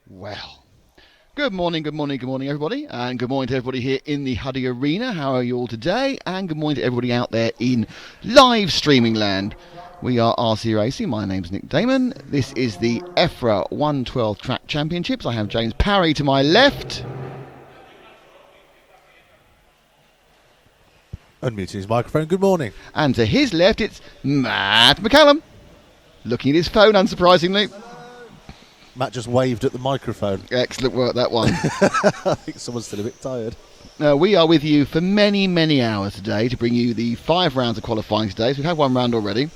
Well, good morning, everybody, and good morning to everybody here in the Hudy Arena. How are you all today? And good morning to everybody out there in live streaming land. We are RC Racing. My name's Nick Damon. This is the EFRA 112 Track Championships. I have James Parry to my left. Unmuting his microphone. Good morning. And to his left, it's Matt McCallum, looking at his phone, unsurprisingly. Matt just waved at the microphone. Excellent work, that one. I think someone's still a bit tired. We are with you for many, many hours today to bring you the 5 rounds of qualifying today. So we've had 1 round already.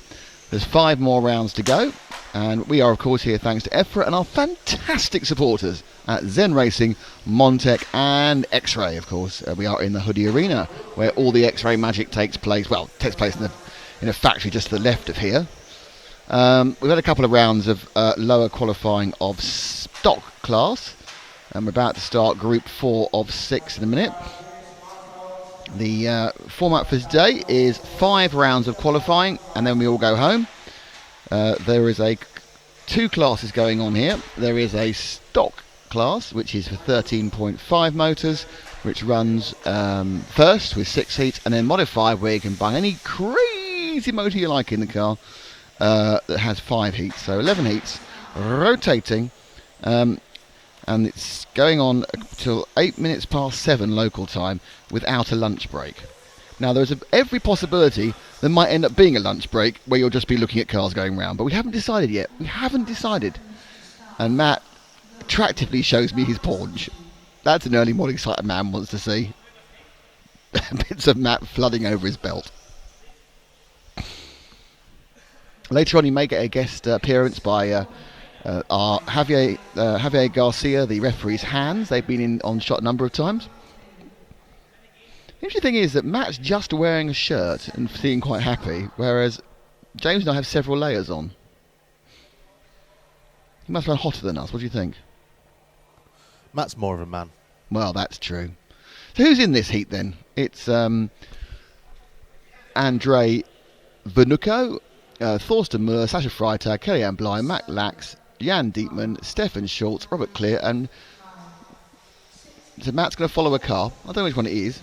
There's 5 more rounds to go. And we are, of course, here thanks to EFRA and our fantastic supporters at Zen Racing, Montec and X-Ray, of course. We are in the Hudy Arena, where all the X-Ray magic takes place. Well, takes place in a factory just to the left of here. We've had a couple of rounds of lower qualifying of stock class, and we're about to start Group 4 of 6 in a minute. The format for today is 5 rounds of qualifying, and then we all go home. There is 2 classes going on here. There is a stock class, which is for 13.5 motors, which runs first with 6 heats, and then modified where you can buy any crazy motor you like in the car. That has 5 heats, so 11 heats, rotating, and it's going on till 8 minutes past 7 local time without a lunch break. Now there's every possibility there might end up being a lunch break where you'll just be looking at cars going round, but we haven't decided yet. And Matt attractively shows me his paunch. That's an early morning sight a man wants to see. Bits of Matt flooding over his belt. Later on, you may get a guest appearance by our Javier Garcia, the referee's hands. They've been on shot a number of times. The interesting thing is that Matt's just wearing a shirt and seeming quite happy, whereas James and I have several layers on. He must run hotter than us. What do you think? Matt's more of a man. Well, that's true. So who's in this heat then? It's Andrei Venuko, Thorsten Muller, Sasha Freitag, Kellyanne Bly, Matt Lax, Jan Dietman, Stefan Schultz, Robert Clear, and so Matt's going to follow a car. I don't know which one it is.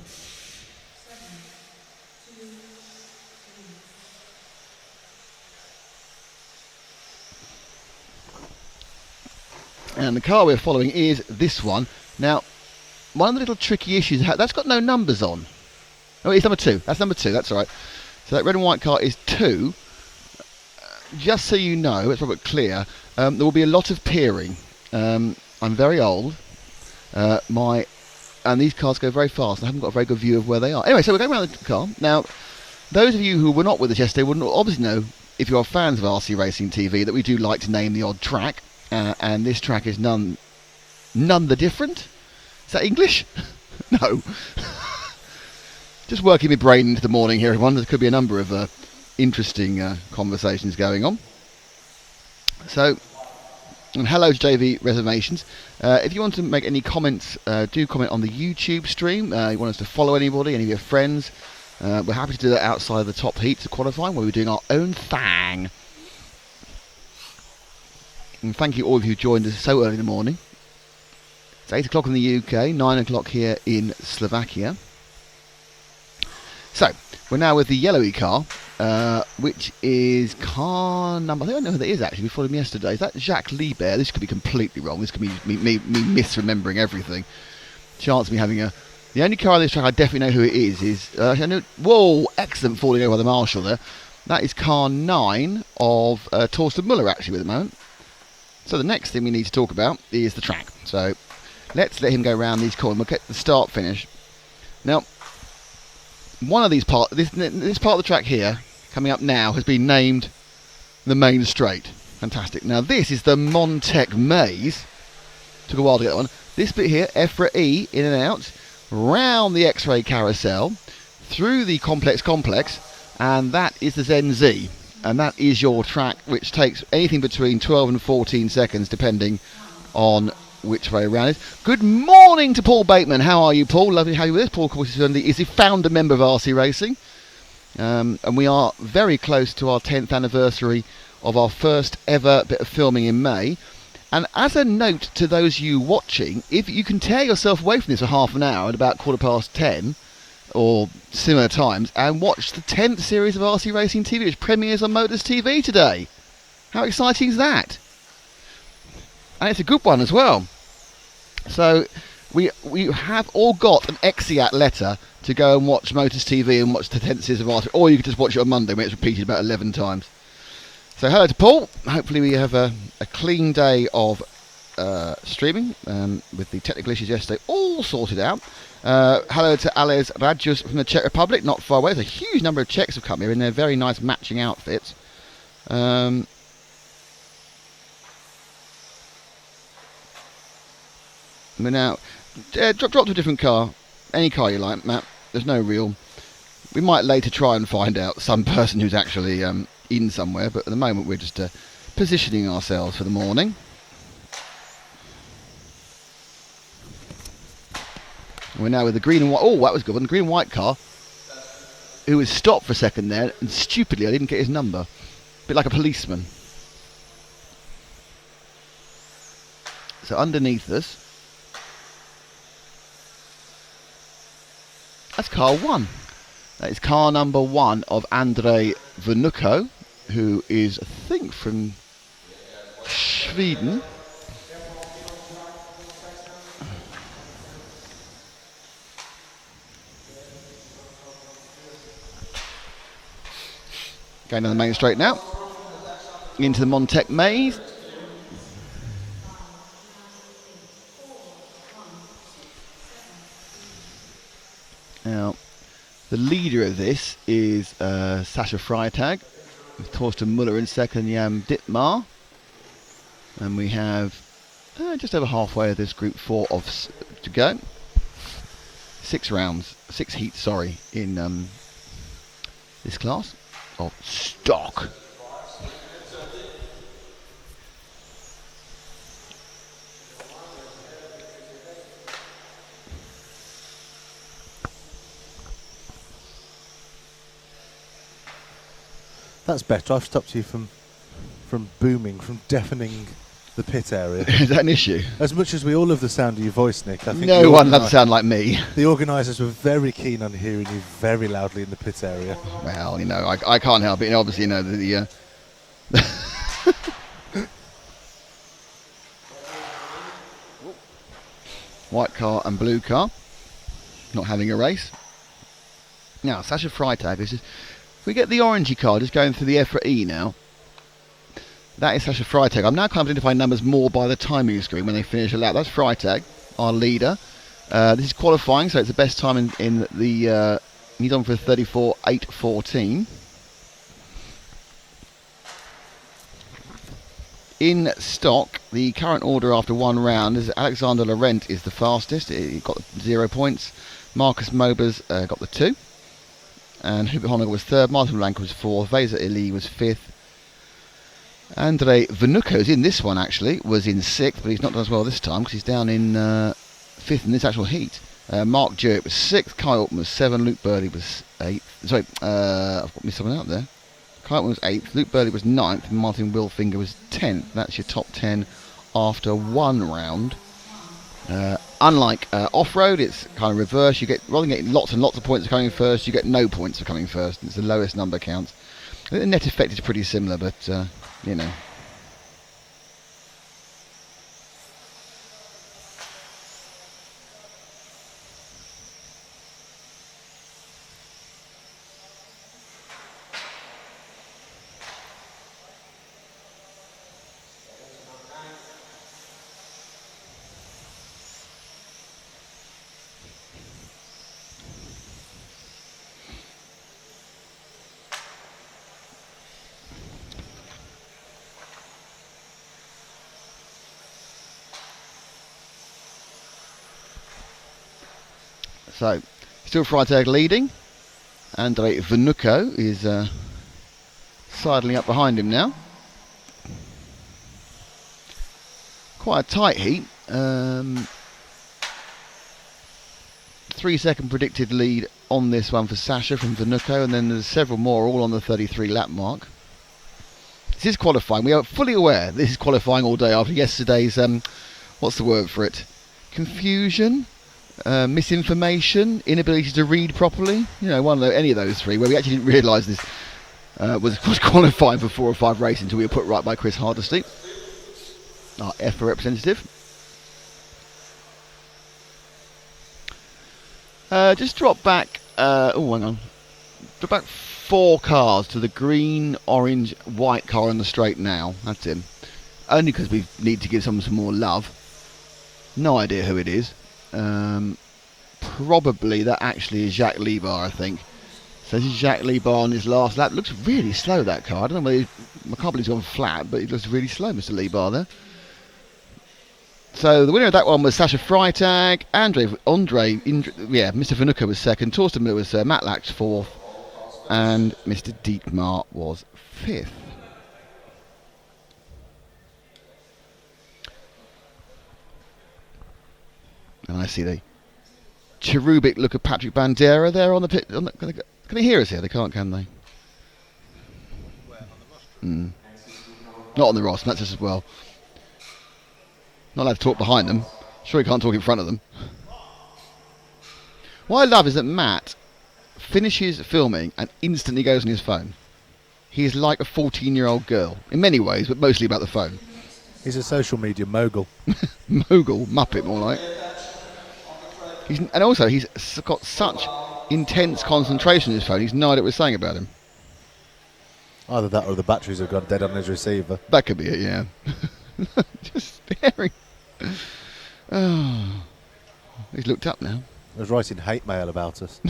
And the car we're following is this one. Now, one of the little tricky issues, that's got no numbers on. Oh, it's number 2. That's number 2, that's all right. So that red and white car is 2. Just so you know, it's Robert Clear, there will be a lot of peering. I'm very old, and these cars go very fast. I haven't got a very good view of where they are. Anyway, so we're going around the car. Now, those of you who were not with us yesterday would obviously know, if you're fans of RC Racing TV, that we do like to name the odd track, and this track is none the different. Is that English? No. Just working my brain into the morning here, everyone. There could be a number of interesting conversations going on. So, and hello to JV Reservations. If you want to make any comments, do comment on the YouTube stream. You want us to follow anybody, any of your friends. We're happy to do that outside of the top heats of qualifying, where we're doing our own thing. And thank you all of you who joined us so early in the morning. It's 8 o'clock in the UK, 9 o'clock here in Slovakia. So, we're now with the yellowy car, which is car number... I don't know who that is, actually. We followed him yesterday. Is that Jacques Liebert? This could be completely wrong. This could be me misremembering everything. Chance of me having a... The only car on this track I definitely know who it is... I know, whoa, excellent falling over by the marshal there. That is car 9 of Thorsten Muller, actually, at the moment. So the next thing we need to talk about is the track. So let's let him go around these corners. We'll get the start-finish. Now... One of these this part of the track here, coming up now, has been named the main straight. Fantastic. Now this is the Montec Maze. Took a while to get that one. This bit here, EFRA E, in and out, round the X-ray carousel, through the complex, and that is the Zen Z. And that is your track, which takes anything between 12 and 14 seconds, depending on which way around it is. Good morning to Paul Bateman. How are you, Paul? Lovely to have you with us. Paul, of course, is the founder member of RC Racing. And we are very close to our 10th anniversary of our first ever bit of filming in May. And as a note to those of you watching, if you can tear yourself away from this for half an hour at about 10:15 or similar times and watch the 10th series of RC Racing TV, which premieres on Motors TV today. How exciting is that? And it's a good one as well. So we have all got an EXIAT letter to go and watch Motors TV and watch the 10th series of RC, or you can just watch it on Monday when it's repeated about 11 times. So hello to Paul. Hopefully we have a clean day of streaming with the technical issues yesterday all sorted out. Hello to Ales Radjus from the Czech Republic, not far away. There's a huge number of Czechs have come here in their very nice matching outfits. We're now drop to a different car, any car you like, Matt. There's no real. We might later try and find out some person who's actually in somewhere, but at the moment we're just positioning ourselves for the morning. We're now with the green and white. Oh, that was good one. The green and white car, who was stopped for a second there, and stupidly I didn't get his number. A bit like a policeman. So underneath us, that's car 1. That is car number 1 of Andrei Vnuko, who is, I think, from Sweden. Going down the main straight now, into the Montec maze. Now, the leader of this is Sascha Freitag, with Torsten Muller in second, Jan Dittmar. And we have just over halfway of this group 4 to go. 6 heats, in this class of stock. That's better. I've stopped you from booming, from deafening the pit area. Is that an issue? As much as we all love the sound of your voice, Nick, I think no one loves to sound like me. The organisers were very keen on hearing you very loudly in the pit area. Well, I can't help it. Obviously, the white car and blue car not having a race. Now, Sascha Freitag, if we get the orangey car just going through the EFRA E now, that is Sascha Freitag. I'm now kind of identifying numbers more by the timing screen when they finish a lap. That's Freitag, our leader. This is qualifying, so it's the best time in the... he's on for 34.814. In stock, the current order after one round is Alexander Laurent is the fastest. He got 0 points. Marcus Mobers got the 2. And Hubert Honecker was 3rd. Martin Blank was 4th. Vesa Ili was 5th. Andrei Vnuko's in this one, actually, was in 6th, but he's not done as well this time because he's down in 5th in this actual heat. Mark Jurek was 6th. Kai Altman was 7th. Luke Burley was 8th. Sorry, I've got missed something out there. Kai Altman was 8th. Luke Burley was 9th. And Martin Wilfinger was 10th. That's your top 10 after one round. Unlike off-road, it's kind of reverse. You get, rather than getting lots and lots of points for coming first, you get no points for coming first. It's the lowest number counts. I think the net effect is pretty similar, but you know. So, still Freitag leading. Andrei Vnuko is sidling up behind him now. Quite a tight heat. 3 second predicted lead on this one for Sascha from Vnuko, and then there's several more all on the 33 lap mark. This is qualifying. We are fully aware this is qualifying all day after yesterday's, what's the word for it? Confusion? Misinformation? Inability to read properly? Any of those three, where we actually didn't realise this was qualifying for 4 or 5 races until we were put right by Chris Hardesty, our EFRA representative. Just drop back, hang on. Drop back 4 cars to the green, orange, white car on the straight now. That's him. Only because we need to give someone some more love. No idea who it is. Probably that actually is Jacques Libar, I think. So this is Jacques Libar on his last lap. Looks really slow, that car. I don't know whether I can't believe he's gone flat, but he looks really slow, Mr. Libar there. So the winner of that one was Sasha Freitag. Mr. Vanucca was second. Torsten Miller was Matt Lax fourth. And Mr. Dietmar was fifth. And I see the cherubic look of Patrick Bandera there on the pit. Can they hear us here? They can't, can they? Not on the Ross, that's us as well. Not allowed to talk behind them. Sure, he can't talk in front of them. What I love is that Matt finishes filming and instantly goes on his phone. He is like a 14-year-old girl in many ways, but mostly about the phone. He's a social media mogul. Mogul, Muppet more like. And also he's got such intense concentration on his phone, he's no idea what we're saying about him. Either that or the batteries have gone dead on his receiver. That could be it, yeah. Just staring. Oh. He's looked up now. He was writing hate mail about us.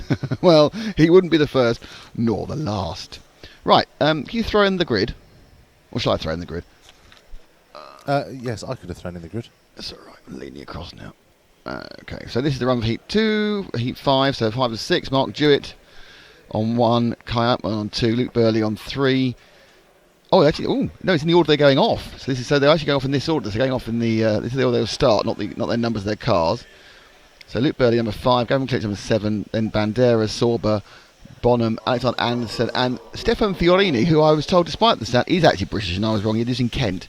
Well, he wouldn't be the first, nor the last. Right, can you throw in the grid? Or shall I throw in the grid? Yes, I could have thrown in the grid. That's all right, I'm leaning across now. Okay, so this is the run for Heat 2, Heat 5, so 5 to 6, Mark Jewett on 1, Kai Upman on 2, Luke Burley on 3. Oh, actually, no, it's in the order they're going off. So they're actually going off in this order. They're going off in the this is the order they'll start, not their numbers of their cars. So Luke Burley number 5, Gavin Klitsch number 7, then Bandera, Sorba, Bonham, Alexander Anderson, and Stefan Fiorini, who I was told, despite the stat, is actually British, and I was wrong. He lives in Kent,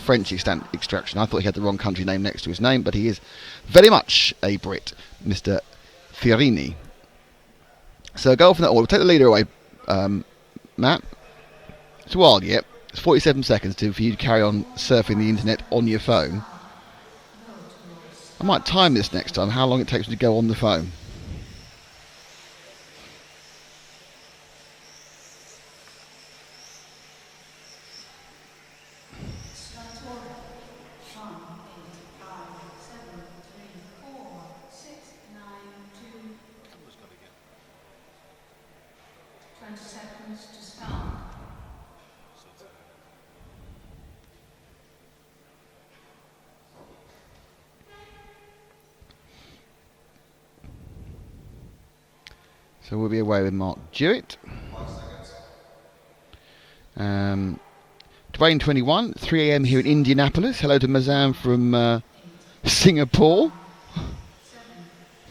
French extraction. I thought he had the wrong country name next to his name, but he is very much a Brit, Mr. Fiorini. So go from that order. We'll take the leader away, Matt. It's a while yet. It's 47 seconds for you to carry on surfing the internet on your phone. I might time this next time, how long it takes me to go on the phone. So we'll be away with Mark Jewett. Dwayne 21, 3 a.m. here in Indianapolis. Hello to Mazan from Singapore.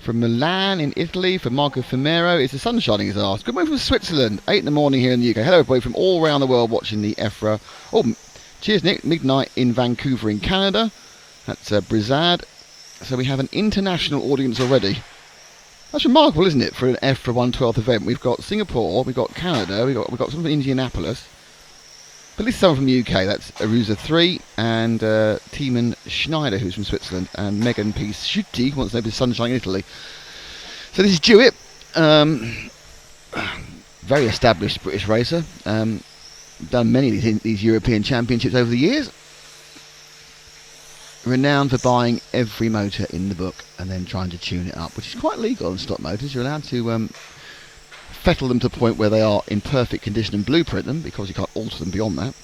From Milan in Italy, from Marco Femero. It's the sun shining his arse. Good morning from Switzerland, 8 in the morning here in the UK. Hello everybody from all around the world watching the EFRA. Oh, cheers Nick, midnight in Vancouver in Canada. That's Brizad. So we have an international audience already. That's remarkable, isn't it, for an EFRA 112th event? We've got Singapore, we've got Canada, we've got some from Indianapolis. But at least someone from the UK, that's Arusa 3, and Tiemann Schneider, who's from Switzerland, and Megan P. Schutti, who wants to know if the sunshine in Italy. So this is Jewett, very established British racer, done many of these European championships over the years. Renowned for buying every motor in the book and then trying to tune it up, which is quite legal on stock motors. You're allowed to fettle them to the point where they are in perfect condition and blueprint them, because you can't alter them beyond that.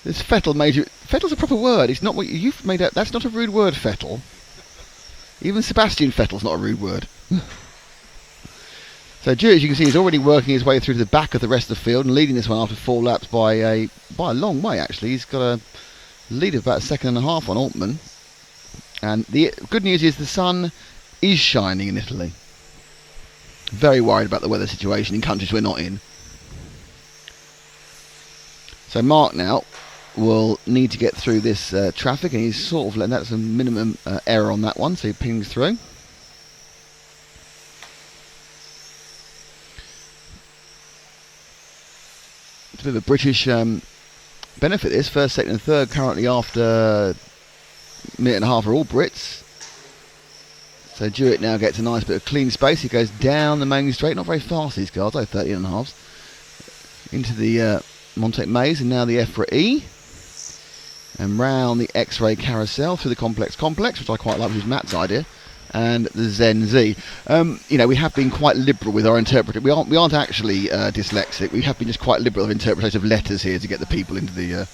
This fettle made you... Fettle's a proper word. It's not what you've made up. That's not a rude word, fettle. Even Sebastian Vettel's not a rude word. So Drew, as you can see, is already working his way through to the back of the rest of the field and leading this one after 4 laps by a long way, actually. He's got a lead of about 1.5 seconds on Altman. And the good news is the sun is shining in Italy. Very worried about the weather situation in countries we're not in. So Mark now will need to get through this traffic, and he's sort of letting that's a minimum error on that one, so he pings through. It's a bit of a British benefit this. First, second and third currently after a minute and a half are all Brits. So Jewett now gets a nice bit of clean space. He goes down the main straight, not very fast these cars, though 30 and a halves. Into the Montec Maze, and now the EFRA E. And round the X-ray carousel through the complex, which I quite like, which is Matt's idea. And the Zen Z. You know, we have been quite liberal with our interpretation. We aren't actually dyslexic. We have been just quite liberal of interpretation of letters here to get the people into the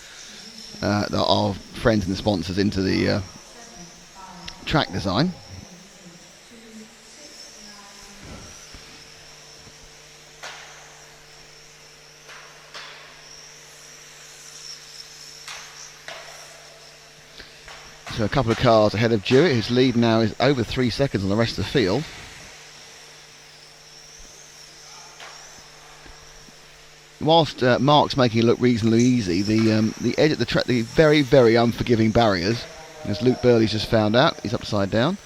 our friends and sponsors into the track design. So a couple of cars ahead of Jewett, whose lead now is over 3 seconds on the rest of the field. Whilst Mark's making it look reasonably easy, the edge of the track, the very, very unforgiving barriers, as Luke Burley's just found out, he's upside down.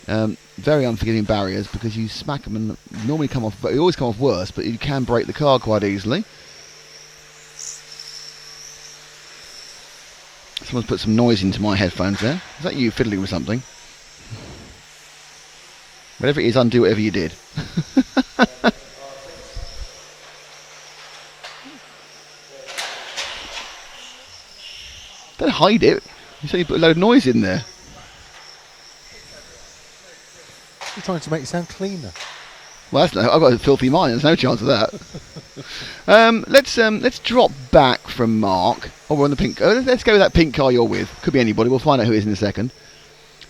Very unforgiving barriers, because you smack them and normally come off, but you always come off worse, but you can break the car quite easily. Someone's put some noise into my headphones there. Is that you fiddling with something? Whatever it is, undo whatever you did. Don't hide it. You said you put a load of noise in there. You're trying to make it sound cleaner. Well, I've got a filthy mind. There's no chance of that. Let's drop back from Mark. Oh, we're on the pink. Let's go with that pink car you're with. Could be anybody. We'll find out who it is in a second.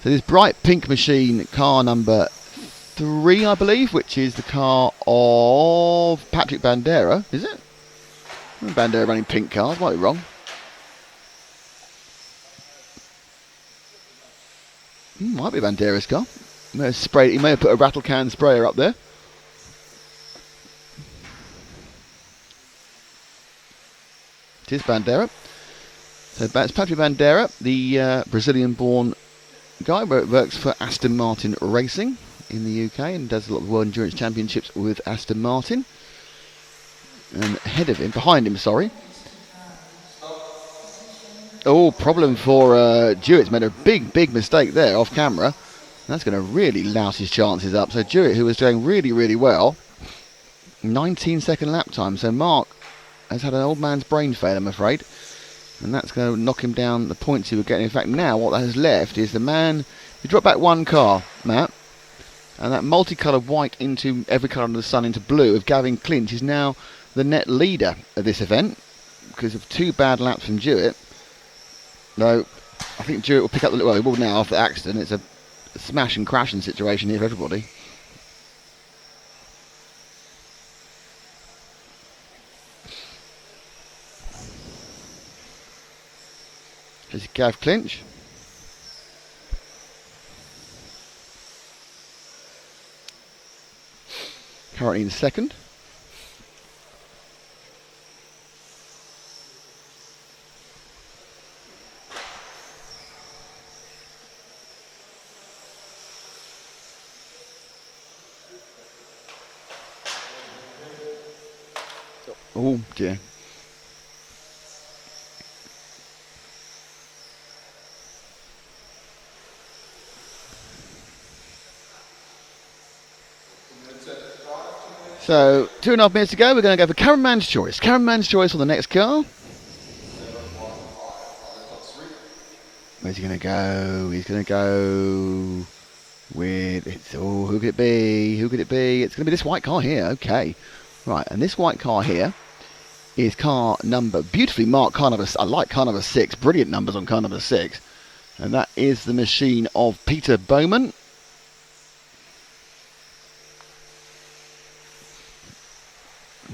So this bright pink machine, car number 3, I believe, which is the car of Patrick Bandera. Is it? Bandera running pink cars. Might be wrong. Might be Bandera's car. He may have put a rattle can sprayer up there. It is Bandera. So it's Patrick Bandera, the Brazilian-born guy, works for Aston Martin Racing in the UK and does a lot of World Endurance Championships with Aston Martin. And behind him, Oh, problem for Jewett's made a big mistake there off camera. That's going to really louse his chances up. So Jewett, who was doing really, really well, 19-second lap time. So Mark has had an old man's brain fail, I'm afraid. And that's going to knock him down the points he would get. In fact, now what that has left is the man... You drop back one car, Matt, and that multicoloured white into every colour under the sun into blue of Gavin Clinch is now the net leader of this event because of 2 bad laps from Jewett. No, I think Jewett will pick up the... Well, he will now after the accident. It's a smash and crashing situation here for everybody. Here's Gav Clinch. Currently in second. Oh dear. So 2.5 minutes to go. We're going to go for Cameraman's Choice. Cameraman's Choice on the next car. Where's he going to go? He's going to go with... who could it be? Who could it be? It's going to be this white car here. Okay. Right, and this white car here is car number... Beautifully marked car number... I like car number 6. Brilliant numbers on car number 6. And that is the machine of Peter Bowman.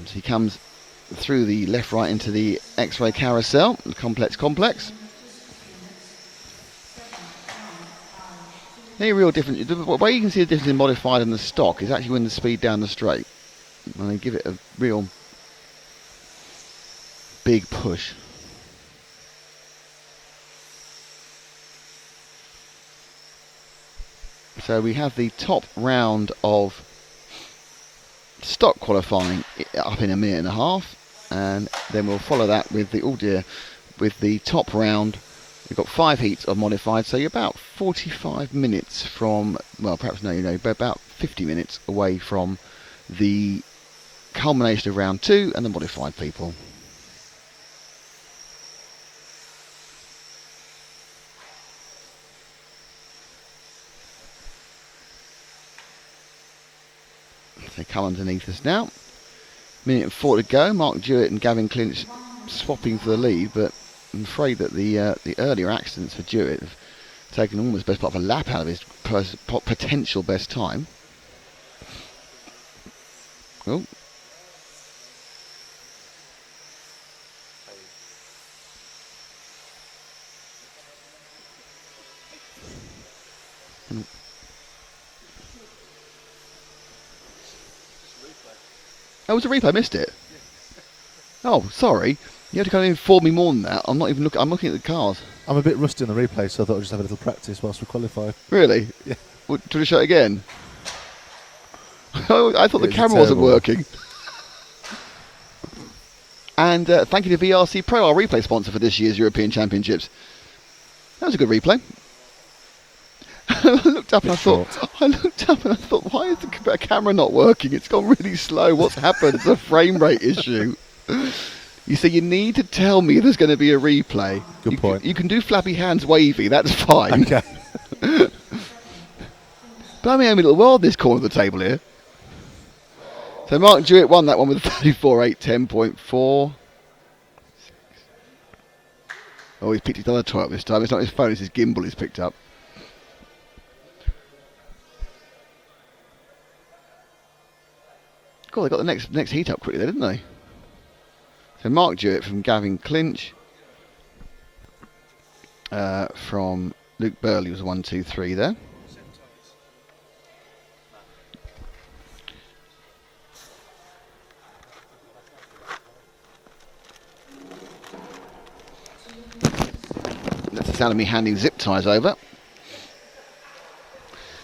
So he comes through the left right into the X-ray carousel, the complex. The real difference, the way you can see the difference in modified and the stock is actually when the speed down the straight. And they give it a real big push. So we have the top round of stock qualifying up in a minute and a half, and then we'll follow that with the with the top round. We've got 5 heats of modified, so you're about 45 minutes from, well, perhaps no, but about 50 minutes away from the culmination of round 2 and the modified people. They come underneath us now. Minute and 4 to go. Mark Jewett and Gavin Clinch swapping for the lead, but I'm afraid that the earlier accidents for Jewett have taken almost best part of a lap out of his potential best time. Oh. Oh, it was a replay. I missed it. Oh, sorry. You have to kind of inform me more than that. I'm not even looking. I'm looking at the cars. I'm a bit rusty on the replay, so I thought I'd just have a little practice whilst we qualify. Really? Yeah. Well, do you show it again? I thought the camera wasn't terrible. working. And thank you to VRC Pro, our replay sponsor for this year's European Championships. That was a good replay. I looked up and I thought, why is the camera not working? It's gone really slow. What's happened? It's a frame rate issue. You see, you need to tell me there's going to be a replay. Good point. You can do flappy hands wavy, that's fine. Okay. But I'm in a little world this corner of the table here. So Mark Jewett won that one with 34.8, 10.4. Oh, he's picked his other toy up this time. It's not his phone, it's his gimbal he's picked up. God, they got the next heat up quickly there, didn't they? So Mark Jewett from Gavin Clinch. From Luke Burley was 1, 2, 3 there. That's the sound of me handing zip ties over.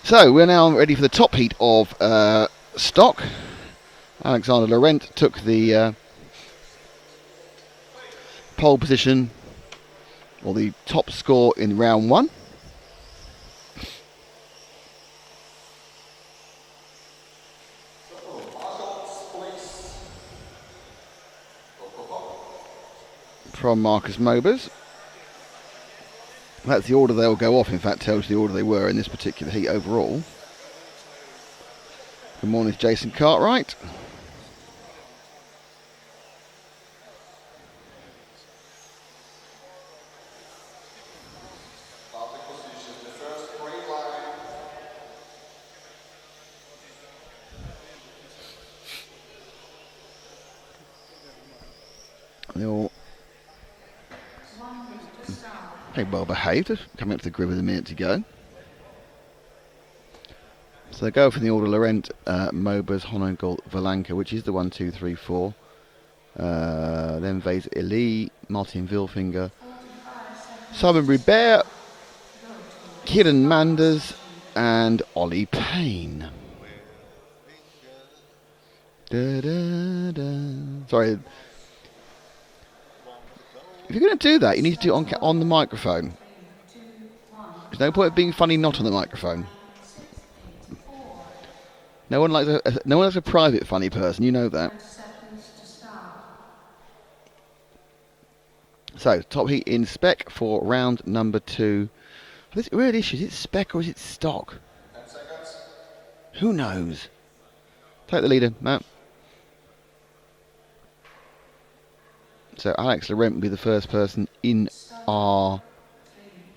So we're now ready for the top heat of stock. Alexander Laurent took the pole position, or the top score in round 1. From Marcus Mobers. That's the order they'll go off, in fact tells you the order they were in this particular heat overall. Good morning, Jason Cartwright. They all well behaved, coming up to the grid with a minute to go. So they go from the order Laurent, Mobers, Honegel, Valanka, which is the 1, 2, 3, 4. Then Vase Elie, Martin Vilfinger, Simon Ribert, Kieran Manders, and Ollie Payne. Da, da, da. Sorry. If you're going to do that, you need to do it on the microphone. There's no point of being funny not on the microphone. No one likes a private funny person, you know that. So, top heat in spec for round number 2. This real issue, is it spec or is it stock? 10 seconds. Who knows? Take the leader, Matt. So Alex Laurent will be the first person in our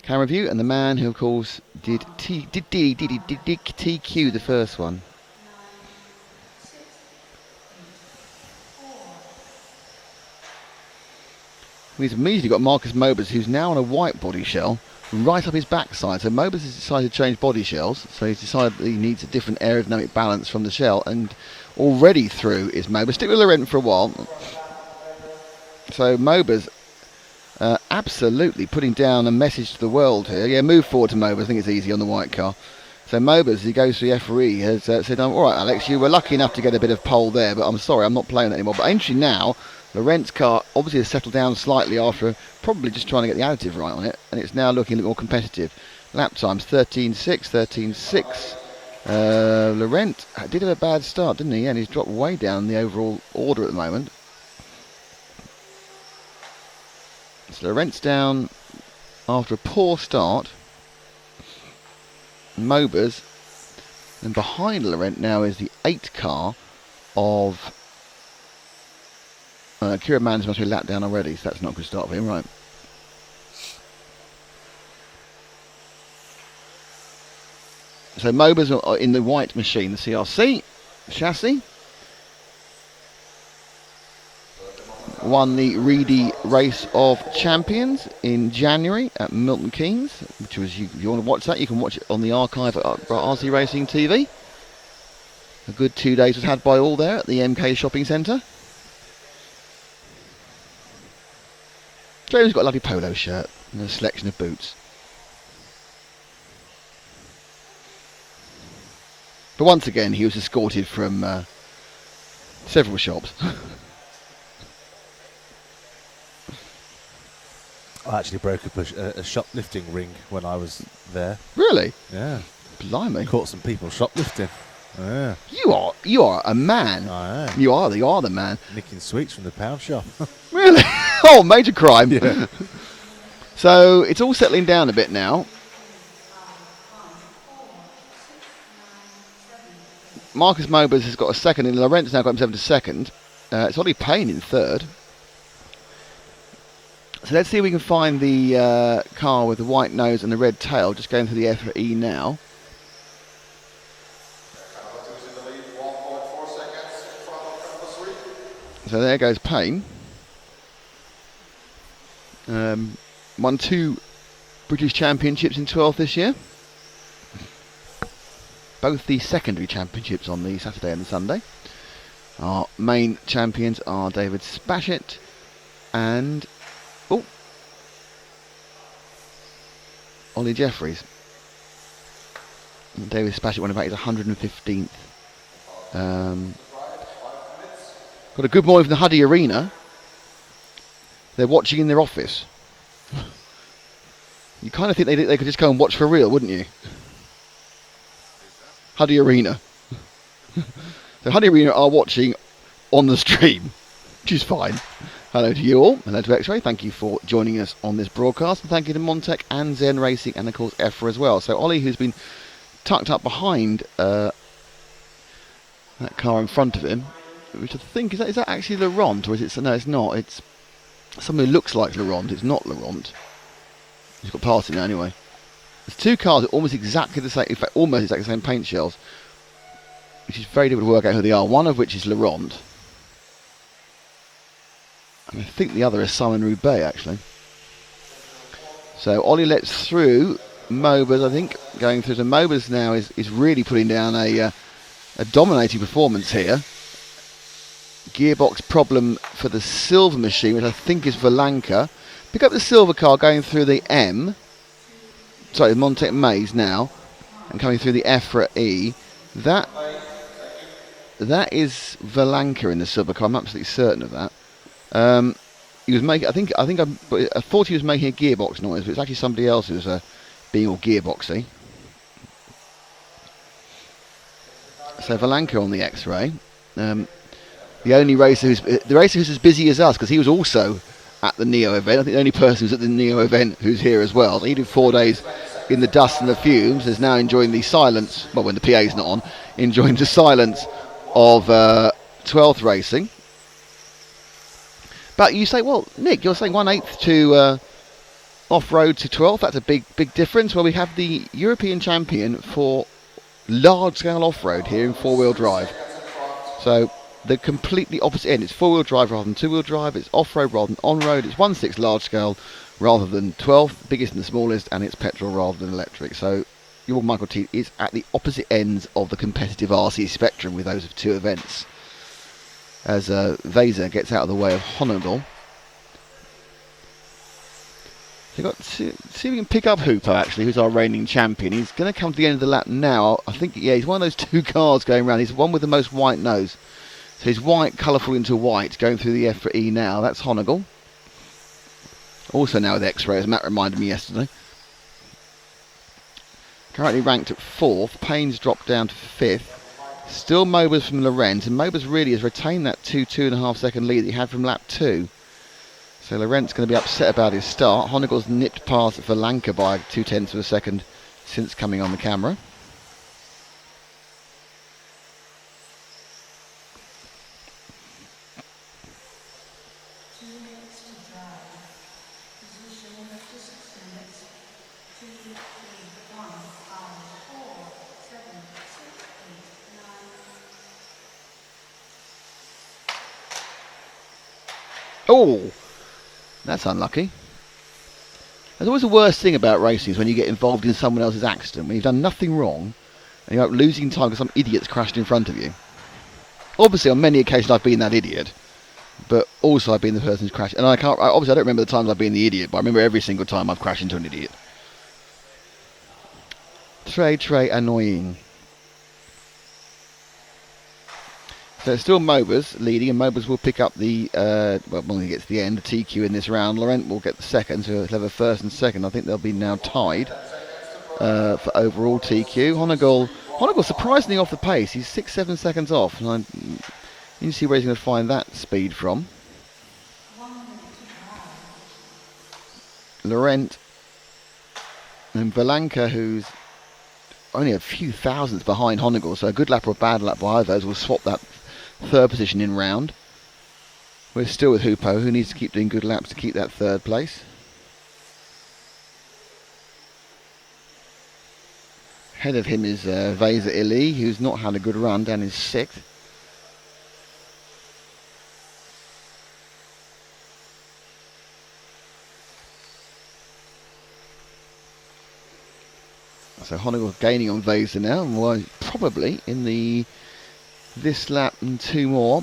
camera view, and the man who, of course, did TQ the first one. We've immediately got Marcus Mobers, who's now on a white body shell, right up his backside. So Mobers has decided to change body shells, so he's decided that he needs a different aerodynamic balance from the shell, and already through is Mobers. Stick with Laurent for a while. So Mobers absolutely putting down a message to the world here. Yeah, move forward to Mobers. I think it's easy on the white car. So Mobers, as he goes through the EFRA, has said, all right, Alex, you were lucky enough to get a bit of pole there, but I'm sorry, I'm not playing that anymore. But actually now, Laurent's car obviously has settled down slightly after probably just trying to get the additive right on it, and it's now looking a little more competitive. Lap times 13.6, 13.6. Laurent did have a bad start, didn't he? And he's dropped way down the overall order at the moment. So Laurent's down after a poor start. Mobers, and behind Laurent now is the 8 car of Kira Mans must be lapped down already, so that's not a good start for him, right? So Mobers are in the white machine, the CRC chassis. Won the Reedy Race of Champions in January at Milton Keynes, which was, if you want to watch that, you can watch it on the archive at RC Racing TV. A good 2 days was had by all there at the MK Shopping Centre. James got a lovely polo shirt and a selection of boots. But once again, he was escorted from several shops. I actually broke up a shoplifting ring when I was there. Really? Yeah. Blimey. Caught some people shoplifting. Yeah. You are a man. I am. You are the man. Nicking sweets from the pound shop. Really? Oh, major crime. Yeah. So it's all settling down a bit now. Marcus Mobers has got a second, and Laurent's now got himself to second. It's Ollie Payne in third. So let's see if we can find the car with the white nose and the red tail, just going through the EFRA now. So there goes Payne. Won 2 British Championships in 12th this year. Both the secondary championships on the Saturday and the Sunday. Our main champions are David Spashett and Ollie Jeffries. David Spashett won about his 115th. Got a good morning from the Hudy Arena. They're watching in their office. You kind of think they could just go and watch for real, wouldn't you? Hudy Arena. So Hudy Arena are watching on the stream, which is fine. Hello to you all. Hello to X-Ray. Thank you for joining us on this broadcast. And thank you to Montec and Zen Racing and, of course, EFRA as well. So Ollie, who's been tucked up behind that car in front of him, which I think, is that actually Laurent? Or is it... No, it's not. It's something that looks like Laurent. It's not Laurent. He's got past it now anyway. There's 2 cars that are almost exactly the same, in fact, almost exactly the same paint shells, which is very difficult to work out who they are. One of which is Laurent. And I think the other is Simon Roubaix, actually. So Ollie lets through Mobers, I think, going through. So Mobers now is really putting down a dominating performance here. Gearbox problem for the silver machine, which I think is Valanka. Pick up the silver car going through the the Montec Maze now, and coming through the EFRA E. That is Valanka in the silver car. I'm absolutely certain of that. He was making. I thought he was making a gearbox noise, but it's actually somebody else who's being all gearboxy. So Valanka on the X-ray. The only racer who's as busy as us, because he was also at the Neo event. I think the only person who's at the Neo event who's here as well. So he did 4 days in the dust and the fumes. Is now enjoying the silence. Well, when the PA's not on, enjoying the silence of 12th racing. But you say, well, Nick, you're saying 1/8 to off-road to 12th. That's a big difference. Well, we have the European champion for large-scale off-road here in 4-wheel drive. So the completely opposite end. It's 4-wheel drive rather than 2-wheel drive. It's off-road rather than on-road. It's 1/6 large-scale rather than 12th, biggest and the smallest, and it's petrol rather than electric. So your Michael T is at the opposite ends of the competitive RC spectrum with those of 2 events. As Vaser gets out of the way of Honnoldal. So see if we can pick up Hooper, actually, who's our reigning champion. He's going to come to the end of the lap now. I think, yeah, he's one of those two cars going around. He's the one with the most white nose. So he's white, colourful into white, going through the EFRA now. That's Honegal. Also now with X-Ray, as Matt reminded me yesterday. Currently ranked at 4th. Payne's dropped down to 5th. Still Mobers from Laurent. And Mobers really has retained that 2.5 second lead that he had from lap 2. So Laurent's going to be upset about his start. Honegal's nipped past Valanka by 0.2 of a second since coming on the camera. Oh, that's unlucky. There's always the worst thing about racing is when you get involved in someone else's accident, when you've done nothing wrong, and you're losing time because some idiot's crashed in front of you. Obviously, on many occasions I've been that idiot, but also I've been the person who's crashed. And obviously I don't remember the times I've been the idiot, but I remember every single time I've crashed into an idiot. Très annoying. So it's still Mobers leading, and Mobers will pick up the, when he gets to the end, the TQ in this round. Laurent will get the second, so he'll have a first and second. I think they'll be now tied for overall TQ. Honegal surprisingly off the pace. He's 6-7 seconds off. And you can see where he's going to find that speed from. Laurent and Valanka, who's only a few thousandths behind Honegal, so a good lap or a bad lap by either of those will swap that third position in round. We're still with Hupo, who needs to keep doing good laps to keep that third place. Ahead of him is Vesa Ili, who's not had a good run, down in 6th. So Honegal gaining on Vesa now, and probably in this lap and 2 more.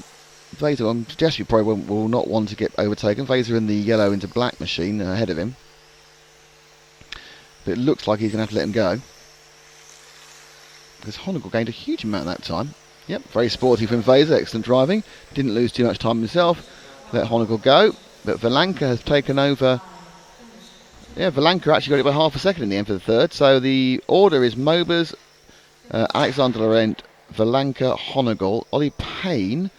Vesa, I'm suggesting probably will not want to get overtaken. Vesa in the yellow into black machine ahead of him. But it looks like he's going to have to let him go, because Honegal gained a huge amount that time. Yep, very sporty from Vesa, excellent driving. Didn't lose too much time himself. Let Honegal go. But Valanka has taken over. Yeah, Valanka actually got it by half a second in the end for the third. So the order is Mobers, Alexander Laurent, Valanka, Honegal. Ollie Payne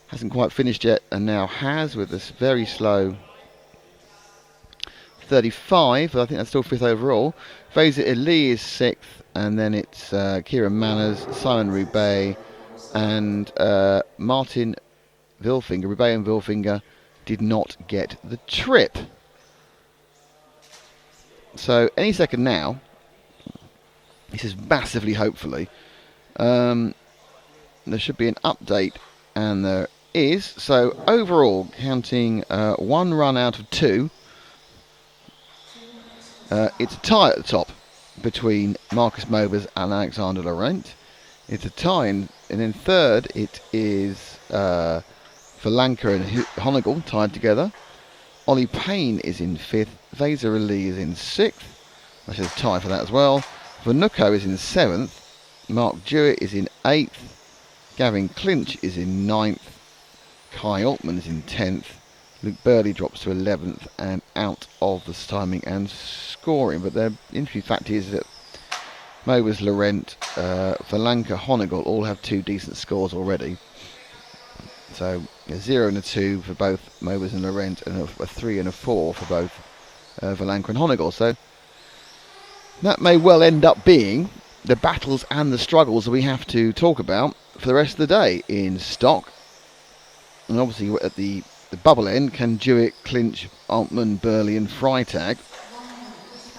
hasn't quite finished yet and now has, with this very slow 35, but I think that's still 5th overall. Vesa Ili is 6th, and then it's Kieran Manners, Simon Roubaix, and Martin Vilfinger. Roubaix and Vilfinger did not get the trip. So any second now, this is massively hopefully, there should be an update, and there is. So overall, counting 1 run out of 2, it's a tie at the top between Marcus Mobers and Alexander Laurent. It's a tie, and in third it is Valanka and Honegal tied together. Ollie Payne is in 5th. Vesa Ali is in 6th. That's a tie for that as well. Vanucco is in 7th. Mark Jewett is in 8th. Gavin Clinch is in 9th. Kai Altman is in 10th. Luke Burley drops to 11th and out of the timing and scoring. But the interesting fact is that Mobers, Laurent, Valanka, Honegal all have 2 decent scores already. So a 0 and a 2 for both Mobers and Laurent, and a 3 and a 4 for both Valanka and Honegal. So that may well end up being the battles and the struggles that we have to talk about for the rest of the day in stock. And obviously at the bubble end, can Jewett, Clinch, Altman, Burley and Freitag,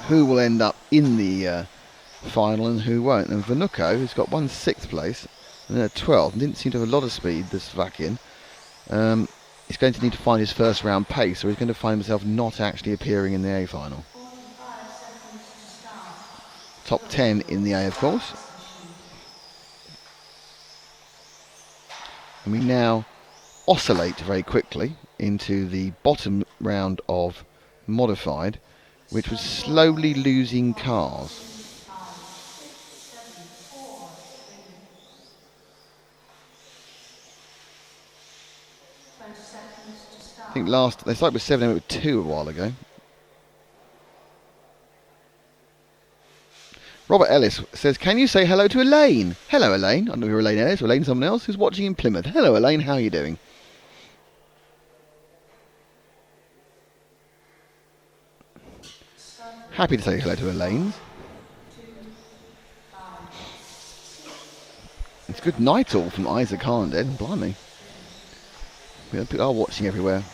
who will end up in the final and who won't. And Vanucco, who's got 6th place and then a 12th, and didn't seem to have a lot of speed this Slovakian, he's going to need to find his first round pace, or he's going to find himself not actually appearing in the A final. Top 10 in the A, of course. And we now oscillate very quickly into the bottom round of modified, which was slowly losing cars. I think they started with 7 and went with 2 a while ago. Robert Ellis says, can you say hello to Elaine? Hello, Elaine. I don't know if you're Elaine Ellis or Elaine someone else who's watching in Plymouth. Hello, Elaine. How are you doing? Happy to say hello to Elaine. It's good night all from Isaac Harnden. Blimey. People are watching everywhere.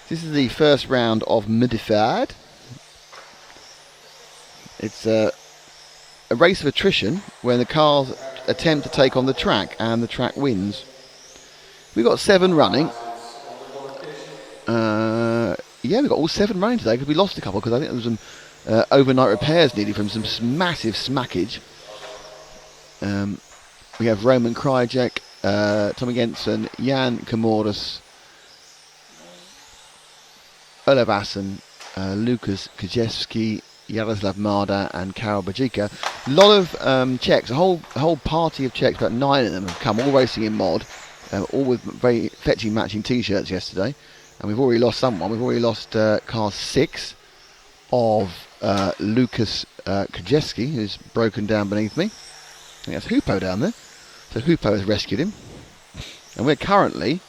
This is the first round of Midifad. It's a race of attrition when the cars attempt to take on the track and the track wins. We've got 7 running. Yeah, we've got all 7 running today because we lost a couple because I think there was some overnight repairs needed from some massive smackage. We have Roman Krajek, Tommy Gensen, Jan Kamorus, Olav Assen, Lukas Kajewski, Yaroslav Marda and Karol Bajika. A lot of Czechs, a whole party of Czechs, about 9 of them have come, all racing in mod, all with very fetching matching t-shirts yesterday. And we've already lost someone. We've already lost car 6 of Lukas Kajewski, who's broken down beneath me. I think that's Hupo down there. So Hupo has rescued him. And we're currently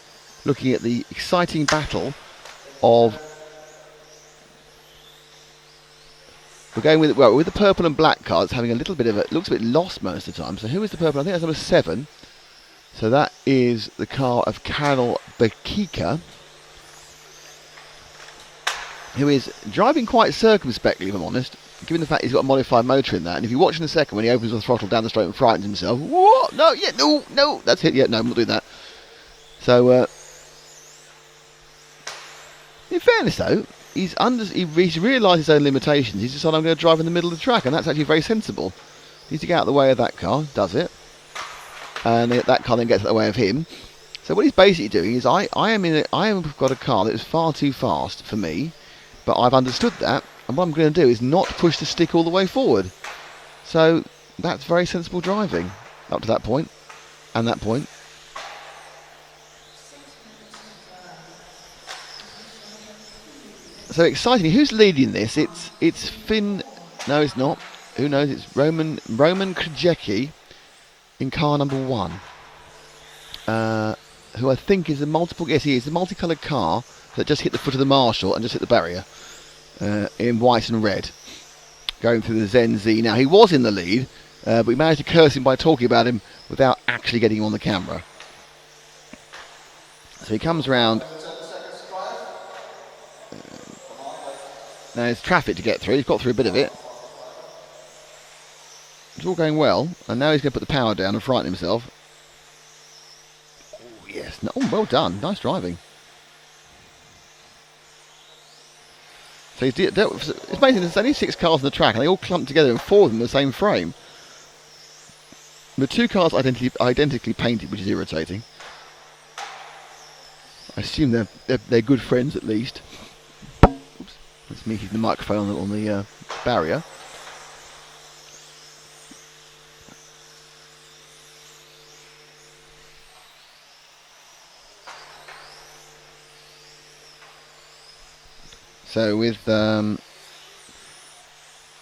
looking at the exciting battle of... We're going with the purple and black car. It's having a little bit of looks a bit lost most of the time. So who is the purple? I think that's number 7. So that is the car of Karol Bajika, who is driving quite circumspectly, if I'm honest, given the fact he's got a modified motor in that. And if you watch in a second when he opens the throttle down the straight and frightens himself, what? No, yeah, no, that's it. Yeah, no, I'm not doing that. So, in fairness though, he's realised his own limitations. He's decided I'm going to drive in the middle of the track, and that's actually very sensible. He needs to get out of the way of that car, does it, and that car then gets out of the way of him. So what he's basically doing is I have got a car that is far too fast for me, but I've understood that, and what I'm going to do is not push the stick all the way forward. So that's very sensible driving up to that point, and that point. So exciting. Who's leading this? It's Finn. No, it's not. Who knows? It's Roman Krajewski in car number 1. Who I think is a multiple. Yes, he is. A multicoloured car that just hit the foot of the marshal and just hit the barrier in white and red, going through the Zen Z. Now he was in the lead, but we managed to curse him by talking about him without actually getting him on the camera. So he comes round. Now there's traffic to get through. He's got through a bit of it. It's all going well, and now he's going to put the power down and frighten himself. Oh yes, no, well done, nice driving. So it's amazing. There's only 6 cars on the track, and they all clump together, and 4 of them in the same frame. The 2 cars identically painted, which is irritating. I assume they're good friends at least. Oops, that's me hitting the microphone on the barrier. So with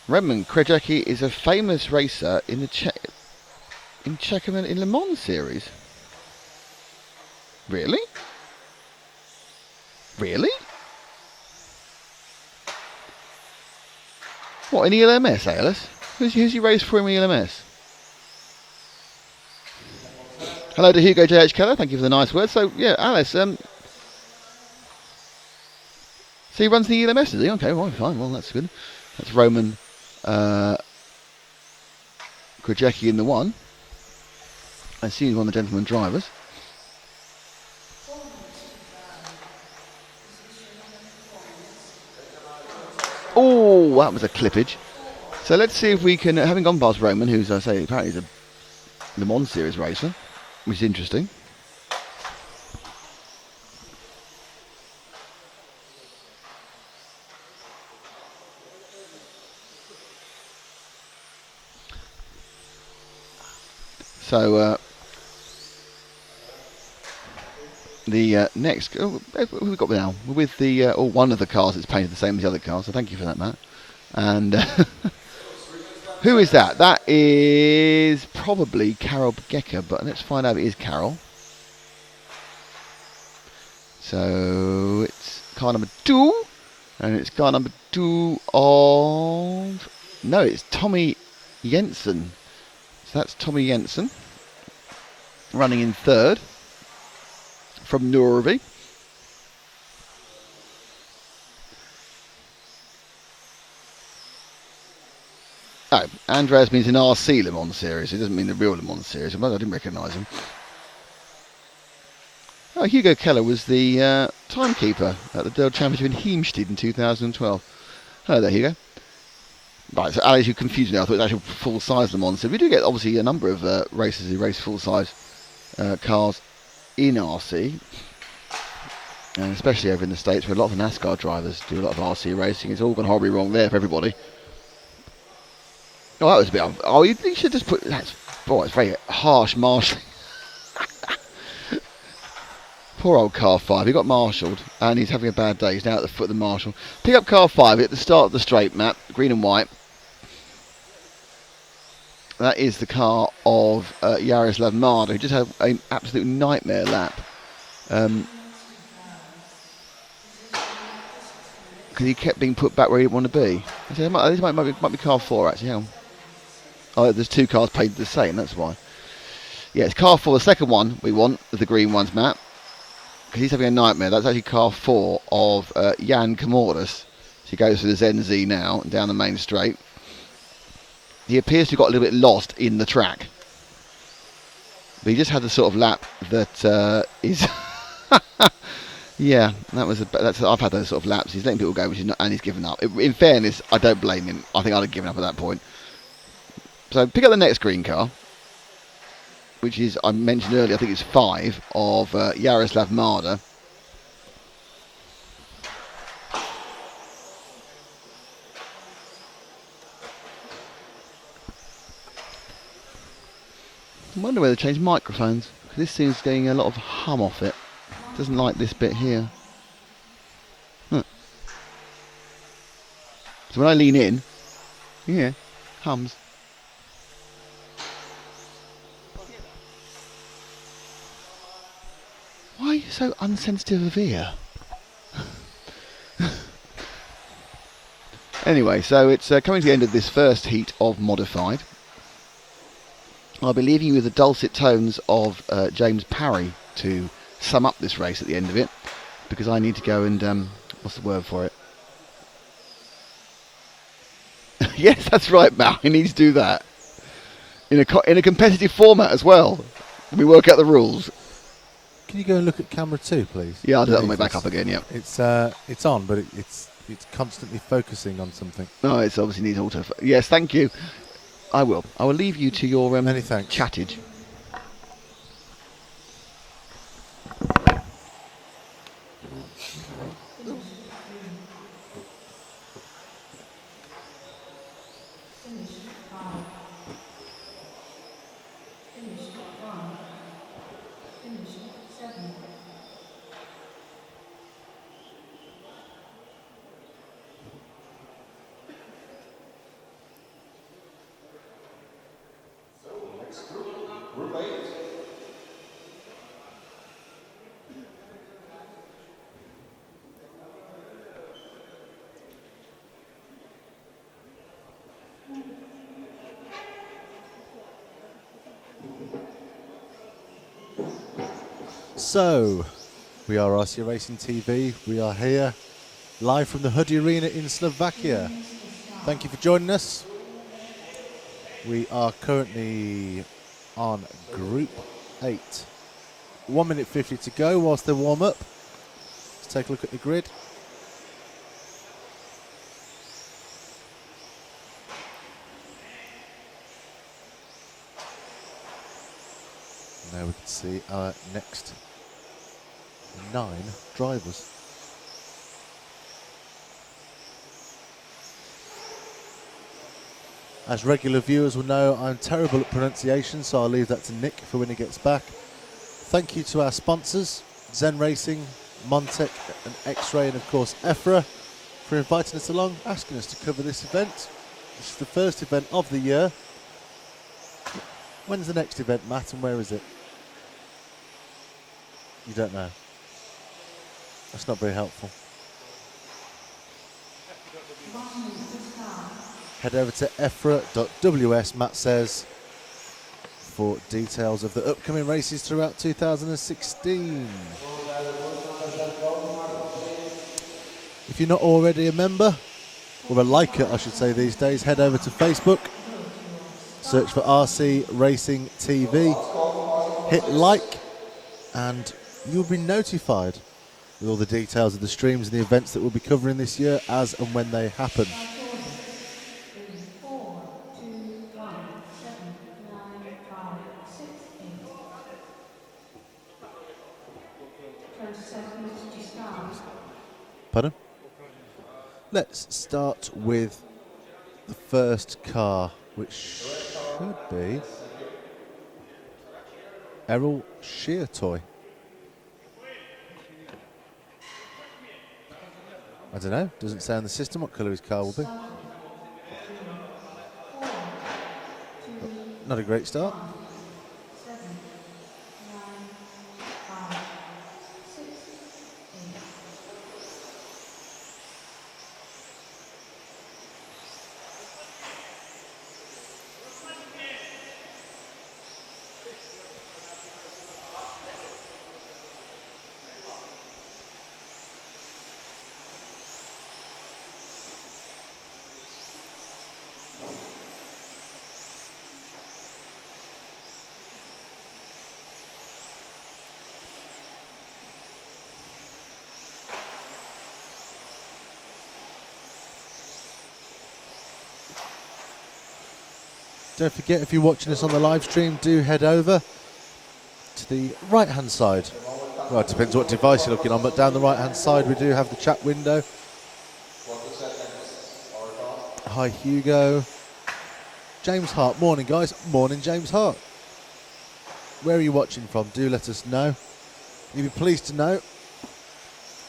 Roman Krajewski is a famous racer in the Czechoslovakia in Le Mans series. Really? Really? What, in ELMS, Alice? Who's he raced for in ELMS? Hello to Hugo JH Keller, thank you for the nice words. So, yeah, Alice, so he runs the ELMS, does he? Okay, well, fine, well, that's good. That's Roman Krajewski in the 1. I see he's one of the gentleman drivers. Oh, that was a clippage. So let's see if we can, having gone past Roman, who's, I say, apparently is a Le Mans Series racer, which is interesting. So the next, who we've got now? We're with the one of the cars that's painted the same as the other cars. So thank you for that, Matt. And who is that? That is probably Carol Gecker, but let's find out if it is Carol. So it's car number 2, and it's car number 2 of... No, it's Tommy Jensen. So that's Tommy Jensen, running in 3rd from Norway. Oh, Andreas means an RC Le Mans series. It doesn't mean the real Le Mans series. I didn't recognise him. Oh, Hugo Keller was the timekeeper at the World Championship in Heemstede in 2012. Hello there, Hugo. Right, so Alex, you confused me. I thought it was actually full-size Le Mans. So we do get, obviously, a number of racers who race full-size cars in RC. And especially over in the States, where a lot of the NASCAR drivers do a lot of RC racing. It's all gone horribly wrong there for everybody. Oh, that was a bit... Oh, you should just put... Boy, it's very harsh marshalling. Poor old car 5. He got marshalled, and he's having a bad day. He's now at the foot of the marshal. Pick up car 5 at the start of the straight, Matt. Green and white. That is the car of Jaroslav Marda, who just had an absolute nightmare lap. Because he kept being put back where he didn't want to be. I said, this might be car 4, actually. Hang on. Oh, there's 2 cars painted the same, that's why. Yeah, it's car 4, the second one we want, of the green ones, Matt. Because he's having a nightmare. That's actually car 4 of Jan Kamorus. So he goes for the ZenZ now, and down the main straight. He appears to have got a little bit lost in the track. But he just had the sort of lap that is... Yeah, I've had those sort of laps. He's letting people go, and he's given up. In fairness, I don't blame him. I think I'd have given up at that point. So pick up the next green car, which is, I mentioned earlier, I think it's 5 of Jaroslav Marda. I wonder whether they changed microphones, because this seems getting a lot of hum off it. Doesn't like this bit here. Huh. So when I lean in, yeah, hums. Why are you so unsensitive of ear? Anyway, so it's coming to the end of this first heat of Modified. I'll be leaving you with the dulcet tones of James Parry to sum up this race at the end of it, because I need to go and what's the word for it? Yes, that's right, Mal. He needs to do that in a competitive format as well. We work out the rules. Can you go and look at camera 2, please? Yeah, I'll do that on my back up again. Yeah. It's on, but it's constantly focusing on something. Oh, it's obviously needs auto. Yes, thank you. I will leave you to your many thanks. chattage. So, we are RC Racing TV. We are here live from the Hudy Arena in Slovakia. Thank you for joining us. We are currently on Group 8. 1 minute 50 to go whilst they warm up. Let's take a look at the grid. Now we can see our next 9 drivers. As regular viewers will know, I'm terrible at pronunciation, so I'll leave that to Nick for when he gets back. Thank you to our sponsors, Zen Racing, Montec and X-Ray, and of course EFRA, for inviting us along, asking us to cover this event. This is the first event of the year. When's the next event, Matt, and where is it? You don't know. That's not very helpful. Head over to EFRA.ws, Matt says, for details of the upcoming races throughout 2016. If you're not already a member, or a liker I should say these days, head over to Facebook, search for RC Racing TV, hit like, and you'll be notified with all the details of the streams and the events that we'll be covering this year as and when they happen. Pardon? Let's start with the first car, which should be Errol Sheartoy. I don't know, doesn't say on the system what colour his car will be. Not a great start. Don't forget, if you're watching us on the live stream, do head over to the right hand side. Well, it depends what device you're looking on, but down the right hand side we do have the chat window. Hi Hugo. James Hart, morning guys. Morning James Hart. Where are you watching from? Do let us know. You'll be pleased to know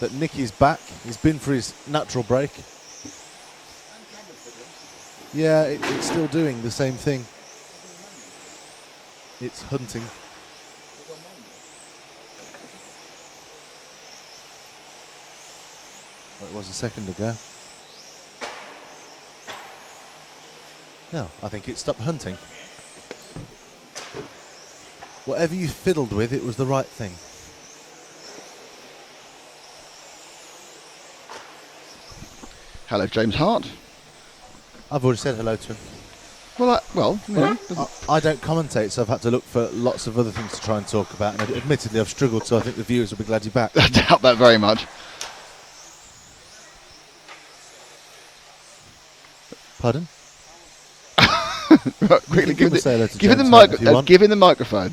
that Nicky's back. He's been for his natural break. Yeah, it's still doing the same thing. It's hunting. Well, it was a second ago. No, I think it stopped hunting. Whatever you fiddled with, it was the right thing. Hello, James Hart. I've already said hello to him. Well, you know, I don't commentate, so I've had to look for lots of other things to try and talk about, and admittedly I've struggled, so I think the viewers will be glad you're back. I doubt that very much. Pardon? Right, quickly, give him the microphone.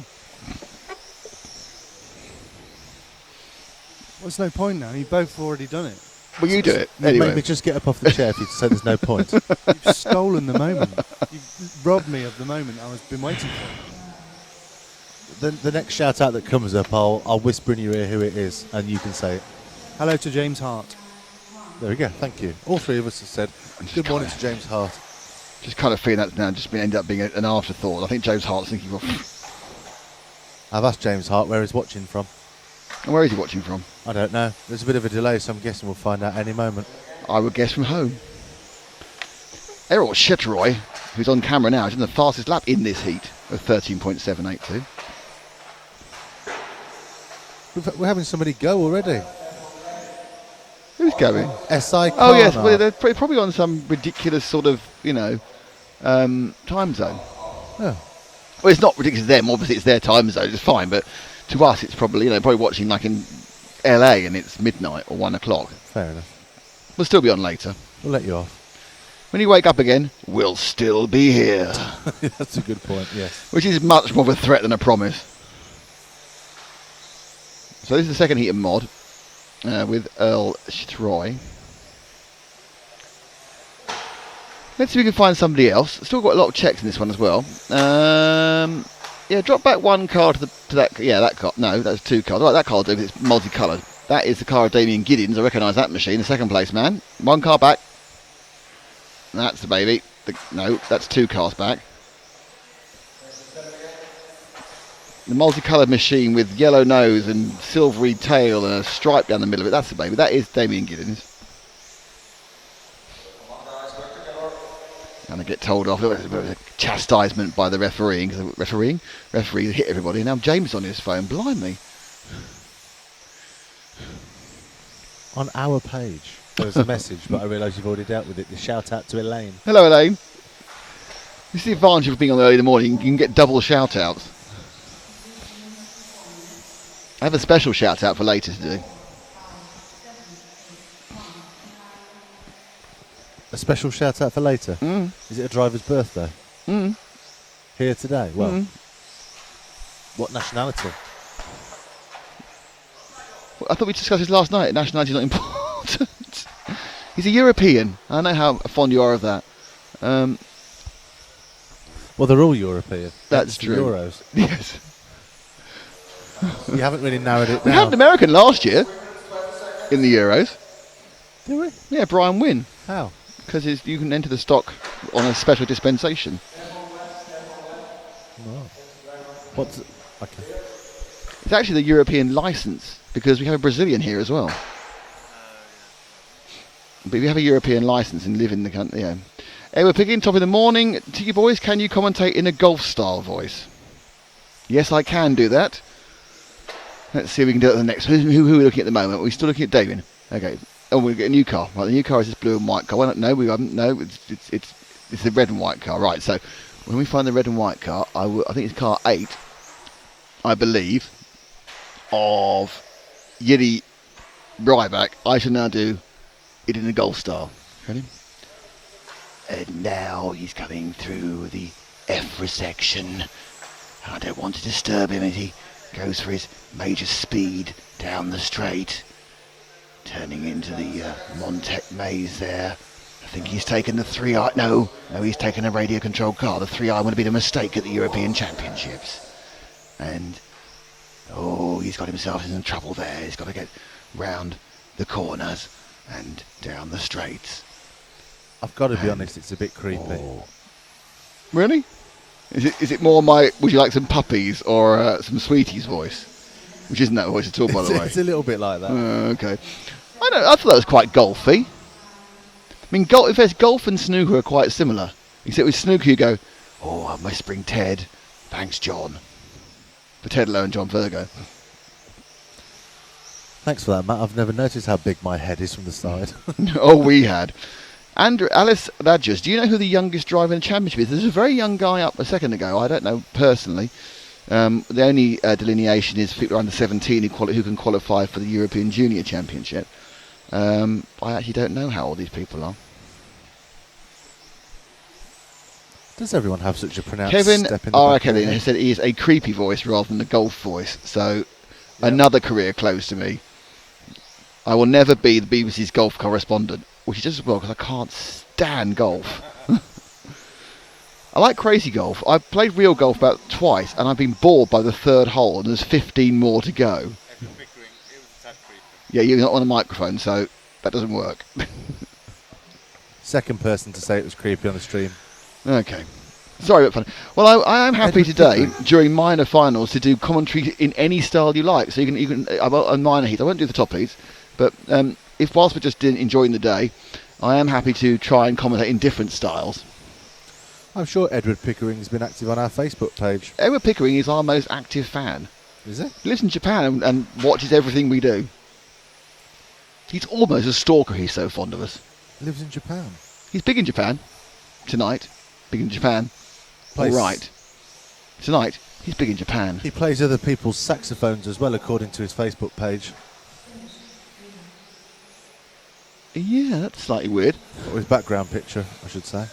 Well, there's no point now. You've both already done it. Well, you do it You anyway. made me just get up off the chair if you say there's no point. You've stolen the moment. You've robbed me of the moment I've been waiting for. The next shout out that comes up, I'll whisper in your ear who it is, and you can say it. Hello to James Hart. There we go. Thank you. All three of us have said good morning to James Hart. Just kind of feeling that's now just end up being an afterthought. I think James Hart's thinking, well, I've asked James Hart where he's watching from. and where is he watching from? I don't know. There's a bit of a delay, so I'm guessing we'll find out any moment. I would guess from home. Errol Sheartoy, who's on camera now, is in the fastest lap in this heat of 13.782. We're having somebody go already. Who's going? SI Oh yes, Karna. well, they're probably on some ridiculous sort of, time zone. Oh. Well, it's not ridiculous to them. Obviously, it's their time zone. It's fine, but to us, it's probably probably watching like in LA and it's midnight or 1 o'clock. Fair enough. We'll still be on later. We'll let you off. When you wake up again, we'll still be here, That's a good point, yes. which is much more of a threat than a promise. So this is the second heat of mod with Earl Sheartoy. Let's see if we can find somebody else. Still got a lot of checks in this one as well. Yeah, drop back one car to that. Yeah, that car. No, that's two cars. Right, that car will do. It's multicoloured. That is the car of Damien Giddins. I recognise that machine. The second place man. One car back. That's the baby. No, that's two cars back. The multicoloured machine with yellow nose and silvery tail and a stripe down the middle of it. That's the baby. That is Damien Giddins. And I get told off. It was a chastisement by the refereeing. Because referee hit everybody. And now James on his phone. Blimey. On our page, there was a message, but I realise you've already dealt with it. The shout out to Elaine. Hello, Elaine. This is the advantage of being on early in the morning. You can get double shout outs. I have a special shout out for later to do. A special shout out for later? Is it a driver's birthday? Here today? Well, what nationality? I thought we discussed this last night. Nationality is not important. He's a European. I know how fond you are of that. Well, they're all European. That's the true. Euros. Yes. You haven't really narrowed it down. We had an American last year in the Euros. Did we? Yeah, Brian Wynn. How? Because you can enter the stock on a special dispensation. No. What's it? Okay. It's actually the European licence, because we have a Brazilian here as well. But if you have a European licence and live in the country, yeah. Hey, we're picking top in the morning. To you boys, can you commentate in a golf style voice? Yes, I can do that. Let's see if we can do it at the next. Who are we looking at the moment? Are we still looking at Damien? Okay. Oh, we'll get a new car. Right, the new car is this blue and white car. Well, no, we haven't. No, it's the red and white car. Right. So when we find the red and white car, I think it's car 8, I believe, of Hudy Ryback. I shall now do it in the golf style. Ready? And now he's coming through the EFRA section. I don't want to disturb him as he goes for his major speed down the straight. Turning into the Montec maze there. I think he's taken the 3i. No, he's taken a radio controlled car. The 3i would have been a mistake at the European Championships. And, he's got himself in some trouble there. He's got to get round the corners and down the straights. I've got to be honest, it's a bit creepy. Oh. Really? Is it more my, would you like some puppies or some sweeties voice? Which isn't that voice at all, by the way. It's a little bit like that. Okay. I thought that was quite golfy. I mean, golf and snooker are quite similar. Except with snooker you go, I'm whispering Ted. Thanks, John. For Ted Lowe and John Virgo. Thanks for that, Matt. I've never noticed how big my head is from the side. We had. Alice Badgers, do you know who the youngest driver in the championship is? There's a very young guy up a second ago. I don't know personally. The only delineation is people under 17 who can qualify for the European Junior Championship. I actually don't know how old these people are. Does everyone have such a pronounced Kevin step in the R. back Kelly of the has said he is a creepy voice rather than a golf voice. So another career close to me. I will never be the BBC's golf correspondent, which is just as well because I can't stand golf. I like crazy golf. I've played real golf about twice, and I've been bored by the third hole, and there's 15 more to go. Yeah, you're not on a microphone, so that doesn't work. Second person to say it was creepy on the stream. Okay. Sorry about fun. Well, I am happy today, during minor finals, to do commentary in any style you like. So you can on minor heats. I won't do the top heats, but if whilst we're just enjoying the day, I am happy to try and commentate in different styles. I'm sure Edward Pickering's been active on our Facebook page. Edward Pickering is our most active fan. Is it? He lives in Japan and watches everything we do. He's almost a stalker, he's so fond of us. Lives in Japan. He's big in Japan. Tonight. Big in Japan. All right. Tonight, he's big in Japan. He plays other people's saxophones as well, according to his Facebook page. Yeah, that's slightly weird. Or his background picture, I should say.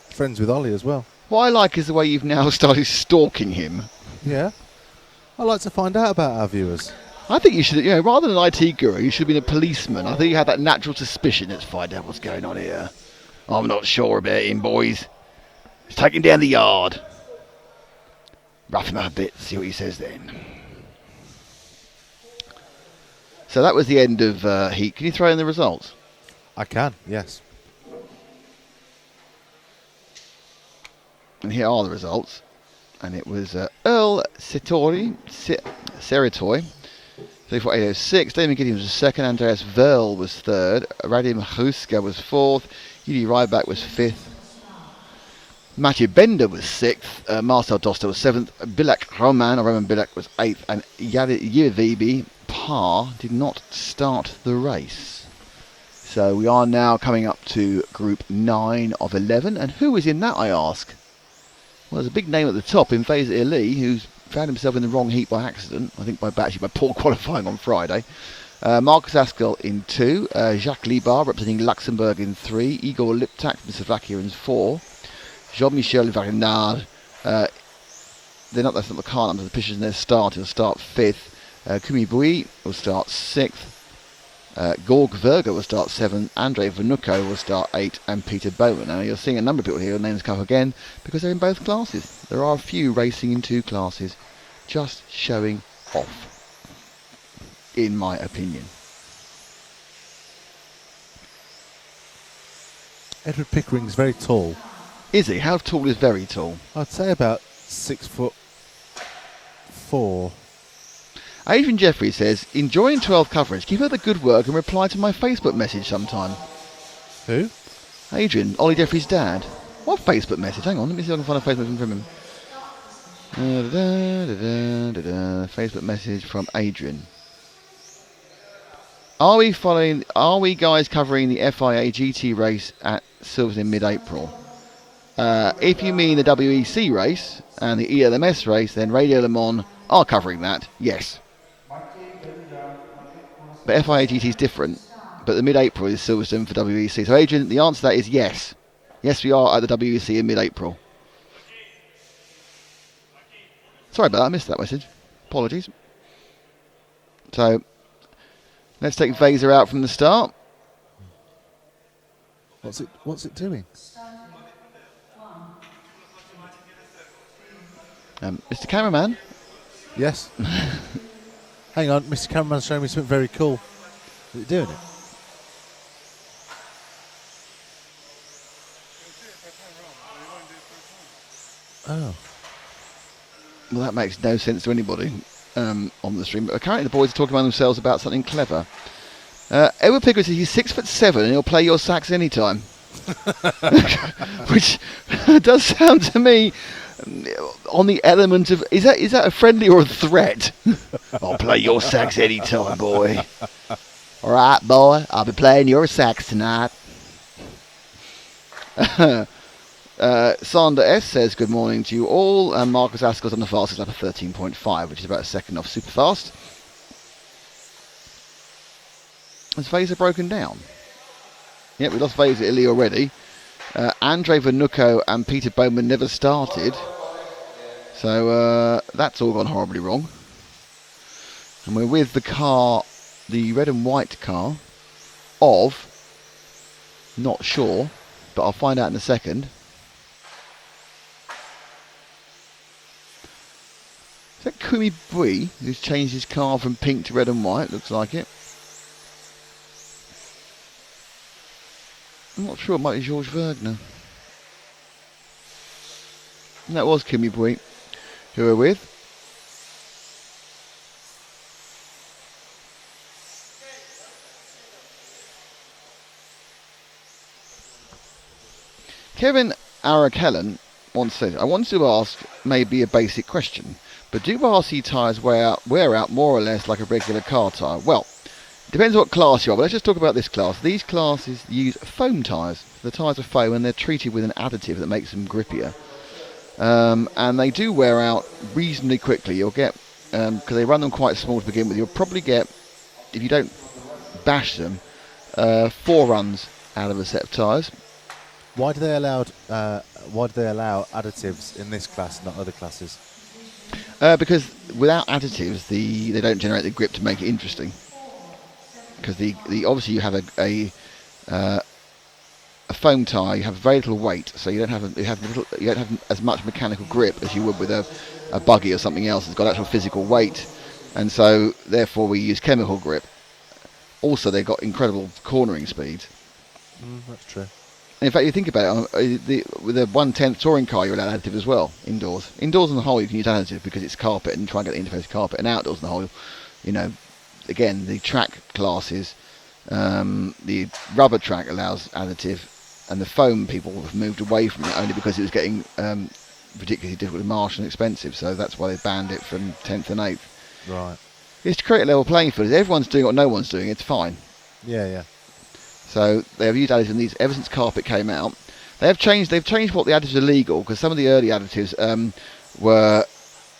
Friends with Ollie as well. What I like is the way you've now started stalking him. Yeah. I like to find out about our viewers. I think you should, rather than an IT guru, you should have been a policeman. I think you had that natural suspicion. Let's find out what's going on here. I'm not sure about him, boys. Let's take him down the yard. Rough him up a bit, see what he says then. So that was the end of Heat. Can you throw in the results? I can, yes. And here are the results. And it was Earl Seritoy, 34806. Damon Gideon was second. Andreas Verl was third. Radim Hruska was fourth. Hudy Ryback was fifth. Matthew Bender was sixth. Marcel Doster was seventh. Roman Bilak was eighth. And Yirivibi Parr did not start the race. So we are now coming up to Group 9 of 11. And who is in that, I ask? Well, there's a big name at the top in Fazer Ali, who's found himself in the wrong heat by accident. I think by poor qualifying on Friday. Marcus Askel in 2. Jacques Libar representing Luxembourg in 3. Igor Liptak from Slovakia in 4. Jean-Michel Varinard. That's not the car numbers, the positions in their start. He'll start 5th. Kumi Bui will start 6th. Gorg Verga will start 7th, Andrei Vanuko will start 8th, and Peter Bowman. Now you're seeing a number of people here, names come up again, because they're in both classes. There are a few racing in 2 classes, just showing off, in my opinion. Edward Pickering's very tall. Is he? How tall is very tall? I'd say about 6'4". Adrian Jeffrey says, enjoying 12 coverage. Keep up the good work and reply to my Facebook message sometime. Who? Adrian, Ollie Jeffrey's dad. What Facebook message? Hang on, let me see if I can find a Facebook message from him. Facebook message from Adrian. Are we guys covering the FIA GT race at Silverstone in mid-April? If you mean the WEC race and the ELMS race, then Radio Le Mans are covering that, yes. But FIA GT is different, but the mid-April is Silverstone for WEC. So Adrian, the answer to that is yes. Yes, we are at the WEC in mid-April. Sorry about that, I missed that message. Apologies. So, let's take Vaser out from the start. What's it doing? Mr. Cameraman? Yes. Hang on, Mr. Cameraman's showing me something very cool. Is it doing it? Oh. Well, that makes no sense to anybody on the stream. But apparently the boys are talking among themselves about something clever. Edward Pickard says he's 6'7" and he'll play your sax anytime. Which does sound to me on the element of is that a friendly or a threat? I'll play your sax anytime, boy. All right, boy, I'll be playing your sax tonight. Sander S says good morning to you all, and Marcus Askel's on the fastest lap of 13.5, which is about a second off super fast. Has Vaser broken down? Yep, we lost Vaser Illy already. Andrei Vanuko and Peter Bowman never started. So that's all gone horribly wrong. And we're with the car, the red and white car of, not sure, but I'll find out in a second. Is that Kumi Bui, who's changed his car from pink to red and white? Looks like it. I'm not sure, it might be George Wagner. And that was Kumi Bui, who we're with. Kevin Arakellen once said, I wanted to ask maybe a basic question, but do RC tyres wear out more or less like a regular car tyre? Well, depends what class you are, but let's just talk about this class. These classes use foam tyres. The tyres are foam and they're treated with an additive that makes them grippier. And they do wear out reasonably quickly. You'll get, because they run them quite small to begin with, you'll probably get, if you don't bash them, 4 runs out of a set of tyres. Why do they allow additives in this class, not other classes? Because without additives, they don't generate the grip to make it interesting. Because the obviously you have a foam tyre, you have very little weight, so you don't have as much mechanical grip as you would with a buggy or something else that's got actual physical weight, and so therefore we use chemical grip. Also, they've got incredible cornering speeds. That's true. In fact, you think about it, with a 1/10 touring car, you're allowed additive as well, indoors. Indoors on the whole, you can use additive because it's carpet and try and get the interface carpet. And outdoors on the whole, you know, again, the track classes, the rubber track allows additive, and the foam people have moved away from it only because it was getting ridiculously difficult to marshal and expensive. So that's why they banned it from 10th and 8th. Right. It's to create a level playing field. If everyone's doing what no one's doing, it's fine. Yeah. So they have used additives in these ever since carpet came out. They've changed what the additives are legal, because some of the early additives were,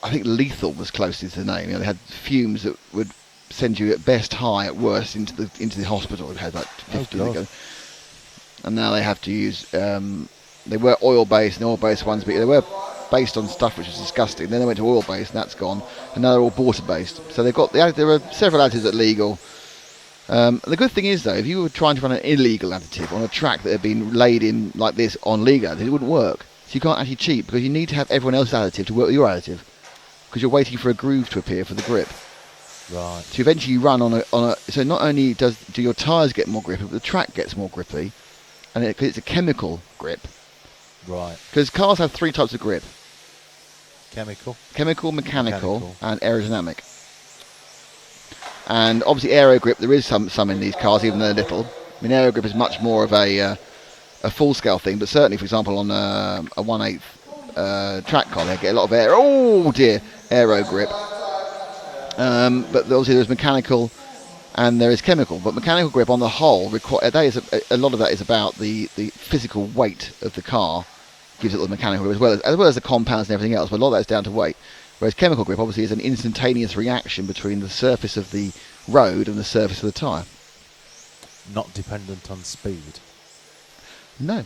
I think, lethal was closest to the name. You know, they had fumes that would send you at best high, at worst into the hospital. It had like 50 ago, and now they have to use. They were oil-based and oil-based ones, but they were based on stuff which was disgusting. Then they went to oil-based, and that's gone. And now they're all water-based. So they've got there are several additives that are legal. The good thing is, though, if you were trying to run an illegal additive on a track that had been laid in like this on legal additive, it wouldn't work. So you can't actually cheat, because you need to have everyone else's additive to work with your additive, because you're waiting for a groove to appear for the grip. Right. So eventually you run on a. So not only do your tyres get more grippy, but the track gets more grippy, and it's a chemical grip. Right. Because cars have 3 types of grip: Chemical, mechanical, and aerodynamic. And obviously aero grip, there is some in these cars, even though they're little. I mean, aero grip is much more of a full-scale thing, but certainly, for example, on a 1/8 track car, they get a lot of air. Oh dear, aero grip. But obviously there's mechanical and there is chemical. But mechanical grip on the whole, a lot of that is about the physical weight of the car, gives it the mechanical grip, as well as the compounds and everything else, but a lot of that is down to weight. Whereas chemical grip obviously is an instantaneous reaction between the surface of the road and the surface of the tyre. Not dependent on speed. No.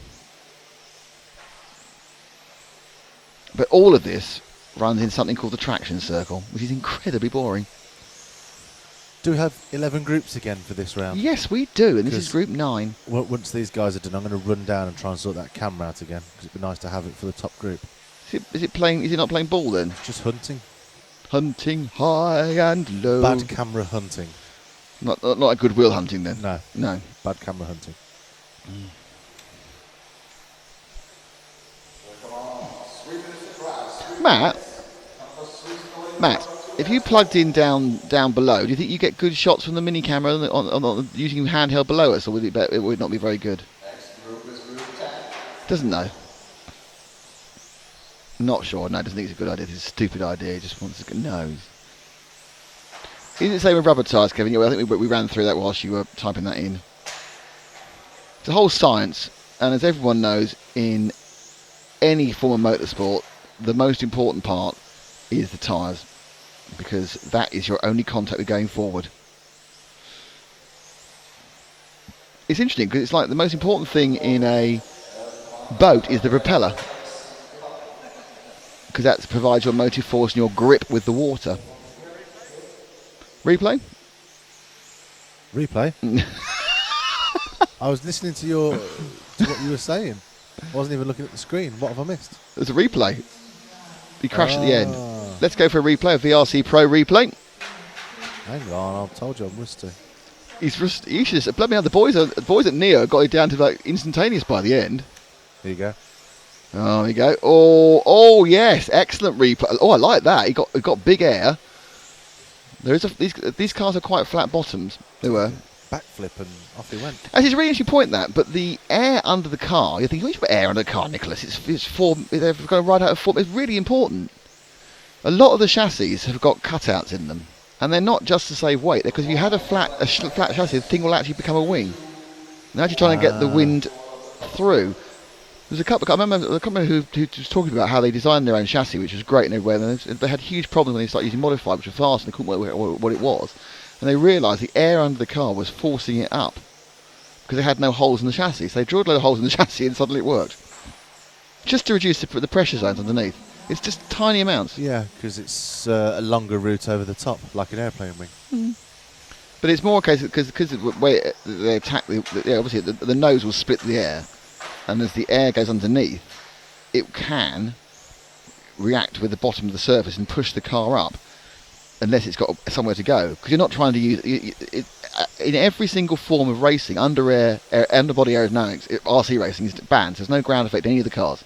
But all of this runs in something called the traction circle, which is incredibly boring. Do we have 11 groups again for this round? Yes, we do, and this is group 9. Once these guys are done, I'm going to run down and try and sort that camera out again, because it'd be nice to have it for the top group. Is it not playing ball then? Just hunting. Hunting high and low. Bad camera hunting. Not a goodwill hunting then? No. Bad camera hunting. Matt, if you plugged in down below, do you think you get good shots from the mini camera on using handheld below us, or would it not be very good? Doesn't know. Not sure. No, doesn't think it's a good idea. It's a stupid idea. He just wants to know. Is it the same with rubber tyres, Kevin? Yeah, I think we ran through that whilst you were typing that in. It's a whole science, and as everyone knows, in any form of motorsport, the most important part is the tyres, because that is your only contact with going forward. It's interesting because it's like the most important thing in a boat is the propeller, because that provides your motive force and your grip with the water. Replay? I was listening to what you were saying. I wasn't even looking at the screen. What have I missed? There's a replay. He crashed at the end. Let's go for a replay, a VRC Pro replay. Hang on, I told you I'm rusty. He's rusty. You should have, blood me out. The boys at Neo got it down to like instantaneous by the end. Here you go. Oh, there you go. Oh yes, excellent replay. Oh, I like that. He got big air. These cars are quite flat bottoms. They were. Backflip and off he went. Actually, it's a really interesting point that, but the air under the car, you think, you put air under the car, Nicholas. It's form. They've got to ride out of form. It's really important. A lot of the chassis have got cutouts in them, and they're not just to save weight. Because if you had a flat chassis, the thing will actually become a wing. Now you're trying to get the wind through. There's a couple. I remember who was talking about how they designed their own chassis, which was great and everywhere. And they had huge problems when they started using modified, which were fast, and they couldn't work what it was. And they realised the air under the car was forcing it up because they had no holes in the chassis. So they drilled a load of holes in the chassis, and suddenly it worked. Just to reduce the pressure zones underneath. It's just tiny amounts. Yeah, because it's a longer route over the top, like an airplane wing. Mm. But it's more a case because of the way they attack obviously the nose will split the air. and as the air goes underneath, it can react with the bottom of the surface and push the car up, unless it's got somewhere to go. Because you're not trying to use in every single form of racing, underbody aerodynamics, RC racing is banned. So there's no ground effect in any of the cars.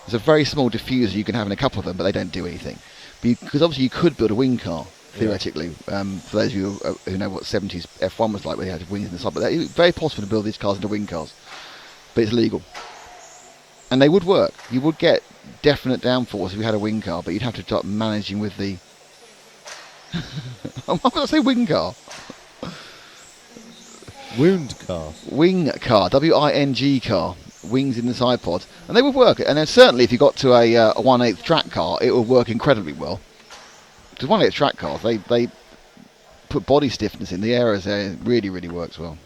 There's a very small diffuser you can have in a couple of them, but they don't do anything. Because obviously you could build a wing car, theoretically, for those of you who know what 70s F1 was like, where they had wings in the side. But it's very possible to build these cars into wing cars, but it's legal. And they would work. You would get definite downforce if you had a wing car, but you'd have to start managing with the... I'm going to say wing car. Wound car. Wing car, W-I-N-G car. Wings in the side pod. And they would work. And then certainly if you got to a 1/8 track car, it would work incredibly well. Because 1/8 track cars, they put body stiffness in. The aeros there really, really works well.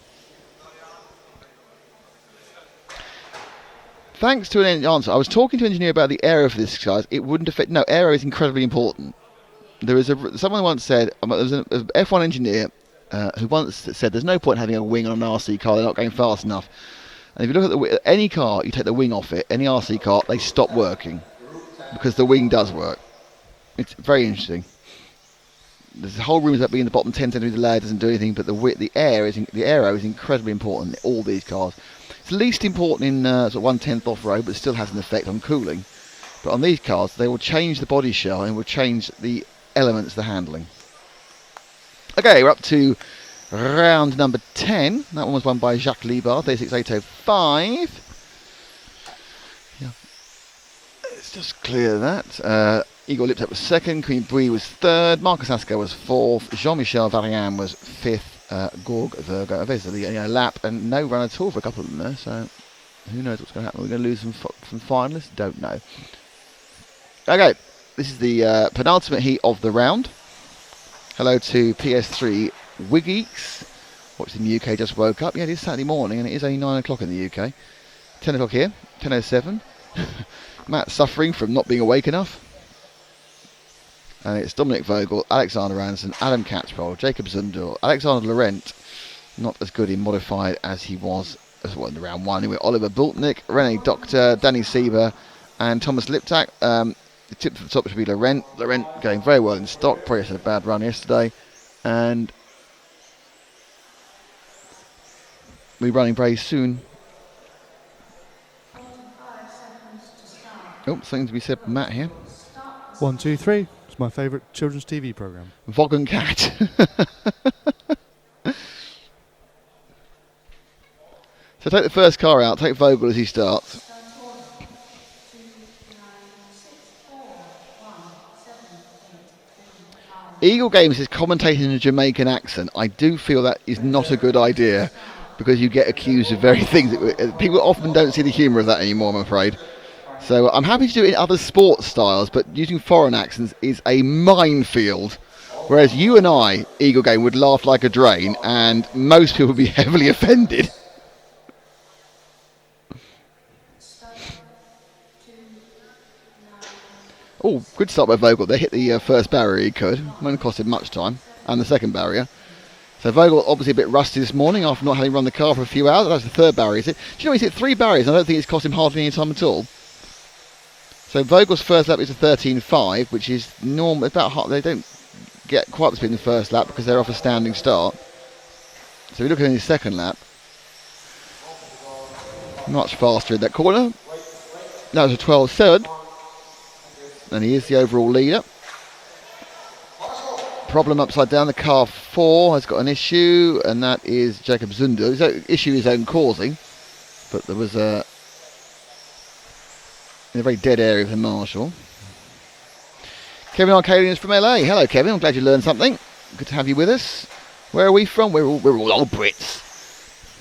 Thanks to an answer. I was talking to an engineer about the aero for this, guys. It wouldn't affect... No, aero is incredibly important. Someone once said... There was an F1 engineer who once said there's no point having a wing on an RC car. They're not going fast enough. And if you look at any car, you take the wing off it, any RC car, they stop working. Because the wing does work. It's very interesting. There's a whole room about being in the bottom 10 centimetre layer, doesn't do anything, but the aero is incredibly important in all these cars. It's least important in sort of 1/10 off-road, but it still has an effect on cooling. But on these cars, they will change the body shell and will change the elements they're handling. Okay, we're up to round number 10. That one was won by Jacques Liebard, 36805. Yeah. Let's just clear that. Igor Liptak was second, Queen Brie was third, Marcus Asco was fourth, Jean-Michel Varian was fifth, Gorg Virgo, basically a lap, and no run at all for a couple of them there, so who knows what's going to happen. We're going to lose some finalists? Don't know. Okay, this is the penultimate heat of the round. Hello to PS3 Wiggeeks, watching in the UK, just woke up. Yeah, it is Saturday morning, and it is only 9 o'clock in the UK. 10 o'clock here, 10:07. Matt suffering from not being awake enough. And it's Dominic Vogel, Alexander Ranson, Adam Catchpole, Jacob Zundel, Alexander Laurent, not as good in modified as he was in round one. Anyway, Oliver Bultnick, Rene Doctor, Danny Sieber, and Thomas Liptak. The tip for the top should be Laurent. Laurent going very well in stock, probably had a bad run yesterday. And we'll be running very soon. Oh, something to be said from Matt here. 1, 2, 3. It's my favourite children's TV programme. Vog and Cat. So take the first car out, take Vogel as he starts. Eagle Games is commentating in a Jamaican accent. I do feel that is not a good idea, because you get accused of very things. People often don't see the humour of that anymore, I'm afraid. So I'm happy to do it in other sports styles, but using foreign accents is a minefield. Whereas you and I, Eagle Game, would laugh like a drain, and most people would be heavily offended. Oh, good start by Vogel. They hit the first barrier he could. Won't cost him much time. And the second barrier. So Vogel obviously a bit rusty this morning after not having run the car for a few hours. That's the third barrier. Do you know he's hit 3 barriers? I don't think it's cost him hardly any time at all. So Vogel's first lap is a 13.5, which is normal. About half, they don't get quite the speed in the first lap because they're off a standing start. So we look at his second lap. Much faster in that corner. That was a 12.7. And he is the overall leader. Problem upside down. The car 4 has got an issue, and that is Jacob Zundel. His issue his own causing, but there was in a very dead area for Marshall. Kevin Arcadian is from LA. Hello, Kevin. I'm glad you learned something. Good to have you with us. Where are we from? We're all old Brits.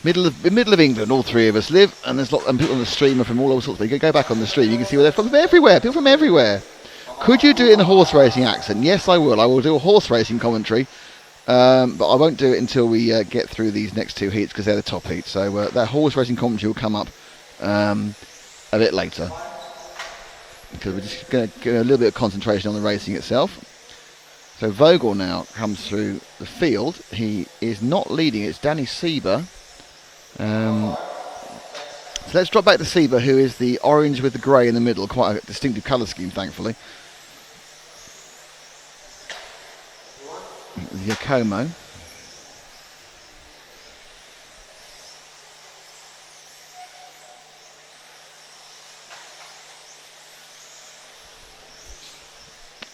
Middle of England. All three of us live, and there's and people on the stream are from all sorts of things. You go back on the stream, you can see where they're from everywhere. People from everywhere. Could you do it in a horse racing accent? Yes, I will. I will do a horse racing commentary, but I won't do it until we get through these next 2 heats, because they're the top heats. So that horse racing commentary will come up a bit later, because we're just going to get a little bit of concentration on the racing itself. So Vogel now comes through the field. He is not leading. It's Danny Sieber. So let's drop back to Seba, who is the orange with the grey in the middle. Quite a distinctive colour scheme, thankfully. The Yakomo.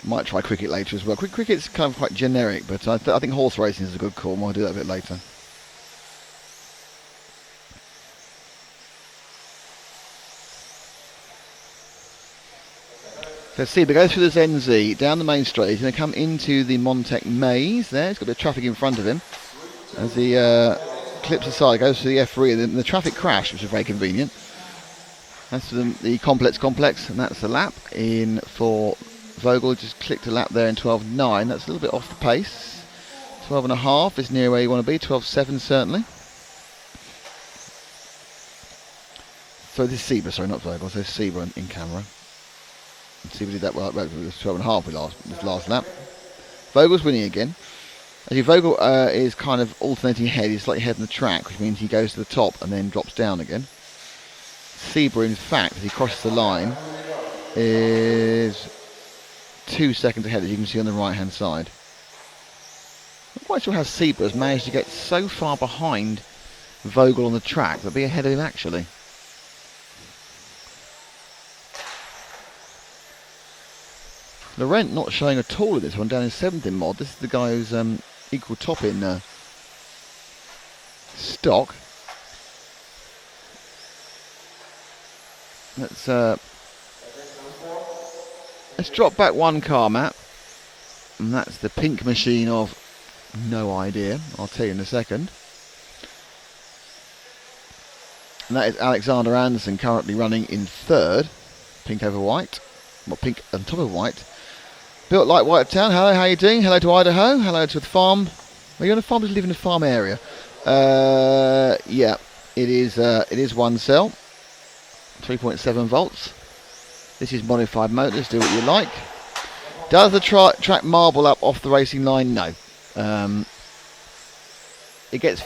Might try cricket later as well. Cricket's kind of quite generic, but I think horse racing is a good call. I'll do that a bit later. So Seba goes through the ZenZ, down the main straight. He's going to come into the Montec maze there. He's got a bit of traffic in front of him. As he clips aside, goes through the EFRA, and the traffic crash, which is very convenient. That's the complex, and that's the lap in for Vogel. Just clicked a lap there in 12.9. That's a little bit off the pace. 12.5 is near where you want to be. 12.7 certainly. So this is Seba, sorry, not Vogel. So Seba in camera. Seba did that well. It was 12.5 with last lap. Vogel's winning again. Actually, Vogel is kind of alternating head. He's slightly ahead in the track, which means he goes to the top and then drops down again. Seba, in fact, as he crosses the line, is 2 seconds ahead, as you can see on the right-hand side. I'm not quite sure how Seba has managed to get so far behind Vogel on the track, but be ahead of him actually. Laurent not showing at all in this one, down in 7th in mod. This is the guy who's equal top in stock. Let's drop back one car, Matt. And that's the pink machine of no idea. I'll tell you in a second. And that is Alexander Anderson, currently running in 3rd. Pink over white. Well, pink on top of white. Built like White Town. Hello, how you doing? Hello to Idaho. Hello to the farm. Are you on a farm? Does live in a farm area? Yeah, it is one cell. 3.7 volts. This is modified motors. Do what you like. Does the track marble up off the racing line? No. You do get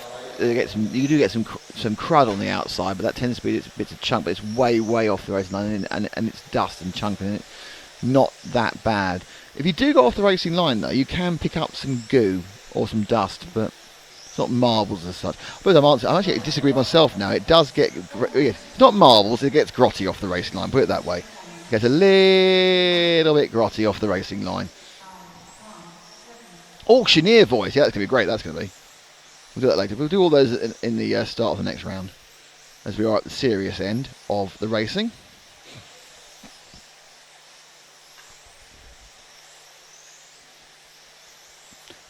some crud on the outside, but that tends to be bits of chunk. But it's way off the racing line, and it's dust and chunk in it. Not that bad. If you do go off the racing line, though, you can pick up some goo or some dust, but it's not marbles as such. But I'm actually disagree with myself now. It does get... It's not marbles, it gets grotty off the racing line, put it that way. It gets a little bit grotty off the racing line. Auctioneer voice. Yeah, that's going to be great, that's going to be. We'll do that later. We'll do all those in the start of the next round, as we are at the serious end of the racing.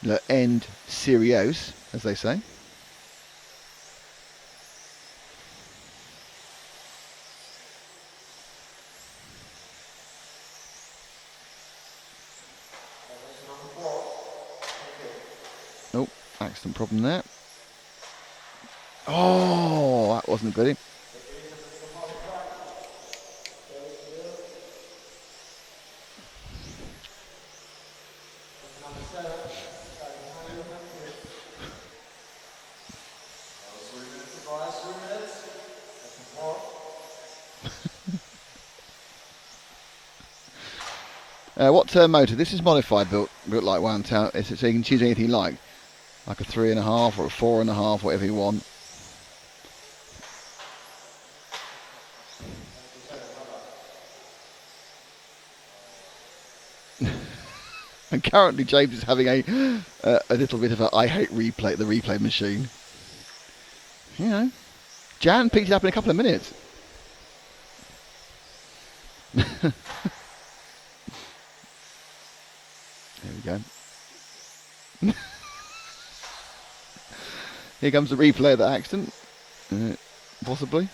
Le end serios, as they say. Oh, accident problem there. Oh, that wasn't good. What motor? This is modified, built like one town, so you can choose anything you like a 3.5 or a 4.5, whatever you want. And currently James is having a little bit of a I hate replay, the replay machine. You know, Jan picked it up in a couple of minutes. There we go. Here comes the replay of the accident. Possibly.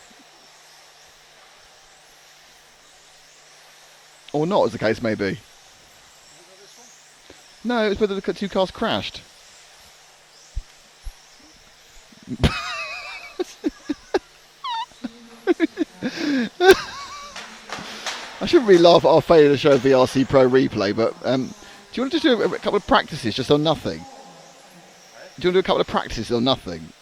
Or not, as the case may be. No, it was whether the two cars crashed. I shouldn't really laugh at our failure to show VRC Pro replay, but do you want to just do a couple of practices just on nothing? Do you want to do a couple of practices on nothing?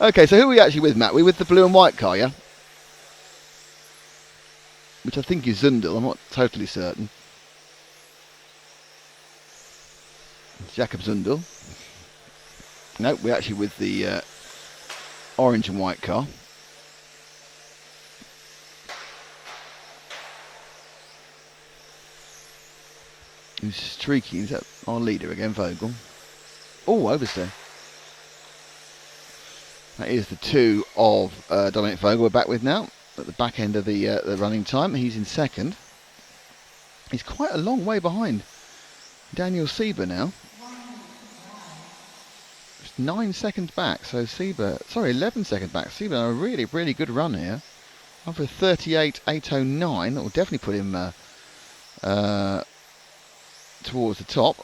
Okay, so who are we actually with, Matt? We're with the blue and white car, yeah? Which I think is Zundel, I'm not totally certain. Jakob Zundel. No, we're actually with the orange and white car. Who's streaky? Is that our leader again, Vogel? Oh, overstay. That is the two of Dominic Vogel we're back with now. At the back end of the running time. He's in second. He's quite a long way behind Daniel Sieber now. It's 9 seconds back, so 11 seconds back. Sieber on a really, really good run here. After 38.809, that will definitely put him towards the top.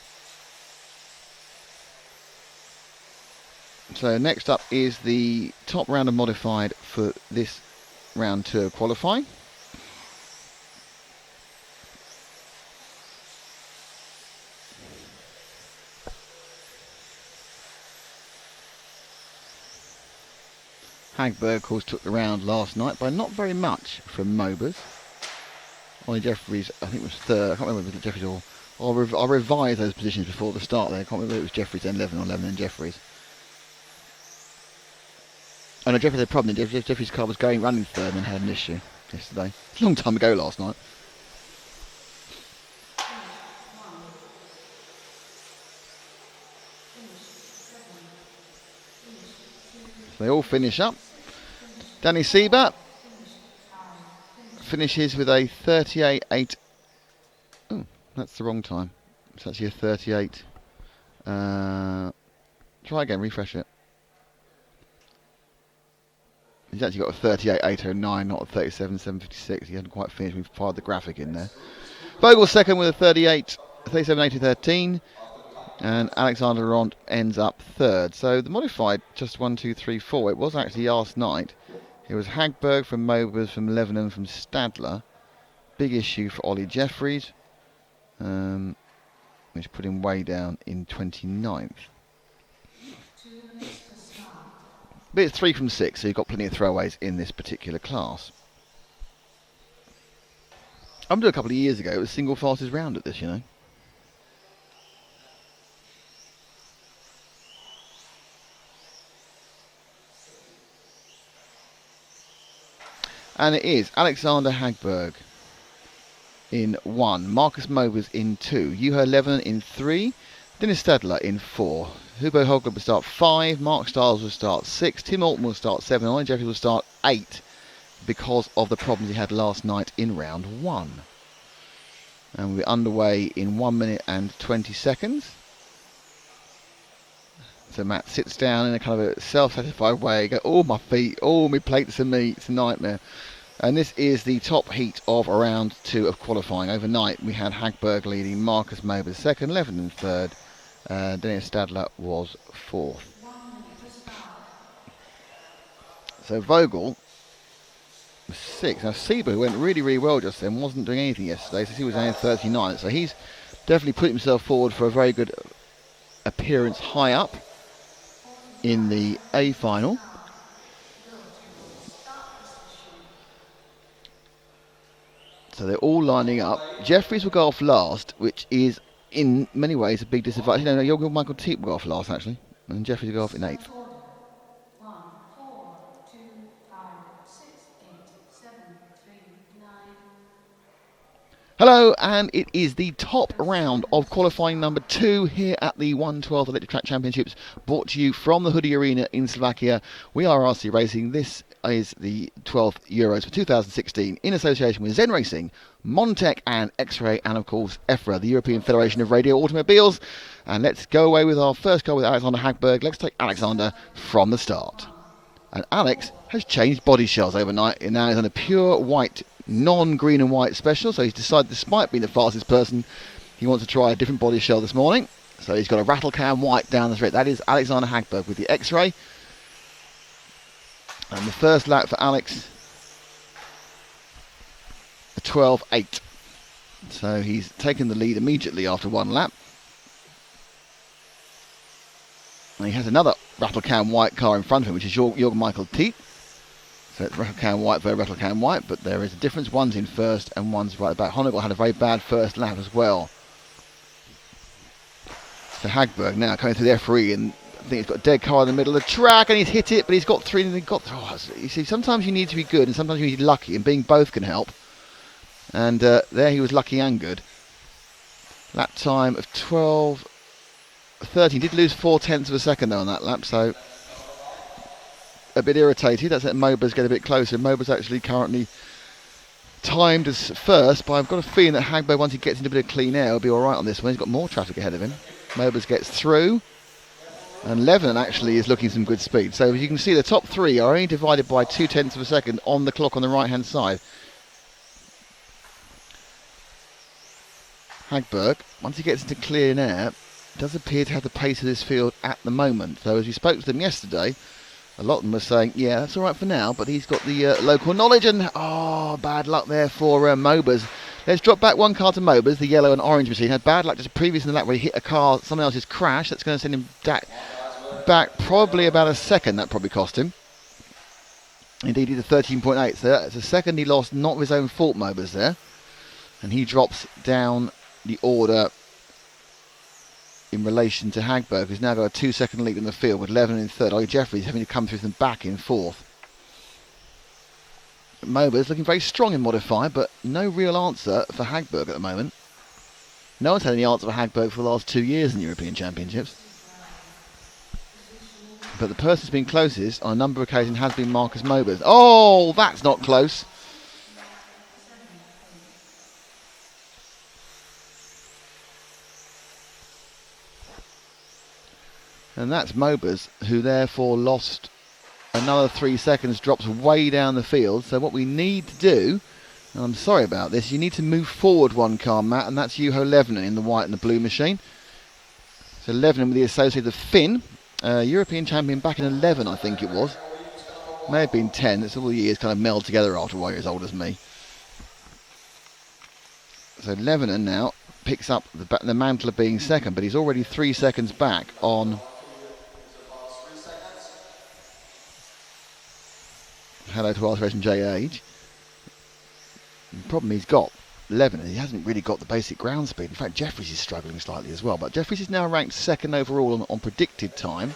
So next up is the top round of modified for this round 2 of qualifying. Hagberg, of course, took the round last night by not very much from Mobers. Ollie Jeffries, I think, was third. I can't remember if it was Jeffries or... I'll revise those positions before the start there. I can't remember if it was Jeffries then 11 or 11 then Jeffries. Oh no, Jeffries had a problem. Jeffries' car was running third and had an issue yesterday. It's a long time ago last night. So they all finish up. Danny Sieber finishes with a 38.8. Oh, that's the wrong time. It's actually a 38. Try again, refresh it. He's actually got a 38.809, not a 37.756. He hadn't quite finished. We've fired the graphic in there. Vogel second with a 37.813. And Alexander Laurent ends up third. So the modified just 1, 2, 3, 4. It was actually last night. It was Hagberg from Mobers, from Levenon, from Stadler. Big issue for Ollie Jeffries, which put him way down in 29th. But it's 3 from 6, so you've got plenty of throwaways in this particular class. I'm doing a couple of years ago, it was single fastest round at this, you know. And it is Alexander Hagberg in 1, Marcus Mobers in 2, Juha Levenon in 3, Dennis Stadler in 4, Hugo Holger will start 5, Mark Stiles will start 6, Tim Alton will start 7, Ollie Jeffries will start 8 because of the problems he had last night in round 1. And we're underway in 1 minute and 20 seconds. So Matt sits down in a kind of a self-satisfied way, go, oh my feet, oh my plates of meat, it's a nightmare. And this is the top heat of round 2 of qualifying. Overnight we had Hagberg leading, Marcus Mobers second, Levenon third, Dennis Stadler was 4th. So Vogel was 6th. Now Sieber, who went really, really well just then, wasn't doing anything yesterday, so he was only 39. So he's definitely put himself forward for a very good appearance high up in the A final. So they're all lining up. Jeffries will go off last, which is in many ways a big disadvantage. No, your Michael Teep will go off last actually, and Jeffries will go off in 8th. Hello, and it is the top round of qualifying number 2 here at the 112 Electric Track Championships, brought to you from the Hudy Arena in Slovakia. We are RC Racing. This is the 12th Euros for 2016 in association with Zen Racing, Montec and X-Ray, and of course EFRA, the European Federation of Radio Automobiles. And let's go away with our first car with Alexander Hagberg. Let's take Alexander from the start. And Alex has changed body shells overnight, and now he's on a pure white, non-green and white special. So he's decided, despite being the fastest person, he wants to try a different body shell this morning. So he's got a rattle can white down the straight. That is Alexander Hagberg with the X-Ray. And the first lap for Alex, a 12.8. So he's taken the lead immediately after one lap. And he has another Rattlecan White car in front of him, which is Jürgen Michael Tiet. So it's Rattlecan White versus Rattlecan White, but there is a difference. One's in first and one's right back. Honeywell had a very bad first lap as well. So Hagberg now coming through the EFRA, and I think he's got a dead car in the middle of the track, and he's hit it, but he's got three, and he got through. Oh, you see, sometimes you need to be good, and sometimes you need to be lucky, and being both can help. And there he was lucky and good. Lap time of 12:13. He did lose 0.4 of a second though on that lap, so a bit irritated. That's let Mober's get a bit closer. Mober's actually currently timed as first, but I've got a feeling that Hagberg, once he gets into a bit of clean air, will be alright on this one. He's got more traffic ahead of him. Mober's gets through, and Levenon actually is looking some good speed. So as you can see, the top three are only divided by 0.2 of a second on the clock on the right hand side. Hagberg, once he gets into clean air, does appear to have the pace of this field at the moment. So as we spoke to them yesterday, a lot of them were saying, yeah, that's all right for now, but he's got the local knowledge, and bad luck there for Mobers. Let's drop back one car to Mobers. The yellow and orange machine had bad luck just previous in the lap where he hit a car, someone else's crash. That's going to send him back probably about a second. That probably cost him. Indeed, he did a 13.8. So that's a second he lost, not of his own fault, Mobers there. And he drops down the order in relation to Hagberg, who's now got a 2-second lead in the field with Levenon in third. Ollie Jeffries having to come through them back in fourth. Mober's looking very strong in modified, but no real answer for Hagberg at the moment. No one's had any answer for Hagberg for the last 2 years in the European Championships. But the person who's been closest on a number of occasions has been Marcus Mobers. Oh, that's not close. And that's Mobers, who therefore lost another 3 seconds, drops way down the field. So what we need to do, and I'm sorry about this, you need to move forward one car, Matt, and that's Juho Levenon in the white and the blue machine. So Levenon with the associated Finn, European champion back in 11, I think it was. May have been 10. It's all the years kind of meld together after a while. You're as old as me. So Levenon now picks up the mantle of being second, but he's already 3 seconds back on... Hello to Arthur from J Age. The problem he's got, Levenon, he hasn't really got the basic ground speed. In fact, Jeffries is struggling slightly as well. But Jeffries is now ranked second overall on predicted time.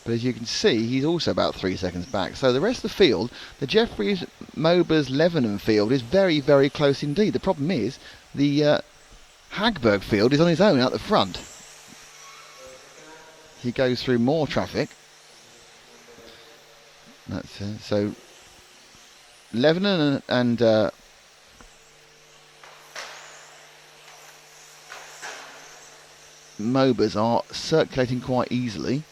But as you can see, he's also about 3 seconds back. So the rest of the field, the Jeffries, Mobers, Levenon field is very, very close indeed. The problem is the Hagberg field is on his own out the front. He goes through more traffic. That's so Levenon and Mobers are circulating quite easily.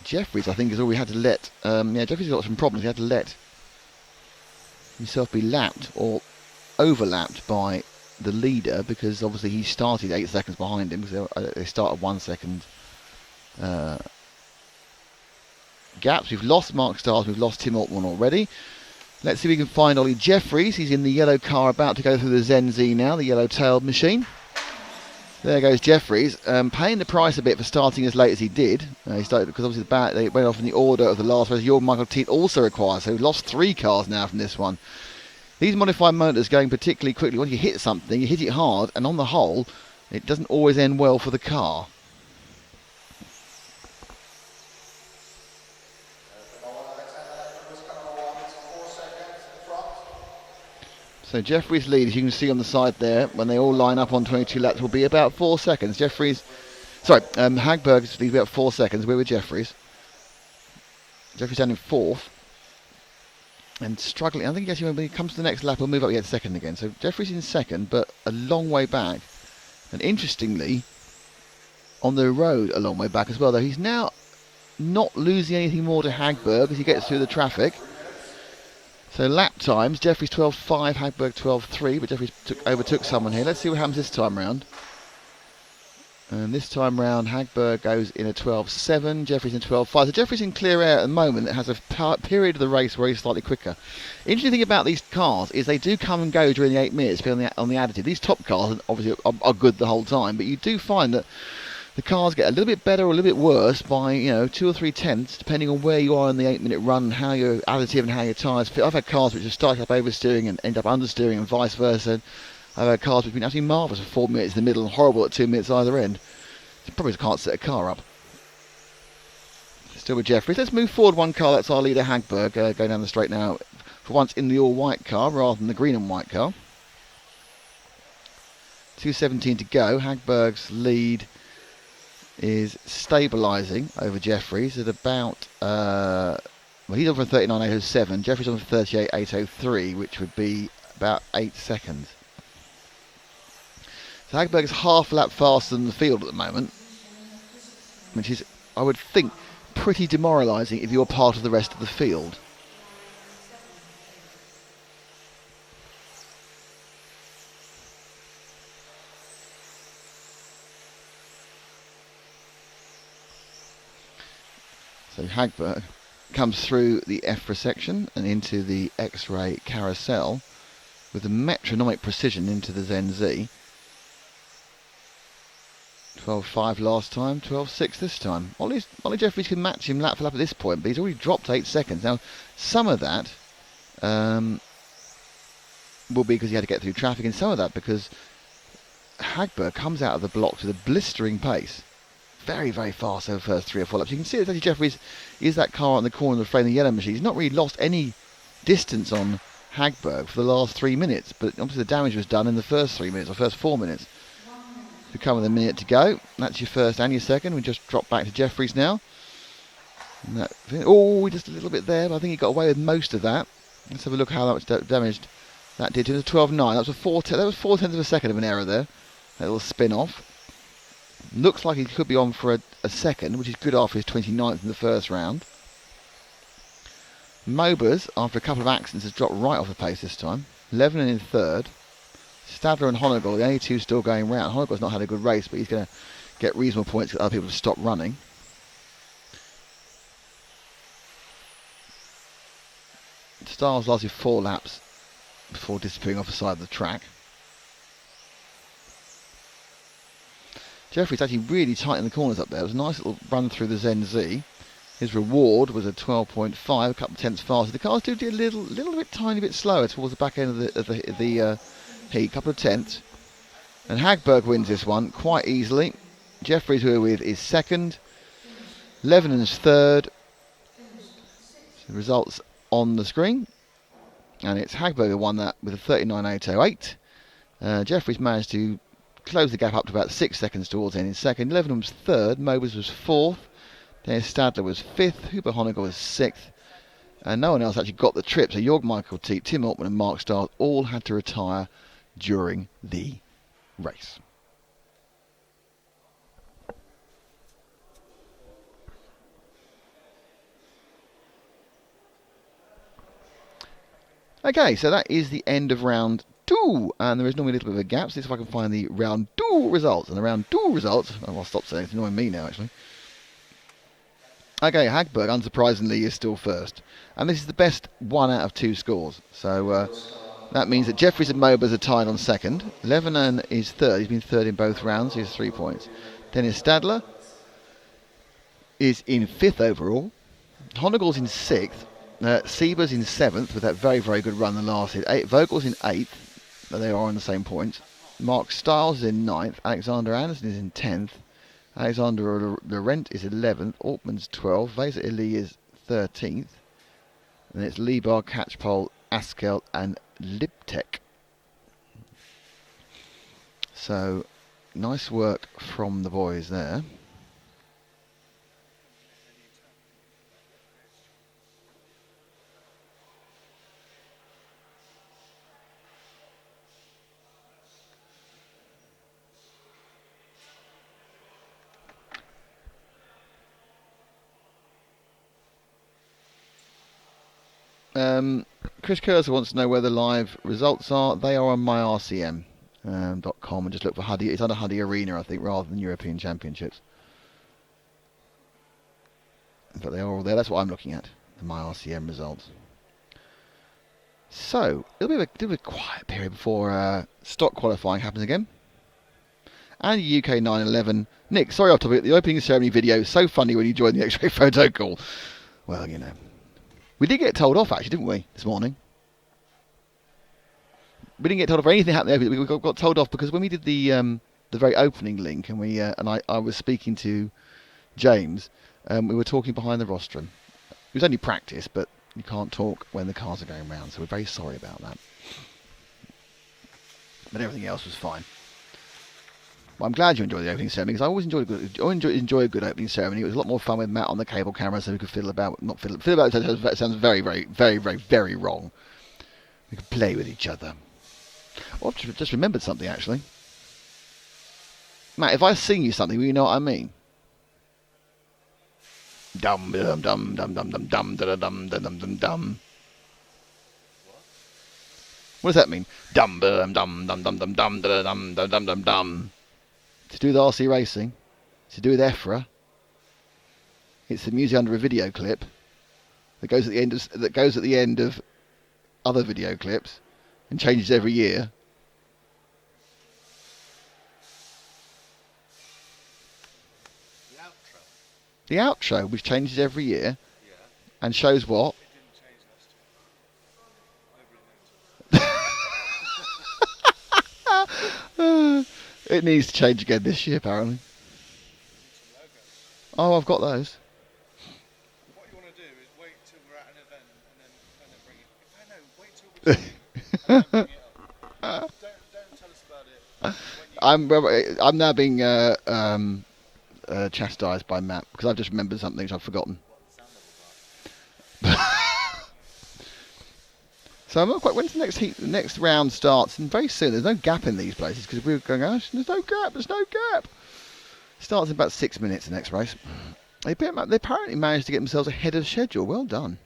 Jeffries, I think, is all we had to let. Jeffries got some problems. He had to let himself be lapped or overlapped by the leader, because obviously he started 8 seconds behind him, because they started 1 second gaps. We've lost Mark Stars, we've lost Tim Altman already. Let's see if we can find Ollie Jeffries. He's in the yellow car about to go through the Zen Z now, the yellow-tailed machine. There goes Jeffries, paying the price a bit for starting as late as he did. He started because obviously they went off in the order of the last race. Jürgen Michael Tiet also requires, so we've lost 3 cars now from this one. These modified motors going particularly quickly. Once you hit something, you hit it hard, and on the whole, it doesn't always end well for the car. So Jeffries' lead, as you can see on the side there, when they all line up on 22 laps, will be about 4 seconds. Hagberg's lead about 4 seconds. We're with Jeffries. Jeffries down in fourth. And struggling. I think actually when he comes to the next lap, he'll move up yet second again. So Jeffries in second, but a long way back. And interestingly, on the road a long way back as well, though he's now not losing anything more to Hagberg as he gets through the traffic. So lap times, Jeffries 12.5, Hagberg 12.3, but Jeffries overtook someone here. Let's see what happens this time round. And this time round, Hagberg goes in a 12.7, Jeffries in 12.5. So Jeffries in clear air at the moment. It has a period of the race where he's slightly quicker. Interesting thing about these cars is they do come and go during the 8 minutes on the additive. These top cars obviously are good the whole time, but you do find that the cars get a little bit better or a little bit worse by 2 or 3 tenths, depending on where you are in the 8 minute run, how your additive and how your tyres fit. I've had cars which have started up oversteering and end up understeering and vice versa. I've had cars which have been absolutely marvellous for 4 minutes in the middle and horrible at 2 minutes either end. You probably can't set a car up. Still with Jeffries. Let's move forward one car. That's our leader, Hagberg, going down the straight now. For once in the all-white car rather than the green and white car. 2:17 to go. Hagberg's lead is stabilising over Jeffries at about... well, he's on for 39.807. Jeffries on for 38.803, which would be about 8 seconds. So Hagberg is half a lap faster than the field at the moment, which is, I would think, pretty demoralising if you're part of the rest of the field. So Hagberg comes through the EFRA section and into the X-ray carousel with a metronomic precision into the Zen Z. 12.5 last time, 12.6 this time. Ollie Jeffries can match him lap for lap at this point, but he's already dropped 8 seconds. Now, some of that will be because he had to get through traffic, and some of that because Hagberg comes out of the blocks with a blistering pace. Very, very fast over the first 3 or 4 laps. You can see that actually Jeffries is that car on the corner of the frame, the yellow machine. He's not really lost any distance on Hagberg for the last 3 minutes, but obviously the damage was done in the first 3 minutes, or first 4 minutes. Becoming a minute to go. That's your first and your second. We just drop back to Jeffries now. Just a little bit there, but I think he got away with most of that. Let's have a look how much damage that did. It was 12.9. That was 4 tenths of a second of an error there. That little spin off. Looks like he could be on for a second, which is good after his 29th in the first round. Mobers, after a couple of accidents, has dropped right off the pace this time. 11 in third. Stadler and Honegal, the only two still going round. Honegal's not had a good race, but he's going to get reasonable points to get other people to stop running. Styles lasted 4 laps before disappearing off the side of the track. Jeffries actually really tight in the corners up there. It was a nice little run through the Zen Z. His reward was a 12.5, a couple of tenths faster. The cars do a little bit, tiny bit slower towards the back end of the heat, couple of tenths. And Hagberg wins this one quite easily. Jeffries, who we're with, is second. Levenon's third. The results on the screen. And it's Hagberg who won that with a 39.808. Jeffries managed to close the gap up to about 6 seconds towards the end in second. Levenon was third. Mobers was fourth. Dennis Stadler was fifth. Huber Honegal was sixth. And no one else actually got the trip. So Jorg Michael Teep, Tim Altman and Mark Stiles all had to retire during the race. Okay, so that is the end of round 2, and there is normally a little bit of a gap. So see if I can find the round 2 results. And the round 2 results, I'll stop saying it's annoying me now actually. Okay, Hagberg, unsurprisingly, is still first. And this is the best 1 out of 2 scores. So that means that Jeffries and Mobers are tied on second. Levenon is third. He's been third in both rounds. He has 3 points. Dennis Stadler is in 5th overall. Honegal's in 6th. Sieber's in 7th with that very, very good run that lasted. Vogel's in 8th. They are on the same points. Mark Stiles is in 9th. Alexander Anderson is in 10th. Alexander Laurent is 11th. Altman's 12th. Vesa Ili is 13th. And it's Liebar, Catchpole, Askel and Libtech. So, nice work from the boys there. Chris Cursor wants to know where the live results are. They are on my RCM. .com and just look for Hudy. It's under Hudy Arena, I think, rather than European Championships. But they are all there. That's what I'm looking at, the my RCM results. So it'll be a quiet period before stock qualifying happens again. And UK 911. Nick, sorry off topic. The opening ceremony video so funny when you joined the X-ray photo call. Well, you know, we did get told off actually, didn't we, this morning? We didn't get told off for anything happening. We got told off because when we did the very opening link, and I was speaking to James, we were talking behind the rostrum. It was only practice, but you can't talk when the cars are going round, so we're very sorry about that. But everything else was fine. Well, I'm glad you enjoyed the opening ceremony, because I always enjoy a good opening ceremony. It was a lot more fun with Matt on the cable camera, so we could fiddle about. Fiddle about sounds very, very, very, very, very wrong. We could play with each other. Oh, I've just remembered something, actually. Matt, if I sing you something, will you know what I mean? Dum dum dum dum dum dum dum dum dum dum dum dum. What does that mean? Dum dum dum dum dum dum dum dum dum dum dum dum. To do with RC racing, to do with EFRA. It's the music under a video clip that goes at the end of other video clips and changes every year. The outro, which changes every year, and shows what? It needs to change again this year, apparently. Oh, I've got those. What you want to do is wait till we're at an event and then bring it. Wait till we're and then bring it up. Don't tell us about it. I'm now being chastised by Matt because I've just remembered something which I've forgotten. So I'm not quite. When's the next round starts? And very soon. There's no gap in these places because we were going. Oh, there's no gap. There's no gap. Starts in about 6 minutes. The next race. They apparently managed to get themselves ahead of schedule. Well done.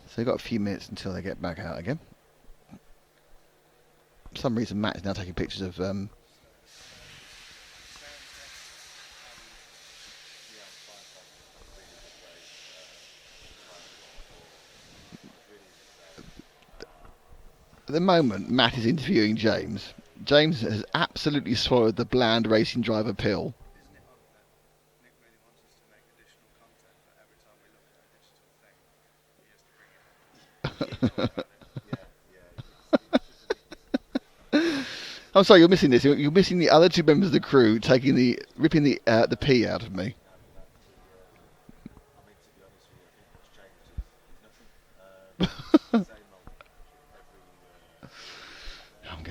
So they've got a few minutes until they get back out again. For some reason, Matt is now taking pictures of. At the moment, Matt is interviewing James. James has absolutely swallowed the bland racing driver pill. Nick really wants us to make additional content, but every time we look at a digital thing, he has to bring it up. I'm sorry, you're missing this. You're missing the other two members of the crew ripping the pee out of me. I'm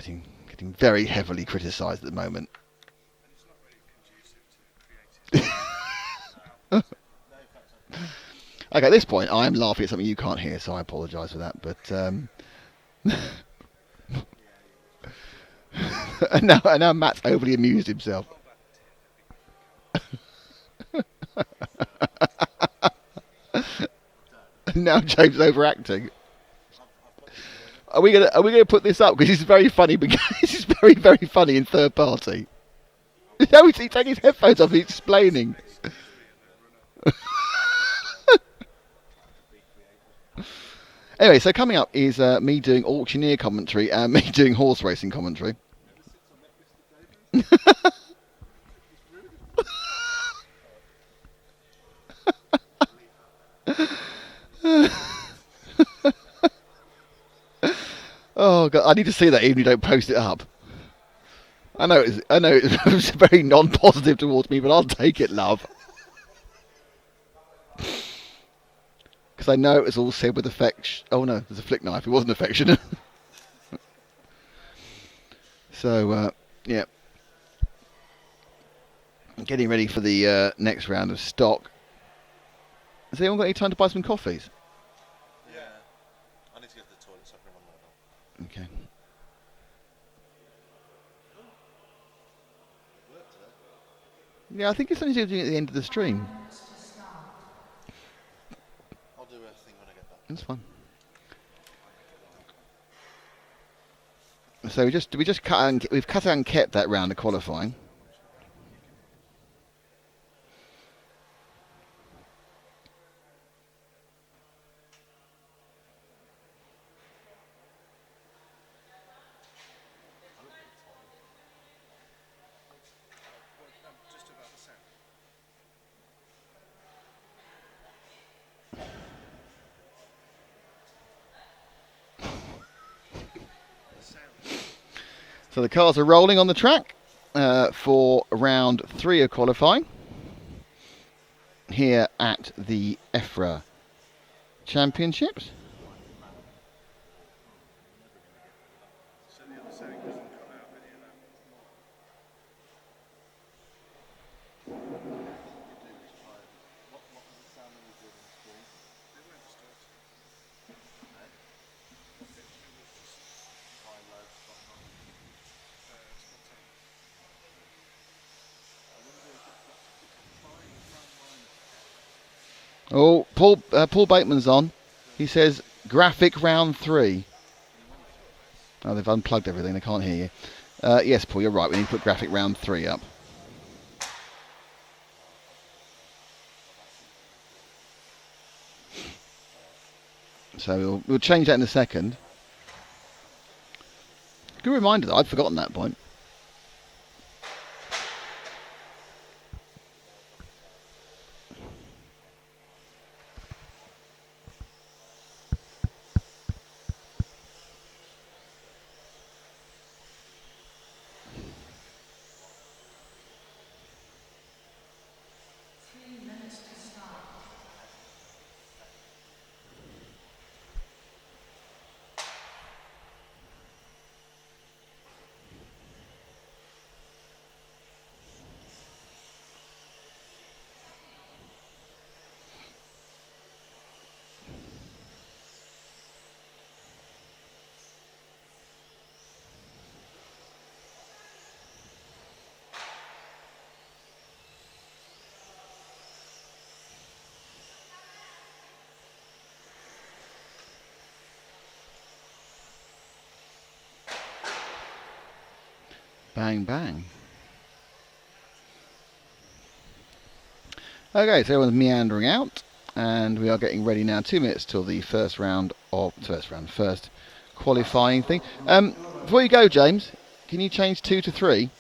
getting very heavily criticised at the moment. Okay, at this point, I'm laughing at something you can't hear, so I apologise for that. But and now Matt's overly amused himself. Now James overacting. Are we gonna put this up because it's very funny? Because it's very, very funny in third party. No, he's taking his headphones off. He's explaining. Anyway, so coming up is me doing auctioneer commentary and me doing horse racing commentary. Oh God, I need to see that even if you don't post it up. I know it's very non-positive towards me, but I'll take it, love. Because I know it was all said with affection. Oh no, there's a flick knife. It wasn't affectionate. So, yeah. Getting ready for the next round of stock. Has anyone got any time to buy some coffees? Yeah. I need to go to the toilet so I can run that. Okay. Yeah, I think it's something to do at the end of the stream. I'll do a thing when I get back. That's fine. So we've cut out and kept that round of qualifying. So the cars are rolling on the track for round 3 of qualifying here at the EFRA Championships. Oh, Paul Bateman's on. He says graphic round 3. Oh, they've unplugged everything. They can't hear you. Yes, Paul, you're right. We need to put graphic round 3 up. So we'll change that in a second. Good reminder, though. I'd forgotten that point. Bang, bang. Okay, so everyone's meandering out, and we are getting ready now. 2 minutes till the first qualifying thing. Before you go, James, can you change 2 to 3?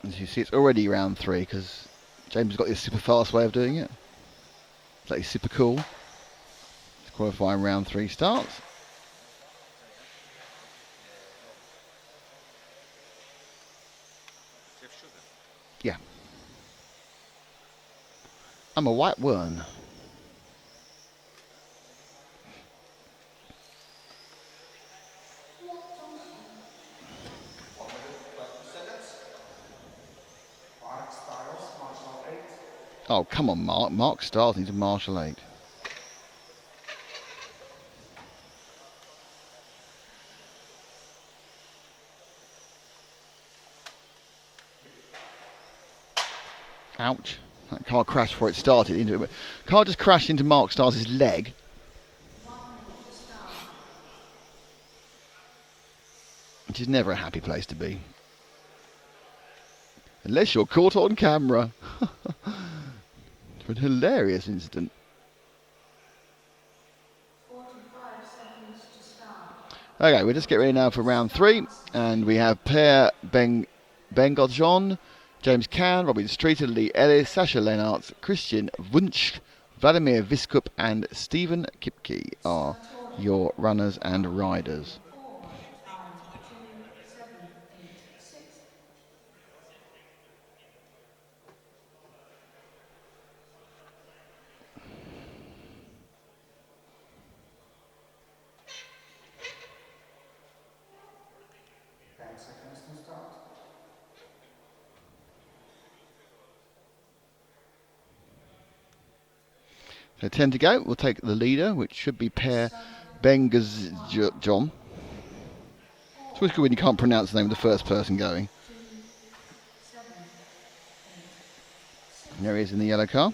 As you see, it's already round 3 because James has got this super fast way of doing it. It's like super cool. Qualifying round 3 starts. Yeah. I'm a white worm. Oh, come on, Mark. Mark Stiles needs a Marshall 8. Ouch. That car crashed before it started. Car just crashed into Mark Stiles' leg. Which is never a happy place to be. Unless you're caught on camera. For an hilarious incident. 45 seconds to start. Okay, we'll just get ready now for round 3. And we have Per Bengodjon, James Can, Robin Streeter, Lee Ellis, Sasha Lennart, Christian Wunsch, Vladimir Viskup and Stephen Kipke are your runners and riders. 4, 5, 2, 7, 8, 6. So 10 to go. We'll take the leader, which should be Per Bengodjon. It's always good when you can't pronounce the name of the first person going. 2, 7, 8, There he is in the yellow car.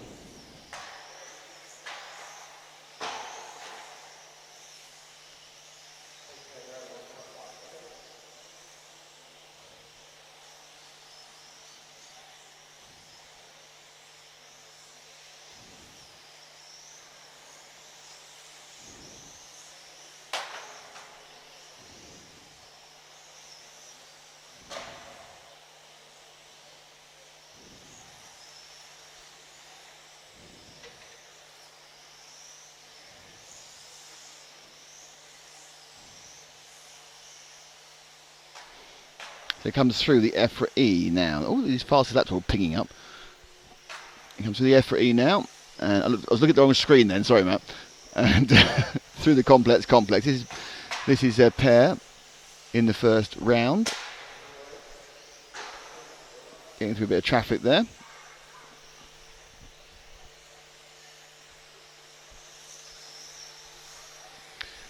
So it comes through the EFRA E now. Oh, these fastest laps are all pinging up. It comes through the EFRA E now. And I was looking at the wrong screen then, sorry Matt. And through the complex. This is a pair in the first round. Getting through a bit of traffic there.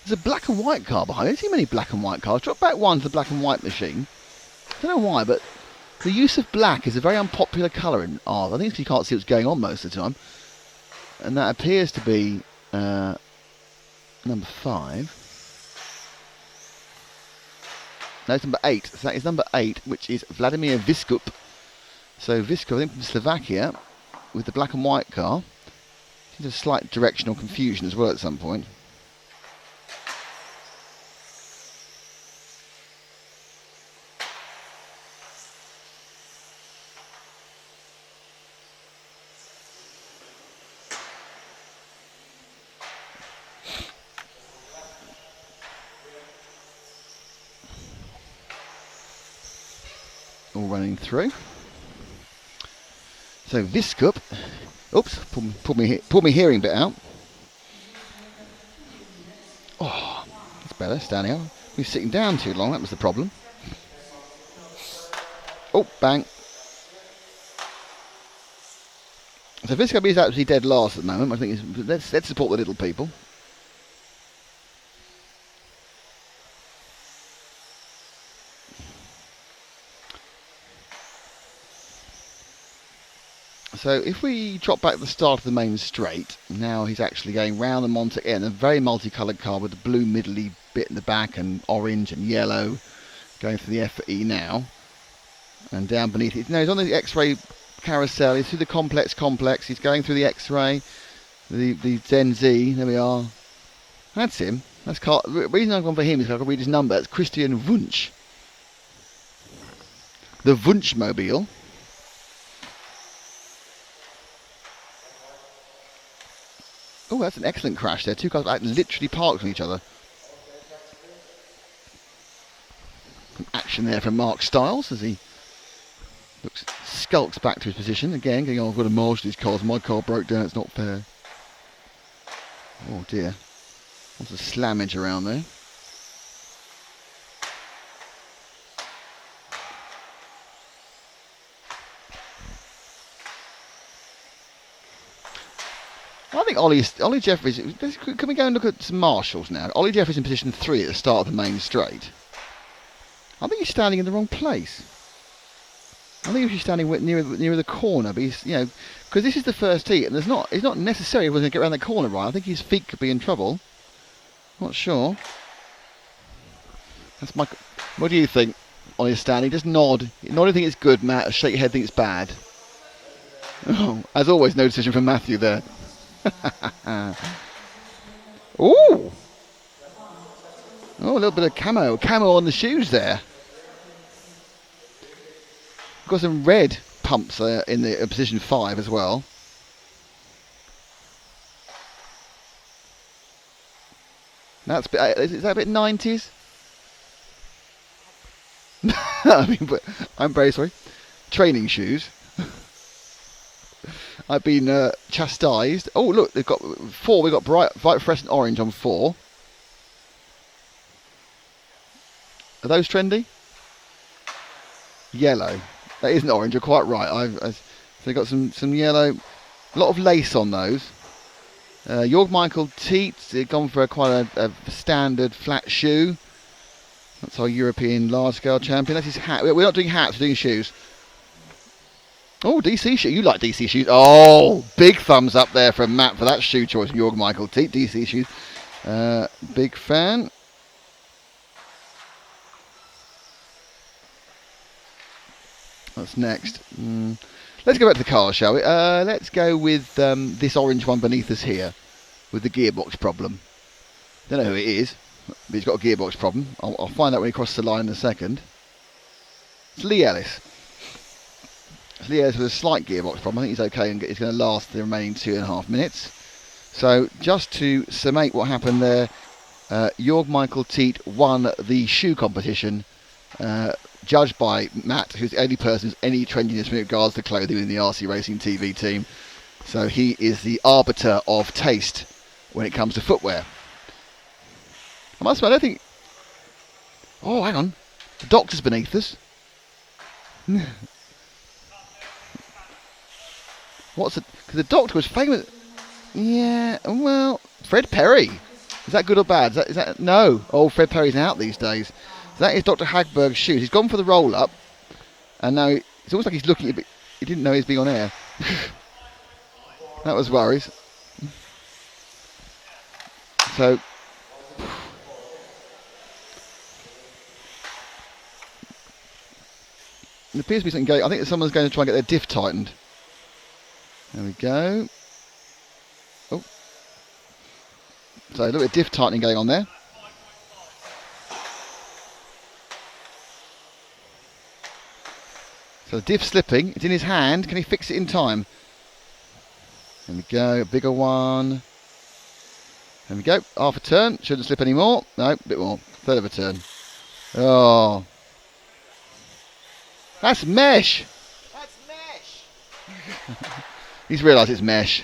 There's a black and white car behind. I don't see many black and white cars. Drop back one to the black and white machine. I don't know why, but the use of black is a very unpopular colour in ours. I think it's because you can't see what's going on most of the time. And that appears to be number 5. No, it's number 8. So that is number 8, which is Vladimir Viskup. So Viskup, I think from Slovakia, with the black and white car. There's a slight directional confusion as well at some point. All running through. So Viskup, oops, pull me hearing bit out. Oh, that's better, standing up. We were sitting down too long, that was the problem. Oh, bang. So Viskup is actually dead last at the moment. I think let's support the little people. So if we drop back to the start of the main straight, now he's actually going round the Monte N, a very multicoloured car with the blue middly bit in the back and orange and yellow, going through the FE now, and down beneath it. No, he's on the X-ray carousel. He's through the complex. He's going through the X-ray, the Zen Z. There we are. That's him. That's car. The reason I've gone for him is because I can read his number. It's Christian Wunsch. The Wunsch mobile. Oh, that's an excellent crash there. Two cars literally parked on each other. Some action there from Mark Stiles as he skulks back to his position. Again, getting on, I've got to marshal these cars. My car broke down, it's not fair. Oh dear. Lots of slammage around there. I think Ollie Jeffries. Can we go and look at some marshals now? Ollie Jeffries in position 3 at the start of the main straight. I think he's standing in the wrong place. I think he's standing nearer the corner, but he's, because this is the first heat, and it's not necessary if we're going to get around the corner right. I think his feet could be in trouble. Not sure. That's my. What do you think? Ollie standing, just nod. Nod if you think it's good, Matt. Or shake your head, think it's bad. Oh, as always, no decision from Matthew there. Ooh! Oh, a little bit of camo on the shoes there. Got some red pumps in the position 5 as well. Is that a bit 90s? I mean, but I'm very sorry. Training shoes. I've been chastised. Oh, look, they've got 4. We've got bright fluorescent orange on 4. Are those trendy? Yellow. That isn't orange. You're quite right. So they've got some yellow. A lot of lace on those. Jorg Michael Tietz, they've gone for quite a standard flat shoe. That's our European large-scale champion. That's his hat. We're not doing hats. We're doing shoes. Oh, DC shoe. You like DC shoes. Oh, big thumbs up there from Matt for that shoe choice from Jorg Michael Teat. DC shoes. Big fan. What's next? Let's go back to the car, shall we? Let's go with this orange one beneath us here with the gearbox problem. Don't know who it is, but he's got a gearbox problem. I'll find out when he crosses the line in a second. It's Lee Ellis. Lee Ellis with a slight gearbox problem. I think he's okay and he's going to last the remaining 2.5 minutes. So just to summate what happened there, Jorg Michael Teat won the shoe competition, judged by Matt, who's the only person who's any trendiness with regards to clothing in the RC Racing TV team. So he is the arbiter of taste when it comes to footwear. I must admit, I don't think... Oh, hang on. The doctor's beneath us. What's it? Because the doctor was famous... Yeah, well... Fred Perry. Is that good or bad? Is that no. Oh, Fred Perry's out these days. So that is Dr. Hagberg's shoes. He's gone for the roll-up. And now it's almost like he's looking at it, but he didn't know he was being on air. That was worries. So... There appears to be something going... I think someone's going to try and get their diff tightened. There we go. Oh. So a little bit of diff tightening going on there. So the diff's slipping. It's in his hand. Can he fix it in time? There we go. A bigger one. There we go. Half a turn. Shouldn't slip any more. No, a bit more. Third of a turn. Oh. That's mesh. That's mesh. He's realised it's mesh.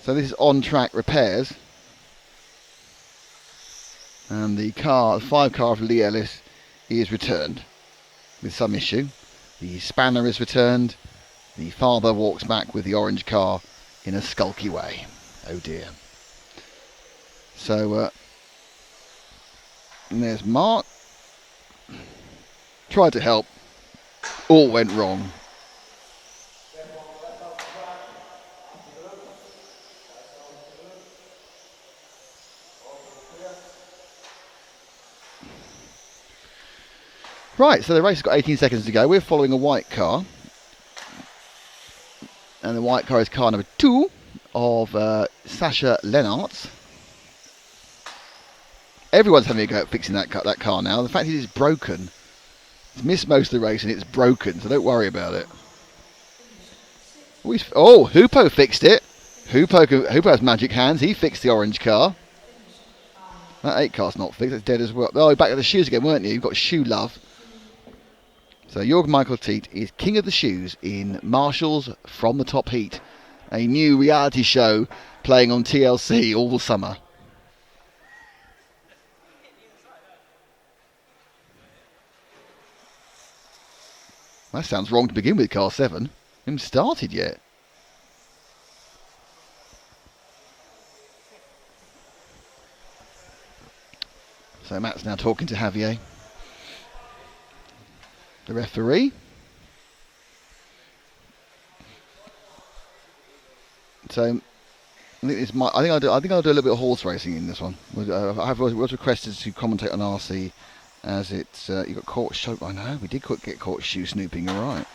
So this is on-track repairs. And the 5 car of Lee Ellis is returned with some issue. The spanner is returned. The father walks back with the orange car in a skulky way. Oh dear. So, and there's Mark. Tried to help. All went wrong. Right, so the race has got 18 seconds to go. We're following a white car. And the white car is car number 2 of Sasha Lennartz. Everyone's having a go at fixing that car now. The fact is it's broken. It's missed most of the race and it's broken, so don't worry about it. Oh, Hupo fixed it. Hupo has magic hands. He fixed the orange car. That 8 car's not fixed. It's dead as well. Oh, back at the shoes again, weren't you? You've got shoe love. So Jorg Michael Teat is king of the shoes in Marshall's From the Top Heat, a new reality show playing on TLC all summer. That sounds wrong to begin with, car 7. Haven't started yet. So Matt's now talking to Javier, the referee. So I think I'll do a little bit of horse racing in this one. I was requested to commentate on RC, as it's you got caught. I know we did get caught shoe snooping. You're right.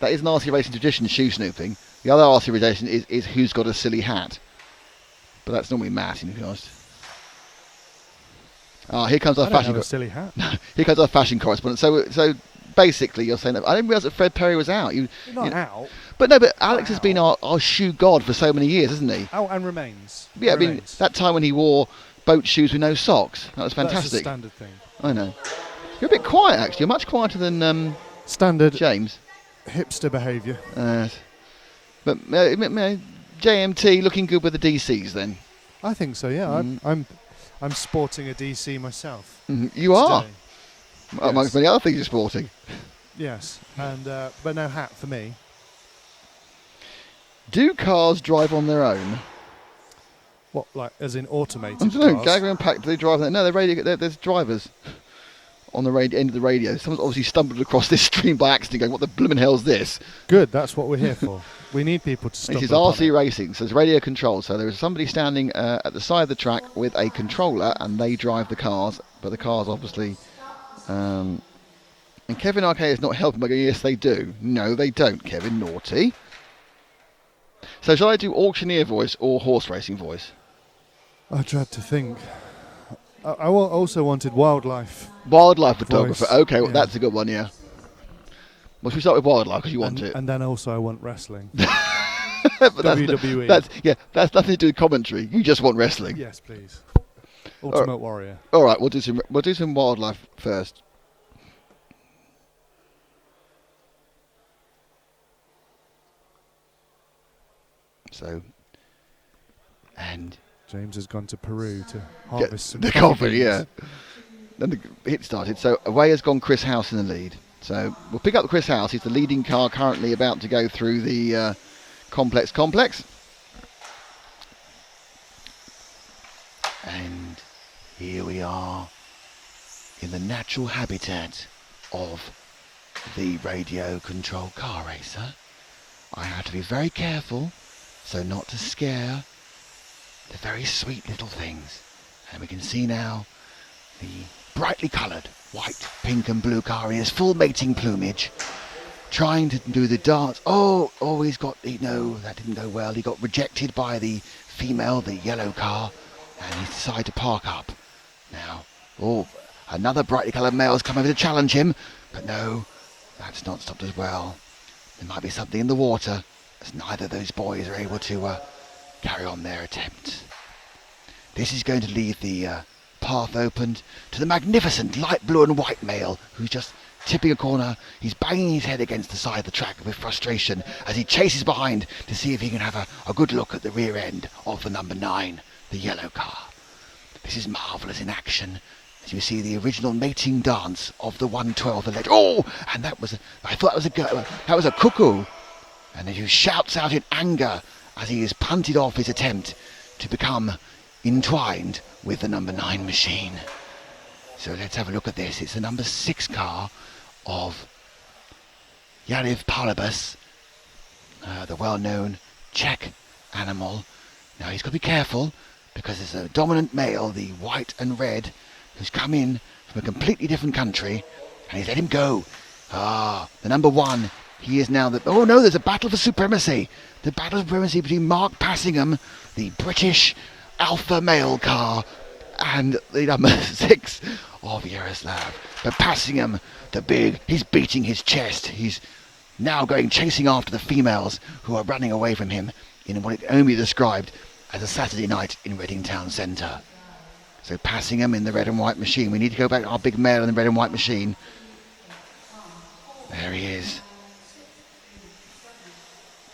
That is an RC racing tradition, shoe snooping. The other RC tradition is who's got a silly hat, but that's normally Matt, in honest. Here comes our fashion. A silly hat. Here comes our fashion correspondent. So basically, you're saying that I didn't realise that Fred Perry was out. You're not out. But no, but Alex has been our shoe god for so many years, hasn't he? Out and remains. Yeah, I mean that time when he wore boat shoes with no socks, that was fantastic. That's a standard thing. I know. You're a bit quiet actually. You're much quieter than standard James. Hipster behaviour. But JMT looking good with the DCs then. I think so. Yeah, I'm sporting a DC myself. You are. Yes. Amongst many other things you're sporting. Yes, and but no hat for me. Do cars drive on their own? What, like as in automated I don't know. cars? Gagger and Pack, do they drive on their own? No, there's drivers on the end of the radio. Someone's obviously stumbled across this stream by accident, going, "What the blooming hell's this?" Good, that's what we're here for. We need people to stumble This is upon RC it. Racing, so it's radio controlled. So there is somebody standing at the side of the track with a controller, and they drive the cars. But the cars, obviously, and Kevin Arcade is not helping by going, "Yes, they do." No, they don't, Kevin. Naughty. So shall I do auctioneer voice or horse racing voice? I dread to think. I also wanted wildlife. Wildlife photographer. Voice, Okay, well, yeah. that's a good one, yeah. Well, should we start with wildlife because you want and, it? and then also I want wrestling. But WWE. That's nothing to do with commentary. You just want wrestling. Yes, please. Ultimate Warrior. All right, we'll do some wildlife first. So, and James has gone to Peru to get harvest some the coffee coffee, yeah. Then the hit started. So away has gone Chris House in the lead. So we'll pick up Chris House. He's the leading car currently about to go through the complex. And here we are in the natural habitat of the radio controlled car racer. I had to be very careful so not to scare the very sweet little things. And we can see now the brightly coloured white, pink and blue car in his full mating plumage, trying to do the dance. Oh, that didn't go well. He got rejected by the female, the yellow car, and he decided to park up. Now, another brightly coloured male has come over to challenge him, but no, that's not stopped as well. There might be something in the water, as neither of those boys are able to carry on their attempt. This is going to leave the path opened to the magnificent light blue and white male who's just tipping a corner. He's banging his head against the side of the track with frustration as he chases behind to see if he can have a good look at the rear end of the number 9, the yellow car. This is marvellous in action as you see the original mating dance of the 112 electric. Oh, and I thought that was a girl. That was a cuckoo. And he shouts out in anger as he is punted off his attempt to become entwined with the number 9 machine. So let's have a look at this. It's the number 6 car of Yariv Palabas, the well-known Czech animal. Now he's got to be careful because there's a dominant male, the white and red, who's come in from a completely different country, and he's let him go. The number 1, he is now the... Oh no, there's a battle for supremacy. The battle for supremacy between Mark Passingham, the British alpha male car, and the number 6 of Yaroslav. But Passingham, the big, he's beating his chest. He's now chasing after the females who are running away from him in what it can only be described as a Saturday night in Reading Town Centre. So Passingham in the red and white machine. We need to go back to our big male in the red and white machine. There he is.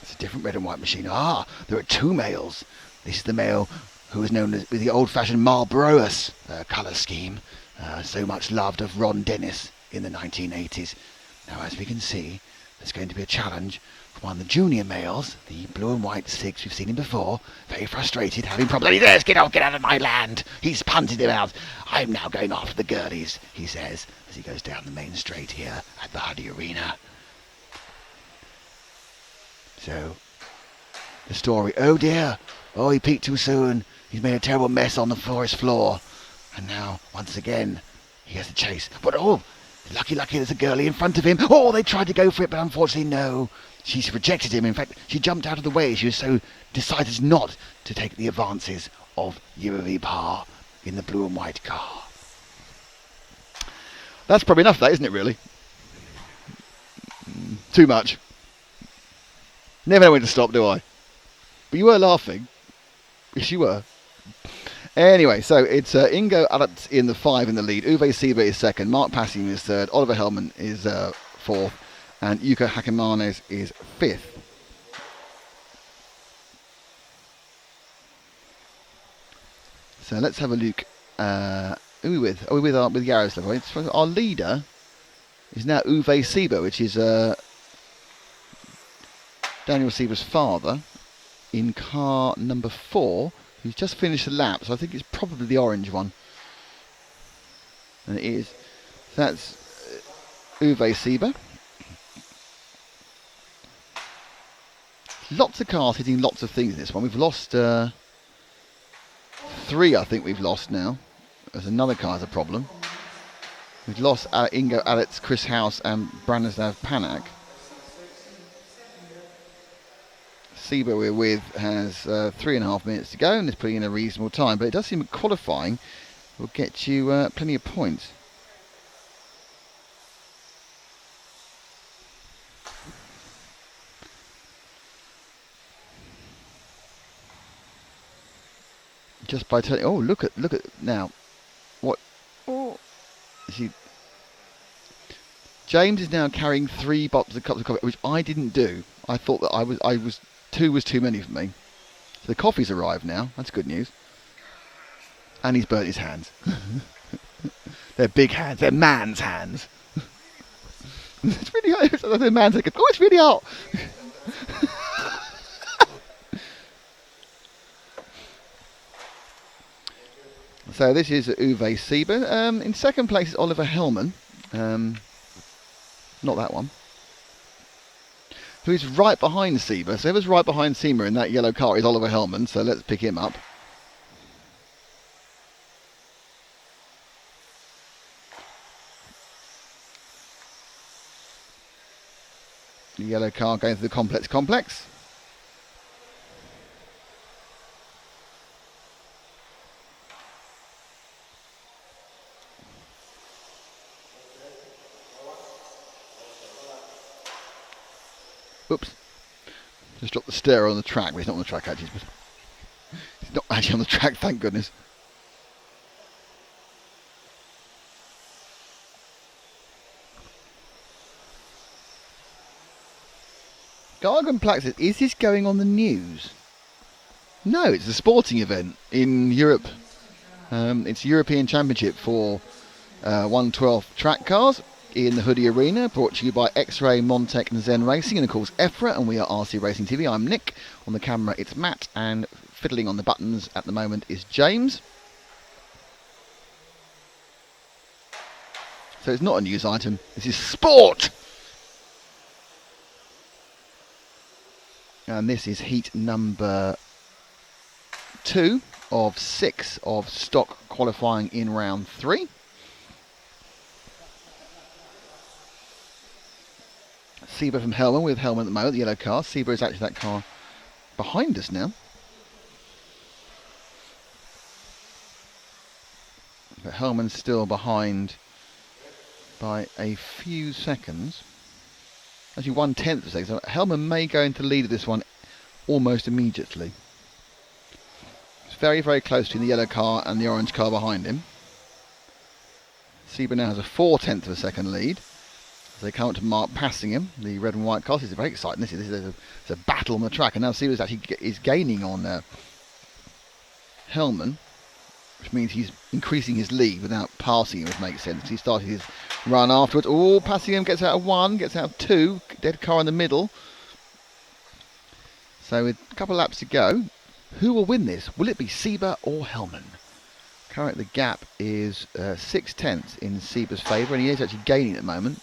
It's a different red and white machine. There are 2 males. This is the male who was known as with the old-fashioned Marlborough colour scheme, so much loved of Ron Dennis in the 1980s. Now, as we can see, there's going to be a challenge from one of the junior males, the blue and white 6. We've seen him before, very frustrated, having problems. Yes, get out of my land. He's punted him out. I'm now going after the girlies, he says, as he goes down the main straight here at the Hudy Arena. So, the story, oh dear, he peaked too soon. He's made a terrible mess on the forest floor. And now, once again, he has to chase. But lucky, there's a girlie in front of him. They tried to go for it, but unfortunately, no. She's rejected him. In fact, she jumped out of the way. She was so decided not to take the advances of Yuri Par in the blue and white car. That's probably enough of that, isn't it, really? Too much. Never know when to stop, do I? But you were laughing. Yes, you were. Anyway, so it's Ingo Adat in the 5 in the lead. Uwe Sieber is 2nd. Mark Passingham is 3rd. Oliver Hellman is 4th. And Yuka Hakimanes is 5th. So let's have a look. Who are we with? Are we with Yaroslav? Right? Our leader is now Uwe Sieber, which is Daniel Sieber's father, in car number 4, who's just finished the lap, so I think it's probably the orange one. And it is. That's Uwe Sieber. Lots of cars hitting lots of things in this one. We've lost 3, I think we've lost now. There's another car has a problem. We've lost Ingo Alex, Chris House and Branislav Panak. Sieber we're with has 3.5 minutes to go and is putting in a reasonable time. But it does seem that qualifying will get you plenty of points. Just by turning, oh look at now, what? Oh, see, James is now carrying 3 bottles of cups of coffee, which I didn't do. I thought that I was 2 was too many for me. So the coffee's arrived now. That's good news. And he's burnt his hands. They're big hands. They're man's hands. It's really hot. They're man's hands. Oh, it's really hot. So this is Uwe Sieber. In second place is Oliver Hellman. Not that one. Who is right behind Sieber. So whoever's right behind Sieber in that yellow car is Oliver Hellman. So let's pick him up. The yellow car going through the complex. Oops. Just dropped the stereo on the track. Well, he's not on the track actually. But he's not actually on the track, thank goodness. Gargan Plax says, is this going on the news? No, it's a sporting event in Europe. It's a European Championship for 112 track cars in the Hudy Arena, brought to you by X-Ray, Montec and Zen Racing, and of course EFRA, and we are RC Racing TV. I'm Nick. On the camera it's Matt, and fiddling on the buttons at the moment is James. So it's not a news item, this is sport! And this is heat number 2 of 6 of stock qualifying in round 3. Sieber from Hellman with Hellman at the moment, the yellow car. Sieber is actually that car behind us now. But Hellman's still behind by a few seconds. Actually 1/10 of a second. So Hellman may go into lead of this one almost immediately. It's very, very close between the yellow car and the orange car behind him. Sieber now has a 4/10 of a second lead. As they come up to Mark passing him, the red and white car. This is very exciting. This is a battle on the track, and now Sieber actually is gaining on Hellman, which means he's increasing his lead without passing him, which makes sense. He started his run afterwards. Oh, passing him, gets out of 1, gets out of 2, dead car in the middle. So with a couple of laps to go, who will win this? Will it be Sieber or Hellman? Currently the gap is 6/10 in Sieber's favour, and he is actually gaining at the moment.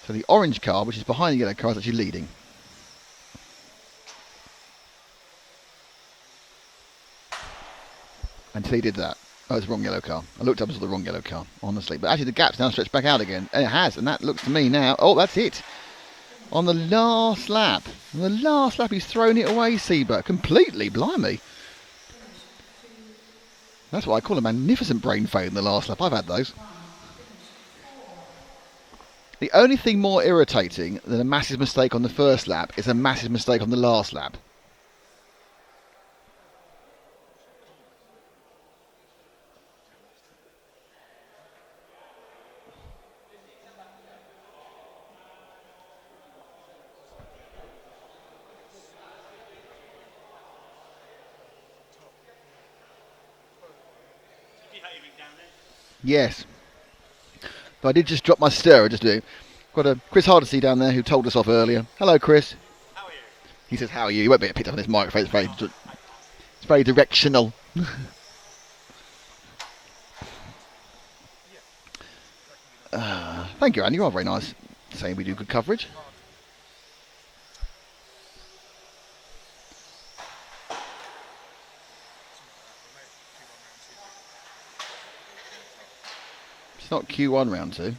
So the orange car, which is behind the yellow car, is actually leading. Until he did that. Oh, it's the wrong yellow car. I looked up and saw the wrong yellow car, honestly. But actually the gap's now stretched back out again. And it has, and that looks to me now... Oh, that's it. On the last lap. On the last lap, he's thrown it away, Sieber. Completely, blimey. That's what I call a magnificent brain fade in the last lap. I've had those. The only thing more irritating than a massive mistake on the first lap is a massive mistake on the last lap. Yes. But I did just drop my stereo, just do. Got a Chris Hardesty down there who told us off earlier. Hello, Chris. How are you? He says, how are you? He won't be picked up on this microphone. It's very directional. Thank you, Andy. You are very nice saying we do good coverage. It's not Q1 round 2.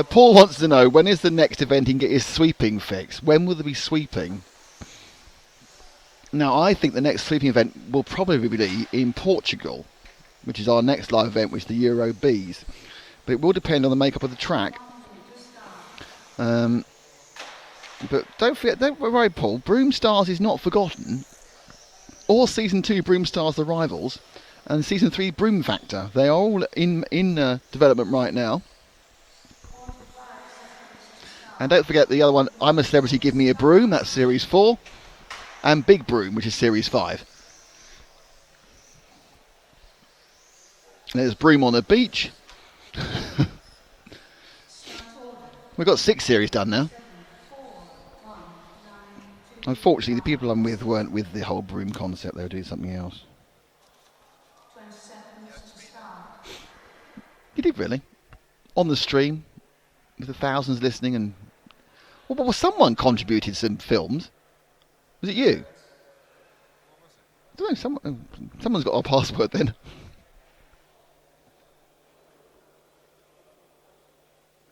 Paul wants to know, when is the next event he can get his sweeping fix? When will there be sweeping? Now, I think the next sweeping event will probably be in Portugal, which is our next live event, which is the Euro Bs. But it will depend on the makeup of the track. But don't forget, don't worry, Paul, Broom Stars is not forgotten. Or Season 2 Broom Stars The Rivals, and Season 3 Broom Factor. They are all in development right now. And don't forget the other one, I'm a Celebrity, Give Me a Broom, that's Series 4. And Big Broom, which is Series 5. And there's Broom on the Beach. We've got 6 series done now. Unfortunately, the people I'm with weren't with the whole broom concept, they were doing something else. You did, really? On the stream, with the thousands listening, and well, someone contributed some films. Was it you? I don't know, someone's got our password then.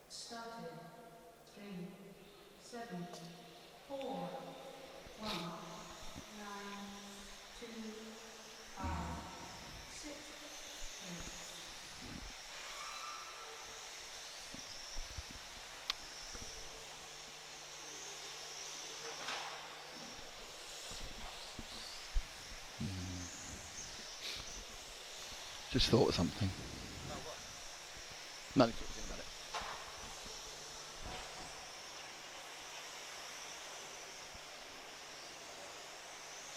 Started 3, 7, 4, 1, 9, 2, 5, 6, 8. Just thought of something. No, think about it.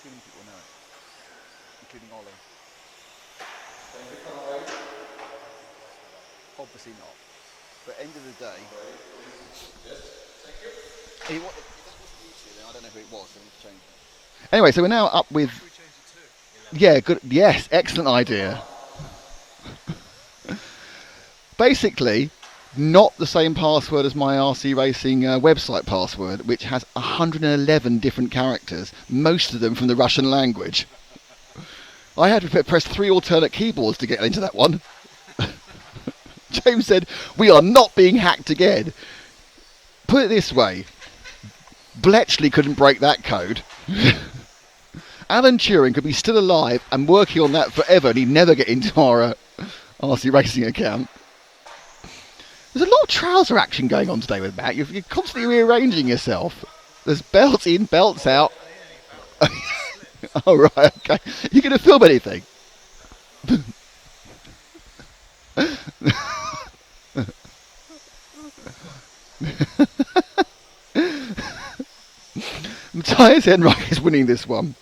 Too many people know it, including Ollie. Obviously not. But end of the day. If that wasn't YouTube, then I don't know who it was. So we need to change it. Anyway, so we're now up with. Yeah, good. Yes, excellent idea. Basically, not the same password as my RC Racing website password, which has 111 different characters, most of them from the Russian language. I had to press 3 alternate keyboards to get into that one. James said, "We are not being hacked again." Put it this way, Bletchley couldn't break that code. Alan Turing could be still alive and working on that forever, and he'd never get into our RC Racing account. There's a lot of trouser action going on today with Matt. You're constantly rearranging yourself. There's belts in, belts out. Oh, right, okay. You going to film anything? Matthias Enright is winning this one.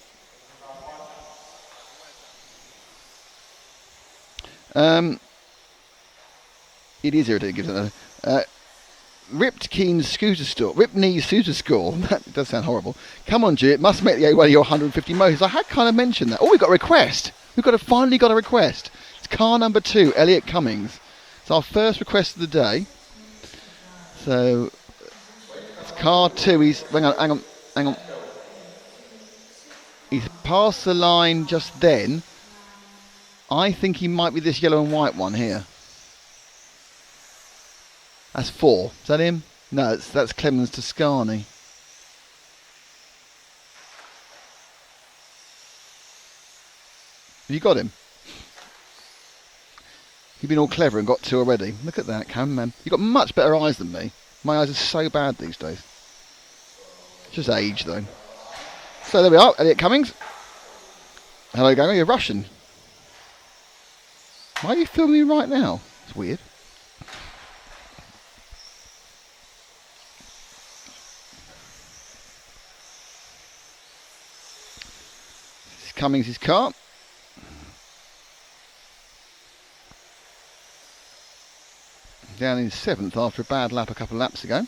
It is irritating. Ripped Keen's scooter store. Ripped Knee's scooter score. That does sound horrible. Come on, G. It must make the A1 of your 150 motors. I had kind of mentioned that. Oh, we've got a request. Finally got a request. It's car number 2, Elliot Cummings. It's our first request of the day. So, it's car 2. Hang on. He's passed the line just then. I think he might be this yellow and white one here. That's 4. Is that him? No, that's Clemens Toscani. Have you got him? You've been all clever and got 2 already. Look at that, cameraman. You've got much better eyes than me. My eyes are so bad these days. It's just age, though. So there we are, Elliot Cummings. Hello, gang. You're Russian. Why are you filming me right now? It's weird. Cummings' car. Down in 7th after a bad lap a couple of laps ago.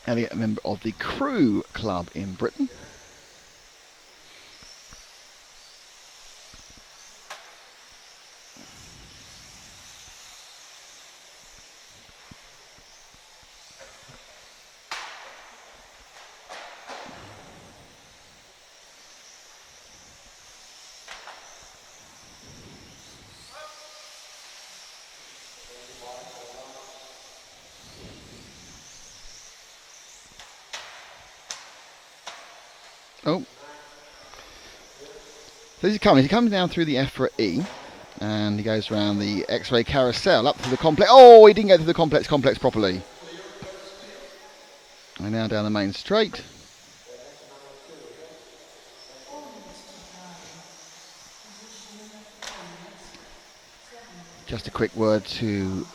Elliott, a member of the Crew Club in Britain. Oh. So this is Cummings. He comes down through the EFRA E and he goes around the X-ray carousel up through the complex. Oh, he didn't get through the complex properly. And now down the main straight. Just a quick word to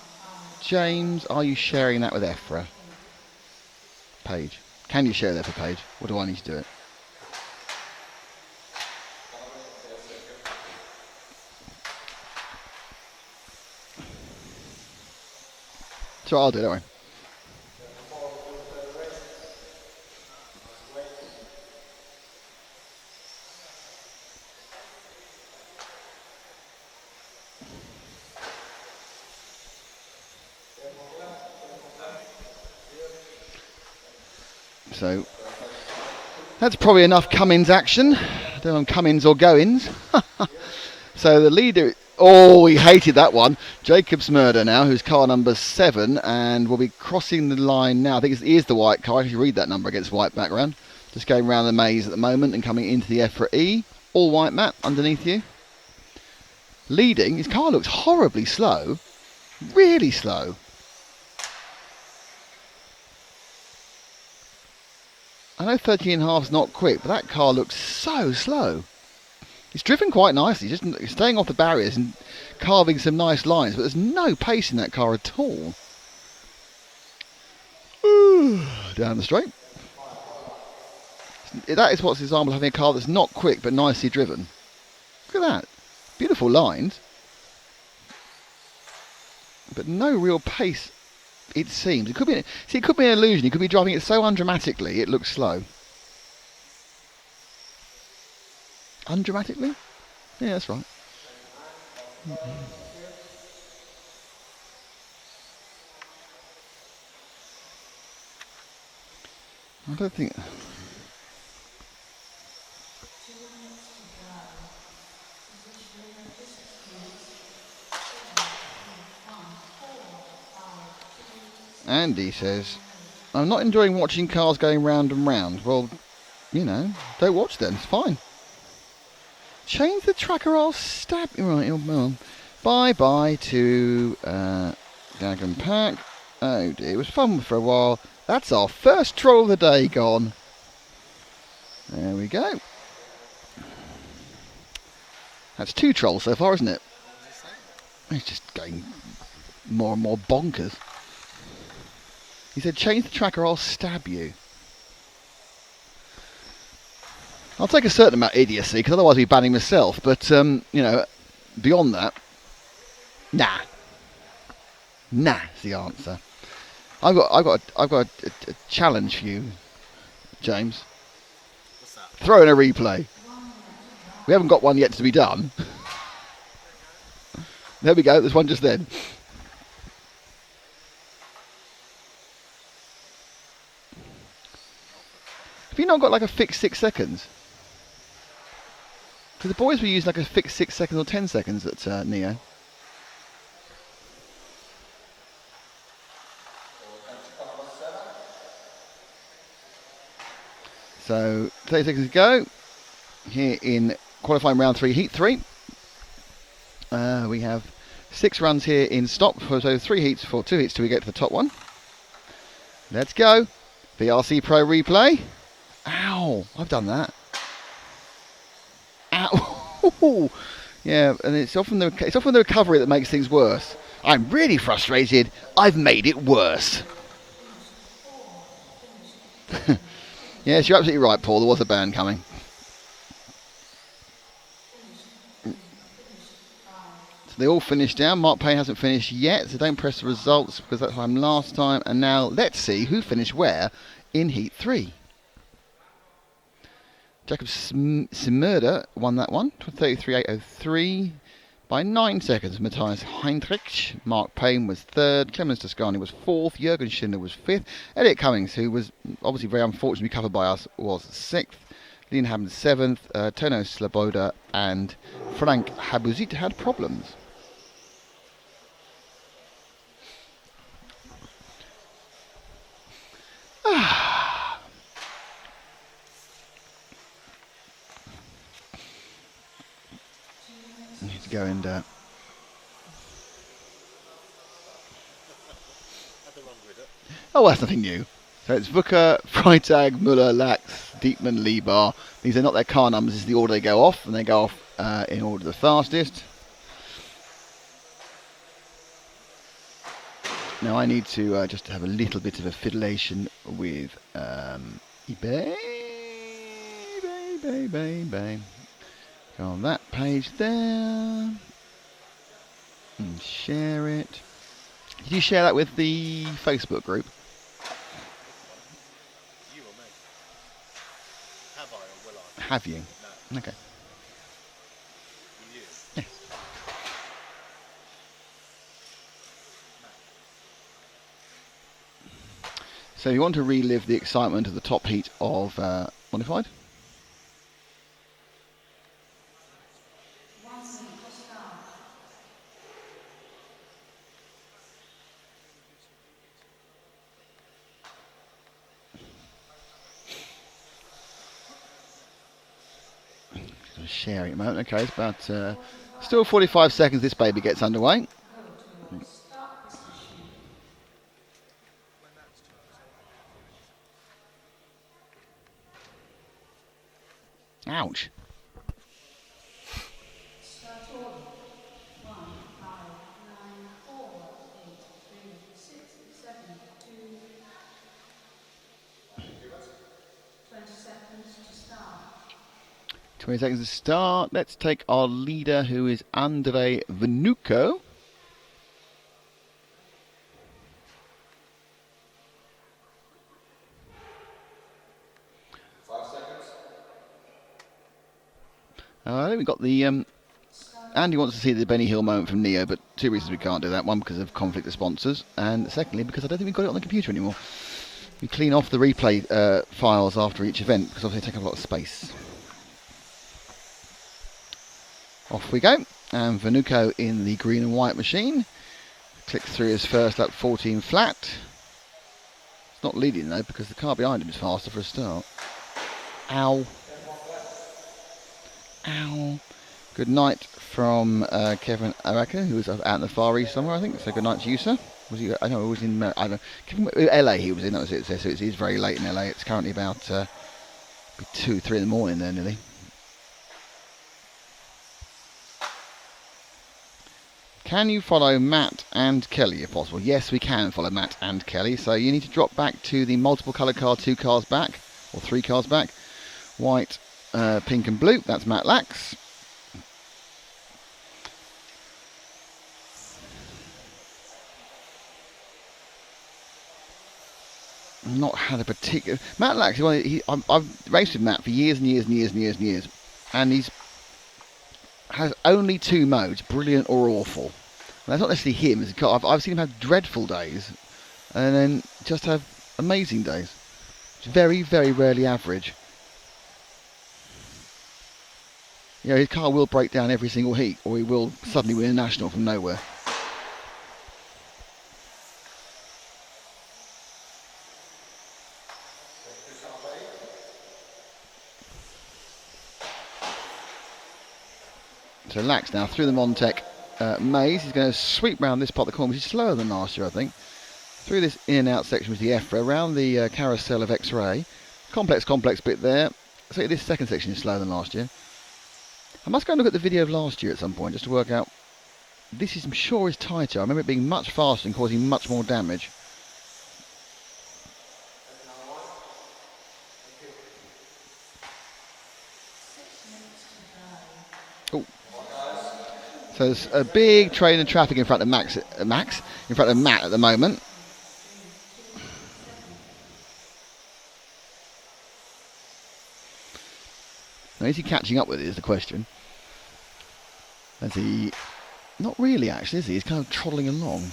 James. Are you sharing that with EFRA? Paige. Can you share that for Paige? Or do I need to do it? So I'll do it, don't worry. So that's probably enough Cummins action. I don't know if Cummins or Goins. So the leader, oh, he hated that one. Jacob's Murder now, who's car number 7, and will be crossing the line now. I think he is the white car. I can read that number against white background. Just going around the maze at the moment and coming into the EFRA E. All white map underneath you. Leading, his car looks horribly slow. Really slow. I know 13.5 is not quick, but that car looks so slow. It's driven quite nicely, just staying off the barriers and carving some nice lines, but there's no pace in that car at all. Down the straight. That is what's the example of having a car that's not quick but nicely driven. Look at that. Beautiful lines. But no real pace, it seems. It could be an illusion. You could be driving it so undramatically it looks slow. Undramatically? Yeah, that's right. I don't think... Andy says, I'm not enjoying watching cars going round and round. Well, you know, don't watch them. It's fine. Change the track or I'll stab you. Right, well, bye-bye to Gag and Pack. Oh dear, it was fun for a while. That's our first troll of the day gone. There we go. That's 2 trolls so far, isn't it? It's just going more and more bonkers. He said, change the track or I'll stab you. I'll take a certain amount of idiocy, because otherwise I'd be banning myself. But, you know, beyond that, nah. Nah is the answer. I've got a challenge for you, James. What's that? Throw in a replay. We haven't got one yet to be done. There we go, there's one just then. Have you not got like a fixed 6 seconds? Because the boys were using like a fixed 6 seconds or 10 seconds at Neo. So 30 seconds to go. Here in qualifying round 3, heat 3. We have 6 runs here in stop. So 3 heats for 2 heats till we get to the top one. Let's go. VRC Pro replay. Ow! I've done that. Ow! Yeah, and it's often the recovery that makes things worse. I'm really frustrated. I've made it worse. Yes, you're absolutely right, Paul. There was a band coming. So they all finished down. Mark Payne hasn't finished yet, so don't press the results because that's time last time. And now let's see who finished where in Heat 3. Jacob Simmerda won that one, 33.803 by 9 seconds. Matthias Heinrich. Mark Payne was third. Clemens Toscani was fourth. Jürgen Schindler was fifth. Elliot Cummings, who was obviously very unfortunately covered by us, was sixth. Leon Hammond seventh. Tono Sloboda and Frank Habuzit had problems. Need to go and oh, that's nothing new. So it's Vucker, Freitag, Muller, Lax, Diekman, Liebar. These are not their car numbers, this is the order they go off, and they go off in order the fastest. Now I need to just have a little bit of a fiddlation with eBay. Go on that page there and share it. Did you share that with the Facebook group? You or me? Have I or will I? Have you? No. Okay. Will you? Yes. So you want to relive the excitement of the top heat of Modified? Sharing at the moment. Okay, it's about still 45 seconds this baby gets underway. Ouch. Seconds to start. 20 seconds to start. Let's take our leader, who is Andrei Venuko. We've got the Andy wants to see the Benny Hill moment from Neo, but two reasons we can't do that. One, because of conflict of sponsors, and secondly, because I don't think we've got it on the computer anymore. We clean off the replay files after each event, because obviously they take up a lot of space. Off we go, and Venuko in the green and white machine. Clicks through his first lap 14 flat. It's not leading though, because the car behind him is faster for a start. Ow. Ow. Good night from Kevin Araka, who was out in the Far East somewhere, I think. So good night to you, sir. Was he? I know he was in. I don't know. LA he was in. That was it. So it is very late in LA. It's currently about 2, 3 in the morning there, nearly. Can you follow Matt and Kelly if possible? Yes, we can follow Matt and Kelly. So you need to drop back to the multiple colour car, 2 cars back, or 3 cars back. White, pink and blue. That's Matt Lax. Not had a particular... Matt Lax, I've raced with Matt for years and years and years and years and years. And he's has only 2 modes, brilliant or awful. And that's not necessarily him as a car. I've seen him have dreadful days and then just have amazing days. It's very, very rarely average. You know, his car will break down every single heat, or he will suddenly win a national from nowhere. So Lax now through the Montec maze. He's going to sweep round this part of the corner, which is slower than last year, I think. Through this in and out section with the EFRA, around the carousel of X-Ray. Complex bit there. So this second section is slower than last year. I must go and look at the video of last year at some point, just to work out This is, I'm sure, is tighter. I remember it being much faster and causing much more damage. Oh. So there's a big train of traffic in front of Max, in front of Matt at the moment. Now, is he catching up with it is the question. As he... Not really, actually, is he? He's kind of trotting along.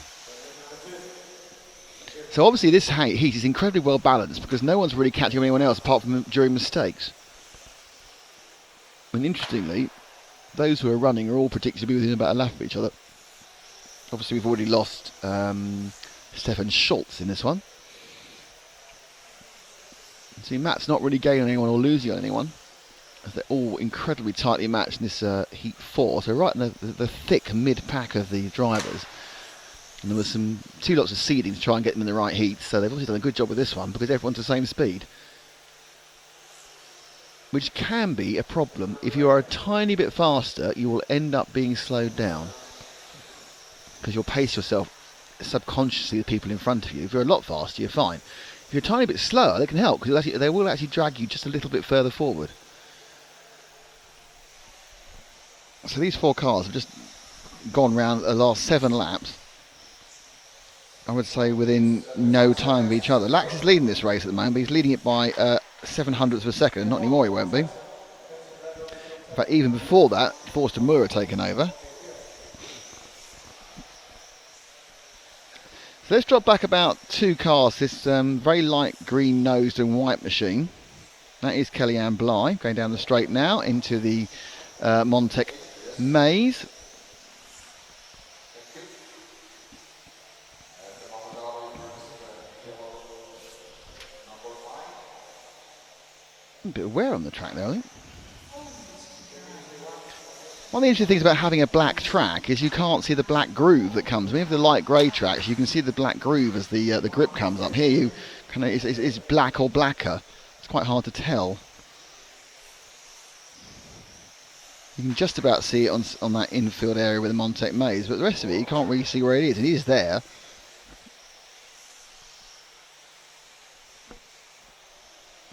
So obviously this heat is incredibly well balanced because no one's really catching anyone else apart from during mistakes. And interestingly, those who are running are all predicted to be within about a lap of each other. Obviously we've already lost Stefan Schultz in this one. See, Matt's not really gaining on anyone or losing on anyone, as they're all incredibly tightly matched in this Heat 4. So right in the thick mid-pack of the drivers. And there was two lots of seeding to try and get them in the right heat, so they've obviously done a good job with this one because everyone's the same speed. Which can be a problem. If you are a tiny bit faster, you will end up being slowed down. Because you'll pace yourself subconsciously with people in front of you. If you're a lot faster, you're fine. If you're a tiny bit slower, they can help because they will actually drag you just a little bit further forward. So these 4 cars have just gone round the last 7 laps. I would say within no time of each other. Lax is leading this race at the moment, but he's leading it by 700ths of a second. Not anymore, he won't be. In fact, even before that, Thorsten Muir had taken over. So let's drop back about 2 cars. This very light green nosed and white machine. That is Kellyanne Bly going down the straight now into the Montec maze. A bit of wear on the track there, I think. One of the interesting things about having a black track is you can't see the black groove that comes. When you have the light grey tracks, you can see the black groove as the grip comes up. Here, you kind of it's black or blacker. It's quite hard to tell. You can just about see it on that infield area with the Montec maze, but the rest of it you can't really see where it is. It is there.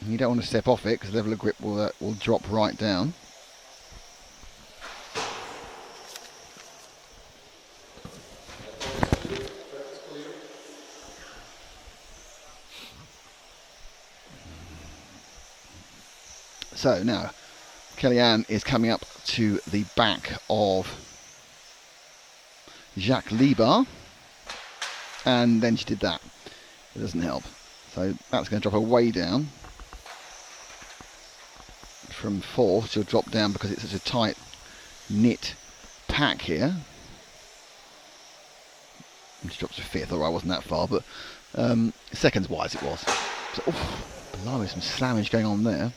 You don't want to step off it because the level of grip will drop right down. So now, Kellyanne is coming up to the back of Jacques Libar, and then she did that. It doesn't help. So that's going to drop her way down. From 4th, she'll drop down because it's such a tight knit pack here. And she drops to 5th, alright, wasn't that far, but seconds wise it was. So, blimey, some slammage going on there.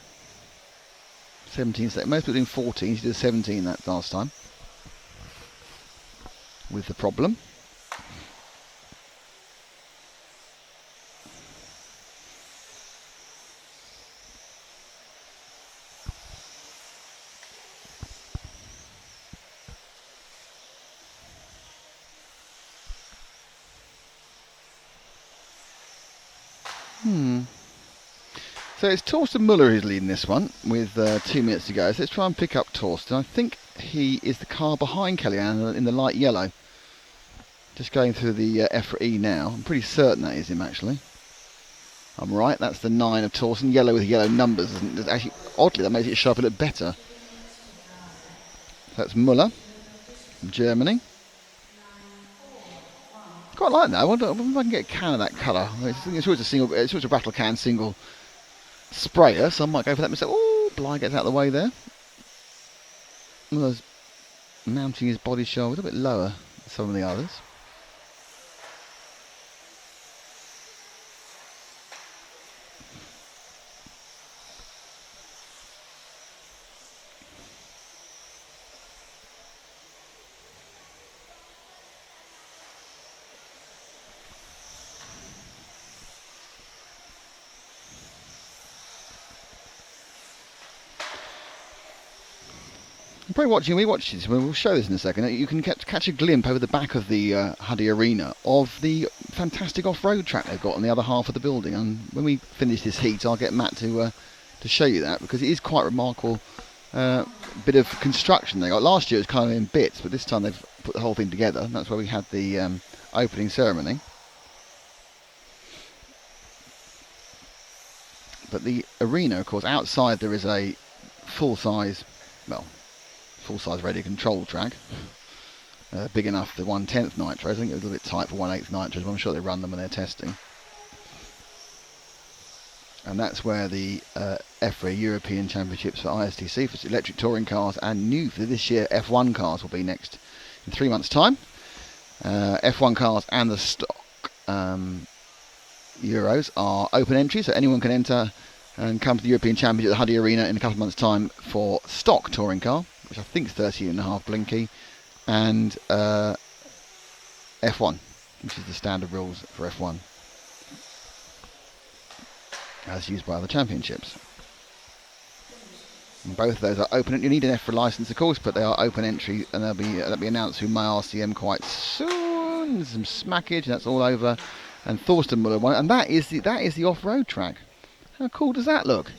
17 seconds. Most people doing 14. She did 17 that last time. With the problem. So it's Torsten Muller who's leading this one with 2 minutes to go. So let's try and pick up Torsten. I think he is the car behind Kellyanne in the light yellow. Just going through the EFRA E now. I'm pretty certain that is him actually. I'm right, that's the 9 of Torsten. Yellow with yellow numbers. Actually, oddly, that makes it show up a little better. That's Muller from Germany. Quite like that. I wonder if I can get a can of that colour. It's always a rattle can single sprayer, so I might go for that myself. Oh, Bly gets out of the way there. Muller's mounting his body shell a little bit lower than some of the others. Probably watching, we watch this, we'll show this in a second. You can catch catch a glimpse over the back of the Hudy Arena of the fantastic off-road track they've got on the other half of the building. And when we finish this heat, I'll get Matt to show you that, because it is quite a remarkable bit of construction they got. Last year it was kind of in bits, but this time they've put the whole thing together. And that's where we had the opening ceremony. But the arena, of course, outside there is a full-size radio control track. Big enough for 1/10 nitros. I think it was a little bit tight for 1/8 nitros, but I'm sure they run them when they're testing. And that's where the EFRA European Championships for ISTC, for electric touring cars, and new for this year F1 cars will be next in 3 months' time. F1 cars and the stock Euros are open entry, so anyone can enter and come to the European Championship at the Hudy Arena in a couple of months' time for stock touring car, which I think is 30.5 blinky, and F1, which is the standard rules for F1, as used by other championships. And both of those are open. You need an EFRA license, of course, but they are open entry, and they'll be announced through my RCM quite soon. There's some smackage, and that's all over. And Thorsten Muller won, and that is the off-road track. How cool does that look?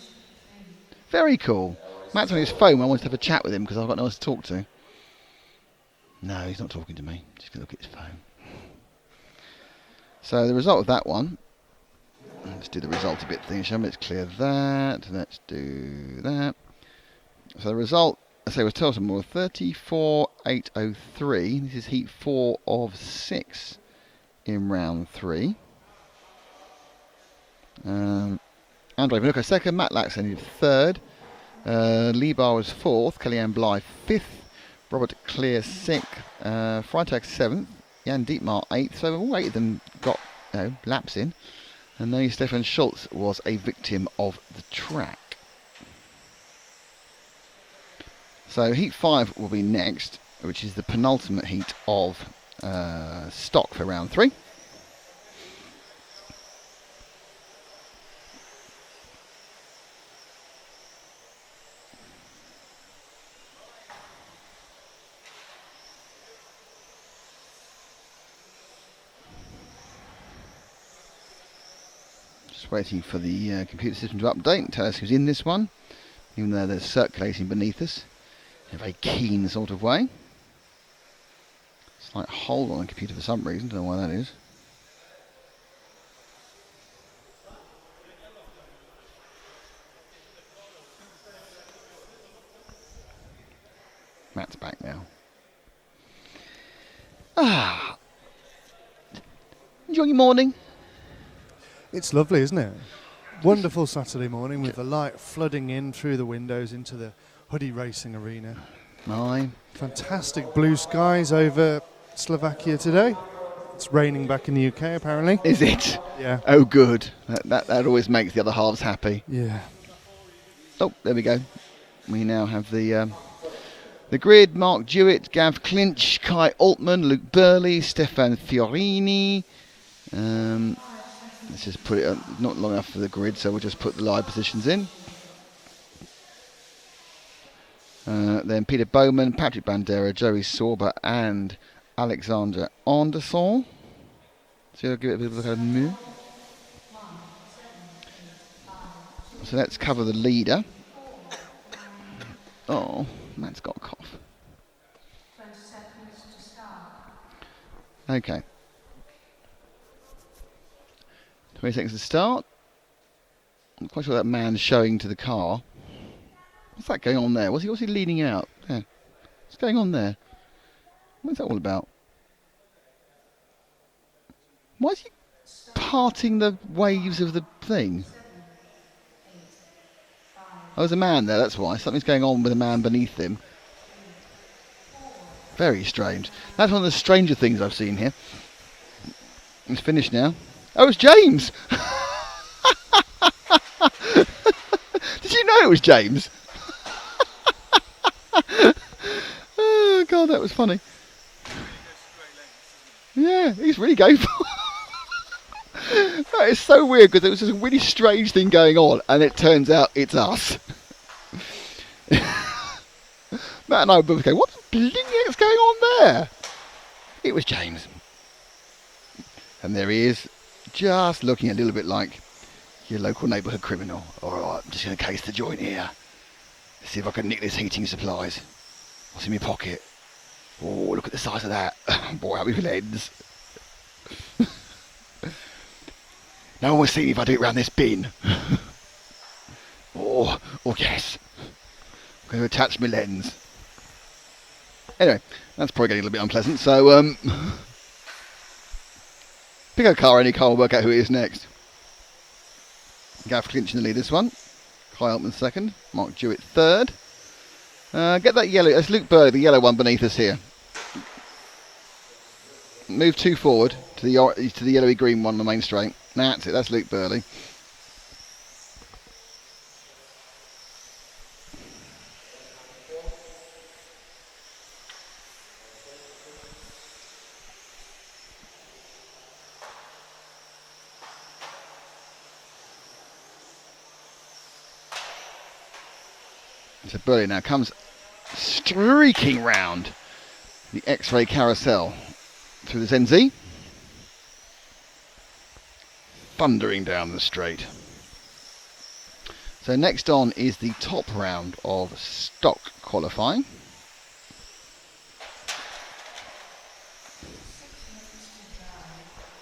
Very cool. Matt's on his phone. I wanted to have a chat with him because I've got no one to talk to. No, he's not talking to me. Just going to look at his phone. So the result of that one. Let's do the result a bit thing, shall we? Let's clear that. Let's do that. So the result, I say, was Thorsten Muller 34.803. This is heat 4 of 6 in round 3. Andrei Vanucco second, Matt Laxon third, Libar was fourth, Kellyanne Bly fifth, Robert Clear sixth, Freitag seventh, Jan Dietmar eighth. So all 8 of them got laps in, and then Stefan Schultz was a victim of the track. So heat 5 will be next, which is the penultimate heat of stock for round 3. Just waiting for the computer system to update and tell us who's in this one, even though they're circulating beneath us in a very keen sort of way. Slight hold on the computer for some reason, don't know why that is. Matt's back now. Enjoy your morning. It's lovely, isn't it? Wonderful Saturday morning with the light flooding in through the windows into the Hudy Racing Arena. Aye. Fantastic blue skies over Slovakia today. It's raining back in the UK apparently. Is it? Yeah. Oh, good. That always makes the other halves happy. Yeah. Oh, there we go. We now have the grid. Mark Dewitt, Gav Clinch, Kai Altman, Luke Burley, Stefan Fiorini. Let's just put it not long enough for the grid, so we'll just put the live positions in. Then Peter Bowman, Patrick Bandera, Joey Sorba, and Alexander Anderson. So I'll give it a bit of a look at a move. So let's cover the leader. Oh, Matt's got a cough. 20 seconds to start. Okay. 20 seconds to start. I'm not quite sure that man's showing to the car. What's that going on there? What's he leaning out? Yeah. What's going on there? What's that all about? Why is he parting the waves of the thing? Oh, there's a man there, that's why. Something's going on with a man beneath him. Very strange. That's one of the stranger things I've seen here. It's finished now. Oh, it's James! Did you know it was James? Oh, God, that was funny. Yeah, he's really going for That is so weird because there was this really strange thing going on and it turns out it's us. Matt and I were both going, what the bling is going on there? It was James. And there he is, just looking a little bit like your local neighbourhood criminal. Alright, I'm just going to case the joint here. See if I can nick this heating supplies. What's in my pocket? Oh, look at the size of that. Boy, out with lens. No one will see me if I do it round this bin. Oh yes. I'm going to attach my lens. Anyway, that's probably getting a little bit unpleasant. So, pick a car, any car, will work out who it is next. Gav Clinch in the lead this one. Kai Altman second. Mark Jewett third. Get that yellow. That's Luke Burley, the yellow one beneath us here. Move two forward to the yellowy green one on the main straight. That's it. That's Luke Burley. So Burley now comes streaking round the X-ray carousel through the ZenZ, thundering down the straight. So next on is the top round of stock qualifying.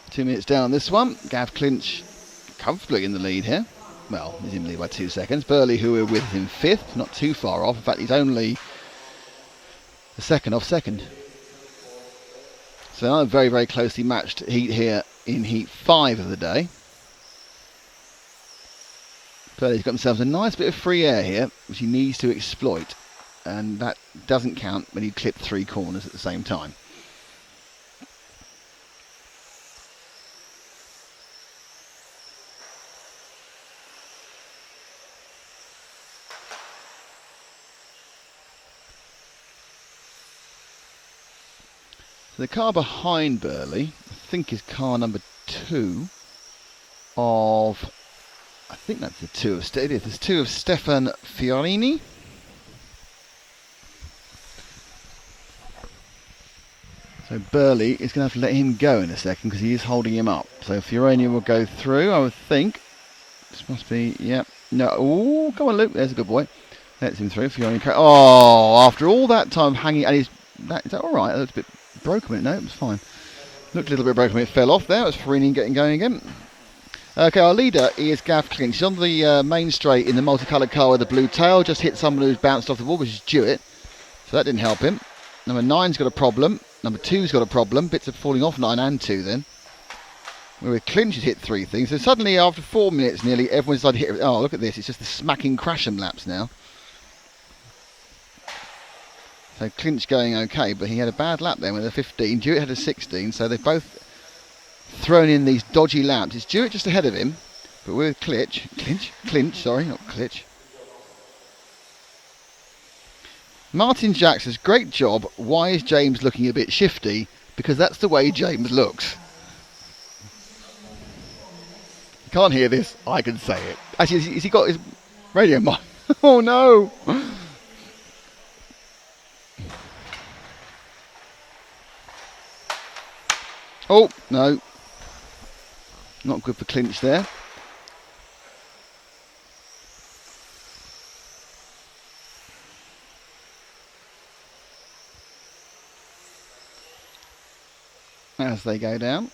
Two minutes down on this one. Gav Clinch comfortably in the lead here. Well, he's in the lead by 2 seconds. Burley, who we're with in fifth, not too far off. In fact, he's only a second off second. So another very, very closely matched heat here in heat 5 of the day. Burley's got himself a nice bit of free air here, which he needs to exploit. And that doesn't count when he clipped 3 corners at the same time. The car behind Burley, I think, is car number 2 of, I think that's the 2 of, there's 2 of Stefan Fiorini. So Burley is going to have to let him go in a second because he is holding him up. So Fiorini will go through, I would think. This must be, yeah, no, oh, come on Luke, there's a good boy. Lets him through, Fiorini, oh, after all that time hanging, and is that alright? That looks a bit broken. No, it was fine. Looked a little bit broken when it fell off there. It was Farini getting going again. Okay, our leader is Gav Clinch. He's on the main straight in the multicoloured car with the blue tail. Just hit someone who's bounced off the wall, which is Jewett. So that didn't help him. Number 9's got a problem. Number 2's got a problem. Bits are falling off 9 and 2 then. Where Clinch has hit 3 things. So suddenly, after 4 minutes nearly, everyone's started to hit. Oh, look at this. It's just the smacking Crasham laps now. So Clinch going okay, but he had a bad lap then with a 15. Jewett had a 16, so they've both thrown in these dodgy laps. It's Jewett just ahead of him, but with Clinch, sorry, not Clinch. Martin Jacks says, great job. Why is James looking a bit shifty? Because that's the way James looks. You can't hear this. I can say it. Actually, has he got his radio mic? Oh no! Oh, no. Not good for Clinch there. As they go down.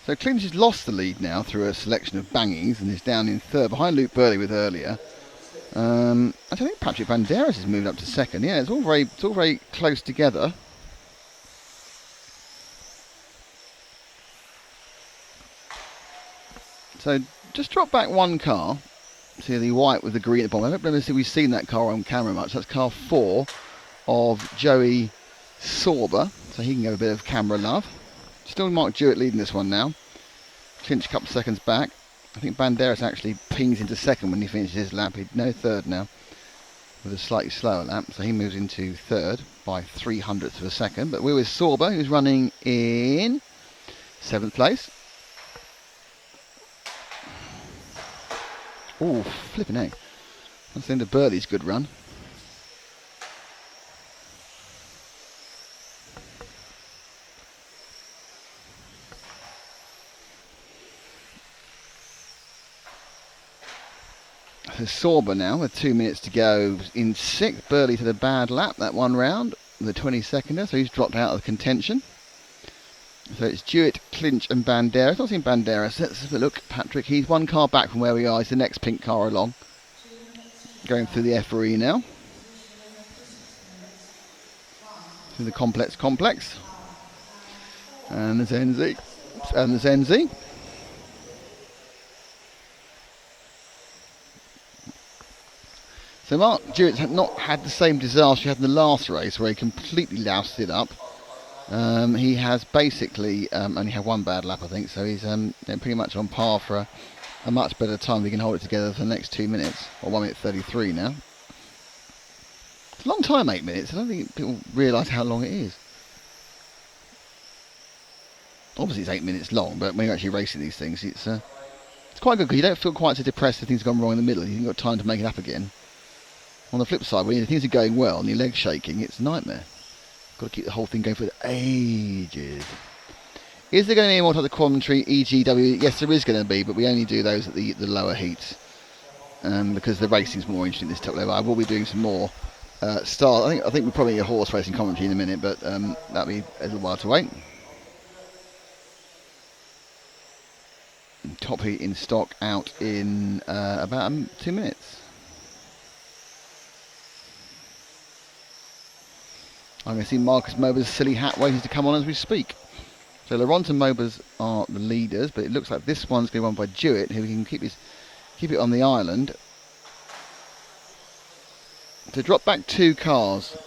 So Clinch has lost the lead now through a selection of bangings and is down in third behind Luke Burley with earlier. I think Patrick Banderas has moved up to second. Yeah, it's all very close together. So just drop back one car. See the white with the green at the bottom. I don't remember if we've seen that car on camera much. That's car 4 of Joey Sorber. So he can get a bit of camera love. Still Mark Jewett leading this one now. Clinch a couple of seconds back. I think Banderas actually pings into second when he finishes his lap. He'd no third now with a slightly slower lap. So he moves into third by 300ths of a second. But we're with Sorber, who's running in 7th place. Oh, flipping heck. That's the end of Burley's good run. So Sorba now with 2 minutes to go in 6th. Burley's had a bad lap that one round, the 22nder, so he's dropped out of contention. So it's Jewett, Clinch and Banderas. Not seen Banderas. Let's have a look. Patrick, he's one car back from where we are. He's the next pink car along. Going through the EFRA now. Through the complex. And the ZNZ. And the ZNZ. So Mark Jewett's not had the same disaster he had in the last race where he completely loused it up. He has basically only had one bad lap, I think, so he's pretty much on par for a much better time if he can hold it together for the next 2 minutes, or 1 minute 33 now. It's a long time, 8 minutes. I don't think people realise how long it is. Obviously it's 8 minutes long, but when you're actually racing these things, it's quite good because you don't feel quite so depressed if things have gone wrong in the middle. You've got time to make it up again. On the flip side, when things are going well and your leg's shaking, it's a nightmare. Got to keep the whole thing going for ages. Is there going to be any more type of commentary, EGW? Yes, there is going to be, but we only do those at the lower heats because the racing's more interesting at this top level. I will be doing some more style. I think we'll probably get horse racing commentary in a minute, but that'll be a little while to wait. Top heat in stock out in about 2 minutes. I'm going to see Marcus Mober's silly hat waiting to come on as we speak. So Laurent and Mobers are the leaders, but it looks like this one's going to be won by Jewett, who can keep it on the island. To drop back 2 cars,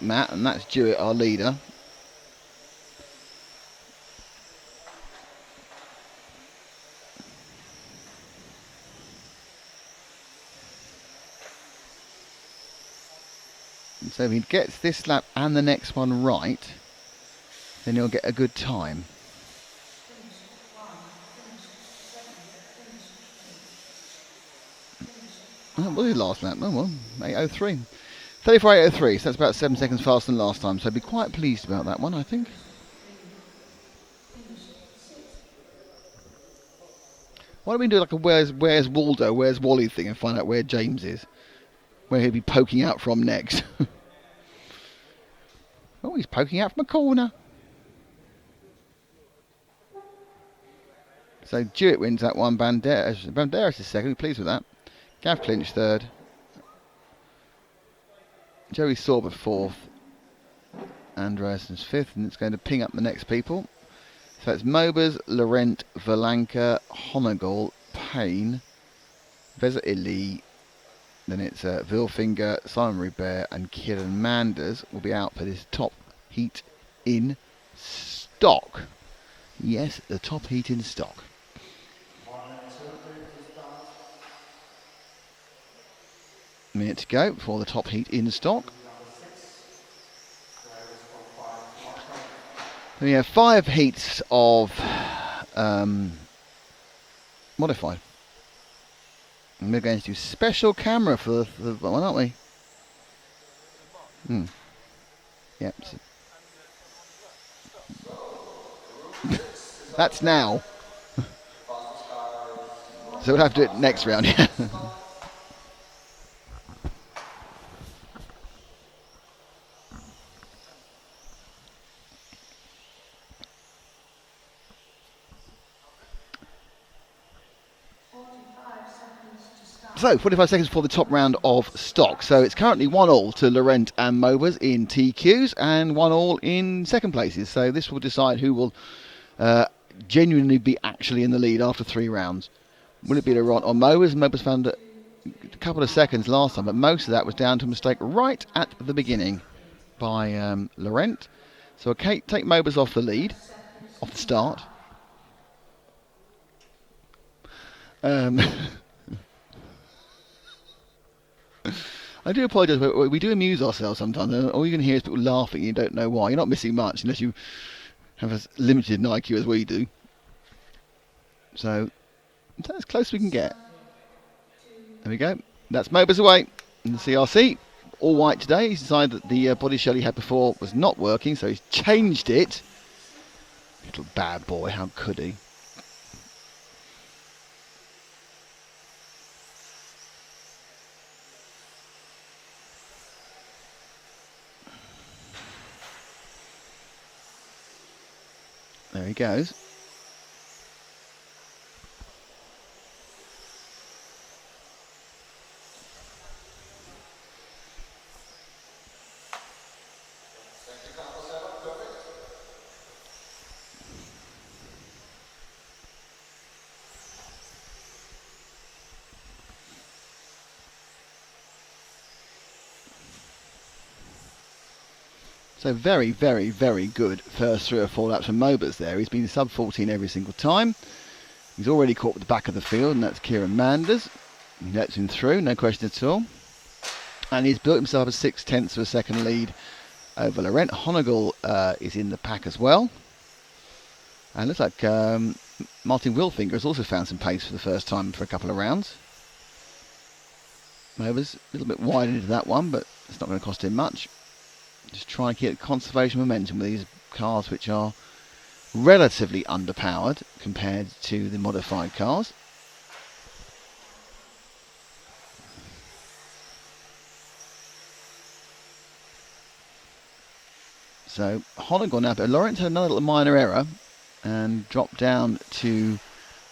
Matt, and that's Jewett, our leader. And so if he gets this lap and the next one right, then he'll get a good time. What was his last lap? Oh well, 8.03. 34.803, so that's about 7 seconds faster than last time, so I'd be quite pleased about that one, I think. Why don't we do like a where's Waldo, where's Wally thing and find out where James is? Where he'll be poking out from next. Oh, he's poking out from a corner. So Jewett wins that one. Banderas is second. Pleased with that. Gav Clinch third. Joey Sorber fourth. Andreassen's fifth, and it's going to ping up the next people. So it's Mobers, Laurent, Valanka, Honegal, Payne, Veza Ili. Then it's Vilfinger, Simon Rubert and Kieran Manders will be out for this top heat in stock. Yes, the top heat in stock. Minute to go before the top heat in stock. We have 5 heats of modified. And we're going to do special camera for the one, aren't we? Yep. That's now. So we'll have to do it next round. So, 45 seconds before the top round of stock. So it's currently 1-1 to Laurent and Mobers in TQs and 1-1 in second places. So this will decide who will genuinely be actually in the lead after 3 rounds. Will it be Laurent or Mobers? Mobers found a couple of seconds last time, but most of that was down to a mistake right at the beginning by Laurent. So okay, take Mobers off the lead, off the start. I do apologise, but we do amuse ourselves sometimes, and all you can hear is people laughing. You don't know why. You're not missing much unless you have as limited an IQ as we do. So that's as close as we can get. There we go. That's Mobers away in the CRC. All white today. He's decided that the body shell he had before was not working, so he's changed it. Little bad boy, how could he? There he goes. So very, very, very good first 3 or 4 laps from Mobers there. He's been sub 14 every single time. He's already caught with the back of the field, and that's Kieran Manders. He lets him through, no question at all. And he's built himself a 6/10 of a second lead over Laurent. Honegal is in the pack as well. And looks like Martin Wilfinger has also found some pace for the first time for a couple of rounds. Mobers a little bit wide into that one, but it's not going to cost him much. Just trying to get conservation momentum with these cars, which are relatively underpowered compared to the modified cars. So Honegal now, but Lawrence had another little minor error and dropped down to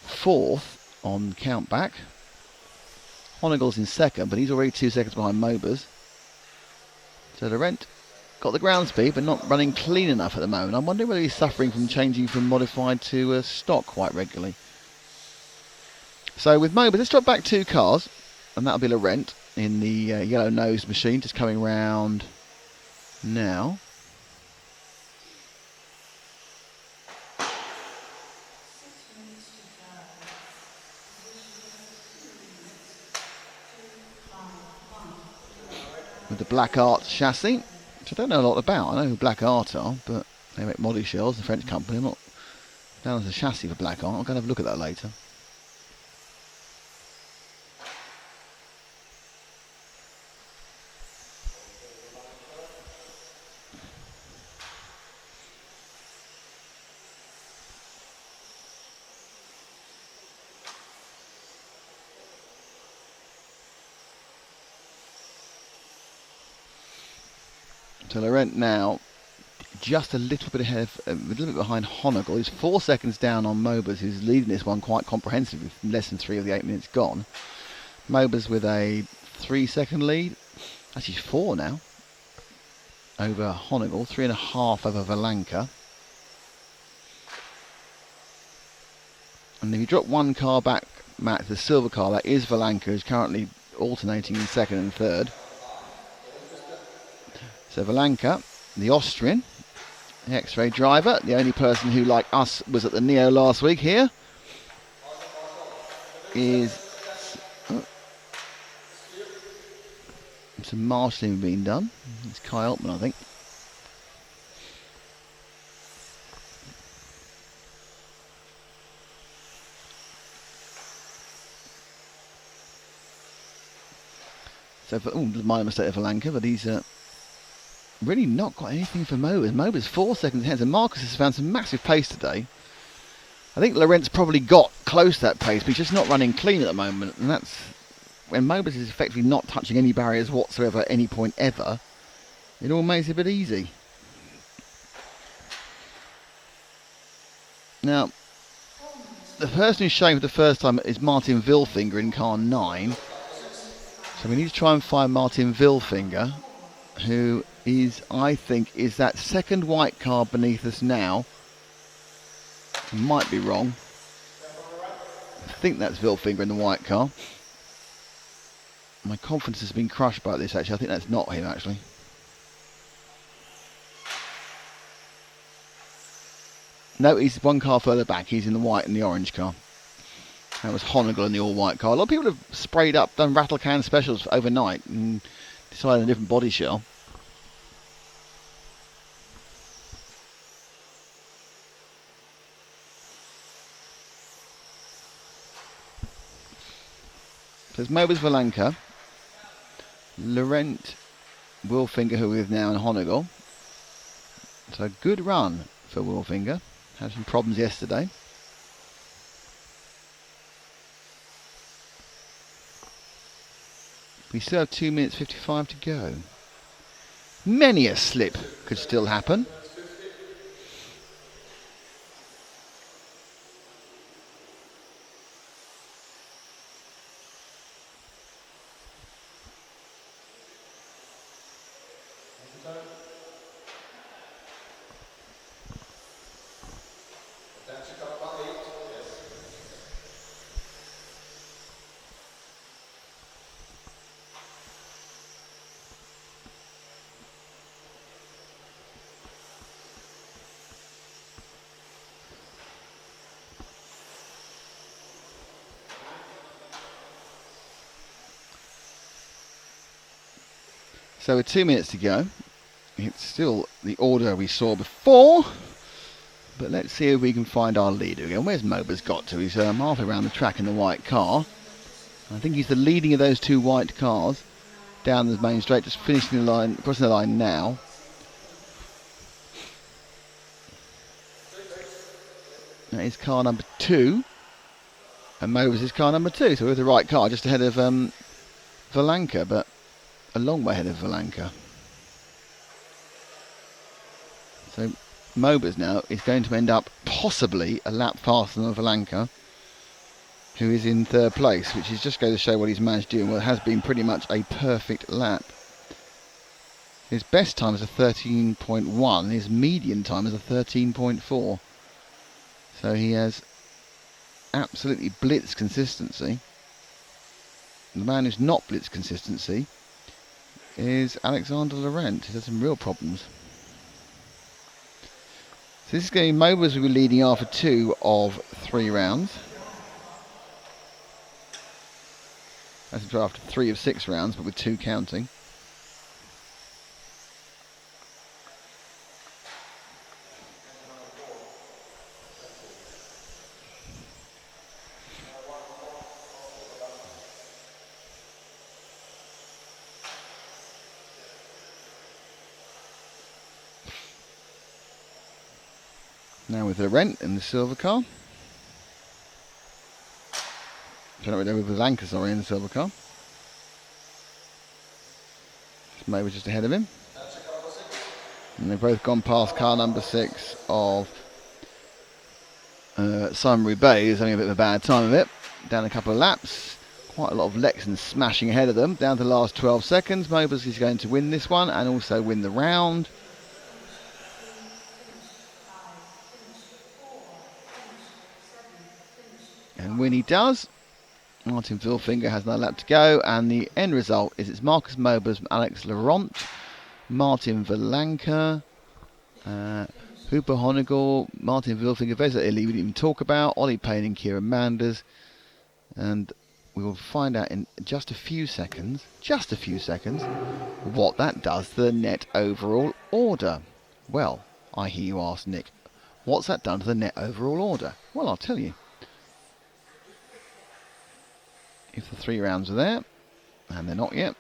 4th on count back. Honegal's in 2nd, but he's already 2 seconds behind Mobers. So Laurent got the ground speed, but not running clean enough at the moment. I'm wondering whether he's suffering from changing from modified to stock quite regularly. So with Mobers, let's drop back 2 cars, and that'll be Laurent in the yellow-nosed machine, just coming round now. With the Black Art chassis, which I don't know a lot about. I know who Black Art are, but they make body shells, the French company. I'm not down as a chassis for Black Art. I'm going to have a look at that later. So Laurent now just a little bit ahead, a little bit behind Honegal. He's 4 seconds down on Mobers, who's leading this one quite comprehensively with less than 3 of the 8 minutes gone. Mobers with a 3-second lead, actually 4 now, over Honegal, 3.5 over Valanka. And if you drop 1 car back, Matt, the silver car, that is Valanka, who's currently alternating in 2nd and 3rd. So Valanka, the Austrian, the X-Ray driver, the only person who, like us, was at the Neo last week here, is some marshalling being done. It's Kai Altman, I think. So, minor mistake of Valanka, but he's really not got anything for Mobers. Mobers 4 seconds ahead, and Marcus has found some massive pace today. I think Laurent's probably got close to that pace, but he's just not running clean at the moment, and that's when Mobers is effectively not touching any barriers whatsoever at any point ever. It all makes it a bit easy. Now, the person who's showing for the first time is Martin Vilfinger in car 9. So we need to try and find Martin Vilfinger, who is, I think, is that second white car beneath us now. Might be wrong. I think that's Vilfinger in the white car. My confidence has been crushed by this, actually. I think that's not him, actually. No, he's 1 car further back. He's in the white and the orange car. That was Honegal in the all-white car. A lot of people have sprayed up, done rattle can specials overnight and decided on a different body shell. So it's Mobus Valanka, Laurent, Wilfinger, who we're with now, and Honegel. So a good run for Wilfinger. Had some problems yesterday. We still have 2 minutes 55 to go. Many a slip could still happen. So with 2 minutes to go, it's still the order we saw before, but let's see if we can find our leader again. Where's Mobus got to? He's halfway around the track in the white car. I think he's the leading of those two white cars down the main straight, just finishing the line, crossing the line now. That is car number 2, and Mobus is car number 2, so we're the right car, just ahead of Valanka, but a long way ahead of Valanka. So Mobus now is going to end up possibly a lap faster than Valanka, who is in 3rd place, which is just going to show what he's managed to do. Well, it has been pretty much a perfect lap. His best time is a 13.1, his median time is a 13.4. So he has absolutely blitzed consistency. The man who's not blitzed consistency is Alexander Laurent. He's had some real problems. So this is going to be Mobus will be leading after 2 of 3 rounds. That's after 3 of 6 rounds, but with 2 counting. Now with Laurent in the silver car. So not with Valanka, sorry, in the silver car. Maybe just ahead of him. And they've both gone past car number 6 of Simon Roubaix, who's having a bit of a bad time of it. Down a couple of laps. Quite a lot of Lexans smashing ahead of them. Down to the last 12 seconds. Mobus is going to win this one and also win the round. And when he does, Martin Vilfinger has another lap to go, and the end result is it's Marcus Mobus, Alex Laurent, Martin Valanka, Hooper Honegel, Martin Vilfinger, Vesa Illy, we didn't even talk about, Ollie Payne and Kieran Manders, and we will find out in just a few seconds, what that does to the net overall order. Well, I hear you ask, Nick, what's that done to the net overall order? Well, I'll tell you. If the 3 rounds are there, and they're not yet.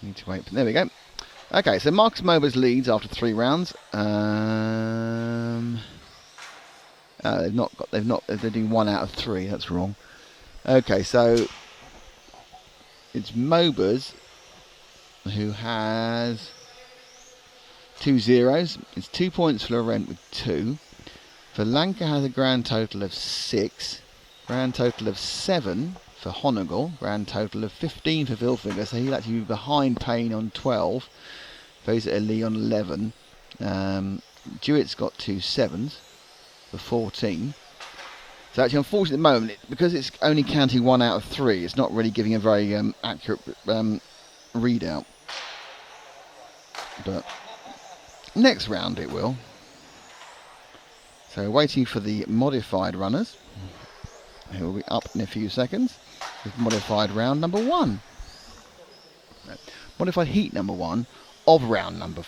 Need to wait. There we go. Okay, so Marcus Mobus leads after 3 rounds. They're doing 1 out of 3. That's wrong. Okay, so it's Mobus who has 2 zeros. It's 2 points for Laurent with 2. Valanka has a grand total of 6. Grand total of 7 for Honegel. Grand total of 15 for Vilfinger. So he'll actually be behind Payne on 12. Vesa Illy on 11. Dewitt's got 2 sevens for 14. So actually, unfortunately, at the moment, because it's only counting 1 out of 3, it's not really giving a very accurate readout. But next round it will. So waiting for the modified runners. He will be up in a few seconds with modified round number 1. No, modified heat number 1 of round number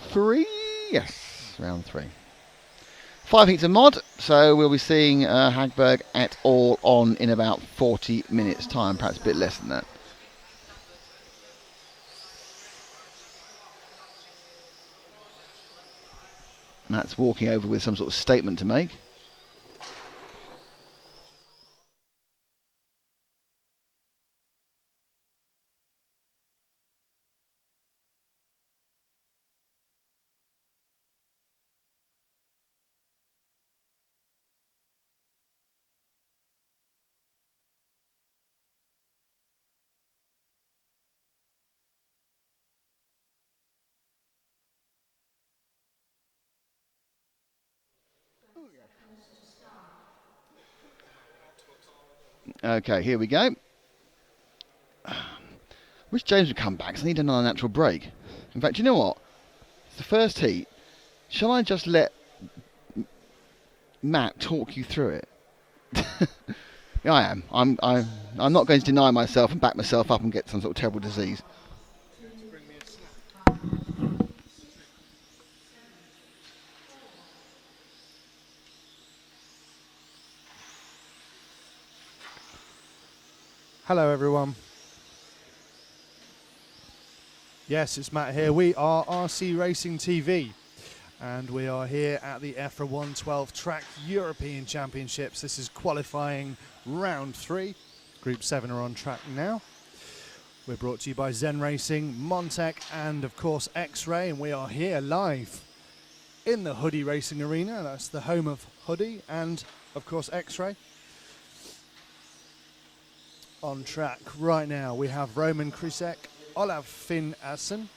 3. Yes, round 3. 5 heats of mod, so we'll be seeing Hagberg et al. On in about 40 minutes' time, perhaps a bit less than that. Matt's walking over with some sort of statement to make. Okay, here we go. Wish James would come back, because I need another natural break. In fact, you know what? It's the first heat. Shall I just let Matt talk you through it? Yeah, I am. I'm not going to deny myself and back myself up and get some sort of terrible disease. Hello, everyone. Yes, it's Matt here. We are RC Racing TV, and we are here at the EFRA 112 Track European Championships. This is qualifying round 3. Group 7 are on track now. We're brought to you by Zen Racing, Montec, and of course X-Ray, and we are here live in the Hudy Racing Arena. That's the home of Hudy and of course X-Ray. On track right now we have Roman Krisek, Olav Finn Assen,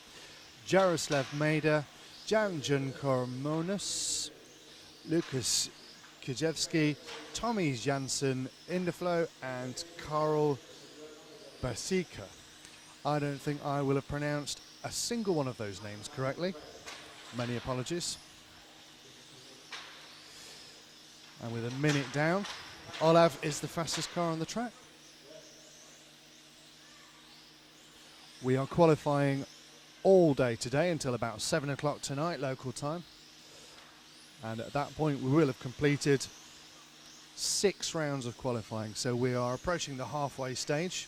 Jaroslav Maida, Jan Kormonis, Lucas Kijewski, Tommy Jansen, Indeflow, and Karol Basika. I don't think I will have pronounced a single one of those names correctly. Many apologies. And with a minute down, Olav is the fastest car on the track. We are qualifying all day today until about 7 o'clock tonight, local time. And at that point, we will have completed 6 rounds of qualifying. So we are approaching the halfway stage.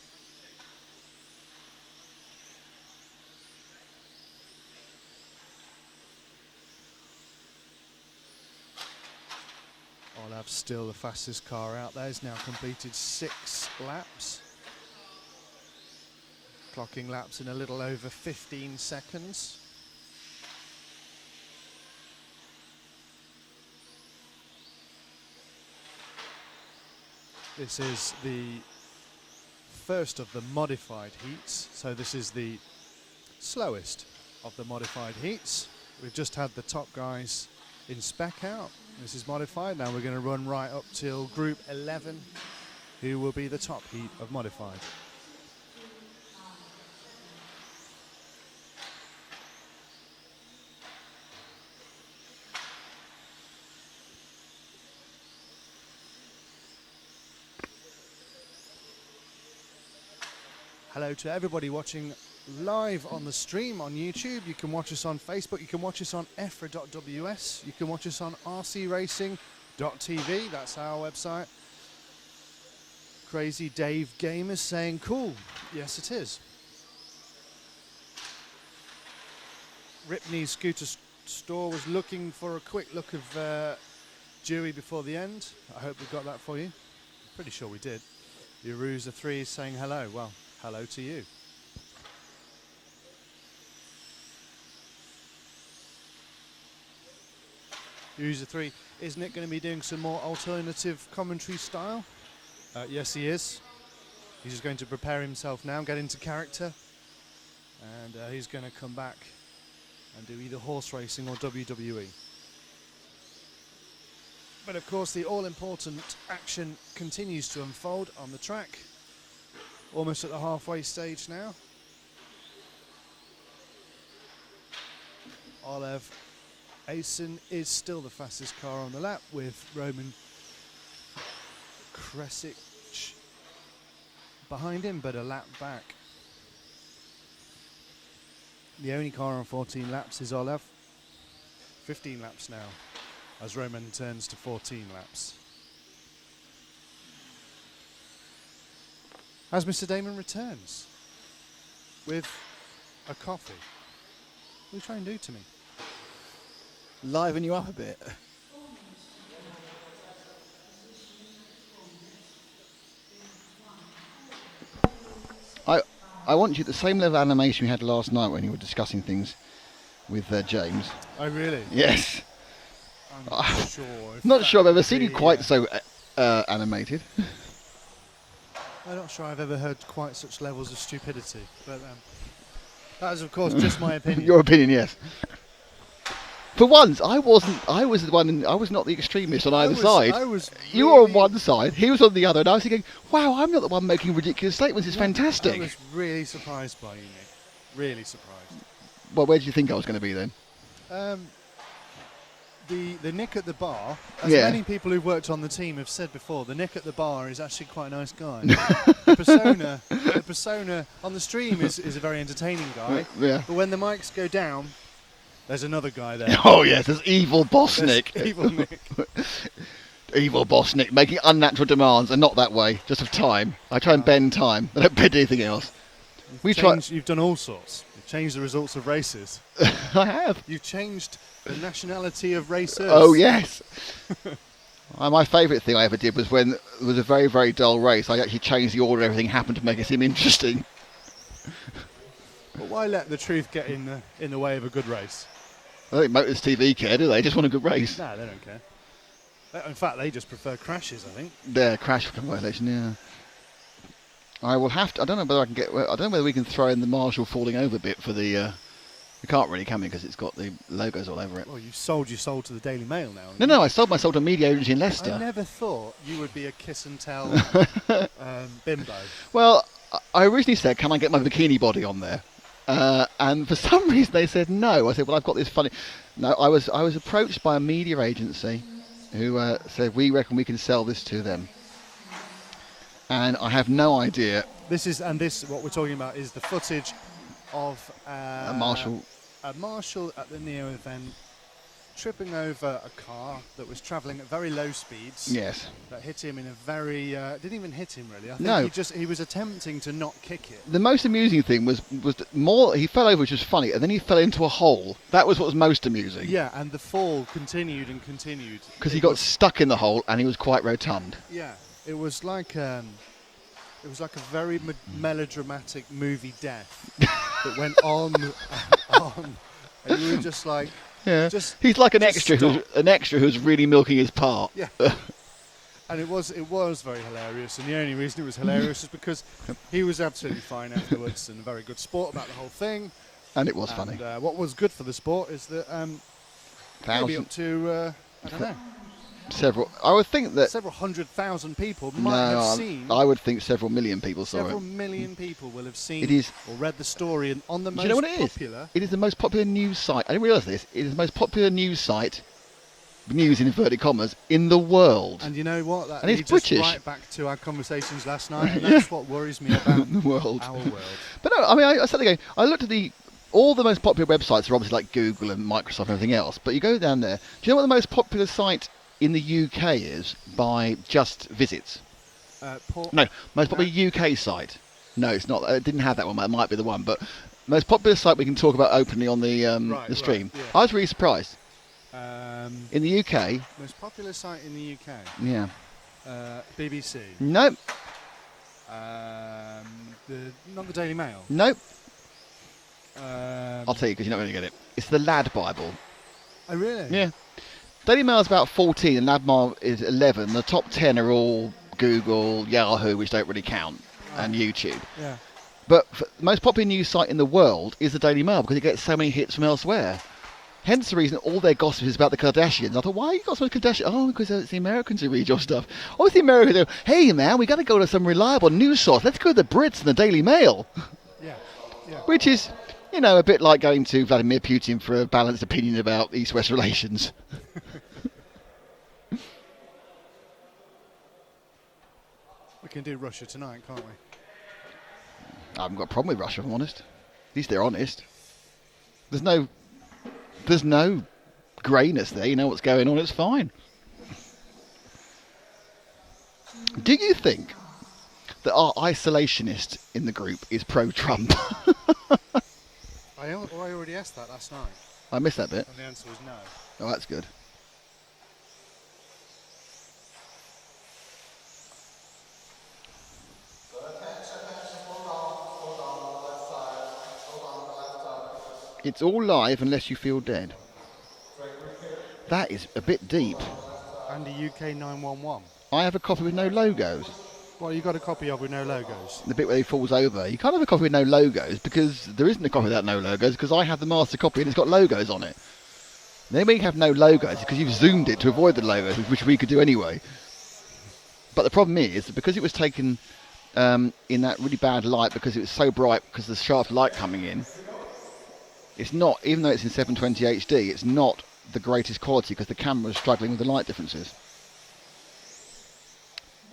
Olav's still the fastest car out there. He's now completed 6 laps. Clocking laps in a little over 15 seconds. This is the first of the modified heats, so this is the slowest of the modified heats. We've just had the top guys in spec out. This is modified. Now we're going to run right up till Group 11, who will be the top heat of modified. Hello to everybody watching live on the stream on YouTube. You can watch us on Facebook. You can watch us on EFRA.ws. You can watch us on rcracing.tv. That's our website. Crazy Dave Gamers saying cool. Yes, it is. Ripney Scooter Store was looking for a quick look of Dewey before the end. I hope we got that for you. Pretty sure we did. Yaruza3 is saying hello. Well, hello to you. User 3, isn't it going to be doing some more alternative commentary style? Yes, he is. He's just going to prepare himself now, get into character, and he's going to come back and do either horse racing or WWE. But of course, the all-important action continues to unfold on the track. Almost at the halfway stage now. Olav Asen is still the fastest car on the lap, with Roman Kresic behind him, but a lap back. The only car on 14 laps is Olav. 15 laps now. as Roman turns to 14 laps. As Mr. Damon returns with a coffee. What are you trying to do to me? Liven you up a bit. I want you the same level of animation we had last night when you were discussing things with James. Oh, really? Yes. I'm not sure. if Not that sure I've ever would seen you be, quite so animated. I'm not sure I've ever heard quite such levels of stupidity. But that is, of course, just my opinion. Your opinion, yes. For once, I wasn't. I was the one. I was not the extremist on either side. You were on really- one side. He was on the other, and I was thinking, "Wow, I'm not the one making ridiculous statements. It's I fantastic." was really surprised by you, Nick. Really surprised. Well, where did you think I was going to be then? The Nick at the bar, as Yeah. many people who've worked on the team have said before, the Nick at the bar is actually quite a nice guy. the persona on the stream is a very entertaining guy, Yeah. but when the mics go down, there's another guy there. Oh yes, there's evil boss There's Nick. Evil Nick. Evil boss Nick making unnatural demands, and not that way, just of time. I try and bend time. I don't bend anything else. You've done all sorts. You've changed the results of races. I have. You've changed the nationality of racers. Oh yes. My favourite thing I ever did was when it was a very, very dull race. I actually changed the order of everything happened to make it seem interesting. But why let the truth get in the way of a good race? I don't think Motors TV care, do they? They just want a good race. No, they don't care. In fact, they just prefer crashes, I think. Yeah, crash violation. Yeah. I will have to. I don't know whether I can get. I don't know whether we can throw in the Marshall falling over bit for the. We can't really, can we? Because it's got the logos all over it. Well, you've sold your soul to the Daily Mail now. No, I sold my soul to a media agency in I Leicester. never thought you would be a kiss and tell bimbo. Well, I originally said, "Can I get my bikini body on there?" And for some reason they said no. I said, "Well, I've got this funny." No, I was approached by a media agency who said, "We reckon we can sell this to them," and I have no idea. What we're talking about is the footage of A Marshall. A Marshall at the Neo event tripping over a car that was travelling at very low speeds. Yes. That hit him in a very didn't even hit him really. I think No. he was attempting to not kick it. The most amusing thing was that more he fell over, which was funny, and then he fell into a hole. That was what was most amusing. Yeah, and the fall continued and continued Because he got stuck in the hole and he was quite rotund. Yeah, it was like a very melodramatic movie death that went on and on, and you were just like, Yeah. Just- He's like an just extra who's really milking his part. yeah. And it was very hilarious, and the only reason it was hilarious is because he was absolutely fine afterwards and a very good sport about the whole thing. And it was And, funny. what was good for the sport is that maybe up to I don't know, I would think that. several 100,000 people No, might have seen. I would think several million people saw Several it. million people will have seen It is. or read the story, and on the Do most you know what it is? popular. It is the most popular news site. I didn't realise this. It is the most popular news site, news in inverted commas, in the world. And you know what? That And it's leads us British. right back to our conversations last night, and that's what worries me about the world. our world. But no, I mean, I started going. I looked at all the most popular websites are obviously like Google and Microsoft and everything else. But you go down there. Do you know what the most popular site in the UK is by just visits? No, most popular UK site. No, it's not. It didn't have that one. That might be the one. But most popular site we can talk about openly on the stream. right, yeah. I was really surprised. Um, In the UK, most popular site in the UK, yeah. BBC. Nope, Not the Daily Mail. nope. Um, I'll tell you because you're not going to get it. It's the Lad Bible. Oh really? Yeah. Daily Mail is about 14 and Lad Bible is 11. The top 10 are all Google, Yahoo, which don't really count, and YouTube. Yeah. But the most popular news site in the world is the Daily Mail because it gets so many hits from elsewhere. Hence the reason all their gossip is about the Kardashians. I thought, why you got so much Kardashian? Oh, because it's the Americans who read your stuff. Oh, it's the Americans who go, hey man, we got to go to some reliable news source. Let's go to the Brits and the Daily Mail. Yeah. Yeah. Which is, a bit like going to Vladimir Putin for a balanced opinion about East-West relations. We can do Russia tonight, can't we? I haven't got a problem with Russia, if I'm honest. At least they're honest. There's no greyness there. You know what's going on. It's fine. Do you think that our isolationist in the group is pro-Trump? I already asked that last night, I missed that bit. and the answer was no. Oh, that's good. It's all live unless you feel dead. That is a bit deep. And the UK 911. I have a copy with no logos. Well, you got a copy of with no logos. The bit where he falls over. You can't have a copy with no logos because there isn't a copy without no logos because I have the master copy and it's got logos on it. Then we have no logos because you've zoomed it to avoid the logos, which we could do anyway. But the problem is that because it was taken in that really bad light because it was so bright because of the shaft light coming in, it's not, even though it's in 720 HD, it's not the greatest quality because the camera is struggling with the light differences.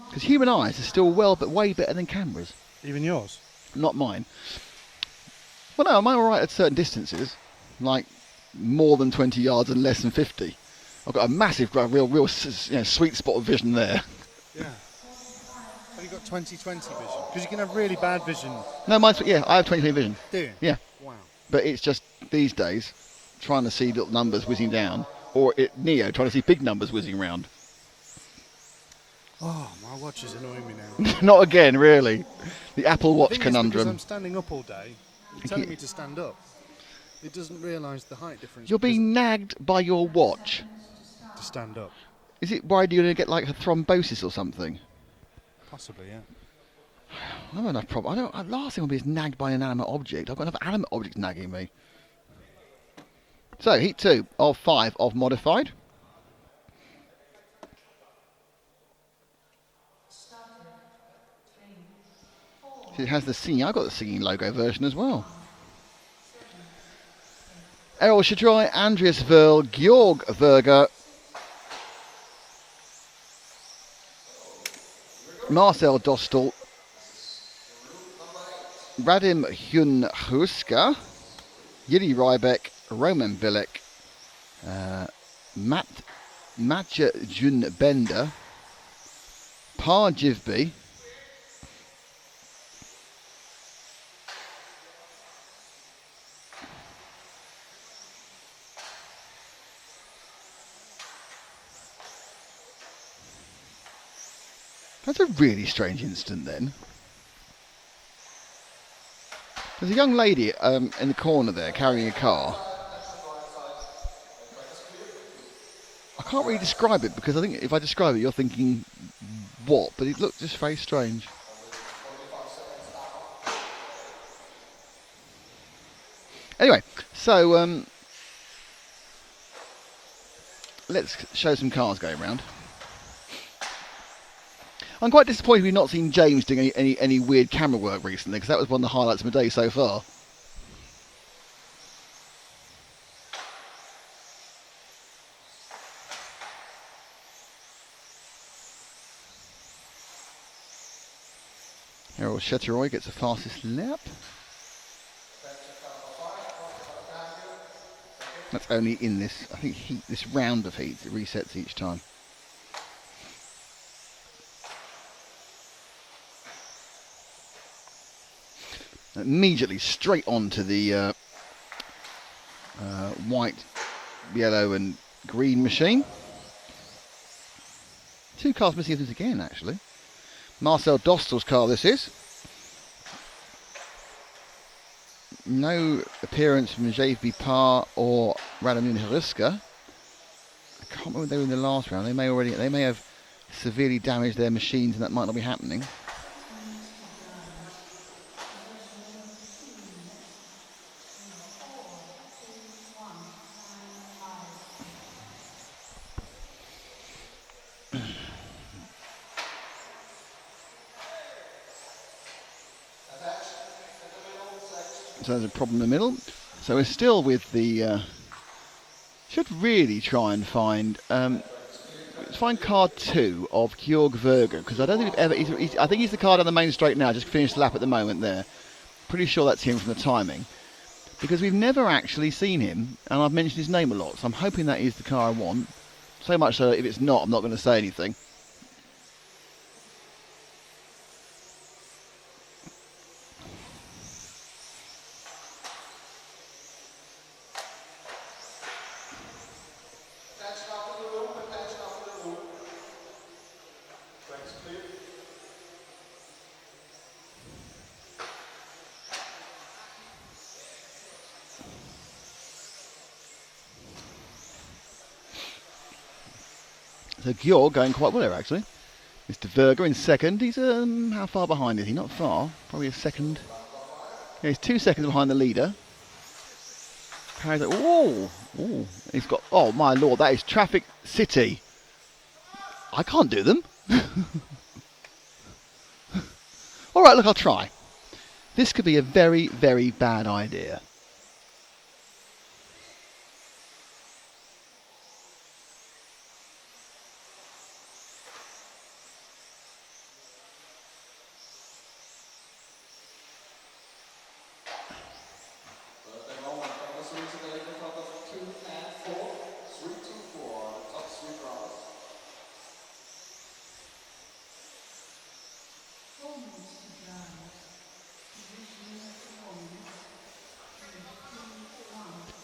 Because human eyes are still way better than cameras. Even yours? Not mine. Well, no, am I alright at certain distances? Like more than 20 yards and less than 50. I've got a massive, real sweet spot of vision there. Yeah. Have you got 20/20 vision? Because you can have really bad vision. No, mine's, yeah, I have 20/20 vision. Do you? Yeah. Wow. But it's just these days trying to see little numbers whizzing down, or Neo trying to see big numbers whizzing round. Oh, my watch is annoying me now. Not again, really. The Apple Watch Because conundrum. I'm standing up all day. It's telling me to stand up. It doesn't realise the height difference. You're being nagged by your watch. to stand up. Is it worried you're going to get like a thrombosis or something? Possibly, yeah. I don't have enough problem. Last thing I'll be is nagged by an animate object. I've got enough animate objects nagging me. So, heat 2 of 5 of modified. It has the singing. I've got the singing logo version as well. Errol Shadroy, Andreas Verl, Georg Verger, Marcel Dostal, Radim Hunhuska, Yuri Rybeck, Roman Bilek, Matja Jun Bender, Par Jivby, that's a really strange incident then. There's a young lady in the corner there carrying a car. I can't really describe it because I think if I describe it you're thinking what, but it looked just very strange. Anyway, so let's show some cars going around. I'm quite disappointed we've not seen James doing any weird camera work recently, because that was one of the highlights of my day so far. Errol Shetteroy gets the fastest lap. That's only in this, I think, heat, this round of heats. It resets each time. Immediately straight on to the white, yellow and green machine. Two cars missing this again, actually. Marcel Dostal's car this is. No appearance from JV Par or Radomir Hruska. I can't remember if they were in the last round. They may have severely damaged their machines and that might not be happening. So there's a problem in the middle. So we're still with the... should really try and find... let's find card 2 of Georg Verger, because I don't think we've ever... I think he's the card on the main straight now, just finished the lap at the moment there. Pretty sure that's him from the timing. because we've never actually seen him, and I've mentioned his name a lot, so I'm hoping that is the car I want. So much so, if it's not, I'm not going to say anything. So Georg going quite well here, actually. Mr. Verger in second. He's how far behind is he? Not far. Probably a second. Yeah, he's 2 seconds behind the leader. Carries it. Oh, he's got. Oh my lord, that is Traffic City. I can't do them. All right, look, I'll try. This could be a very, very bad idea.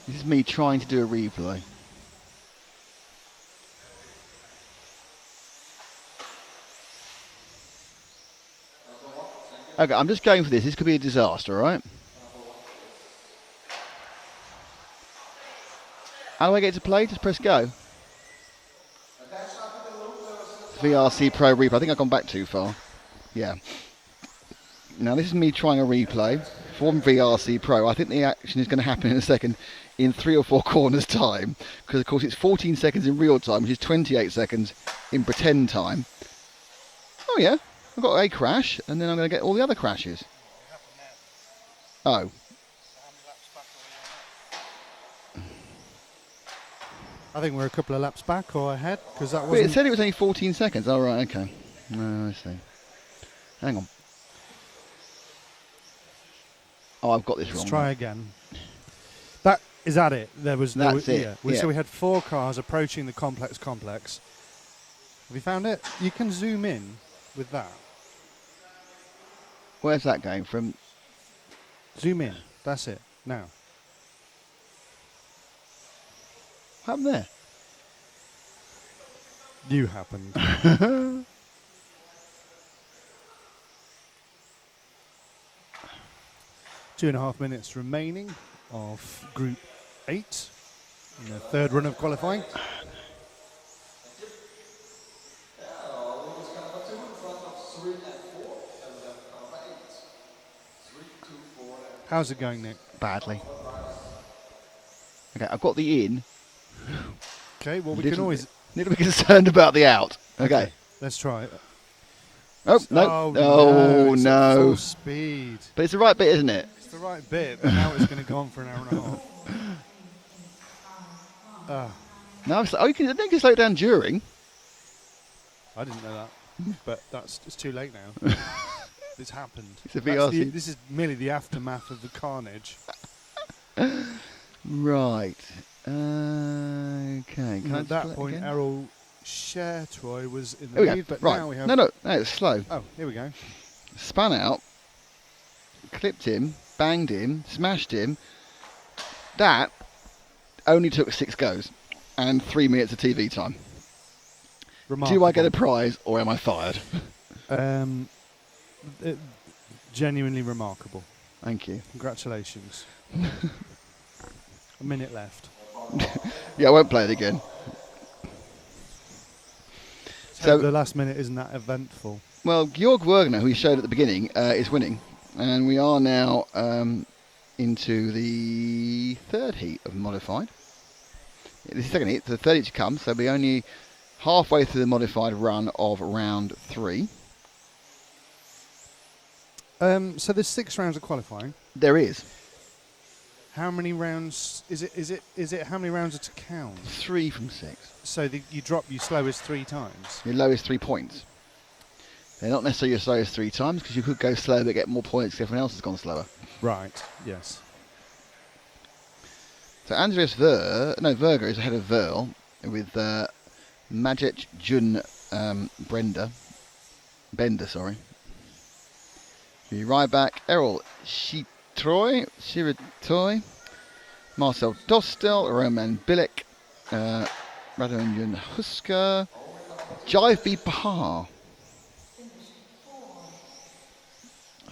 This is me trying to do a replay. Okay, I'm just going for this. This could be a disaster, all right? How do I get to play? Just press go. VRC Pro replay. I think I've gone back too far. Yeah. Now this is me trying a replay from VRC Pro. I think the action is going to happen in a second in 3 or 4 corners time, because of course it's 14 seconds in real time, which is 28 seconds in pretend time. Oh yeah, I've got a crash, and then I'm going to get all the other crashes. Oh. I think we're a couple of laps back or ahead, because that Wait, wasn't... it said it was only 14 seconds. Oh right, okay. I see. Hang on. Oh, I've got this wrong. Let's try again. Is that it? That's it. Yeah. Yeah. So we had 4 cars approaching the complex. Have you found it? You can zoom in with that. Where's that going from? Zoom in. That's it. Now. What happened there? You happened. 2.5 minutes remaining of Group 8 in the 3rd run of qualifying. How's it going, Nick? Badly. Okay, I've got the in. Okay, well, we can always... Need to be concerned about the out. Okay. Let's try it. Oh, no. Oh, it's at no. full speed. But it's the right bit, isn't it? It's the right bit, but now it's going to go on for an hour and a half. No, you can slow it down during. I didn't know that, but it's too late now. It's happened. It's a VRC. This is merely the aftermath of the carnage. Right. Okay. Can I At that play it point, again? Errol Shertroy was in There the we lead, go. but Right. now we have... No, it's slow. Oh, here we go. Spun out, clipped him, banged him, smashed him. That only took 6 goes and 3 minutes of TV time. Remarkable. Do I get a prize or am I fired? Genuinely remarkable. Thank you. Congratulations. A minute left. Yeah, I won't play it again. So the last minute isn't that eventful. Well, Georg Wergner, who we showed at the beginning, is winning. And we are now into the 3rd heat of Modified. This is the 2nd heat, so the 3rd heat to come. So we're only halfway through the Modified run of round 3. So there's 6 rounds of qualifying. There is. How many rounds is it? How many rounds are to count? 3 from 6. So you drop your slowest 3 times. Your lowest 3 points. They're not necessarily your slowest 3 times, because you could go slow but get more points if everyone else has gone slower. Right. Yes. So Andreas Verger is ahead of Verl with Majic Jun Bender, sorry. The Ryback, Errol Shiratoy, Marcel Dostel, Roman Bilic, Radonjan Huska, Jive B. Bahar.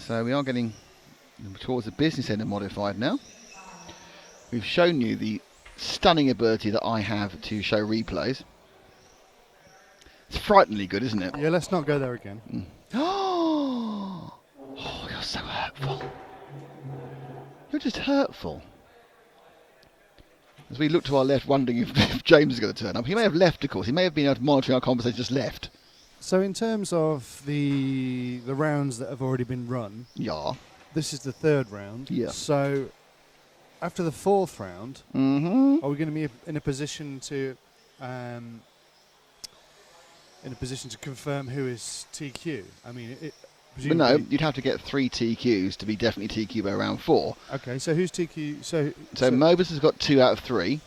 So we are getting towards the business end of modified now. We've shown you the stunning ability that I have to show replays. It's frighteningly good, isn't it? Yeah, let's not go there again. Oh, you're so hurtful. You're just hurtful. As we look to our left, wondering if James is going to turn up. He may have left, of course. He may have been monitoring our conversation, just left. So in terms of the rounds that have already been run, Yeah. this is the third round. Yeah. So after the fourth round, Mm-hmm. are we going to be in a position to confirm who is TQ? I mean, But presumably. no, you'd have to get 3 TQs to be definitely TQ by round 4. Okay, so who's TQ? So Mobus has got 2 out of 3.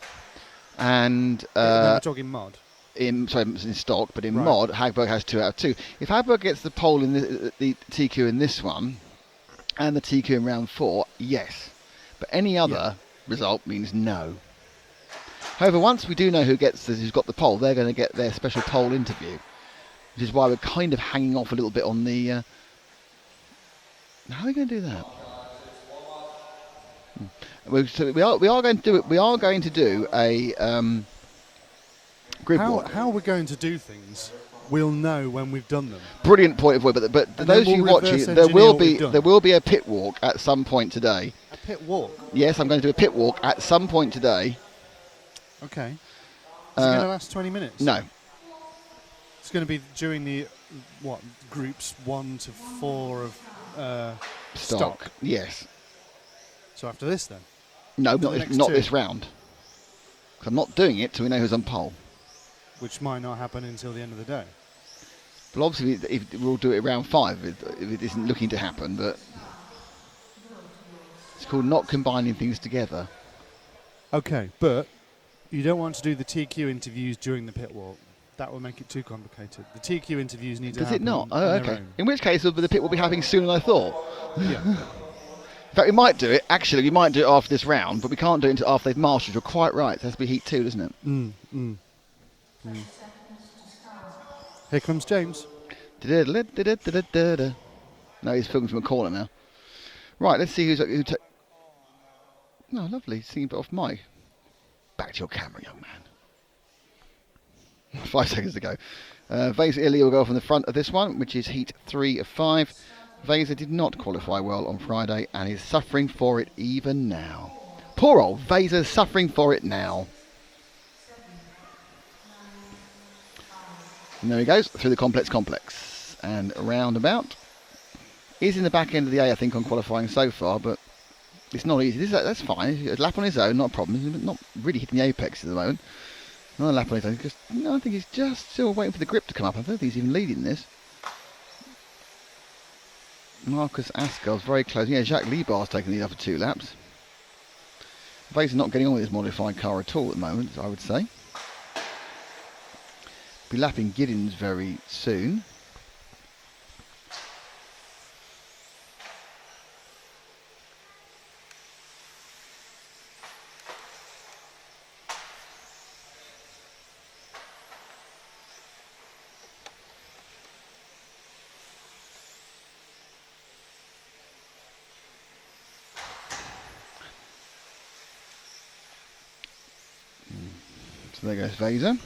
And we're talking mod. in stock, but in Right. mod, Hagberg has 2 out of 2. If Hagberg gets the pole in the TQ in this one, and the TQ in round 4, yes. But any other result means no. However, once we do know who's got the pole, they're going to get their special pole interview, which is why we're kind of hanging off a little bit on the. How are we going to do that? So we are going to do it. We are going to do a grid walk. How we're going to do things, we'll know when we've done them. Brilliant point of view. But And those then of you we'll watching, reverse there will engineer what be we've done. a pit walk at some point today. A pit walk. Yes, I'm going to do a pit walk at some point today. Okay. Is it going to last 20 minutes? No, It's going to be during the groups 1 to 4 of stock. Yes. So after this, then. No, After not the this, next not two. this round. 'Cause I'm not doing it till we know who's on pole. Which might not happen until the end of the day. But obviously, if we'll do it round 5 if it isn't looking to happen. But it's called not combining things together. Okay, but you don't want to do the TQ interviews during the pit walk. That will make it too complicated. The TQ interviews need to Does happen it not? on Oh, their okay. own. In which case, the pit will be happening sooner than I thought. Yeah. In fact, we might do it. Actually, we might do it after this round, but we can't do it until after they've mastered. You're quite right. It has to be heat 2, doesn't it? Here comes James. Da-da-da-da-da-da-da. No, he's filming from a corner now. Right, let's see who's. No, lovely. Singing a bit off mic. Back to your camera, young man. 5 seconds to go. Vaser Ilya will go off in the front of this one, which is heat 3 of 5. Vaser did not qualify well on Friday and is suffering for it even now. Poor old Vaser suffering for it now. And there he goes, through the complex. And roundabout. He's in the back end of the A, I think, on qualifying so far, but it's not easy. That's fine. He's a lap on his own, not a problem. He's not really hitting the apex at the moment. Another lap on his own. I think he's just still waiting for the grip to come up. I don't think he's even leading this. Marcus Askel's very close. Yeah, Jacques Liebar's taking the other 2 laps. Vaser's not getting on with his modified car at all at the moment, I would say. Be lapping Giddens very soon. So there goes Vaser.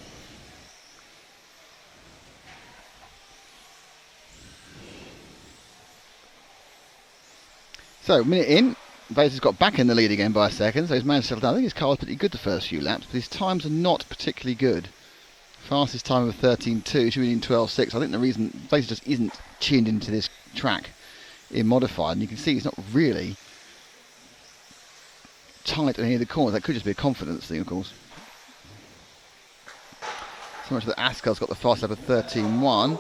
So, minute in, Vaser's got back in the lead again by a second, so he's managed to settle down. I think his car was pretty good the first few laps, but his times are not particularly good. Fastest time of 13.2, should be in 12.6. I think the reason Vaser just isn't tuned into this track in modified, and you can see he's not really tight on any of the corners. That could just be a confidence thing, of course. So much that Askel's got the fast lap of 13.1.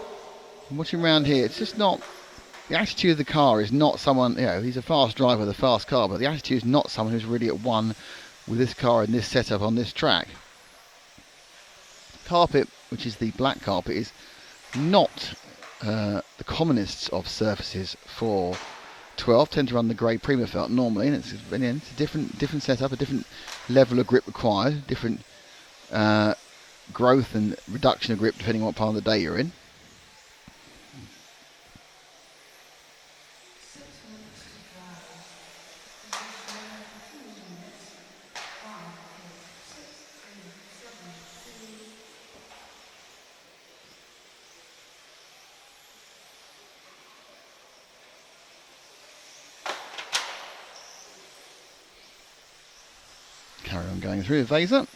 And watching around here, it's just not. The attitude of the car is not someone, he's a fast driver with a fast car, but the attitude is not someone who's really at one with this car in this setup on this track. Carpet, which is the black carpet, is not the commonest of surfaces for 12. Tend to run the grey Prima felt normally, and it's a different setup, a different level of grip required, different growth and reduction of grip depending on what part of the day you're in. 6 minutes to drive. Position 2 minutes. 1.6372. Carry on going through the Vaser.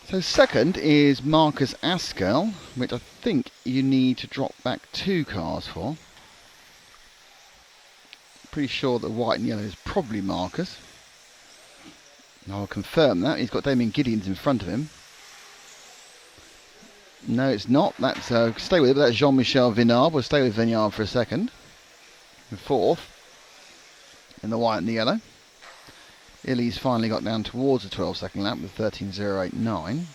So second is Marcus Askell, which I think you need to drop back 2 cars for. Pretty sure that white and yellow is probably Marcus. I'll confirm that. He's got Damien Gideons in front of him. No, it's not. That's stay with it. But that's Jean-Michel Vinard. We'll stay with Vinard for a second. The fourth in the white and the yellow. Illy's finally got down towards the 12-second lap with 13.089.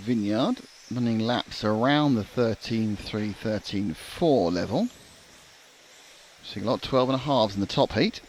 Vineyard running laps around the 13.3, 13.4 level. Seeing a lot of 12.5s in the top heat.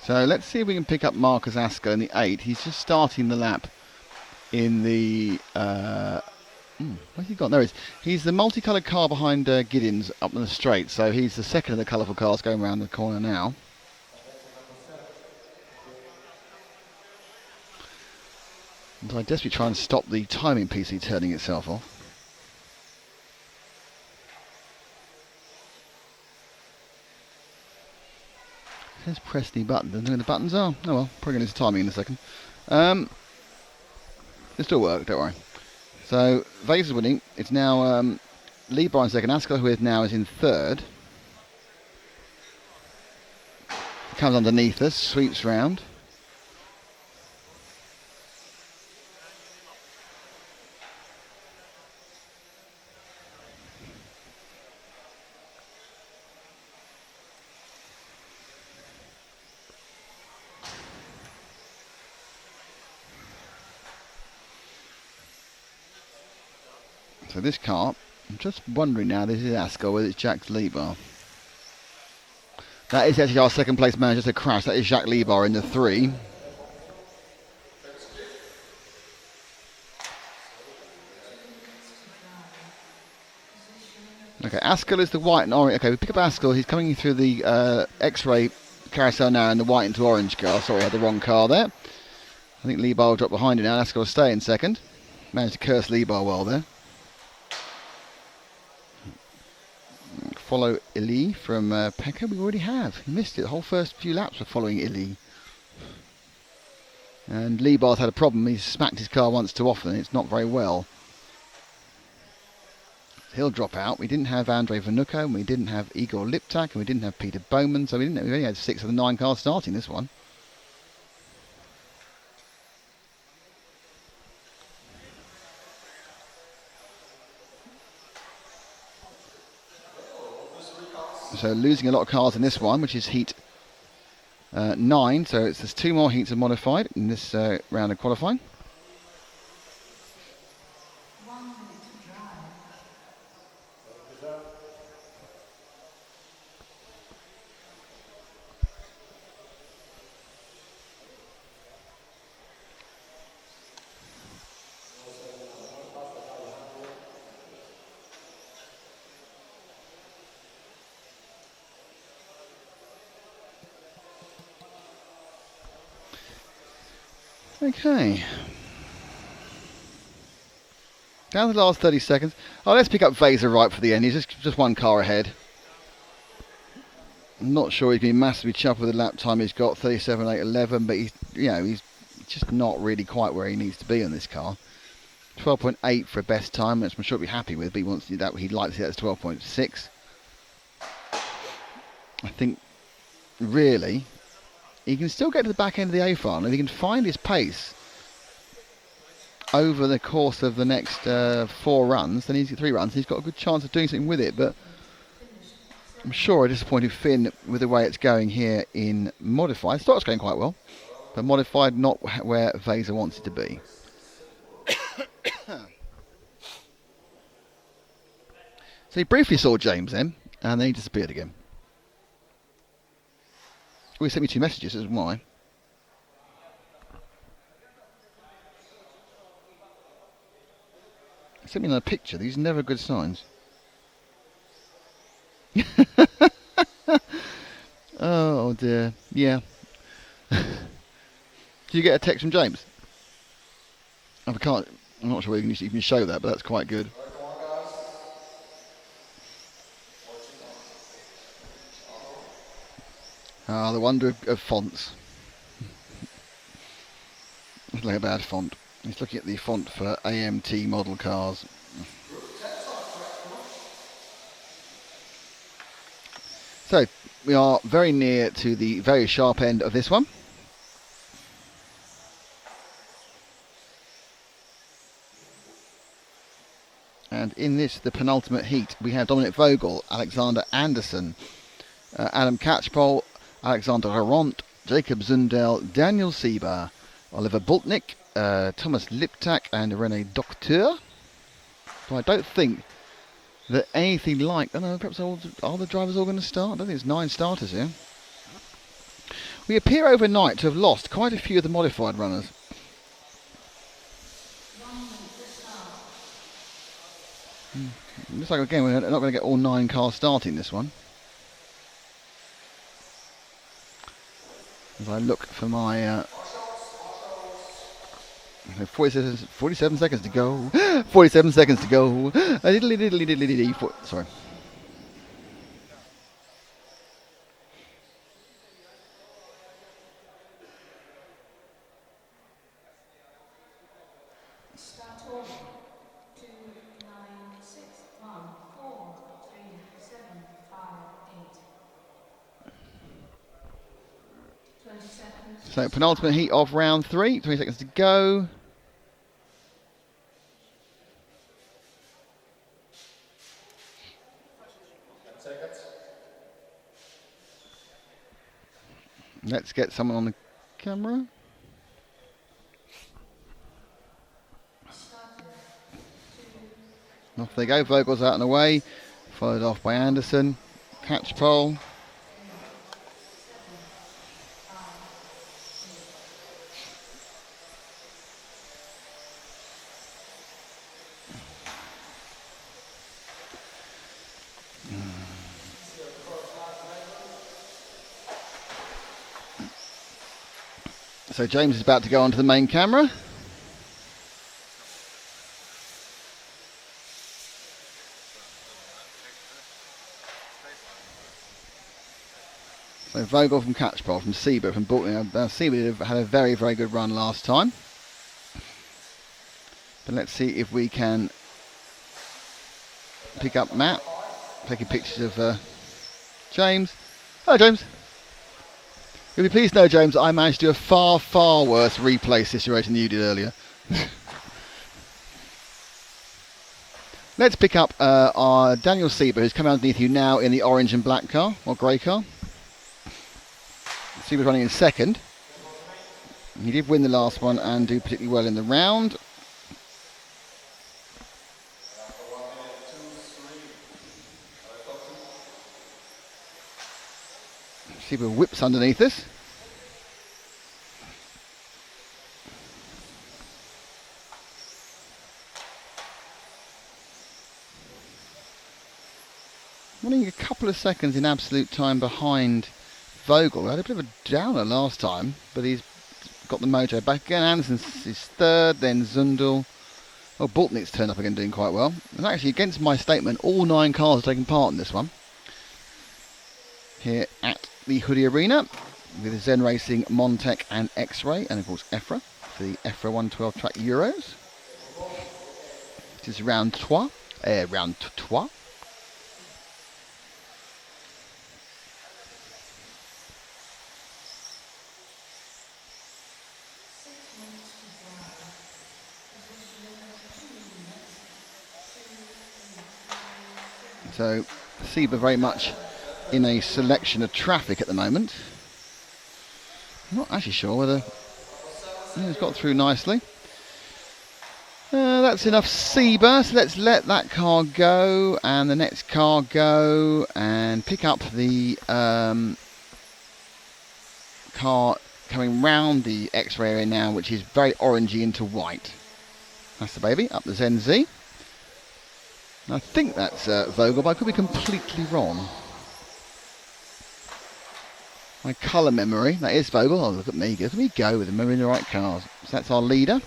So let's see if we can pick up Marcus Asker in the 8. He's just starting the lap in the... where's he gone? There he is. He's the multicoloured car behind Giddens up in the straight. So he's the second of the colourful cars going around the corner now. And so I desperately try and stop the timing PC turning itself off. It says press the button. Doesn't know where the buttons are. Oh well, probably going to timing in a second. It still work, don't worry. So Vaser's winning. It's now Lee Bryan second. Asker, who is now is in third. He comes underneath us, sweeps round. So this car, I'm just wondering now, this is Asker, whether it's Jacques Lebar. That is actually our second place man, just a crash. That is Jacques Lebar in the 3. Okay, Asker is the white and orange. Okay, we pick up Asker. He's coming through the X-ray carousel now in the white into orange car. Sorry, I had the wrong car there. I think Lebar will drop behind it now. Asker will stay in second. Managed to curse Lebar well there. Follow Illy from Pekka. We already have. He missed it. The whole first few laps were following Illy. And Lebar's had a problem. He's smacked his car once too often. It's not very well. he'll drop out. We didn't have Andrei Vanuko, and we didn't have Igor Liptak, and we didn't have Peter Bowman, so we only had 6 of the 9 cars starting this one. So losing a lot of cars in this one, which is heat 9, so there's 2 more heats of modified in this round of qualifying. 1 minute to drive. Okay. Down to the last 30 seconds. Oh, let's pick up Vaser right for the end. He's just 1 car ahead. I'm not sure he's been massively chuffed with the lap time he's got, 37.811, but he's just not really quite where he needs to be on this car. 12.8 for a best time, which I'm sure he'll be happy with, but he wants to do that. He'd like to see that as 12.6. I think really he can still get to the back end of the EFRA, and if he can find his pace over the course of the next 4 runs, then he's got 3 runs. He's got a good chance of doing something with it, but I'm sure a disappointed Finn with the way it's going here in modified. Stock's going quite well, but modified not where Vaser wants it to be. So he briefly saw James then, and then he disappeared again. Oh, he sent me 2 messages, that's why. He sent me another picture. These are never good signs. Oh dear. Yeah. Did you get a text from James? I'm not sure you can show that, but that's quite good. Ah, the wonder of fonts. It's like a bad font. He's looking at the font for AMT model cars. So, we are very near to the very sharp end of this one. And in this, the penultimate heat, we have Dominic Vogel, Alexander Anderson, Adam Catchpole, Alexander Raront, Jacob Zundel, Daniel Sieber, Oliver Bultnick, Thomas Liptak, and Rene Docteur. So I don't think that anything like... I don't know, perhaps are the drivers all going to start? I don't think it's 9 starters here. We appear overnight to have lost quite a few of the modified runners. Looks like, again, we're not going to get all 9 cars starting this one. As I look for my... 47 seconds to go. 47 seconds to go. Sorry. Start order. 2, 9, 6, 1, 4, 3, 7, 5, 8. 20 seconds. So penultimate heat of round 3. 20 seconds to go. Let's get someone on the camera. Off they go. Vogel's out and away. Followed off by Anderson. Catchpole. So James is about to go onto the main camera. So Vogel from Catchpole, from Sieber, from Bolton. Sieber had a very, very good run last time. But let's see if we can pick up Matt, taking pictures of James. Hello, James. You'll be pleased to know, James, I managed to do a far, far worse replay situation than you did earlier. Let's pick up our Daniel Sieber, who's coming underneath you now in the orange and black car, or grey car. Sieber's running in second. He did win the last one and do particularly well in the round. Sieber whips underneath us. Running a couple of seconds in absolute time behind Vogel. We had a bit of a downer last time, but he's got the mojo back again. Anderson's is third, then Zundel. Oh, Boltnick's turned up again, doing quite well. And actually, against my statement, all 9 cars are taking part in this one. Here at the Hudy Arena, with Zen Racing, Montec and X-Ray, and of course EFRA, for the EFRA 112 Track Euros. It is round 3. Round 3. So, Sieber very much in a selection of traffic at the moment. I'm not actually sure whether he's got through nicely. That's enough Sieber, so let's let that car go and the next car go and pick up the car coming round the X-ray area now, which is very orangey into white. That's the baby, up the Zen Z. I think that's Vogel, but I could be completely wrong. My colour memory, that is Vogel. Oh, look at me go with the memory in the right cars. So that's our leader.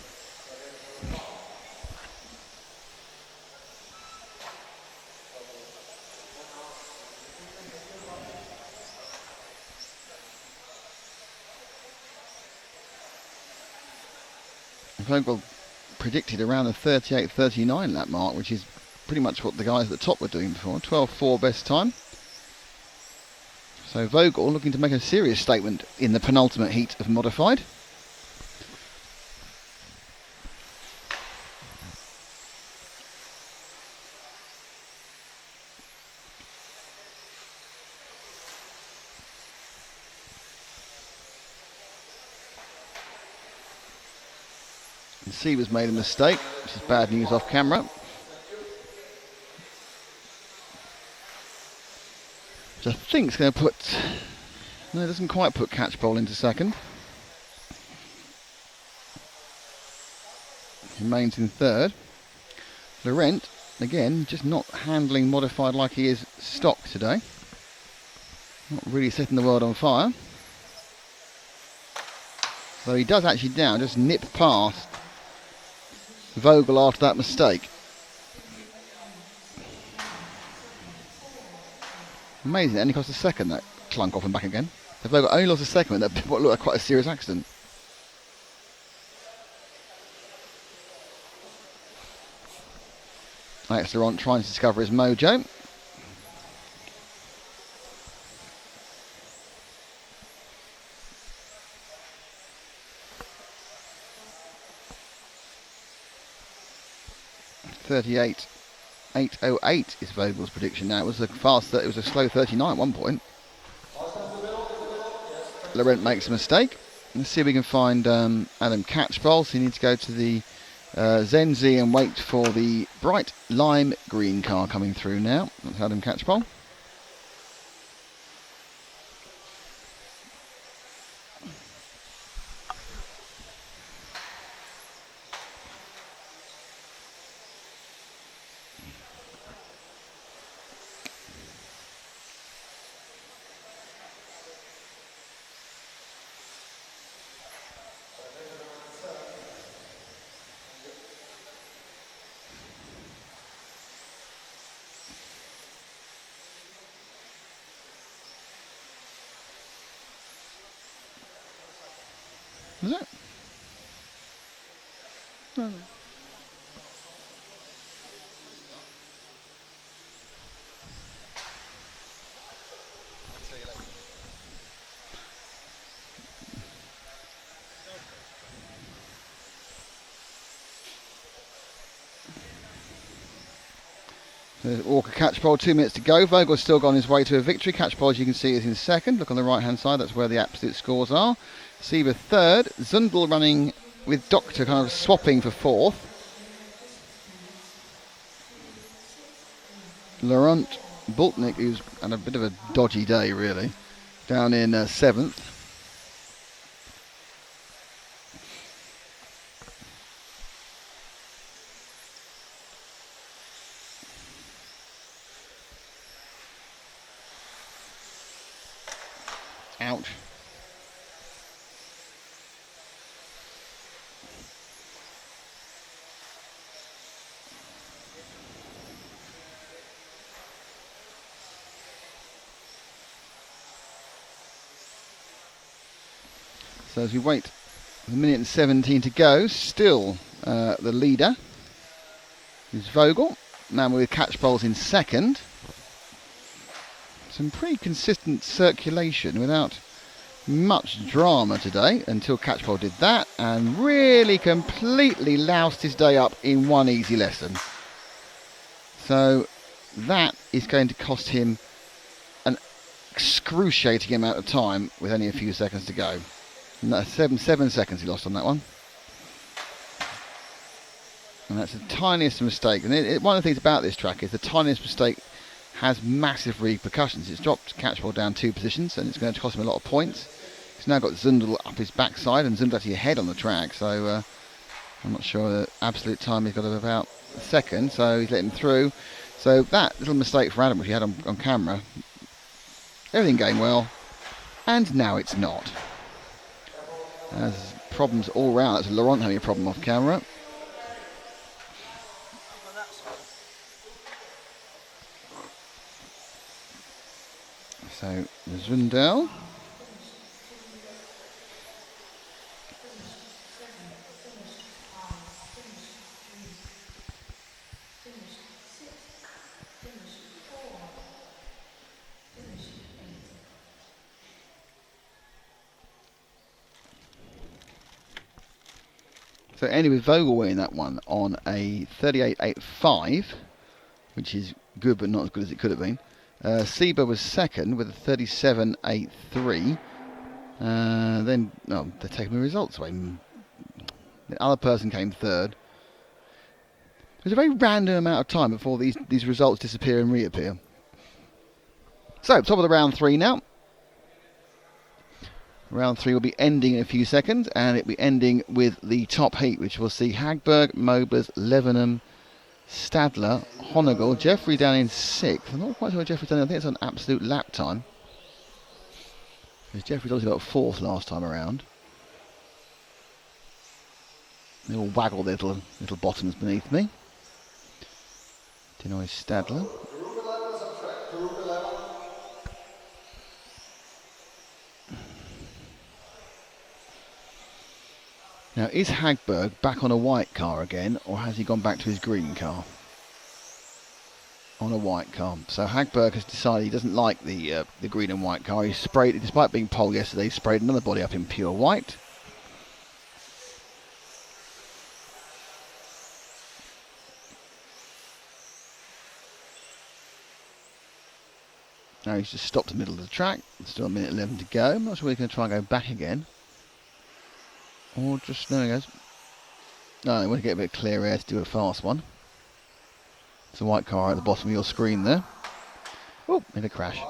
Vogel predicted around the 38-39 lap mark, which is pretty much what the guys at the top were doing before. 12.4 best time. So Vogel looking to make a serious statement in the penultimate heat of modified. And Sieber's made a mistake, which is bad news off camera. Which I think is going to put... No, it doesn't quite put Catchpole into second. Remains in third. Laurent, again, just not handling modified like he is stock today. Not really setting the world on fire. So he does actually now just nip past Vogel after that mistake. Amazing, it only cost a second that clunk off and back again. If Vogel only lost a second, that would look like quite a serious accident. Alex Laurent trying to discover his mojo. .38.808 is Vogel's prediction now. It was a slow 39 at one point. Laurent makes a mistake. Let's see if we can find Adam Catchpole. So you need to go to the Zen Z and wait for the bright lime green car coming through now. That's Adam Catchpole. Is it? No. Walker Catchpole, 2 minutes to go. Vogel's still got on his way to a victory. Catchpole, as you can see, is in second. Look on the right-hand side, that's where the absolute scores are. Sieber third. Zundel running with Doctor kind of swapping for fourth. Laurent Bultnick, who's had a bit of a dodgy day, really, down in seventh. Ouch. So as we wait, a minute and 17 to go, still the leader is Vogel. Now with Catchpoles in second. Some pretty consistent circulation without much drama today until Catchpole did that and really completely loused his day up in one easy lesson. So that is going to cost him an excruciating amount of time with only a few seconds to go. No, 7 seconds he lost on that one. And that's the tiniest mistake. And one of the things about this track is the tiniest mistake has massive repercussions. It's dropped Catchpole down 2 positions and it's going to cost him a lot of points. He's now got Zundel up his backside and Zundel actually ahead on the track. So I'm not sure the absolute time he's got of about a second. So he's let him through. So that little mistake for Adam, which he had on camera, everything going well. And now it's not. There's problems all round. That's Laurent having a problem off camera. So Zundel. So anyway, Vogel winning that one on a 38.85, which is good but not as good as it could have been. Sieber was second with a 37.83. Then they're taking the results away. The other person came third. There's a very random amount of time before these results disappear and reappear. So, top of the round 3 now. Round 3 will be ending in a few seconds, and it'll be ending with the top heat, which will see Hagberg, Moblers, Levenham, Stadler, Honegel, Jeffrey down in 6th. I'm not quite sure what Jeffrey's done. I think it's on absolute lap time. Because Jeffrey's obviously got 4th last time around. They all waggle their little bottoms beneath me. Denoy Stadler. Now, is Hagberg back on a white car again, or has he gone back to his green car? On a white car. So Hagberg has decided he doesn't like the green and white car. He sprayed, despite being pole yesterday, he sprayed another body up in pure white. Now he's just stopped in the middle of the track. Still a minute 11 to go. I'm not sure he's going to try and go back again. Or just, there he goes. No, I want to get a bit of clear air to do a fast one. It's a white car at the bottom of your screen there. Oh, made a crash.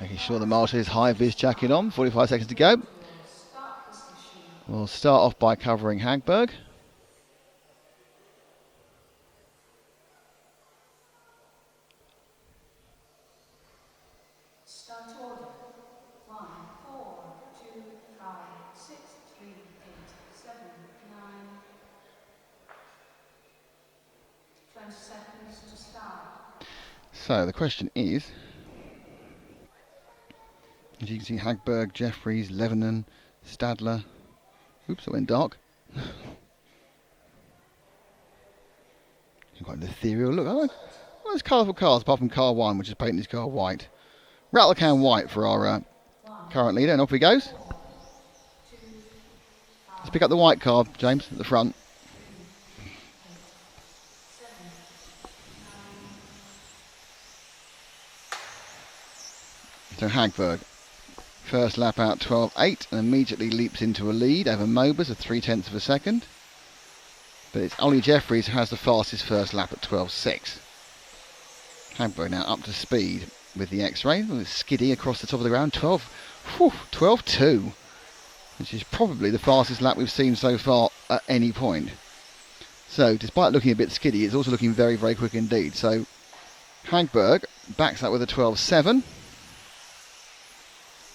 Making sure the marshal is high-vis jacket on. 45 seconds to go. We'll start off by covering Hagberg. Start order. 1, 4, 2, 5, 6, 3, 8, 7, 9. 20 seconds to start. So the question is, as you can see, Hagberg, Jeffries, Levenham, Stadler. Oops, it went dark. Quite an ethereal look. I like those colourful cars, apart from car 1, which is painting his car white. Rattle can white for our current leader, and off he goes. Let's pick up the white card, James, at the front. So Hagberg, first lap out 12.8 and immediately leaps into a lead over Mobers of 0.3 of a second. But it's Ollie Jeffries who has the fastest first lap at 12.6. Hagberg now up to speed with the X-Ray, with Skiddy across the top of the ground, 12.2, which is probably the fastest lap we've seen so far at any point. So despite looking a bit skiddy, it's also looking very, very quick indeed. So Hagberg backs up with a 12.7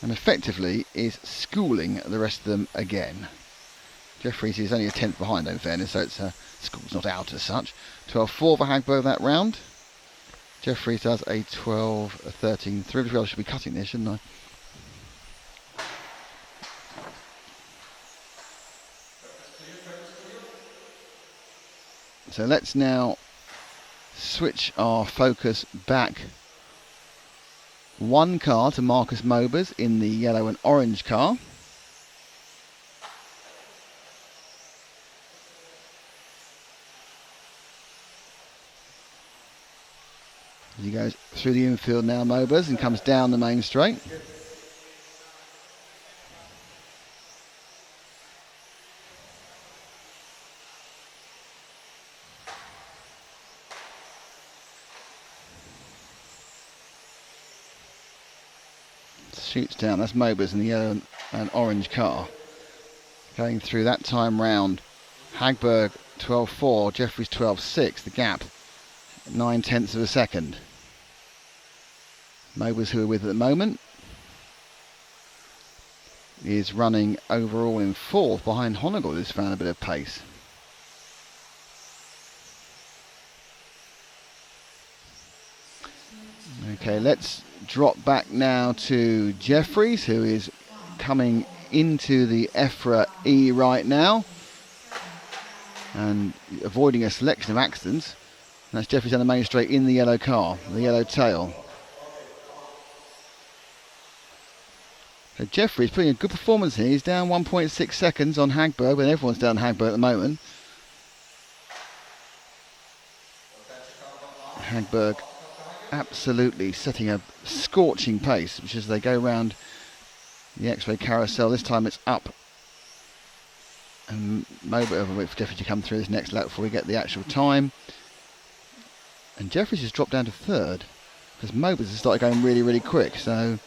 and effectively is schooling the rest of them again. Jeffries is only a tenth behind, in fairness, so it's school's not out as such. 12.4 for Hagberg that round. Jeffries does a 12.13. I should be cutting this, shouldn't I? So let's now switch our focus back one car to Marcus Mobers in the yellow and orange car. He goes through the infield now, Mobers, and comes down the main straight. Shoots down, that's Mobers in the yellow and orange car. Going through that time round, Hagberg 12.4, Jeffries 12.6, the gap 0.9 of a second. Mobers, who we're with at the moment, is running overall in fourth behind Honegal, who's found a bit of pace. Okay, let's drop back now to Jeffries, who is coming into the EFRA E right now and avoiding a selection of accidents. And that's Jeffries on the main straight in the yellow car, the yellow tail. So Jeffries putting a good performance here. He's down 1.6 seconds on Hagberg, when everyone's down Hagberg at the moment. Hagberg absolutely setting a scorching pace, which as they go round the X-ray carousel, this time it's up. And Mobers will wait for Jeffries to come through this next lap before we get the actual time. And Jeffries has dropped down to third because Mobers has started going really, really quick. So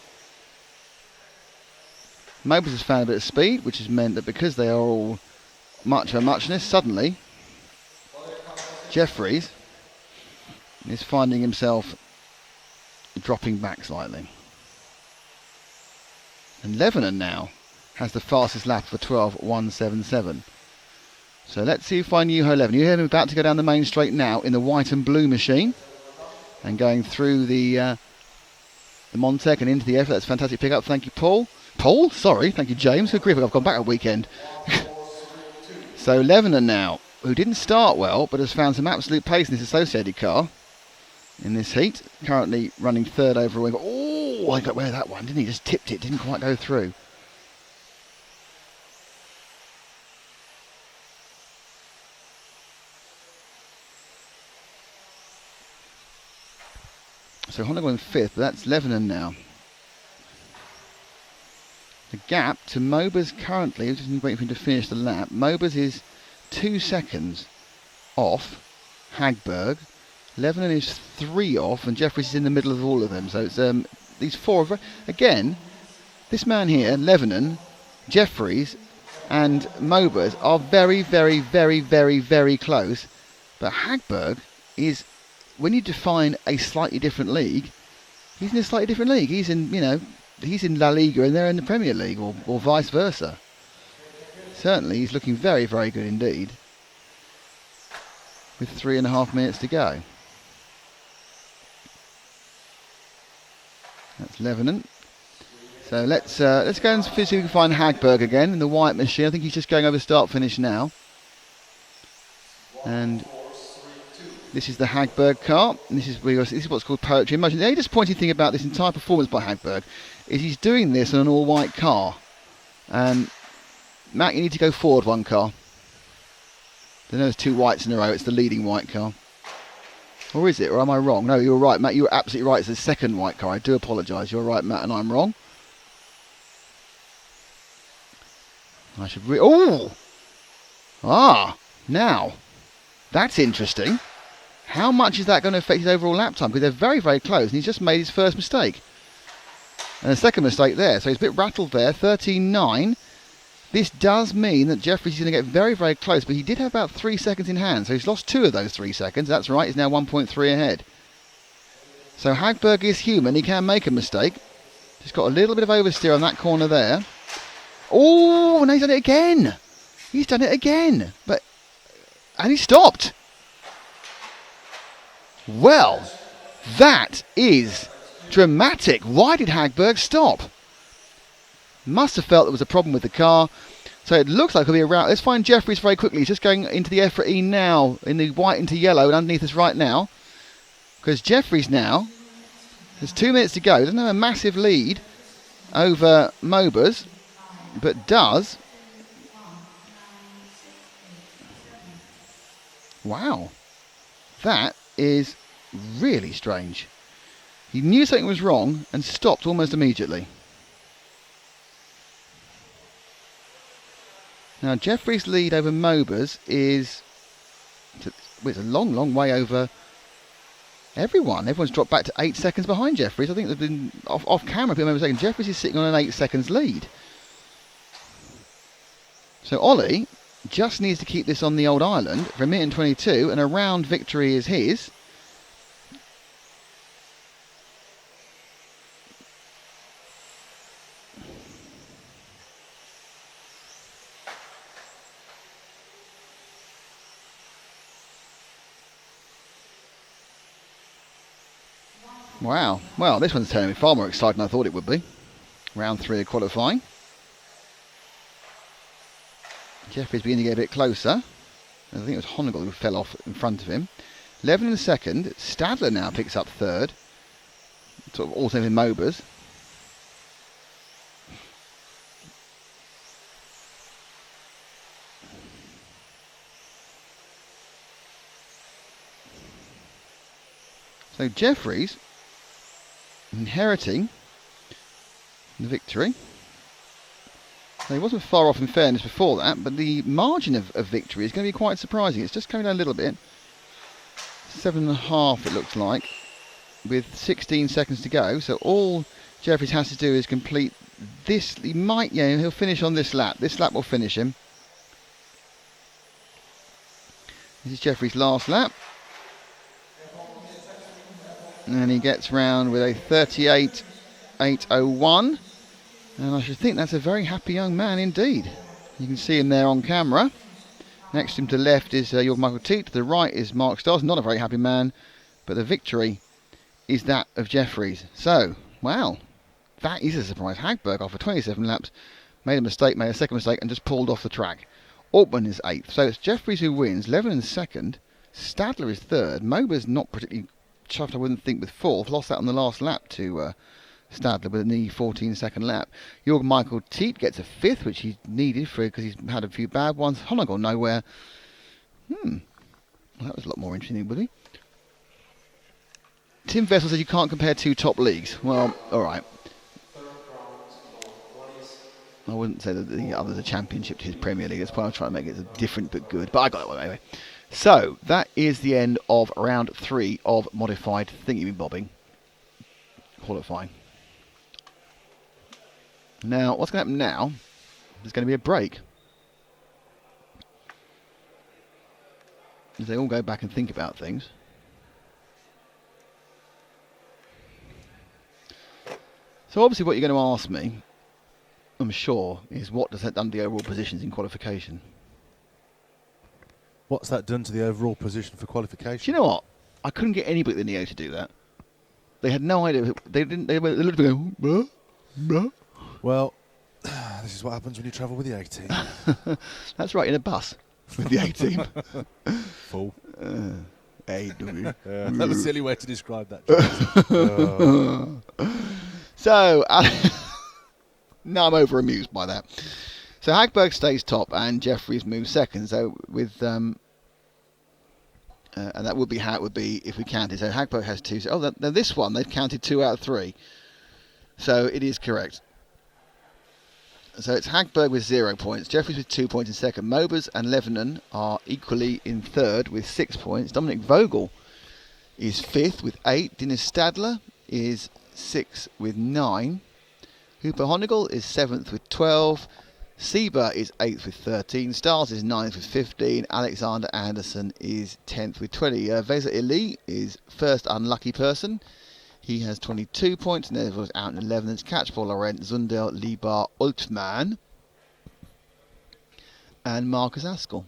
Mobers has found a bit of speed, which has meant that because they are all much of a muchness, suddenly Jeffries is finding himself dropping back slightly. And Levenon now has the fastest lap for 12.177. So let's see if I knew her Levenon. You hear him about to go down the main straight now in the white and blue machine and going through the Montec and into the effort. That's a fantastic pickup. Thank you, Paul. Paul? Sorry. Thank you, James. Good grief, I've gone back a weekend. So Levenon now, who didn't start well but has found some absolute pace in this associated car in this heat, currently running third over a wing. Oh, I got away with that one, didn't he? Just tipped it, didn't quite go through. So Honegal in fifth, but that's Levenon now. The gap to Mobers currently, just waiting for him to finish the lap. Mobers is 2 seconds off Hagberg. Levenon is 3 off, and Jeffries is in the middle of all of them. So it's these four. Again, this man here, Levenon, Jeffries, and Mobers are very, very, very, very, very close. But Hagberg is, when you define a slightly different league, he's in a slightly different league. He's in, he's in La Liga and they're in the Premier League, or vice versa. Certainly, he's looking very, very good indeed. With 3.5 minutes to go. That's Levenon. So let's go and see if we can find Hagberg again in the white machine. I think he's just going over start finish now. And This is the Hagberg car. And this is what's called poetry in motion. The only disappointing thing about this entire performance by Hagberg is he's doing this on an all-white car. Matt, you need to go forward one car. There's 2 whites in a row. It's the leading white car. Or is it? Or am I wrong? No, you're right, Matt. You're absolutely right. It's the second white car. I do apologise. You're right, Matt, and I'm wrong. I should oh! Now. That's interesting. How much is that going to affect his overall lap time? Because they're very, very close, and he's just made his first mistake. And a second mistake there. So he's a bit rattled there. 13.9. This does mean that Jeffries is going to get very, very close, but he did have about 3 seconds in hand. So he's lost 2 of those 3 seconds. That's right. He's now 1.3 ahead. So Hagberg is human. He can make a mistake. Just got a little bit of oversteer on that corner there. Oh, and he's done it again. He's done it again. And he stopped. Well, that is dramatic. Why did Hagberg stop? Must have felt there was a problem with the car. So it looks like it'll be around. Let's find Jeffries very quickly. He's just going into the EFRA E now, in the white into yellow, and underneath us right now. Because Jeffries now, there's 2 minutes to go. Doesn't have a massive lead over Mobers, but does. Wow. That is really strange. He knew something was wrong and stopped almost immediately. Now Jeffries' lead over Mobers is it's a long, long way over everyone. Everyone's dropped back to 8 seconds behind Jeffries. I think they've been off camera. People remember saying Jeffries is sitting on an 8 seconds lead. So Ollie just needs to keep this on the old island for 1 minute and 22, and a round victory is his. Wow. Well, this one's turning me far more exciting than I thought it would be. Round 3 of qualifying. Jeffries beginning to get a bit closer. I think it was Honegal who fell off in front of him. 11 in the second. Stadler now picks up third. Sort of also in Mobers. So Jeffries inheriting the victory. So he wasn't far off in fairness before that, but the margin of victory is going to be quite surprising. It's just coming down a little bit. 7.5 it looks like, with 16 seconds to go. So all Jeffries has to do is complete this. He might, he'll finish on this lap. This lap will finish him. This is Jeffries' last lap. And he gets round with a 38.801. And I should think that's a very happy young man indeed. You can see him there on camera. Next to him to the left is Jorg Michael Teat. To the right is Mark Stars. Not a very happy man. But the victory is that of Jeffries. So, wow. That is a surprise. Hagberg, after 27 laps, made a mistake, made a second mistake, and just pulled off the track. Altman is 8th. So it's Jeffries who wins. Levin is 2nd. Stadler is 3rd. Mober's not particularly chuffed, I wouldn't think, with 4th. Lost that on the last lap to Stadler with the 14-second lap. Jorg Michael Teat gets a 5th, which he needed because he's had a few bad ones. Honegal nowhere. Well, that was a lot more interesting, would he? Tim Vessel says you can't compare 2 top leagues. Well, all right. I wouldn't say that the other's a championship to his Premier League. That's why I'm trying to make it different but good. But I got that one anyway. So, that is the end of round 3 of modified thingy-bobbing qualifying. Now, what's going to happen now? There's going to be a break. As they all go back and think about things. So obviously what you're going to ask me, I'm sure, is what does that done to the overall positions in qualification? What's that done to the overall position for qualification? Do you know what? I couldn't get anybody at the Neo to do that. They had no idea. They didn't. They looked at me going, bruh. Well, this is what happens when you travel with the A-team. That's right, in a bus with the A-team. Full. Hey, do That was a silly way to describe that. James. So, no, I'm over amused by that. So Hagberg stays top and Jeffries moves second. So with and that would be how it would be if we counted. So Hagberg has 2. So, now this one they've counted 2 out of 3. So it is correct. So it's Hagberg with 0 points, Jeffries with 2 points in second. Mobers and Lebanon are equally in third with 6 points. Dominic Vogel is 5th with 8. Dennis Stadler is 6th with 9. Hooper Honigel is 7th with 12. Sieber is 8th with 13. Stiles is 9th with 15. Alexander Anderson is 10th with 20. Vesa Ili is first unlucky person. He has 22 points, and then was out in 11. It's Catchball, Laurent, Zundel, Liebar, Ultman, and Marcus Askell.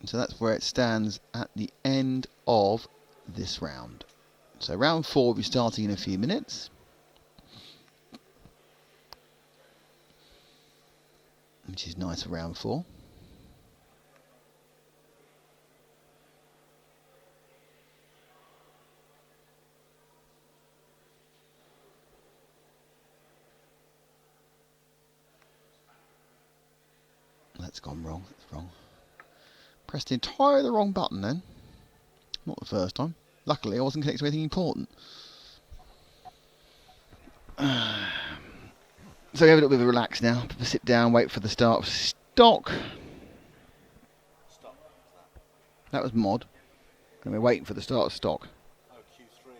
So that's where it stands at the end of this round. So round 4 will be starting in a few minutes. Which is nice for round 4. That's gone wrong. That's wrong. Pressed entirely the wrong button then. Not the first time. Luckily I wasn't connected to anything important. So we have a little bit of a relax now. Sit down, wait for the start of stock. Stop. That was mod. And we're waiting for the start of stock. Oh, Q3.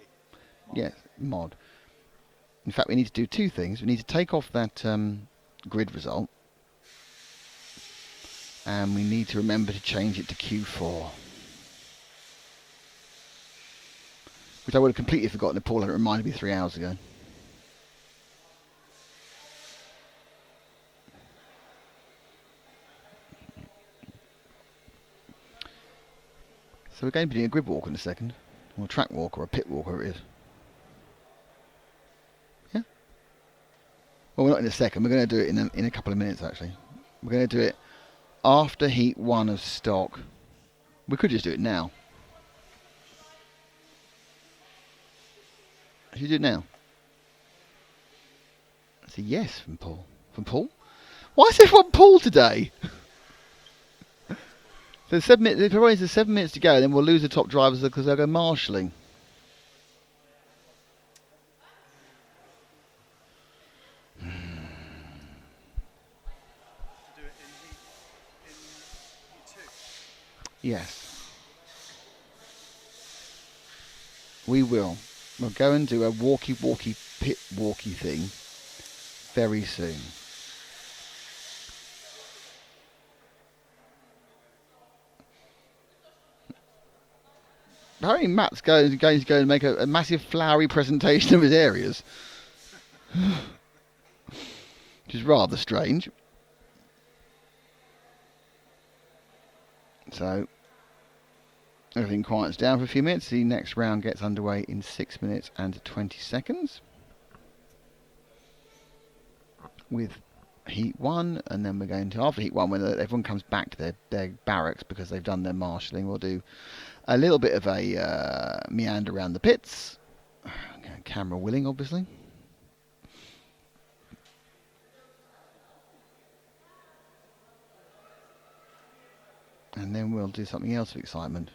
Yeah, mod. In fact, we need to do 2 things. We need to take off that grid result. And we need to remember to change it to Q4. Which I would have completely forgotten if Paul had reminded me 3 hours ago. So we're going to be doing a grid walk in a second. Or a track walk or a pit walk, whatever it is. Yeah? Well, we're not in a second. We're going to do it in a couple of minutes, actually. We're going to do it after heat 1 of stock. We could just do it now. Should we do it now? That's a yes from Paul. From Paul? Why is everyone Paul today? So 7 minutes. If everyone says 7 minutes to go, then we'll lose the top drivers because they'll go marshalling. Yes. We will. We'll go and do a walkie-walkie pit walkie thing very soon. Apparently Matt's going to go and make a massive flowery presentation of his areas. Which is rather strange. So, everything quiets down for a few minutes. The next round gets underway in 6 minutes and 20 seconds. With heat 1, and then we're going to, after heat 1, when everyone comes back to their barracks because they've done their marshalling, we'll do a little bit of a meander around the pits. Camera willing, obviously. And then we'll do something else of excitement.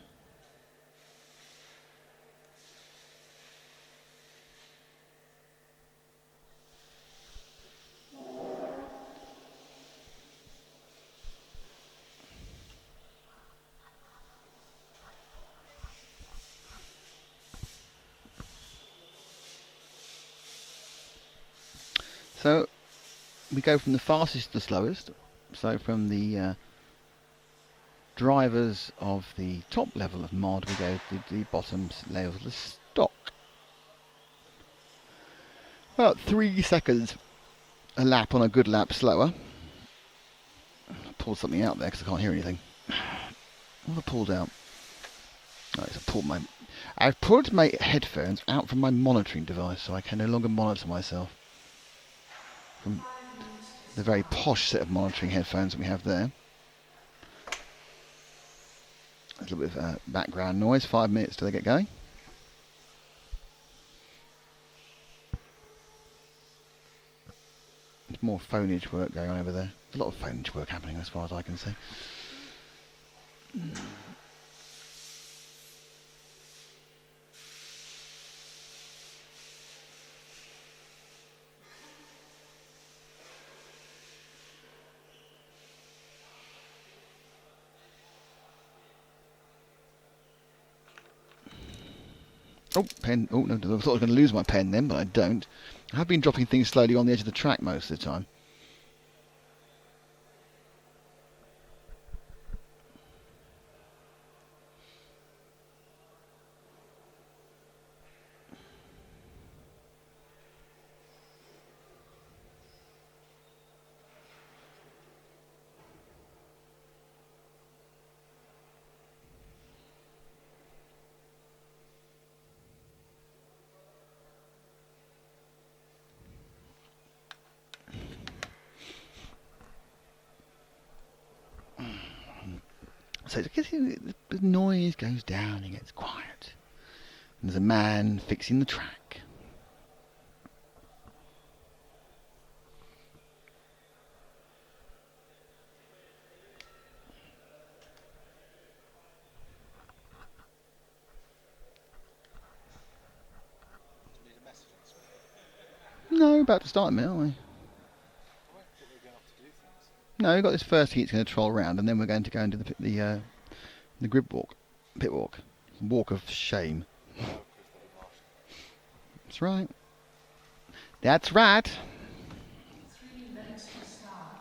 So we go from the fastest to the slowest. So from the drivers of the top level of mod, we go to the bottom level of stock. About 3 seconds a lap on a good lap slower. I pulled something out there because I can't hear anything. What have I pulled out? Oh, it's a pull my I've pulled my headphones out from my monitoring device so I can no longer monitor myself. From the very posh set of monitoring headphones that we have there. A little bit of background noise. 5 minutes till they get going. There's more phoneage work going on over there. There's a lot of phoneage work happening as far as I can see. Oh, pen. Oh, no, I thought I was going to lose my pen then, but I don't. I have been dropping things slowly on the edge of the track most of the time. So the noise goes down and gets quiet. And there's a man fixing the track. No, about to start a minute, aren't we? No, we've got this first heat going to troll around, and then we're going to go into the grid walk, pit walk, walk of shame. That's right. That's right. 3 minutes to start.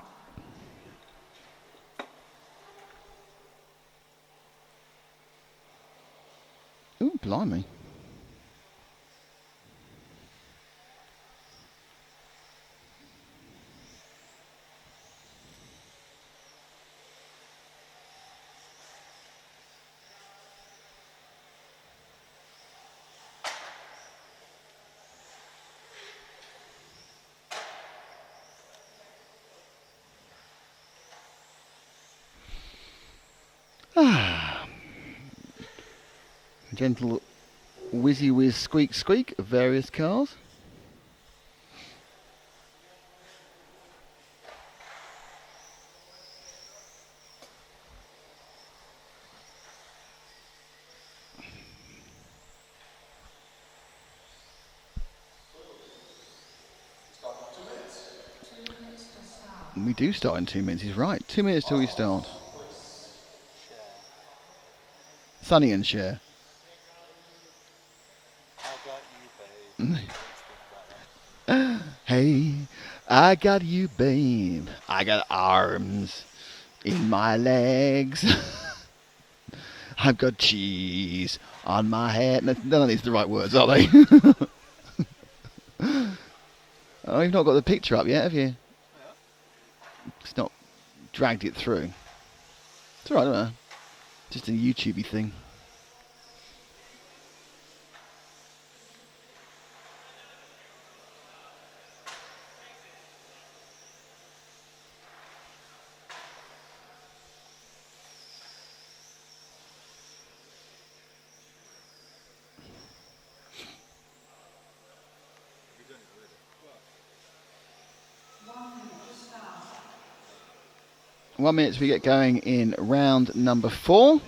Ooh, blimey. Gentle whizzy whiz squeak squeak of various cars. We do start in 2 minutes, he's right. 2 minutes till we start. Sonny and Cher. Hey, I got you, babe. I got arms in my legs. I've got cheese on my head. None of these are the right words, are they? Oh, you've not got the picture up yet, have you? It's not dragged it through. It's alright, I don't know. Just a YouTubey thing. One minute till we get going in round number 4.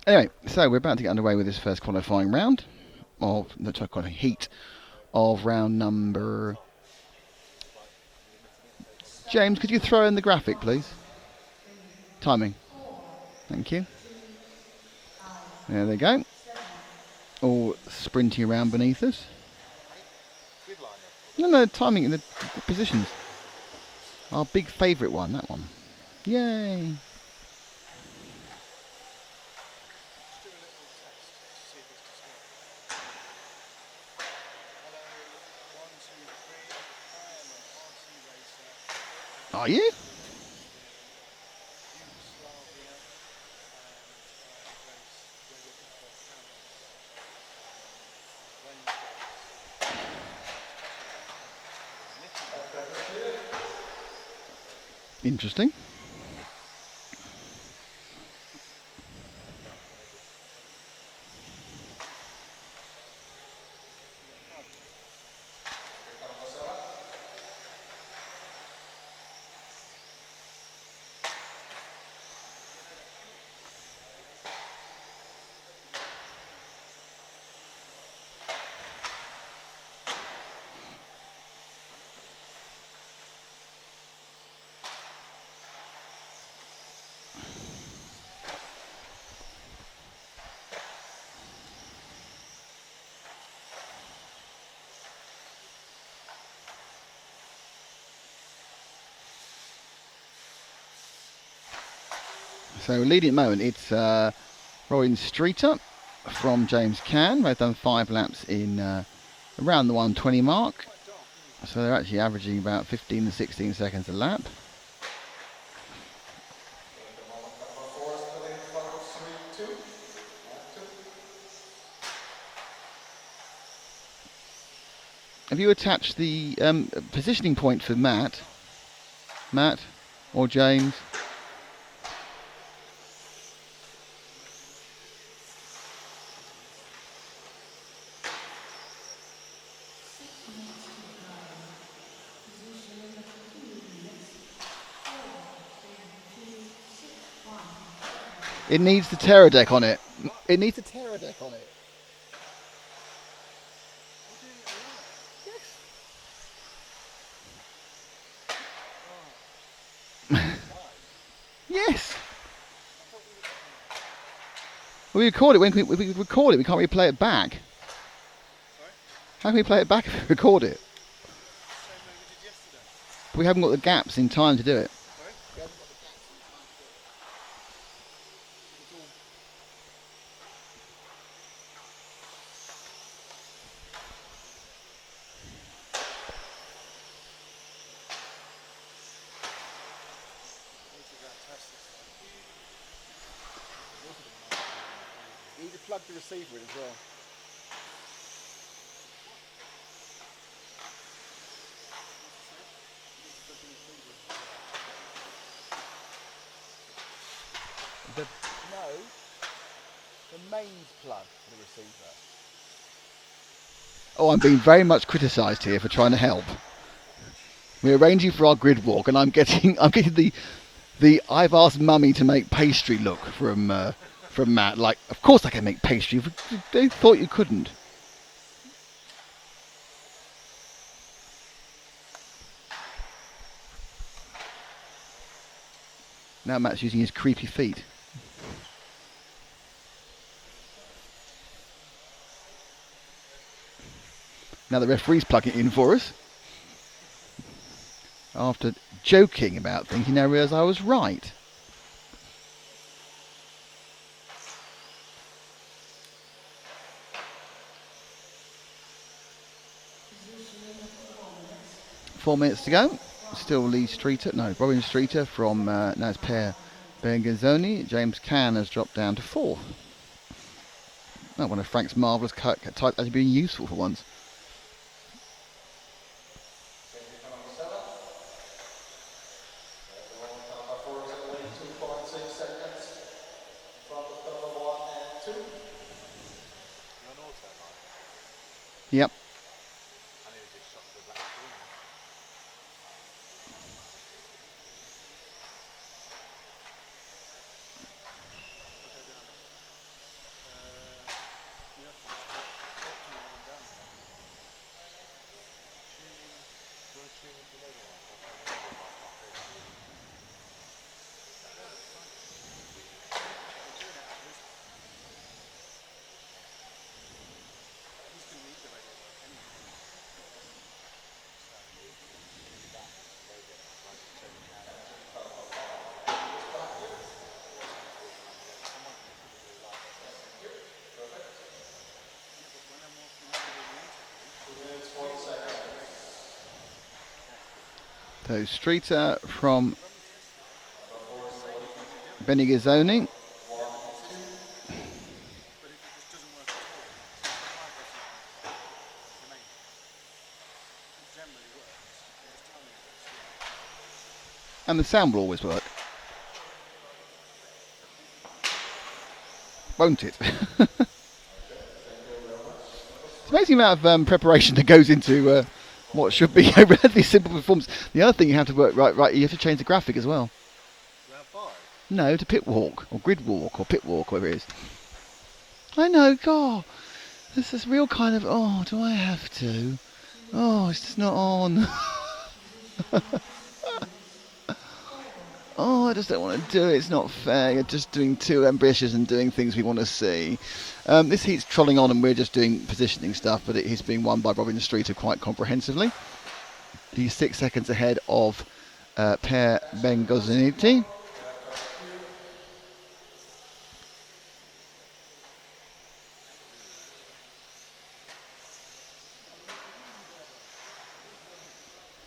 Anyway, so we're about to get underway with this first qualifying round of the qualifying heat of round number. James, could you throw in the graphic, please? Timing. Thank you. There they go. All sprinting around beneath us. No, timing, the positions. Our big favourite one, that one. Yay! Are you? Interesting. So leading at the moment, it's Ryan Streeter from James Can. They've done 5 laps in around the 120 mark. So they're actually averaging about 15 to 16 seconds a lap. Have you attached the positioning point for Matt or James? It needs the Terra deck on it. It needs a Terra deck on it. Yes. Well, we record it. When we record it, we can't replay it back. How can we play it back if we record it? We haven't got the gaps in time to do it. You need to plug the receiver in as well. The mains plug for the receiver. Oh, I'm being very much criticised here for trying to help. We're arranging for our grid walk, and I'm getting the I've asked Mummy to make pastry look from Matt. Like, of course I can make pastry. They thought you couldn't. Now Matt's using his creepy feet. Now the referee's plugging it in for us. After joking about things, he now realised I was right. Four minutes to go. Still Lee Streeter, no, Robin Streeter from now it's Per Bergazzoni. James Can has dropped down to 4th. Oh, one of Frank's marvellous types actually being useful for once. Yep. So Streeter from Benigazzoni. And the sound will always work. Won't it? It's amazing the amount of preparation that goes into what should be a relatively simple performance. The other thing you have to work right, you have to change the graphic as well. No, to pit walk, or grid walk, or pit walk, whatever it is. I know, God. This is real kind of, oh, do I have to? Oh, it's just not on. Oh, I just don't want to do it. It's not fair. You're just doing too ambitious and doing things we want to see. This heat's trolling on and we're just doing positioning stuff, but he's being won by Robin Streeter quite comprehensively. He's 6 seconds ahead of Per Bengoziniti.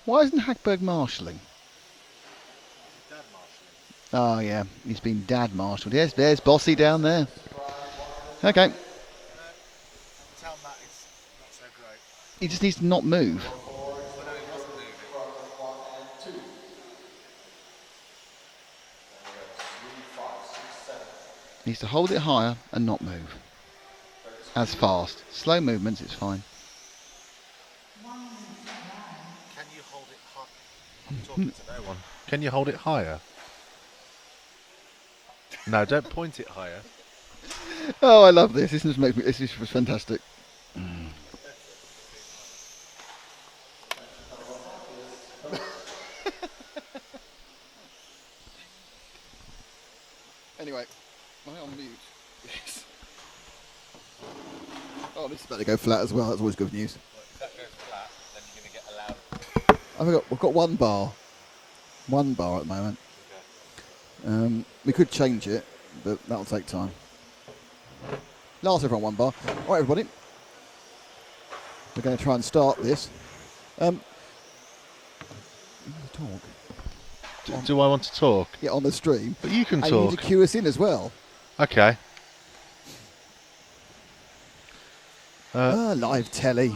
Why isn't Hackberg marshalling? Oh yeah, he's been dad marshalled. Yes, there's Bossy down there. Okay. Tell Matt it's not so great. He just needs to not move. He needs to hold it higher and not move. As fast. Slow movements, it's fine. Can you hold it high? I'm talking to no one. Can you hold it higher? No, don't point it higher. Oh, I love this. This is fantastic. Anyway, am I on mute? Yes. Oh, this is about to go flat as well. That's always good news. If that goes flat, then you're going to get a loud. We've got one bar. One bar at the moment. We could change it, but that'll take time. Last everyone one bar. All right, everybody. We're going to try and start this. Talk. Do I want to talk? Yeah, on the stream. But you can and talk. you need to cue us in as well. Okay. Live telly.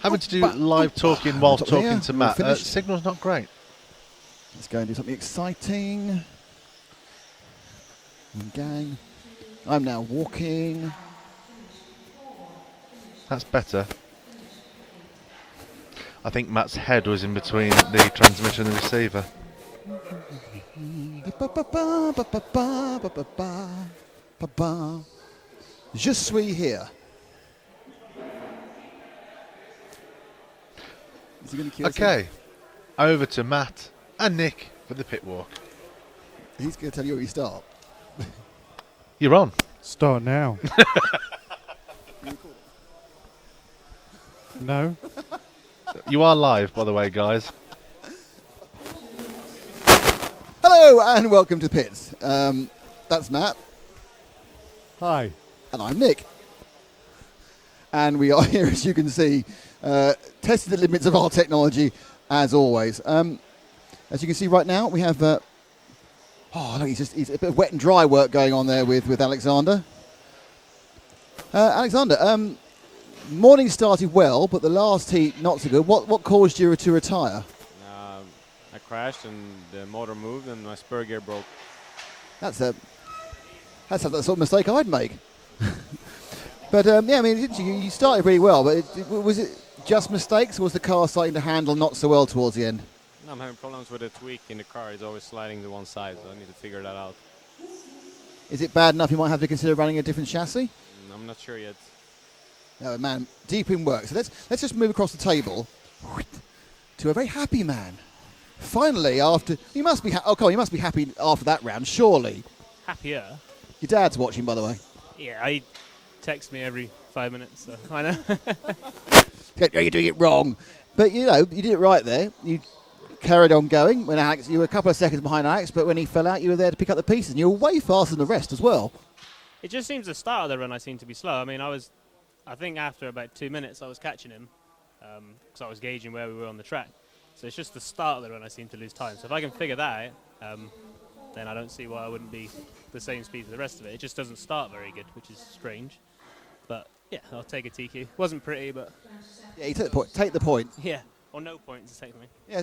Having to do live talking while Top talking here. to We're Matt. finished. Signal's not great. Let's go and do something exciting. Gang. I'm now walking. That's better. I think Matt's head was in between the transmitter and the receiver. Je suis here. Is he going to cue us in? Okay. Over to Matt and Nick for the pit walk. He's going to tell you where we start. You're on. Start now. No. You are live, by the way, guys. Hello and welcome to Pits. That's Matt. Hi. And I'm Nick. And we are here, as you can see, testing the limits of our technology, as always. As you can see right now, we have... look, he's a bit of wet and dry work going on there with Alexander. Alexander, morning started well, but the last heat not so good. What caused you to retire? I crashed and the motor moved and my spur gear broke. That's the sort of mistake I'd make. But yeah, I mean, you started really well, but was it just mistakes, or was the car starting to handle not so well towards the end? I'm having problems with a tweak in the car. It's always sliding to one side, so I need to figure that out. Is it bad enough you might have to consider running a different chassis? I'm not sure yet. No, man, deep in work. So let's just move across the table to a very happy man. Finally, after you must be you must be happy after that round, surely. Happier. Your dad's watching, by the way. Yeah, he texts me every 5 minutes, so I know. You're doing it wrong, but you did it right there. You carried on going when Alex. You were a couple of seconds behind Alex, but when he fell out, you were there to pick up the pieces, and you were way faster than the rest as well. It just seems the start of the run I seem to be slow. I mean, I think after about 2 minutes I was catching him because I was gauging where we were on the track. So it's just the start of the run I seem to lose time. So if I can figure that out, then I don't see why I wouldn't be the same speed for the rest of it. It just doesn't start very good, which is strange. But yeah, I'll take a TQ. Wasn't pretty, but Yeah, you take the point. Take the point. yeah, or no points technically. Yeah.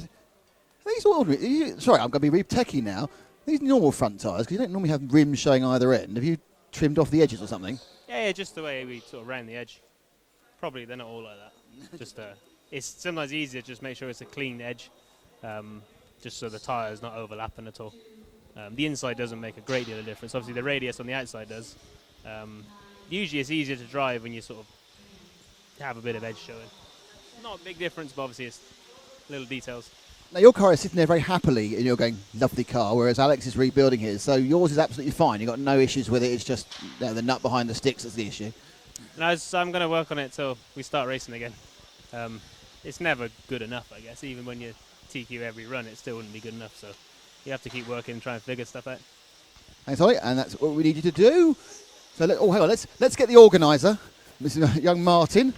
These are ordinary. Sorry, I'm going to be really techie now. These normal front tyres, because you don't normally have rims showing either end. Have you trimmed off the edges or something? Yeah, just the way we sort of round the edge. Probably they're not all like that. Just it's sometimes easier to just make sure it's a clean edge, just so the tyre's not overlapping at all. The inside doesn't make a great deal of difference. Obviously, the radius on the outside does. Usually, it's easier to drive when you sort of have a bit of edge showing. Not a big difference, but obviously, it's little details. Now, your car is sitting there very happily, and you're going, lovely car, whereas Alex is rebuilding his. So yours is absolutely fine. You've got no issues with it. It's just the nut behind the sticks that's the issue. And I'm going to work on it till we start racing again. It's never good enough, I guess. Even when you TQ every run, it still wouldn't be good enough. So you have to keep working and try and figure stuff out. Thanks, Ollie, and that's what we need you to do. So, hang on, let's get the organiser, Mr. Young Martin.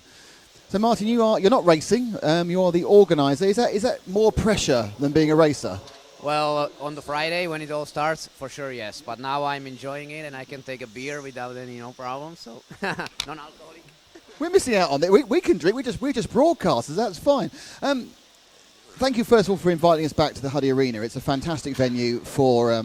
So, Martin, you're not racing. You are the organiser. Is that more pressure than being a racer? Well, on the Friday when it all starts, for sure, yes. But now I'm enjoying it and I can take a beer without any problem. So non-alcoholic. We're missing out on it. We can drink. We're just broadcasters. That's fine. Thank you first of all for inviting us back to the Hudy Arena. It's a fantastic venue for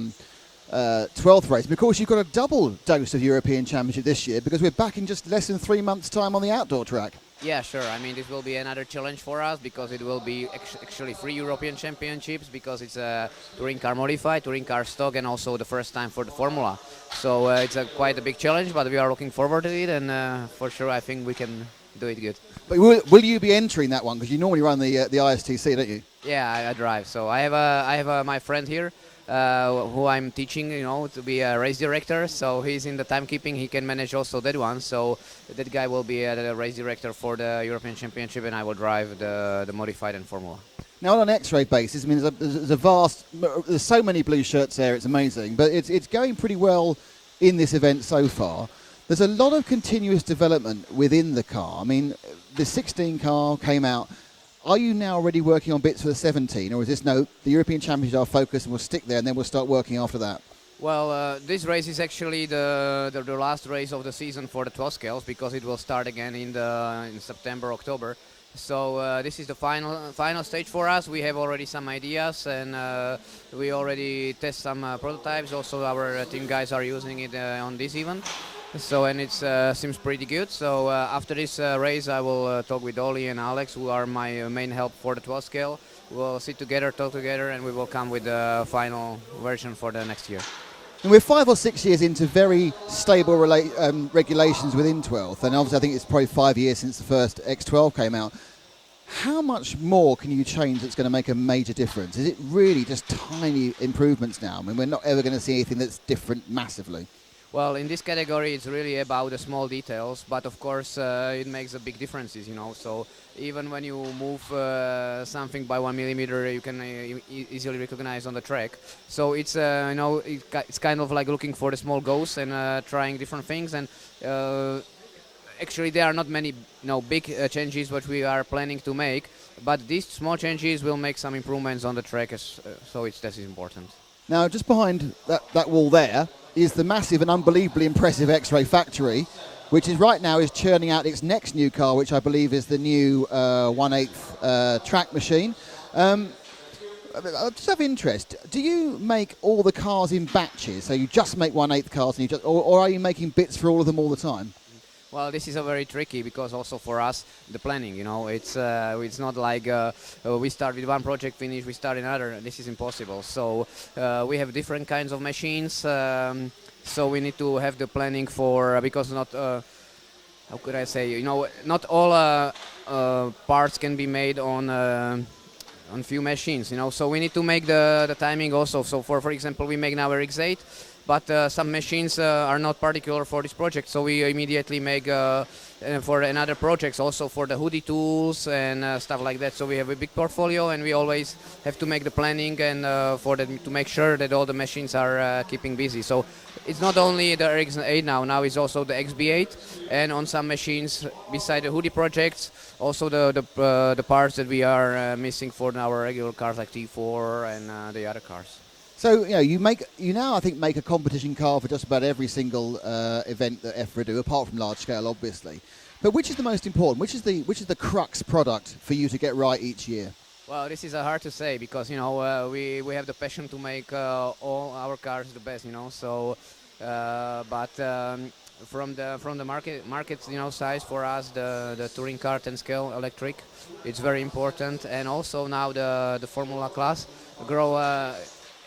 12th race. But of course, you've got a double dose of European Championship this year because we're back in just less than 3 months' time on the outdoor track. Yeah, sure. I mean, this will be another challenge for us because it will be actually 3 European Championships because it's a touring car modified, touring car stock, and also the first time for the Formula. So it's quite a big challenge, but we are looking forward to it, and for sure I think we can do it good. But will you be entering that one? Because you normally run the ISTC, don't you? Yeah, I drive. So I have my friend here who I'm teaching, to be a race director. So he's in the timekeeping. He can manage also that one. So that guy will be the race director for the European Championship, and I will drive the modified and Formula. Now, on an X-ray basis, I mean, there's so many blue shirts there. It's amazing, but it's going pretty well in this event so far. There's a lot of continuous development within the car. I mean, the 16 car came out. Are you now already working on bits for the 17, or is this the European Championships are focused and we'll stick there and then we'll start working after that? Well, this race is actually the last race of the season for the 12 scales because it will start again in September, October. So this is the final stage for us. We have already some ideas and we already test some prototypes. Also, our team guys are using it on this event. So and it seems pretty good. So after this race, I will talk with Ollie and Alex, who are my main help for the 12 scale. We'll sit together, talk together, and we will come with the final version for the next year. And we're 5 or 6 years into very stable regulations within 12th, and obviously I think it's probably 5 years since the first X12 came out. How much more can you change that's going to make a major difference? Is it really just tiny improvements now? I mean, we're not ever going to see anything that's different massively. Well, in this category, it's really about the small details, but of course, it makes a big differences, So even when you move something by 1 millimeter, you can easily recognize on the track. So it's it's kind of like looking for the small goals and trying different things. And actually, there are not many big changes what we are planning to make, but these small changes will make some improvements on the track. So that is important. Now, just behind that wall there is the massive and unbelievably impressive X-Ray factory, which is right now churning out its next new car, which I believe is the new 1/8 track machine. I just have interest. Do you make all the cars in batches? So you just make 1/8 cars, and or are you making bits for all of them all the time? Well, this is a very tricky because also for us the planning, it's not like we start with one project, finish, we start another. This is impossible. So we have different kinds of machines. So we need to have the planning for because not how could I say? Not all parts can be made on few machines. So we need to make the timing also. So for example, we make now a RX8. But some machines are not particular for this project, so we immediately make for another projects, also for the Hudy tools and stuff like that. So we have a big portfolio, and we always have to make the planning and to make sure that all the machines are keeping busy. So it's not only the Ericsson 8 now it's also the XB8, and on some machines beside the Hudy projects, also the parts that we are missing for our regular cars like T4 and the other cars. So you now I think make a competition car for just about every single event that EFRA do, apart from large scale, obviously. But which is the most important? Which is the crux product for you to get right each year? Well, this is hard to say because we have the passion to make all our cars the best, So, from the market size for us, the touring car 10 scale electric, it's very important, and also now the Formula class grow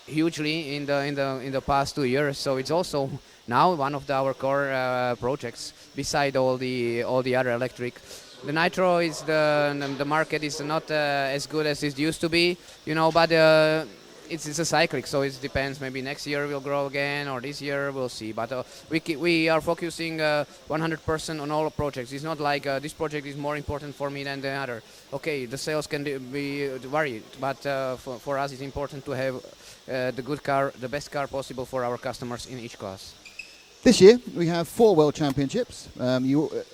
hugely in the past 2 years. So it's also now one of our core projects beside all the other electric. The nitro is the market is not as good as it used to be, but it's a cyclic, so it depends. Maybe next year we'll grow again, or this year we'll see. But we are focusing 100% on all projects. It's not like this project is more important for me than the other. Okay, the sales can be varied, but for us it's important to have the good car, the best car possible for our customers in each class. This year we have 4 World Championships.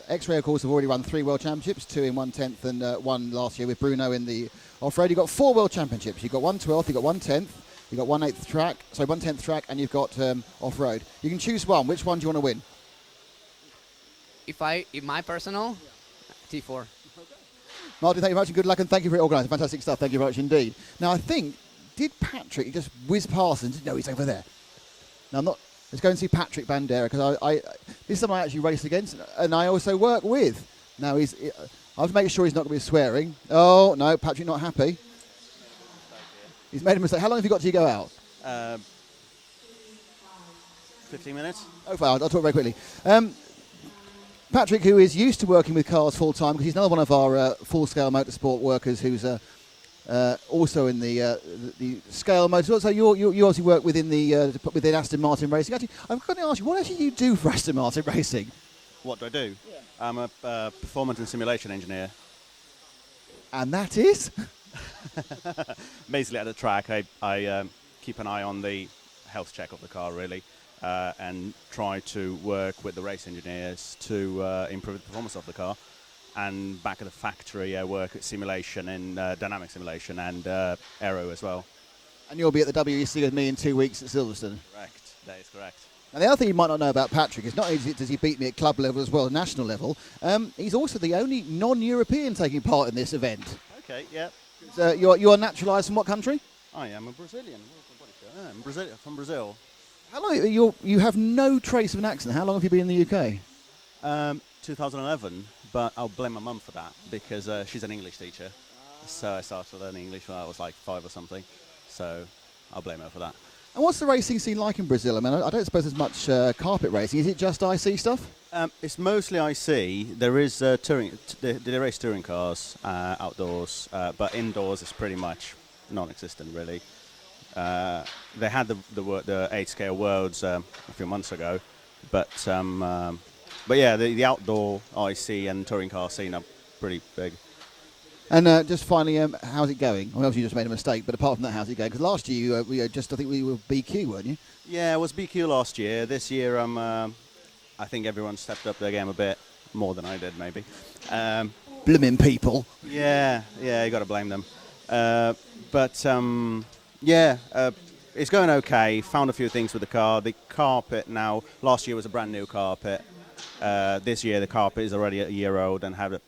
X-Ray, of course, have already won 3 World Championships, 2 in 1/10 and 1 last year with Bruno in the off-road. You've got 4 World Championships. You've got 1/12, you've got 1/10, you've got 1/8 track, 1/10 track, and you've got off-road. You can choose one. Which one do you want to win? If my personal, T4. Martin, thank you very much and good luck, and thank you for organising. Fantastic stuff. Thank you very much indeed. Now, I think, did Patrick just whiz past and no, he's over there. Now, I'm not... Let's go and see Patrick Bandera, because this is someone I actually race against and I also work with. Now, I have to make sure he's not going to be swearing. Oh, no, Patrick not happy. He's made a mistake. How long have you got till you go out? 15 minutes. Oh, fine, I'll talk very quickly. Patrick, who is used to working with cars full-time, because he's another one of our full-scale motorsport workers who's also in the scale motor. So you obviously work within Aston Martin Racing. Actually, I'm going to ask you, what actually do you do for Aston Martin Racing? What do I do? Yeah. I'm a performance and simulation engineer. And that is? Basically, at the track, I keep an eye on the health check of the car, really, and try to work with the race engineers to improve the performance of the car. And back at the factory, I work at simulation and dynamic simulation and aero as well. And you'll be at the WEC with me in 2 weeks at Silverstone. Correct, that is correct. Now, the other thing you might not know about Patrick is not only does he beat me at club level as well as national level, he's also the only non-European taking part in this event. Okay, yeah. You're naturalised from what country? I am a Brazilian. I'm from Brazil. How long you have no trace of an accent? How long have you been in the UK? 2011, but I'll blame my mum for that because she's an English teacher. So I started learning English when I was like 5 or something. So I'll blame her for that. And what's the racing scene like in Brazil? I mean, I don't suppose there's much carpet racing. Is it just IC stuff? It's mostly IC. There is touring. They race touring cars outdoors, but indoors it's pretty much non-existent, really. They had the 8-scale Worlds a few months ago, but yeah, the outdoor IC and touring car scene are pretty big. And just finally, how's it going? Well, obviously you just made a mistake, but apart from that, how's it going? Because last year I think we were BQ, weren't you? Yeah, it was BQ last year. This year, I think everyone stepped up their game a bit more than I did, maybe. Blimmin' people. Yeah, you got to blame them. It's going okay. Found a few things with the car. The carpet now, last year was a brand new carpet. This year the carpet is already a year old and had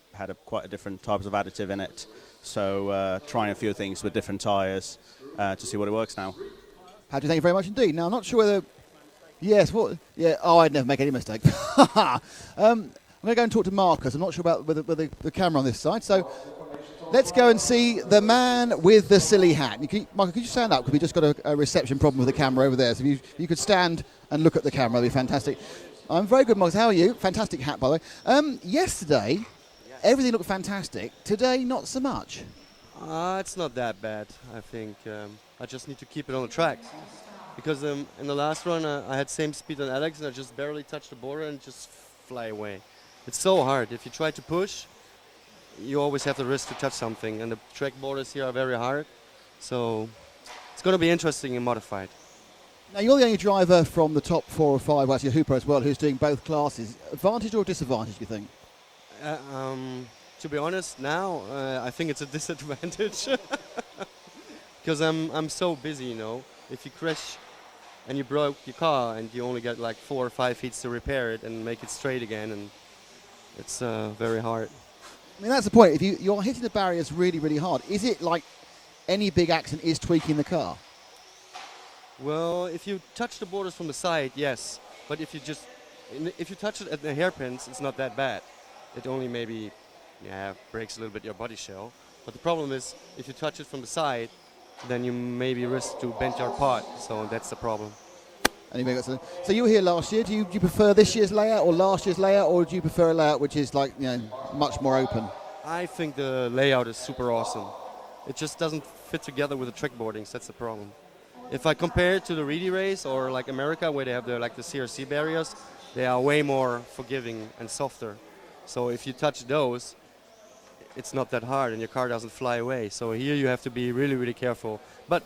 quite a different types of additive in it. So trying a few things with different tyres to see what it works now. Patrick, thank you very much indeed. Now, I'm not sure whether... Yes, what? Yeah, I'd never make any mistake. I'm going to go and talk to Marcus. I'm not sure about whether the camera on this side. So let's go and see the man with the silly hat. Marcus, could you stand up? Because we just got a reception problem with the camera over there. So if you could stand and look at the camera, that'd be fantastic. I'm very good, Marcus. How are you? Fantastic hat, by the way. Yesterday, everything looked fantastic. Today, not so much. It's not that bad, I think. I just need to keep it on the track. Because in the last run, I had same speed on Alex, and I just barely touched the border and just fly away. It's so hard. If you try to push, you always have the risk to touch something, and the track borders here are very hard. So it's going to be interesting in modified. Now, you're the only driver from the top 4 or 5, well, actually Hooper as well, who's doing both classes. Advantage or disadvantage, do you think? To be honest, now I think it's a disadvantage because I'm so busy. You know, if you crash and you broke your car and you only get like 4 or 5 feet to repair it and make it straight again, and it's very hard. I mean, that's the point. If you're hitting the barriers really, really hard, is it like any big accident is tweaking the car? Well, if you touch the borders from the side, yes. But if you touch it at the hairpins, it's not that bad. It only maybe, breaks a little bit your body shell. But the problem is, if you touch it from the side, then you maybe risk to bend your part. So that's the problem. So you were here last year. Do you prefer this year's layout or last year's layout, or do you prefer a layout which is like, much more open? I think the layout is super awesome. It just doesn't fit together with the track boardings. That's the problem. If I compare it to the Reedy race or like America, where they have the CRC barriers, they are way more forgiving and softer. So if you touch those, it's not that hard and your car doesn't fly away. So here you have to be really, really careful. But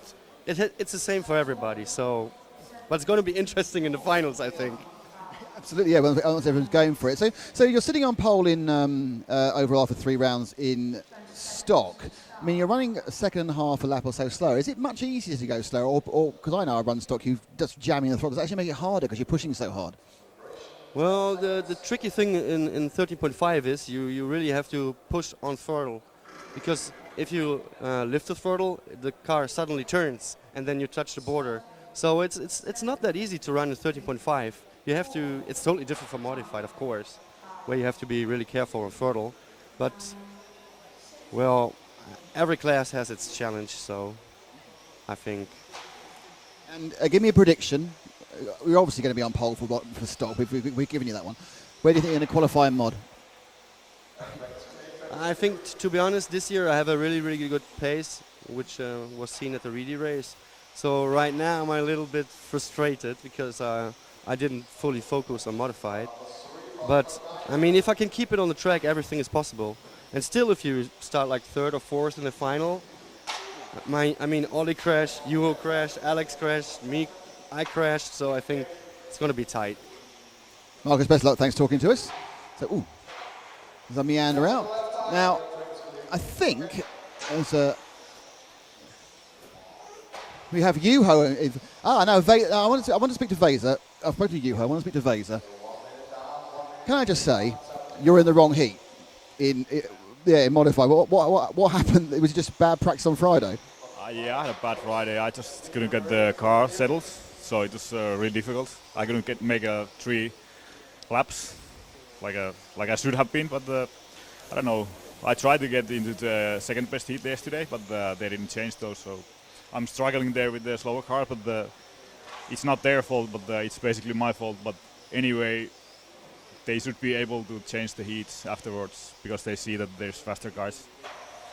it's the same for everybody. But it's going to be interesting in the finals, I think. Absolutely, yeah. Once everyone's going for it. So you're sitting on pole in overall for 3 rounds in stock. I mean, you're running a second and a half a lap or so slower. Is it much easier to go slower, or because I know I run stock, you just jamming the throttle, does it actually make it harder because you're pushing so hard? Well, the tricky thing in 13.5 is you really have to push on throttle, because if you lift the throttle, the car suddenly turns and then you touch the border. So it's not that easy to run in 13.5. You have to. It's totally different from modified, of course, where you have to be really careful on throttle. But well, every class has its challenge, so I think. And give me a prediction. We're obviously going to be on pole for stock. We've given you that one. Where do you think you're going to qualify in mod? I think, to be honest, this year I have a really, really good pace, which was seen at the Reedy race. So right now I'm a little bit frustrated because I didn't fully focus on modified. But I mean, if I can keep it on the track, everything is possible. And still, if you start like 3rd or 4th in the final, Ollie crashed, Juho crashed, Alex crashed, I crashed, so I think it's going to be tight. Marcus, best of luck. Thanks for talking to us. So, there's a meander out. Now, I think we have Juho. I want to speak to Vaser. I've spoken to Juho. I want to speak to Vaser. Can I just say, you're in the wrong heat in modified. What happened? Was it just bad practice on Friday? Yeah, I had a bad Friday. I just couldn't get the car settled, so it was really difficult. I couldn't make 3 laps like I should have been, but I don't know. I tried to get into the second best heat yesterday, but they didn't change those, so I'm struggling there with the slower car. But it's not their fault, but it's basically my fault. But anyway, they should be able to change the heats afterwards because they see that there's faster cars.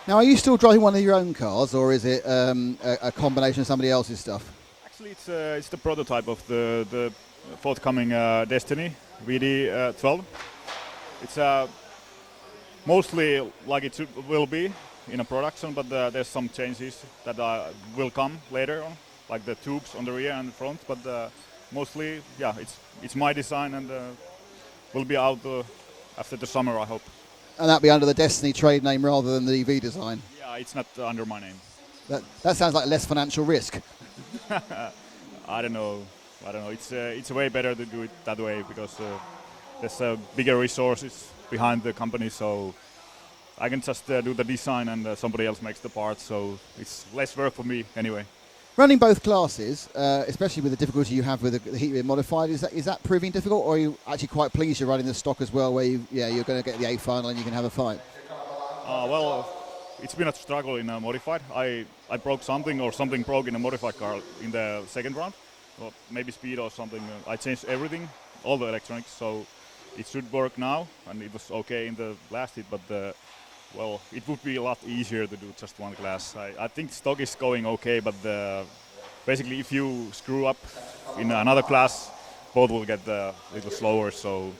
Now, are you still driving one of your own cars, or is it a combination of somebody else's stuff? Actually, it's the prototype of the forthcoming Destiny VD12. It's mostly like it will be in a production, but there's some changes that will come later on, like the tubes on the rear and the front. But mostly, yeah, it's my design and will be out after the summer, I hope. And that'll be under the Destiny trade name rather than the EV design. Yeah, it's not under my name. That sounds like less financial risk. I don't know. It's way better to do it that way because there's bigger resources behind the company, so I can just do the design and somebody else makes the parts, so it's less work for me anyway. Running both classes, especially with the difficulty you have with the heat being modified, is that proving difficult, or are you actually quite pleased you're running the stock as well, where you're going to get the A final and you can have a fight? Well, it's been a struggle in a modified. I broke something, or something broke in a modified car in the second round, or maybe speed or something. I changed everything, all the electronics, so it should work now, and it was okay in the last hit, but well, it would be a lot easier to do just one class. I think stock is going okay, but basically if you screw up in another class, both will get a little slower. So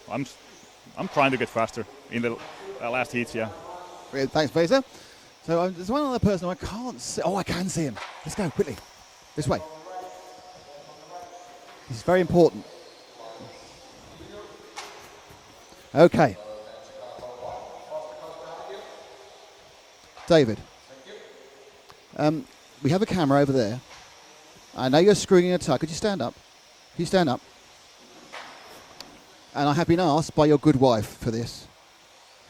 I'm trying to get faster in the last heats. Yeah. Brilliant. Thanks, Fraser. So there's one other person I can't see. Oh, I can see him. Let's go quickly. This way. This is very important. Okay. David. We have a camera over there. I know you're screwing a tie. Could you stand up? Can you stand up? And I have been asked by your good wife for this.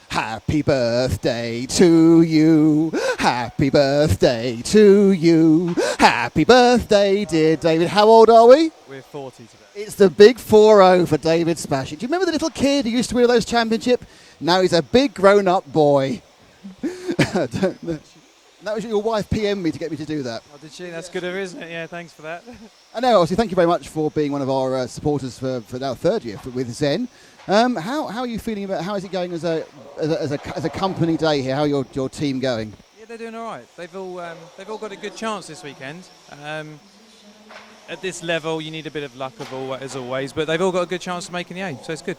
Happy birthday to you. Happy birthday to you. Happy birthday, dear David. How old are we? We're 40 today. It's the big 4-0 for David Spashik. Do you remember the little kid who used to win those championships? Now he's a big grown-up boy. That was your wife PM'd me to get me to do that. Oh, did she? That's good of her, isn't it? Yeah, thanks for that. I know, obviously, thank you very much for being one of our supporters for now third year with Zen. How are you feeling about, how is it going as a company day here? How are your team going? Yeah, they're doing all right. They've all got a good chance this weekend. At this level, you need a bit of luck as always, but they've all got a good chance of making the A, so it's good.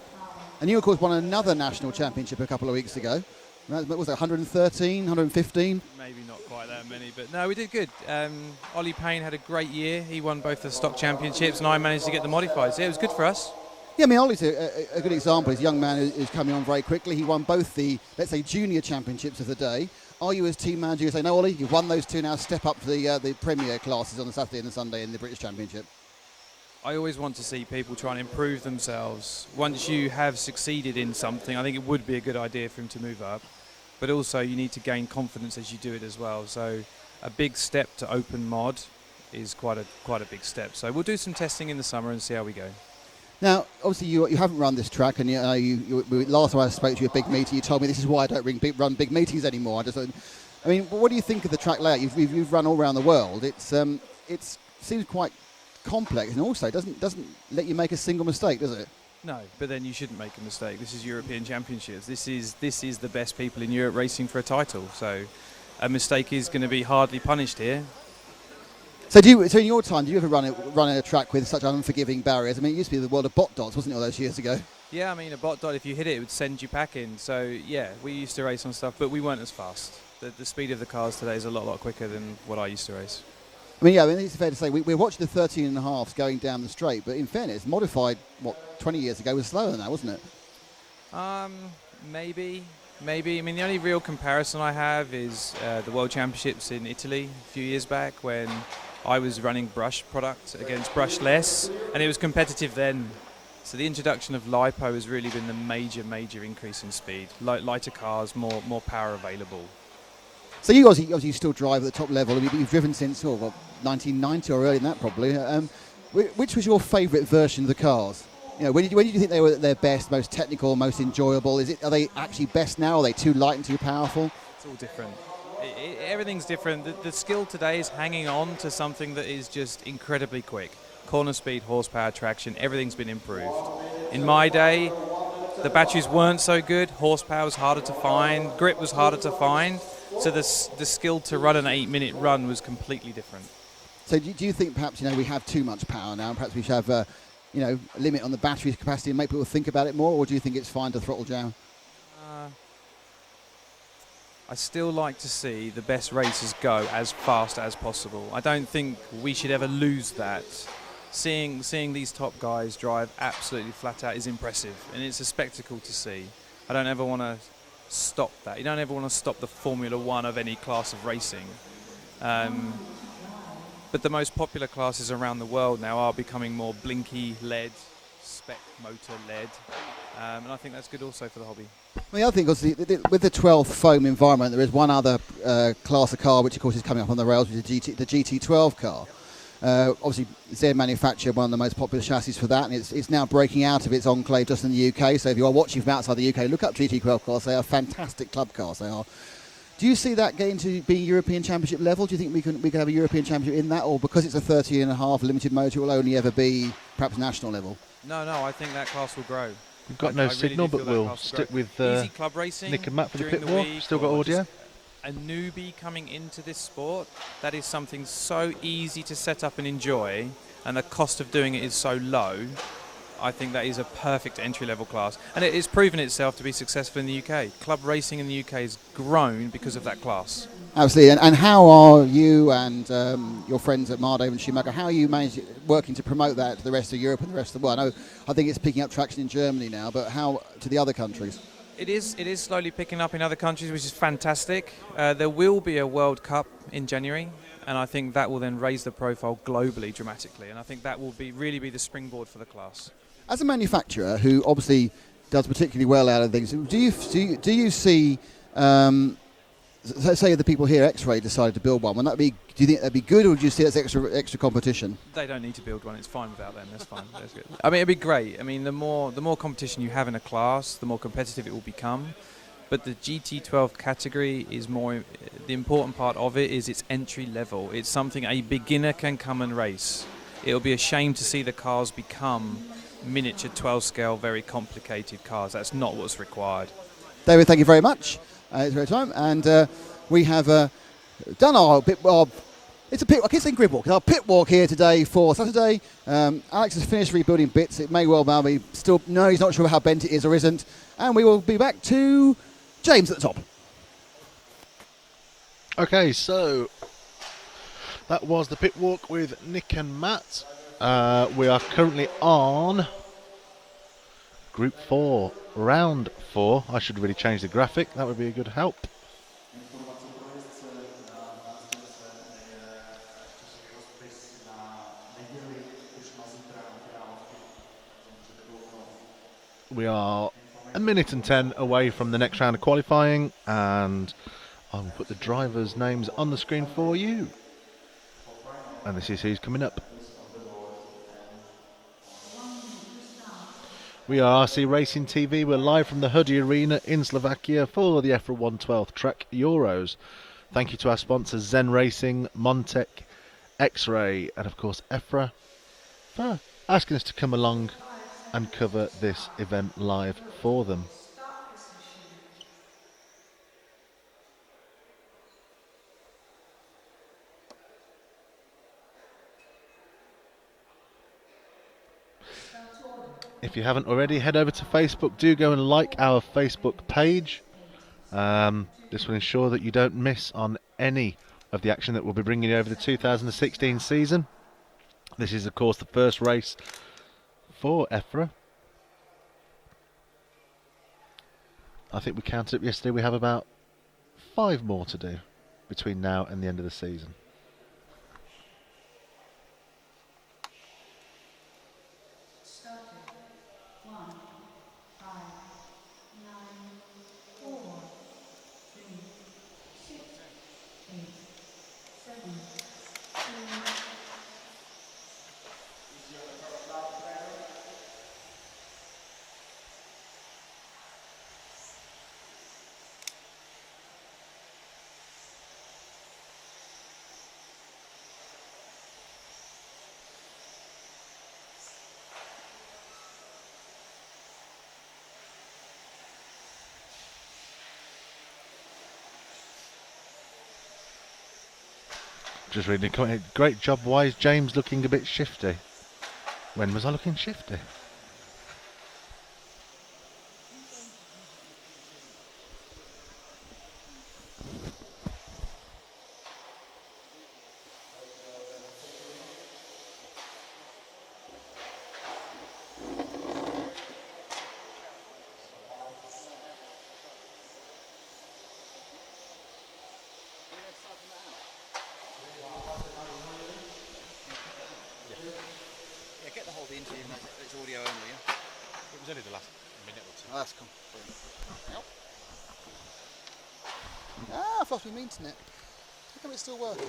And you, of course, won another national championship a couple of weeks ago. Was it 113, 115? Maybe not quite that many, but no, we did good. Ollie Payne had a great year. He won both the stock championships, and I managed to get the modifieds. Yeah, it was good for us. Yeah, I mean, Ollie's a good example. He's a young man who's coming on very quickly. He won both the, let's say, junior championships of the day. Are you, as team manager, you say, no, Ollie, you've won those two now, step up to the premier classes on the Saturday and the Sunday in the British Championship? I always want to see people try and improve themselves. Once you have succeeded in something, I think it would be a good idea for him to move up. But also you need to gain confidence as you do it as well. So a big step to open mod is quite a big step. So we'll do some testing in the summer and see how we go. Now, obviously, you haven't run this track, and last time I spoke to you at a big meeting, you told me this is why I don't run big meetings anymore. I mean, what do you think of the track layout? You've run all around the world. It seems quite complex, and also doesn't let you make a single mistake, does it? No, but then you shouldn't make a mistake. This is European Championships. This is the best people in Europe racing for a title. So a mistake is going to be hardly punished here. So in your time, do you ever run a track with such unforgiving barriers? I mean, it used to be the world of bot dots, wasn't it, all those years ago? Yeah, I mean, a bot dot, if you hit it, it would send you packing. So yeah, we used to race on stuff, but we weren't as fast. The speed of the cars today is a lot quicker than what I used to race. I mean, it's fair to say we're watching the 13.5s going down the straight, but in fairness, modified 20 years ago was slower than that, wasn't it? Maybe. I mean, the only real comparison I have is the World Championships in Italy a few years back when I was running brush product against brushless, and it was competitive then. So the introduction of LiPo has really been the major increase in speed. Lighter cars, more power available. So you obviously still drive at the top level. I mean, you've driven since 1990 or earlier than that probably. Which was your favourite version of the cars? You know, when did you think they were at their best, most technical, most enjoyable? Are they actually best now? Are they too light and too powerful? It's all different. Everything's different. The skill today is hanging on to something that is just incredibly quick. Corner speed, horsepower, traction, everything's been improved. In my day, the batteries weren't so good. Horsepower was harder to find. Grip was harder to find. So the skill to run an 8-minute run was completely different. So do you think perhaps we have too much power now, and perhaps we should have a limit on the battery capacity and make people think about it more, or do you think it's fine to throttle down? I still like to see the best racers go as fast as possible. I don't think we should ever lose that. Seeing these top guys drive absolutely flat out is impressive, and it's a spectacle to see. I don't ever want to stop that. You don't ever want to stop the Formula One of any class of racing. But the most popular classes around the world now are becoming more blinky led, spec motor led, and I think that's good also for the hobby. Well, the other thing was with the 12 foam environment, there is one other class of car which of course is coming up on the rails, which is the GT12 car. Obviously, Zen manufacture one of the most popular chassis for that, and it's now breaking out of its enclave just in the UK. So if you are watching from outside the UK, look up GT12 cars. They are fantastic club cars. They are. Do you see that getting to being European Championship level? Do you think we can have a European Championship in that, or because it's a 30.5 limited motor, it will only ever be perhaps national level? No, I think that class will grow. We've got no signal, but we'll stick with easy club racing. Nick and Matt for the pit wall. Still got audio. A newbie coming into this sport, that is something so easy to set up and enjoy, and the cost of doing it is so low. I think that is a perfect entry-level class. And it has proven itself to be successful in the UK. Club racing in the UK has grown because of that class. Absolutely. And how are you and your friends at Mardo and Schumacher, how are you working to promote that to the rest of Europe and the rest of the world? I think it's picking up traction in Germany now, but how to the other countries? It is slowly picking up in other countries, which is fantastic. There will be a World Cup in January, and I think that will then raise the profile globally dramatically, and I think that will really be the springboard for the class. As a manufacturer who obviously does particularly well out of things, do you see, say the people here X-Ray decided to build one, do you think that'd be good, or do you see it as extra competition? They don't need to build one. It's fine without them. That's fine. That's good. I mean, it'd be great. I mean, the more competition you have in a class, the more competitive it will become. But the GT12 category is more. The important part of it is its entry level. It's something a beginner can come and race. It'll be a shame to see the cars become miniature 12 scale, very complicated cars. That's not what's required. David, thank you very much. It's very time, and we have done our pit. It's a pit. I guess in grid walk. Our pit walk here today for Saturday. Alex has finished rebuilding bits. It may well be still. No, he's not sure how bent it is or isn't. And we will be back to James at the top. Okay, so that was the pit walk with Nick and Matt. We are currently on Group 4, Round 4. I should really change the graphic. That would be a good help. We are a minute and 10 away from the next round of qualifying, and I will put the drivers' names on the screen for you. And this is who's coming up. We are RC Racing TV. We're live from the Hudy Arena in Slovakia for the EFRA 112 Track Euros. Thank you to our sponsors Zen Racing, Montec, X-Ray, and of course EFRA for asking us to come along and cover this event live for them. If you haven't already, head over to Facebook. Do go and like our Facebook page. This will ensure that you don't miss on any of the action that we'll be bringing you over the 2016 season. This is, of course, the first race for EFRA. I think we counted up yesterday. We have about 5 more to do between now and the end of the season. Just reading a comment. Great job. Why is James looking a bit shifty? When was I looking shifty? I've lost my internet. How come it's still working?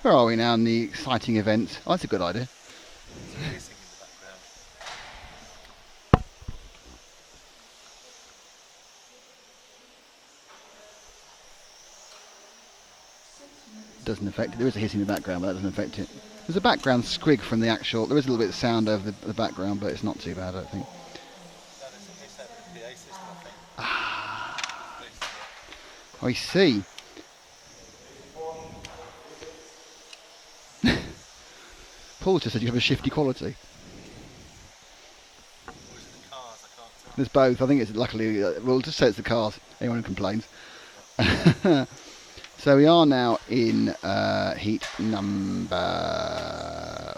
Where are we now in the exciting event? Oh, that's a good idea. Doesn't affect it. There is a hissing in the background, but that doesn't affect it. There's a background squig from the actual. There is a little bit of sound over the background, but it's not too bad, I don't think. I see. Paul just said you have a shifty quality. There's both. I think it's luckily. We'll just say it's the cars. Anyone who complains. So we are now in heat number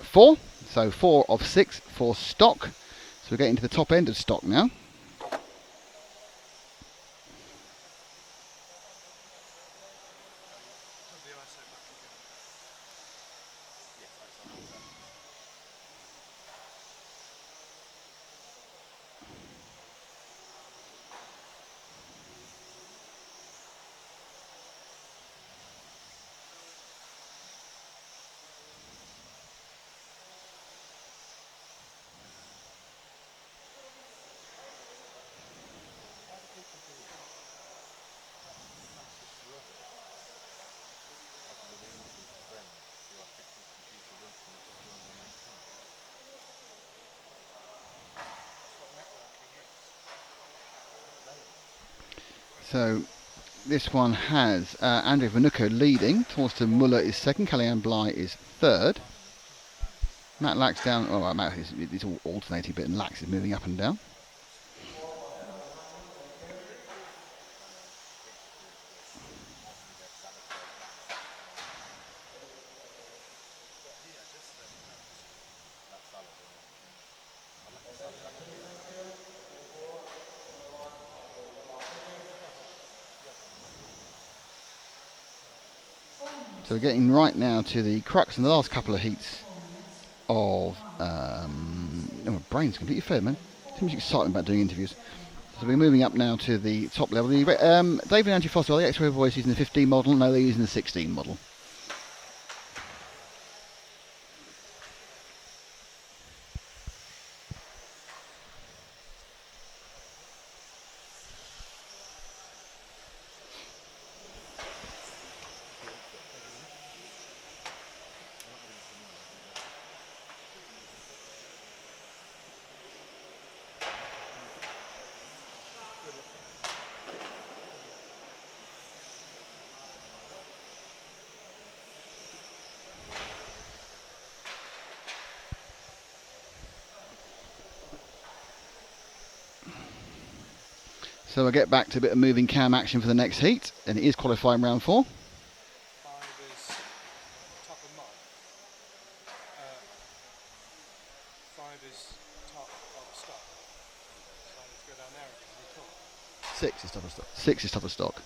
4. So 4 of 6 for stock. So we're getting to the top end of stock now. So this one has Andrei Vanucco leading. Torsten Muller is second. Kalyan Bly is third. Matt Lax down. Oh, right, Matt is all alternating a bit, and Lax is moving up and down. So we're getting right now to the crux in the last couple of heats of... oh, my brain's completely fed, man. Too much excitement about doing interviews. So we're moving up now to the top level. David and Andrew Foster, are the X-Ray boys using the 15 model? No, they're using the 16 model. So we'll get back to a bit of moving cam action for the next heat, and it is qualifying round 4. Six is top of stock. 6 is top of stock.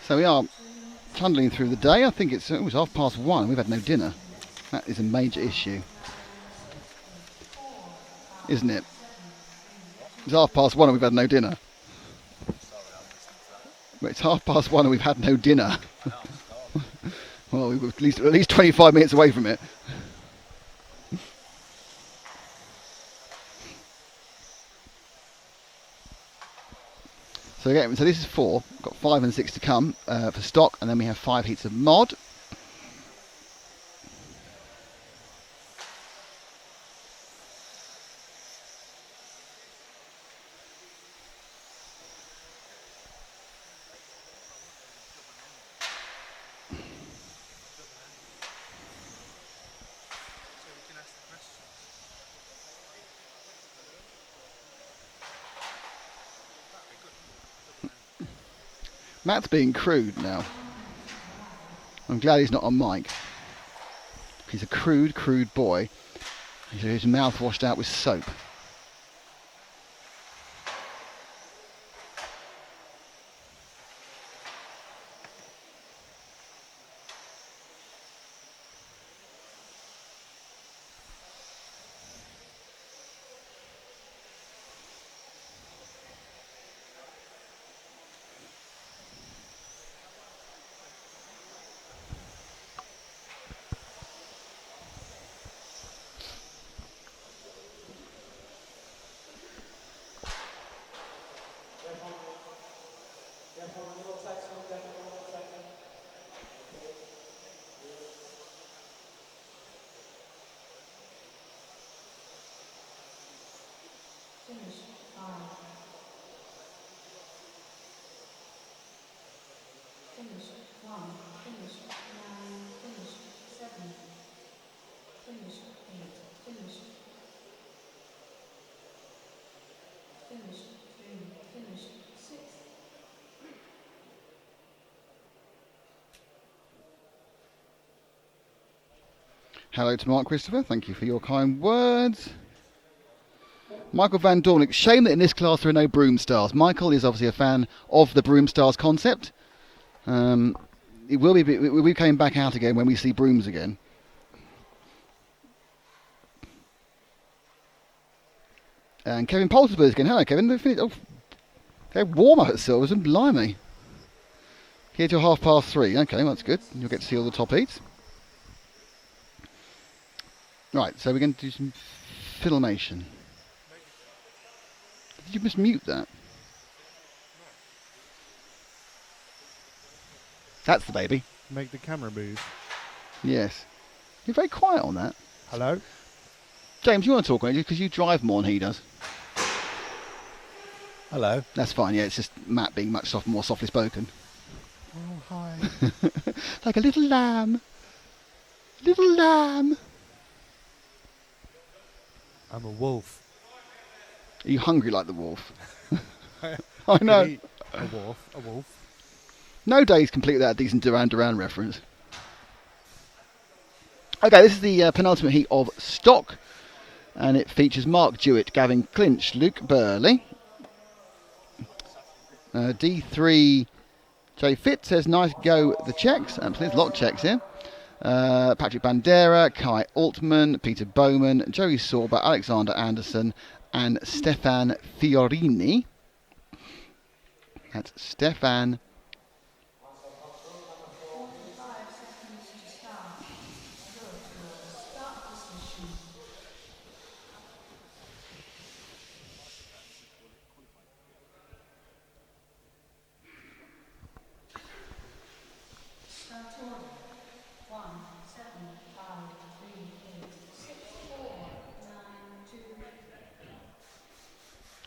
So we are trundling through the day. I think it was 1:30. We've had no dinner. That is a major issue, isn't it? It's 1:30 and we've had no dinner. But it's 1:30 and we've had no dinner. Well, we were at least 25 minutes away from it. So again, so this is 4. We've got 5 and 6 to come for stock, and then we have 5 heats of mod. Matt's being crude now. I'm glad he's not on mic. He's a crude boy. He's got his mouth washed out with soap. Finish 5. Finish 1. Finish 9. Finish 7. Finish 8. Finish. Finish 3. Finish 6. Hello to Mark Christopher. Thank you for your kind words. Michael Van Dornick. Shame that in this class there are no broom stars. Michael is obviously a fan of the broom stars concept. It will be coming back out again when we see brooms again. And Kevin Poltersburg again. Hello, Kevin. They're warm up at Silverstone. Blimey. Here till 3:30. Okay, well, that's good. You'll get to see all the top heats. Right, so we're going to do some filmation. Did you just mute that? That's the baby. Make the camera move. Yes. You're very quiet on that. Hello? James, you want to talk on it because you drive more than he does. Hello. That's fine, yeah, it's just Matt being much more softly spoken. Oh, hi. Like a little lamb. Little lamb. I'm a wolf. Are you hungry like the wolf? I know. A wolf. A wolf. No day's complete without a decent Duran Duran reference. Okay, this is the penultimate heat of stock. And it features Mark Jewett, Gavin Clinch, Luke Burley. D3 Jay Fitt says, nice go the Czechs. There's a lot of Czechs here. Patrick Bandera, Kai Altman, Peter Bowman, Joey Sorba, Alexander Anderson, and Stefan Fiorini. That's Stefan.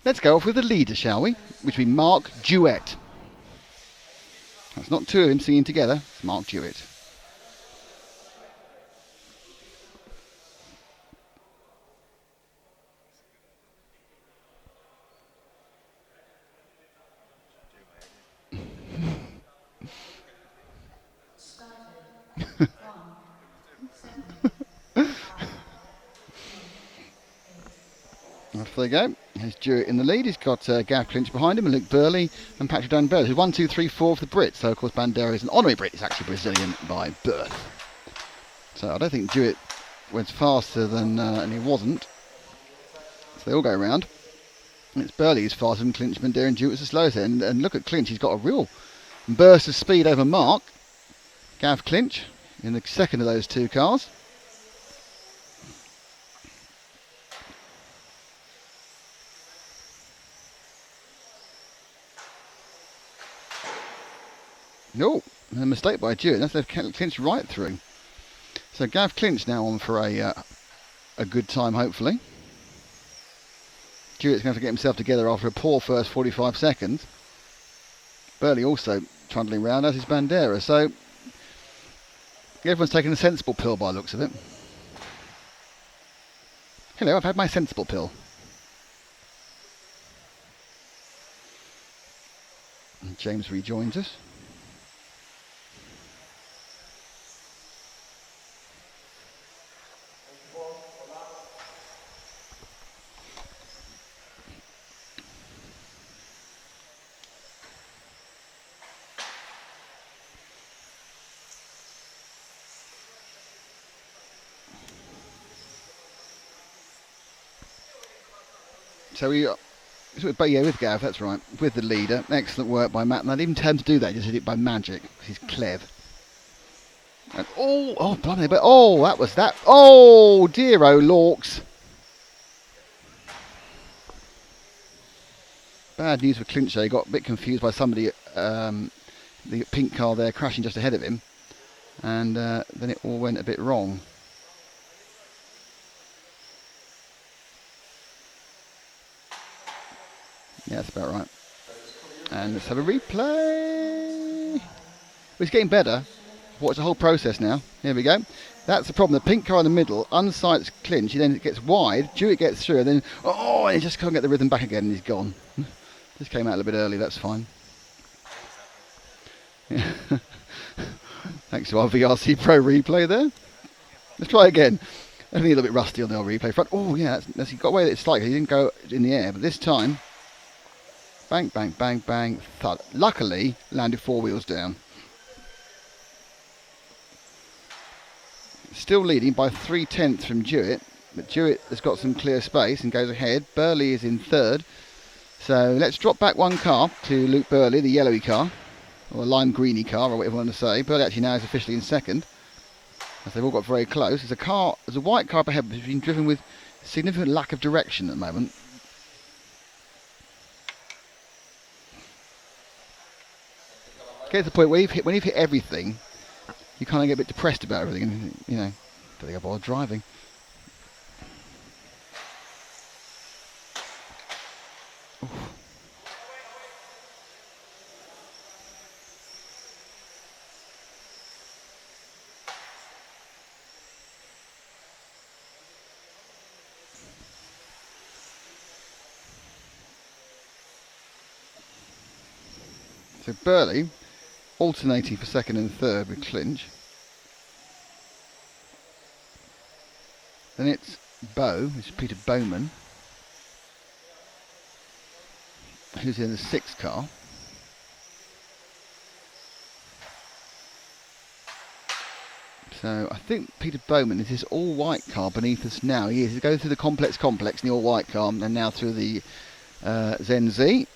Let's go off with the leader, shall we? Which will be Mark Jewett. That's not two of them singing together. It's Mark Jewett. Off they go. Here's Jewett in the lead. He's got Gav Clinch behind him and Luke Burley and Patrick Bandera. Who's 1, 2, 3, 4 for the Brits. So, of course, Bandera is an honorary Brit. He's actually Brazilian by birth. So, I don't think Jewett went faster than... and he wasn't. So, they all go around. And it's Burley who's faster than Clinch, Bandera and Jewett's the slowest. And look at Clinch. He's got a real burst of speed over Mark. Gav Clinch in the second of those two cars. No, a mistake by Jewett. That's left Clinch right through. So Gav Clinch now on for a good time, hopefully. Jewett's going to have to get himself together after a poor first 45 seconds. Burley also trundling round, as is Bandera. So everyone's taking a sensible pill by the looks of it. Hello, I've had my sensible pill. And James rejoins us. So but yeah, with Gav, that's right. With the leader. Excellent work by Matt. And I'd even tell him to do that, just did it by magic. He's clever. And, blimey, but that was that. Oh, dear, oh, Lorks. Bad news for Clincher. He got a bit confused by somebody, the pink car there crashing just ahead of him. And then it all went a bit wrong. Yeah, that's about right. And let's have a replay. Well, it's getting better. Watch the whole process now. Here we go. That's the problem. The pink car in the middle unsights Clinch. He then gets wide. Jewett gets through. And then, he just can't get the rhythm back again. And he's gone. Just came out a little bit early. That's fine. Yeah. Thanks to our VRC Pro replay there. Let's try again. I think a little bit rusty on the old replay front. Oh, yeah. He got away with it slightly. He didn't go in the air. But this time, bang, bang, bang, bang, thud. Luckily, landed 4 wheels down. Still leading by 3/10 from Jewett, but Jewett has got some clear space and goes ahead. Burley is in third. So let's drop back one car to Luke Burley, the yellowy car, or lime greeny car, or whatever you want to say. Burley actually now is officially in second, as they've all got very close. There's a white car up ahead, which has been driven with significant lack of direction at the moment. Get to the point where when you've hit everything, you kind of get a bit depressed about everything, and don't think I bother driving. Oof. So Burley alternating for second and third with Clinch. Then it's which is Peter Bowman, who's in the 6th car. So I think Peter Bowman is this all-white car beneath us now. He is. He's going through the complex in the all-white car, and now through the Zen Z.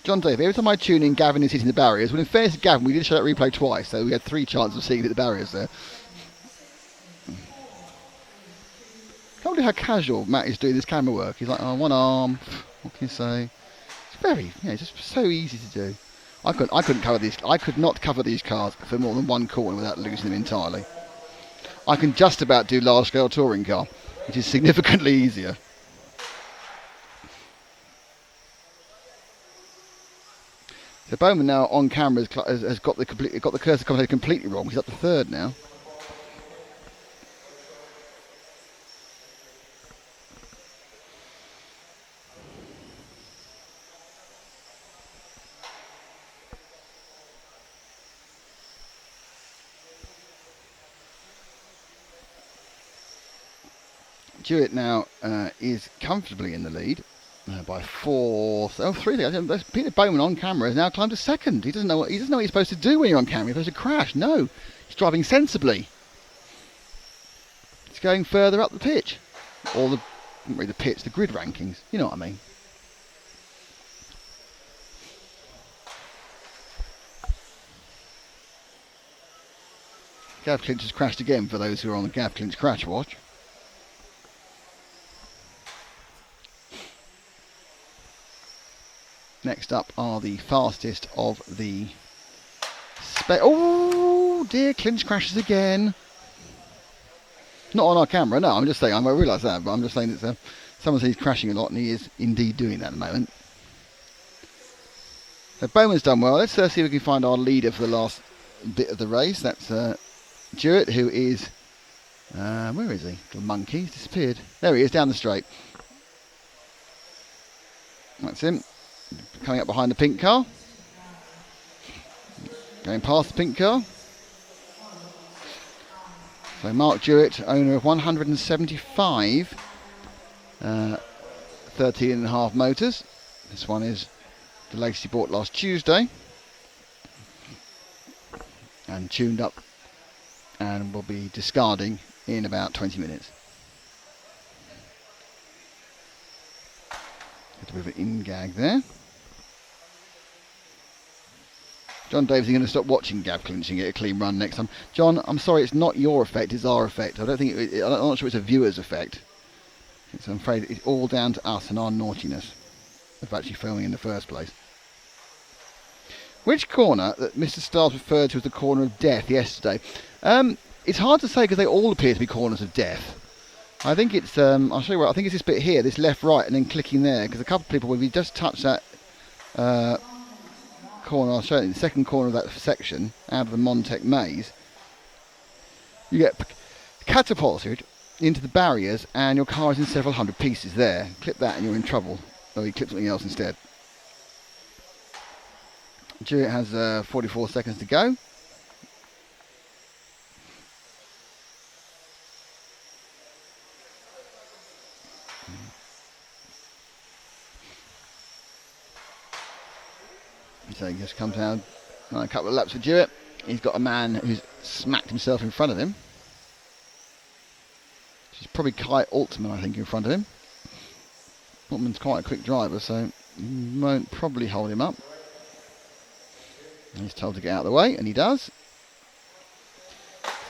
John Davey, every time I tune in, Gavin is hitting the barriers. Well, in fairness to Gavin, we did show that replay twice, so we had 3 chances of seeing it at the barriers there. I can't believe how casual Matt is doing this camera work. He's like, one arm, what can you say? It's very, just so easy to do. I couldn't cover these. I could not cover these cars for more than one corner without losing them entirely. I can just about do large-scale touring car, which is significantly easier. So Bowman now on camera has got the cursor commentator completely wrong. He's up to third now. Jewett now is comfortably in the lead by 3. Peter Bowman on camera has now climbed to second. He doesn't know what you're supposed to do when you're on camera. You're supposed to crash. No, he's driving sensibly. He's going further up the pitch, or the pitch, the grid rankings. You know what I mean. Gav Clinch has crashed again for those who are on the Gav Clinch crash watch. Next up are the fastest of the oh dear, Clinch crashes again. Not on our camera, no, I'm just saying, I realise that, but I'm just saying that someone says he's crashing a lot, and he is indeed doing that at the moment. So Bowman's done well. Let's see if we can find our leader for the last bit of the race. That's Jewett, who is, where is he? Little monkey, he's disappeared. There he is, down the straight. That's him. Coming up behind the pink car. Going past the pink car. So Mark Jewett, owner of 175 13.5 motors. This one is the latest he bought last Tuesday. And tuned up, and will be discarding in about 20 minutes. Got a bit of an in-gag there. John Davis is going to stop watching Gav clinching, get a clean run next time. John, I'm sorry, it's not your effect, it's our effect. I'm not sure it's a viewer's effect. So I'm afraid it's all down to us and our naughtiness of actually filming in the first place. Which corner that Mr. Stiles referred to as the corner of death yesterday? It's hard to say because they all appear to be corners of death. I think it's, I'll show you what, I think it's this bit here, this left, right, and then clicking there, because a couple of people, when we just touch that corner, I'll show you, the second corner of that section, out of the Montec maze, you get catapulted into the barriers, and your car is in several hundred pieces there. Clip that and you're in trouble. Oh, you clip something else instead. Jewett has 44 seconds to go. So he just comes out on a couple of laps for Jewett. He's got a man who's smacked himself in front of him. She's probably Kai Altman, I think, in front of him. Altman's quite a quick driver, so he won't probably hold him up. He's told to get out of the way, and he does.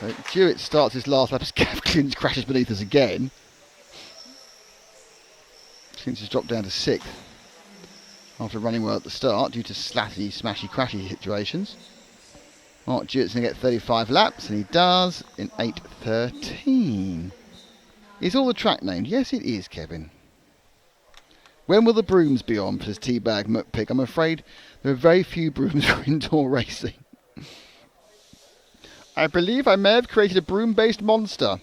So Jewett starts his last lap as Gav Clinch crashes beneath us again. Clinch has dropped down to 6th after running well at the start due to slatty, smashy, crashy situations. Mark Jewett's going to get 35 laps, and he does in 8:13. Is all the track named? Yes, it is, Kevin. When will the brooms be on, says Teabag Muckpig? I'm afraid there are very few brooms for indoor racing. I believe I may have created a broom-based monster.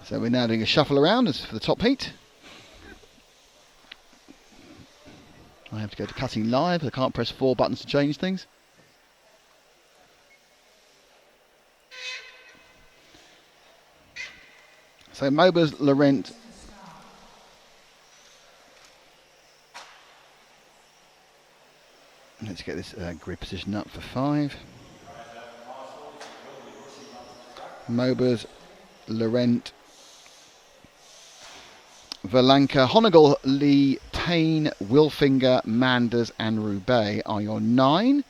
So we're now doing a shuffle around as for the top heat. I have to go to cutting live. I can't press 4 buttons to change things. So Mobers, Laurent. Let's get this grid position up for 5. Mobers, Laurent, Valanka, Honegal, Lee, Payne, Wilfinger, Manders and Roubaix are your 9.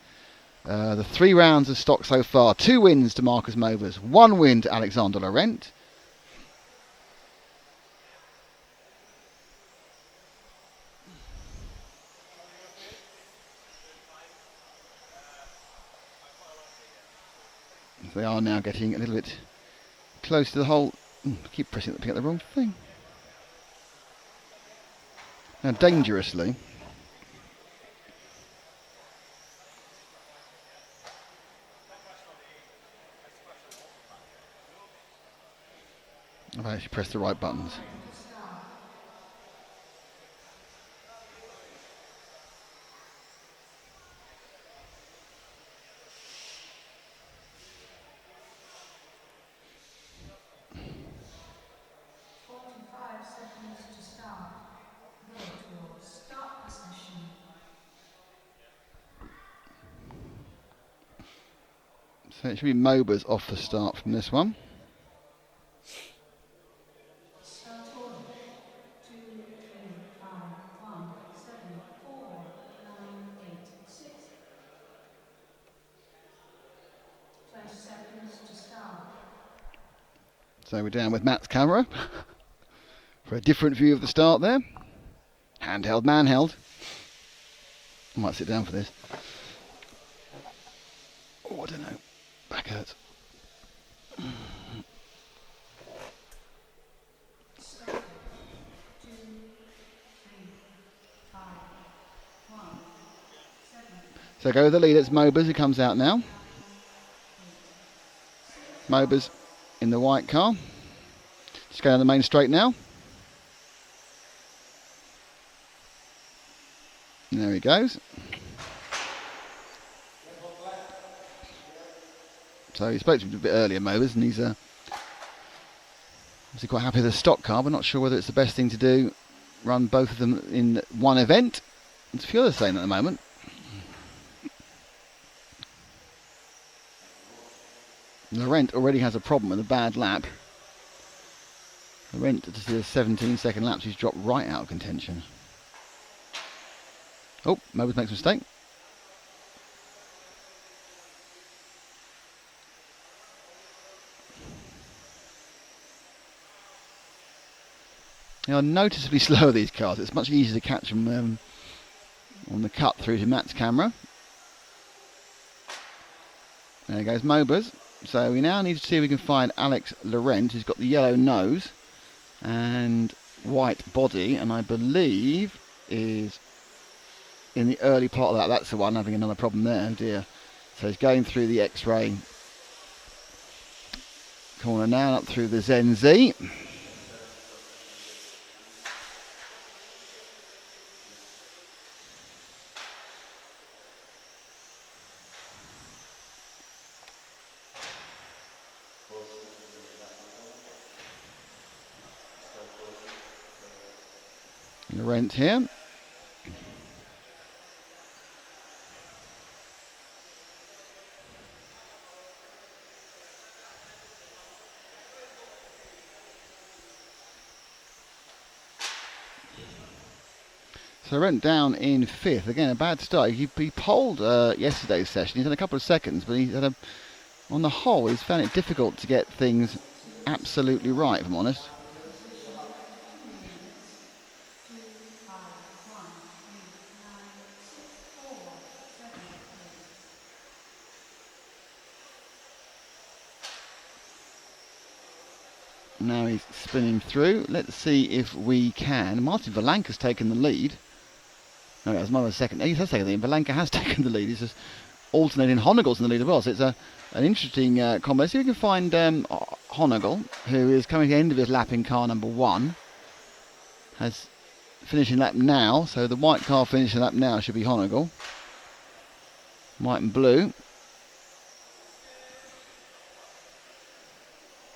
The 3 rounds of stock so far. 2 wins to Marcus Mobers, 1 win to Alexander Laurent. They are now getting a little bit close to the hole. I keep pressing the wrong thing. Now dangerously. I've actually pressed the right buttons. So it should be Mobers off the start from this one. So we're down with Matt's camera for a different view of the start there. Handheld, manheld. I might sit down for this. Oh, I don't know. Back hurts. So go with the lead. It's Mobers who comes out now. Mobers in the white car. Just go down the main straight now. And there he goes. So he spoke to me a bit earlier, Mobers, and he's obviously quite happy with the stock car, but not sure whether it's the best thing to do. Run both of them in one event. There's a few others saying at the moment. Laurent already has a problem with a bad lap. Laurent, to see a 17-second lapse, he's dropped right out of contention. Oh, Mobus makes a mistake. They are noticeably slower, these cars. It's much easier to catch them on the cut through to Matt's camera. There goes Mobus. So we now need to see if we can find Alex Laurent, who's got the yellow nose and white body, and I believe is in the early part of that. That's the one having another problem there. Oh dear. So he's going through the X-ray corner now, up through the Zen Z. Laurent here. So Laurent down in 5th. Again, a bad start. He polled yesterday's session. He's had a couple of seconds, but he's had on the whole, he's found it difficult to get things absolutely right, if I'm honest. Now he's spinning through. Let's see if we can. Martin Valanka's taken the lead. No, that's my second. He has taken the lead. Valanka has taken the lead. He's just alternating. Honegal's in the lead as well. So it's an interesting combo. See if we can find Honegal, who is coming to the end of his lap in car number 1. Has finishing lap now. So the white car finishing lap now should be Honegal. White and blue.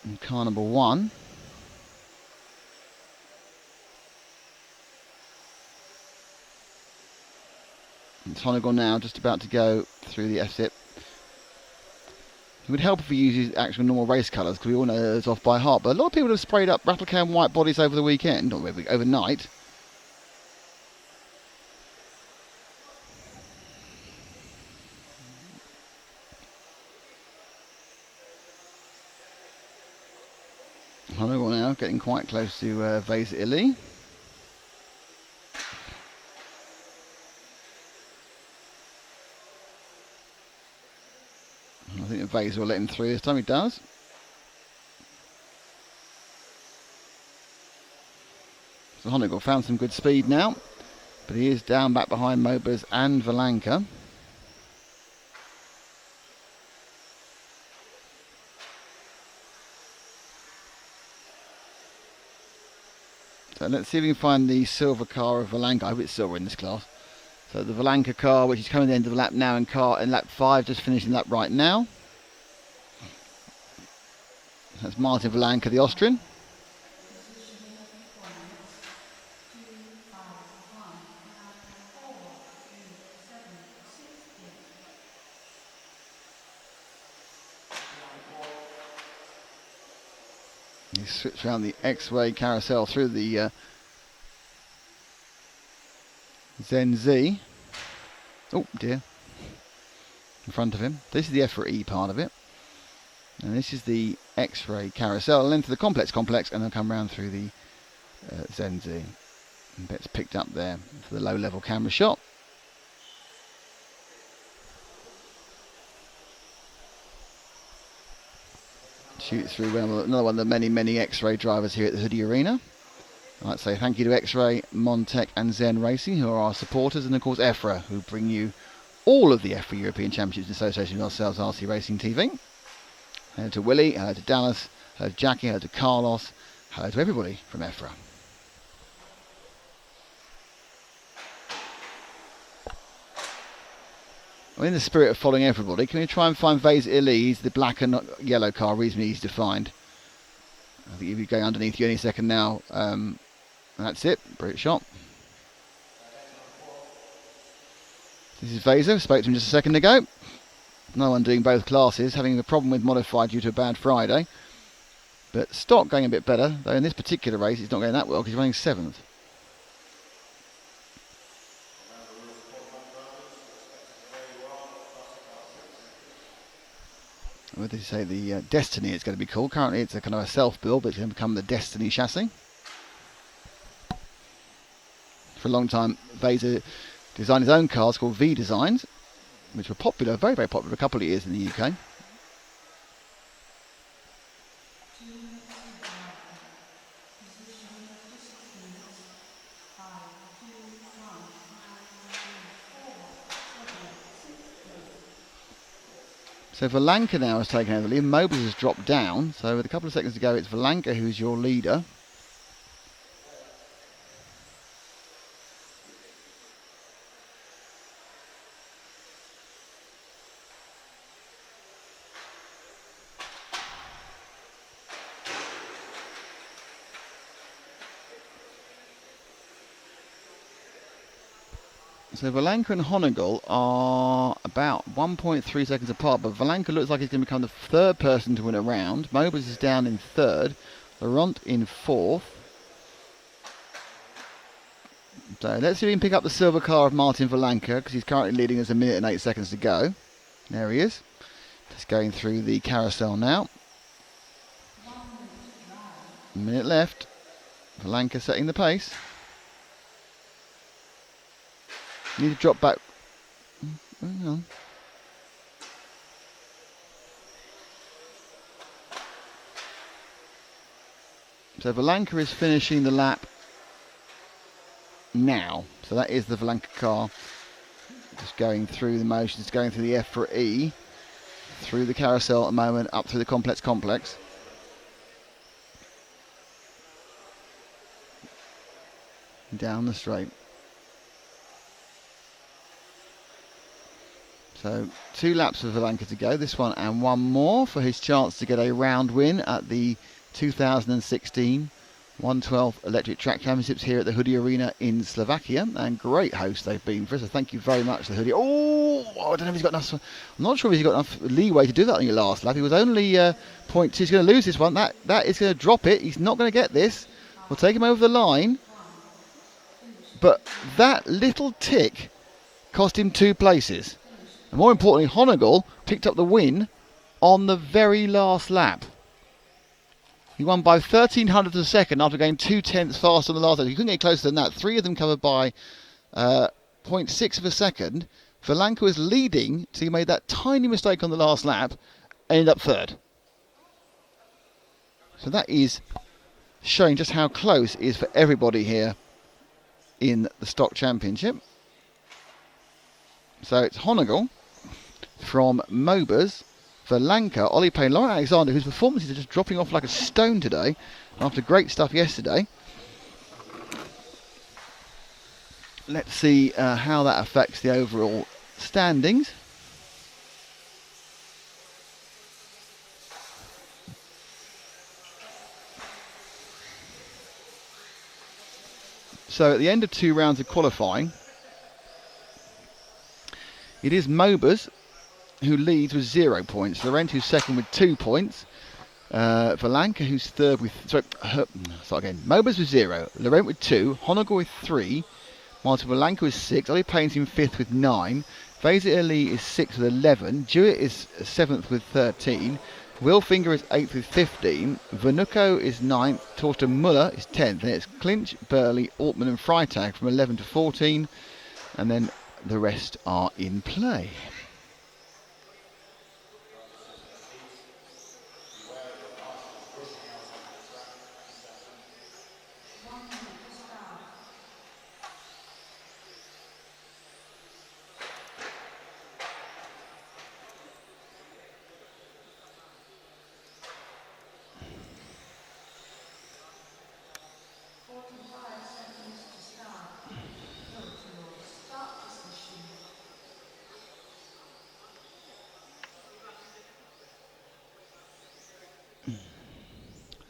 And car number 1. It's Honegal now, just about to go through the SIP. It would help if we use his actual normal race colours, because we all know it's off by heart. But a lot of people have sprayed up Rattlecan white bodies over the weekend, or overnight. Honegal now getting quite close to Vase Illy. I think the Vase will let him through this time. He does. So Honegal found some good speed now, but he is down back behind Mobus and Valanka. So let's see if we can find the silver car of Valanka. I hope it's silver in this class. So the Valanka car, which is coming to the end of the lap now, in lap 5, just finishing lap right now. That's Martin Valanka, the Austrian. He switched around the X-Ray carousel through the Zen Z. Oh dear. In front of him. This is the EFRA part of it. And this is the X-Ray carousel. Length of the complex, and then come round through the Zen Z. And Bet's picked up there for the low-level camera shot. Shoots through another one of the many, many X-Ray drivers here at the Hudy Arena. I'd like to say thank you to X-Ray, Montec and Zen Racing, who are our supporters, and of course EFRA, who bring you all of the EFRA European Championships in association with ourselves, RC Racing TV. Hello to Willie, hello to Dallas, hello to Jackie, hello to Carlos, hello to everybody from EFRA. Well, in the spirit of following everybody, can we try and find Vase Illy's, the black and yellow car, reasonably easy to find. I think if you're going underneath you any second now, that's it, brilliant shot. This is Vase, spoke to him just a second ago. No one doing both classes, having a problem with modified due to a bad Friday. But stock going a bit better, though in this particular race it's not going that well because he's running 7th. What did you say? The Destiny it's going to be called. Currently it's a kind of a self-build, but it's going to become the Destiny chassis. For a long time, Vaser designed his own cars called V Designs, which were popular, very, very popular for a couple of years in the UK. So Valanka now has taken over the lead. Mobus has dropped down. So with a couple of seconds to go, it's Valanka who's your leader. So Valanka and Honegal are about 1.3 seconds apart, but Valanka looks like he's going to become the third person to win a round. Mobus is down in third, Laurent in fourth. So let's see if we can pick up the silver car of Martin Valanka, because he's currently leading us 1 minute and 8 seconds to go. There he is. Just going through the carousel now. 1 minute left. Valanka setting the pace. Need to drop back. Hang on. So Valanka is finishing the lap now. So that is the Valanka car. Just going through the motions, going through the EFRA, through the carousel at the moment, up through the complex. Down the straight. So 2 laps for Valanka to go, this one and one more for his chance to get a round win at the 2016 112 Electric Track Championships here at the Hudy Arena in Slovakia. And great host they've been for us, so thank you very much to Hudy. Oh, I don't know if he's got enough, I'm not sure if he's got enough leeway to do that on your last lap. He was only 0.2, he's going to lose this one, that is going to drop it, he's not going to get this. We'll take him over the line. But that little tick cost him 2 places. And more importantly, Honegal picked up the win on the very last lap. He won by 1/1300 of a second after going 2/10 faster on the last lap. He couldn't get closer than that. 3 of them covered by 0.6 of a second. Valanka was leading, so he made that tiny mistake on the last lap, ended up 3rd. So that is showing just how close it is for everybody here in the Stock Championship. So it's Honegal from Mobus, Valanka, Ollie Payne, Lauren Alexander, whose performances are just dropping off like a stone today after great stuff yesterday. Let's see how that affects the overall standings. So at the end of 2 rounds of qualifying, it is Mobus who leads with 0 points. Laurent who's second with 2 points. Valanka who's third with... Mobus with 0. Laurent with 2. Honegal with 3. Martin Valanka with 6. Ollie Payne's in 5th with 9. Vaser Ali is 6th with 11. Jewett is 7th with 13. Wilfinger is 8th with 15. Vanucco is 9th. Torsten Muller is 10th. And it's Clinch, Burley, Altman and Freitag from 11 to 14. And then the rest are in play.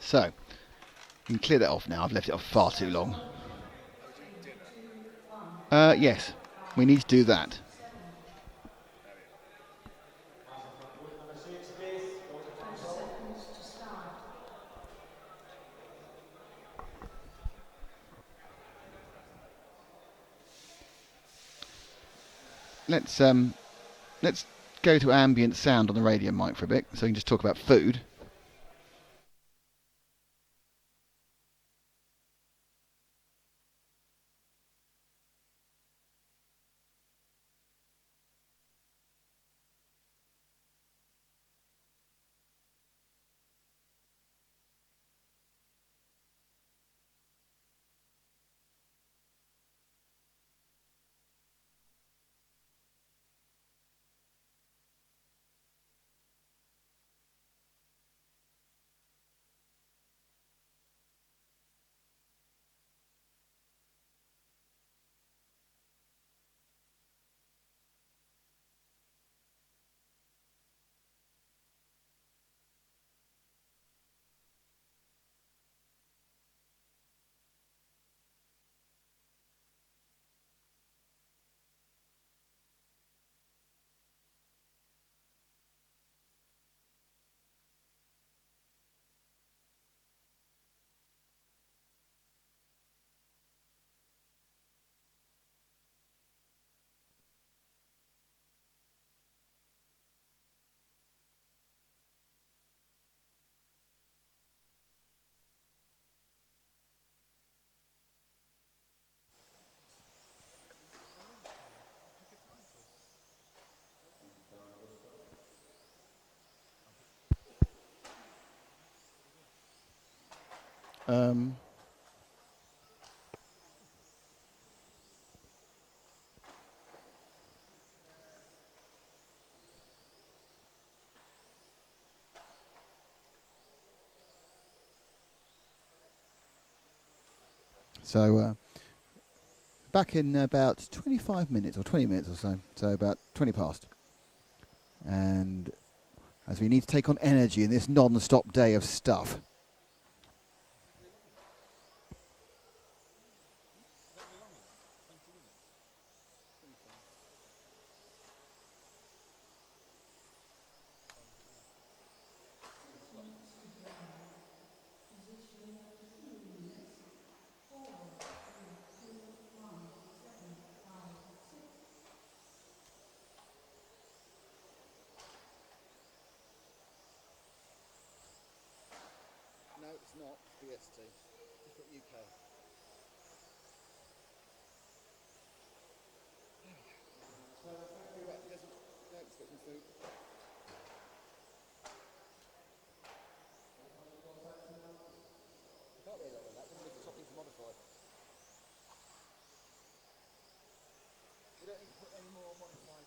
So, you can clear that off now. I've left it off far too long. Yes, we need to do that. let's go to ambient sound on the radio mic for a bit, so we can just talk about food. So back in about 25 minutes or 20 minutes or so about 20 past. And as we need to take on energy in this non-stop day of stuff. No, it's not BST. Just put UK. You're right, it doesn't. No, it's got some food. I can't really know that. Doesn't make the toppings modified. We don't need to put any more modified.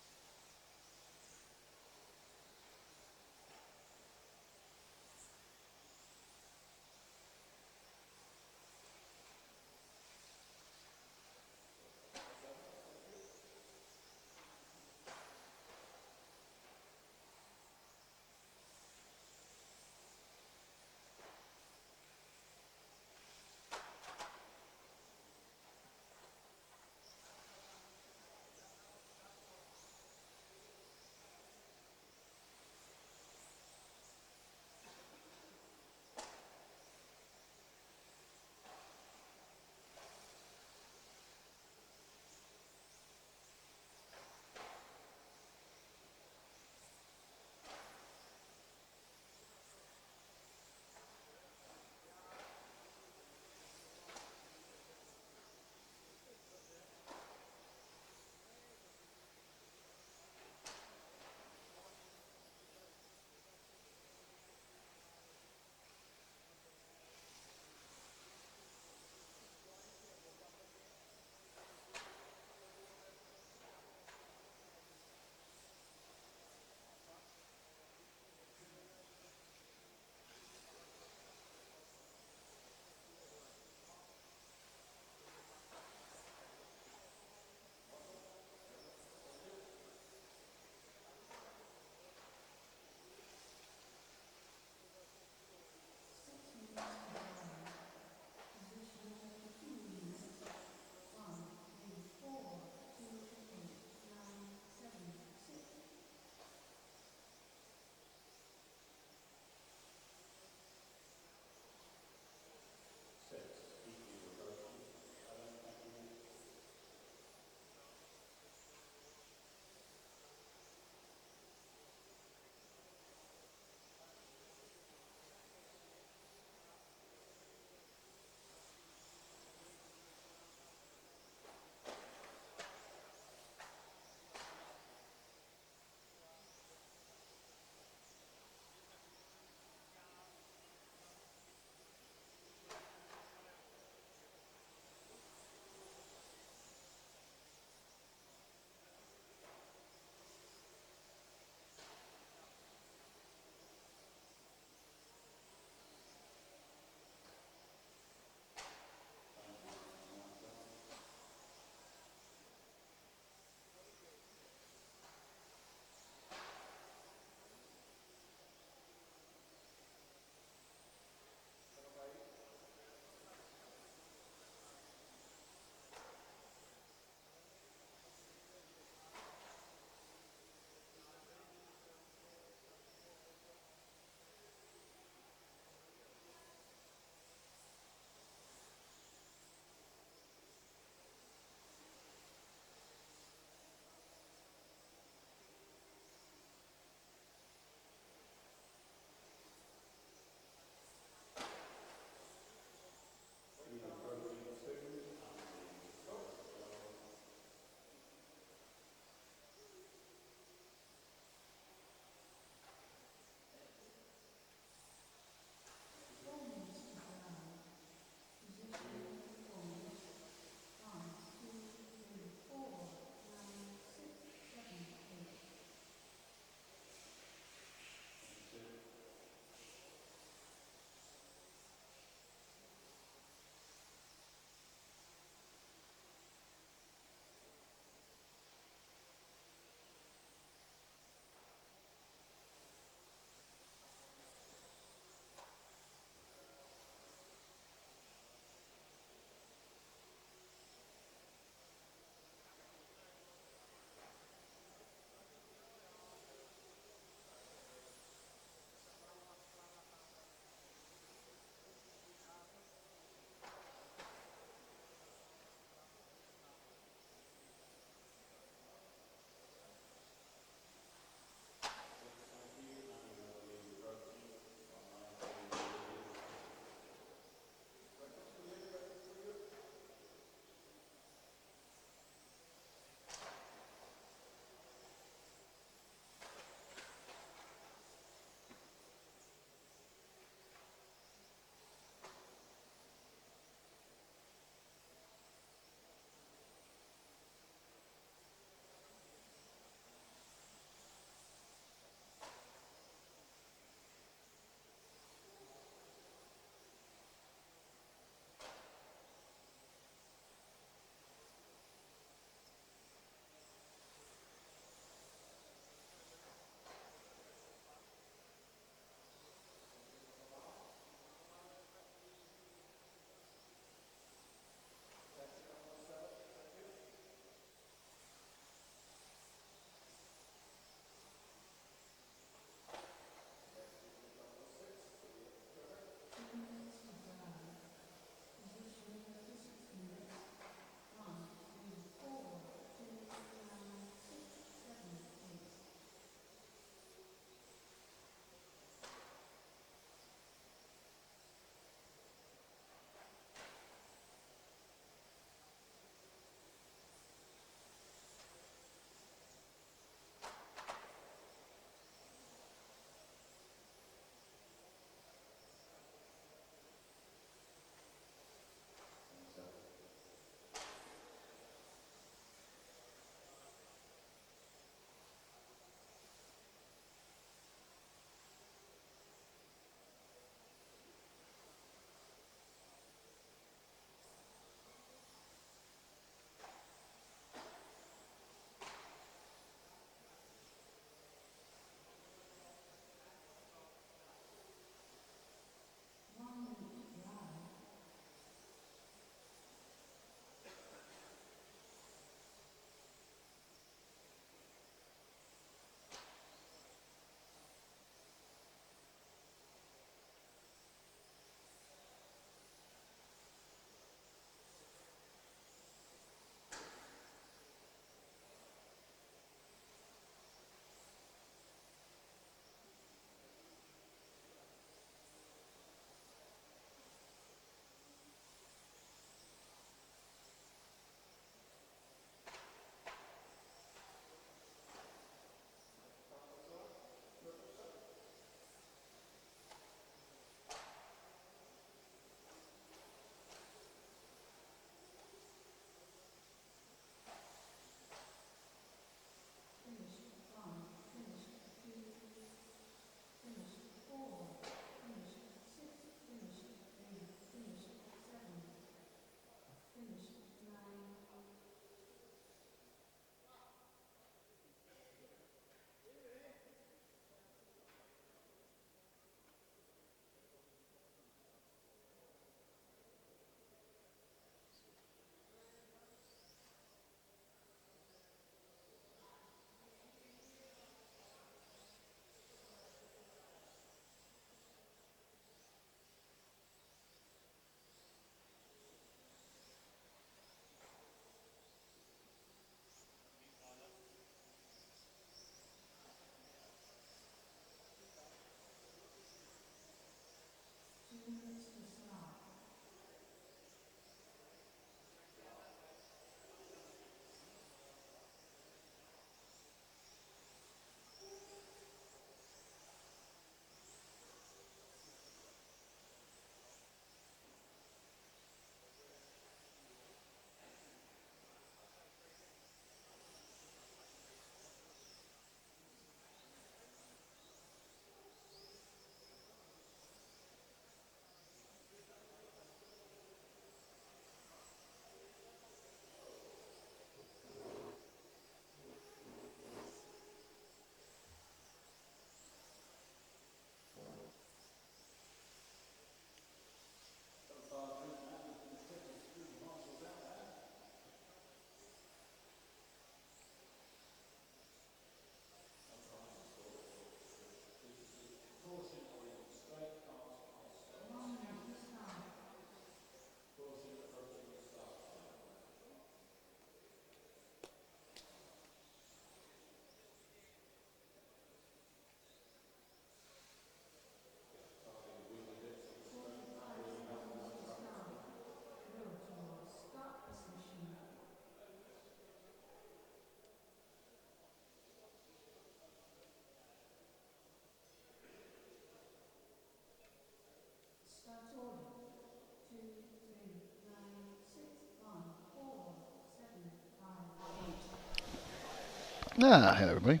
Hello everybody.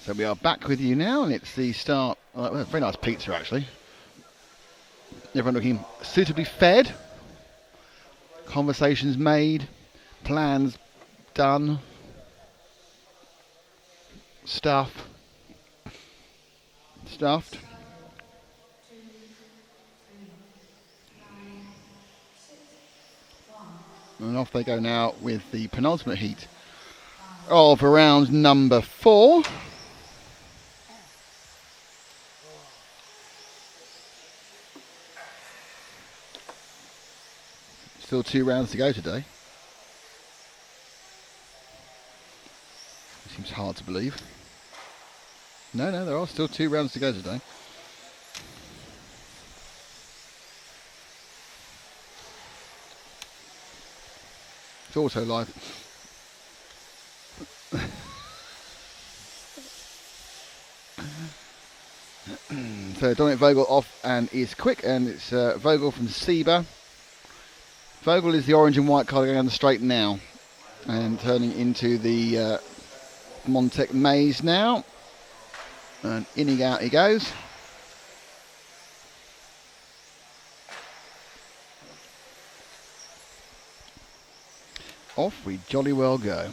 So we are back with you now, and it's the start. Very nice pizza actually. Everyone looking suitably fed. Conversations made. Plans done. Stuffed. And off they go now with the penultimate heat of round number 4. Still 2 rounds to go today. Seems hard to believe. No, there are still 2 rounds to go today. It's also live. So Dominic Vogel off and is quick, and it's Vogel from Sieber. Vogel is the orange and white car going down the straight now, and turning into the Montec maze now, and in out he goes. Off we jolly well go.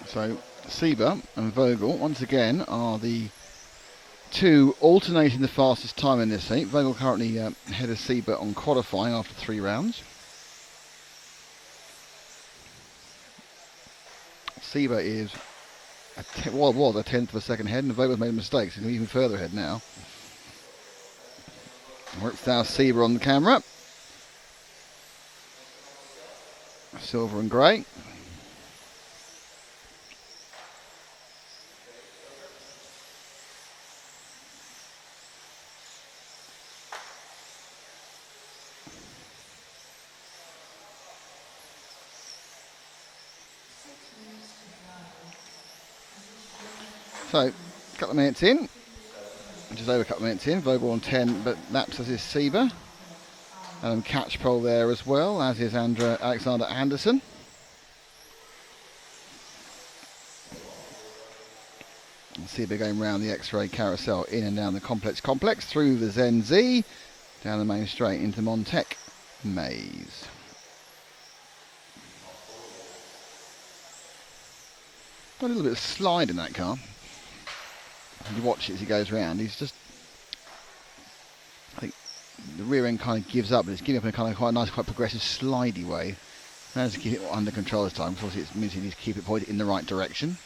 So Sieber and Vogel once again are the 2 alternating the fastest time in this heat. Vogel currently ahead of Sieber on qualifying after 3 rounds. Sieber is was a tenth of a second ahead, and Vogel's made a mistake, so he's even further ahead now. Works now Sieber on the camera. Silver and grey. So, a couple of minutes in, just over a couple of minutes in, Vogel on 10, but laps as is Sieber. And catch pole there as well, as is Alexander Anderson. And Sieber going round the X-ray carousel, in and down the complex, through the Zen Z, down the main straight into Montec maze. Got a little bit of slide in that car. You watch it as he goes round. He's just, I think, the rear end kind of gives up, but it's giving up in a kind of quite nice, quite progressive, slidey way. Managed to keep it under control this time, because obviously it means he needs to keep it pointed in the right direction.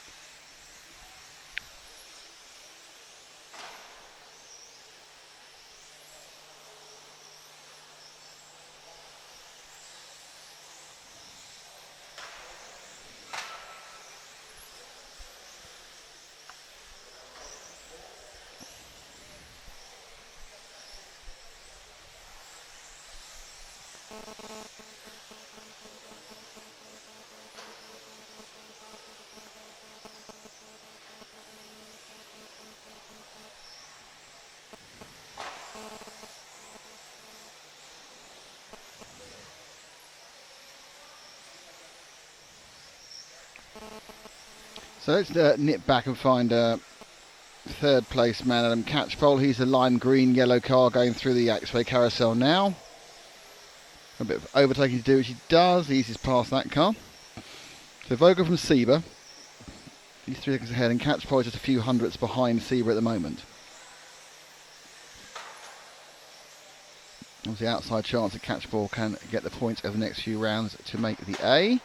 So let's nip back and find third place man Adam Catchpole. He's a lime green yellow car going through the X-ray carousel now. A bit of overtaking to do, which he does. Eases past that car. So Vogel from Sieber. He's 3 seconds ahead, and Catchpole is just a few hundredths behind Sieber at the moment. Obviously outside chance that Catchpole can get the points over the next few rounds to make the A.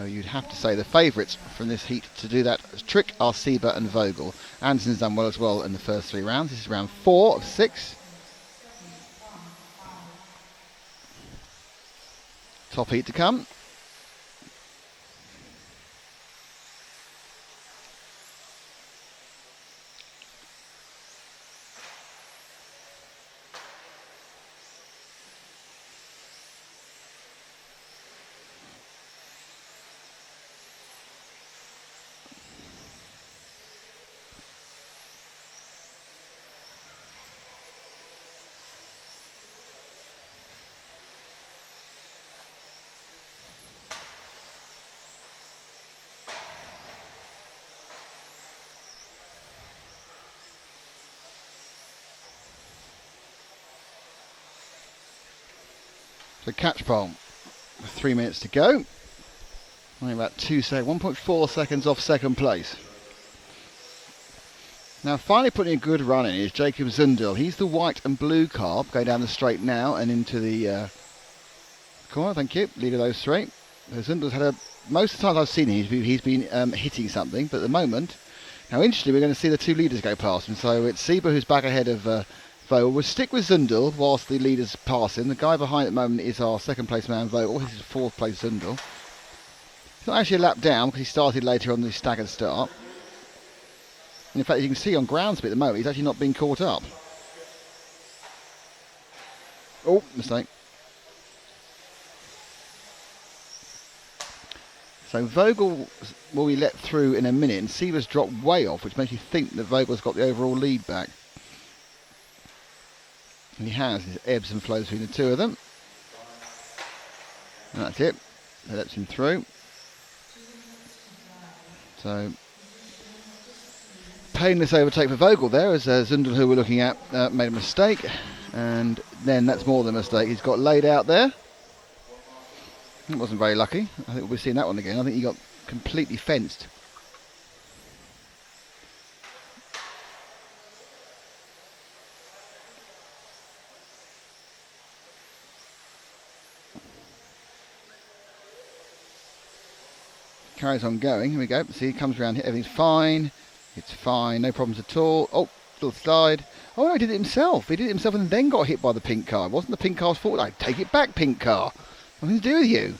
You'd have to say the favourites from this heat to do that trick are Sieber and Vogel. Anderson's done well as well in the first 3 rounds. This is round 4 of 6. Top heat to come. So catch pole. 3 minutes to go. Only about 1.4 seconds off second place. Now finally putting a good run in is Jacob Zundel. He's the white and blue car going down the straight now and into the corner. Thank you. Leader of those three. So Zundel's had most of the times I've seen him, he's been hitting something, but at the moment, now interestingly, we're going to see the two leaders go past him. So it's Sieber who's back ahead of Vogel. We'll stick with Zundel whilst the leaders pass him. The guy behind at the moment is our second place man Vogel. This is fourth place Zundel. It's not actually a lap down because he started later on the staggered start. And in fact, you can see on ground speed at the moment, he's actually not being caught up. Oh, mistake. So Vogel will be let through in a minute, and Sieber's dropped way off, which makes you think that Vogel's got the overall lead back. And he has. It ebbs and flows between the two of them. And that's it. That lets him through. So painless overtake for Vogel there, as Zundel, who we're looking at, made a mistake. And then that's more than a mistake. He's got laid out there. It wasn't very lucky. I think we'll be seeing that one again. I think he got completely fenced. Carries on going. Here we go. See, he comes around here. Everything's fine. It's fine. No problems at all. Oh, little slide. Oh, no, he did it himself. He did it himself and then got hit by the pink car. It wasn't the pink car's fault. I take it back, pink car. Nothing to do with you.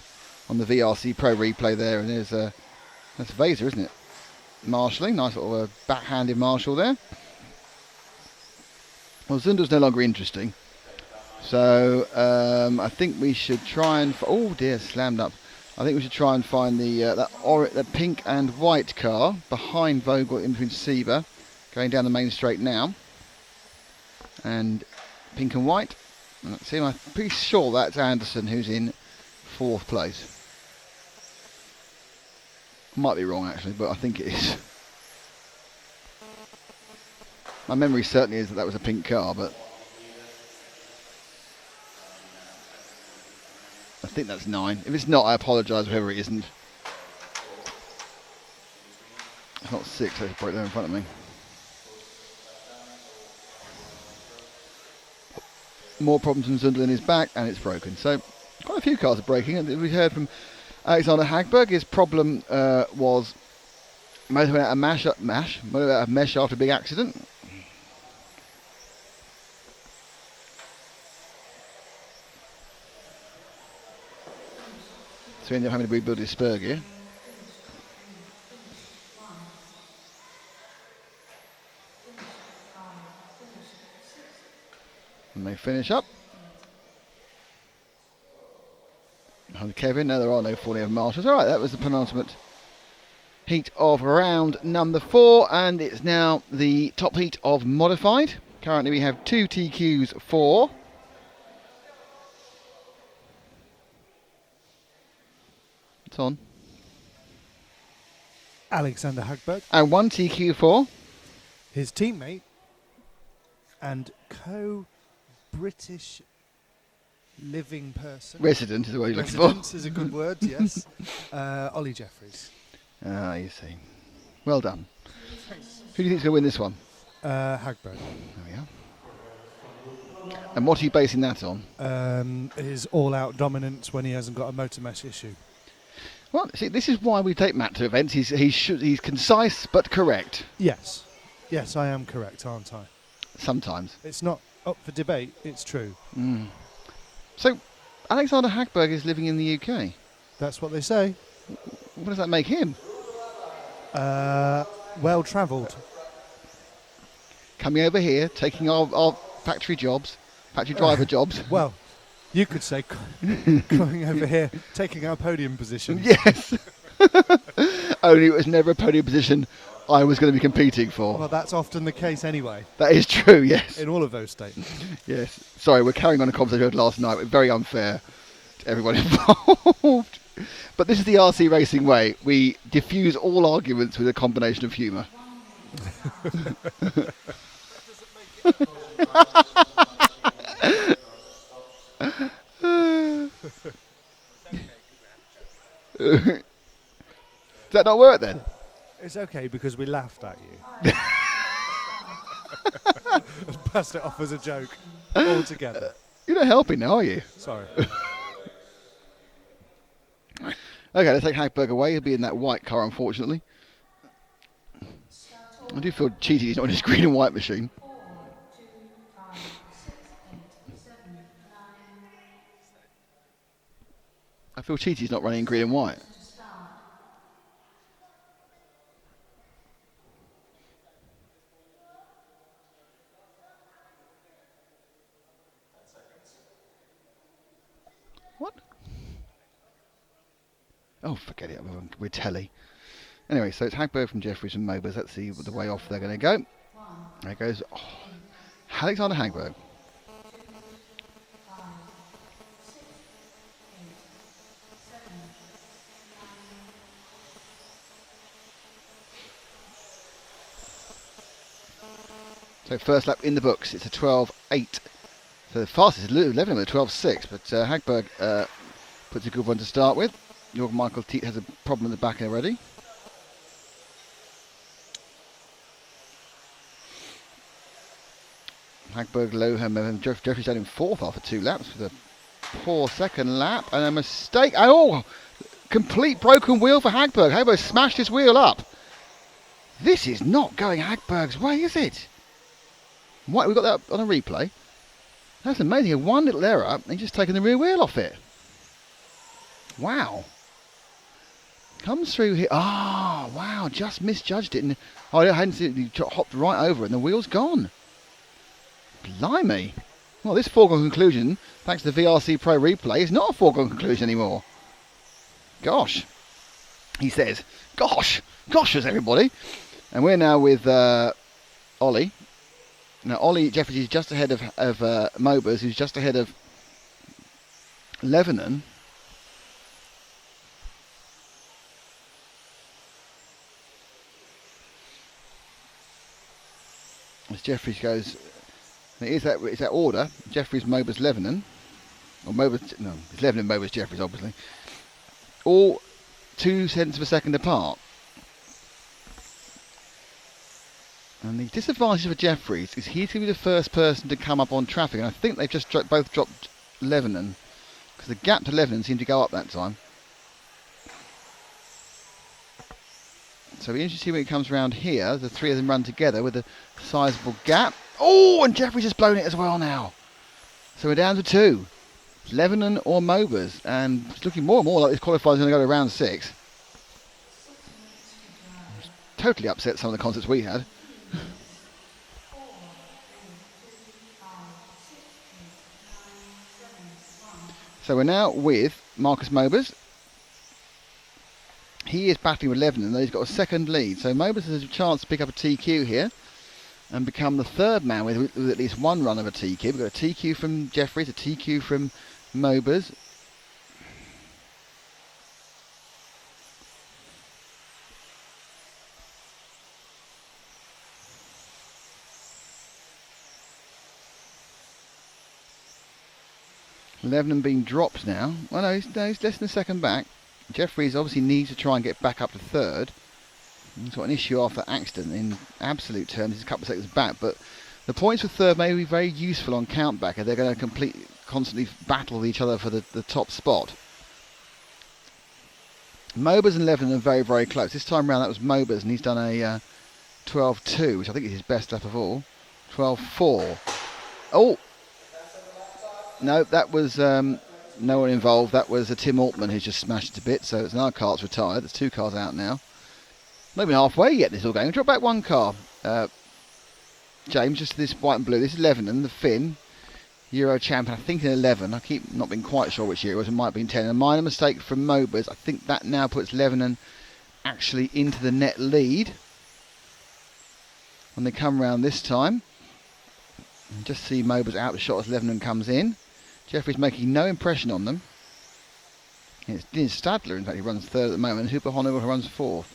On the VRC Pro replay there, and there's that's Vaser, isn't it? Marshalling, nice little backhanded marshal there. Well, Zundel's no longer interesting, so I think we should try and. Oh dear, slammed up. I think we should try and find the pink and white car behind Vogel in between Sieber, going down the main straight now, and pink and white. And let's see, I'm pretty sure that's Anderson who's in fourth place. Might be wrong actually, but I think it is. My memory certainly is that was a pink car, but I think that's 9. If it's not, I apologise, whoever it isn't. It's not 6, so it's broke there in front of me. More problems from Zundel in his back, and it's broken. So quite a few cars are breaking, and we heard from Alexander Hagberg. His problem was motor went out of motor out of mesh after a big accident. So he ended up having to rebuild his spur gear. And they finish up. Behind Kevin, no, there are no falling over marshals. Alright, that was the penultimate heat of round number 4, and it's now the top heat of modified. Currently we have 2 TQs 4. It's on. Alexander Hagberg. And 1 TQ4. His teammate and co-British living person. Resident is the word you're looking for. Resident is a good word, yes. Ollie Jeffries. Ah, you see. Well done. Who do you think's going to win this one? Hagberg. There we are. And what are you basing that on? His all-out dominance when he hasn't got a motor mesh issue. Well, see, this is why we take Matt to events. He's concise but correct. Yes. Yes, I am correct, aren't I? Sometimes. It's not up for debate, it's true. Mm. So, Alexander Hagberg is living in the UK? That's what they say. What does that make him? Well-travelled. Coming over here, taking our factory jobs, factory driver jobs. Well, you could say coming over here, taking our podium position. Yes. Only it was never a podium position I was going to be competing for. Well, that's often the case anyway. That is true, yes. In all of those statements. Yes. Sorry, we're carrying on a conversation we had last night. Very unfair to everyone involved. But this is the RC racing way. We diffuse all arguments with a combination of humour. Does that not work then? It's okay because we laughed at you. And passed it off as a joke altogether. You're not helping now, are you? Sorry. Okay, let's take Hagberg away. He'll be in that white car, unfortunately. I do feel cheated he's not in his green and white machine. 4, 2, 5, 6, 8, 7, 9. I feel cheated he's not running in green and white. To start. What? Oh, forget it. We're telly. Anyway, so it's Hagberg from Jeffries and Mobers. Let's see the way off they're going to go. There goes Alexander Hagberg. 5, 6, 8, 7, 9. So first lap in the books. It's a 12.8. So the fastest is 11 with a 12.6. But Hagberg puts a good one to start with. Jorg Michael Teat has a problem in the back already. Hagberg, Lohem, Jeffries down in fourth after 2 laps with a poor second lap and a mistake. Oh, complete broken wheel for Hagberg. Hagberg smashed his wheel up. This is not going Hagberg's way, is it? What, we've got that on a replay. That's amazing. One little error and he's just taken the rear wheel off it. Wow. Comes through here. Ah, wow, just misjudged it. And, oh, I hadn't seen it. He hopped right over it and the wheel's gone. Blimey. Well, this foregone conclusion, thanks to the VRC Pro replay, is not a foregone conclusion anymore. Gosh. He says, gosh. Goshers, everybody. And we're now with Ollie. Now, Ollie Jeffries is just ahead of Mobers, who's just ahead of Lebanon. As Jeffries goes, it's that order. Jeffries, Mobers, Lebanon. Or Mobers, no, it's Lebanon, Mobers, Jeffries, obviously. All 2 tenths of a second apart. And the disadvantage for Jeffries is he's going to be the first person to come up on traffic. And I think they've just both dropped Lebanon. Because the gap to Lebanon seemed to go up that time. So it'll be interesting to see when it comes around here. The 3 of them run together with a sizable gap. Oh, and Jeffries has blown it as well now. So we're down to 2. Lebanon or Mobers. And it's looking more and more like this qualifier's going to go to round 6. Totally upset some of the concepts we had. So we're now with Marcus Mobers. He is battling with Lebanon, though he's got a second lead. So Mobers has a chance to pick up a TQ here and become the third man with at least one run of a TQ. We've got a TQ from Jeffries, a TQ from Mobers. Lebanon being dropped now. Well, no, he's less than a second back. Jeffries obviously needs to try and get back up to third. He's got an issue after accident in absolute terms. He's a couple of seconds back, but the points for third may be very useful on countback if they're going to constantly battle with each other for the top spot. Mobers and Lebanon are very, very close. This time round that was Mobers, and he's done a 12.2, which I think is his best lap of all. 12.4. Oh! No, that was no one involved. That was a Tim Altman who's just smashed it to bits. So it's another car's retired. There's 2 cars out now. Not even halfway yet this all game. Drop back 1 car. James, just this white and blue. This is Lebanon, the Finn. Euro champion, I think in 11. I keep not being quite sure which year it was. It might be in 10. A minor mistake from Mobers. I think that now puts Lebanon actually into the net lead when they come round this time. And just see Mobers out the shot as Lebanon comes in. Jeffries making no impression on them. It's Dean Stadler, in fact, he runs third at the moment. Hooper Honover runs fourth.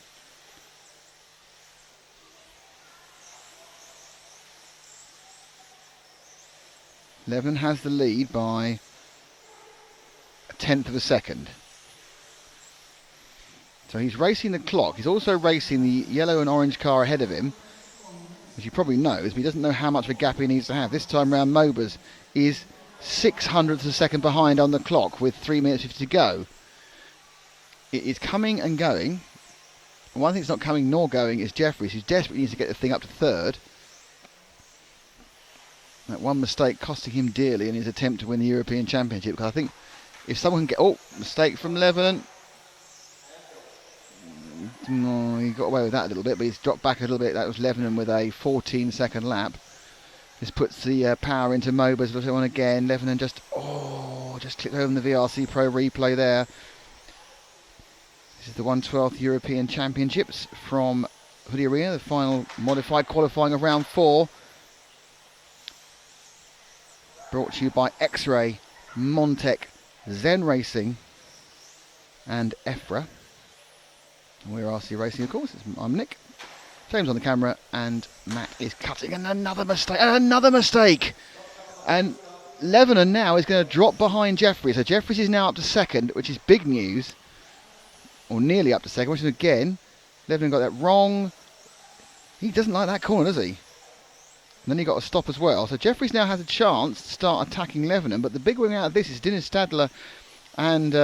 Lebanon has the lead by tenth of a second. So he's racing the clock. He's also racing the yellow and orange car ahead of him, as you probably knows, but he doesn't know how much of a gap he needs to have. This time round, Mobers is 600ths of a second behind on the clock with 3 minutes 50 to go. It is coming and going. One thing that's not coming nor going is Jeffries, who desperately needs to get the thing up to third. That one mistake costing him dearly in his attempt to win the European Championship, because I think if someone can get... Oh, mistake from Levenon. No, he got away with that a little bit, but he's dropped back a little bit. That was Levenon with a 14-second lap. This puts the power into Mobers. Looks on again. Levenon just clicked over the VRC Pro replay there. This is the 1/12th European Championships from Hudy Arena, the final modified qualifying of round 4. Brought to you by X-Ray, Montec, Zen Racing and EFRA. We're RC Racing, of course. I'm Nick. James on the camera, and Matt is cutting. And another mistake. And Levenon now is going to drop behind Jeffries. So Jeffries is now up to second, which is big news. Or nearly up to second, which is again, Levenon got that wrong. He doesn't like that corner, does he? And then he got a stop as well. So Jeffries now has a chance to start attacking Levenon. But the big win out of this is Dennis Stadler and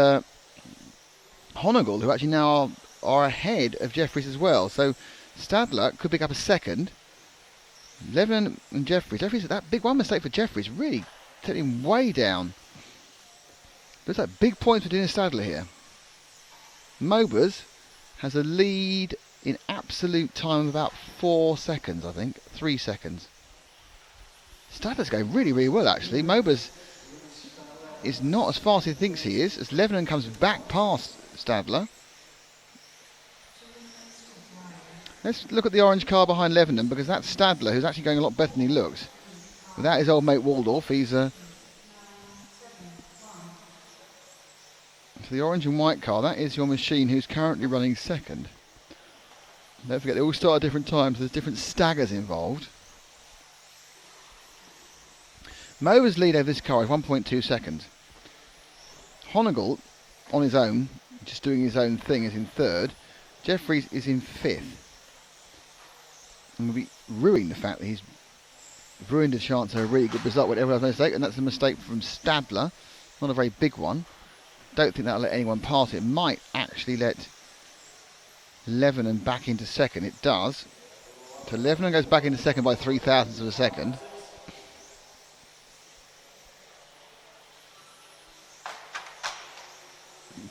Honegel, who actually now are ahead of Jeffries as well. So Stadler could pick up a second. Levenon and Jeffries, that big one mistake for Jeffries really took him way down. Looks like big points for Dennis Stadler here. Mobers has a lead in absolute time of about 4 seconds, I think. 3 seconds. Stadler's going really, really well, actually. Mobers is not as fast as he thinks he is, as Levenon comes back past Stadler. Let's look at the orange car behind Levenon, because that's Stadler, who's actually going a lot better than he looks. Without his old mate Waldorf, he's... So the orange and white car, that is your machine who's currently running second. Don't forget, they all start at different times, so there's different staggers involved. Mover's lead over this car is 1.2 seconds. Honegel, on his own, just doing his own thing, is in third. Jeffries is in fifth. And we'll be ruining the fact that he's ruined a chance of a really good result with everyone has a mistake, and that's a mistake from Stadler. Not a very big one. Don't think that'll let anyone pass it. Might actually let Levenon back into second. It does. So Levenon goes back into second by 0.03 of a second.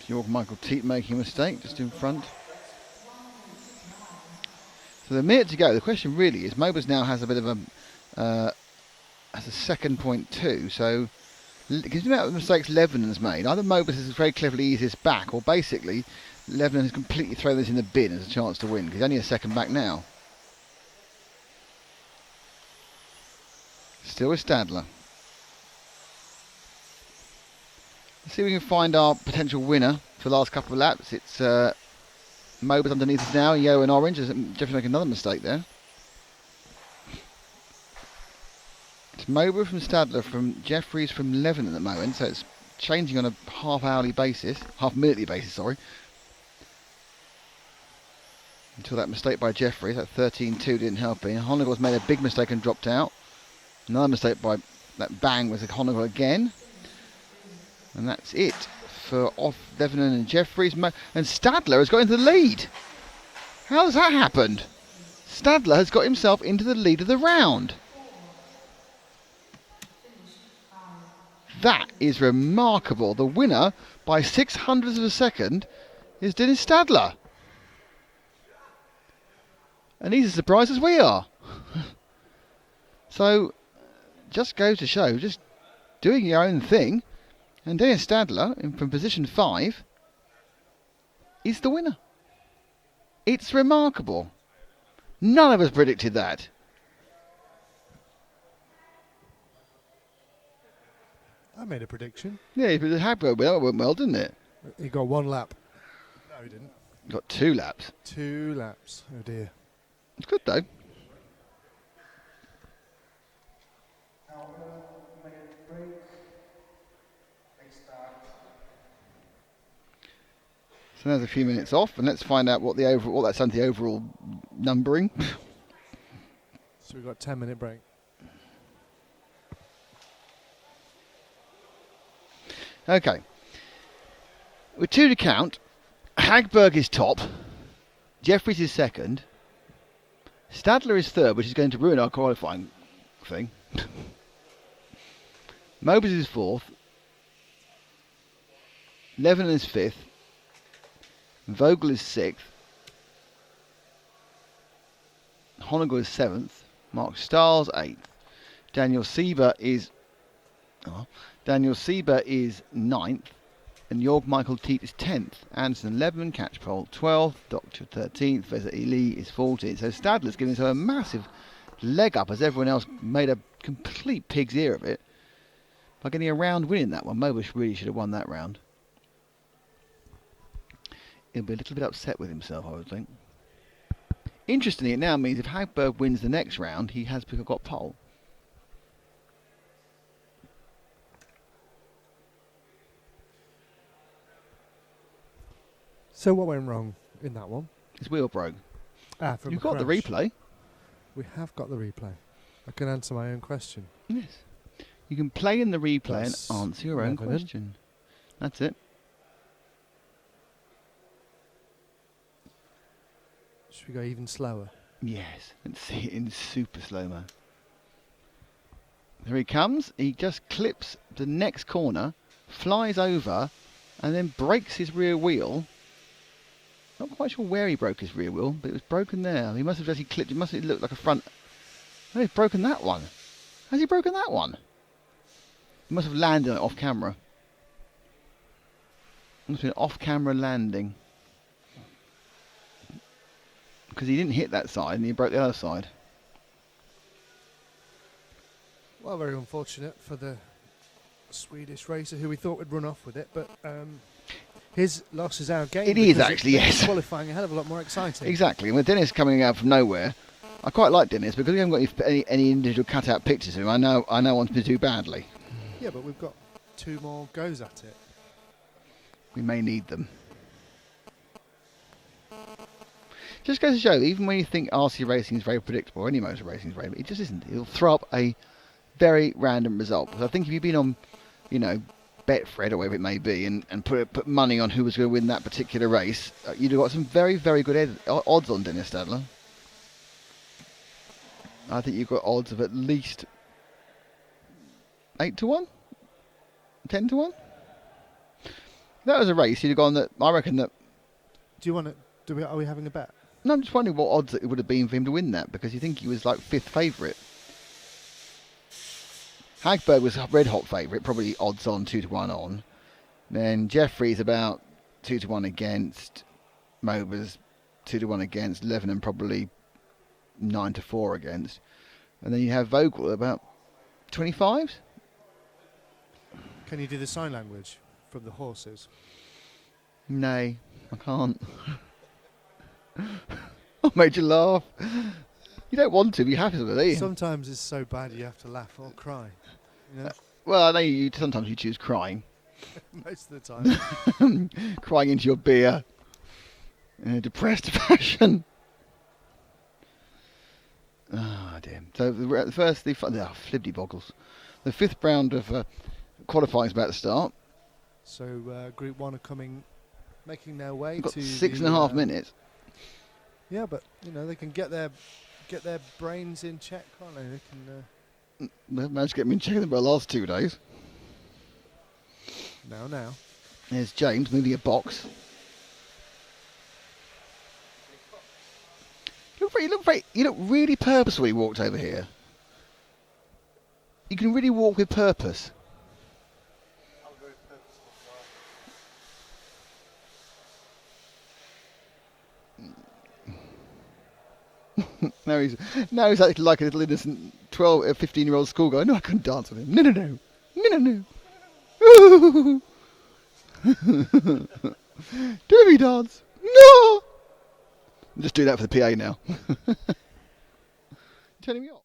Georg Michael Teat making a mistake just in front. So the minute to go. The question really is, Mobers now has a bit of a has a second 0.2. So gives me out the mistakes Levenon's made. Either Mobers has very cleverly eased this back, or basically Levenon has completely thrown this in the bin as a chance to win, because he's only a second back now. Still with Stadler. Let's see if we can find our potential winner for the last couple of laps. It's Mobers underneath us now, yellow and orange. Jeffrey make another mistake there. It's Mober from Stadler, from Jeffries, from Levenon at the moment, so it's changing on a half-minutely basis, sorry. Until that mistake by Jeffries, that 13.2 didn't help him. Honegel's made a big mistake and dropped out. Another mistake by that bang was Honegel again. And that's it for Levenon and Jeffries. And Stadler has got into the lead. How has that happened? Stadler has got himself into the lead of the round. That is remarkable. The winner by 0.06 of a second is Dennis Stadler. And he's as surprised as we are. So, just goes to show, just doing your own thing. And Dennis Stadler, from position 5, is the winner. It's remarkable. None of us predicted that. I made a prediction. Yeah, but it happened well, it went well, didn't it? He got 1 lap. No, he didn't. Got 2 laps. 2 laps. Oh dear. It's good though. So there's a few minutes off, and let's find out what that's done to the overall numbering. So we've got 10-minute break. Okay. With 2 to count, Hagberg is top, Jeffries is second, Stadler is third, which is going to ruin our qualifying thing. Mobus is fourth, Levin is fifth, Vogel is sixth, Honegger is seventh, Mark Stiles eighth, Daniel Sieber is ninth, and Jorg Michael Teat is 10th. Anderson 11, Catchpole 12th, Doctor 13th, Vezza Ely is 14th. So Stadler's giving himself a massive leg up as everyone else made a complete pig's ear of it by getting a round win in that one. Mobus really should have won that round. He'll be a little bit upset with himself, I would think. Interestingly, it now means if Hagberg wins the next round, he has got pole. So what went wrong in that one? His wheel broke. From You've a got the crash. replay. We have got the replay. I can answer my own question. Yes. You can play in the replay That's and answer your own relevant. question. That's it. Should we go even slower? Yes. Let's see it in super slow-mo. Here he comes. He just clips the next corner, flies over, and then breaks his rear wheel. Not quite sure where he broke his rear wheel, but it was broken there. He must have actually clipped it. Must have looked like a front. Oh, he's broken that one. Has he broken that one? He must have landed on it off camera. Must have been an off-camera landing. Because he didn't hit that side and he broke the other side. Well, very unfortunate for the Swedish racer who we thought would run off with it, but his loss is our gain. It is because actually, makes yes. Qualifying a hell of a lot more exciting. Exactly. And with Dennis coming out from nowhere, I quite like Dennis because we haven't got any individual cut-out pictures of him. I know I want him to do badly. Yeah, but we've got 2 more goes at it. We may need them. Just goes to show, even when you think RC racing is very predictable, or any motor racing is very, it just isn't. It'll throw up a very random result. Because I think if you've been on, Betfred or whatever it may be, and put money on who was going to win that particular race, you'd have got some very, very good odds on Dennis Stadler. I think you've got odds of at least 8 to 1? 10 to 1? If that was a race, you'd have gone that, I reckon that... Do you want to... Are we having a bet? No, I'm just wondering what odds it would have been for him to win that, because you think he was like 5th favourite. Hagberg was a red hot favourite, probably odds on 2 to 1 on. Then Jeffries about 2 to 1 against. Mobers 2 to 1 against. Levenon probably 9 to 4 against. And then you have Vogel about 25s. Can you do the sign language from the horses? Nay, I can't. I made you laugh. You don't want to, but you have to, do you? Sometimes it's so bad you have to laugh or cry. You know? Well, I know sometimes you choose crying. Most of the time. Crying into your beer in a depressed fashion. Ah, dear. So the flibbity boggles. The 5th round of qualifying is about to start. So Group 1 are making their way We've got to 6.5 minutes. Yeah, but they can get their brains in check, can't they? They can. They've managed to get me in check for the last 2 days. Now. There's James moving a box. You look really purposeful when you walked over here. You can really walk with purpose. now he's actually like a little innocent 15-year-old schoolgirl. No, I couldn't dance with him. No. Do me dance. No. I'm just doing that for the PA now. Turning me off.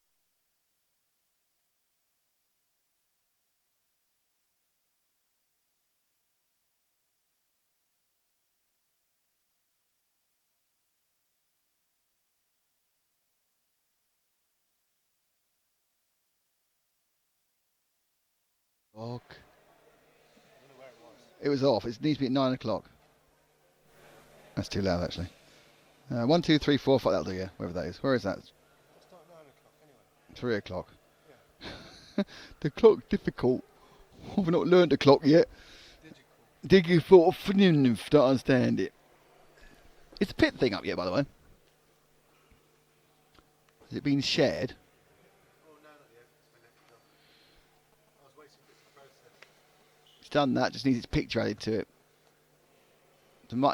Fuck. It was off. It needs to be at 9 o'clock. That's too loud, actually. 1, 2, 3, 4, 5. That'll do, yeah. Wherever that is. Where is that? 3 o'clock. The clock's difficult. I've not learned the clock yet. Difficult. Don't understand it. Is the pit thing up yet, by the way? Has it been shared? It's done that, just needs its picture added to it.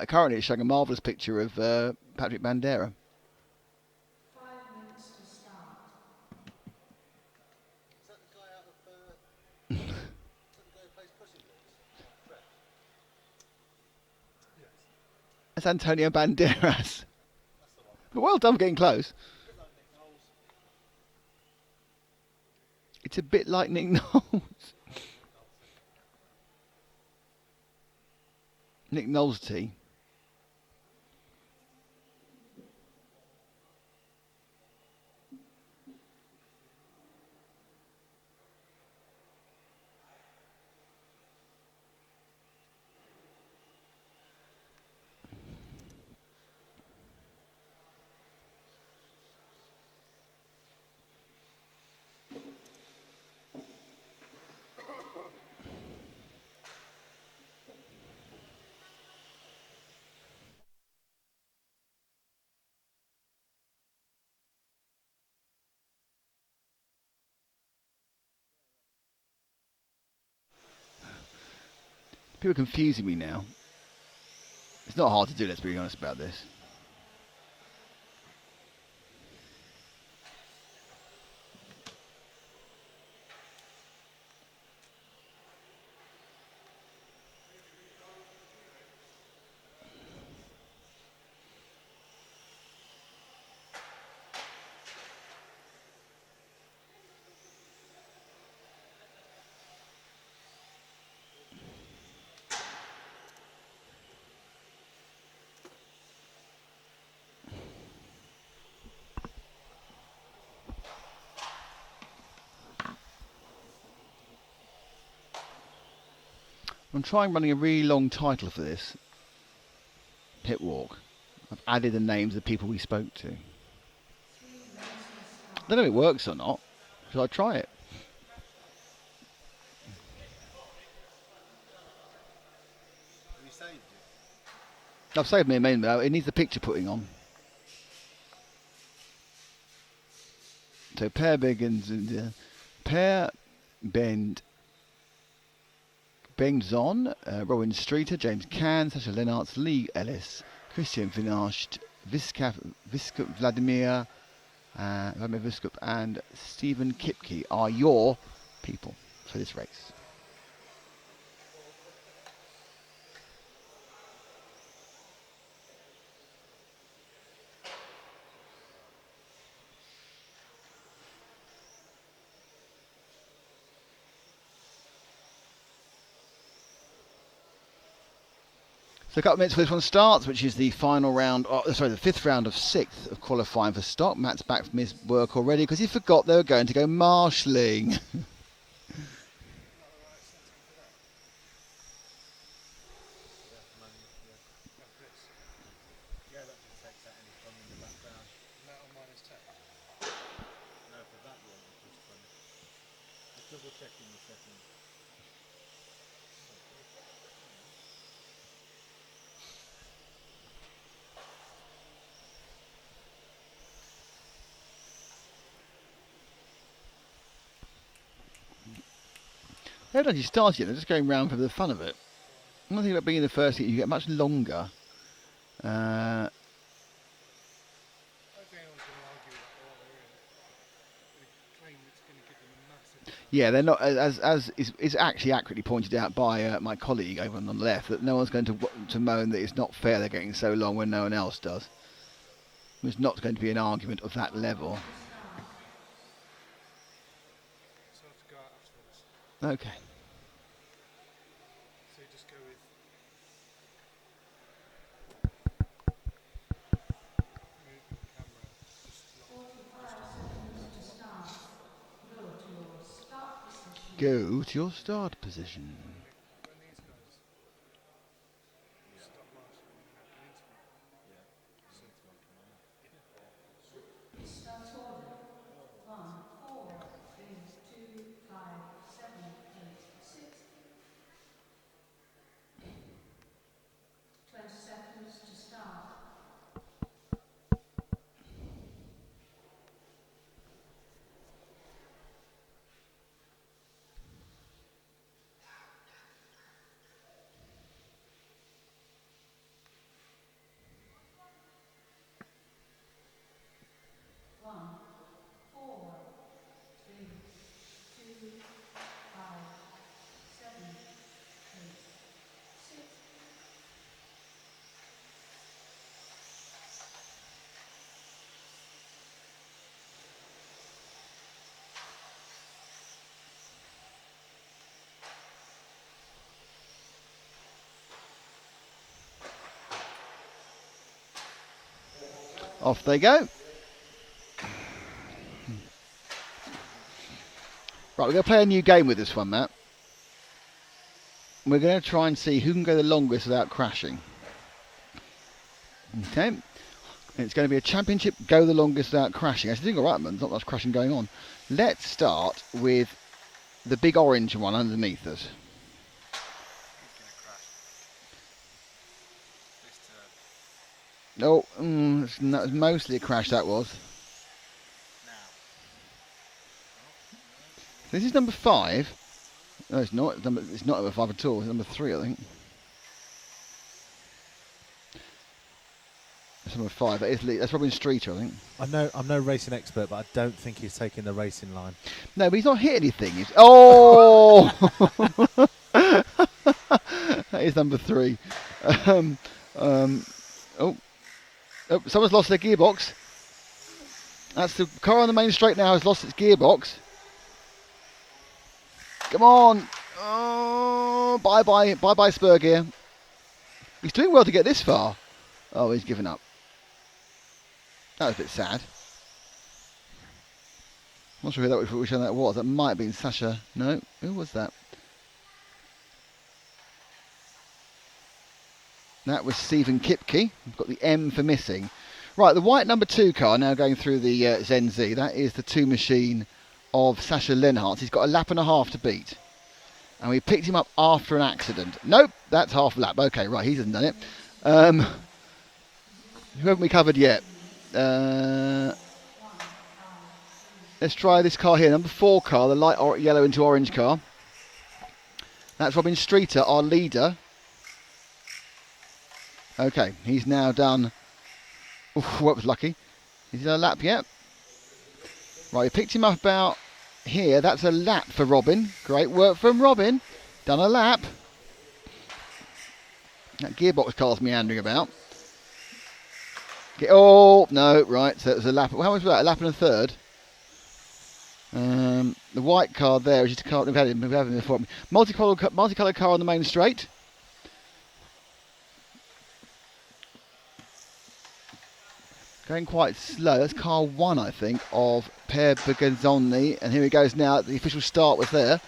Currently it's showing a marvellous picture of Patrick Bandera. 5 minutes to start. That's Antonio Banderas. But well done for getting close. It's a bit like Nick Knowles. Nick Nolte. People are confusing me now. It's not hard to do, let's be honest about this. I'm trying running a really long title for this pit walk. I've added the names of the people we spoke to. I don't know if it works or not. Shall I try it? I've saved me a main though. It needs the picture putting on. So Per Bend Bengtzon, Rowan Streeter, James Can, Sasha Lennartz, Lee Ellis, Christian Vinasht, Viskup Vladimir Viskup and Stephen Kipke are your people for this race. So a couple of minutes before this one starts, which is the final round, the fifth round of sixth of qualifying for stock. Matt's back from his work already because he forgot they were going to go marshalling. They haven't actually started yet, they're just going round for the fun of it. One thing about being in the first heat, you get much longer. Yeah, they're not, as is actually accurately pointed out by my colleague over on the left, that no one's going to moan that it's not fair they're getting so long when no one else does. There's not going to be an argument of that level. Okay. So you just go with moving the camera. 45 seconds to start. Go to your start position. Go to your start position. Start order. 1, 4, 3, 2, 5, 7, 8, 6. 20 seconds to start. One, 4, 3, 2, 5, 7, 8, 6. Off they go. Right, we're going to play a new game with this one, Matt. We're going to try and see who can go the longest without crashing. Okay. And it's going to be a championship, go the longest without crashing. Actually, doing all right, man. There's not much crashing going on. Let's start with the big orange one underneath us. Oh, that was mostly a crash, that was. This is number 5. No, it's not. It's not number 5 at all. It's number 3, I think. That's number 5. That's Robin Streeter, I think. I'm no racing expert, but I don't think he's taking the racing line. No, but he's not hit anything. Oh! That is number 3. Oh, someone's lost their gearbox. That's the car on the main straight now has lost its gearbox. Come on. Oh, bye-bye spur gear. He's doing well to get this far. Oh, he's given up. That was a bit sad. I'm not sure which one that was. That might have been Sasha. No, who was that? That was Stephen Kipke. We've got the M for missing. Right, the white number 2 car now going through the Zen Z. That is the 2 machine of Sasha Lenhardt. He's got a lap and a half to beat. And we picked him up after an accident. Nope, that's half a lap. Okay, right, he hasn't done it. Who haven't we covered yet? Let's try this car here. Number 4 car, the light yellow into orange car. That's Robin Streeter, our leader. Okay, he's now done... Oof, that was lucky. He's done a lap yet. Right, we picked him up about here. That's a lap for Robin. Great work from Robin. Done a lap. That gearbox car's meandering about. Oh, no, right, so it was a lap. How much was that? A lap and a third? The white car there is just a car. We've had him before. Multicoloured car on the main straight. Going quite slow. That's car 1, I think, of Per Bergazzoni. And here he goes now. The official start was there.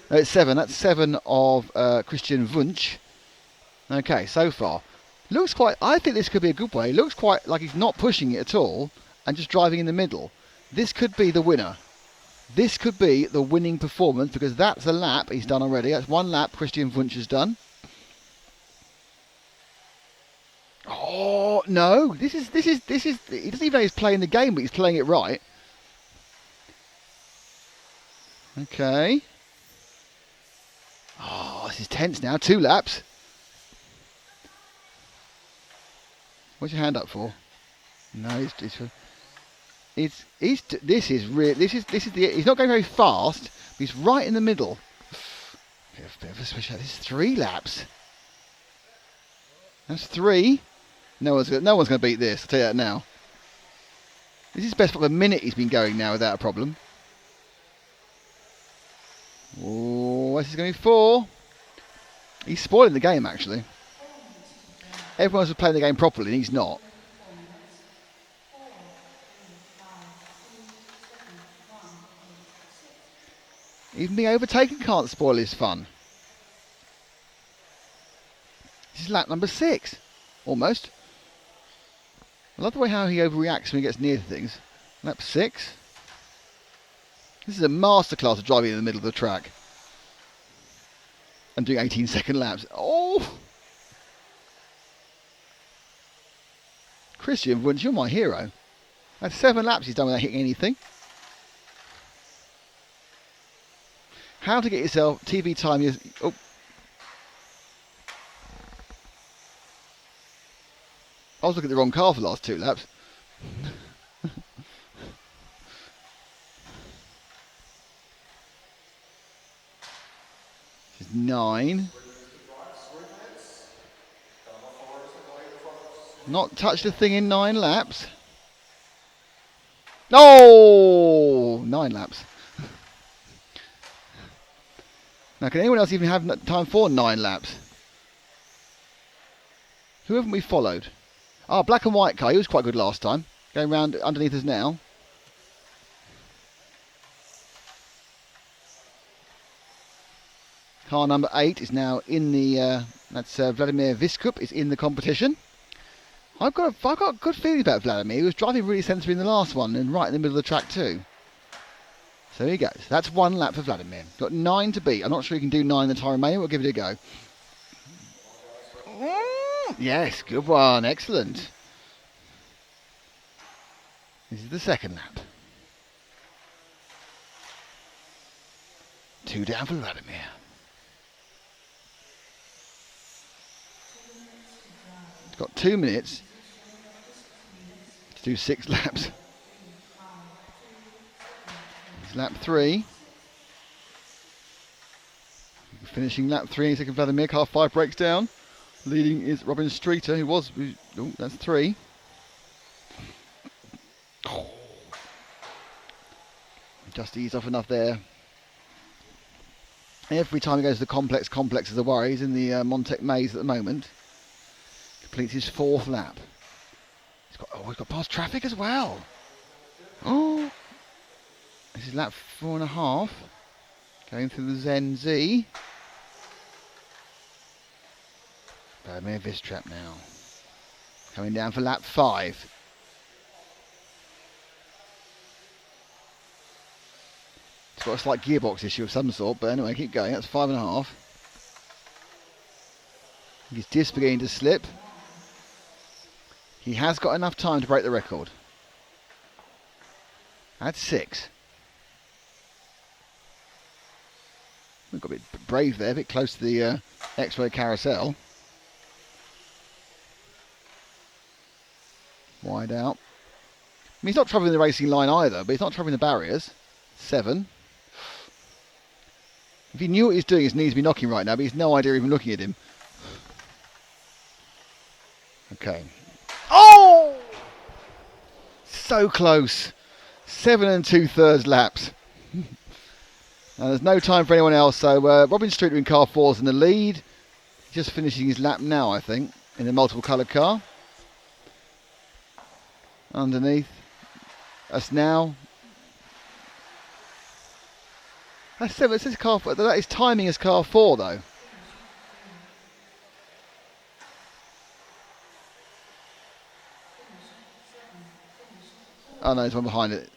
No, it's 7. That's 7 of Christian Wunsch. Okay, so far. Looks quite... I think this could be a good way. Looks quite like he's not pushing it at all and just driving in the middle. This could be the winner. This could be the winning performance because that's a lap he's done already. That's 1 lap Christian Wunsch has done. Oh no! This is. He doesn't even know he's playing the game, but he's playing it right. Okay. Oh, this is tense now. 2 laps. What's your hand up for? No, he's not going very fast. But he's right in the middle. Bit of a switch out. This is 3 laps. That's 3. No one's going to beat this, I'll tell you that now. This is best for a minute he's been going now without a problem. Oh, this is going to be 4. He's spoiling the game, actually. Everyone else is playing the game properly, and he's not. Even being overtaken can't spoil his fun. This is lap number 6. Almost. I love the way how he overreacts when he gets near to things. Lap 6. This is a masterclass of driving in the middle of the track. And doing 18-second laps. Oh! Christian Wunsch, you're my hero. That's 7 laps he's done without hitting anything. How to get yourself TV time is... Oh. I was looking at the wrong car for the last 2 laps. This is 9. Not touched a thing in 9 laps. Oh! 9 laps. Now, can anyone else even have time for 9 laps? Who haven't we followed? Ah, black and white car. He was quite good last time. Going round underneath us now. Car number 8 is now in the... that's Vladimir Viskup is in the competition. I've got a good feeling about Vladimir. He was driving really sensibly in the last one and right in the middle of the track too. So here he goes. That's 1 lap for Vladimir. Got 9 to beat. I'm not sure he can do 9 in the time remaining. We'll give it a go. Yes, good one. Excellent. This is the 2nd lap. 2 down for Vladimir. He's got 2 minutes to do 6 laps. It's lap 3. Finishing lap 3 in a second, Vladimir. Car 5 breaks down. Leading is Robin Streeter, who was... Oh, that's 3. Oh. Just ease off enough there. Every time he goes to the complex is a worry. He's in the Montec maze at the moment. Completes his 4th lap. He's got past traffic as well. Oh! This is lap 4.5. Going through the Zen Z. Vladimir Vistrap now. Coming down for lap 5. It's got a slight gearbox issue of some sort, but anyway, keep going. That's 5.5. His disc beginning to slip. He has got enough time to break the record. That's 6. We've got a bit brave there, a bit close to the X-ray carousel. Wide out. I mean, he's not travelling the racing line either, but he's not travelling the barriers. 7. If he knew what he's doing, his knees would be knocking right now, but he's no idea even looking at him. Okay. Oh! So close. 7 2/3 laps. And there's no time for anyone else, so Robin Streeter in car 4 is in the lead. Just finishing his lap now, I think, in the multiple coloured car. Underneath us now. That's 7. It says car 4. That is timing as car 4, though. Oh no, there's one behind it.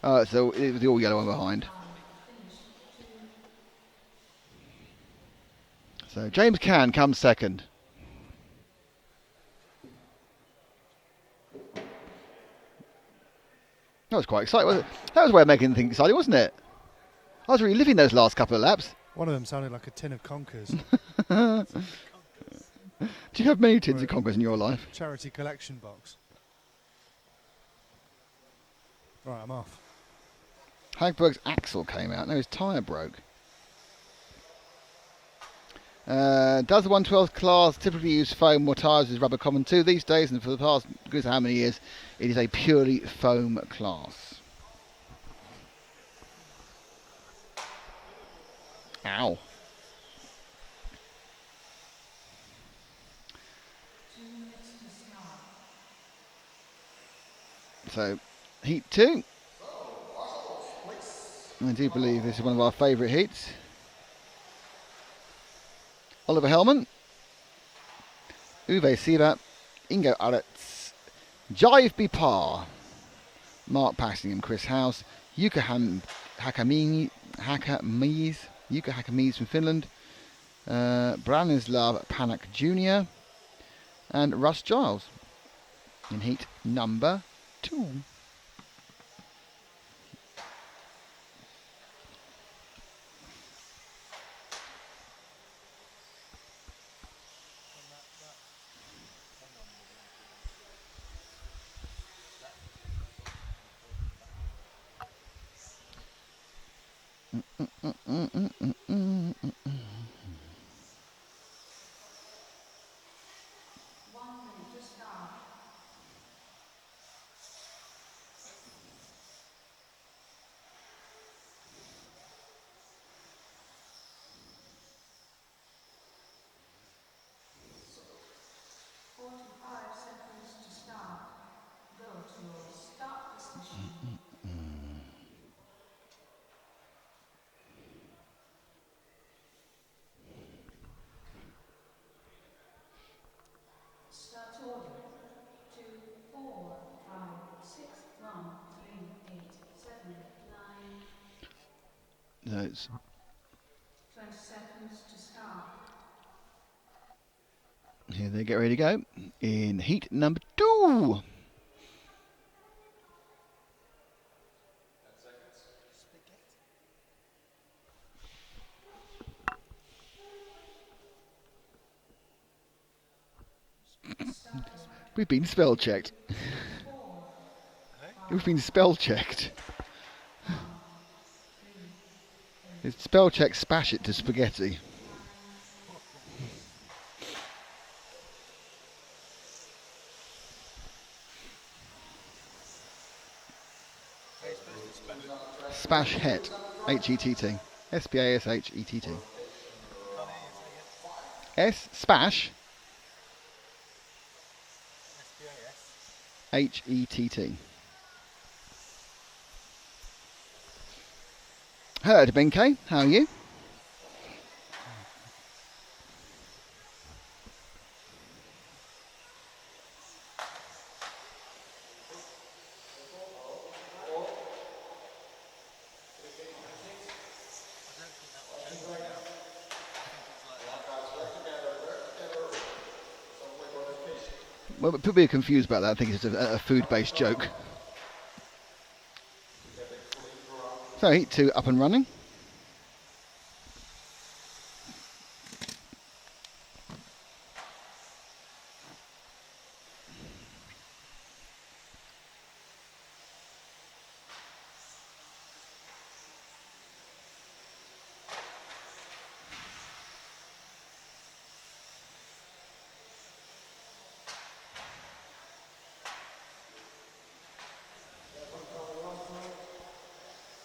Oh, so it was the all yellow one behind. So James Can comes 2nd. That was quite exciting, wasn't it? That was a way of making things exciting, wasn't it? I was really living those last couple of laps. One of them sounded like a tin of Conkers. Do you have many tins of Conkers in your life? Charity collection box. Right, I'm off. Hagberg's axle came out. No, his tyre broke. Does the 1/12 class typically use foam or tyres as rubber common too these days? And for the past, goodness how many years, it is a purely foam class. Ow. So, heat 2. I do believe this is one of our favourite heats. Oliver Hellman, Uwe Siebert, Ingo Aretz, Jive Bipar, Mark Passingham, Chris House, Yuka Hakamies from Finland, Branislav Panak Jr. and Russ Giles in heat number 2. So it's 20 seconds to start. Here they get ready to go in heat number 2. We've been spell checked. We've been spell checked. It's spell check spash it to spaghetti. Spash het. H-E-T-T. S-P-A-S-H-E-T-T. S spash H-E-T-T. Hello to Benkei, how are you? Well, people are confused about that. I think it's a food-based joke. So, heat 2 up and running.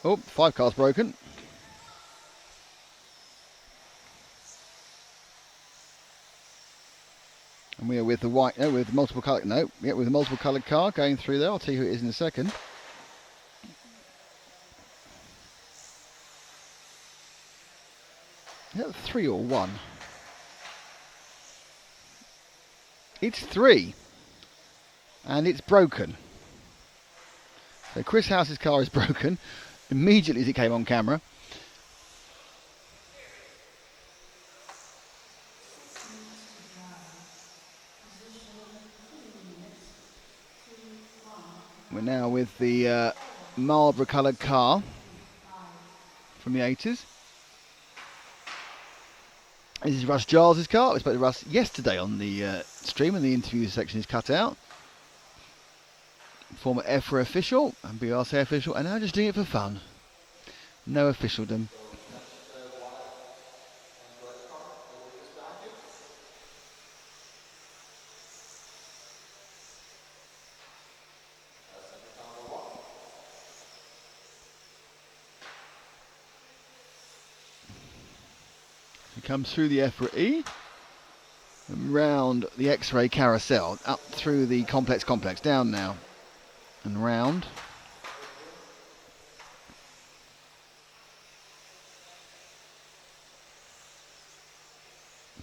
Oh, 5 cars broken. And we are with the white, no, with multiple colour, no, yeah, with a multiple coloured car going through there. I'll tell you who it is in a second. Is that 3 or 1? It's 3. And it's broken. So Chris House's car is broken immediately as it came on camera. We're now with the Marlborough coloured car from the 80s. This is Russ Giles' car. We spoke to Russ yesterday on the stream and the interview section is cut out. Former EFRA official and BRC official, and now just doing it for fun. No officialdom. He comes through the EFRA E, and round the X-ray carousel, up through the complex, down now. And round.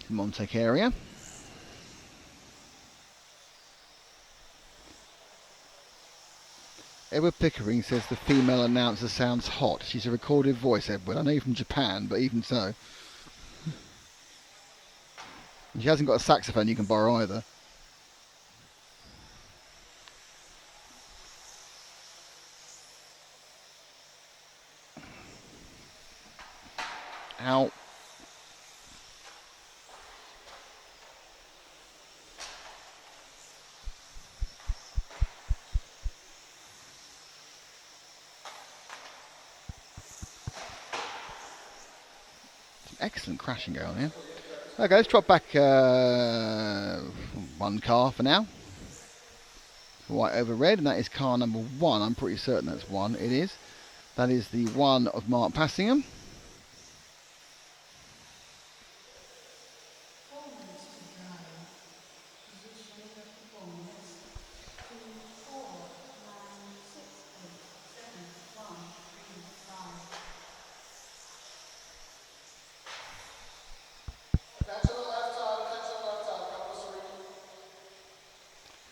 the Montec area. Edward Pickering says the female announcer sounds hot. She's a recorded voice, Edward. I know you're from Japan, but even so. She hasn't got a saxophone you can borrow either. Ow. Excellent crashing going on here. Okay, let's drop back one car for now. White over red, and that is car number 1. I'm pretty certain that's 1. It is. That is the one of Mark Passingham.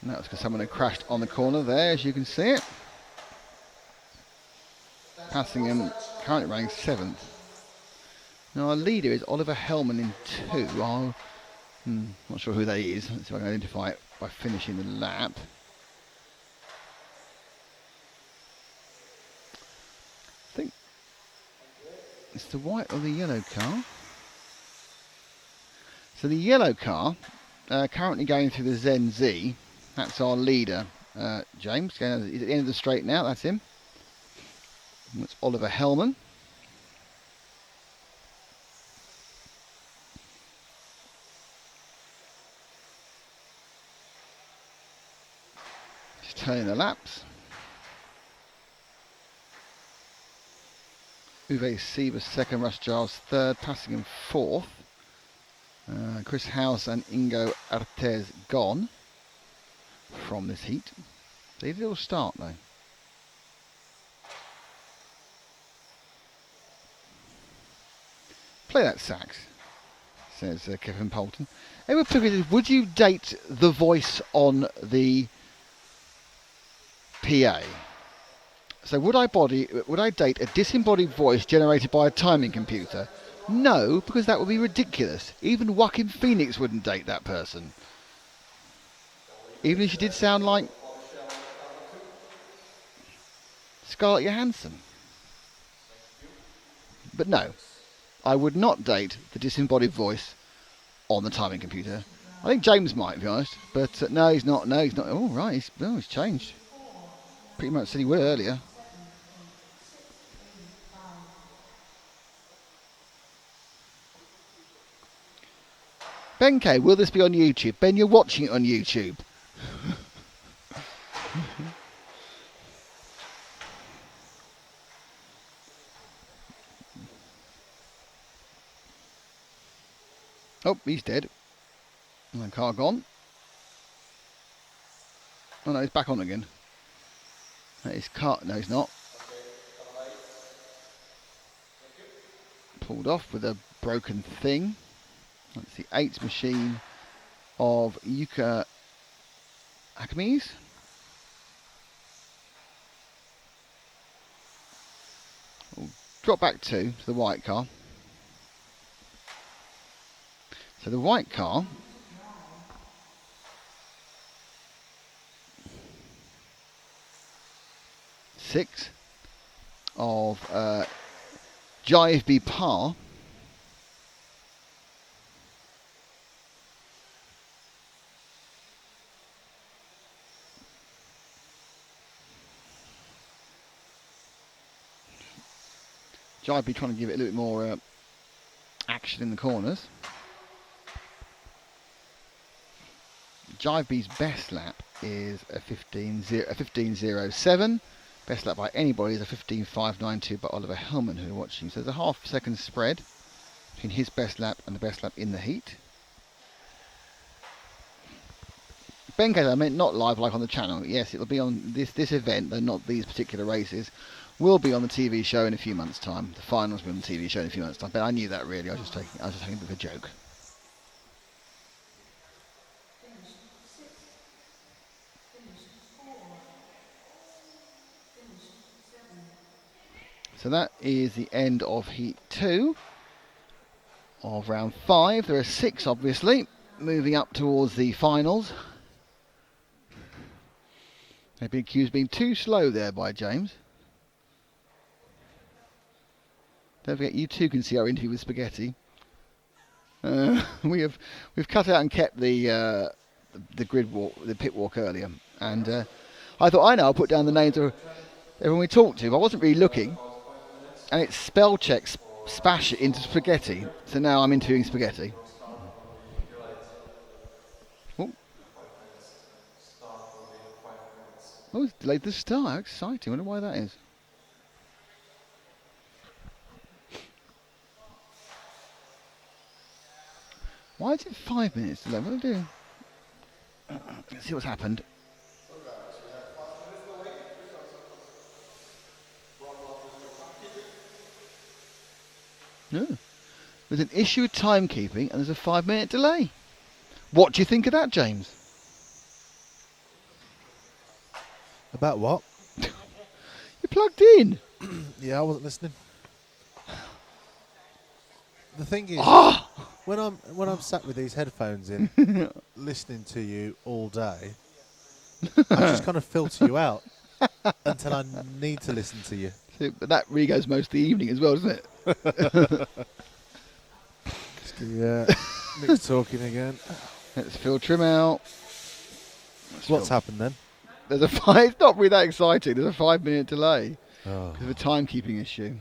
And that was because someone had crashed on the corner there, as you can see it. Passingham currently ranks 7th. Now our leader is Oliver Hellman in 2. Not sure who that is. Let's see if I can identify it by finishing the lap. I think it's the white or the yellow car. So the yellow car, currently going through the Zen Z. That's our leader, James. He's at the end of the straight now. That's him. And that's Oliver Hellman. Just turning the laps. Uwe Sievers 2nd, Russ Giles 3rd, Passingham 4th. Chris House and Ingo Artes gone from this heat. They did all start though. Play that sax, says Kevin Poulton. Edward Pickering, would you date the voice on the PA? So would I date a disembodied voice generated by a timing computer? No, because that would be ridiculous. Even Joaquin Phoenix wouldn't date that person. Even if she did sound like Scarlett Johansson. But no, I would not date the disembodied voice on the timing computer. I think James might, to be honest. But no, he's not. No, he's not. Oh, right. He's changed. Pretty much said he would earlier. Ben K, will this be on YouTube? Ben, you're watching it on YouTube. Oh, he's dead. And the car gone. Oh no, he's back on again. That is car. No, he's not. Pulled off with a broken thing. That's the 8th machine of Yuka Akamis. We'll drop back to the white car. So the white car six of Jive B Par. Jive B trying to give it a little bit more action in the corners. Jive B's best lap is a 15.07. Best lap by anybody is a 15.592 by Oliver Hellman, who are watching. So there's a half-second spread between his best lap and the best lap in the heat. Ben Case, I meant not live like on the channel. Yes, it'll be on this event, though not these particular races. Will be on the TV show in a few months' time. The finals will be on the TV show in a few months' time. But I knew that really. I was just taking a bit of a joke. So that is the end of Heat 2 of round 5. There are 6, obviously, moving up towards the finals. They've been accused of being too slow there by James. Don't forget, you too can see our interview with Spaghetti. We've cut out and kept the grid walk, the pit walk earlier, and I thought, I know, I'll put down the names of everyone we talked to, but I wasn't really looking, and it spell checks Spash it into Spaghetti, so now I'm interviewing Spaghetti. Oh, it's delayed the start. How exciting. I wonder why that is. Why is it 5 minutes delayed? What do I do? Let's see what's happened. No. There's an issue with timekeeping and there's a 5-minute delay. What do you think of that, James? About what? You're plugged in. Yeah, I wasn't listening. The thing is, when I'm sat with these headphones in, listening to you all day, I just kind of filter you out until I need to listen to you. So, but that really goes most of the evening as well, doesn't it? Yeah, Nick's talking again. Let's filter him out. What's happened then? There's a it's not really that exciting. There's a 5-minute delay because of a timekeeping issue.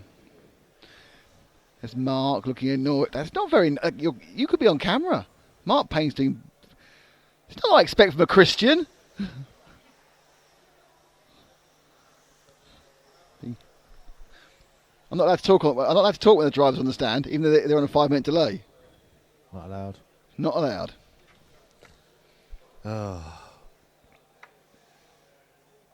There's Mark looking annoyed. That's not very. You could be on camera. Mark Payne's doing. It's not what I expect from a Christian. I'm not allowed to talk. I'm not allowed to talk when the driver's on the stand, even though they're on a 5-minute delay. Not allowed. Not allowed. Oh.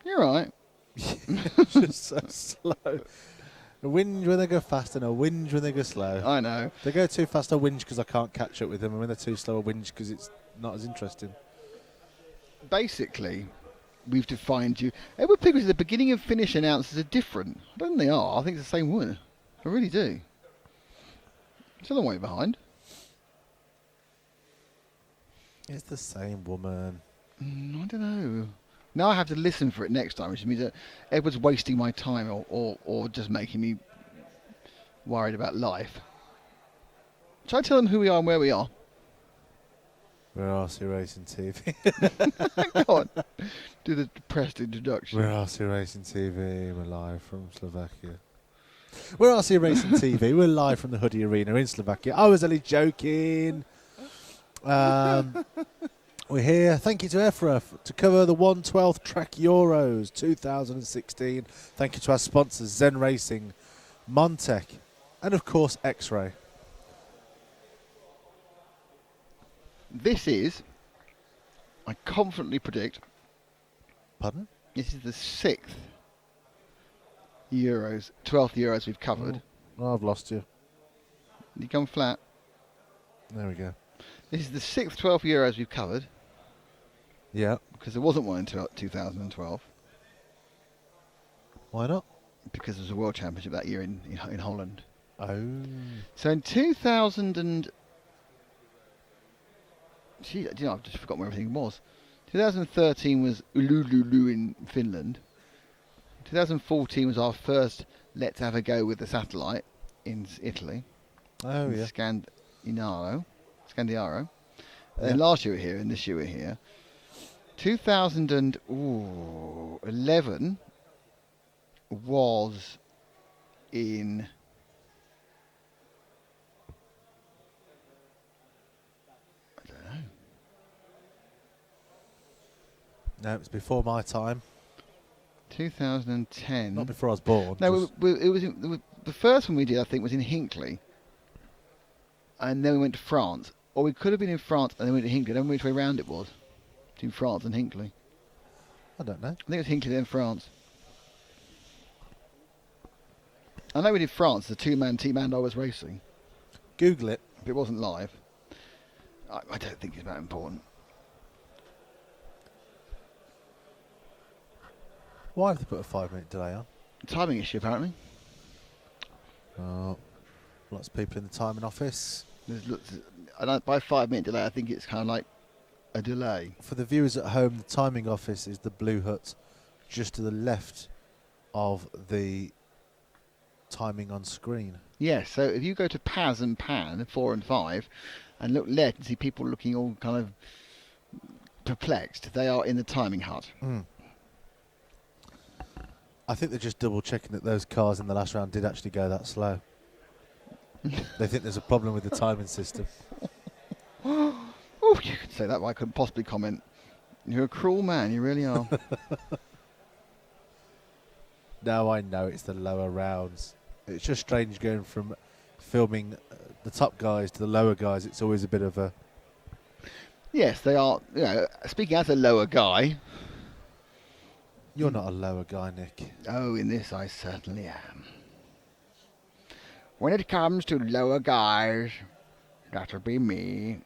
You're right. Just so slow. A whinge when they go fast and a whinge when they go slow. I know. They go too fast, I whinge because I can't catch up with them. And when they're too slow, I whinge because it's not as interesting. Basically, we've defined you. Edward Pickles, the beginning and finish announcers are different. I don't think they are. I think it's the same woman. I really do. It's a long way behind. It's the same woman. I don't know. Now I have to listen for it next time, which means that Edward's wasting my time or just making me worried about life. Shall I tell them who we are and where we are? We're RC Racing TV. Go on. Do the depressed introduction. We're RC Racing TV. We're live from Slovakia. We're RC Racing TV. We're live from the Hudy Arena in Slovakia. I was only joking. We're here. Thank you to EFRA to cover the 1/12 Track Euros 2016. Thank you to our sponsors, Zen Racing, Montec, and of course X-Ray. This is, I confidently predict. Pardon? This is the 6th Euros, 12th Euros we've covered. Oh, I've lost you. You come flat. There we go. This is the 6th 12th Euros we've covered. Yeah. Because there wasn't one in 2012. Why not? Because there was a World Championship that year in Holland. Oh. So in 2000 and... Gee, I've just forgotten where everything was. 2013 was Ulululu in Finland. 2014 was our first Let's Have a Go with the satellite in Italy. Oh, in yeah. Scandiaro. And then last year we were here, and this year we're here. 2011 was in... I don't know. No, it's before my time. 2010. Not before I was born. No, it was the first one we did, I think, was in Hinckley. And then we went to France. Or we could have been in France and then went to Hinckley. I don't know which way round it was. Between France and Hinckley. I don't know. I think it was Hinckley then France. I know we did France, the two-man team and I was racing. Google it. But it wasn't live. I don't think it's that important. Why have they put a 5-minute delay on? Timing issue, apparently. Oh, lots of people in the timing office. By 5 minute delay, I think it's kind of like a delay. For the viewers at home, the timing office is the blue hut just to the left of the timing on screen. Yes, so if you go to Paz and Pan, 4 and 5, and look left and see people looking all kind of perplexed, they are in the timing hut. I think they're just double checking that those cars in the last round did actually go that slow. They think there's a problem with the timing system. Oh, you could say that, but I couldn't possibly comment. You're a cruel man, you really are. Now I know it's the lower rounds. It's just strange going from filming the top guys to the lower guys. It's always a bit of a... Yes, they are. Speaking as a lower guy. You're not a lower guy, Nick. Oh, in this I certainly am. When it comes to lower guys, that'll be me.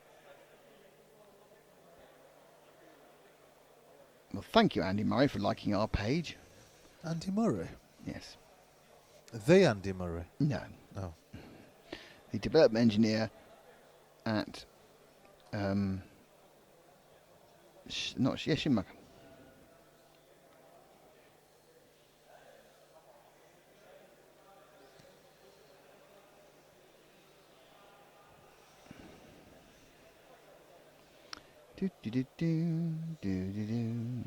Well, thank you, Andy Murray, for liking our page. Andy Murray? Yes. The Andy Murray? No. No. The development engineer at Schumacher. Do do do do do do do.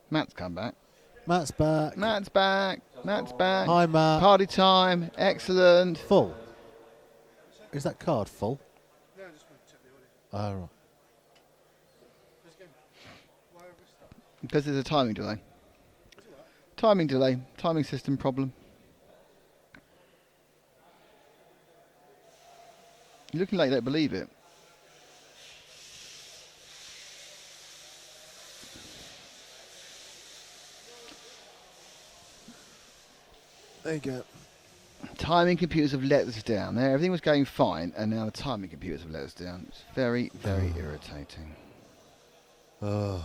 Matt's come back. Matt's back. Matt's back. Matt's back. Hi, Matt. Party time. Excellent. Full. Is that card full? No, I just want to check the audio. Oh, right. Because there's a timing delay. Timing delay. Timing system problem. You're looking like you don't believe it. There you go. Timing computers have let us down. There, everything was going fine, and now the timing computers have let us down. It's very, very irritating. Oh.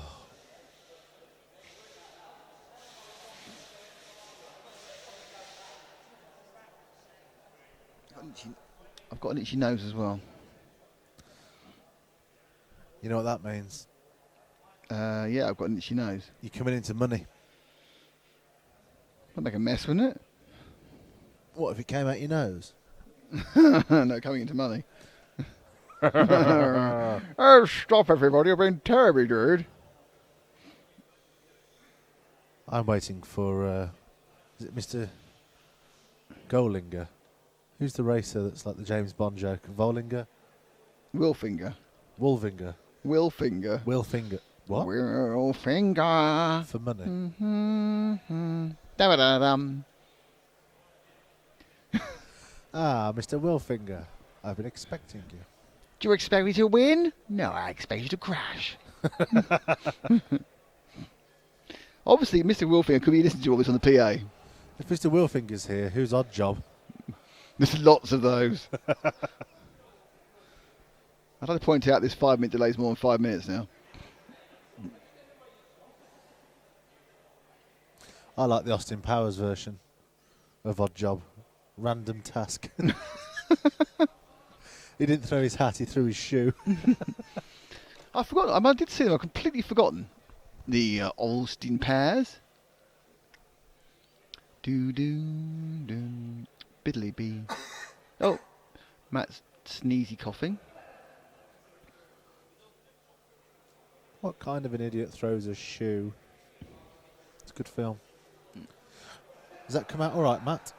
I've got an itchy nose as well. You know what that means? Yeah, I've got an itchy nose. You're coming into money. That'd make a mess, wouldn't it? What if it came out your nose? No, coming into money. Oh, stop everybody, you've been terribly rude. I'm waiting for, is it Mr. Golinger? Who's the racer that's like the James Bond joke? Volinger? Willfinger. Wolvinger? Willfinger. Willfinger. What? Willfinger. For money. Mm-hmm. Da-ba-da-dum. Ah, Mr. Willfinger. I've been expecting you. Do you expect me to win? No, I expect you to crash. Obviously, Mr. Willfinger could be listening to all this on the PA. If Mr. Willfinger's here, who's odd job? There's lots of those. I'd like to point out this 5 minute delay is more than 5 minutes now. I like the Austin Powers version of Odd Job. Random task. He didn't throw his hat, he threw his shoe. I forgot. I did see them. I've completely forgotten. The Austin Powers. Do do do. Biddly bee. Oh, Matt's sneezy coughing. What kind of an idiot throws a shoe? It's a good film. Does that come out all right, Matt?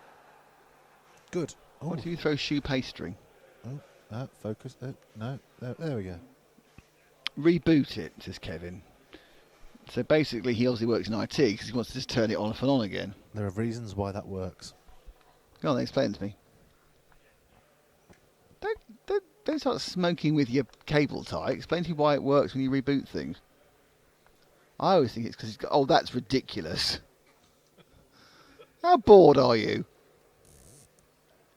Good. What do you throw shoe pastry? Oh, focus. No, there we go. Reboot it, says Kevin. So basically, he obviously works in IT because he wants to just turn it on and on again. There are reasons why that works. Go on, explain to me. Don't start smoking with your cable tie. Explain to me why it works when you reboot things. I always think it's because oh, that's ridiculous. How bored are you?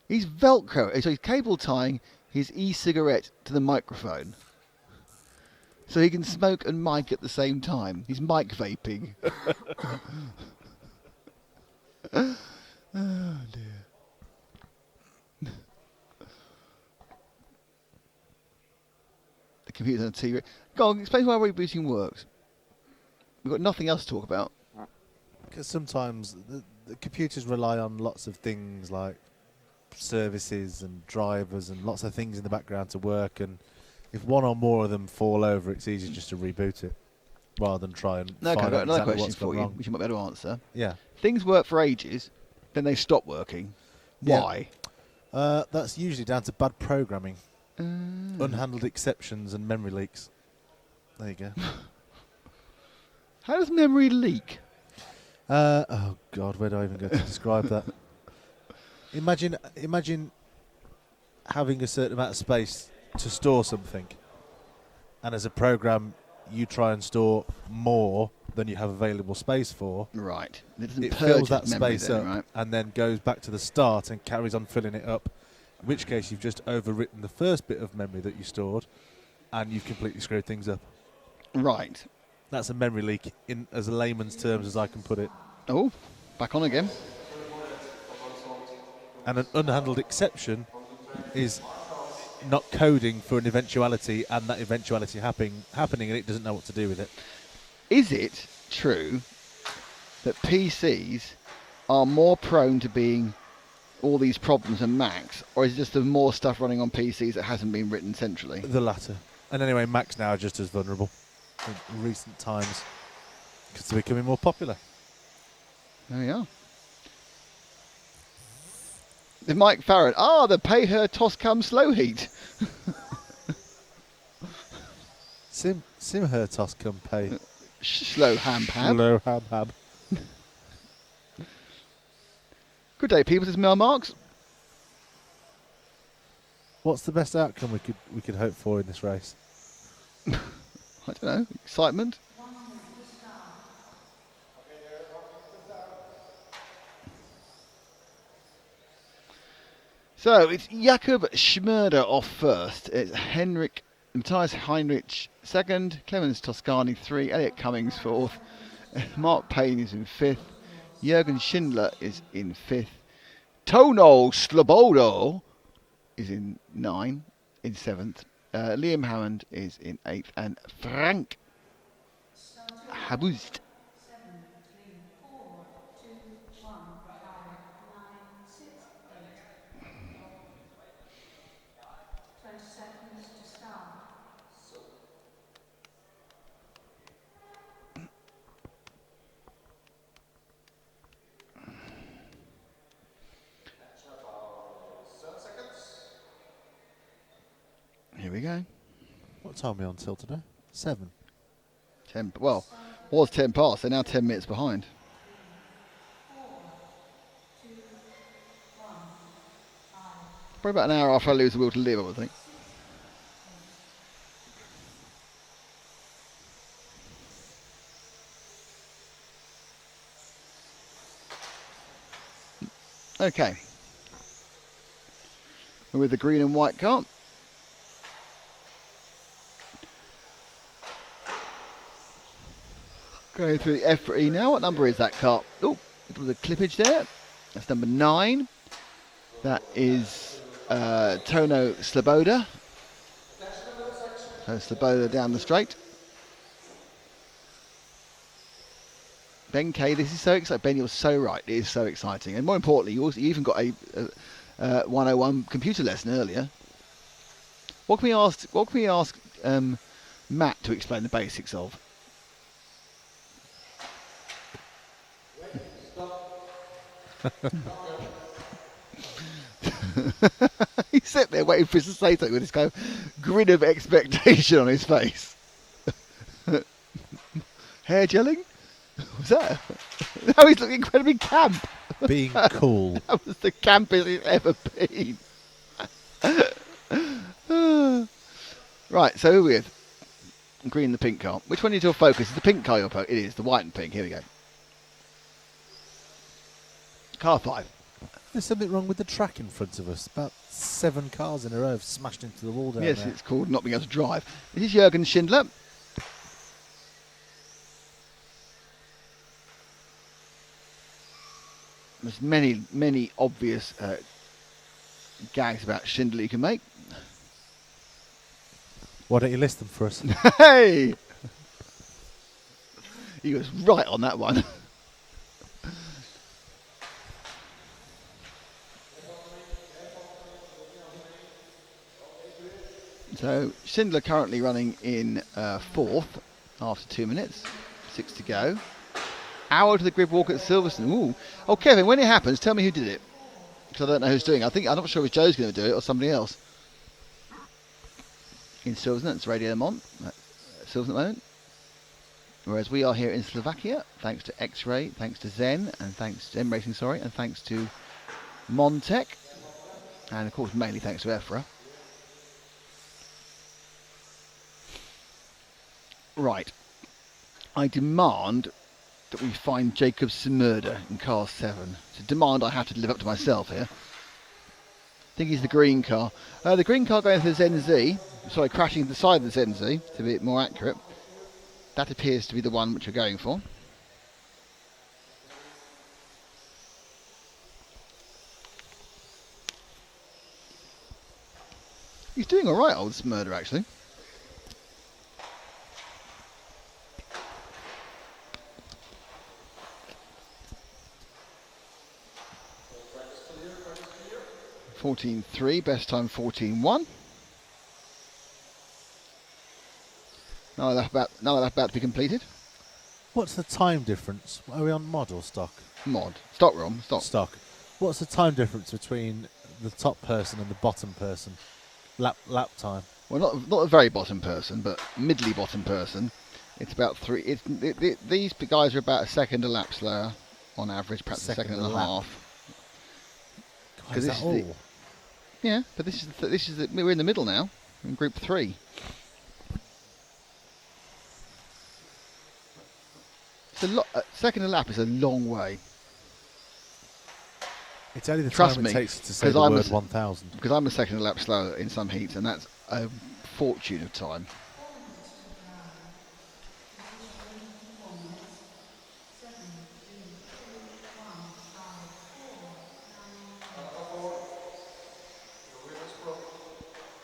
He's Velcro. So he's cable tying his e-cigarette to the microphone so he can smoke and mic at the same time. He's mic vaping. Oh dear. The computer's on the TV. Go on, explain how rebooting works. We've got nothing else to talk about. Because sometimes the computers rely on lots of things like services and drivers and lots of things in the background to work, and if one or more of them fall over, it's easy just to reboot it rather than try and No, okay, I've find got out another exactly question what's for gone you, wrong. which you might be able to answer. Yeah. Things work for ages, then they stop working. Yeah. Why? That's usually down to bad programming, unhandled exceptions, and memory leaks. There you go. How does memory leak? Oh God, where do I even go to describe that? Imagine having a certain amount of space to store something, and as a program, you try and store more than you have available space for. Right. It fills that memory space then, up, right? and then goes back to the start and carries on filling it up. In which case, you've just overwritten the first bit of memory that you stored, and you've completely screwed things up. Right. That's a memory leak, in as layman's terms as I can put it. Oh, back on again. And an unhandled exception is not coding for an eventuality, and that eventuality happening, and it doesn't know what to do with it. Is it true that PCs are more prone to being all these problems than Macs, or is it just there's more stuff running on PCs that hasn't been written centrally? The latter. And anyway, Macs now are just as vulnerable in recent times because they're becoming more popular. There we are. The Mike Farron. The pay her toss come slow heat. Sim her toss come pay. Slow ham pab. Slow ham pab. Good day, people. This is Mel Marks. What's the best outcome we could hope for in this race? I don't know. Excitement. So it's Jakob Schmerder off first. It's Matthias Heinrich second, Clemens Toscani 3, Elliot Cummings 4th, Mark Payne is in 5th, Jürgen Schindler is in 5th, Tono Slobodo is in 7th, Liam Hammond is in 8th, and Frank Habust. 20 seconds to start. Here we go. What time are we on till today? 7. 10. Well, was 10 past. They're now 10 minutes behind. Probably about an hour after I lose the will to live, I would think. Okay. We're with the green and white car. Going through the EFRA now. What number is that car? Oh, there's a clippage there. That's number 9. That is Tono Sloboda. So Sloboda down the straight. Ben K, this is so exciting. Ben, you're so right. It is so exciting. And more importantly, you even got a 101 computer lesson earlier. What can we ask Matt to explain the basics of? He's sitting there waiting for us to say something with this kind of grin of expectation on his face. Hair gelling? Was that? Now he's looking incredibly camp. Being cool. That was the campest he's ever been. Right, so who are we with? Green and the pink car. Which one is your focus? Is the pink car your focus? It is, the white and pink. Here we go. Car 5. There's something wrong with the track in front of us. About 7 cars in a row have smashed into the wall down Yes, there. it's called not being able to drive. This is Jürgen Schindler. There's many obvious gags about Schindler you can make. Why don't you list them for us? Hey! He was right on that one. So Schindler currently running in 4th after 2 minutes, 6 to go. Hour to the grid walk at Silverstone. Ooh. Oh, Kevin, when it happens, tell me who did it, because I don't know who's doing it. I'm not sure if Joe's going to do it or somebody else. In Silverstone, it's Radio Mont, Silverstone at the moment. Whereas we are here in Slovakia, thanks to X-Ray, thanks to Zen, and thanks to Zen Racing, sorry, and thanks to Montec, and of course mainly thanks to EFRA. Right. I demand that we find Jacob Smurder in car 7. It's a demand I have to live up to myself here. I think he's the green car. The green car going to the ZenZ, sorry, crashing the side of the ZenZ, to be more accurate. That appears to be the one which we're going for. He's doing alright, old Smurder, actually. .14.3, best time 14.1. Now that's about to be completed. What's the time difference? Are we on mod or stock? Mod. Stock, Rom. Stock. What's the time difference between the top person and the bottom person? Lap time. Well, not the very bottom person, but middly bottom person. It's about 3. These guys are about a second a lap slower on average, perhaps a second and a half. God, is that all? Yeah, but this is we're in the middle now, in Group 3. It's a lot. Second a lap is a long way. It's only the Trust time me, it takes to say the word 1,000. Because I'm a second a lap slower in some heats, and that's a fortune of time.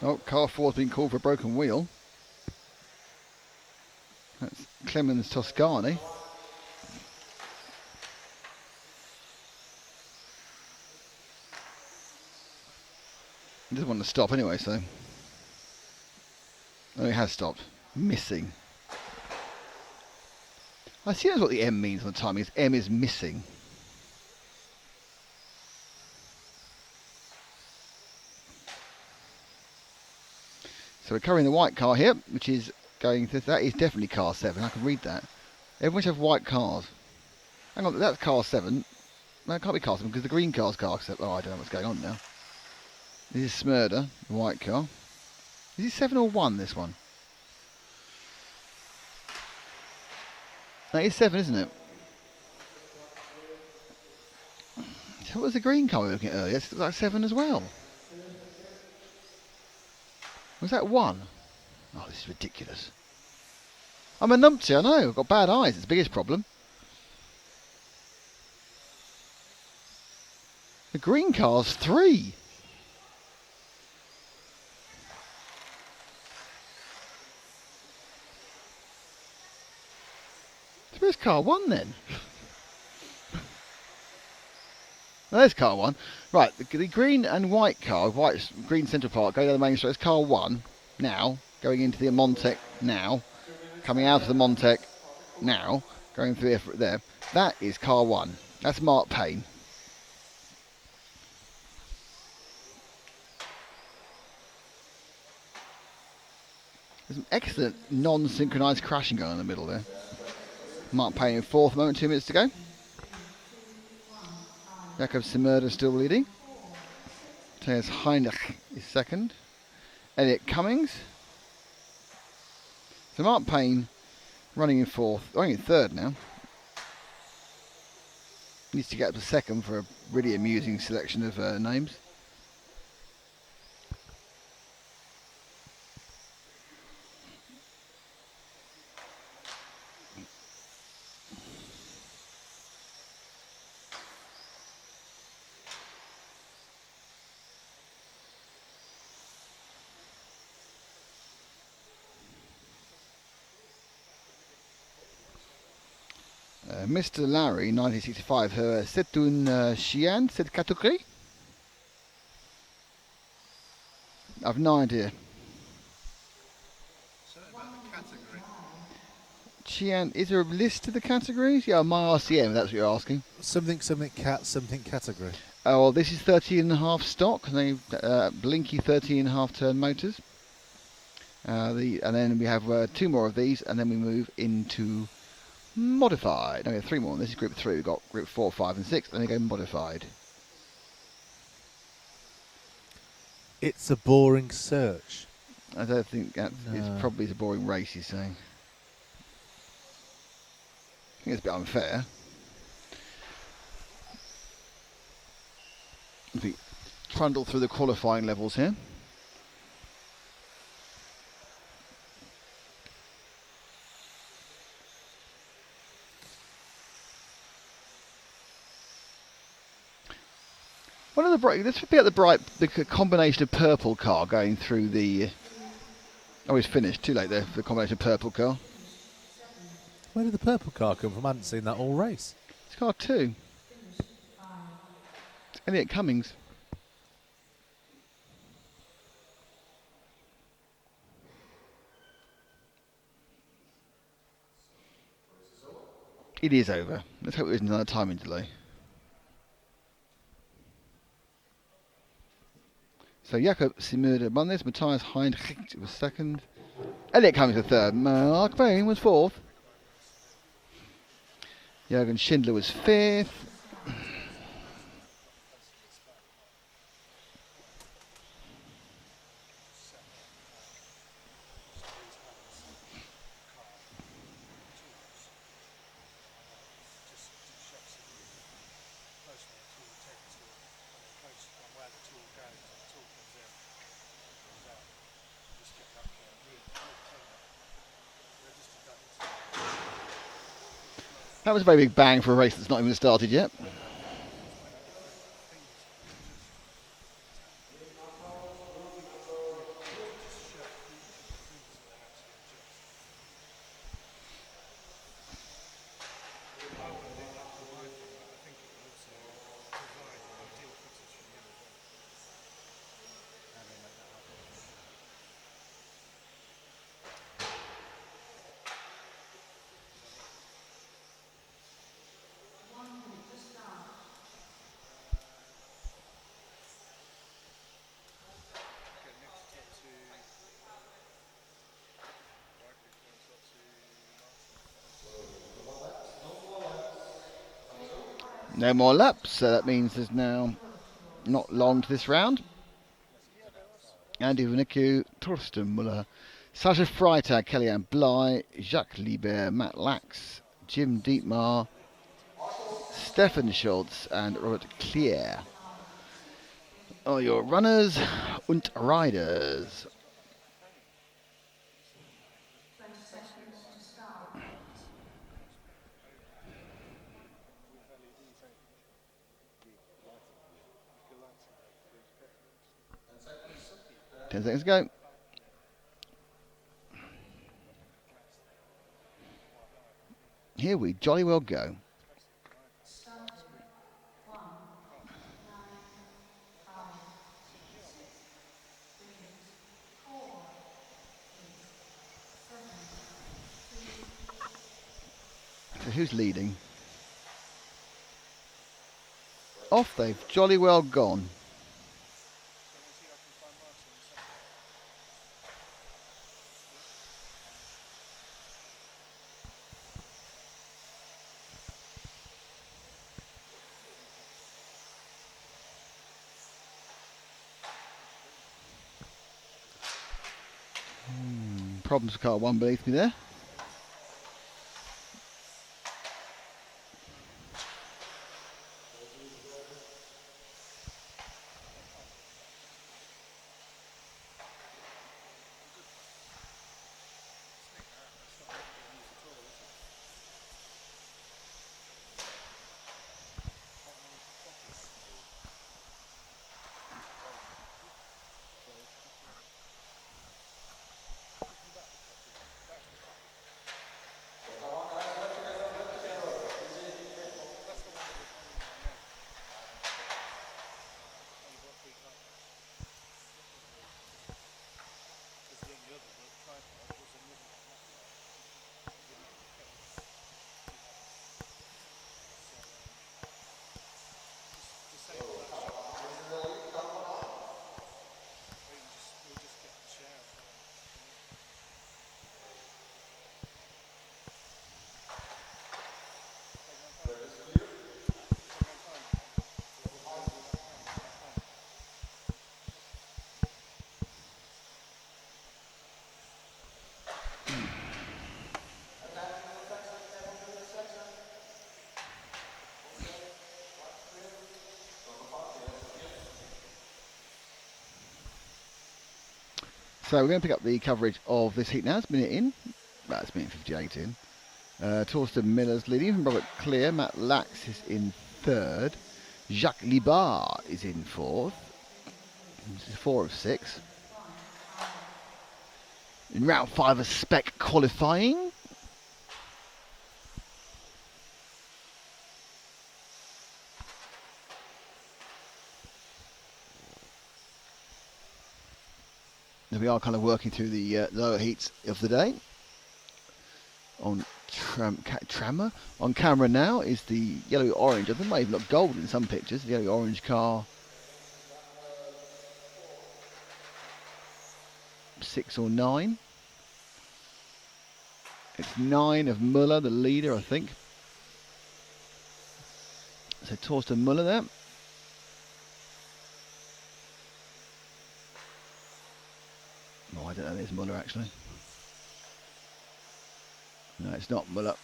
Oh, car 4's been called for a broken wheel. That's Clemens Toscani. He doesn't want to stop anyway, so. Oh, he has stopped. Missing. I see that's what the M means on the timing. M is missing. So we're covering the white car here, which is going to, that is definitely car 7. I can read that. Everyone should have white cars. Hang on, that's car 7. No, it can't be car 7 because the green car's car 7. Oh, I don't know what's going on now. This is Smurder, the white car. Is it 7 or 1, this one? That is 7, isn't it? So what was the green car we were looking at earlier? It's like 7 as well. Was that 1? Oh, this is ridiculous. I'm a numpty, I know. I've got bad eyes. It's the biggest problem. The green car's 3. So where's car 1 then? There's car 1. Right, the green and white car, green central part, going down the main street. It's car 1 now, going into the Montec now, coming out of the Montec now, going through there. That is car 1. That's Mark Payne. There's some excellent non-synchronised crashing going on in the middle there. Mark Payne in 4th moment, 2 minutes to go. Jakob Simurda still leading. Matthias Heinrich is 2nd. Elliot Cummings. So Mark Payne running in 4th, running in 3rd now. Needs to get up to second for a really amusing selection of names. Mr. Larry, 1965, c'est une chienne, cette catégorie? I've no idea. Chian, is there a list of the categories? Yeah, my RCM, that's what you're asking. Something cat, something category. Oh, well, this is 13.5 stock, and they Blinky 13.5 turn motors. And then we have 2 more of these, and then we move into modified. No, we have 3 more. This is group 3. We've got group 4, 5, and 6, and then go modified. It's a boring search. I don't think that's it's probably a boring race, he's saying. I think it's a bit unfair. If we trundle through the qualifying levels here. One of the bright. Let's pick up the combination of purple car going through the. Oh, it's finished. Too late there for the combination of purple car. Where did the purple car come from? I hadn't seen that all race. It's car 2. It's Elliot Cummings. It is over. Let's hope it isn't another timing delay. So Jakob Simurda won this. Matthias Heinrich was second. Elliot Cummings was third. Mark Bain was fourth. Jürgen Schindler was fifth. That was a very big bang for a race that's not even started yet. No more laps, so that means there's now not long to this round. Andy Vinicu, Torsten Muller, Sascha Freitag, Kellyanne Bly, Jacques Liebert, Matt Lax, Jim Dietmar, Stefan Schultz and Robert Klier are your runners und riders. 20 seconds to start. Ten seconds to go. Here we jolly well go. Start 1, 9, 5, 6, 3, 4, 8, 7, 2. So who's leading? Off they've jolly well gone. Problems with car 1 beneath me there. So we're going to pick up the coverage of this heat now. It's a minute in. Well, it's a minute 58 in. Torsten Miller's leading from Robert Clear. Matt Lax is in third. Jacques Libar is in fourth. This is 4 of 6. In round 5 of Spec qualifying. We are kind of working through the lower heats of the day. On on camera now is the yellow-orange. I think it might even look gold in some pictures. The yellow-orange car. 6 or 9. It's 9 of Muller, the leader, I think. So Torsten Muller there. Oh, I don't know, there's Muller actually. No, it's not Muller.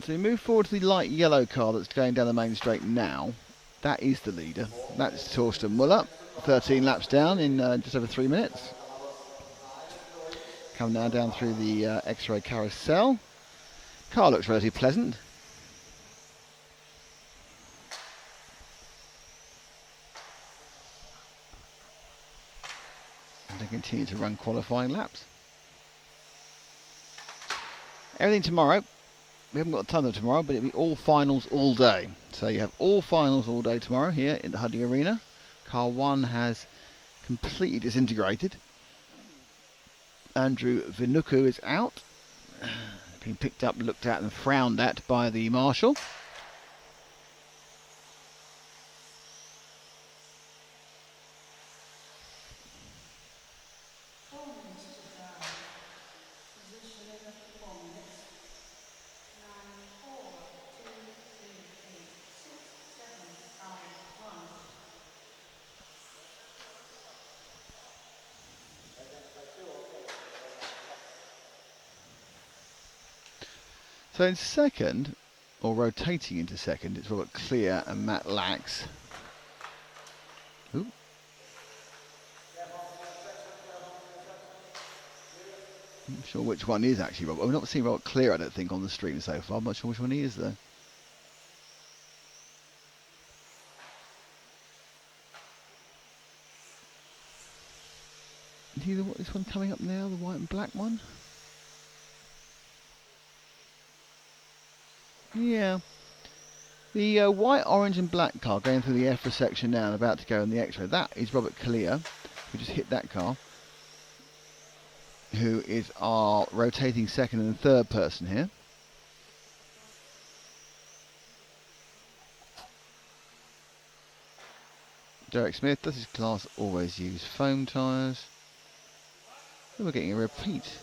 So we move forward to the light yellow car that's going down the main straight now. That is the leader. That's Torsten Muller. 13 laps down in just over 3 minutes. Come now down through the X-ray carousel. Car looks relatively pleasant. And they continue to run qualifying laps. Everything tomorrow. We haven't got a ton of tomorrow, but it'll be all finals all day. So you have all finals all day tomorrow here in the Hudy Arena. Car 1 has completely disintegrated. Andrew Vinuku is out. Being picked up, looked at and frowned at by the marshal. So in second, or rotating into second, it's Robert Clear and Matt Lax. Ooh. I'm not sure which one is actually Robert. I've not seen Robert Clear, I don't think, on the stream so far. I'm not sure which one he is though. Is he this one coming up now, the white and black one? Yeah. The white, orange and black car going through the EFRA section now and about to go in the X-ray. That is Robert Clear, who just hit that car, who is our rotating second and third person here. Derek Smith, does his class always use foam tyres? We're getting a repeat.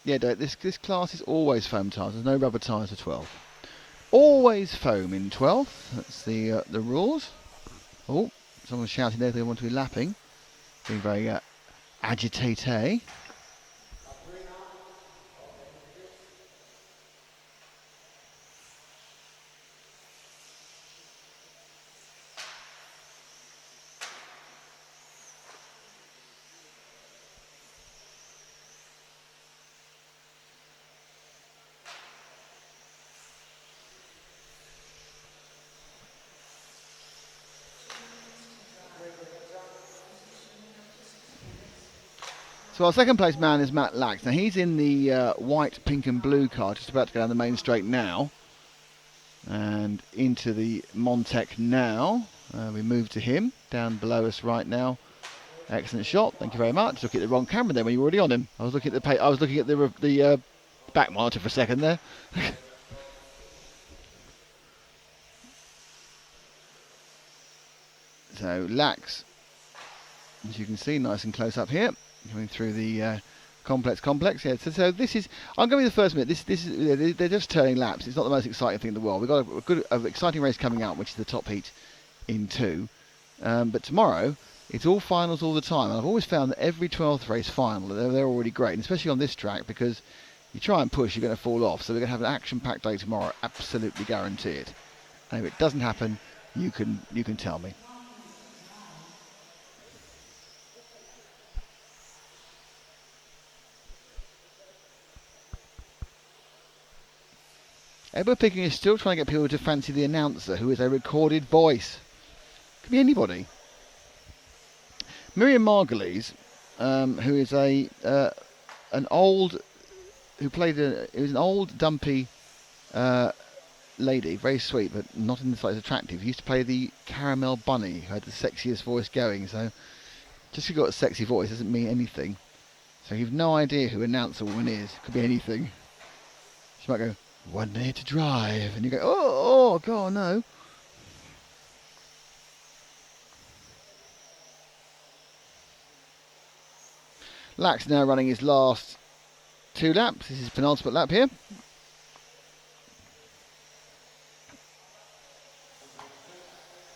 Yeah, this class is always foam tyres. There's no rubber tyres for 12. Always foam in 12. That's the rules. Oh, someone's shouting there they want to be lapping. Being very agitated. So our second place man is Matt Lax. Now he's in the white, pink and blue car, just about to go down the main straight now. And into the Montec now. We move to him, down below us right now. Excellent shot, thank you very much. Look at the wrong camera there when you were already on him. I was looking at the back monitor for a second there. So Lax, as you can see, nice and close up here. Coming through the complex. Yeah. So this is. I'm going to be the first minute. This is. They're just turning laps. It's not the most exciting thing in the world. We've got a good, exciting race coming out, which is the top heat in 2. But tomorrow, it's all finals all the time. And I've always found that every 12th race final, they're already great, and especially on this track because You try and push, you're going to fall off. So we're going to have an action-packed day tomorrow, absolutely guaranteed. And if it doesn't happen, you can tell me. Edward Picking is still trying to get people to fancy the announcer, who is a recorded voice. Could be anybody. Miriam Margulies, who is an old, who was an old dumpy lady, very sweet, but not in the slightest attractive. He used to play the Caramel Bunny, who had the sexiest voice going. So just because you've got a sexy voice doesn't mean anything. So you've no idea who Announcer Woman is. Could be anything. She might go, 1 minute to drive, and you go, oh God, no. Lax now running his last 2 laps. This is penultimate lap here.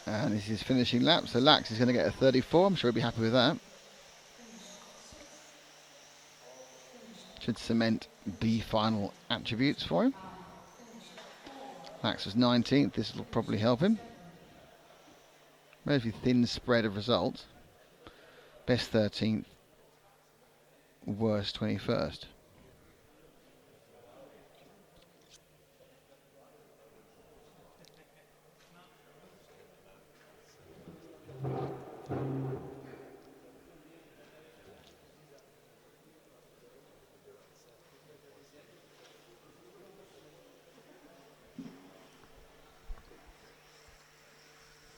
And this is finishing lap, so Lax is going to get a 34. I'm sure he'll be happy with that. Should cement B final attributes for him. Lax was 19th. This will probably help him. Relatively thin spread of results. Best 13th. Worst 21st.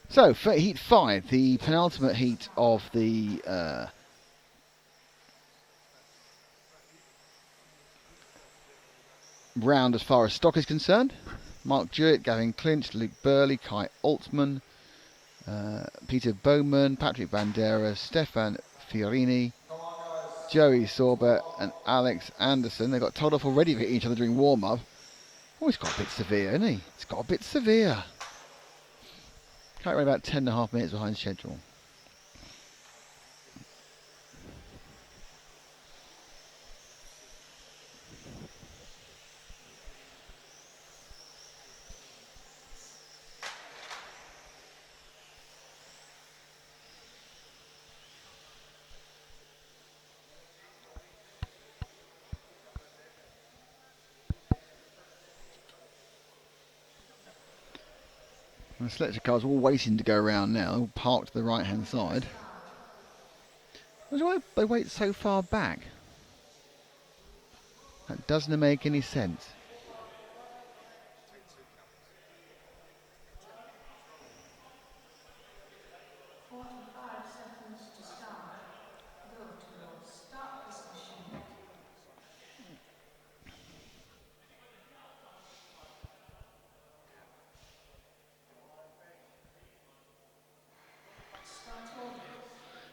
So, for heat 5, the penultimate heat of the round as far as stock is concerned. Mark Jewett, Gavin Clinch, Luke Burley, Kai Altman, Peter Bowman, Patrick Bandera, Stefan Fiorini, Joey Sorber and Alex Anderson. They got told off already for each other during warm-up. Oh, he's got a bit severe, isn't he? It's got a bit severe. Currently about 10.5 minutes behind schedule. And the selector cars all waiting to go around now, all parked to the right hand side. Why do they wait so far back? That doesn't make any sense.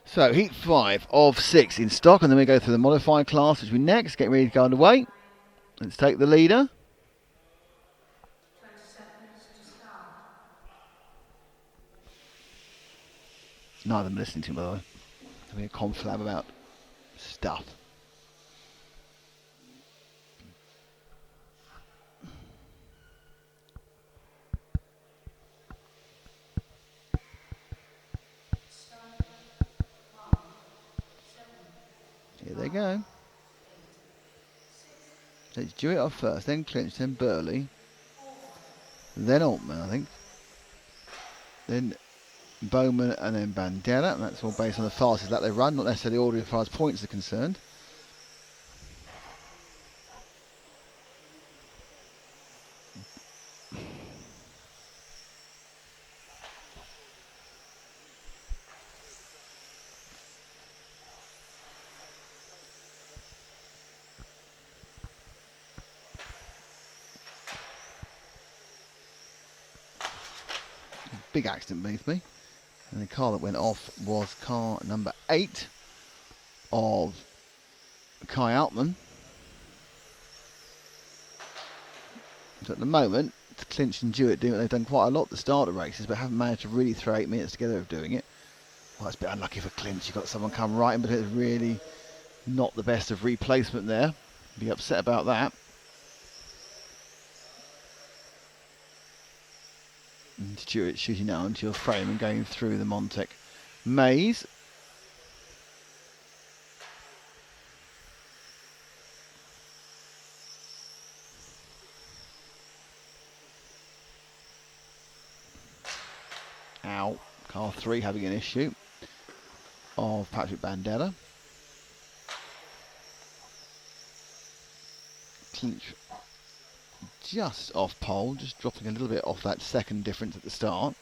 So, heat 5 of 6 in stock, and then we go through the modified class, which we next. Get ready to go underway. Let's take the leader. Neither of them listening to me, by the way. Having a conflab about stuff. Here they go. Let's do it off first, then Clinch, then Burley, then Altman, I think. Then Bowman and then Bandera. And that's all based on the fastest lap they run, not necessarily order as far as points are concerned. Big accident beneath me, and the car that went off was car number 8 of Kai Altman. So at the moment, Clinch and Jewett doing what they've done quite a lot at the start of races, but haven't managed to really throw 8 minutes together of doing it. Well, it's a bit unlucky for Clinch. You've got someone come right in, but it's really not the best of replacement there. Be upset about that. And Stewart shooting out into your frame and going through the Montec maze. Ow. Car 3 having an issue of Patrick Bandera. Clinch just off pole, just dropping a little bit off that second difference at the start.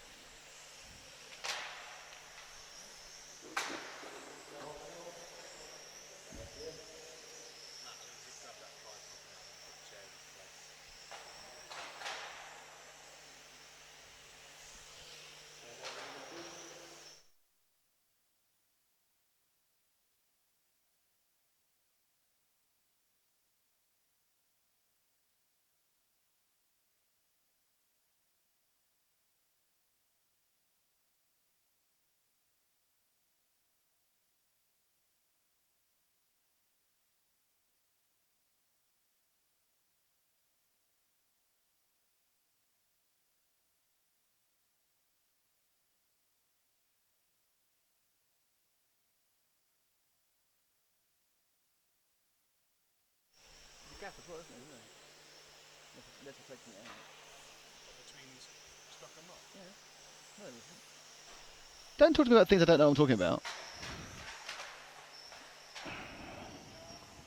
Don't talk to me about things I don't know what I'm talking about.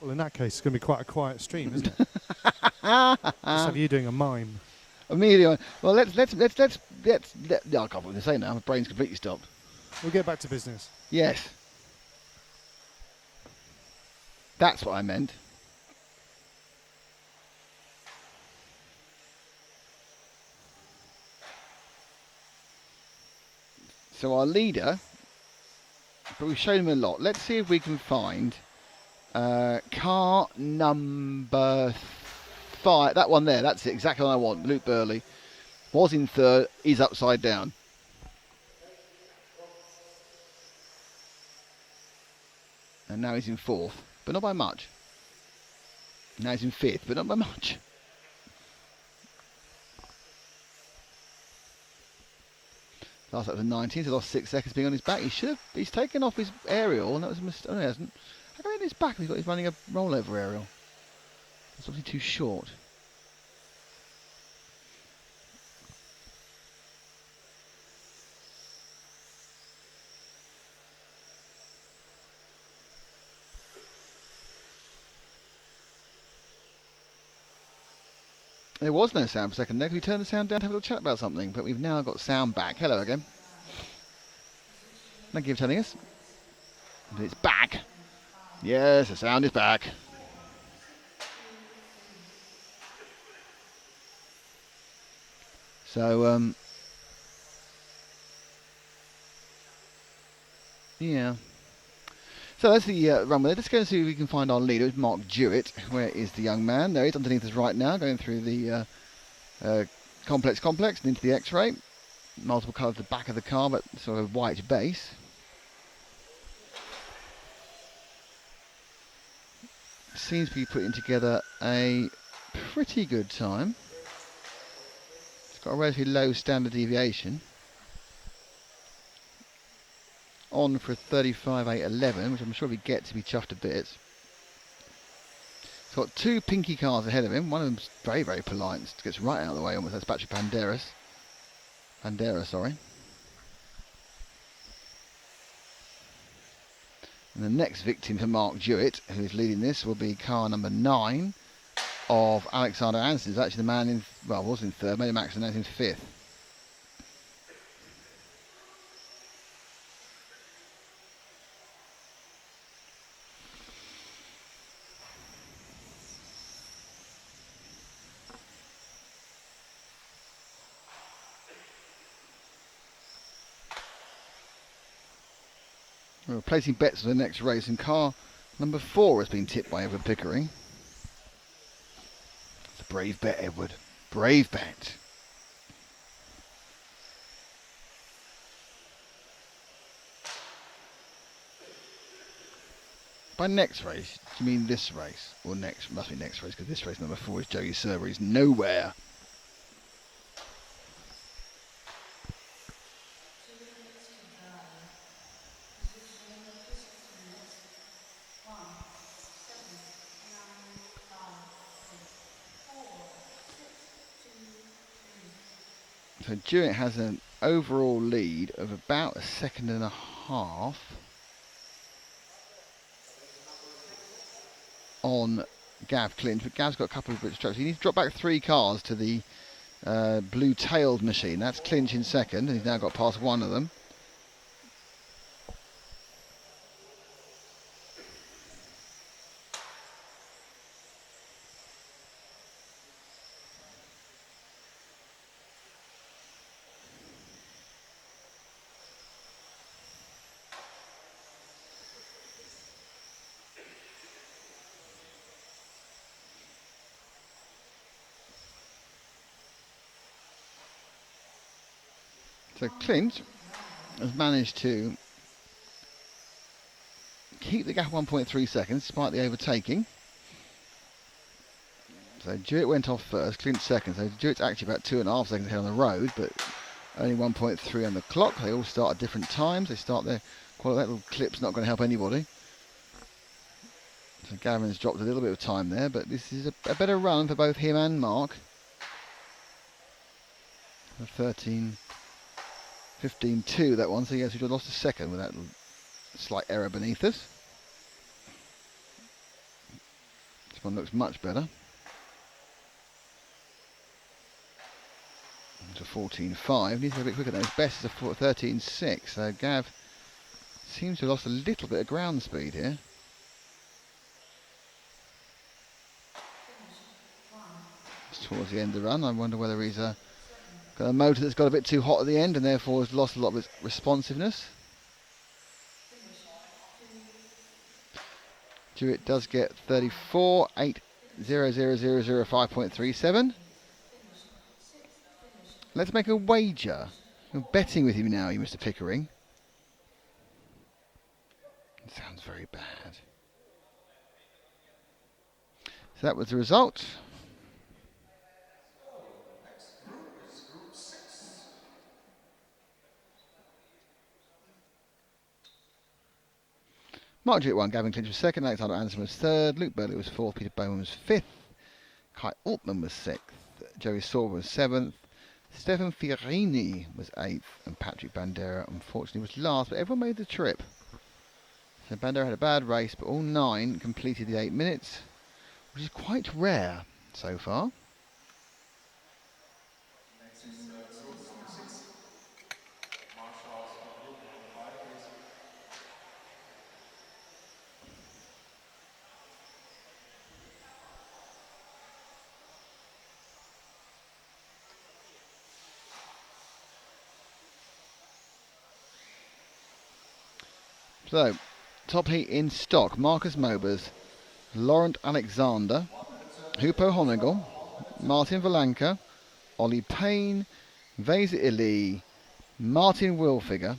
Well, in that case, it's going to be quite a quiet stream, isn't it? Just have you doing a mime. Immediately. Well, let's no, I can't believe what to say now. My brain's completely stopped. We'll get back to business. Yes. That's what I meant. So our leader, but we've shown him a lot. Let's see if we can find car number 5. That one there, that's it, exactly what I want. Luke Burley was in third, is upside down. And now he's in fourth, but not by much. Now he's in fifth, but not by much. Last lap was 19, so he lost 6 seconds being on his back. He's taken off his aerial, and that was a mistake. Oh, no, he hasn't. How come in his back? He's running a rollover aerial. It's obviously too short. There was no sound for a second there. Can we turn the sound down to have a little chat about something? But we've now got sound back. Hello again. Thank you for telling us. But it's back. Yes, the sound is back. So, yeah. So that's the runway. Let's go and see if we can find our leader. It's Mark Jewett. Where is the young man? There he is underneath us right now, going through the complex and into the X-ray. Multiple colours at the back of the car, but sort of white base. Seems to be putting together a pretty good time. It's got a relatively low standard deviation. On for a 35.811, which I'm sure we get to be chuffed to bits. He's got 2 pinky cars ahead of him. One of them's very, very polite. It gets right out of the way almost. That's Patrick Bandera, sorry. And the next victim to Mark Jewett, who is leading this, will be car number 9 of Alexander Anderson. He's actually the man in, well, was in third, made him accident, now he's in fifth. We're placing bets for the next race, and car number 4 has been tipped by Edward Pickering. It's a brave bet, Edward. Brave bet. By next race, do you mean this race? Or next, must be next race, because this race number 4 is Joey Server. He's nowhere. So Jewett has an overall lead of about a second and a half on Gav Clinch, but Gav's got a couple of bit of strokes. He needs to drop back 3 cars to the blue-tailed machine. That's Clinch in second, and he's now got past one of them. So Clint has managed to keep the gap 1.3 seconds despite the overtaking. So Jewett went off first, Clint second. So Jewett's actually about 2.5 seconds ahead on the road, but only 1.3 on the clock. They all start at different times. They start their that little clip's not going to help anybody. So Gavin's dropped a little bit of time there, but this is a better run for both him and Mark. 15.2 that one, so yes, we lost a second with that slight error beneath us. This one looks much better. It's a 14.5. Needs to be a bit quicker than his best is a 13.6. So Gav seems to have lost a little bit of ground speed here. It's towards the end of the run. I wonder whether he's got a motor that's got a bit too hot at the end and therefore has lost a lot of its responsiveness. Jewett does get 34.80005.37. Let's make a wager. You're betting with him now, you Mr. Pickering. It sounds very bad. So that was the result. Mark Jewett won, Gavin Clinch was second, Alexander Anderson was third, Luke Burley was fourth, Peter Bowman was fifth, Kai Altman was sixth, Joey Sorber was seventh, Stefan Fiorini was eighth, and Patrick Bandera unfortunately was last, but everyone made the trip. So Bandera had a bad race, but all 9 completed the 8 minutes, which is quite rare so far. So, top heat in stock, Marcus Mobers, Laurent Alexander, Hupo Honegel, Martin Valanka, Ollie Payne, Vesa Ili, Martin Wilfinger,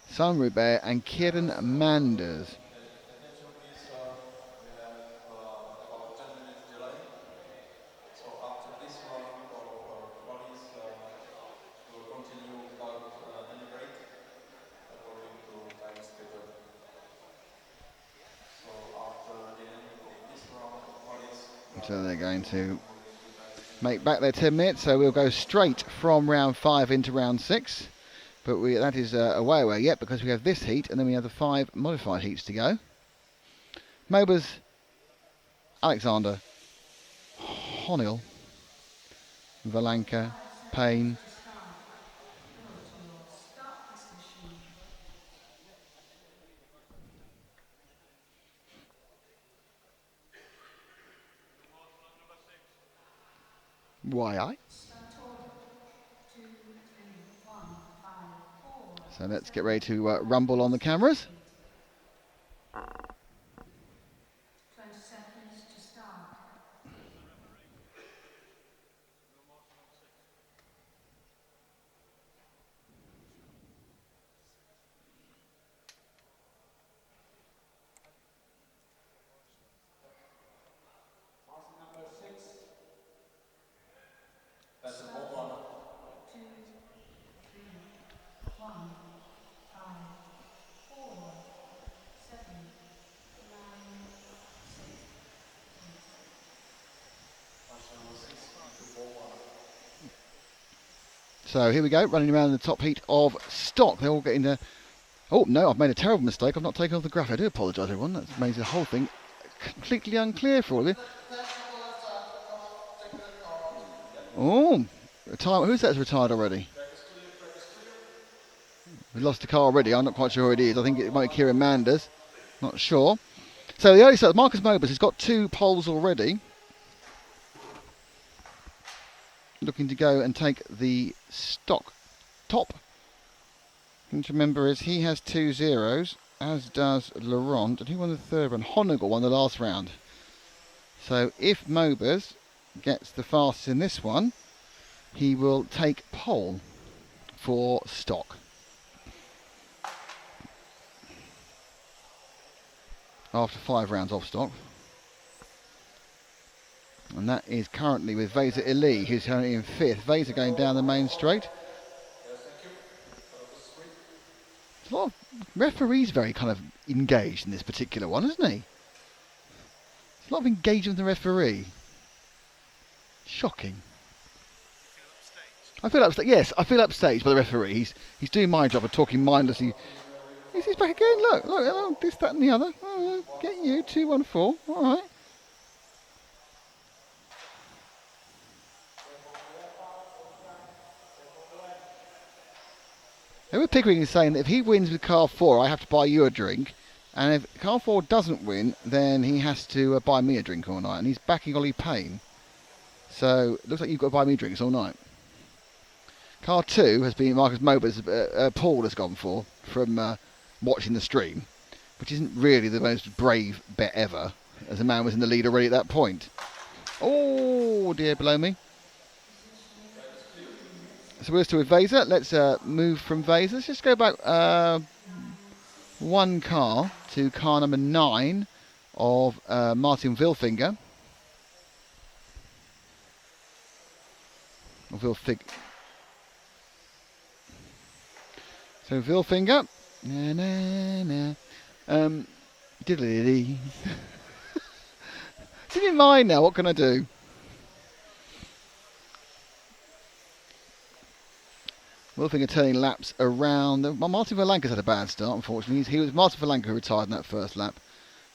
Sam Rubert and Kieran Manders. So they're going to make back their 10 minutes, so we'll go straight from round 5 into round 6. But that is a way away yet, because we have this heat and then we have the 5 modified heats to go. Mobers, Alexander, Honil, Valanka, Payne. YI. So let's get ready to rumble on the cameras. 20 seconds to start. So here we go, running around the top heat of stock. They're all getting the... Oh, no, I've made a terrible mistake. I've not taken off the graphic. I do apologise, everyone. That makes the whole thing completely unclear for all of you. Oh, who's that's retired already? We lost the car already. I'm not quite sure who it is. I think it might be Kieran Manders. Not sure. So the early start, Marcus Mobus has got 2 poles already. Looking to go and take the stock top. Thing to remember is he has 2 zeros, as does Laurent. And who won the third round? Honegal won the last round. So if Mobus gets the fastest in this one, he will take pole for stock. After 5 rounds off stock. And that is currently with Vesa Ili, who's currently in 5th. Vesa going down the main straight. There's a lot of referees very kind of engaged in this particular one, isn't he? There's a lot of engagement with the referee. Shocking. I feel upstaged. Yes, I feel upstaged by the referee. He's doing my job of talking mindlessly. He's back again. Look, this, that, and the other. Oh, get you 2-1-4. All right. Edward Pickering is saying that if he wins with car 4, I have to buy you a drink, and if car 4 doesn't win, then he has to buy me a drink all night, and he's backing Ollie Payne. So it looks like you've got to buy me drinks all night. Car 2 has been Marcus Mobus, Paul has gone for, from watching the stream, which isn't really the most brave bet ever, as the man was in the lead already at that point. Oh dear, below me. So we're still with Vesa. Let's move from Vesa. Let's just go back 1 car to car number 9 of Martin Vilfinger. Or Vilfig. So Vilfinger. Na na na. Diddly. It's in your mind now. What can I do? Wilfinger turning laps around. Martin Verlanker's had a bad start, unfortunately. He was Martin Verlanker who retired in that first lap.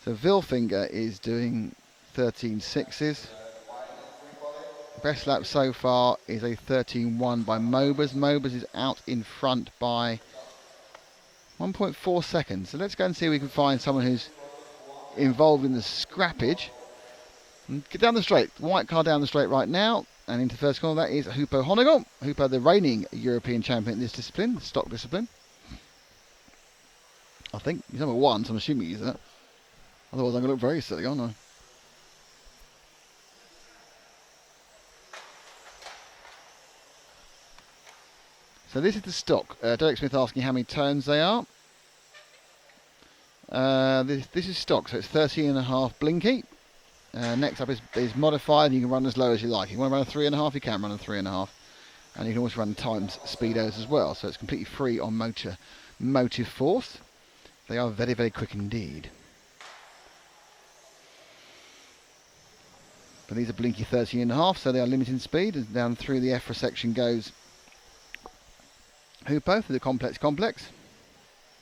So Vilfinger is doing 13.6s. Best lap so far is a 13.1 by Mobus. Mobus is out in front by 1.4 seconds. So let's go and see if we can find someone who's involved in the scrappage. And get down the straight. White car down the straight right now. And into first corner, that is Hupo Honegal. Hupo, the reigning European champion in this discipline, the stock discipline. I think he's number 1, so I'm assuming he's that. Otherwise, I'm going to look very silly, aren't I? So this is the stock. Derek Smith asking how many turns they are. This is stock, so it's 13.5 blinky. Next up is modified. You can run as low as you like. If you want to run a 3.5, you can run a 3.5. And you can also run times speedos as well. So it's completely free on motive force. They are very, very quick indeed. But these are blinky 13.5, so they are limited speed. As down through the EFRA section goes Hupo for the complex.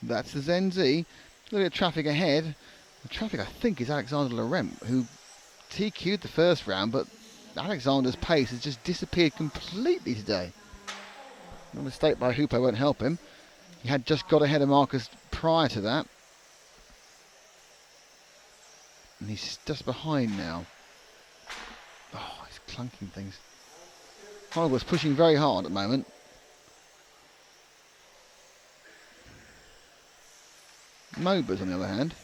That's the Zen Z. Look at traffic ahead. The traffic, I think, is Alexander Laurent, who TQ'd the first round, but Alexander's pace has just disappeared completely today. No mistake by Hupo won't help him. He had just got ahead of Marcus prior to that. And he's just behind now. Oh, he's clunking things. Honegal's pushing very hard at the moment. Mobus, on the other hand,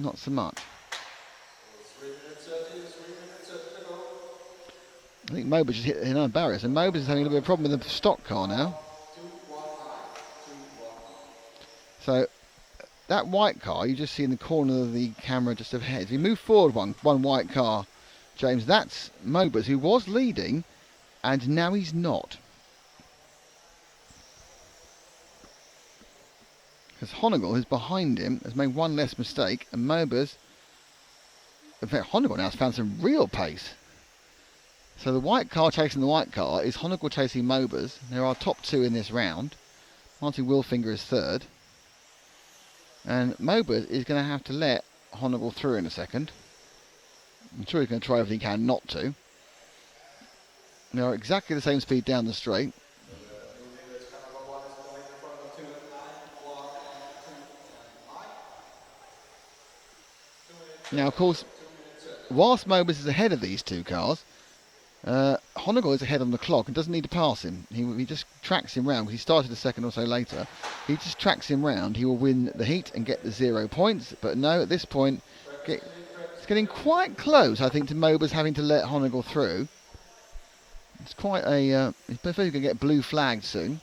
not so much. I think Mobus just hit another barrier, so Mobus is having a little bit of a problem with the stock car now. So that white car you just see in the corner of the camera just ahead. If you move forward one white car, James, that's Mobus, who was leading, and now he's not. Because Honegal, who's behind him, has made one less mistake, and Mobus, in fact, Honegal now has found some real pace. So the white car chasing the white car is Honegal chasing Mobers. There are top 2 in this round. Martin Wilfinger is 3rd. And Mobers is going to have to let Honegal through in a second. I'm sure he's going to try everything he can not to. They are exactly the same speed down the straight. Now, of course, whilst Mobus is ahead of these 2 cars, Honegal is ahead on the clock and doesn't need to pass him. He just tracks him round, because he started a second or so later. He just tracks him round. He will win the heat and get the 0 points. But no, at this point, it's getting quite close, I think, to Mobus having to let Honegal through. It's quite a... he's going to get blue flagged soon.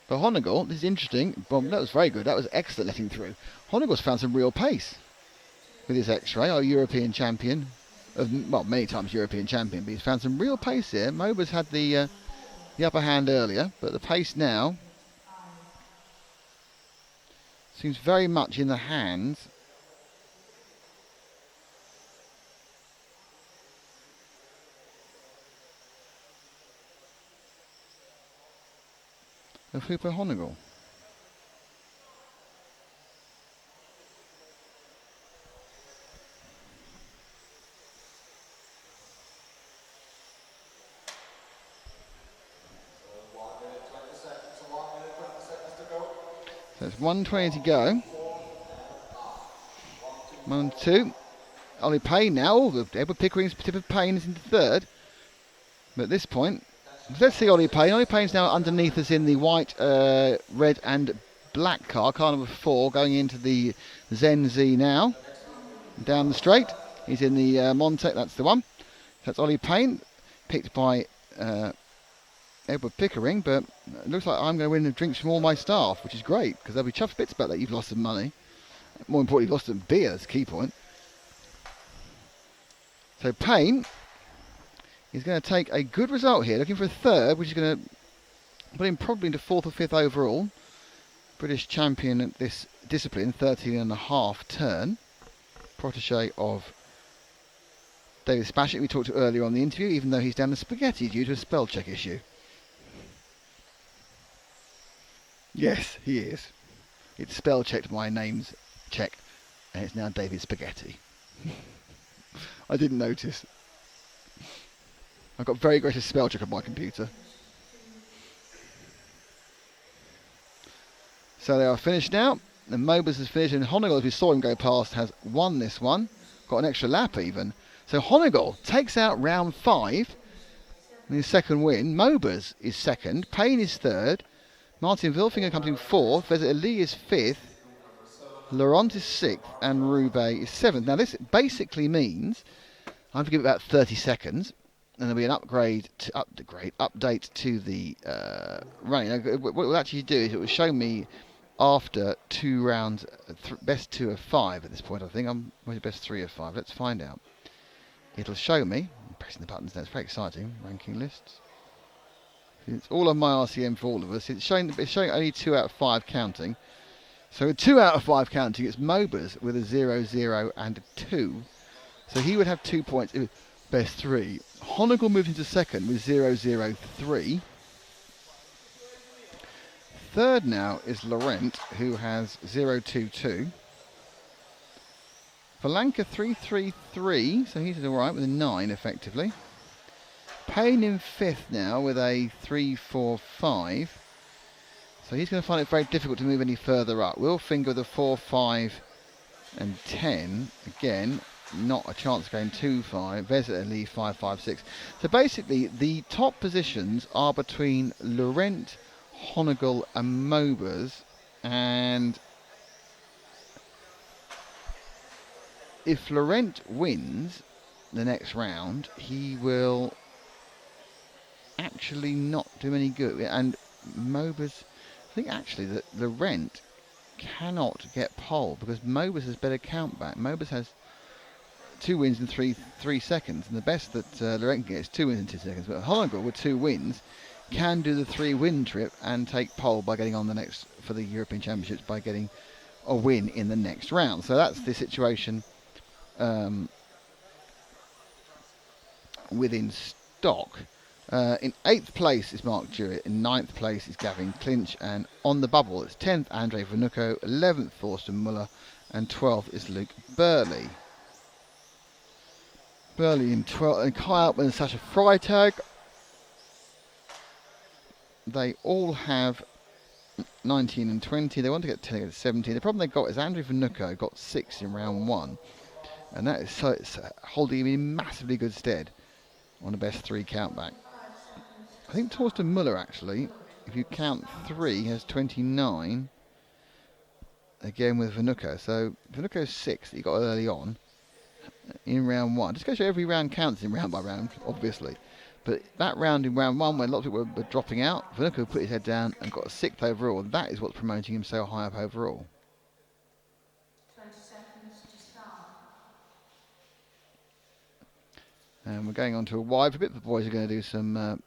But Honegal, this is interesting. Well, that was very good. That was excellent letting through. Honegal's found some real pace with his X-Ray, our European champion. Well, many times European champion, but he's found some real pace here. Mobus had the upper hand earlier, but the pace now seems very much in the hands of Hooper Honegal. So it's 1:20 to go. 1-2. Ollie Payne now. Edward Pickering's tip of Payne is into 3rd. But at this point, let's see Ollie Payne. Ollie Payne's now underneath us in the white, red and black car number 4, going into the Zen Z now. Down the straight. He's in the Montec, that's the one. That's Ollie Payne, picked by Edward Pickering, but it looks like I'm going to win the drinks from all my staff, which is great, because they'll be chuffed bits about that. You've lost some money. More importantly, you've lost some beer, that's the key point. So Payne is going to take a good result here, looking for a 3rd, which is going to put him probably into 4th or 5th overall. British champion at this discipline, 13.5 turn. Protege of David Spashik, we talked to earlier on the interview, even though he's down the spaghetti due to a spell check issue. Yes, he is. It's spell checked my name's check, and it's now David Spaghetti. I didn't notice. I've got very aggressive spell check on my computer. So they are finished now. And Mobus has finished, and Honegal, as we saw him go past, has won this one. Got an extra lap even. So Honegal takes out round 5 in his second win. Mobus is 2nd. Payne is 3rd. Martin Wilfinger comes in 4th. Vezet Ali is 5th. Laurent is 6th. And Roubaix is 7th. Now this basically means I have to give it about 30 seconds. And there'll be an update to the running. Now, what it will actually do is it will show me after 2 rounds, best 2 of 5 at this point, I think. I'm best 3 of 5. Let's find out. It'll show me. I'm pressing the buttons now. It's very exciting. Ranking lists. It's all on my RCM for all of us. It's showing only 2 out of 5 counting. So with 2 out of 5 counting, it's Mobus with a 0, 0 and a 2. So he would have 2 points. Best 3. Honegal moves into 2nd with 0, 0, 3. 3rd now is Laurent, who has 0, 2, 2. Valanka 3, 3, 3. So he's alright with a 9 effectively. Payne in 5th now with a 3, 4, 5. So he's going to find it very difficult to move any further up. Wilfinger with a 4, 5 and 10. Again, not a chance of going 2, 5. Vezet Ali 5, 5, 6. So basically the top positions are between Laurent, Honegal and Mobus. And if Laurent wins the next round, he will actually not do any good. And Mobus, I think actually that Laurent cannot get pole because Mobus has better count back. Mobus has 2 wins in 3 seconds, and the best that Laurent can get is 2 wins in 2 seconds. But Honegal with 2 wins can do the 3-win trip and take pole by getting on the next for the European Championships by getting a win in the next round. So that's the situation within stock. In 8th place is Mark Jewett, in 9th place is Gavin Clinch, and on the bubble it's 10th Andre Vanucco, 11th Thorsten Muller, and 12th is Luke Burley. Burley in 12th, and Kai Altman and Sasha Freitag. They all have 19 and 20. They want to get 10 against 17. The problem they've got is Andre Vanucco got 6 in round 1, and that is so it's holding him in massively good stead on the best 3 countback. I think Torsten Muller, actually, if you count 3, has 29, again with Vanucco. So Vanucco's 6 that he got early on in round 1. Just go show every round counts in round by round, obviously. But that round in round 1, when a lot of people were dropping out, Vanucco put his head down and got a 6th overall, and that is what's promoting him so high up overall. 20 seconds to start. And we're going on to a wide for a bit. The boys are going to do some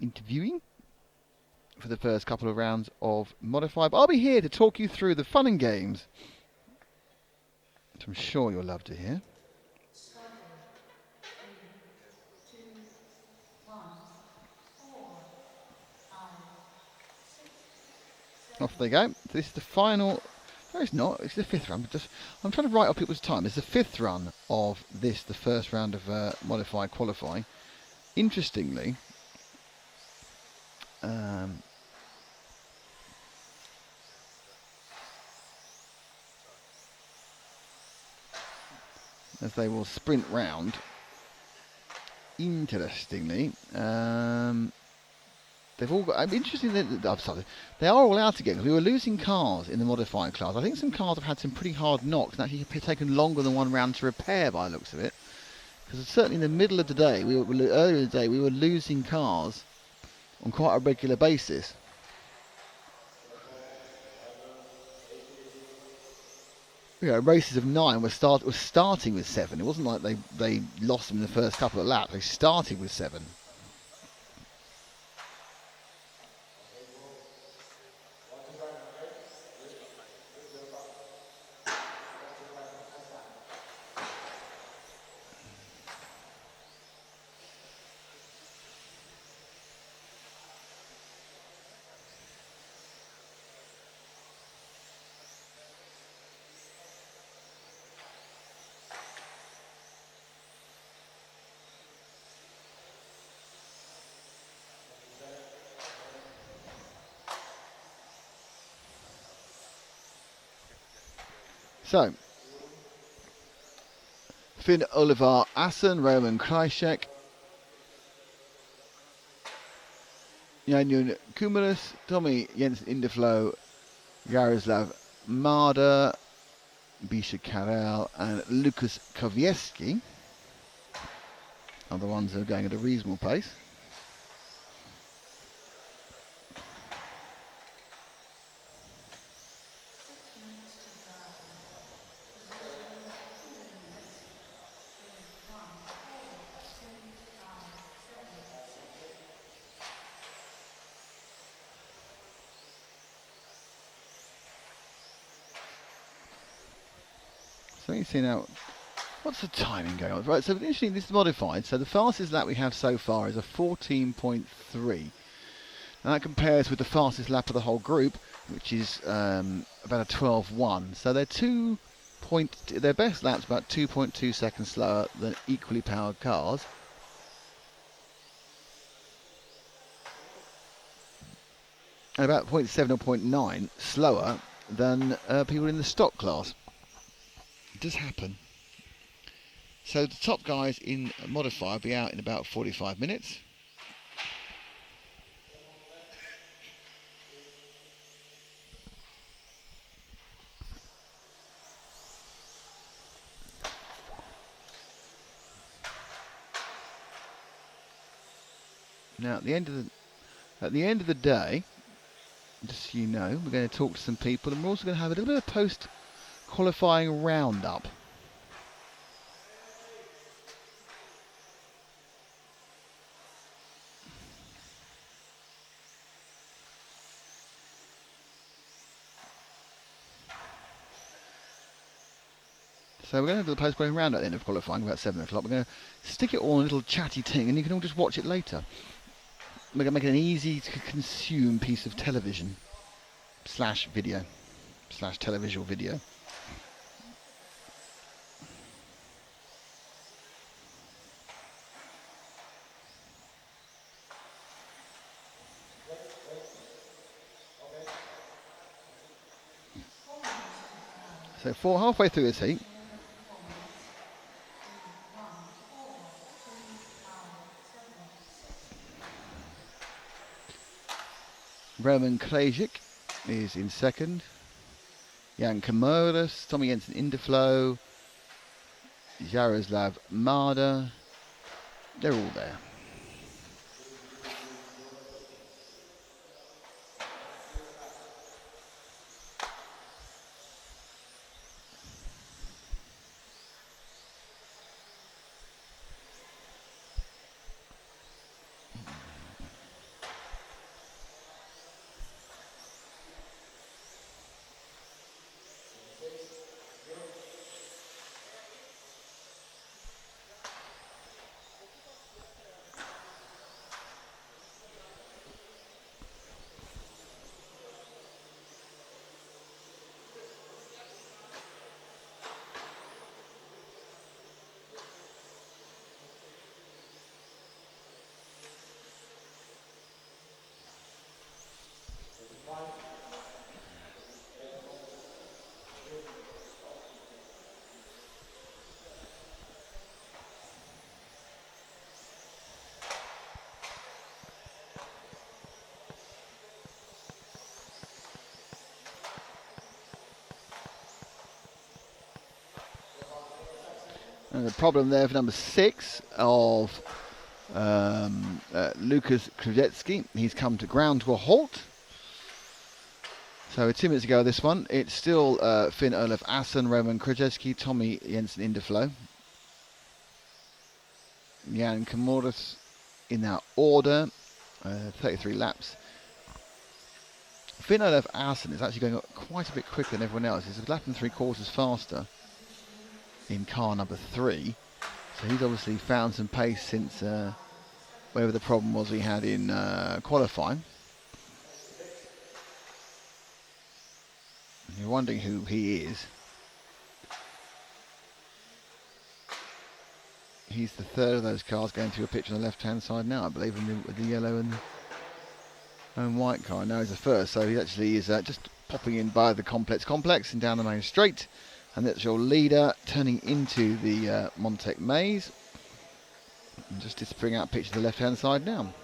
interviewing for the first couple of rounds of Modified. But I'll be here to talk you through the fun and games, which I'm sure you'll love to hear. Off they go. This is the final. No, it's not. It's the 5th run. I'm trying to write up people's time. It's the 5th run of this, the first round of Modified qualifying. Interestingly, as they will sprint round. Interestingly, they've all got. I'm interested that they are all out again. We were losing cars in the modified class. I think some cars have had some pretty hard knocks and actually taken longer than 1 round to repair, by the looks of it. Because certainly in the middle of the day, earlier in the day, we were losing cars on quite a regular basis. Races of 9 were starting with 7. It wasn't like they lost them in the first couple of laps. They started with 7. So, Finn Oliver Assen, Roman Krychek, Janjun Kumalis, Tommy Jens Indeflo, Jaroslav Marder, Bisha Karel, and Lukas Kowieski are the ones that are going at a reasonable pace. So you see now, what's the timing going on? Right, so initially this is modified. So the fastest lap we have so far is a 14.3. And that compares with the fastest lap of the whole group, which is about a 12.1. So they're their best lap's about 2.2 seconds slower than equally powered cars. And about 0.7 or 0.9 slower than people in the stock class. It does happen. So the top guys in Modify will be out in about 45 minutes. Now at the end of the day, just so you know, we're going to talk to some people, and we're also going to have a little bit of post-qualifying roundup. So we're going to do the post-qualifying round at the end of qualifying, about 7 o'clock. We're going to stick it all in a little chatty thing, and you can all just watch it later. We're going to make it an easy-to-consume piece of television / video / televisual video. So halfway through this heat, Roman Krajicek is in second. Jan Kamodis, Tommy Jensen Interflow, Jaroslav Marder, they're all there. And the problem there for number 6 of Lukas Krajewski. He's come to ground to a halt. So 2 minutes ago, this one, it's still Finn Olaf Assen, Roman Krajewski, Tommy Jensen Interflow. Jan Kamodis in that order, 33 laps. Finn Olaf Assen is actually going quite a bit quicker than everyone else. He's a lap and 3/4 faster in car number 3. So he's obviously found some pace since whatever the problem was we had in qualifying. You're wondering who he is. He's the third of those cars going through a pitch on the left-hand side now, I believe, in the yellow and white car. Now he's the first, so he actually is just popping in by the complex and down the main straight. And that's your leader turning into the Montec maze. And just disappearing out pitch to the left-hand side now.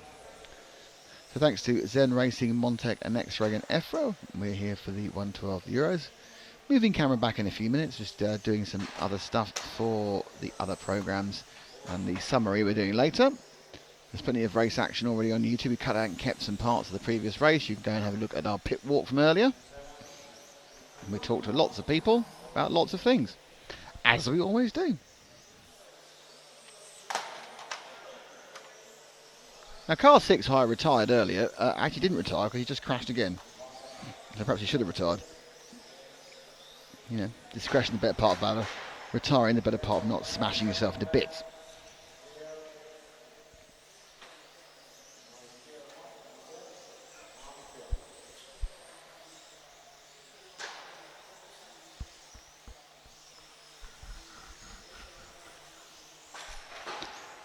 So thanks to Zen Racing, Montec and X-Ray and EFRA, we're here for the 112 Euros. Moving camera back in a few minutes, just doing some other stuff for the other programs and the summary we're doing later. There's plenty of race action already on YouTube. We cut out and kept some parts of the previous race. You can go and have a look at our pit walk from earlier. And we talked to lots of people about lots of things, as we always do. Now, car 6 high retired earlier. Actually didn't retire because he just crashed again. So perhaps he should have retired. You know, discretion the better part of valor. Retiring the better part of not smashing yourself into bits.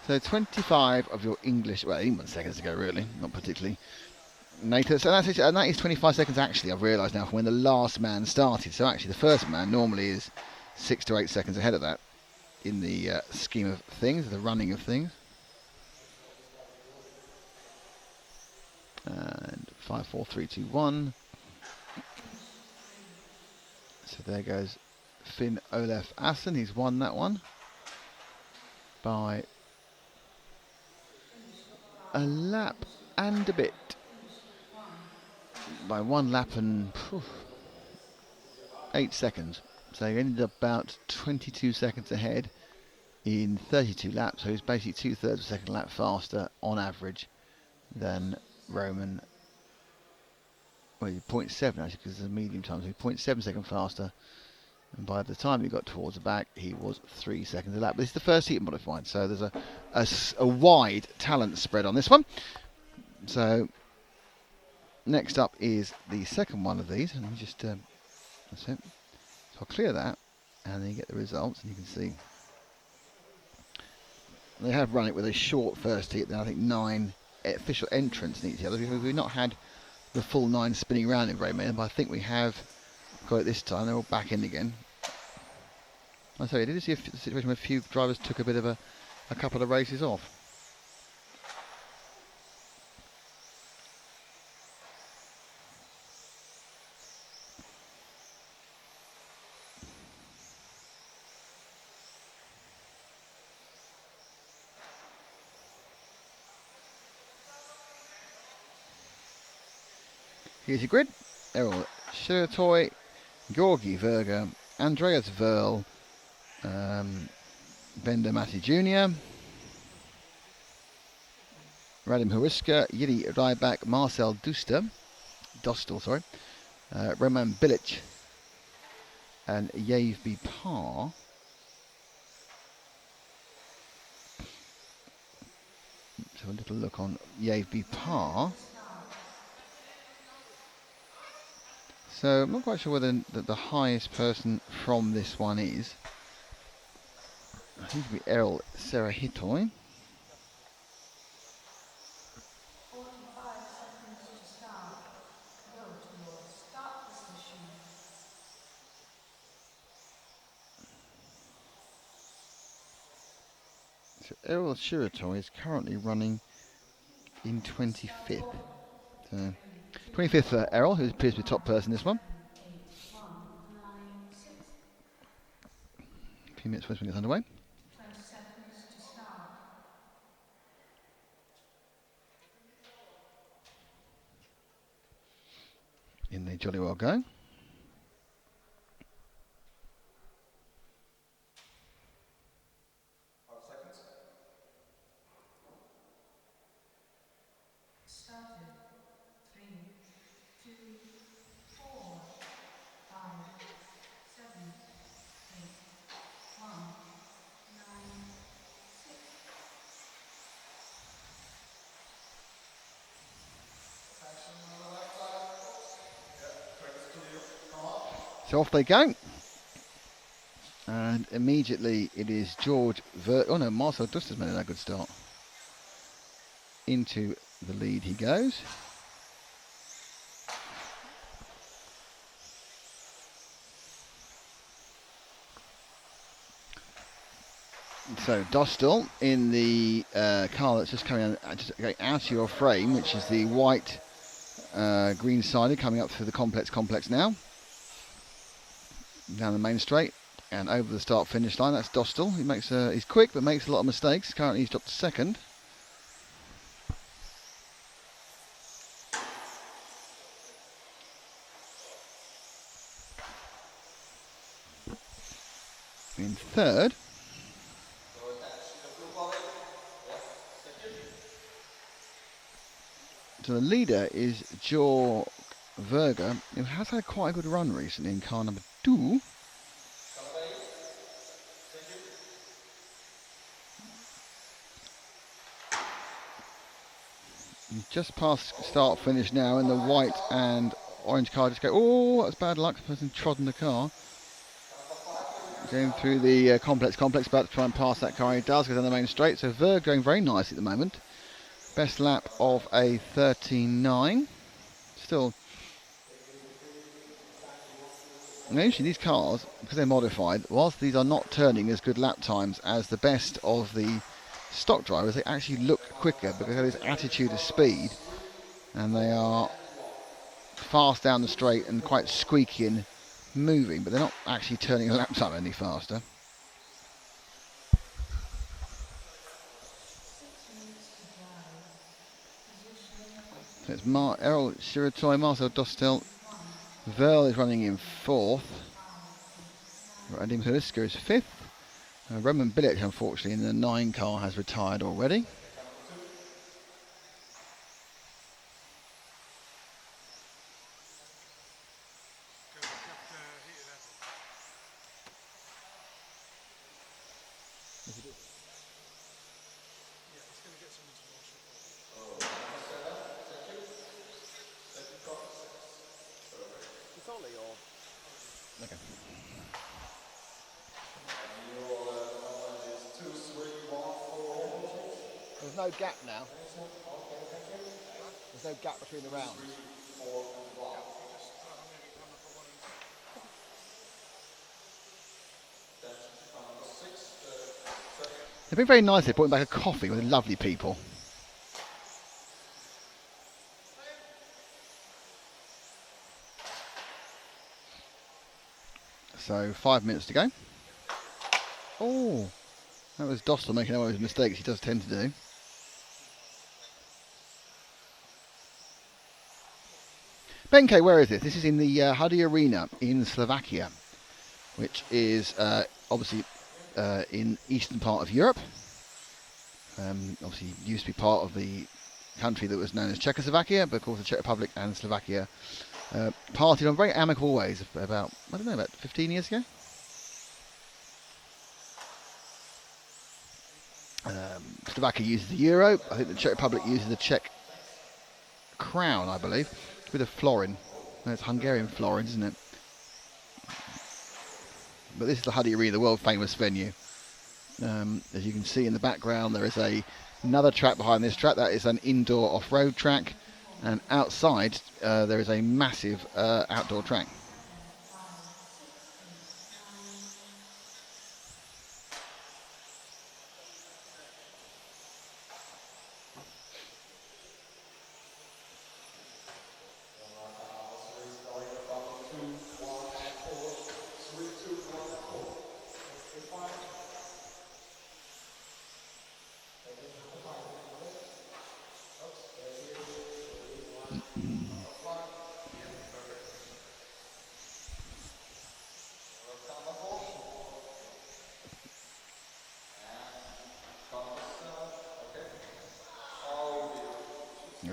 So 25 of your English, well, 81 seconds ago, really, not particularly. Nathan, so that is 25 seconds actually, I've realised now, from when the last man started. So actually the first man normally is 6 to 8 seconds ahead of that in the scheme of things, the running of things. And 5, 4, 3, 2, 1. So there goes Finn Olaf Assen, he's won that one by a lap and a bit. By 1 lap and 8 seconds. So he ended up about 22 seconds ahead in 32 laps. So he's basically 2/3 of a second lap faster on average than Roman. Well, 0.7 actually, because it's a medium time. So 0.7 seconds faster And by the time he got towards the back, he was 3 seconds a lap. But this is the first heat modified, so there's a wide talent spread on this one. So next up is the second one of these, and we just that's it. So I'll clear that, and then you get the results, and you can see they have run it with a short first heat. Then I think 9 official entrants in each other. We've not had the full 9 spinning around in very many, but I think we have got it this time. They're all back in again. I'm sorry, did you see a situation where a few drivers took a bit of a couple of races off? Here's your grid. Errol Shirtoy, Georgi Verga, Andreas Verl, Bender Matty Jr., Radim Huriska, Yuri Ryback, Marcel Dostel, Roman Bilic, and Yavby Parr. Let's have a little look on Yavby Parr. So I'm not quite sure whether the highest person from this one is. I think it would be Errol Serahitoy. 45 seconds to start. Go to your start position. So Errol Shiratoy is currently running in 25th. So 25th for Errol, who appears to be the top person in this one. A few minutes when it gets underway. 20 seconds to start. In they jolly well go. Started. 3, 2, 4, 5, 7, 8, 1, 9, 6. So off they go. And immediately it is Marcel Duster's made a good start. Into the lead he goes. So Dostal in the car that's just coming just going out of your frame, which is the white green sided coming up through the complex now. Down the main straight and over the start finish line. That's Dostal. He's quick but makes a lot of mistakes. Currently he's dropped to second. In third. So the leader is Georg Verga, who has had quite a good run recently in car number 2. He's just past start finish now, and the white and orange car just go, oh, that's bad luck. The person trodden the car. Going through the complex, about to try and pass that car. He does go down the main straight, so Verg going very nicely at the moment. Best lap of a 39. Still, usually these cars, because they're modified, whilst these are not turning as good lap times as the best of the stock drivers, they actually look quicker because they have this attitude of speed, and they are fast down the straight and quite squeaky and moving, but they're not actually turning a lap time any faster. So it's Errol Shiratoy, Marcel Dostel. Verl is running in 4th. Radim Huriska is 5th. Roman Bilic, unfortunately, in the 9 car has retired already. Okay. There's no gap now. There's no gap between the rounds. They've been very nice. They brought back a coffee with lovely people. So 5 minutes to go. Oh, that was Dostal making all those mistakes he does tend to do. Benke, where is this? This is in the Hudy Arena in Slovakia, which is obviously in eastern part of Europe. Obviously used to be part of the country that was known as Czechoslovakia, but of course the Czech Republic and Slovakia partied on very amicable ways about 15 years ago. Slovakia uses the euro. I think the Czech Republic uses the Czech crown, I believe, with a florin. No, it's Hungarian florins, isn't it? But this is the Hudy Arena, the world famous venue. As you can see in the background, there is another track behind this track. That is an indoor off-road track, and outside there is a massive outdoor track.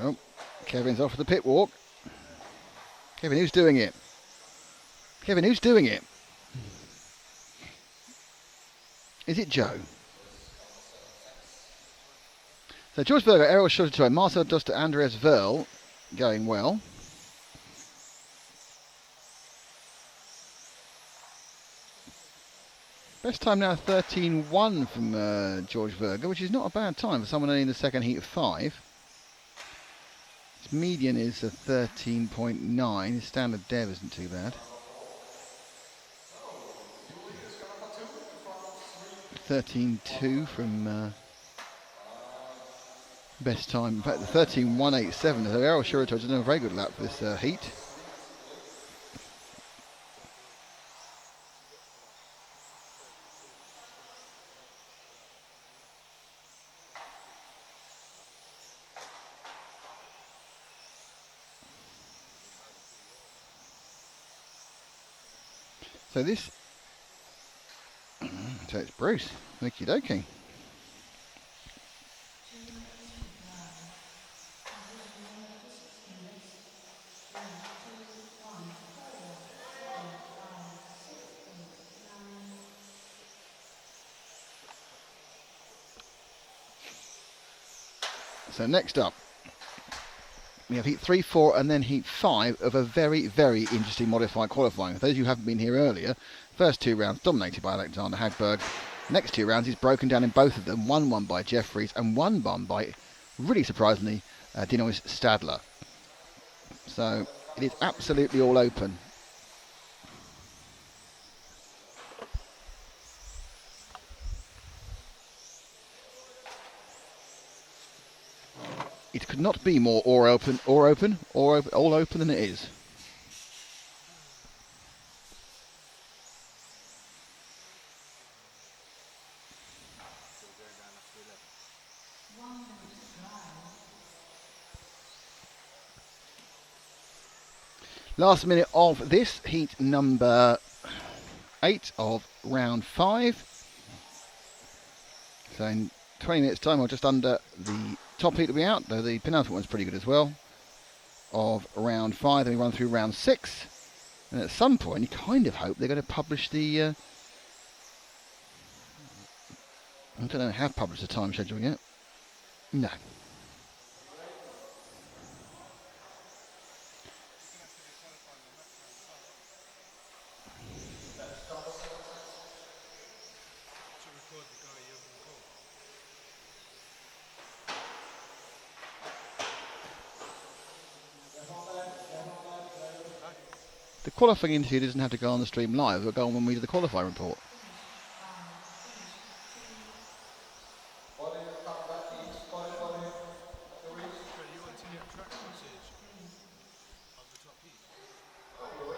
Oh, Kevin's off for the pit walk. Kevin, who's doing it? Kevin, who's doing it? Is it Joe? So George Berger, Errol Schutter, Marcel Doster, Andreas Verl going well. Best time now 13.1 from George Berger, which is not a bad time for someone only in the second heat of 5. His median is a 13.9. His standard dev isn't too bad. 13.2 from best time. In fact, the 13.187. So Errol Schutter has done a very good lap for this heat. So this, so it's Bruce, okie dokie. So next up, we have heat 3, 4 and then heat 5 of a very, very interesting modified qualifying. For those of you who haven't been here earlier, first 2 rounds dominated by Alexander Hagberg. Next 2 rounds he's broken down in both of them. One won by Jeffries and one won by, really surprisingly, Dinois Stadler. So it is absolutely all open. It could not be more all open than it is. Last minute of this heat number 8 of round 5. So in 20 minutes time, or just under, the top heat will be out, though the penultimate one's pretty good as well, of round 5. Then we run through round 6. And at some point, you kind of hope they're going to publish the... I don't know, have published the time schedule yet. No. The qualifying interview doesn't have to go on the stream live. It'll go on when we do the qualifying report.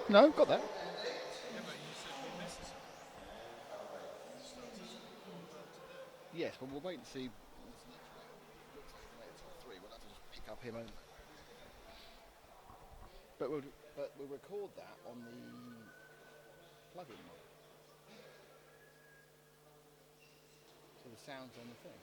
No, got that. Yes, but we'll wait and see. Looks like the top three. We'll have to just pick up him only. But we'll record that on the plugin mod. So the sound's on the thing.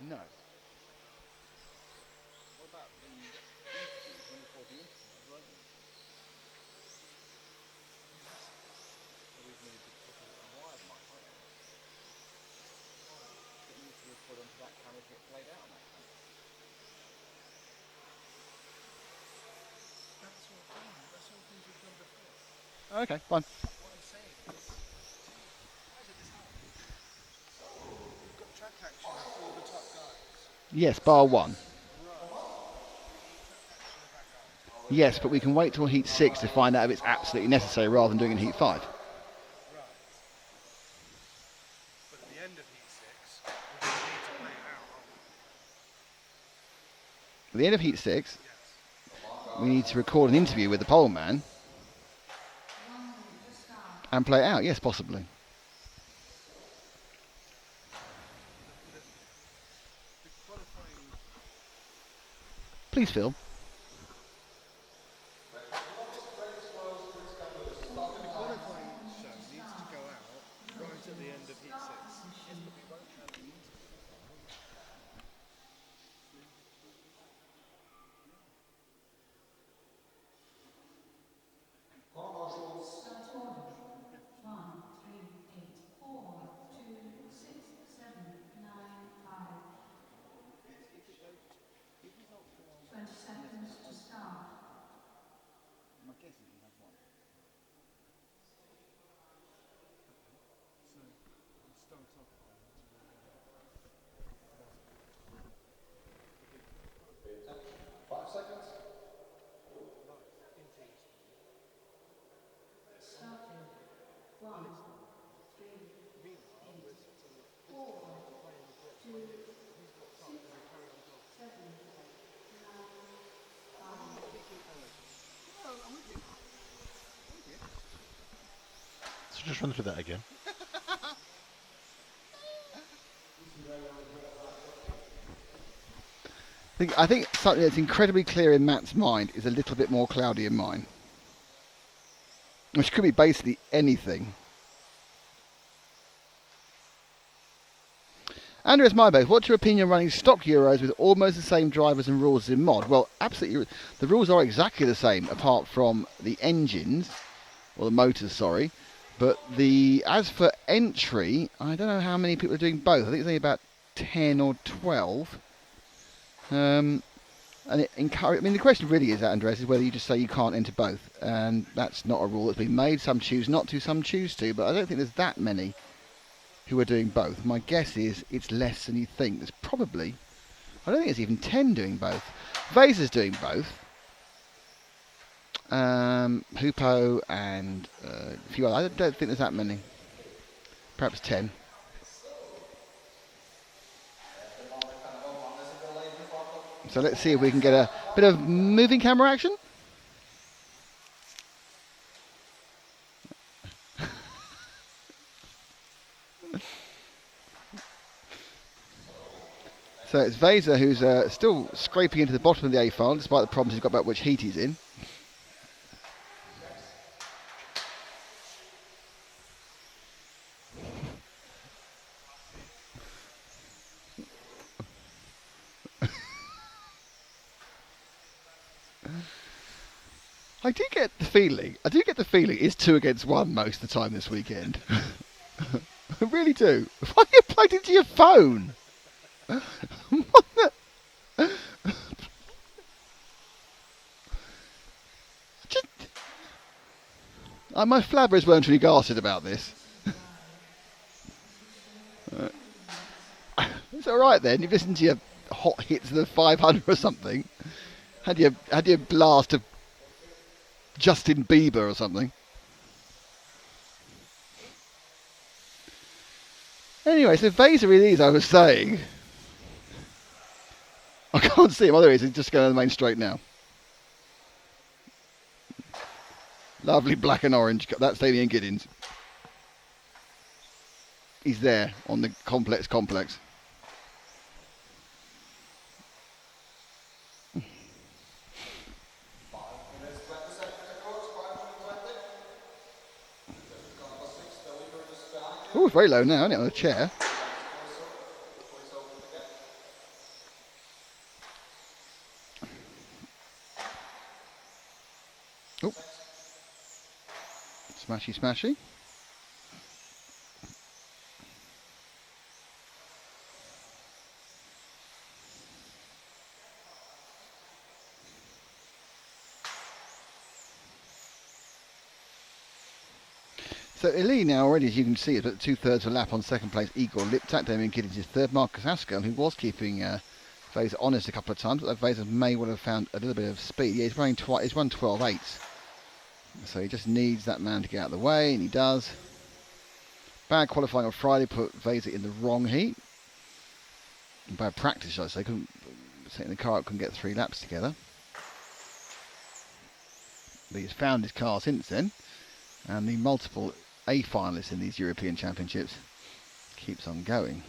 No. What about the Okay, fine. Yes, bar one. Yes, but we can wait till heat 6 to find out if it's absolutely necessary rather than doing it in heat 5. But at the end of heat 6, we're going to need to play it out. At the end of heat 6, we need to record an interview with the pole man and play it out. Yes, possibly. Please, Phil. So just run through that again. I think something that's incredibly clear in Matt's mind is a little bit more cloudy in mine. Which could be basically anything. Andreas Mybo, what's your opinion on running stock Euros with almost the same drivers and rules as in mod? Well, absolutely. The rules are exactly the same, apart from the engines, or the motors, sorry. But as for entry, I don't know how many people are doing both. I think it's only about 10 or 12. And the question really is, Andreas, is whether you just say you can't enter both. And that's not a rule that's been made. Some choose not to, some choose to. But I don't think there's that many who are doing both. My guess is it's less than you think. There's probably, I don't think it's even 10 doing both. Vaser's doing both. Hupo and a few others. I don't think there's that many. Perhaps 10. So let's see if we can get a bit of moving camera action. So it's Vaser who's still scraping into the bottom of the A file despite the problems he's got about which heat he's in. I do get the feeling it's 2 against 1 most of the time this weekend. I really do. Why are you plugged into your phone? What the? My flabbers weren't really garsted about this. It's all right then. You've listened to your hot hits of the 500 or something. Had your blast of Justin Bieber or something. Anyway, so Vaser it is, I was saying. I can't see him, otherwise he's just going on the main straight now. Lovely black and orange. That's Damien Giddins. He's there on the complex. Oh, it's very low now, isn't it, on the chair? Oh. Smashy. So Eli now already, as you can see, is at 2/3 of a lap on second place. Igor Liptak, Damien Giddins is third. Marcus Askel, who was keeping Vaser honest a couple of times, but Vaser may well have found a little bit of speed. Yeah, he's running he's run 12.8s. So he just needs that man to get out of the way, and he does. Bad qualifying on Friday put Vaser in the wrong heat. Bad practice, I say. Couldn't setting the car up, couldn't get 3 laps together. But he's found his car since then, and the multiple A finalists in these European Championships keeps on going.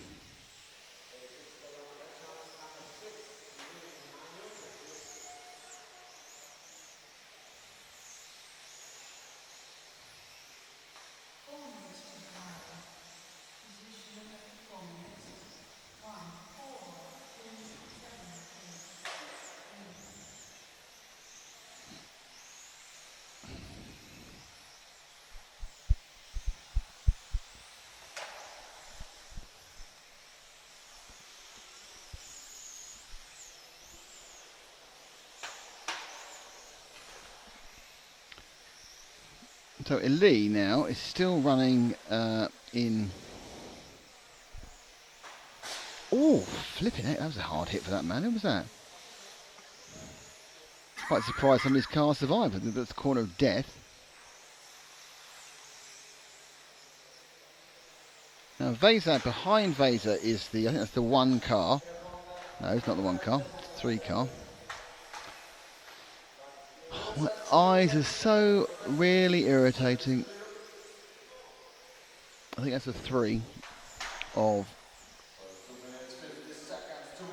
So Eli now is still running in... Oh, flipping it. That was a hard hit for that man. Who was that? Quite surprised some of his cars survived. That's the corner of death. Now Vaser, behind Vaser is the, I think that's the 1 car. No, it's not the 1 car. It's 3 car. My eyes are so really irritating. I think that's a 3 of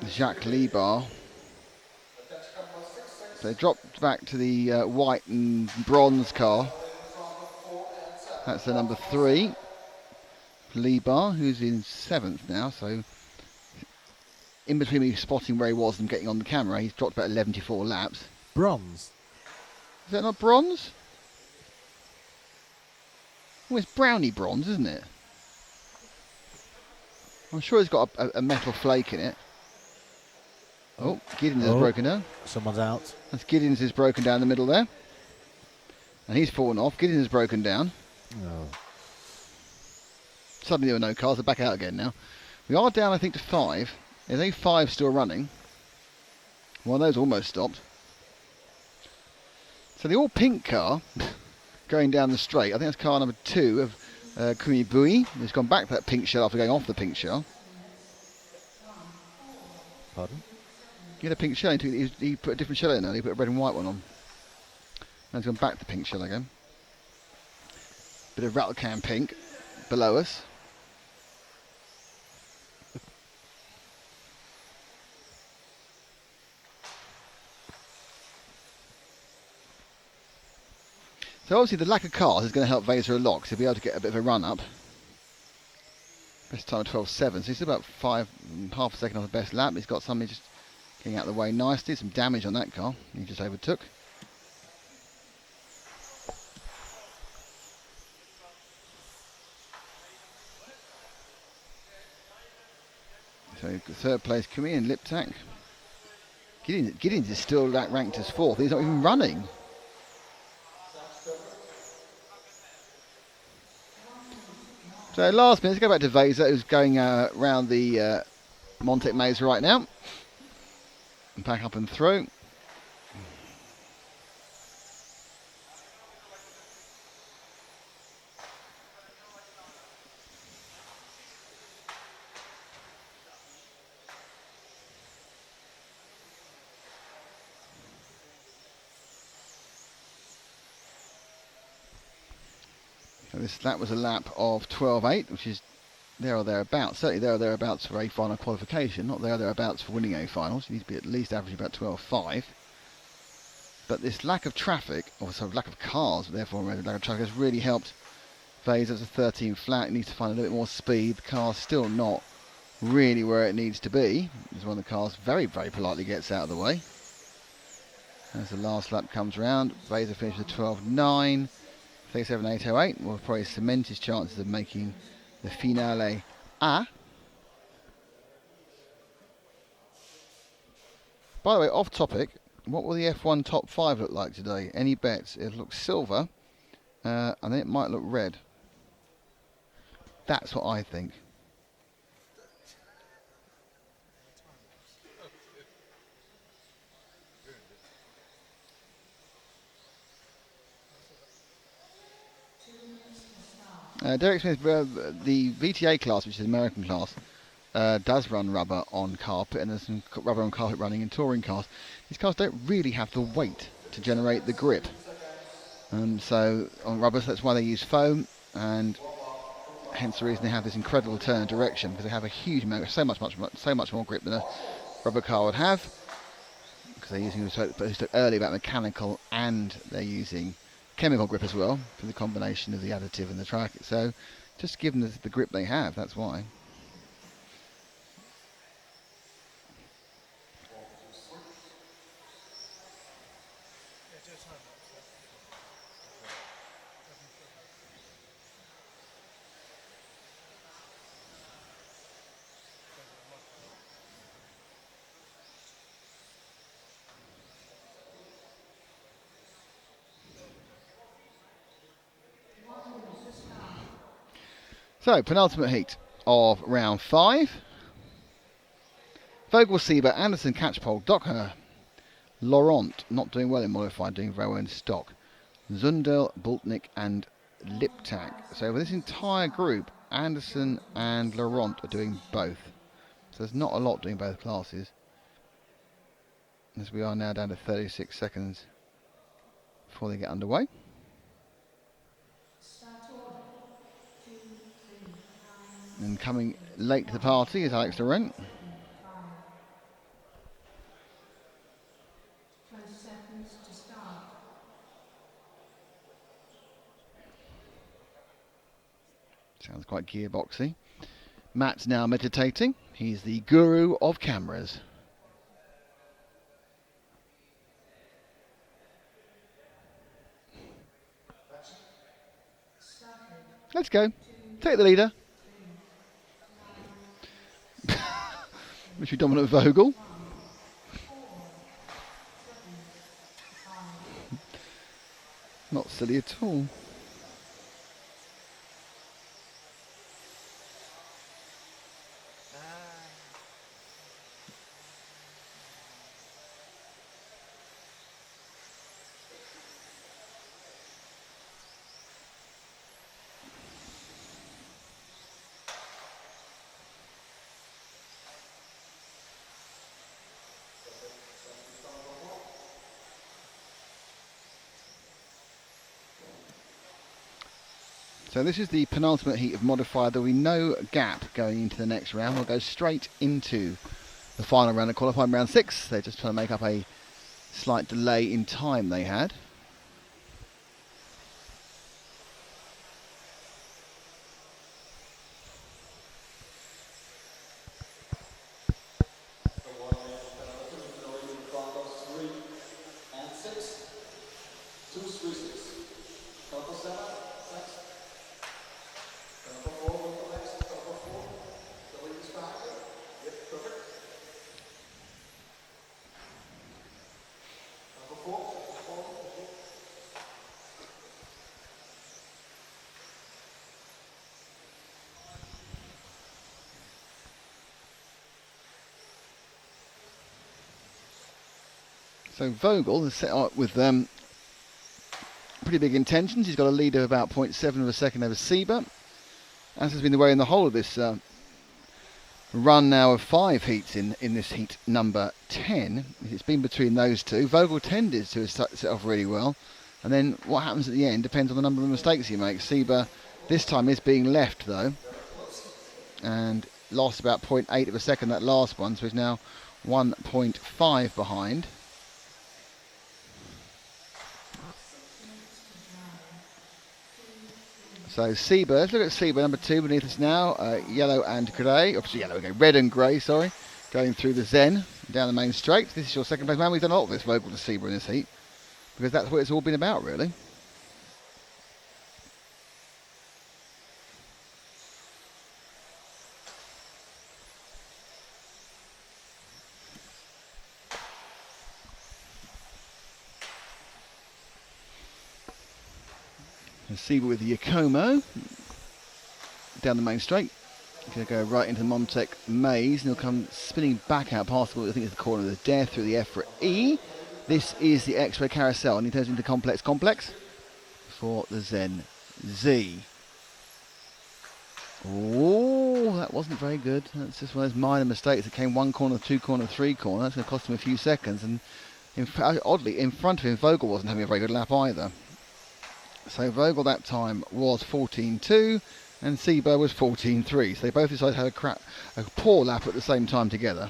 Jacques Libar. So they dropped back to the white and bronze car. That's the number 3. Libar, who's in 7th now. So in between me spotting where he was and getting on the camera, he's dropped about 11-4 laps. Bronze. Is that not bronze? Well, it's brownie bronze, isn't it? I'm sure it's got a metal flake in it. Oh, Giddins has broken down. Someone's out. That's Giddins is broken down in the middle there. And he's fallen off. Giddins has broken down. Oh. Suddenly there were no cars. They're back out again now. We are down, I think, to 5. There's only 5 still running. One of those almost stopped. So the all pink car going down the straight, I think that's car number 2 of Kumi Bui. He's gone back to that pink shell after going off the pink shell. Pardon? He had a pink shell, he put a different shell in there, he put a red and white one on. Now he's gone back to the pink shell again. Bit of rattle can pink below us. So obviously the lack of cars is going to help Vaser a lot, because he'll be able to get a bit of a run up. Best time of 12.7, so he's about half a second off the best lap. He's got somebody just getting out of the way nicely. Some damage on that car he just overtook. So third place Kumi and Liptak. Giddins is still ranked as 4th. He's not even running. So last minute, let's go back to Vesa, who's going around the Montec maze right now. And back up and through. So that was a lap of 12.8, which is there or thereabouts. Certainly there or thereabouts for a final qualification. Not there or thereabouts for winning a final. So you need to be at least averaging about 12.5. But this lack of traffic, or sort of lack of cars, therefore lack of traffic, has really helped Vase. It's a 13 flat. It needs to find a little bit more speed. The car's still not really where it needs to be. As one of the cars very, very politely gets out of the way. As the last lap comes round, Vase finishes with 12.9. 37.808 will probably cement his chances of making the finale A. By the way, off topic, what will the F1 top 5 look like today? Any bets? It looks silver, and then it might look red. That's what I think. Derek Smith, the VTA class, which is the American class, does run rubber on carpet, and there's some rubber on carpet running in touring cars. These cars don't really have the weight to generate the grip. So on rubber, so that's why they use foam, and hence the reason they have this incredible turn of direction, because they have a huge amount, so much more grip than a rubber car would have, because they're using, we spoke earlier about mechanical, and they're using chemical grip as well, for the combination of the additive and the track. So just give them the grip they have, that's why. So, penultimate heat of round 5. Vogel, Sieber, Anderson, Catchpole, Docker, Laurent, not doing well in modified, doing very well in stock. Zundel, Bultnik and Liptak. So with this entire group, Anderson and Laurent are doing both. So there's not a lot doing both classes. As we are now down to 36 seconds before they get underway. And coming late to the party is Alex Laurent. Sounds quite gearboxy. Matt's now meditating. He's the guru of cameras. Let's go. Take the leader. Mr. Dominant Vogel. Not silly at all. So this is the penultimate heat of modified. There will be no gap going into the next round. We'll go straight into the final round of qualifying, round 6. They're just trying to make up a slight delay in time they had. So Vogel is set up with pretty big intentions. He's got a lead of about 0.7 of a second over Sieber, as has been the way in the whole of this run now of 5 heats in this heat number 10. It's been between those two. Vogel tended to set off really well, and then what happens at the end depends on the number of mistakes he makes. Sieber this time is being left though, and lost about 0.8 of a second that last one, so he's now 1.5 behind. So Sieber, let's look at Sieber, number 2 beneath us now, yellow and grey, obviously yellow again, red and grey, sorry, going through the Zen, down the main straight. This is your second place man. We've done a lot of this Vogel to Sieber in this heat, because that's what it's all been about, really. And Sieber with the Yakomo down the main straight. He's going to go right into the Montec maze, and he'll come spinning back out past what I think is the corner of the death through the EFRA E. This is the X-ray carousel, and he turns into complex for the Zen Z. Oh, that wasn't very good. That's just one of those minor mistakes. It came 1 corner, 2 corner, 3 corner. That's going to cost him a few seconds, and oddly, in front of him, Vogel wasn't having a very good lap either. So Vogel that time was 14.2 and Sieber was 14.3. So they both decided to have a poor lap at the same time together.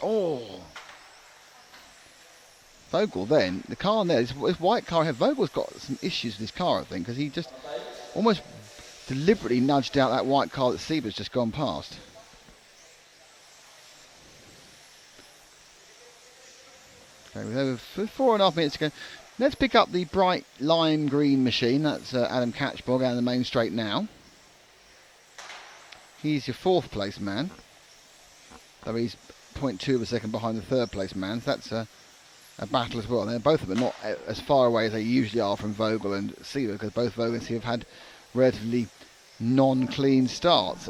Oh! Vogel then, the car in there, this white car ahead, Vogel's got some issues with his car, I think, because he just almost deliberately nudged out that white car that Sieber's just gone past. Okay, with over 4.5 minutes to go. Let's pick up the bright lime green machine. That's Adam Catchbog out in the main straight now. He's your 4th place man, though he's 0.2 of a second behind the 3rd place man. So that's a battle as well. And both of them are not as far away as they usually are from Vogel and Sieber, because both Vogel and Sieber have had relatively non-clean starts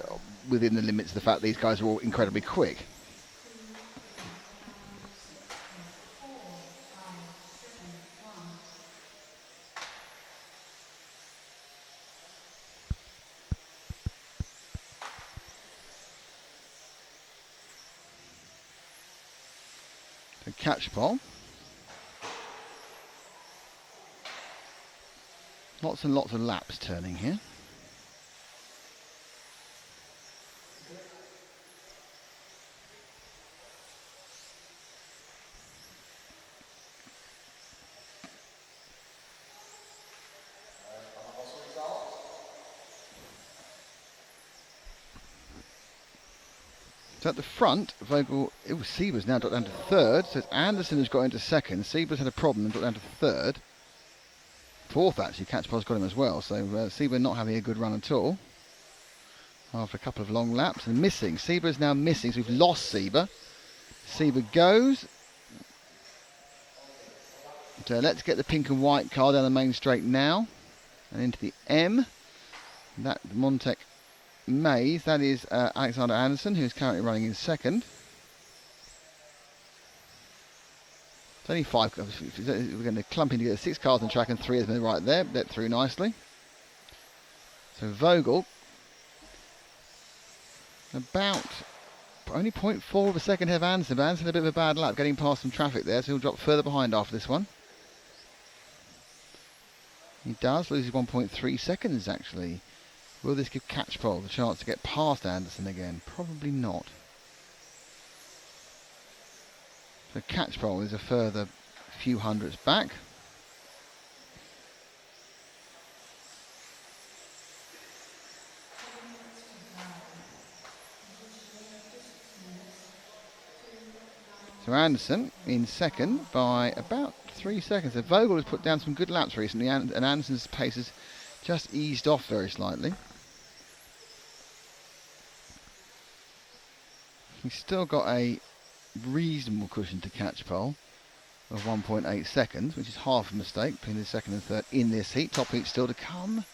within the limits of the fact these guys are all incredibly quick. So catch pole. Lots and lots of laps turning here. So at the front, Sieber's now got down to 3rd. So it's Anderson who's got into 2nd. Sieber's had a problem and got down to 3rd. 4th actually, Catchpole's got him as well. So Sieber not having a good run at all. After a couple of long laps and missing. Sieber's now missing, so we've lost Sieber. Sieber goes. So let's get the pink and white car down the main straight now. And into the M. That Montec maze, that is Alexander Anderson, who's currently running in 2nd. It's only 5 cars. We're going to clump in together 6 cars on track, and 3 of them right there. Let through nicely. So Vogel, about only 0.4 of a second ahead of Anderson, but Anderson had a bit of a bad lap getting past some traffic there, so he'll drop further behind after this one. He does, loses 1.3 seconds actually. Will this give Catchpole the chance to get past Anderson again? Probably not. So Catchpole is a further few hundreds back. So Anderson in 2nd by about 3 seconds. So Vogel has put down some good laps recently, and Anderson's pace has just eased off very slightly. He's still got a reasonable cushion to catch pole. of 1.8 seconds, which is half a mistake between the second and third in this heat. Top heat still to come.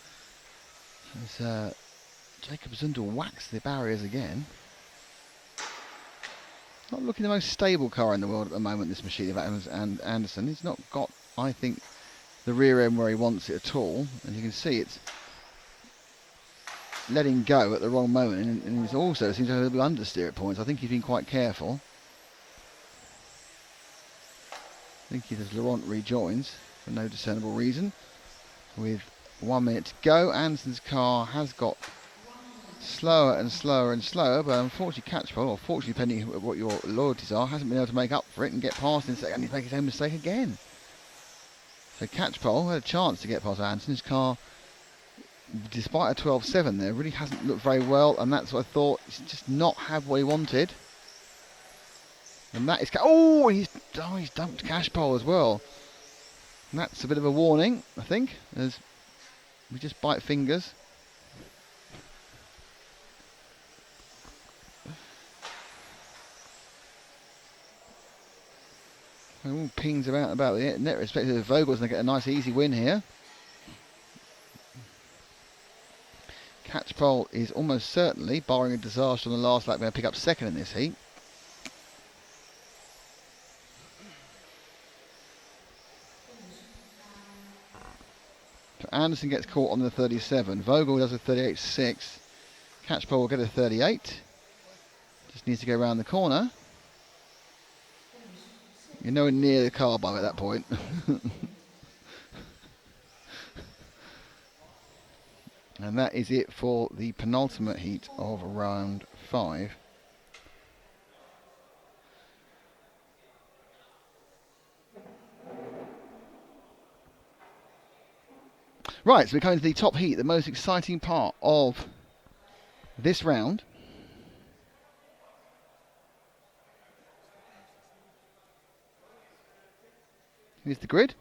As Jacob Zundel whacks the barriers again. Not looking the most stable car in the world at the moment, this machine of Adams and Anderson. He's not got, I think, the rear end where he wants it at all. As you can see, it's letting go at the wrong moment, and it also seems to have a little understeer at points. I think he's been quite careful. I think as Laurent rejoins for no discernible reason. With 1 minute to go, Anderson's car has got slower and slower and slower, but unfortunately Catchpole, or fortunately depending on what your loyalties are, hasn't been able to make up for it and get past in second, and he's making his own mistake again. So Catchpole had a chance to get past Anderson. His car, despite a 12.7 there, really hasn't looked very well, and that's what I thought. He's just not had what he wanted. And that is... he's dumped Catchpole as well. And that's a bit of a warning, I think, as we just bite fingers. All pings about the net respect of Vogel's going to get a nice easy win here. Catchpole is almost certainly, barring a disaster on the last lap, going to pick up second in this heat. So Anderson gets caught on the 37. Vogel does a 38.6. Catchpole will get a 38. Just needs to go around the corner. You're nowhere near the car by at that point. And that is it for the penultimate heat of round 5. Right, so we're coming to the top heat, the most exciting part of this round. Here's the grid.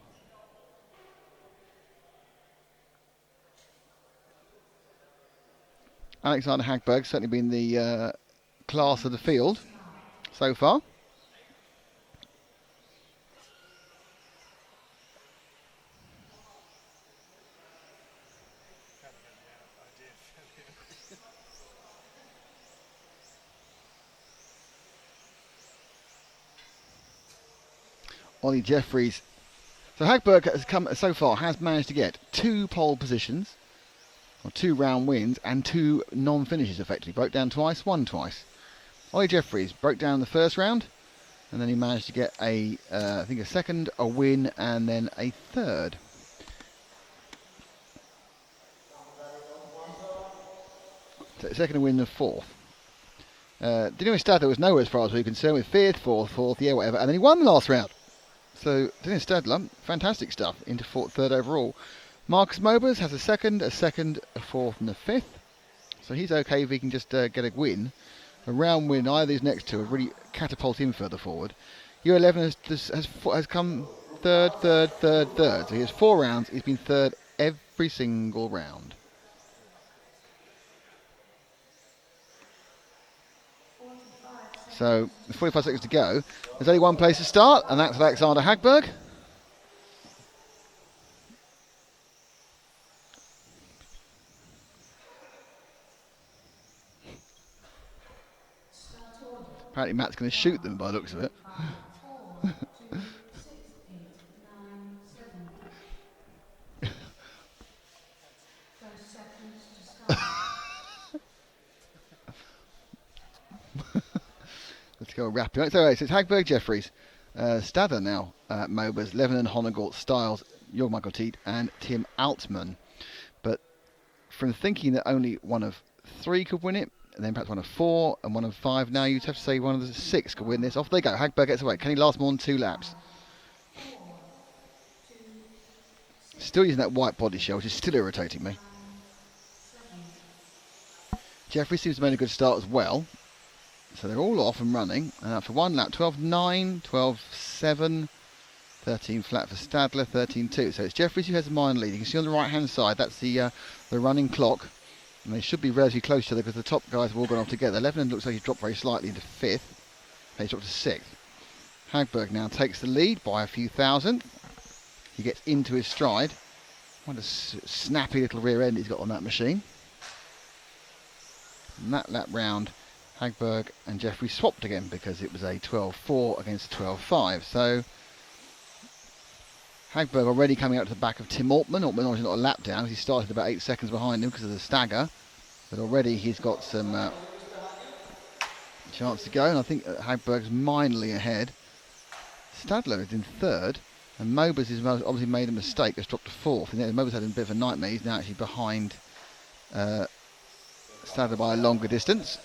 Alexander Hagberg certainly been the class of the field so far. Ollie Jeffries. So Hagberg has come so far, has managed to get 2 pole positions, or 2 round wins, and 2 non-finishes effectively. Broke down twice, won twice. Ollie Jeffries broke down the first round, and then he managed to get I think a second, a win, and then a third. So second, a win, and fourth. Dino Stadler was nowhere as far as we were concerned, with fourth, yeah, whatever, and then he won the last round. So Dennis Stadler, fantastic stuff, into third overall. Marcus Mobers has a second, a fourth, and a fifth. So he's okay if he can just get a win. A round win, either of these next two, would really catapult him further forward. U11 has come third. So he has 4 rounds. He's been third every single round. So, with 45 seconds to go, there's only one place to start, and that's Alexander Hagberg. Apparently Matt's going to shoot them by the looks of it. Let's go rapid. So it's Hagberg, Jeffries, Stadler now, Mobers, Levenon, Honegort, Styles, Jorg Michael Teat, and Tim Altman. But from thinking that only one of 3 could win it, and then perhaps one of 4 and one of 5, now you'd have to say one of the 6 could win this. Off they go. Hagberg gets away. Can he last more than 2 laps? Still using that white body shell, which is still irritating me. Jeffries seems to have made a good start as well. So they're all off and running. And after 1 lap, 12.9, 12.7, 13 flat for Stadler, 13.2. So it's Jeffries who has the minor lead. You can see on the right-hand side, that's the running clock. And they should be relatively close to each other because the top guys have all gone off together. Levenon looks like he's dropped very slightly into 5th. He's dropped to 6th. Hagberg now takes the lead by a few thousand. He gets into his stride. What a snappy little rear end he's got on that machine. And that lap round, Hagberg and Jeffrey swapped again because it was a 12.4 against a 12.5. So Hagberg already coming out to the back of Tim Altman. Altman obviously not a lap down because he started about 8 seconds behind him because of the stagger. But already he's got some chance to go, and I think Hagberg's minorly ahead. Stadler is in third, and Mobers has obviously made a mistake, has dropped to fourth. And Mobers had a bit of a nightmare. He's now actually behind Stadler by a longer distance.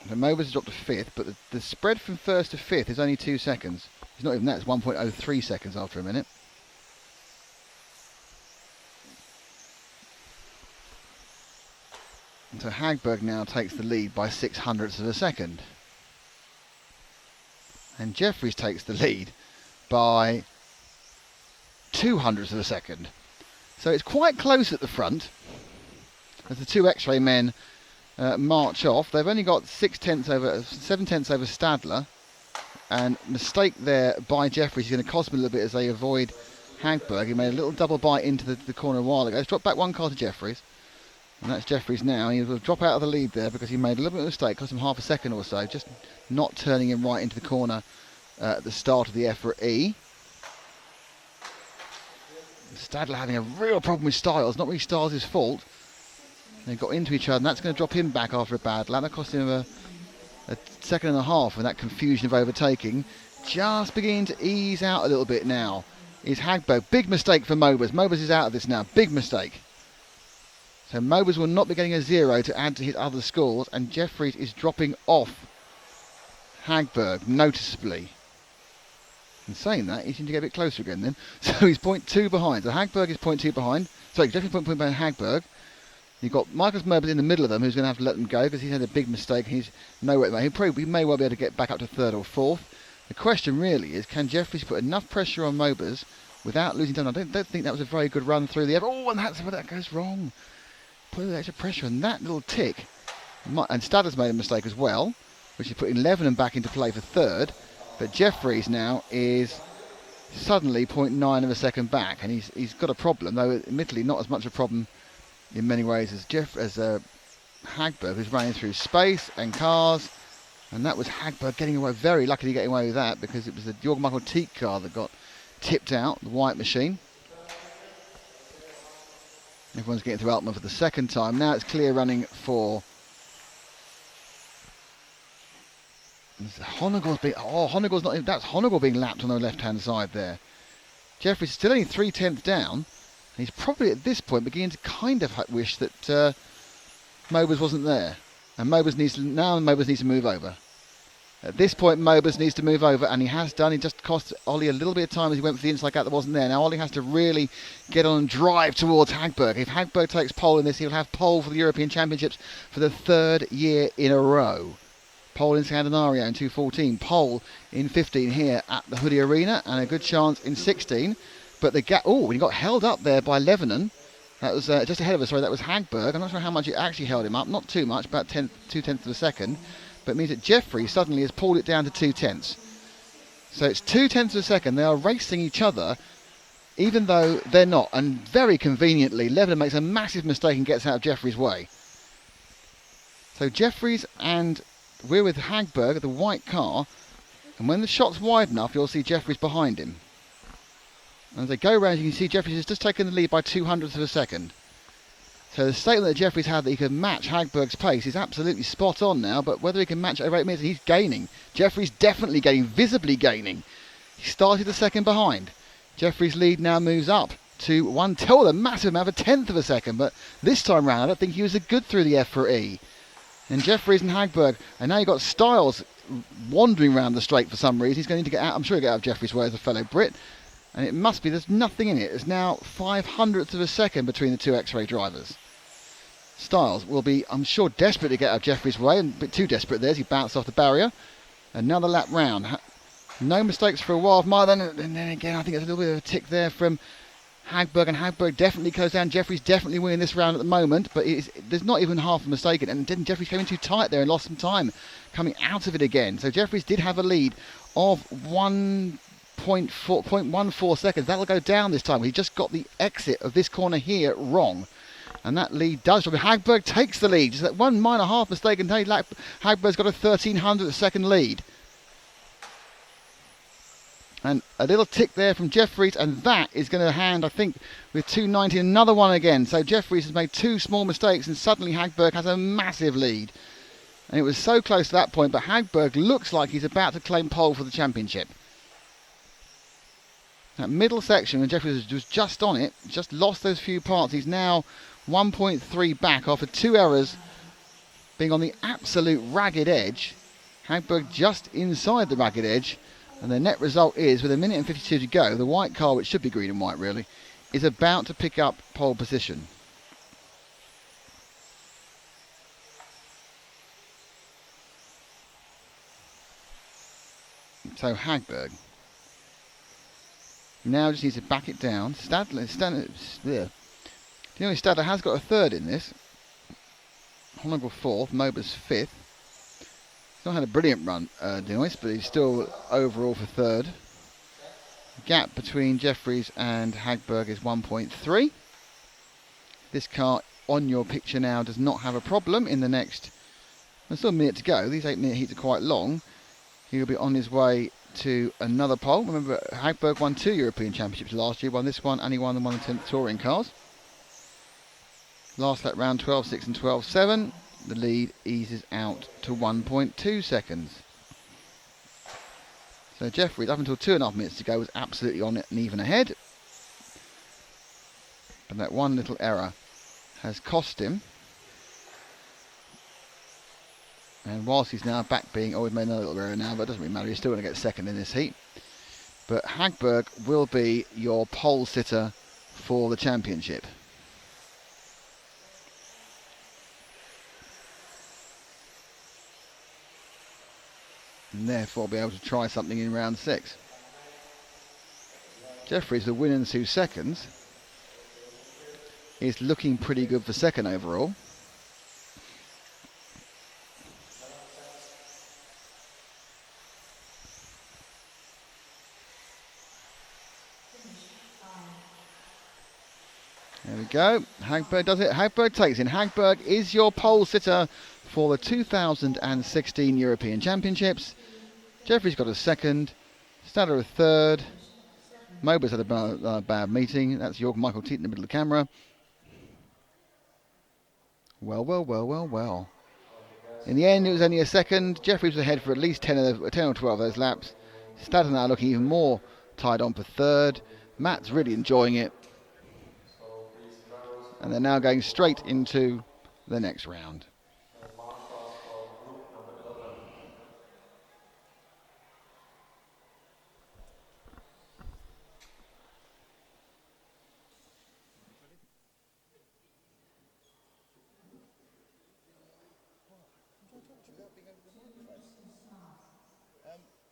So Mobers has dropped to fifth, but the spread from first to fifth is only 2 seconds. It's not even that, it's 1.03 seconds after a minute. And so Hagberg now takes the lead by 0.06 of a second. And Jeffries takes the lead by 0.02 of a second. So it's quite close at the front as the two X-ray men march off. They've only got 7/10 over Stadler, and mistake there by Jeffries is going to cost them a little bit as they avoid Hagberg. He made a little double bite into the corner a while ago. He's dropped back one car to Jeffries, and that's Jeffries now. He will drop out of the lead there because he made a little bit of a mistake, cost him half a second or so, just not turning him right into the corner at the start of the EFRA E. Stadler having a real problem with Styles, not really Styles' fault. They got into each other, and that's going to drop him back after a bad lap. That cost him a second and a half with that confusion of overtaking. Just beginning to ease out a little bit now is Hagberg. Big mistake for Mobers. Mobers is out of this now. Big mistake. So Mobers will not be getting a 0 to add to his other scores, and Jeffries is dropping off Hagberg noticeably. In saying that, he seems to get a bit closer again then. So he's 0.2 behind. So Hagberg is 0.2 behind. Sorry, Jeffries 0.2 behind Hagberg. You've got Marcus Mobers in the middle of them, who's going to have to let them go because he's had a big mistake. He's nowhere. He may well be able to get back up to third or fourth. The question really is, can Jeffries put enough pressure on Mobers without losing time? I don't think that was a very good run through the... Oh, and that's where that goes wrong. Put a little extra pressure on that little tick. And Stadler's made a mistake as well, which is putting Levenon back into play for third. But Jeffries now is suddenly 0.9 of a second back, and he's got a problem, though admittedly not as much a problem in many ways as Hagberg, who's running through space and cars. And that was Hagberg getting away, very luckily getting away with that, because it was the Jorg Michael Teak car that got tipped out, the white machine. Everyone's getting through Altman for the second time. Now it's clear running for Honegor's being... Oh, Honegor's not... That's Honegor being lapped on the left-hand side there. Jeffries is still only 3/10 down. And he's probably at this point beginning to kind of wish that Mobers wasn't there. And Mobers needs to move over. At this point, Mobers needs to move over, and he has done. He just cost Ollie a little bit of time as he went for the inside gap that wasn't there. Now Ollie has to really get on and drive towards Hagberg. If Hagberg takes pole in this, he'll have pole for the European Championships for the third year in a row. Pole in Scandinaria in 2014, pole in 15 here at the Hudy Arena, and a good chance in 16. But the gap, he got held up there by Levenon. That was just ahead of us, sorry, that was Hagberg. I'm not sure how much it actually held him up, not too much, about 2/10 of a second. But it means that Jeffrey suddenly has pulled it down to 2/10. So it's 2/10 of a second. They are racing each other, even though they're not. And very conveniently, Levenon makes a massive mistake and gets out of Jeffrey's way. So Jeffries and we're with Hagberg at the white car, and when the shot's wide enough, you'll see Jeffries behind him. And as they go round, you can see Jeffries has just taken the lead by 0.02 of a second. So the statement that Jeffries had that he could match Hagberg's pace is absolutely spot on now, but whether he can match it over 8 minutes, he's gaining. Jeffries definitely gaining, visibly gaining. He started a second behind. Jeffries' lead now moves up to a massive amount of 1/10 of a second, but this time round I don't think he was a good through the EFRA E. And Jeffries and Hagberg, and now you've got Styles wandering around the straight for some reason. He's going to need to get out. I'm sure he'll get out of Jeffries' way as a fellow Brit. And it must be, there's nothing in it. There's now 0.05 of a second between the two X-ray drivers. Styles will be, I'm sure, desperate to get out of Jeffries' way, and a bit too desperate there as he bounced off the barrier. Another lap round. No mistakes for a while. And then again, I think there's a little bit of a tick there from Hagberg, and Hagberg definitely goes down. Jeffries definitely winning this round at the moment, but there's not even half a mistake in it. And then Jeffries came in too tight there and lost some time coming out of it again. So Jeffries did have a lead of 0.14 seconds. That'll go down this time. He just got the exit of this corner here wrong. And that lead does drop. Hagberg takes the lead. Just that one minor half mistake, and Hagberg's got a 1,300th second lead. And a little tick there from Jeffries, and that is going to hand, I think, with 290, another one again. So Jeffries has made two small mistakes, and suddenly Hagberg has a massive lead. And it was so close to that point, but Hagberg looks like he's about to claim pole for the championship. That middle section, when Jeffries was just on it, just lost those few parts. He's now 1.3 back after two errors, being on the absolute ragged edge. Hagberg just inside the ragged edge. And the net result is, with a minute and 52 to go, the white car, which should be green and white really, is about to pick up pole position. So Hagberg now just needs to back it down. Stadler has got a third in this. Honourable fourth, Mober's fifth. He's not had a brilliant run, Denoise, but he's still overall for third. The gap between Jeffries and Hagberg is 1.3. This car on your picture now does not have a problem in the next... There's still a minute to go. These 8-minute heats are quite long. He'll be on his way to another pole. Remember, Hagberg won 2 European Championships last year, won this one, and he won the 1 and 10th touring cars. Last lap round 12.6 and 12.7. The lead eases out to 1.2 seconds. So Jeffries, up until 2.5 minutes to go, was absolutely on it and even ahead. But that one little error has cost him. And whilst he's now back being... Oh, he's made another little error now, but it doesn't really matter. He's still going to get second in this heat. But Hagberg will be your pole sitter for the championship. And therefore be able to try something in round 6. Jeffries, the win in 2 seconds, is looking pretty good for second overall. There we go. Hagberg does it. Hagberg takes in. Hagberg is your pole sitter for the 2016 European Championships. Jeffries got a second. Stadler a third. Mober's had a bad meeting. That's York Michael Teat in the middle of the camera. Well, well, well, well, well. In the end, it was only a second. Jeffries was ahead for at least 10 or 12 of those laps. Stadler now looking even more tied on for third. Matt's really enjoying it. And they're now going straight into the next round.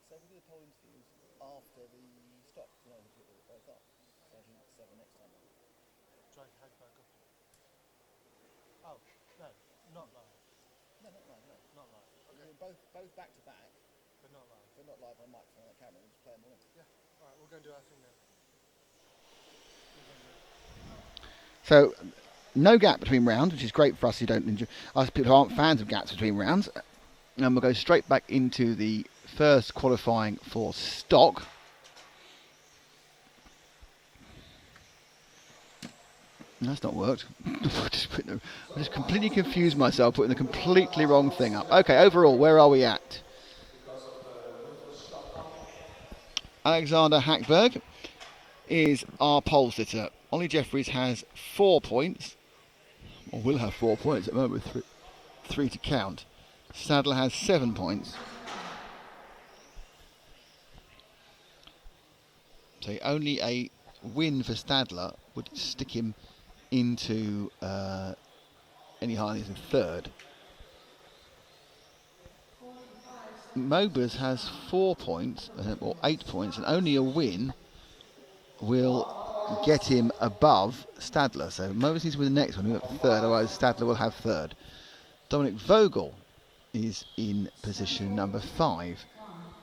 So we do the poll interviews after the stop, you know, both up. So I think 7 next time. Try Hagberg up. Oh, no, not live. No, not live, no. Not live. Okay. Both back to back. But not live. But not live on the microphone on the camera, we'll just play them all in. Yeah, alright, we'll go and do our thing then. So, no gap between rounds, which is great for us who don't enjoy, us people who aren't fans of gaps between rounds. And we'll go straight back into the first qualifying for stock. That's not worked. I just completely confused myself, putting the completely wrong thing up. Okay, overall, where are we at? Alexander Hagberg is our pole sitter. Ollie Jeffries has 4 points, or will have 4 points at the moment, with three to count. Stadler has 7 points. So only a win for Stadler would stick him into any higher than third. Mobers has 4 points, or 8 points, and only a win will get him above Stadler. So Moses needs to win the next one. We've got third, otherwise Stadler will have third. Dominic Vogel is in position number 5.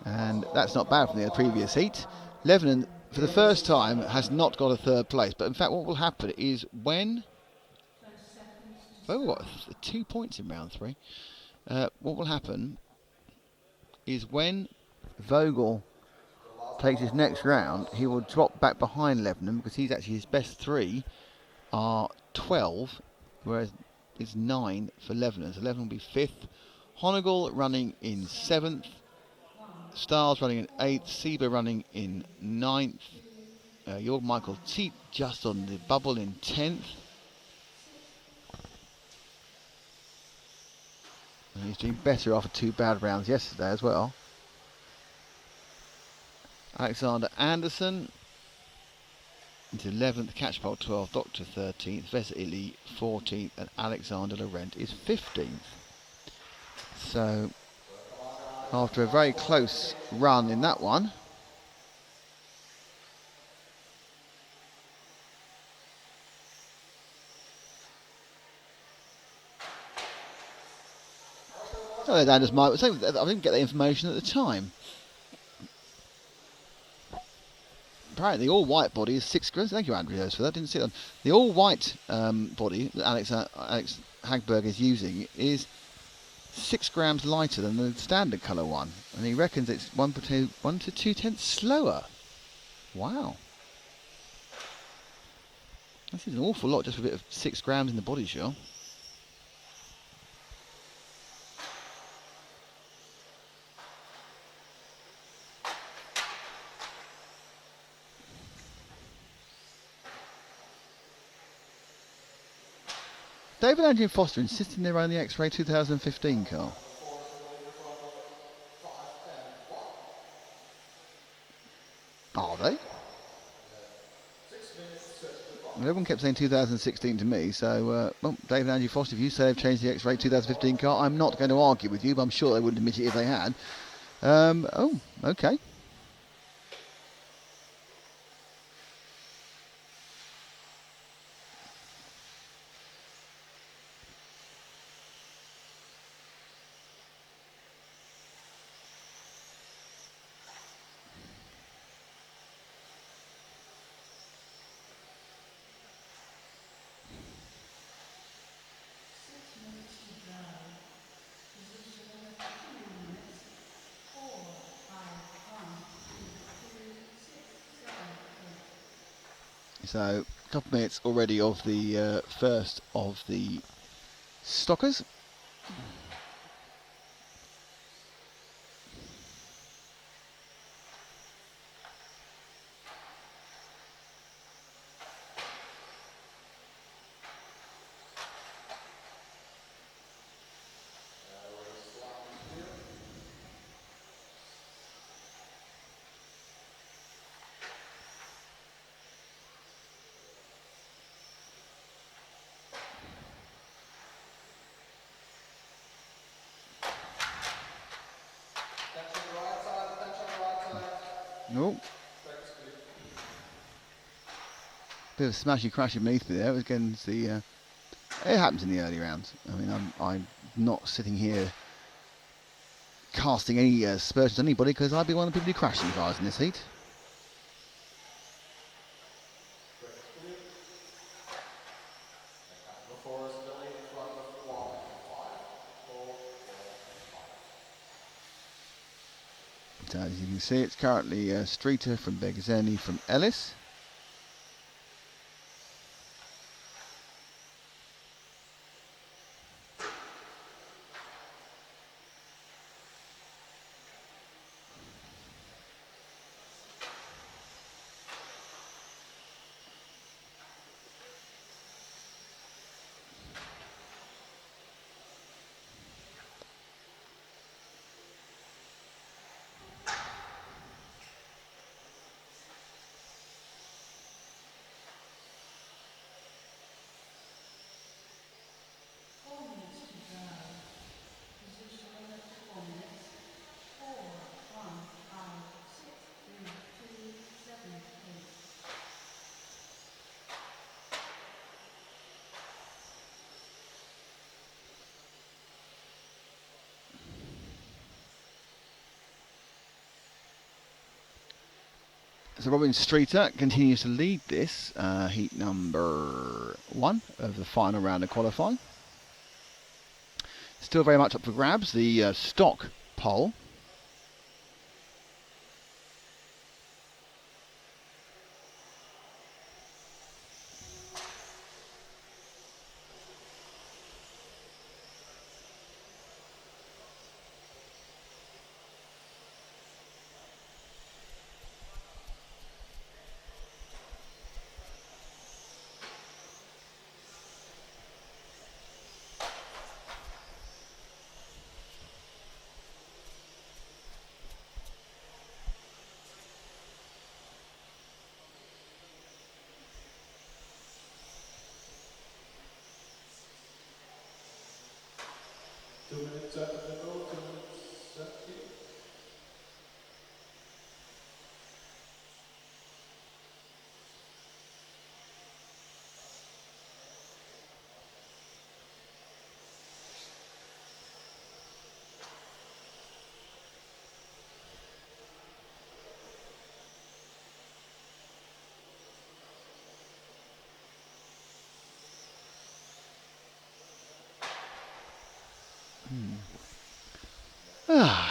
And that's not bad from the previous heat. Lebanon, for the first time, has not got a third place. But in fact, what will happen is when Vogel got 2 points in round 3. What will happen is when Vogel takes his next round, he will drop back behind Lebanon because he's actually his best 3 are 12, whereas it's 9 for Lebanon. So Lebanon will be 5th. Honegal running in 7th. Stars running in 8th. Sieber running in 9th. Your Michael Teat just on the bubble in 10th. And he's doing better after 2 bad rounds yesterday as well. Alexander Anderson into 11th, Catchpole 12th, Doctor 13th, Vesely 14th, and Alexander Laurent is 15th. So, after a very close run in that one, I didn't get that information at the time. Apparently, the all-white body is 6 grams. Thank you, Andreas, for that. Didn't see it on the all-white body that Alex Hagberg is using is 6 grams lighter than the standard colour one, and he reckons it's 1 to 2 tenths slower. Wow, this is an awful lot just for a bit of 6 grams in the body shell. David Andrew Foster insisting they run the X-Ray 2015 car. Are they? Well, everyone kept saying 2016 to me, so well, David Andrew Foster, if you say they've changed the X-Ray 2015 car, I'm not going to argue with you, but I'm sure they wouldn't admit it if they had. Oh, okay. So, a couple of minutes already of the first of the stockers. No. Bit of smashy crashy beneath me there. It was against the. It happens in the early rounds. I mean, I'm not sitting here casting any aspersions on anybody because I'd be one of the people who crashed in cars in this heat. So as you can see, it's currently Streeter from Begzeni from Ellis. So Robin Streeter continues to lead this heat number 1 of the final round of qualifying. Still very much up for grabs, the stock pole.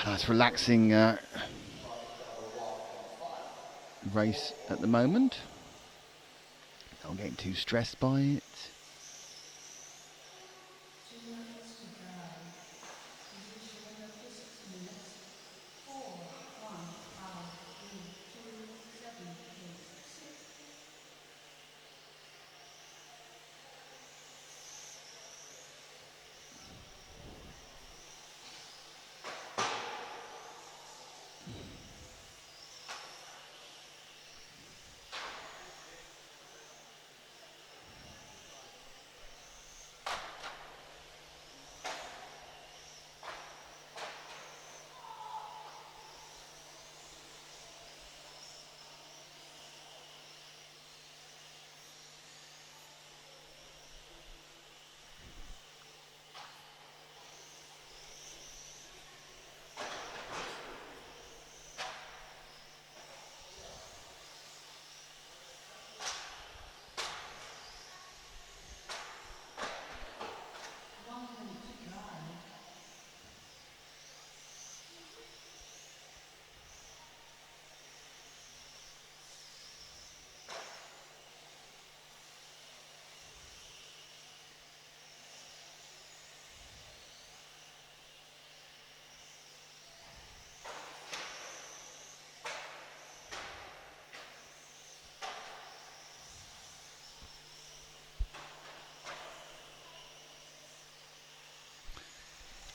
Nice relaxing race at the moment. Not getting too stressed by it.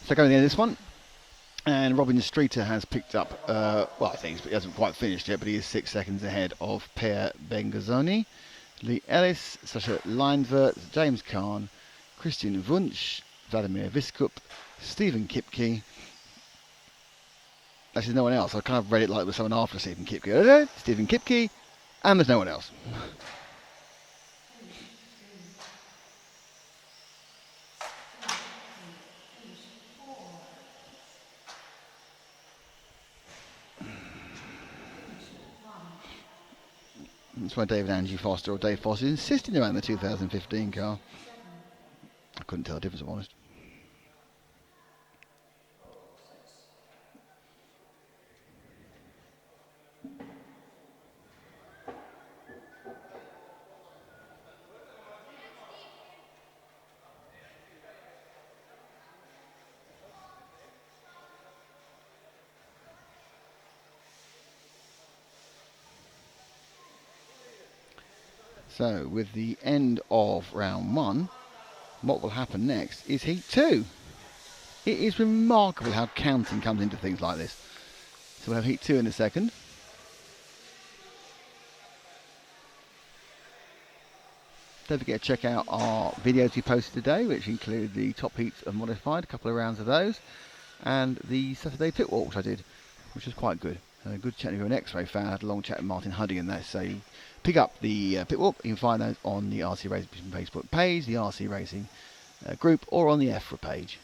So going to the end of this one, and Robin Streeter has picked up, well, I think he hasn't quite finished yet, but he is 6 seconds ahead of Per Bengazzoni, Lee Ellis, Sasha Leinvert, James Kahn, Christian Wunsch, Vladimir Viskup, Stephen Kipke. Actually, no one else. I kind of read it like there was someone after Stephen Kipke. Stephen Kipke, and there's no one else. That's why David Angie Foster or Dave Foster is insisting around the 2015 car. I couldn't tell the difference, if I'm honest. So, with the end of round 1, what will happen next is heat 2. It is remarkable how counting comes into things like this. So we'll have heat 2 in a second. Don't forget to check out our videos we posted today, which include the top heats of modified, a couple of rounds of those, and the Saturday pit walk, which I did, which was quite good. A good chat with an X-Ray fan. I had a long chat with Martin Hudy and that. So pick up the pit walk. You can find those on the RC Racing Facebook page, the RC Racing group, or on the EFRA page.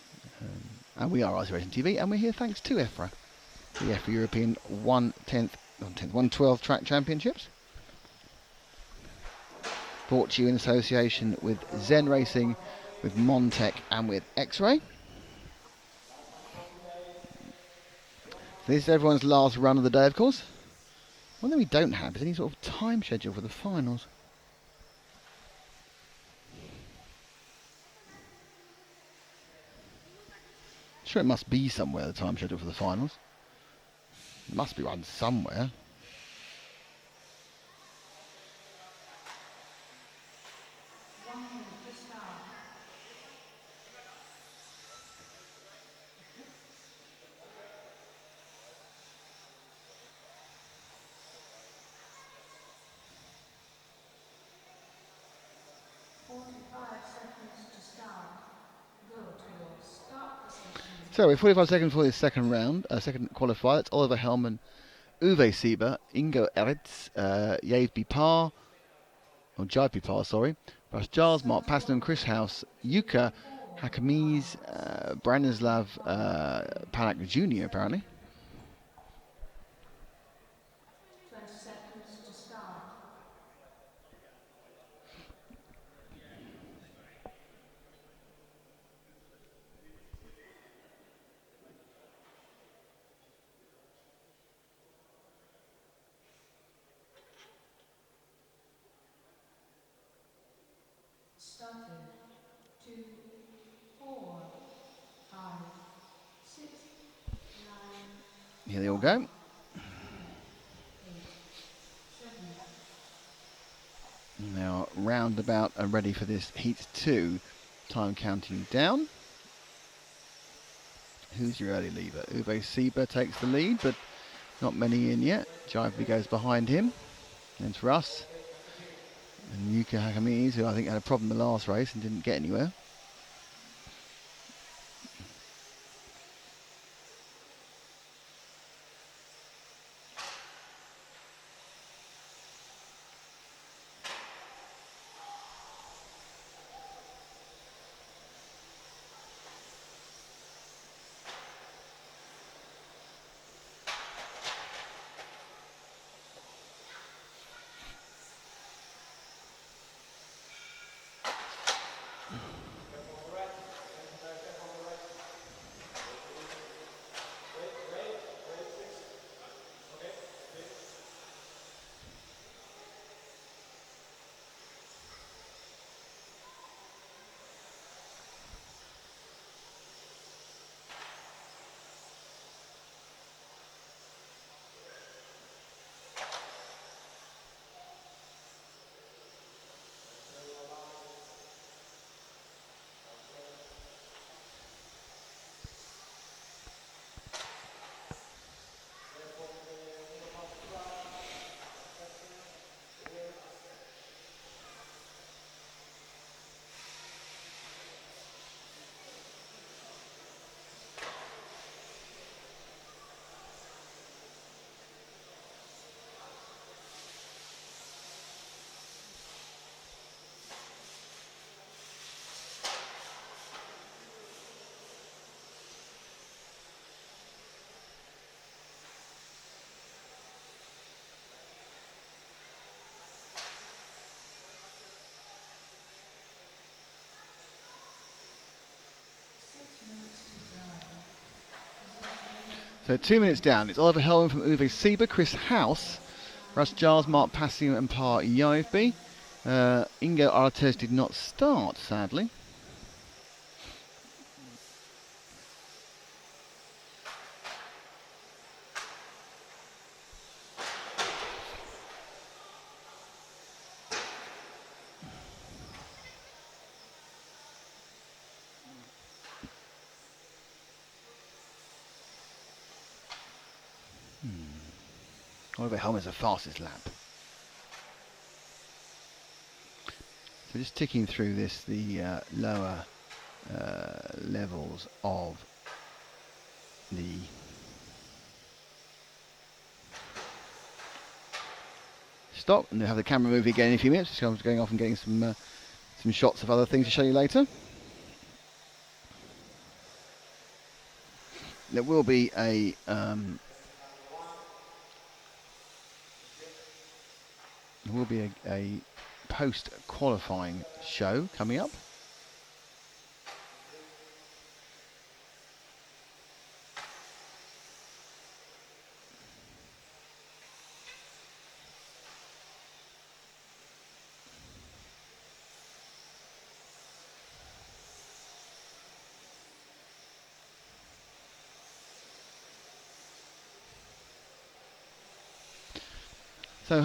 And we are RC Racing TV, and we're here thanks to EFRA, the EFRA European 1/10 112 Track Championships. Brought to you in association with Zen Racing, with Montec and with X-Ray. This is everyone's last run of the day, of course. One thing we don't have is any sort of time schedule for the finals. Sure, it must be somewhere, the time schedule for the finals. It must be run somewhere. So we're 45 seconds for this second round, second qualifier. That's Oliver Hellman, Uwe Sieber, Ingo Eritz, Yave Bipar, or Jive Bipar, sorry, Russ Giles, Mark Paston, Chris House, Yuka Hakamiz, Branislav Panak Jr. apparently. 20 seconds to start. Started. 2, 4, 5, 6, 9. Here they all go. 7. Now roundabout and ready for this heat 2. Time counting down. Who's your early leaver? Uwe Sieber takes the lead, but not many in yet. Jively goes behind him. Then it's Russ. And Yuka Hakamiz, who I think had a problem the last race and didn't get anywhere. So 2 minutes down. It's Oliver Hellman from Uwe Sieber, Chris House, Russ Giles, Mark Passing and Par Yoveby. Ingo Artes did not start, sadly. Oliver Hellman's the fastest lap. So just ticking through this, the lower levels of the stock, and they'll have the camera movie again in a few minutes. Just going off and getting some shots of other things to show you later. There will be a there will be a post-qualifying show coming up. So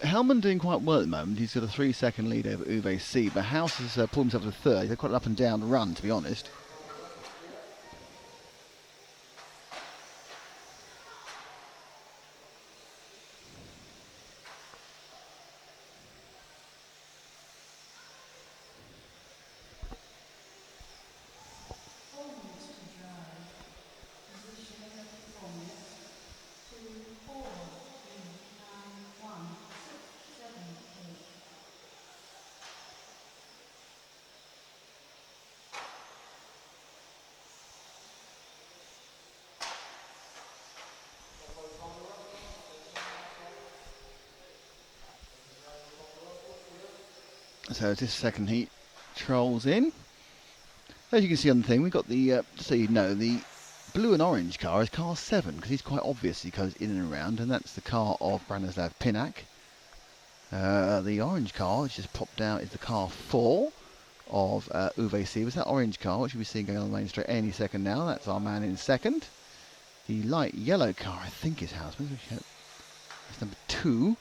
Hellman doing quite well at the moment. He's got a 3-second lead over Uwe C, but House has pulled himself to third. He's quite an up and down run, to be honest. So as this second heat trolls in, as you can see on the thing, we've got the, so you know, the blue and orange car is car 7, because he's quite obvious he goes in and around, and that's the car of Branislav Pinak. The orange car, which just popped out, is the car 4 of Uwe C. Was that orange car, which we'll be seeing going on the main straight any second now. That's our man in second. The light yellow car, I think, is Houseman. That's number 2.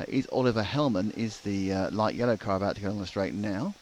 Is Oliver Hellman, is the light yellow car about to go on the straight now.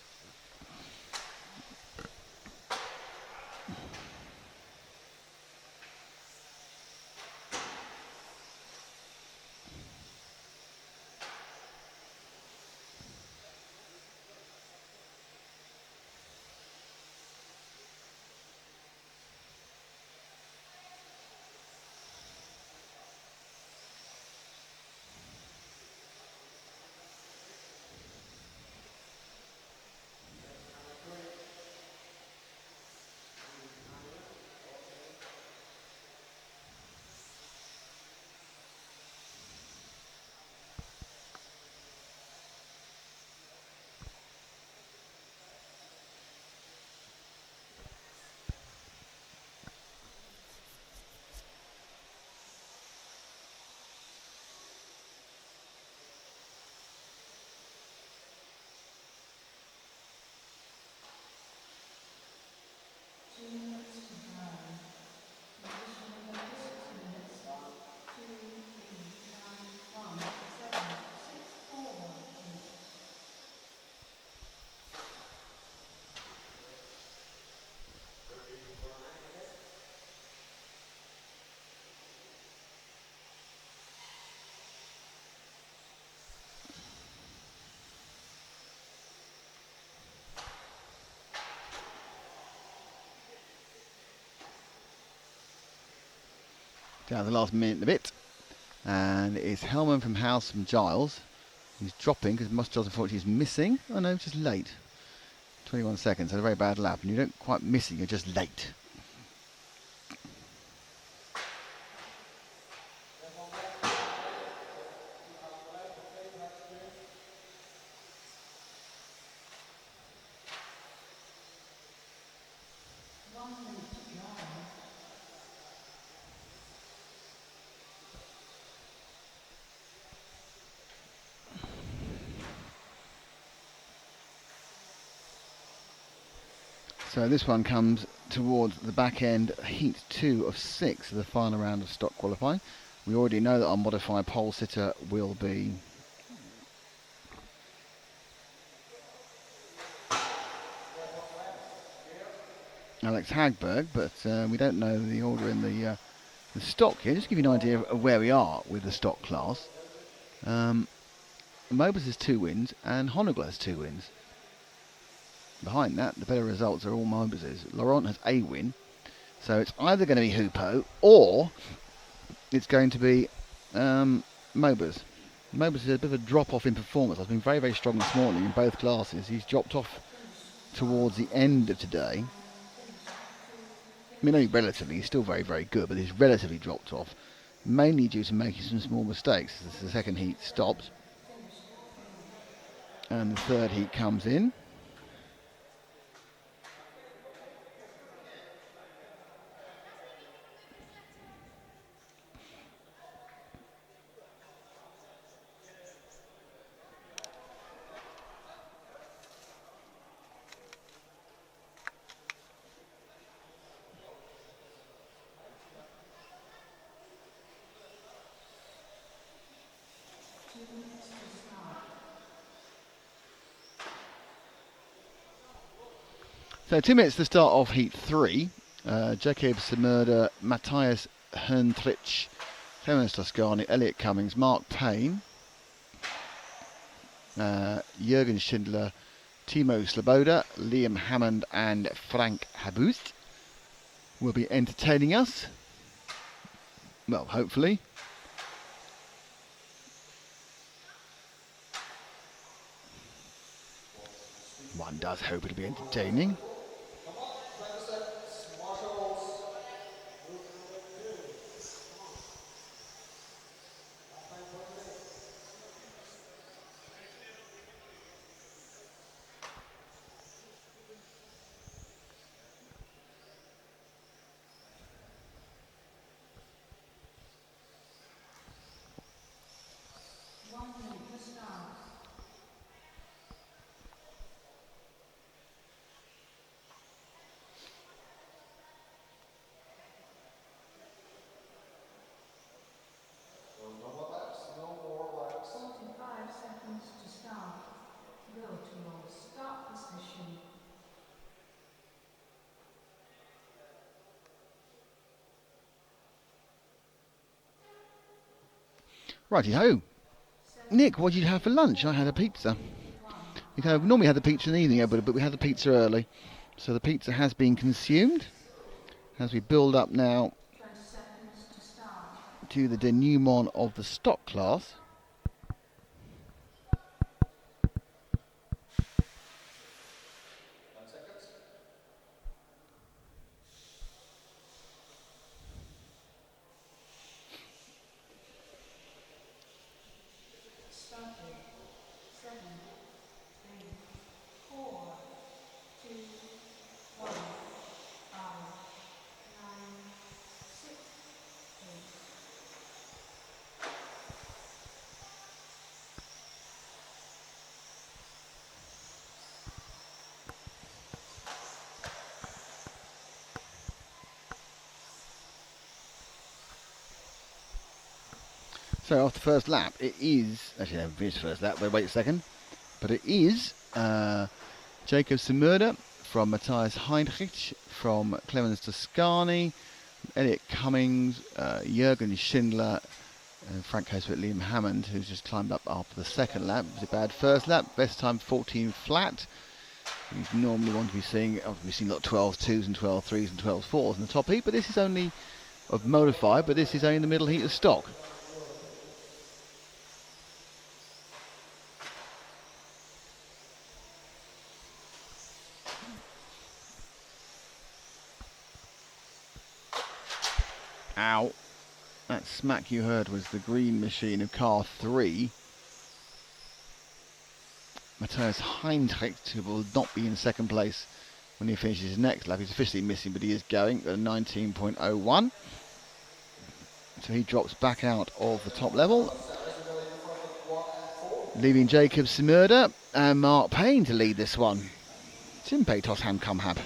Down to the last minute and a bit, and it's Hellman from House from Giles. He's dropping because Giles unfortunately is missing. Oh no, just late. 21 seconds, so a very bad lap, and you don't quite miss it, you're just late. So this one comes towards the back end, heat 2 of 6 of the final round of stock qualifying. We already know that our modified pole sitter will be Alex Hagberg, but we don't know the order in the stock here. Just to give you an idea of where we are with the stock class. Mobus has 2 wins and Honegla has 2 wins. Behind that, the better results are all Mobus's. Laurent has a win, so it's either going to be Hupo or it's going to be Mobus. Mobus is a bit of a drop-off in performance. I've been very, very strong this morning in both classes. He's dropped off towards the end of today. I mean, only relatively, he's still very, very good, but he's relatively dropped off, mainly due to making some small mistakes as the second heat stops. And the third heat comes in. So 2 minutes to start off heat 3. Jacob Semurda, Matthias Herntrich, Clemens Toscani, Elliot Cummings, Mark Payne, Jürgen Schindler, Timo Sloboda, Liam Hammond and Frank Habust will be entertaining us. Well, hopefully. One does hope it'll be entertaining. Righty-ho. Nick, what did you have for lunch? I had a pizza. We kind of normally had the pizza in the evening, but we had the pizza early. So the pizza has been consumed. As we build up now to the denouement of the stock class. So after the first lap, it is... Actually, I haven't finished the first lap, but wait a second. But it is Jacob Semurda from Matthias Heinrich, from Clemens Toscani, Elliot Cummings, Jürgen Schindler, and Frank Hosford, Liam Hammond, who's just climbed up after the second lap. It was a bad first lap, best time 14 flat. You normally want to be seeing, we've seen a lot of 12.2s and 12.3s and 12.4s in the top heat, but this is only of modified, but this is only in the middle heat of stock. Ow. That smack you heard was the green machine of car 3. Matthias Heinrich, who will not be in second place when he finishes his next lap. He's officially missing, but he is going at a 19.01. So he drops back out of the top level, leaving Jacob Semurda and Mark Payne to lead this one. Simpei Tosham Kumhab.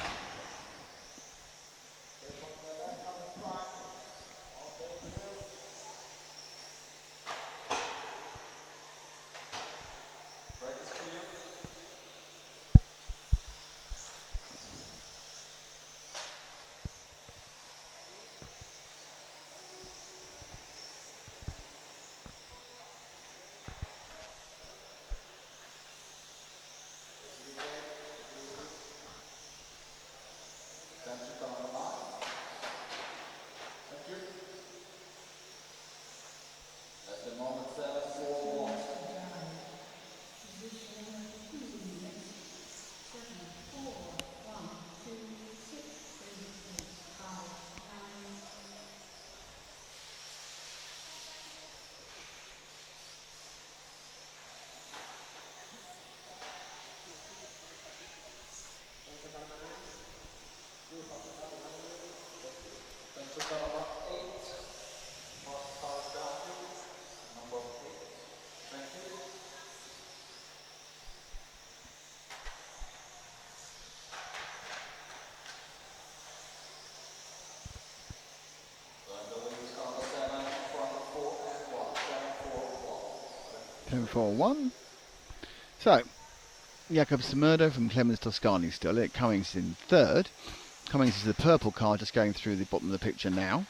10-4-1. So, Jakob Smrder from Clemens Toscani still. Cummings in third. Cummings is the purple car just going through the bottom of the picture now.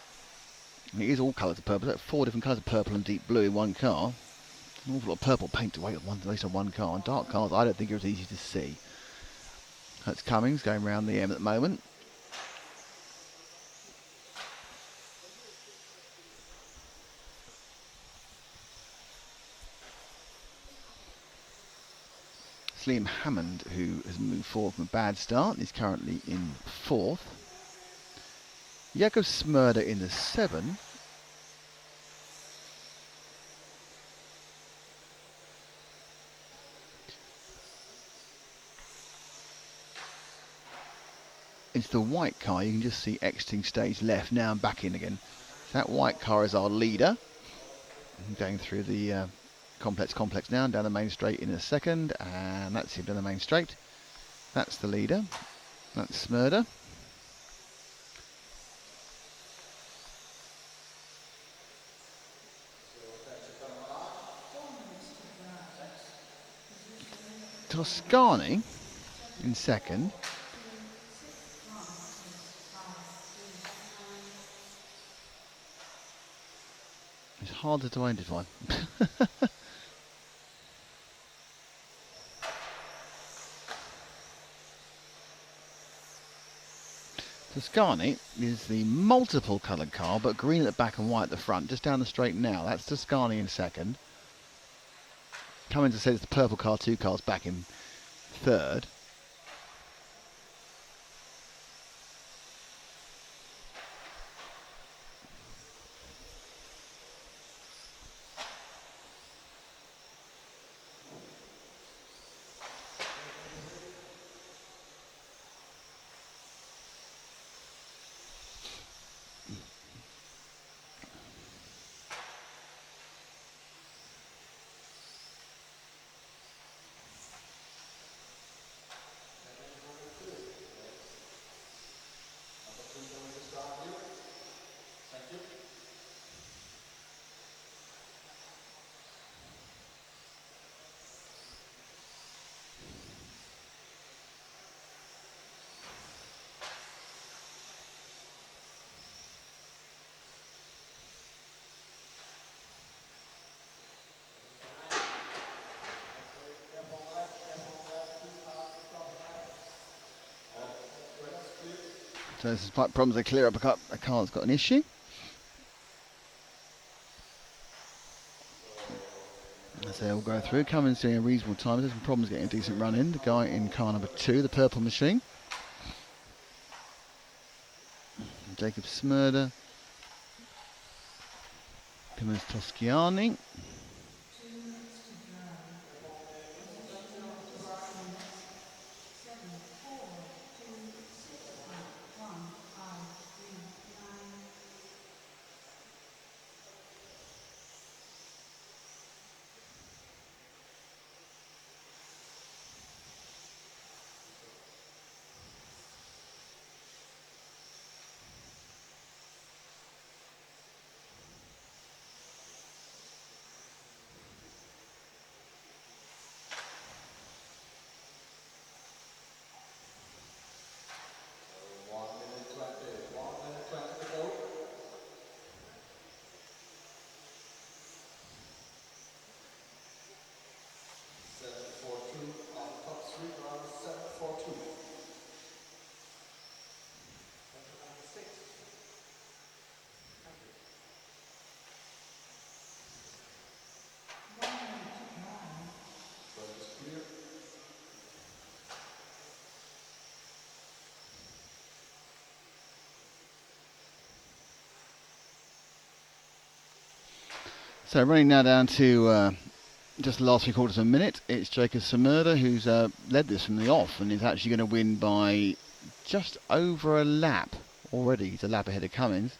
And it is all colours of purple. That's 4 different colours of purple and deep blue in one car. An awful lot of purple paint to wait at least on one car. And dark cars I don't think are as easy to see. That's Cummings going round the M at the moment. Liam Hammond, who has moved forward from a bad start, is currently in fourth. Jakob Smrder in the 7. It's the white car. You can just see exiting stage left now and back in again. That white car is our leader. Going through the complex now and down the main straight in a second, and that's him down the main straight. That's the leader. That's Smrder. Toscani in second. It's harder to identify. Toscani is the multiple coloured car, but green at the back and white at the front, just down the straight now. That's Toscani in second. Cummins has said it's the purple car, 2 cars back in third. So there's slight problems they clear up a car's got an issue. As they all go through, Cummins doing a reasonable time. There's some problems getting a decent run in. The guy in car number 2, the purple machine. Jakob Smrder. Clemens Toscani. So running now down to just the last 3/4 of a minute. It's Jakob Smrder who's led this from the off and is actually going to win by just over a lap already. He's a lap ahead of Cummins.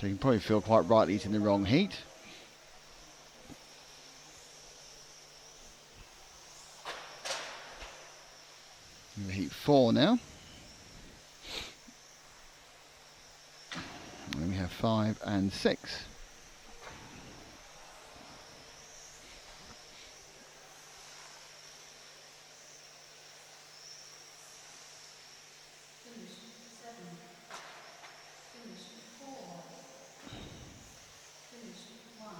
So you can probably feel quite rightly he's in the wrong heat. Heat 4 now. And then we have 5 and 6. Finish 7. Finish 4. Finish 1.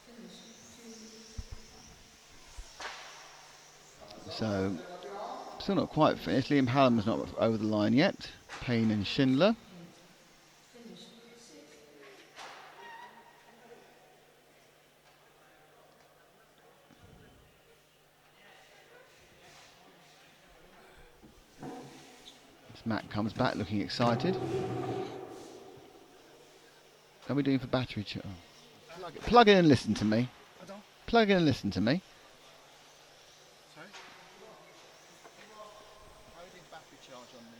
Finish 2. So, still not quite finished. Liam Hallam's not over the line yet. Payne and Schindler. Finish 6. As Matt comes back looking excited. How are we doing for battery charge? Plug in and listen to me. Plug in and listen to me. Sorry? How are we doing battery charge on the...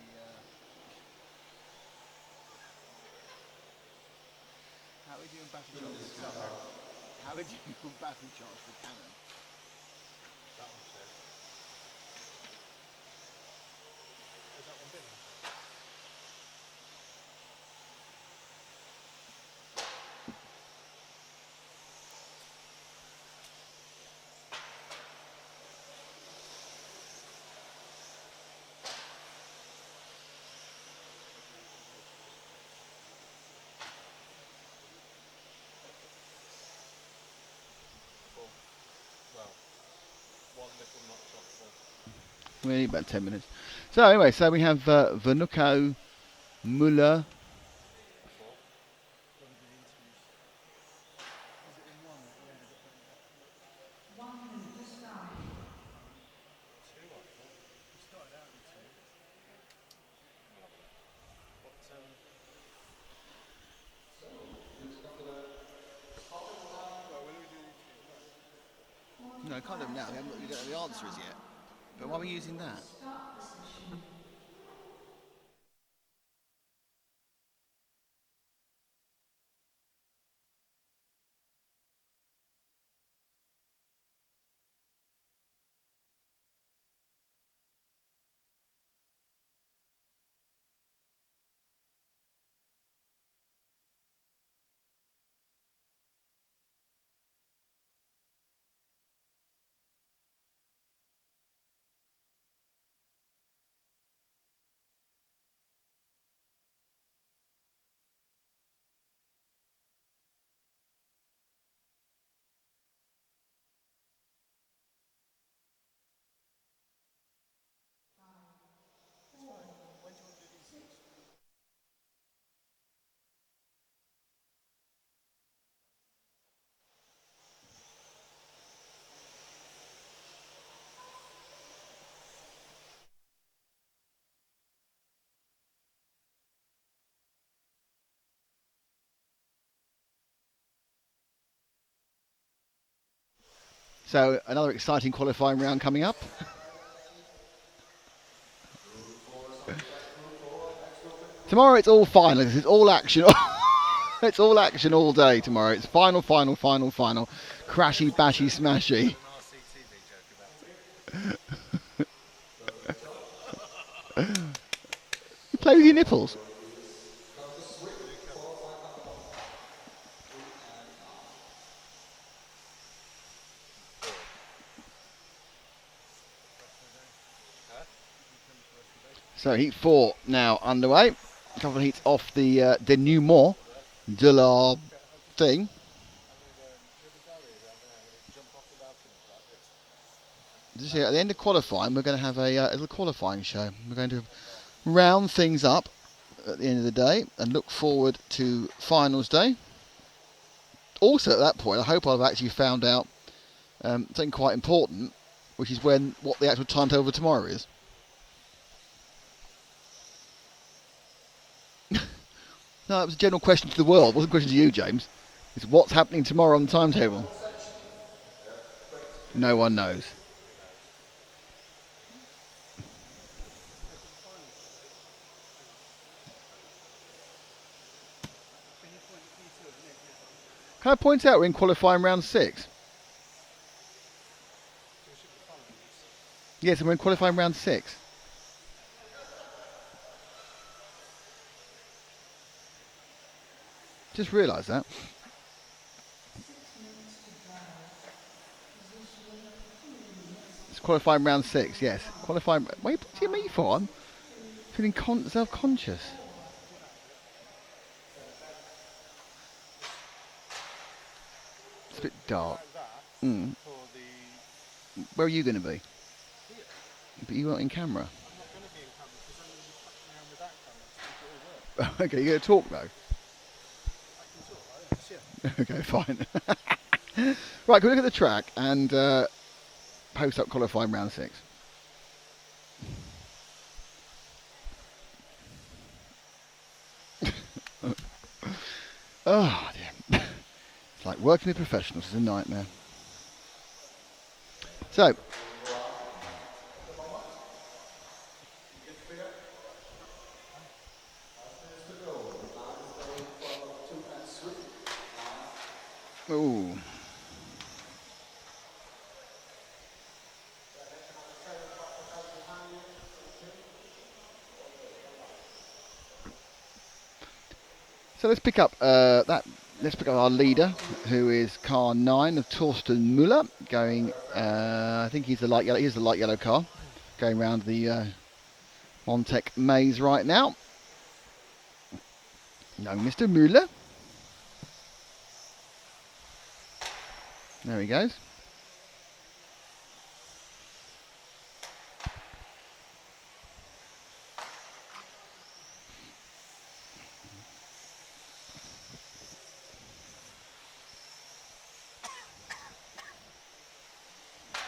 How are we doing battery charge with Canon? How are we doing battery charge with Canon? That one's dead. Is that one big? We need about 10 minutes. So anyway, so we have Vanuko, Muller. No, kind of now. We don't have the answers yet. But why are we using that? So another exciting qualifying round coming up. Tomorrow it's all final. It's all action. It's all action all day tomorrow. It's final. Crashy, bashy, smashy. You play with your nipples. So heat 4 now underway. A couple of heats off the denouement de la thing. Just here, at the end of qualifying, we're going to have a little qualifying show. We're going to round things up at the end of the day and look forward to finals day. Also at that point, I hope I've actually found out something quite important, which is what the actual timetable for tomorrow is. No, it was a general question to the world. It wasn't a question to you, James. It's what's happening tomorrow on the timetable. No one knows. Can I point out we're in qualifying round 6? Yes, and we're in qualifying round 6. Just realised that. It's qualifying round 6, yes. Qualifying. Wait, what do you mean for? I'm feeling self-conscious. It's a bit dark. Mm. Where are you going to be? But you weren't in camera. Okay, you're going to talk though? Okay, fine. Right, can we look at the track and post up qualifying round 6? Oh dear. It's like working with professionals is a nightmare. So, ooh. So let's pick up Let's pick up our leader, who is car 9 of Torsten Müller, going. I think he's the light yellow. He's the light yellow car, going around the Montec maze right now. No, Mr. Müller. There he goes.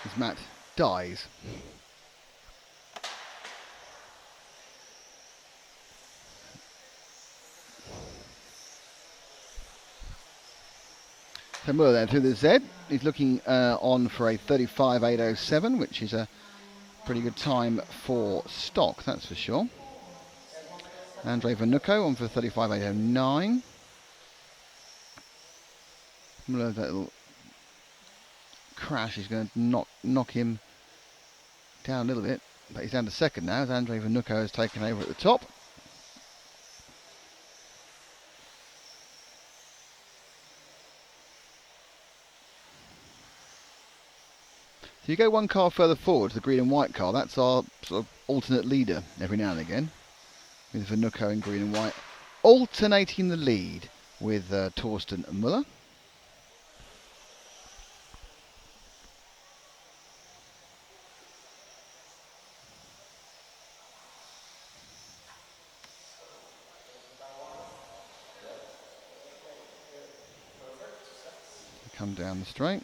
As Matt dies. So Müller then through the Z. He's looking on for a 35.807, which is a pretty good time for stock, that's for sure. Andre Vanucco on for 35.809. Müller, that little crash is going to knock him down a little bit, but he's down to second now as Andre Vanucco has taken over at the top. So you go one car further forward to the green and white car, that's our sort of alternate leader every now and again, with Vanucco in green and white, alternating the lead with Torsten Müller. Come down the straight.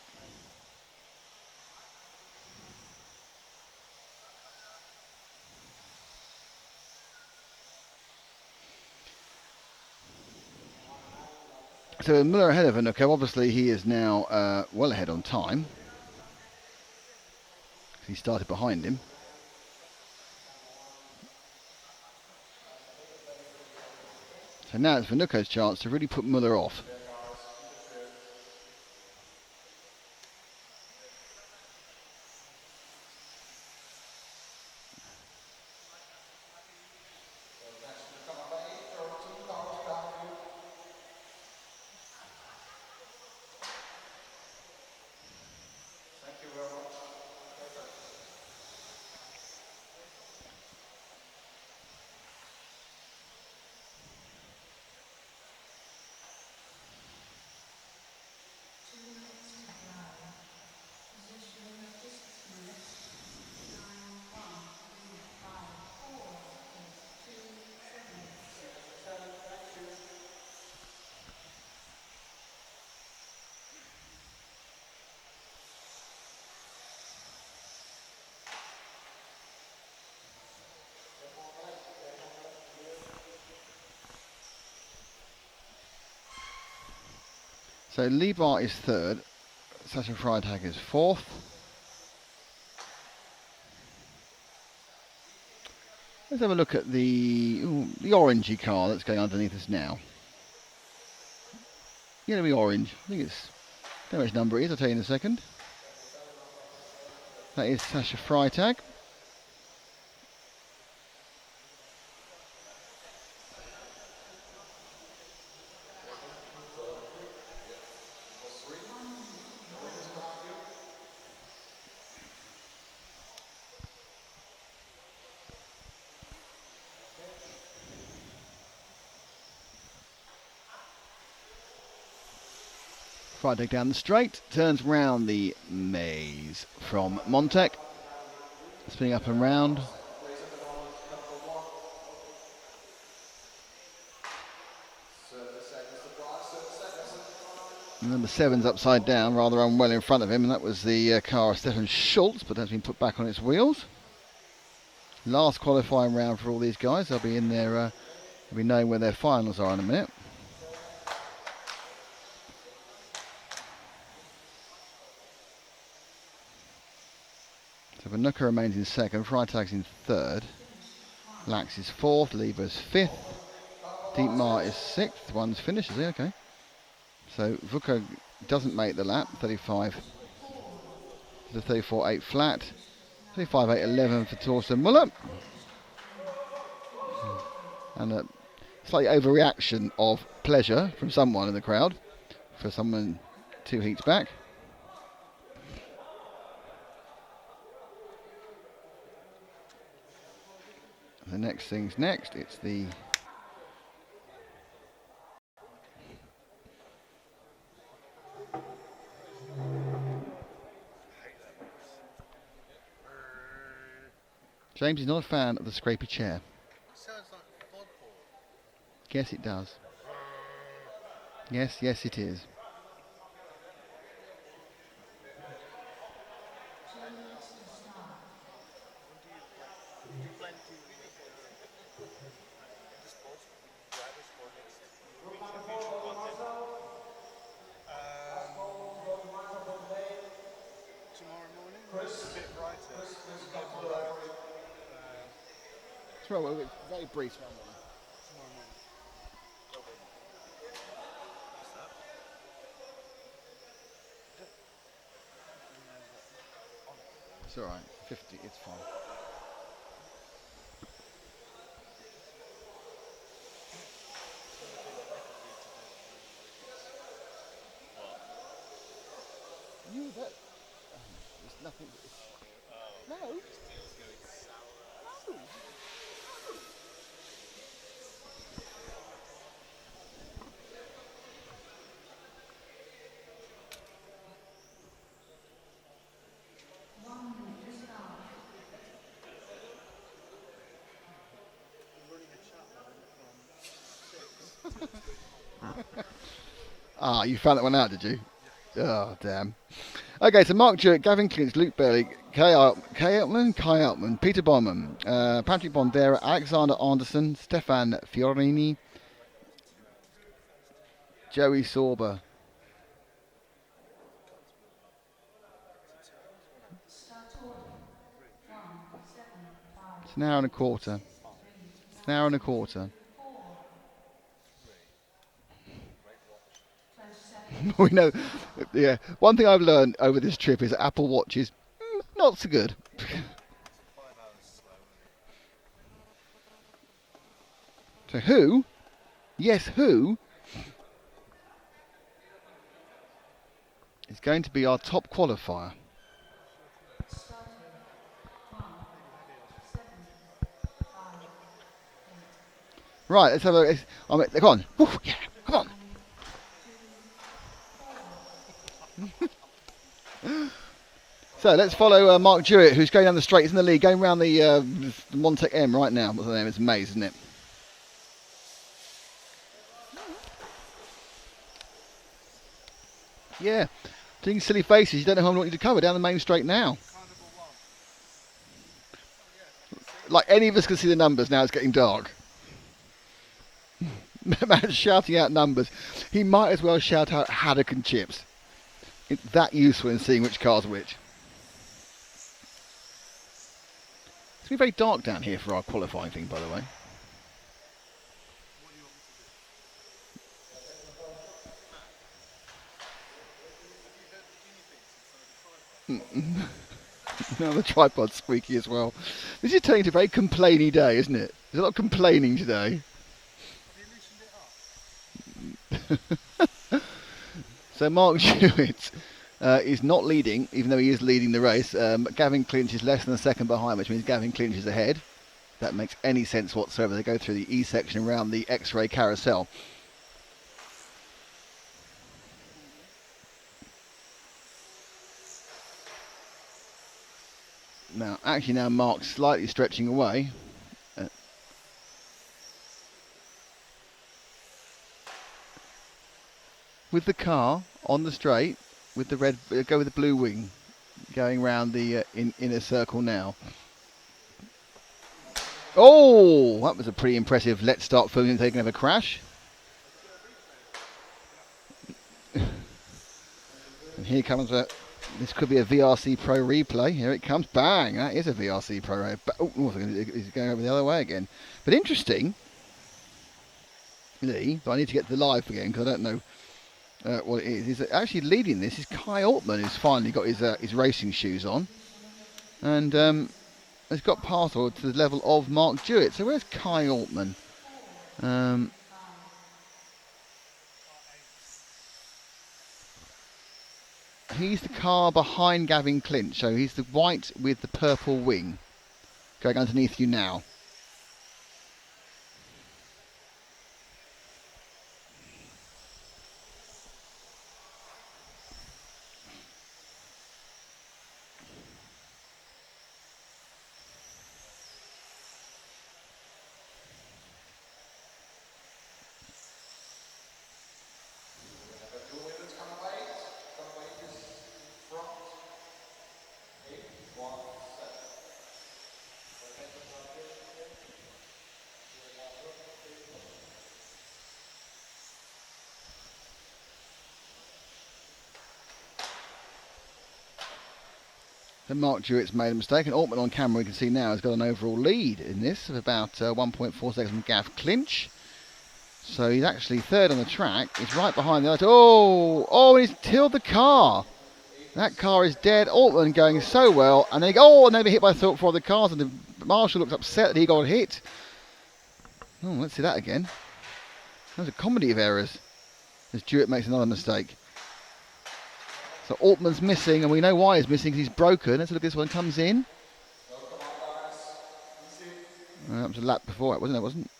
So Müller ahead of Vanucco. Obviously he is now well ahead on time. He started behind him. So now it's Vanucco's chance to really put Müller off. So Liebart is third, Sascha Freitag is fourth. Let's have a look at the orangey car that's going underneath us now. yellowy orange. I think it's, don't know which number it is, I'll tell you in a second. That is Sasha Freitag. Freitag down the straight, turns round the maze from Montec, spinning up and round. Number 7's upside down, rather unwell in front of him, and that was the car of Stefan Schultz, but that's been put back on its wheels. Last qualifying round for all these guys. They'll be in there, they'll be knowing where their finals are in a minute. So Vanuka remains in second, Freitag's in third, Lax is fourth, Lever's fifth, Dietmar is sixth. One's finished, is he? Okay. So Vuka doesn't make the lap, 35. The 34.8 flat, 35.8.11 for Torsten Muller. And a slight overreaction of pleasure from someone in the crowd for someone 2 heats back. The next thing's next. It's the James is not a fan of the scrapey chair. Yes, it does. Yes, yes, it is. Well, it's very brief. It's alright, 50, it's fine. You bet. There's nothing. No. No. Ah, you found that one out, did you? Oh, damn. Okay, so Mark Jurek, Gavin Klintz, Luke Bailey, Kai Altman, Peter Baumann, Patrick Bondera, Alexander Anderson, Stefan Fiorini, Joey Sorber. It's an hour and a quarter. It's an hour and a quarter. We know, yeah. One thing I've learned over this trip is Apple Watches, not so good. So who? Yes, who is going to be our top qualifier? Right, let's have a. Come on. Woo, yeah, come on. So let's follow Mark Jurek, who's going down the straight. He's in the lead, going around the Montec M right now. What's the name? It's a maze, isn't it? Yeah, doing silly faces. You don't know how I want you to cover down the main straight now. Like any of us can see the numbers now. It's getting dark. Man's shouting out numbers. He might as well shout out haddock and chips. It's that useful in seeing which car's which. It's been very dark down here for our qualifying thing, by the way. Now the tripod's squeaky as well. This is turning into a very complainy day, isn't it? There's a lot of complaining today. So Mark Jewett is not leading, even though he is leading the race. Gavin Clinch is less than a second behind, which means Gavin Clinch is ahead. If that makes any sense whatsoever. They go through the E section around the X-ray carousel. Now, actually now Mark's slightly stretching away. With the car on the straight, with the red, go with the blue wing, going round the inner circle now. Oh, that was a pretty impressive let's start filming taking over crash. And here comes this could be a VRC Pro replay. Here it comes. Bang! That is a VRC Pro. Oh, he's going over the other way again. But interesting, Lee, but I need to get to the live again because I don't know what it is. He's actually leading this is Kai Altman, who's finally got his racing shoes on. And has got past to the level of Mark Jewett. So where's Kai Altman? He's the car behind Gavin Clinch, so he's the white with the purple wing. Going underneath you now. So Mark Jewett's made a mistake, and Altman on camera we can see now has got an overall lead in this of about 1.4 seconds from Gav Clinch. So he's actually third on the track. He's right behind the other. Oh, he's tilled the car. That car is dead. Altman going so well, and they go, and they were hit by four of the cars, and the marshal looks upset that he got hit. Oh, let's see that again. That was a comedy of errors as Jewett makes another mistake. So Altman's missing, and we know why he's missing, because he's broken. Let's look at this one. Comes in. That was a lap before it, wasn't it? Wasn't?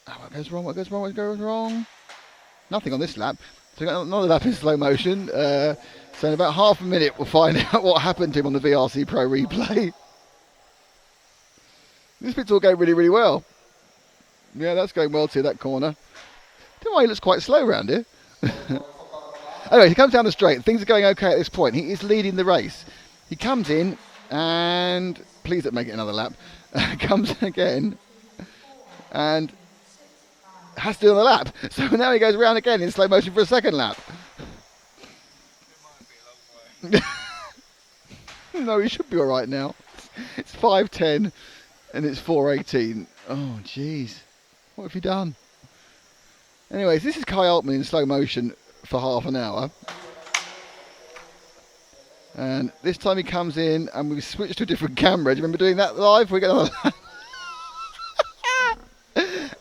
Oh, what goes wrong? What goes wrong? What goes wrong? Nothing on this lap. So we got another lap in slow motion. So in about half a minute, we'll find out what happened to him on the VRC Pro replay. This bit's all going really, really well. Yeah, that's going well too, that corner. I don't know why he looks quite slow around here. Anyway, he comes down the straight. Things are going okay at this point. He is leading the race. He comes in and please don't make it another lap. Comes again and has to do another lap. So now he goes around again in slow motion for a second lap. No, he should be all right now. It's 5:10 and it's 4:18. Oh, jeez. What have you done? Anyways, this is Kai Altman in slow motion for half an hour, and this time he comes in and we've switched to a different camera. Do you remember doing that live? We get another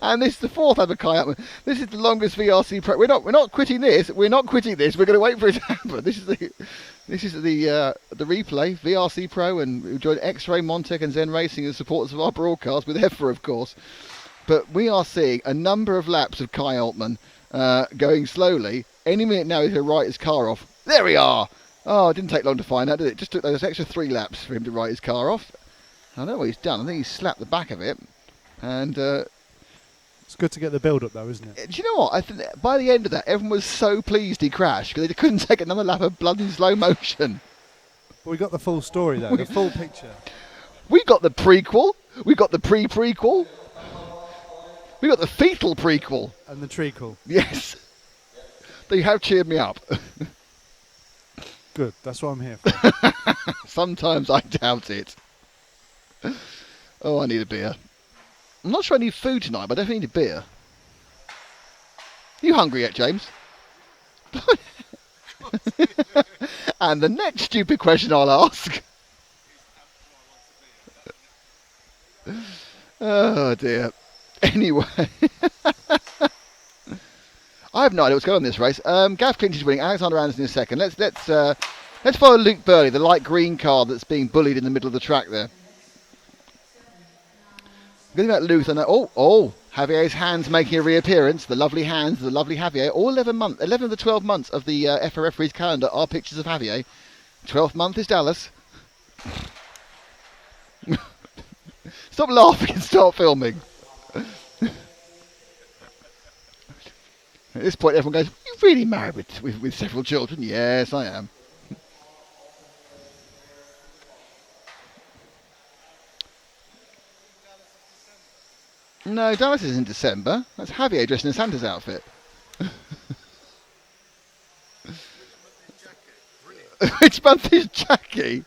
and this is the fourth lap of Kai Altman. This is the longest VRC Pro. We're not quitting this. We're not quitting this. We're going to wait for it to happen. This is the replay VRC Pro, and we joined X-Ray, Montec, and Zen Racing as supporters of our broadcast with EFRA, of course. But we are seeing a number of laps of Kai Altman going slowly. Any minute now he's going to write his car off. There we are. Oh, it didn't take long to find out, did it? It just took those extra 3 laps for him to write his car off. I don't know what he's done. I think he's slapped the back of it. And it's good to get the build-up, though, isn't it? Do you know what? I think by the end of that, everyone was so pleased he crashed because they couldn't take another lap of blood in slow motion. But we got the full story, though, the full picture. We got the prequel. We got the pre-prequel. We got the fetal prequel. And the treacle. Yes. They have cheered me up. Good, that's what I'm here for. Sometimes I doubt it. Oh, I need a beer. I'm not sure I need food tonight, but I definitely need a beer. Are you hungry yet, James? And the next stupid question I'll ask. Oh dear. Anyway. I have no idea what's going on in this race. Gav Clinch is winning. Alexander Anderson in second. Let's follow Luke Burley, the light green car that's being bullied in the middle of the track there. Good thing about Luke, Javier's hands making a reappearance. The lovely hands, the lovely Javier. All 11 of the 12 months of the EFRA referee's calendar are pictures of Javier. 12th month is Dallas. Stop laughing and start filming. At this point, everyone goes, "You really married with several children?" Yes, I am. No, Dallas is in December. That's Javier dressed in Santa's outfit. Which month is Jackie?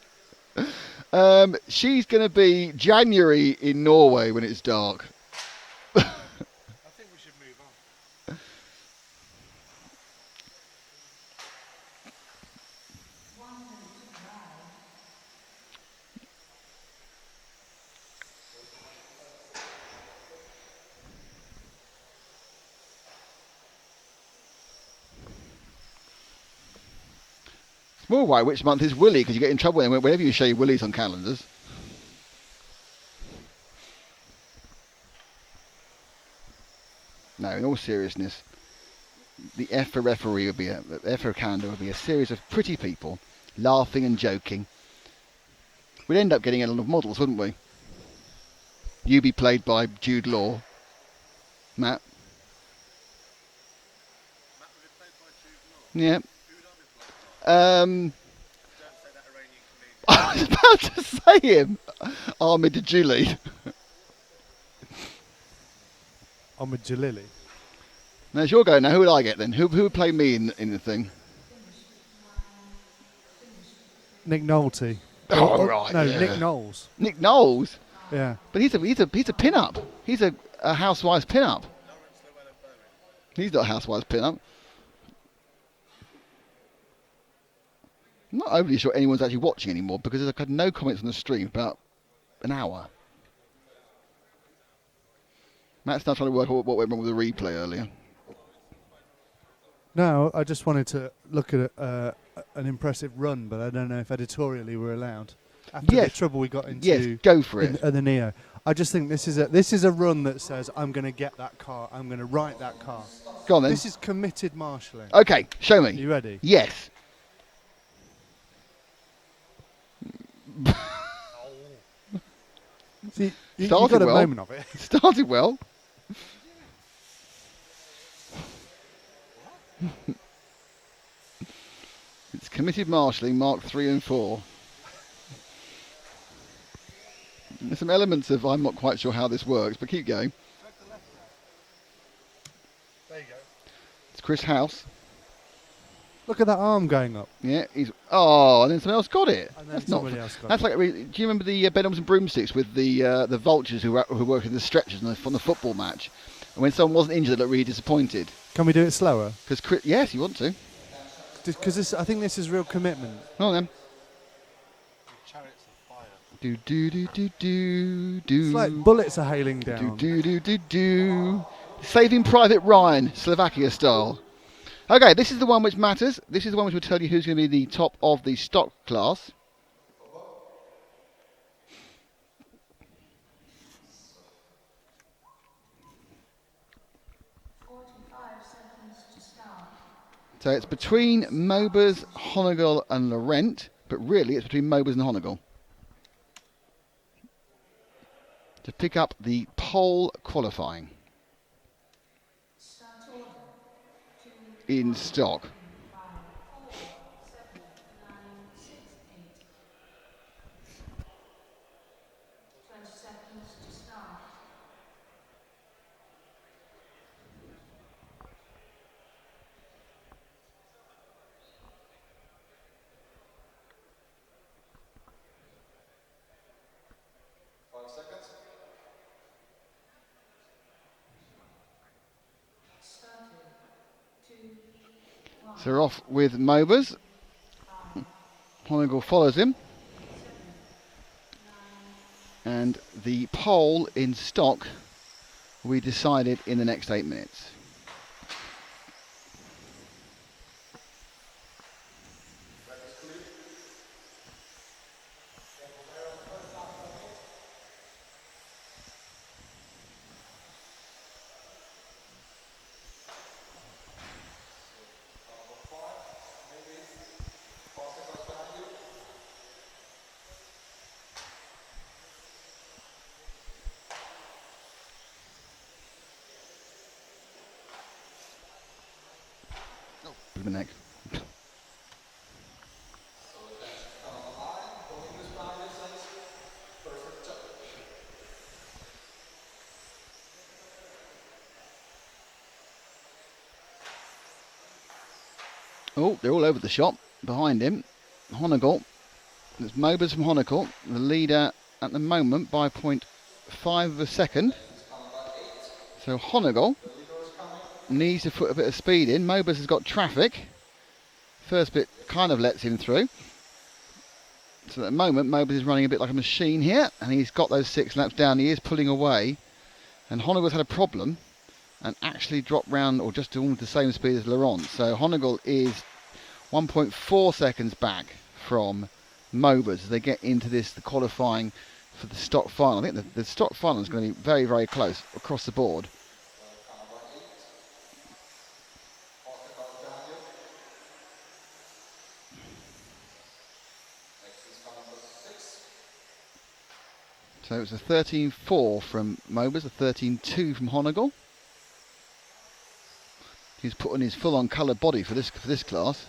She's going to be January in Norway when it's dark. I think we should move on. More right, which month is Willie? Because you get in trouble whenever you show your Willies on calendars. No, in all seriousness, the EFRA referee would be the EFRA calendar would be a series of pretty people laughing and joking. We'd end up getting a lot of models, wouldn't we? You be played by Jude Law, Matt. Yeah. I was about to say him. Ahmed Jalili. Ahmed Jalili. Now it's your go now. Who would I get then? Who would play me in the thing? Nick Nolte. Oh, right. No, yeah. Nick Knowles. Nick Knowles? Yeah. But he's a pin-up. He's a Housewives pin-up. He's not a Housewives pin-up. I'm not overly sure anyone's actually watching anymore because I've had no comments on the stream for about an hour. Matt's now trying to work out what went wrong with the replay earlier. No, I just wanted to look at an impressive run, but I don't know if editorially we're allowed. After the trouble we got into, yes, go for it. The Neo, I just think this is a run that says I'm going to get that car, I'm going to write that car. Go on then. This is committed marshalling. Okay, show me. You ready? Yes. See, you got a moment of it. Started well. It's committed marshalling, Mark 3 and 4. There's some elements of I'm not quite sure how this works, but keep going. There you go. It's Chris House. Look at that arm going up. Yeah, and then someone else got it. And then That's not. somebody else got That's it. like. Do you remember the Benhams and Broomsticks with the vultures who worked in the stretchers on the football match? And when someone wasn't injured, they looked really disappointed. Can we do it slower? Because yes, you want to. Because I think this is real commitment. Well then. Chariots of fire. Do do do do do do. It's like bullets are hailing down. Do do do do do. Saving Private Ryan, Slovakia style. Okay, this is the one which matters. This is the one which will tell you who's going to be the top of the stock class. So it's between Mobers, Honegal and Laurent, but really it's between Mobers and Honegal. To pick up the pole qualifying in stock. So we're off with Mobers. Honegal follows him. And the pole in stock will be decided in the next 8 minutes. The neck. Oh, they're all over the shop behind him. Honegal. There's Mobers from Honegal, the leader at the moment by 0.5 of a second. So Honegal needs to put a bit of speed in. Mobers has got traffic. First bit kind of lets him through. So at the moment, Mobers is running a bit like a machine here, and he's got those 6 laps down. He is pulling away, and Honegal's had a problem and actually dropped round, or just almost the same speed as Laurent. So Honegal is 1.4 seconds back from Mobers as they get into the qualifying for the stock final. I think the stock final is going to be very, very close across the board. So it's a 13.4 from Mobers, a 13.2 from Honegal. He's put on his full-on colour body for this class.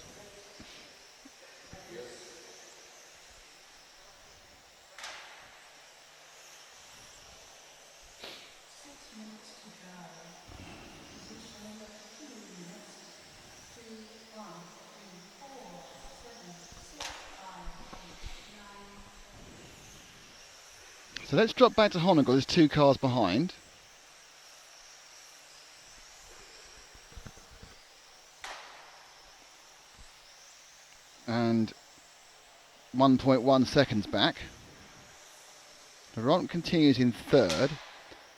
So let's drop back to Honegal. There's 2 cars behind. And 1.1 seconds back. Laurent continues in third,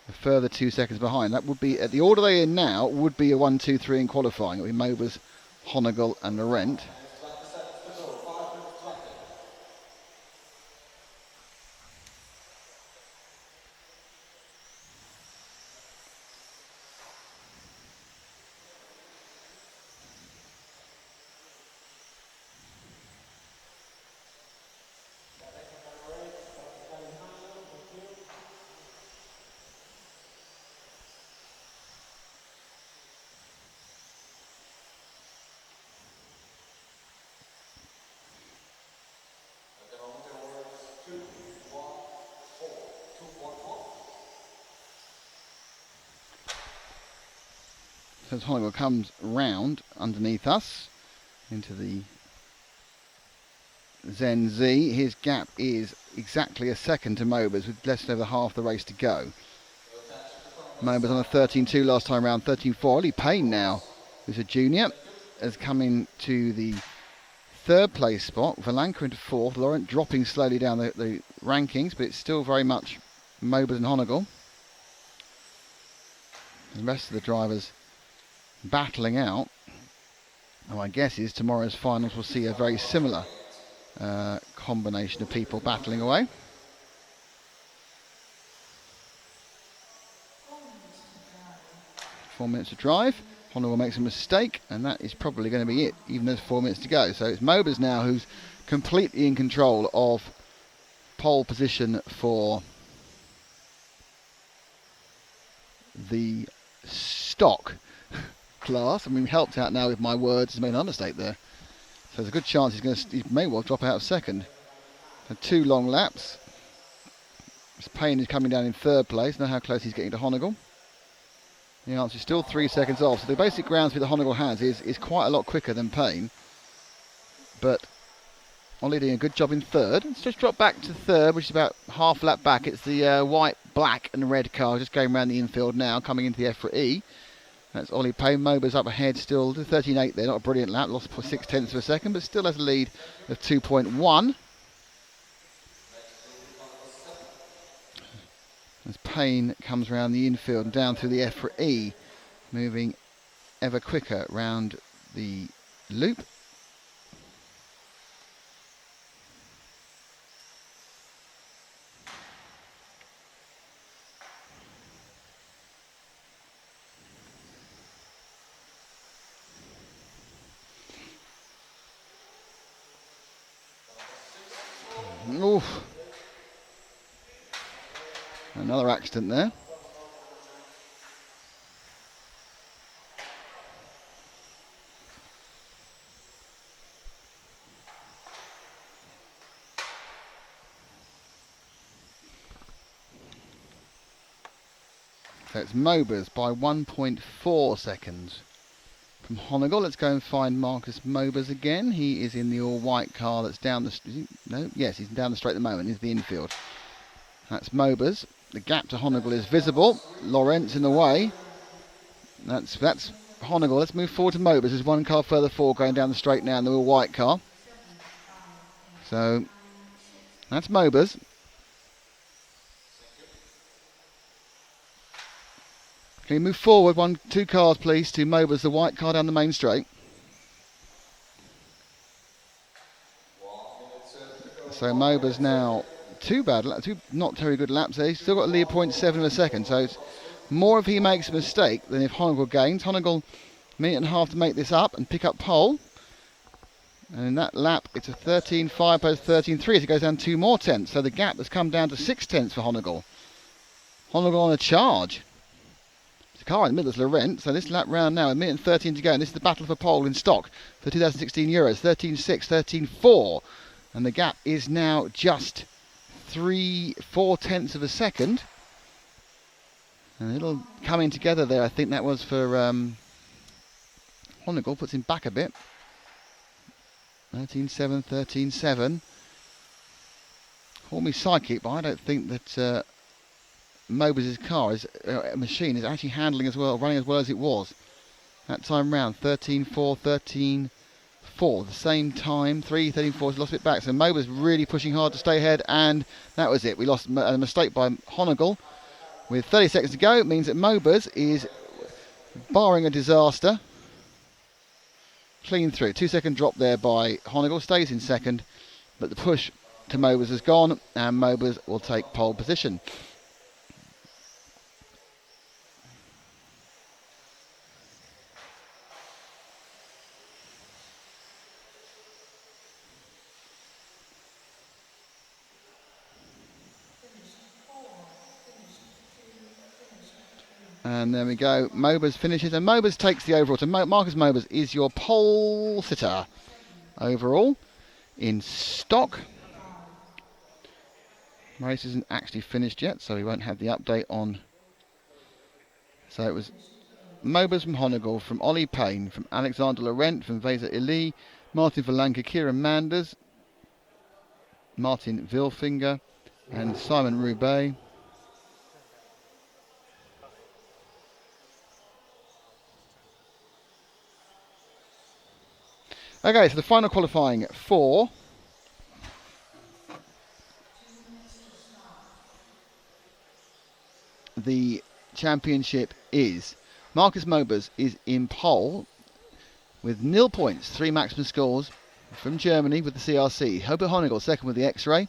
a further 2 seconds behind. That would be, at the order they're in now, would be a 1, 2, 3 in qualifying. It would be Mobers, Honegal and Laurent. As Honegal comes round underneath us into the Zen Z, his gap is exactly a second to Mobers with less than over half the race to go. Mobers on a 13.2 last time round, 13.4. Ollie Payne now, who's a junior, has come into the 3rd place spot. Valanka into 4th. Laurent dropping slowly down the rankings, but it's still very much Mobers and Honegal. The rest of the drivers battling out. And my guess is tomorrow's finals will see a very similar combination of people battling away. 4 minutes to drive. Honegal makes a mistake, and that is probably going to be it, even though there's 4 minutes to go. So it's Mobers now who's completely in control of pole position for the stock class. I mean, helped out now with my words, has made an understate there. So there's a good chance he may well drop out of second. So 2 long laps. Payne is coming down in 3rd place. Know how close he's getting to Honegal. The answer is still 3 seconds off. So the basic ground speed that Honegal has is quite a lot quicker than Payne. But Ollie doing a good job in 3rd. Let's just drop back to 3rd, which is about half lap back. It's the white, black and red car just going around the infield now, coming into the EFRA E. That's Ollie Payne. Mobers up ahead still. 13.8 there, not a brilliant lap. Lost 0.6 of a second, but still has a lead of 2.1. As Payne comes round the infield and down through the EFRA E, moving ever quicker round the loop. Oof. Another accident there. So it's Mobers by 1.4 seconds from Honegal. Let's go and find Marcus Mobers again. He is in the all-white car that's down the... Yes, he's down the straight at the moment. He's the infield. That's Mobers. The gap to Honegal is visible. Lawrence in the way. That's Honegal. Let's move forward to Mobers. There's one car further forward going down the straight now in the all-white car. So that's Mobers. Can you move forward 2 cars please to Mobers, the white car down the main straight. So Mobers now two not very good laps there. He's still got a lead 0.7 of a second, so it's more if he makes a mistake than if Honegal gains. Honegal, minute and a half to make this up and pick up pole. And in that lap, it's a 13.5 post 13.3 as it goes down 2 more tenths. So the gap has come down to 6 tenths for Honegal. Honegal on a charge. The car in the middle is Laurent, so this lap round now, a minute and 13 to go, and this is the battle for pole in stock for 2016 Euros, 13.6, 13.4, and the gap is now just 4 tenths of a second, and it'll come in together there. I think that was for Honegal, puts him back a bit. 13.7, 13.7. Call me psychic, but I don't think that Mobers' car machine is actually handling as well, running as well as it was that time round. 13.4, 13.4, the same time. 3.13.4, he's lost it back. So Mobers really pushing hard to stay ahead, and that was it. We lost a mistake by Honegal. With 30 seconds to go, it means that Mobers is, barring a disaster, clean through. 2 second drop there by Honegal, stays in second, but the push to Mobers has gone, and Mobers will take pole position. And there we go. Mobers finishes, and Mobers takes the overall. So Marcus Mobers is your pole sitter overall in stock. Race isn't actually finished yet, so we won't have the update on. So it was Mobers from Honegal, from Ollie Payne, from Alexander Laurent, from Vesa Ili, Martin Valanka, Kieran Manders, Martin Vilfinger, and Simon Roubaix. Okay, so the final qualifying for the championship is Marcus Mobers is in pole with 0 points, 3 maximum scores from Germany with the CRC. Hobart Honegal second with the X-Ray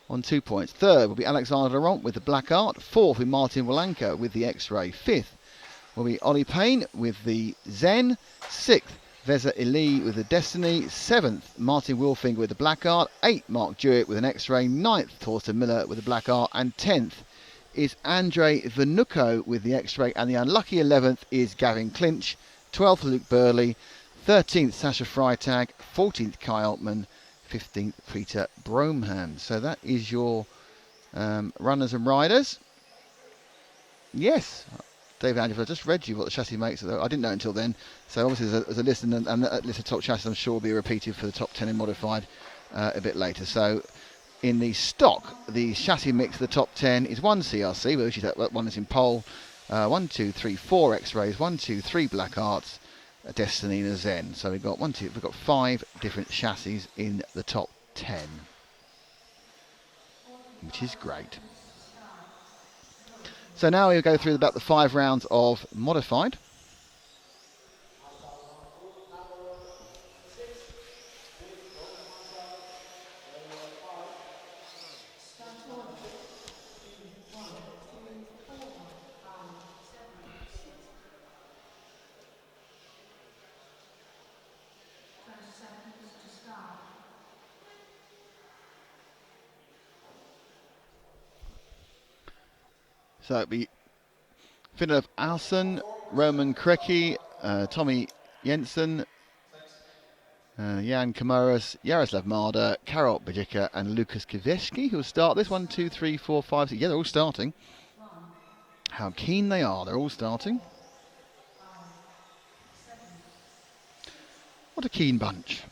on 2 points. Third will be Alexander Laurent with the Black Art. Fourth will be Martin Walanka with the X-Ray. Fifth will be Ollie Payne with the Zen. Sixth, Vesa Ili with the Destiny. 7th, Martin Wilfinger with the Black Art. 8th, Mark Jewett with an X-Ray. 9th, Torsten Miller with the Black Art. And 10th is Andre Venucco with the X-Ray. And the unlucky 11th is Gavin Clinch. 12th, Luke Burley. 13th, Sasha Freitag. 14th, Kai Altman. 15th, Peter Bromham. So that is your runners and riders. Yes, David Andrews, I just read you what the chassis makes. I didn't know until then. So obviously there's a list, and that list of top chassis I'm sure will be repeated for the top 10 in modified a bit later. So in the stock, the chassis mix of the top 10 is one CRC, which is that one is in pole. 1, 2, 3, 4 X-rays, 1, 2, 3 Black Arts, a Destiny and a Zen. So we've got 5 different chassis in the top 10, which is great. So now we'll go through about the 5 rounds of modified. So it'll be Fridtjof Alsen, Roman Krecki, Tommy Jensen, Jan Kamoras, Jaroslav Marder, Karol Bajika and Lukas Kwiatkowski who will start this. 1, 2, 3, 4, 5, 6. Yeah, they're all starting. How keen they are. They're all starting. What a keen bunch.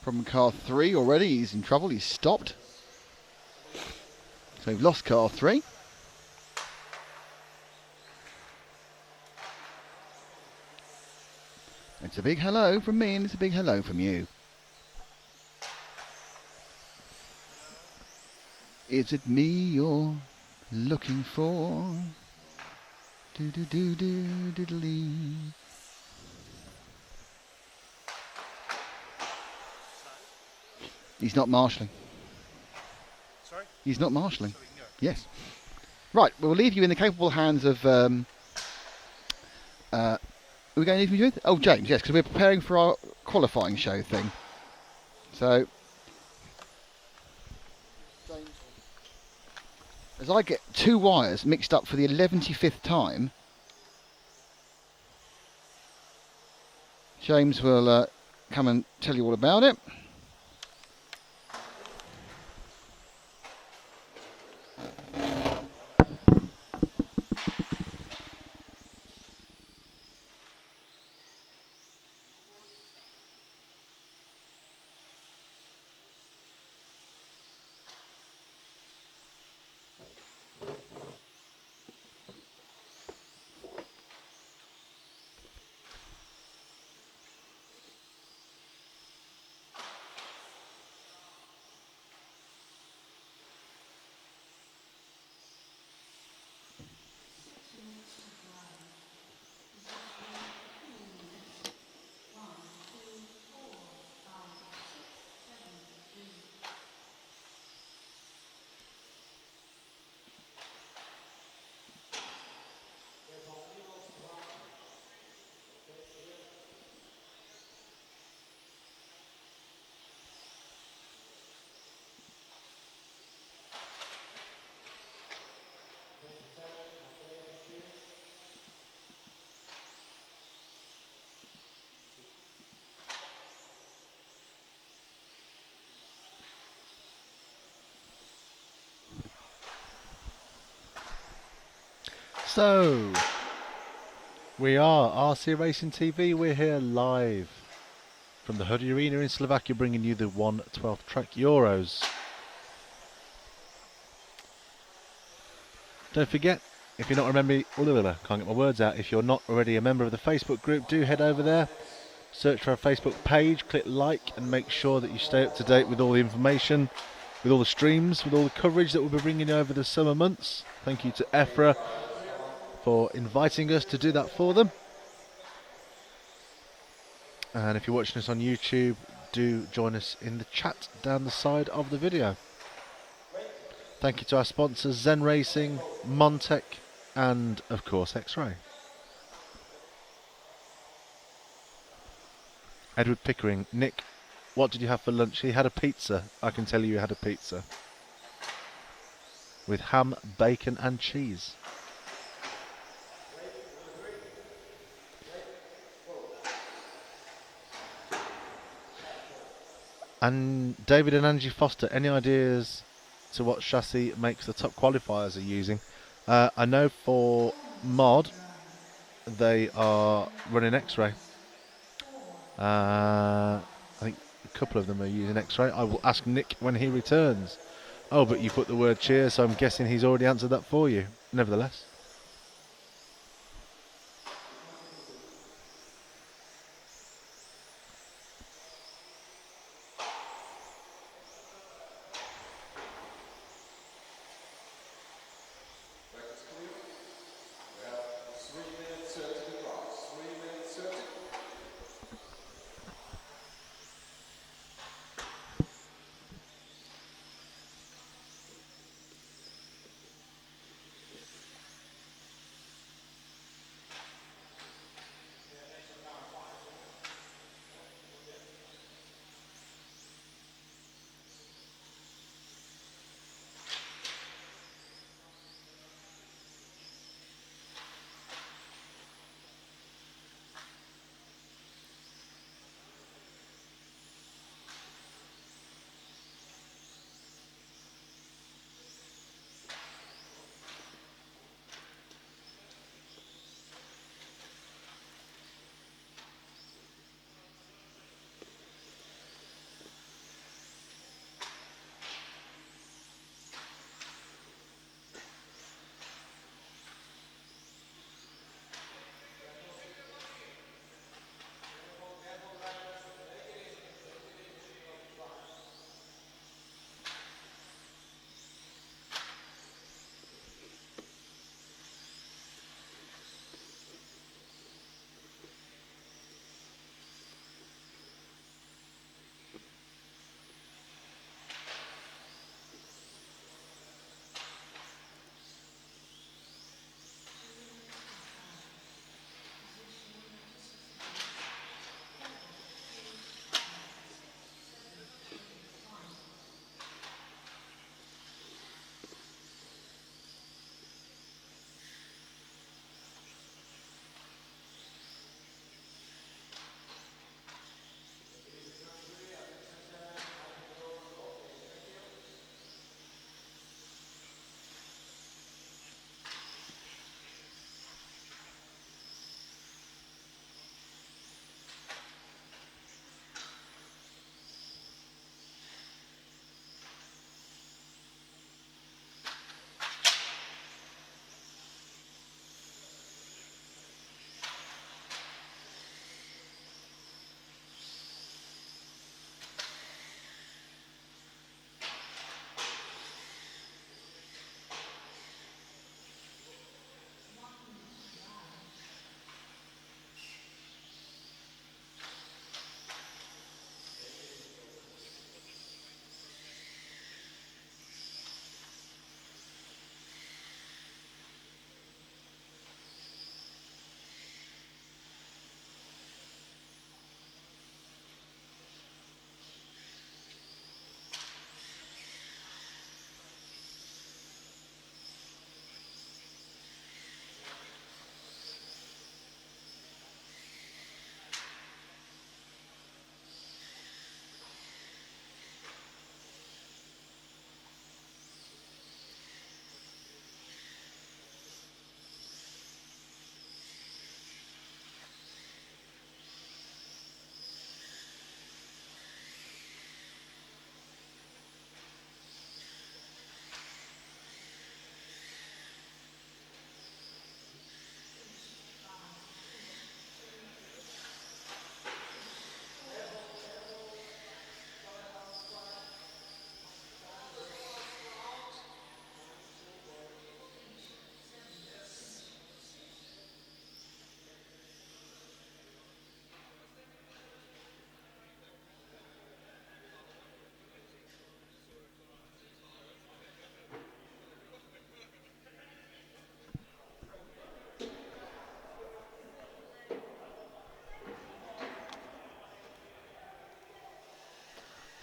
From car 3 already, he's in trouble, he's stopped. So we've lost car 3. It's a big hello from me and it's a big hello from you. Is it me you're looking for? Do do do do diddly. He's not marshalling. Sorry? He's not marshalling. Yes. Right, we'll leave you in the capable hands of... are we going to leave you with? Oh, James, yes, because we're preparing for our qualifying show thing. So... as I get 2 wires mixed up for the 11th time, James will come and tell you all about it. So, we are RC Racing TV. We're here live from the Hudy Arena in Slovakia, bringing you the 1/12 track Euros. Don't forget, if you're not remembering, can't get my words out. If you're not already a member of the Facebook group, do head over there, search for our Facebook page, click like, and make sure that you stay up to date with all the information, with all the streams, with all the coverage that we'll be bringing you over the summer months. Thank you to EFRA for inviting us to do that for them. And if you're watching us on YouTube, do join us in the chat down the side of the video. Thank you to our sponsors Zen Racing, Montec and of course X-Ray. Edward Pickering, Nick, what did you have for lunch? He had a pizza. I can tell you he had a pizza with ham, bacon and cheese. And David and Angie Foster, any ideas to what chassis makes the top qualifiers are using? I know for Mod, they are running X-Ray. I think a couple of them are using X-Ray. I will ask Nick when he returns. Oh, but you put the word cheers, so I'm guessing he's already answered that for you. Nevertheless.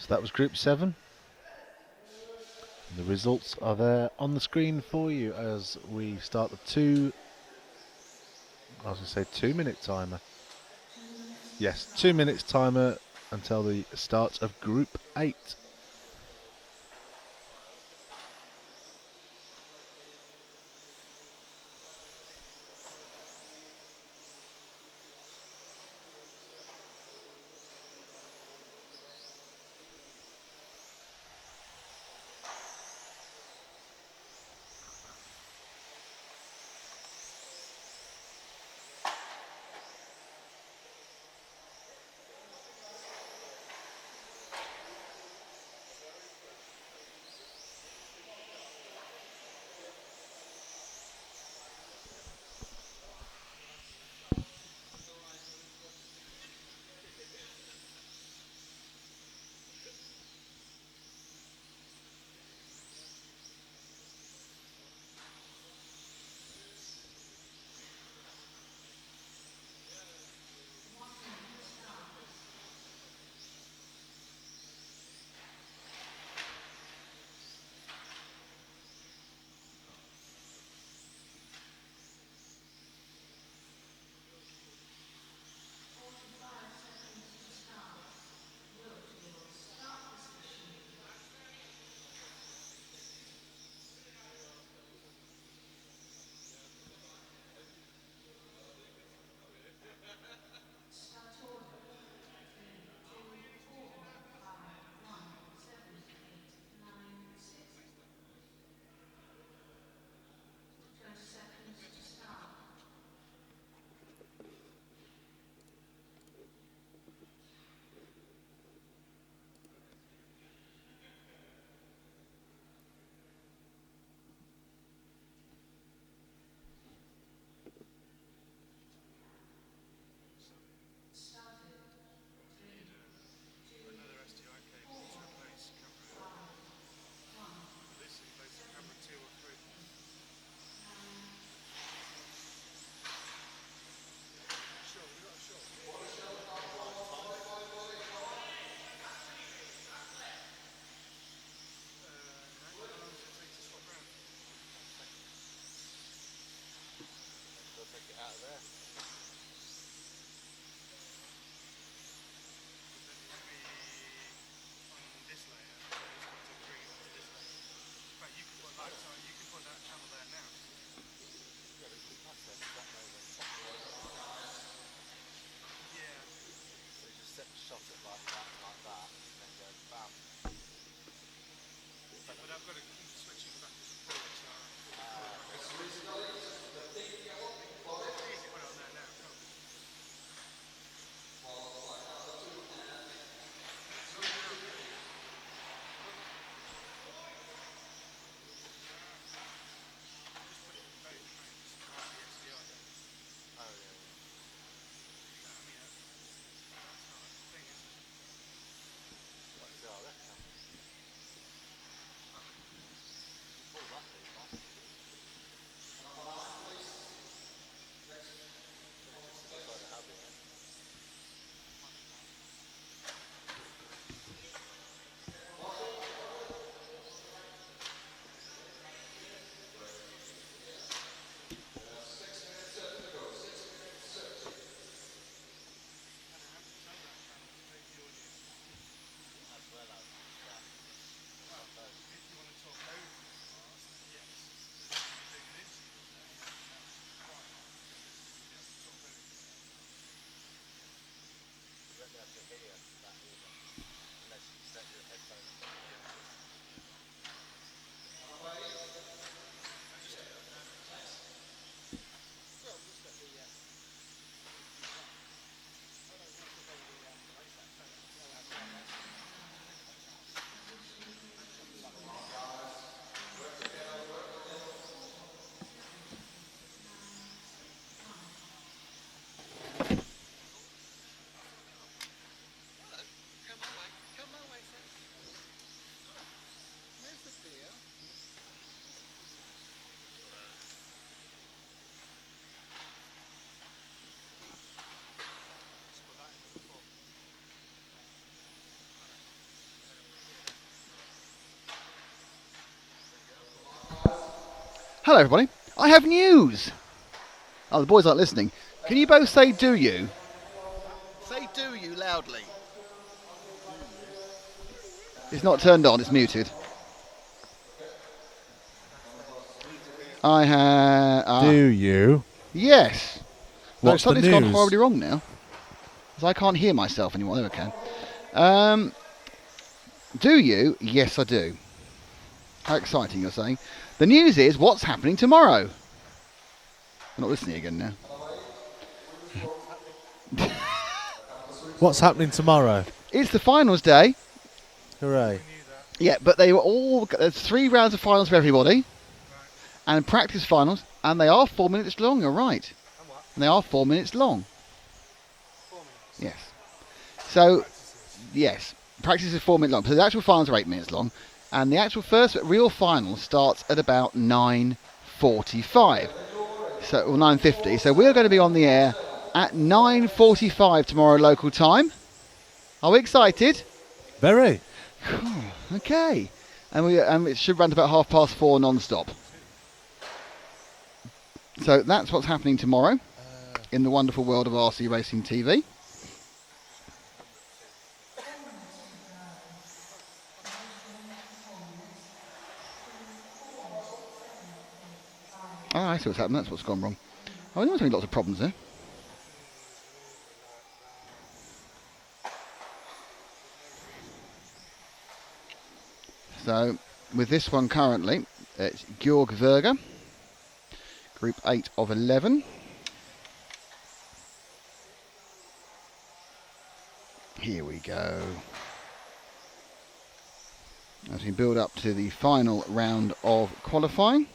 So that was Group 7. The results are there on the screen for you as we start the 2 minute timer. Yes, 2 minutes timer until the start of Group 8. Hello, everybody. I have news. Oh, the boys aren't listening. Can you both say "do you"? Say "do you" loudly. It's not turned on, it's muted. I have... Do you? Yes. No, What's the something's gone news? horribly wrong now. Because I can't hear myself anymore. There we go. Do you? Yes, I do. How exciting, you're saying. The news is what's happening tomorrow. I'm not listening again now. What's happening tomorrow? It's the finals day. Hooray. Yeah, but they were all... There's 3 rounds of finals for everybody. And practice finals. And they are 4 minutes long, you're right. And they are 4 minutes long. Yes. So, yes. Practice is 4 minutes long. So the actual finals are 8 minutes long. And the actual first real final starts at about 9:45. So, or 9:50. So we're going to be on the air at 9:45 tomorrow local time. Are we excited? Very. Okay. And it should run to about 4:30 non-stop. So that's what's happening tomorrow in the wonderful world of RC Racing TV. Oh, I see what's happened. That's what's gone wrong. Oh, there's having lots of problems there. So, with this one currently, it's Georg Verger, Group 8 of 11. Here we go. As we build up to the final round of qualifying.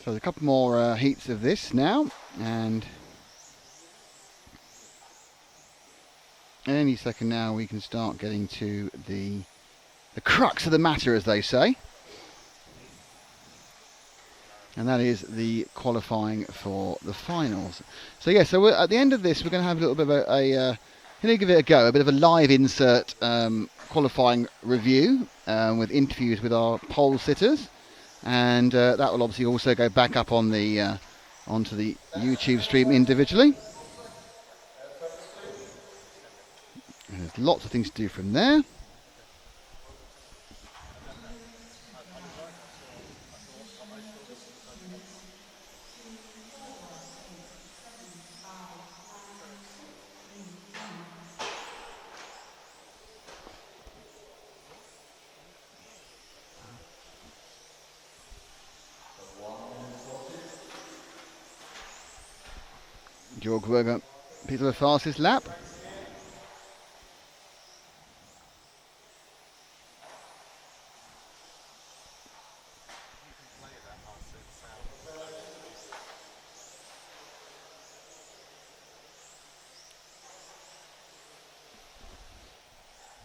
So there's a couple more heats of this now, and any second now we can start getting to the crux of the matter, as they say, and that is the qualifying for the finals. So yeah, so at the end of this we're going to have a little bit of going to give it a go, a bit of a live insert qualifying review with interviews with our pole sitters. And that will obviously also go back up on the onto the YouTube stream individually. And there's lots of things to do from there. Georg Berger, Peter the fastest lap.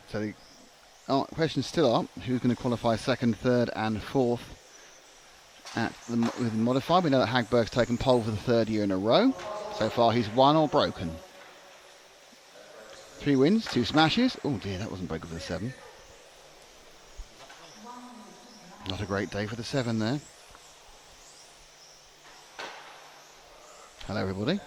So the questions still are, who's going to qualify second, third and fourth with the modified? We know that Hagberg's taken pole for the 3rd year in a row. So far he's won or broken. 3 wins, 2 smashes. Oh dear, that wasn't broken for the 7. Not a great day for the 7 there. Hello everybody.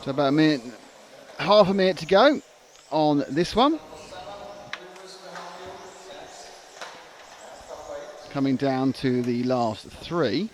So about a minute, half a minute to go on this one. Coming down to the last 3.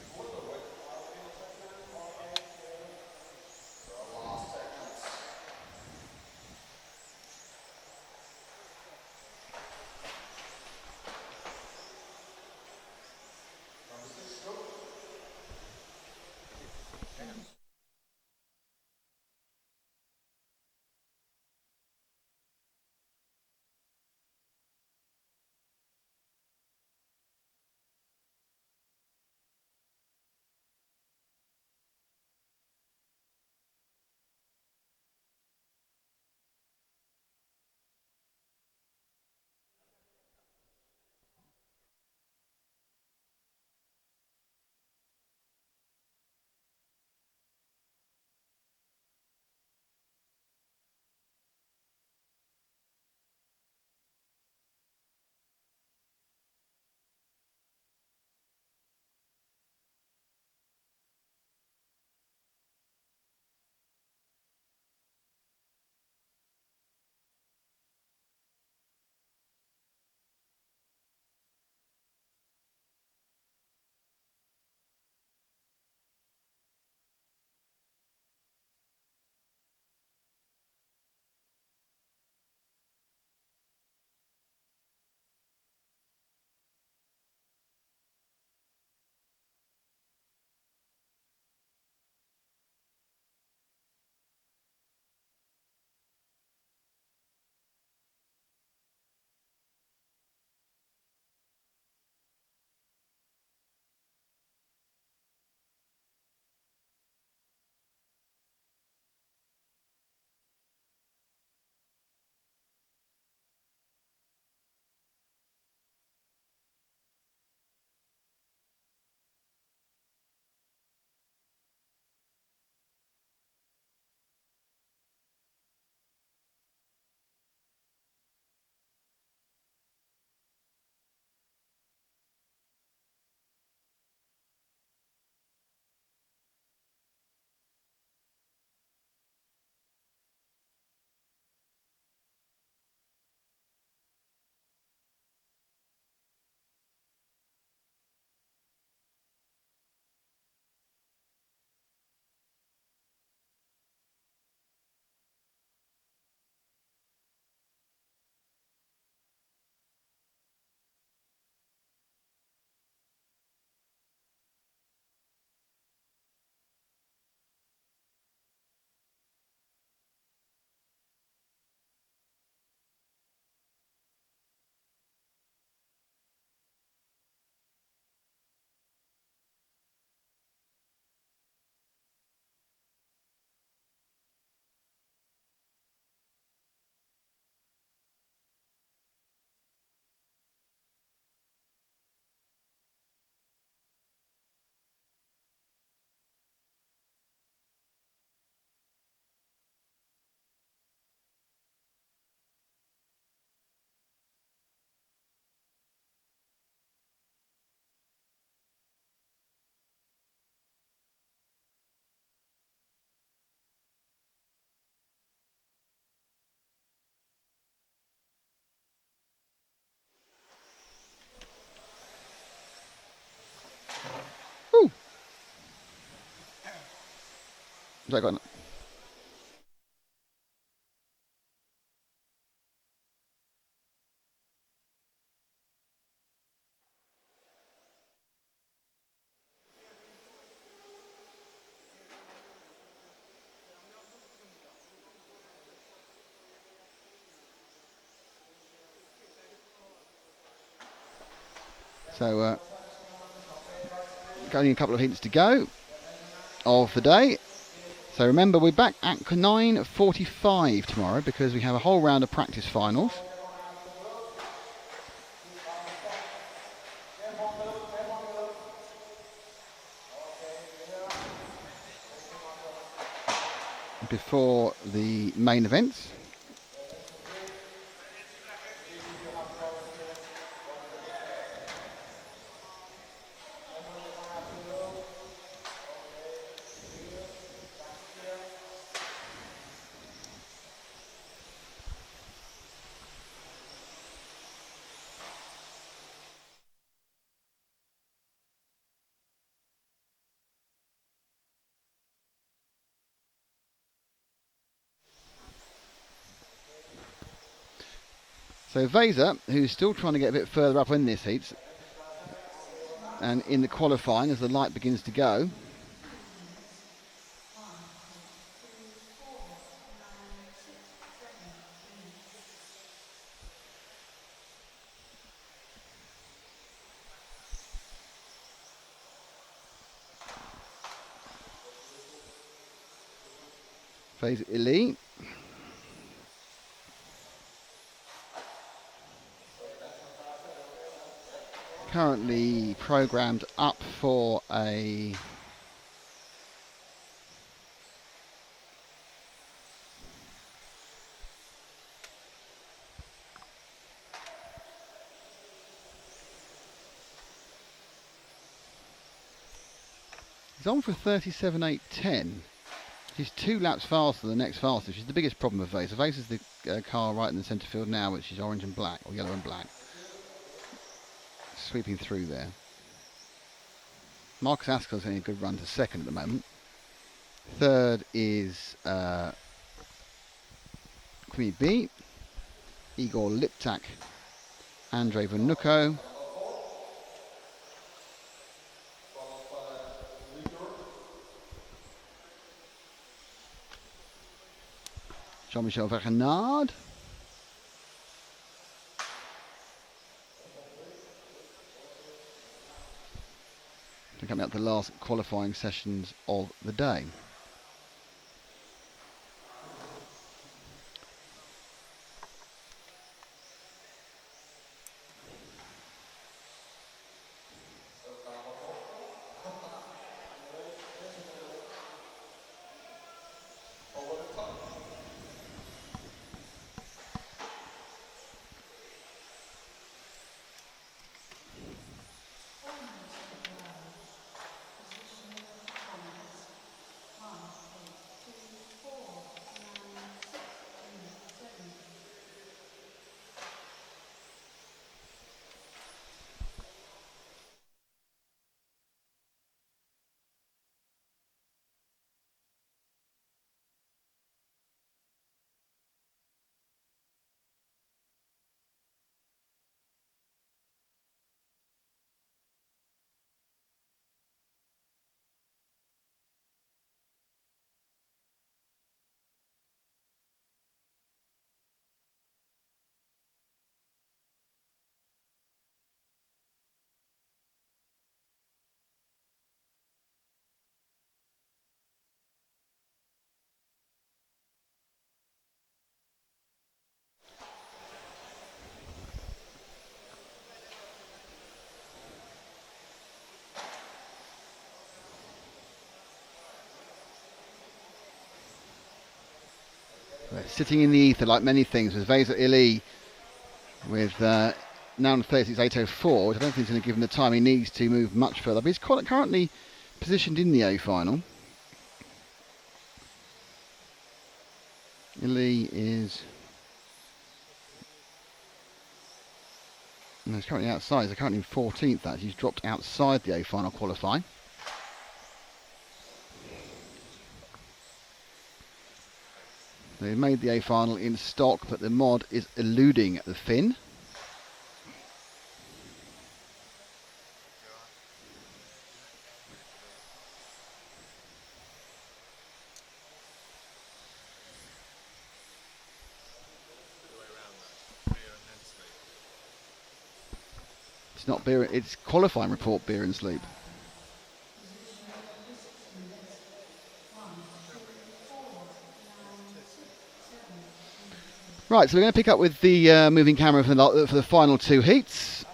So I got so only a couple of hints to go of the day. So remember, we're back at 9:45 tomorrow because we have a whole round of practice finals. Before the main events. So Vaser, who's still trying to get a bit further up in this heat, and in the qualifying as the light begins to go. Vaser Elite. Currently programmed up for a he's on for 37.810. He's 2 laps faster than the next fastest, which is the biggest problem with Vaser. Vaser's the car right in the centre field now, which is orange and black, or yellow and black. Sweeping through there. Marcus Askel's getting a good run to second at the moment. Third is Quimi B, Igor Liptak, Andrei Vanuko, Jean-Michel Varenard, coming up the last qualifying sessions of the day. Sitting in the ether like many things was Vaser Ili with now on 36.804, which I don't think is going to give him the time he needs to move much further. But he's currently positioned in the A final. Ili is... No, he's currently outside. He's currently in 14th. Actually, he's dropped outside the A final qualifying. They made the A final in stock, but the mod is eluding the fin. It's not beer. It's qualifying report beer and sleep. Right, so we're going to pick up with the moving camera for the final two heats.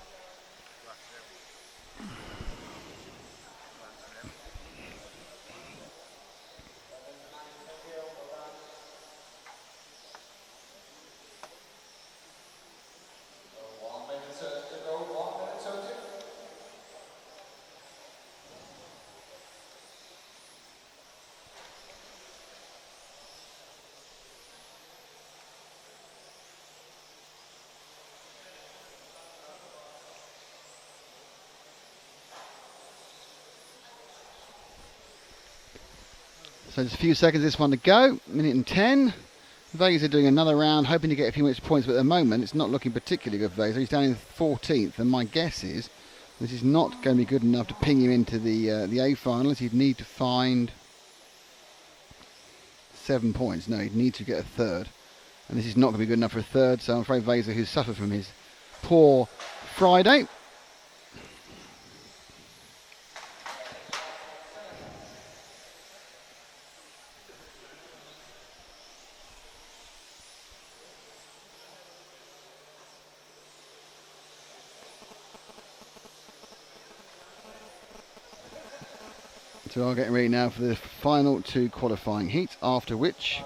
So just a few seconds this one to go, minute and 10. Vegas are doing another round, hoping to get a few extra points, but at the moment it's not looking particularly good for Vegas. He's down in 14th, and my guess is this is not going to be good enough to ping him into the A finals. He'd need to find 7 points. No, he'd need to get a third, and this is not going to be good enough for a third, so I'm afraid Vesa, who's suffered from his poor Friday, so I'm getting ready now for the final two qualifying heats, after which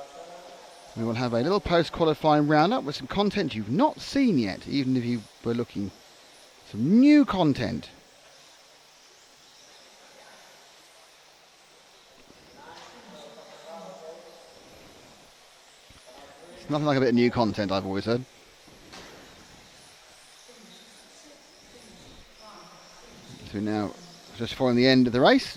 we will have a little post-qualifying roundup with some content you've not seen yet, even if you were looking for some new content. It's nothing like a bit of new content, I've always heard. So now, just following the end of the race.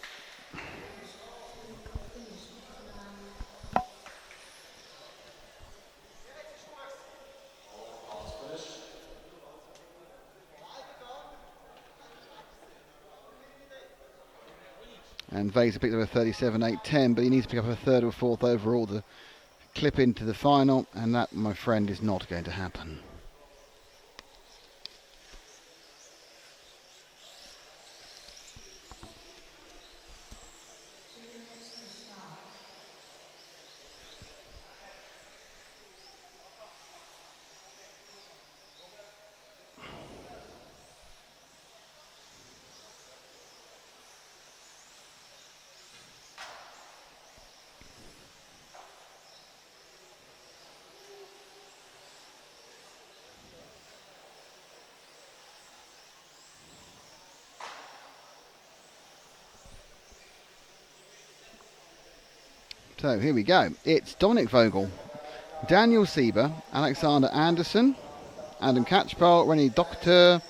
And Vesa picked up a 37.810, but he needs to pick up a third or fourth overall to clip into the final, and that, my friend, is not going to happen. So here we go. It's Dominic Vogel, Daniel Sieber, Alexander Anderson, Adam Catchpole, René Doctor,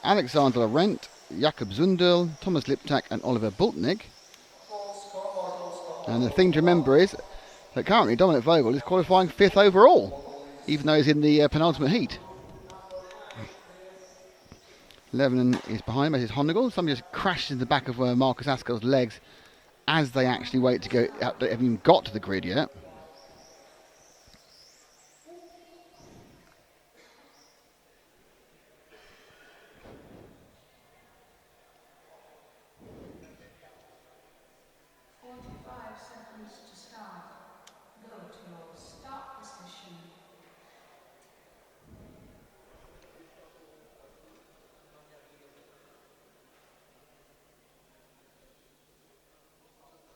Alexander Laurent, Jakob Zundel, Thomas Liptak and Oliver Bultnig. And the thing to remember is that currently Dominic Vogel is qualifying 5th overall, even though he's in the penultimate heat. Lebanon is behind him, as is Honegel. Somebody just crashed in the back of Marcus Askel's legs as they actually wait to go out. They haven't even got to the grid yet.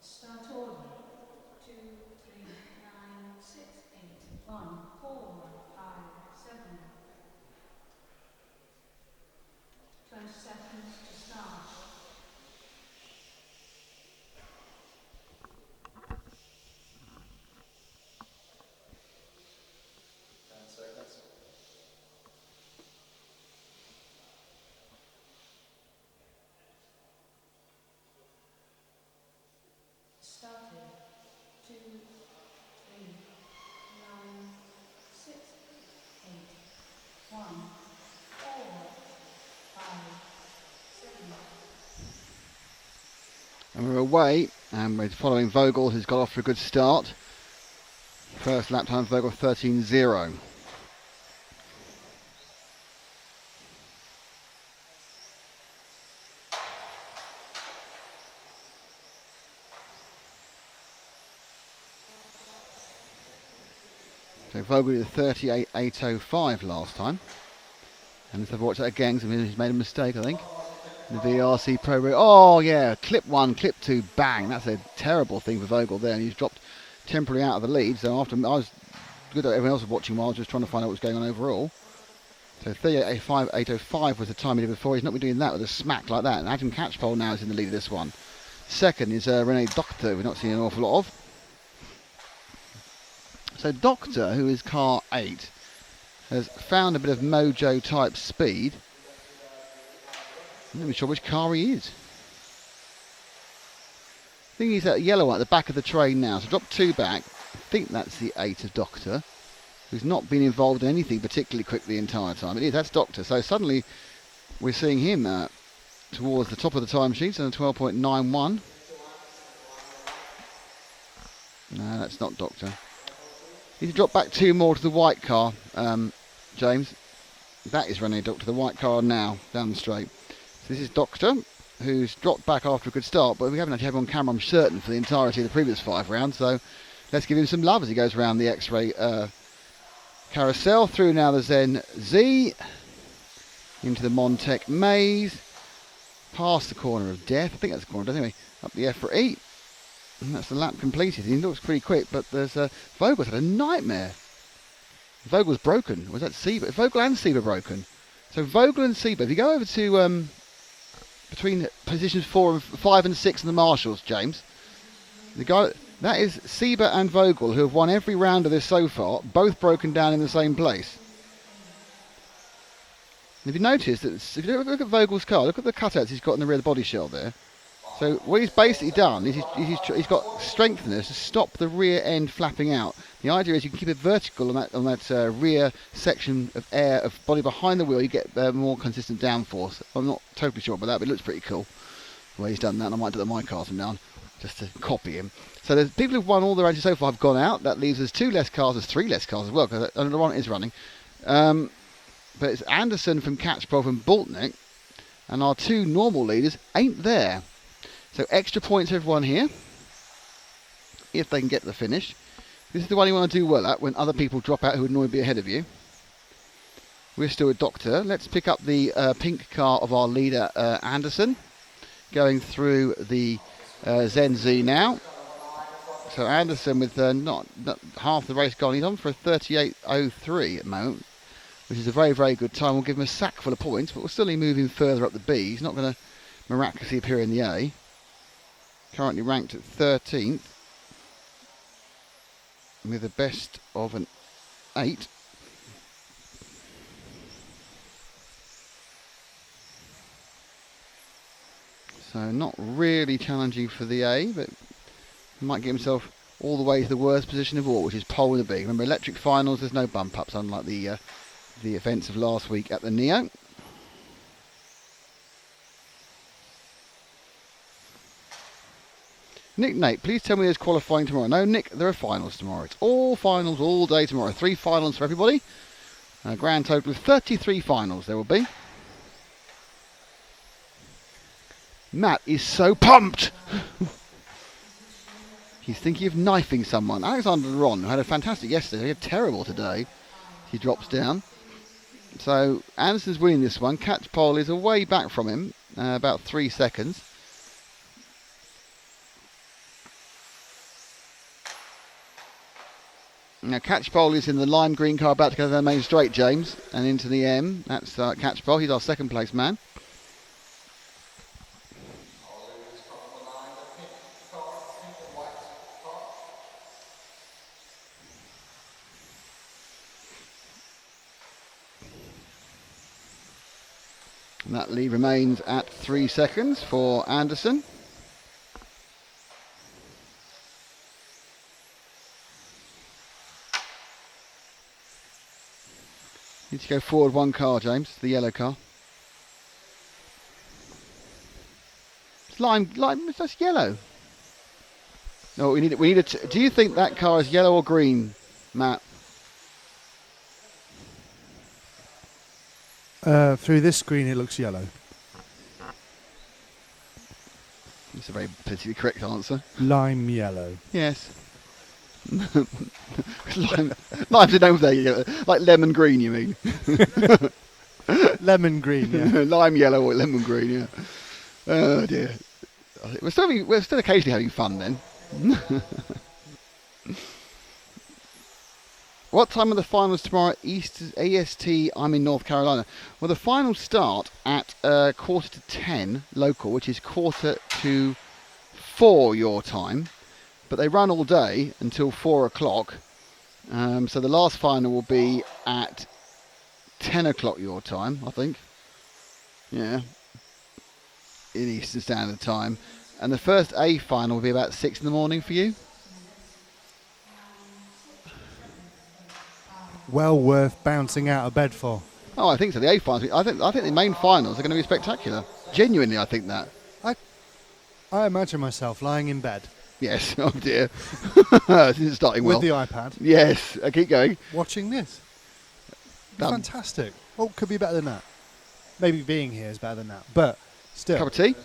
Start order 2, 3, 9, 6, 8, 1, 4, 5, 7. 20 seconds to start. Started 2, 3, 9, And we're away, and we're following Vogel, who's got off for a good start. First lap time, Vogel 13.0. So Vogel did 38.805 last time. And let's have a watch that again, because he's made a mistake, I think. The VRC Pro. Oh, yeah, clip 1, clip 2, bang. That's a terrible thing for Vogel there, and he's dropped temporarily out of the lead. So after I was good, everyone else was watching while I was just trying to find out what was going on overall. So 38.805 was the time he did before. He's not been doing that with a smack like that. And Adam Catchpole now is in the lead of this one. Second is Rene Doctor, we've not seen an awful lot of. So Doctor, who is car 8, has found a bit of mojo type speed. I'm not even sure which car he is. I think he's that yellow one at the back of the train now. So drop 2 back. I think that's the 8 of Doctor, who's not been involved in anything particularly quick the entire time. It is, that's Doctor. So suddenly we're seeing him towards the top of the timesheets on a 12.91. No, that's not Doctor. Need to drop back 2 more to the white car, James. That is Rene Doctor, the white car now, down the straight. So this is Doctor, who's dropped back after a good start, but we haven't actually had him on camera, I'm certain, for the entirety of the previous 5 rounds. So let's give him some love as he goes around the X-Ray carousel. Through now the Zen Z, into the Montec maze, past the corner of death. I think that's the corner, anyway. Up the EFRA E. And that's the lap completed. He looks pretty quick, but there's Vogel's had a nightmare. Vogel's broken. Was that Sieber? Vogel and Sieber broken. So Vogel and Sieber. If you go over to between positions 5 and 6 in the marshals, James, the guy that is Sieber and Vogel, who have won every round of this so far, both broken down in the same place. And if you notice that, if you look at Vogel's car, look at the cutouts he's got in the rear of the body shell there. So what he's basically done is he's got strengtheners to stop the rear end flapping out. The idea is you can keep it vertical on that rear section of air of body behind the wheel. You get more consistent downforce. I'm not totally sure about that, but it looks pretty cool the way he's done that. And I might do that on my car from now on, just to copy him. So there's people who've won all the races so far have gone out. That leaves us 2 less cars, there's 3 less cars as well, because another one is running. But it's Anderson from Catchpole from Boltnick, and our 2 normal leaders ain't there. So extra points for everyone here, if they can get to the finish. This is the one you want to do well at when other people drop out who would normally be ahead of you. We're still with Doctor. Let's pick up the pink car of our leader, Anderson, going through the Zen Z now. So Anderson with not half the race gone. He's on for a 38.03 at the moment, which is a very, very good time. We'll give him a sack full of points, but we'll still need moving further up the B. He's not going to miraculously appear in the A. Currently ranked at 13th with a best of an 8. So not really challenging for the A, but might get himself all the way to the worst position of all, which is pole in the B. Remember, electric finals, there's no bump ups, unlike the events of last week at the Neo. Nick Nate, please tell me there's qualifying tomorrow. No, Nick, there are finals tomorrow. It's all finals all day tomorrow. 3 finals for everybody. A grand total of 33 finals there will be. Matt is so pumped. He's thinking of knifing someone. Alexander Ron, who had a fantastic yesterday, he had terrible today. He drops down. So Anderson's winning this one. Catchpole is away back from him, about 3 seconds. Now Catchpole is in the lime green car about to go to the main straight, James, and into the M. That's Catchpole. He's our 2nd place man. And that lead remains at 3 seconds for Anderson. Need to go forward 1 car, James, the yellow car. It's lime. That's yellow. No, we need do you think that car is yellow or green, Matt? Through this screen, it looks yellow. It's a very politically correct answer. Lime yellow. Yes. Lime's a name there, yellow. Like lemon green, you mean? Lemon green, yeah. Lime yellow or lemon green, yeah. Oh dear. We're still occasionally having fun then. What time are the finals tomorrow? EST, I'm in North Carolina. Well, the finals start at 9:45 local, which is 3:45 your time. But they run all day until 4 o'clock. So the last final will be at 10 o'clock your time, I think. Yeah. In Eastern Standard Time. And the first A final will be about 6 in the morning for you. Well worth bouncing out of bed for. Oh, I think so. The A finals. I think the main finals are going to be spectacular. Genuinely, I think that. I imagine myself lying in bed. Yes. Oh dear. This is starting well. With the iPad. Yes. Keep going. Watching this. Fantastic. What could be better than that? Maybe being here is better than that. But still. Cup of tea?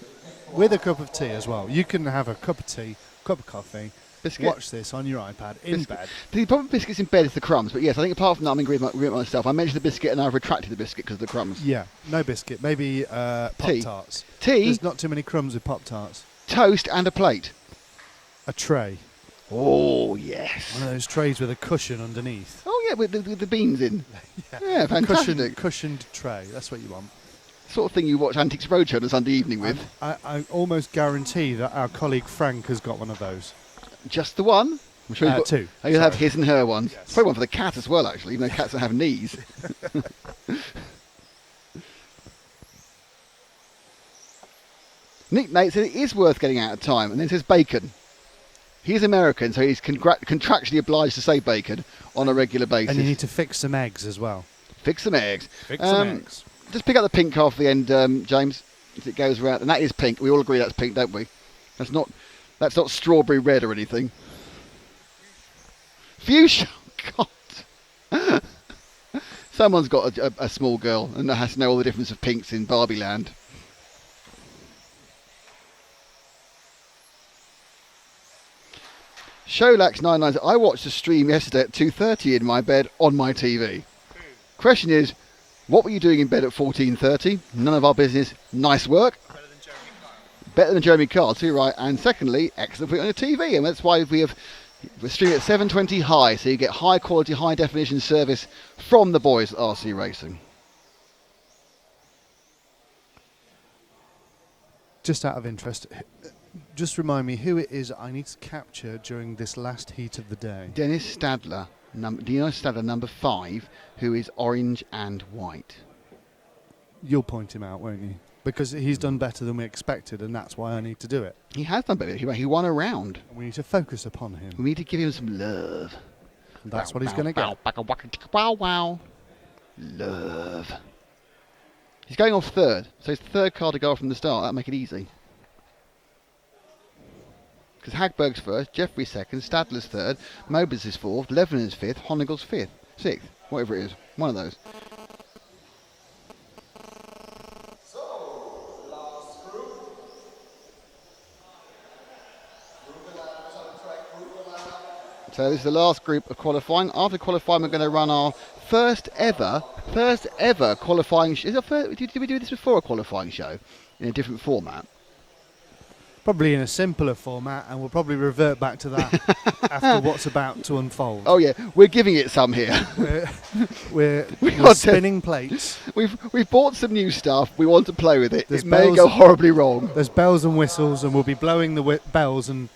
With a cup of tea as well. You can have a cup of tea, cup of coffee, biscuit. Watch this on your iPad in bed. The problem with biscuits in bed is the crumbs. But yes, I think apart from that, I'm agreeing with myself. I mentioned the biscuit and I've retracted the biscuit because of the crumbs. Yeah, no biscuit. Maybe Pop-Tarts. Tea? There's not too many crumbs with Pop-Tarts. Toast and a plate. A tray. Oh, yes. One of those trays with a cushion underneath. Oh, yeah, with the beans in. Yeah, fantastic. Cushioned tray. That's what you want. Sort of thing you watch Antiques Roadshow on a Sunday evening with. I almost guarantee that our colleague Frank has got one of those. Just the one? I'm sure you've got two. Oh, you'll have his and her ones. Yes. Probably one for the cat as well, actually, even though cats don't have knees. Nick Nate said it is worth getting out of time, and then says bacon. He's American, so he's contractually obliged to say bacon on a regular basis. And you need to fix some eggs as well. Fix some eggs. Fix some eggs. Just pick up the pink car for the end, James, as it goes around. And that is pink. We all agree that's pink, don't we? That's not strawberry red or anything. Fuchsia. God. Someone's got a small girl and has to know all the difference of pinks in Barbie Land. Sholax99 I watched the stream yesterday at 2:30 in my bed on my TV. Question is, what were you doing in bed at 14:30? None of our business. Nice work. Better than Jeremy Carr, too, right? And secondly, excellent for it on your TV, and that's why we're streaming at 720 high, so you get high quality, high definition service from the boys at RC Racing. Just out of interest, just remind me who it is I need to capture during this last heat of the day. Dennis Stadler, number 5, who is orange and white. You'll point him out, won't you? Because he's done better than we expected, and that's why I need to do it. He has done better. He won a round. We need to focus upon him. We need to give him some love. And that's what he's going to get. Wow. Love. He's going off third, so his third car to go off from the start. That'll make it easy. Because Hagberg's first, Jeffrey's second, Stadler's third, Mobers is fourth, Levenon's fifth, Honigel's fifth, sixth, whatever it is. One of those. So this is the last group of qualifying. After qualifying, we're going to run our first ever qualifying show. Did we do this before, a qualifying show in a different format? Probably in a simpler format, and we'll probably revert back to that after what's about to unfold. Oh yeah, we're giving it some here. We're spinning plates. We've bought some new stuff. We want to play with it. It may go horribly wrong. There's bells and whistles, and we'll be blowing the bells and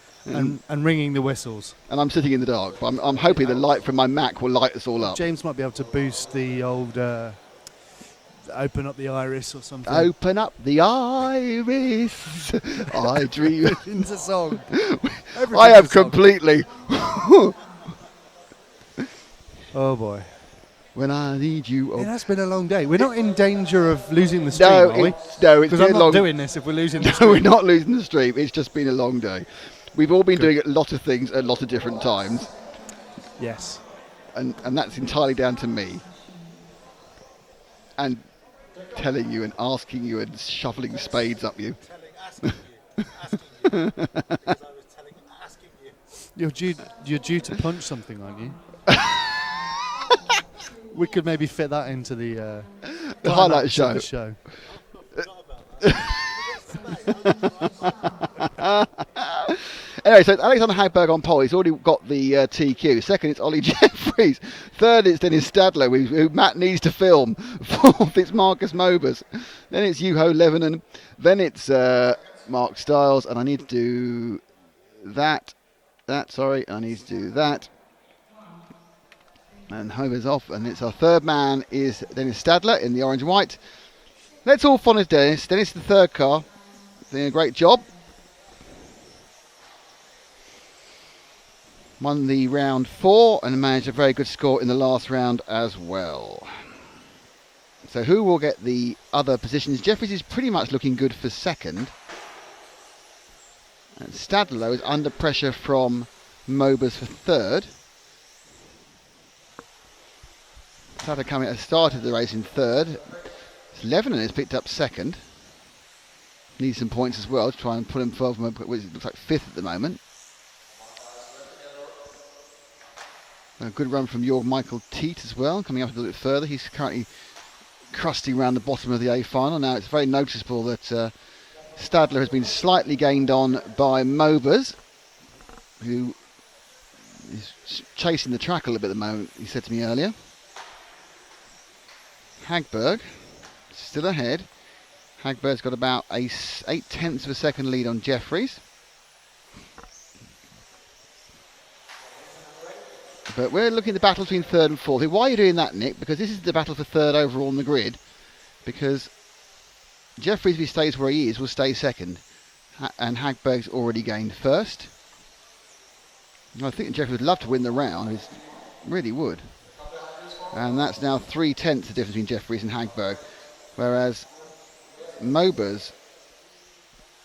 ringing the whistles. And I'm sitting in the dark. But I'm hoping the light from my Mac will light us all up. James might be able to boost the old open up the iris or something. Open up the iris. I dream. Into song. I have completely. Oh boy. When I need you. It has been a long day. We're not in danger of losing the stream, No, are we? it's Because been I'm a not long. doing this if we're losing the No, stream. we're not losing the stream. It's just been a long day. We've all been Good. doing a lot of things at a lot of different times, Yes. and that's entirely down to me. And telling you and asking you and shoveling spades up you. You're due to punch something, aren't you? We could maybe fit that into the highlight climax of the show. Anyway, so it's Alexander Hagberg on pole. He's already got the TQ. Second, it's Ollie Jeffries. Third, it's Dennis Stadler, who Matt needs to film. Fourth, it's Marcus Mobers. Then it's Juho Levanen. Then it's Mark Stiles, and I need to do that. And I need to do that. And Homer's off, and it's our third man is Dennis Stadler in the orange and white. Let's all follow Dennis. Dennis, the third car, doing a great job. Won the round 4 and managed a very good score in the last round as well. So who will get the other positions? Jeffries is pretty much looking good for second. And Stadler is under pressure from Mobers for third. Stadler has started the race in third. Levanen has picked up second. Needs some points as well to try and put him 12, which looks like fifth at the moment. A good run from Jorg Michael Teat as well, coming up a little bit further. He's currently crusty around the bottom of the A final. Now it's very noticeable that Stadler has been slightly gained on by Mobers, who is chasing the track a little bit at the moment, he said to me earlier. Hagberg still ahead. Hagberg's got about 8/10 of a second lead on Jeffries. But we're looking at the battle between third and fourth. Why are you doing that, Nick? Because this is the battle for third overall on the grid. Because Jeffries, if he stays where he is, will stay second. And Hagberg's already gained first. I think Jeffries would love to win the round. He really would. And that's now 3/10 the difference between Jeffries and Hagberg. Whereas Mobers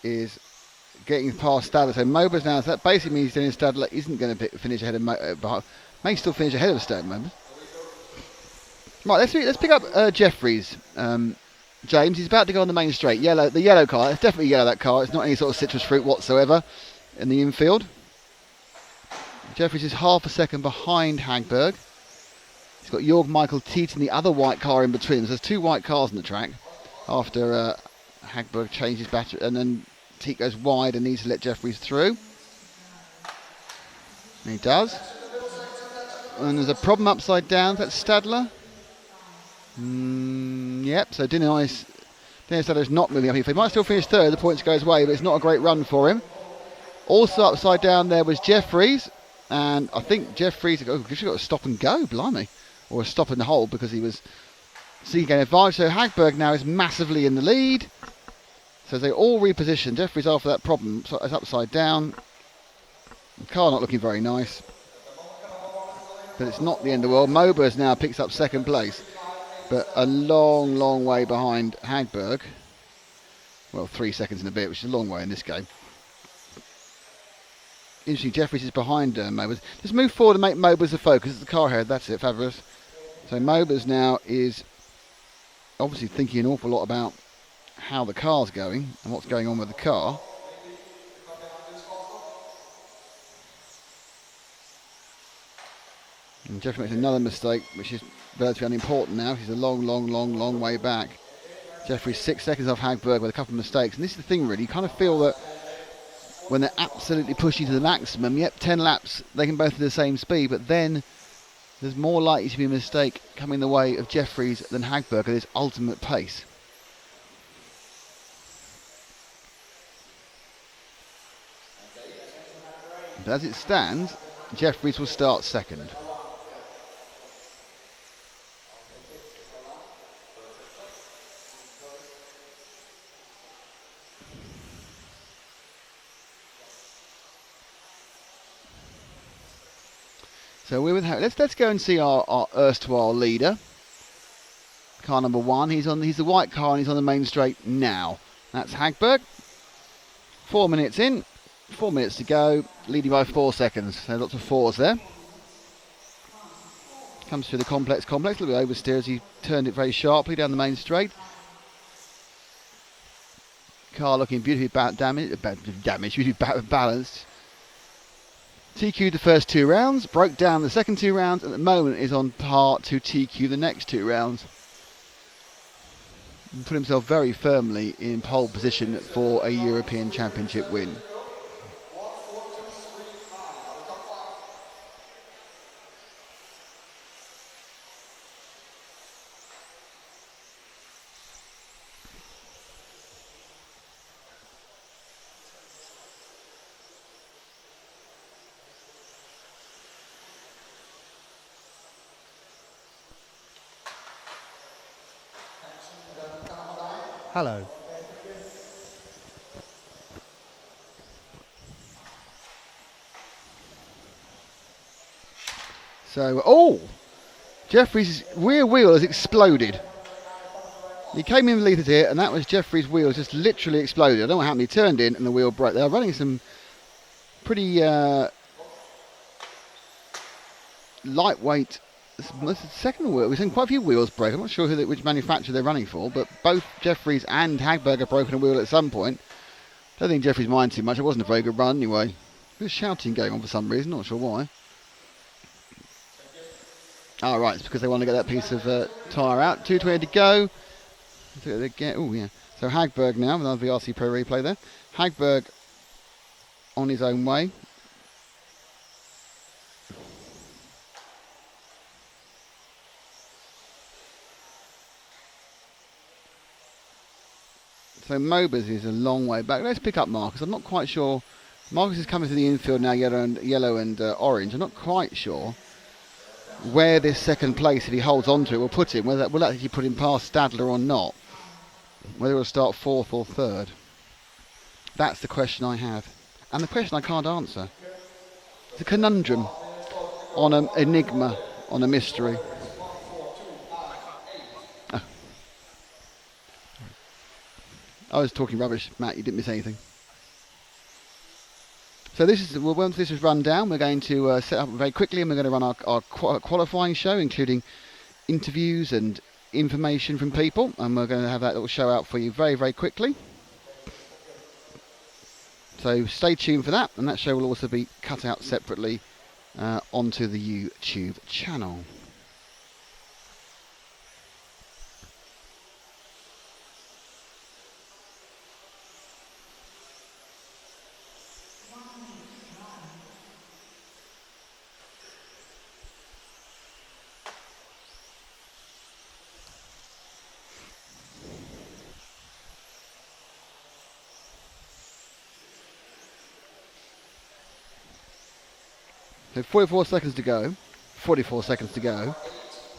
is getting past Stadler. So Mobers now, so that basically means Dennis Stadler isn't going to finish ahead of may still finish ahead of Stadler. Right, let's pick up Jeffries. James, he's about to go on the main straight. The yellow car. It's definitely yellow, that car. It's not any sort of citrus fruit whatsoever in the infield. Jeffries is half a second behind Hagberg. He's got Jorg Michael Teat and the other white car in between. So there's two white cars on the track after Hagberg changes battery, and then Teat goes wide and needs to let Jeffries through. And he does. And there's a problem upside down. That's Stadler. Yep, so Dennis Stadler's not moving up. He might still finish third, the points go his way, but it's not a great run for him. Also upside down there was Jeffries. And I think Jeffries got a stop and go, blimey. Or a stop in the hole because he was seeking an advantage. So Hagberg now is massively in the lead. So they all reposition. Jeffries after that problem is upside down. The car not looking very nice. But it's not the end of the world. Mobers now picks up second place. But a long, long way behind Hagberg. Well, 3 seconds and a bit, which is a long way in this game. Interesting, Jeffries is behind Mobers. Just move forward and make Mobers the focus. It's the car head, that's it, fabulous. So Mobers now is obviously thinking an awful lot about how the car's going and what's going on with the car. And Jeffrey makes another mistake, which is relatively unimportant now. He's a long, long, long, long way back. Jeffrey's 6 seconds off Hagberg with a couple of mistakes. And this is the thing, really. You kind of feel that when they're absolutely pushing to the maximum, 10 laps, they can both do the same speed, but then there's more likely to be a mistake coming the way of Jeffries than Hagberg at his ultimate pace. But as it stands, Jeffries will start second. So we're with let's go and see our erstwhile leader. Car number 1. He's the white car and he's on the main straight now. That's Hagberg. 4 minutes in, 4 minutes to go, leading by 4 seconds. So lots of fours there. Comes through the complex, a little bit oversteer as he turned it very sharply down the main straight. Car looking beautifully beautifully balanced. TQ'd the first 2 rounds, broke down the second 2 rounds, and at the moment is on par to TQ the next 2 rounds. And put himself very firmly in pole position for a European Championship win. Hello. So, Jeffrey's rear wheel has exploded. He came in leaders here, and that was Jeffrey's wheel just literally exploded. I don't know what happened. He turned in, and the wheel broke. They are running some pretty lightweight. This is the second wheel. We've seen quite a few wheels break. I'm not sure which manufacturer they're running for, but both Jeffries and Hagberg have broken a wheel at some point. Don't think Jeffries mind too much. It wasn't a very good run anyway. There's shouting going on for some reason. Not sure why. Oh, right. It's because they want to get that piece of tyre out. 2:20 to go. Oh, yeah. So Hagberg now, with another VRC Pro replay there. Hagberg on his own way. So Mobers is a long way back. Let's pick up Marcus. I'm not quite sure. Marcus is coming to the infield now, yellow and orange. I'm not quite sure where this second place, if he holds on to it, will put him. Whether that will actually put him past Stadler or not. Whether he'll start 4th or 3rd. That's the question I have. And the question I can't answer. It's a conundrum on an enigma, on a mystery. I was talking rubbish, Matt. You didn't miss anything. So once this is run down, we're going to set up very quickly, and we're going to run our qualifying show, including interviews and information from people, and we're going to have that little show out for you very, very quickly. So stay tuned for that, and that show will also be cut out separately onto the YouTube channel. So 44 seconds to go. 44 seconds to go.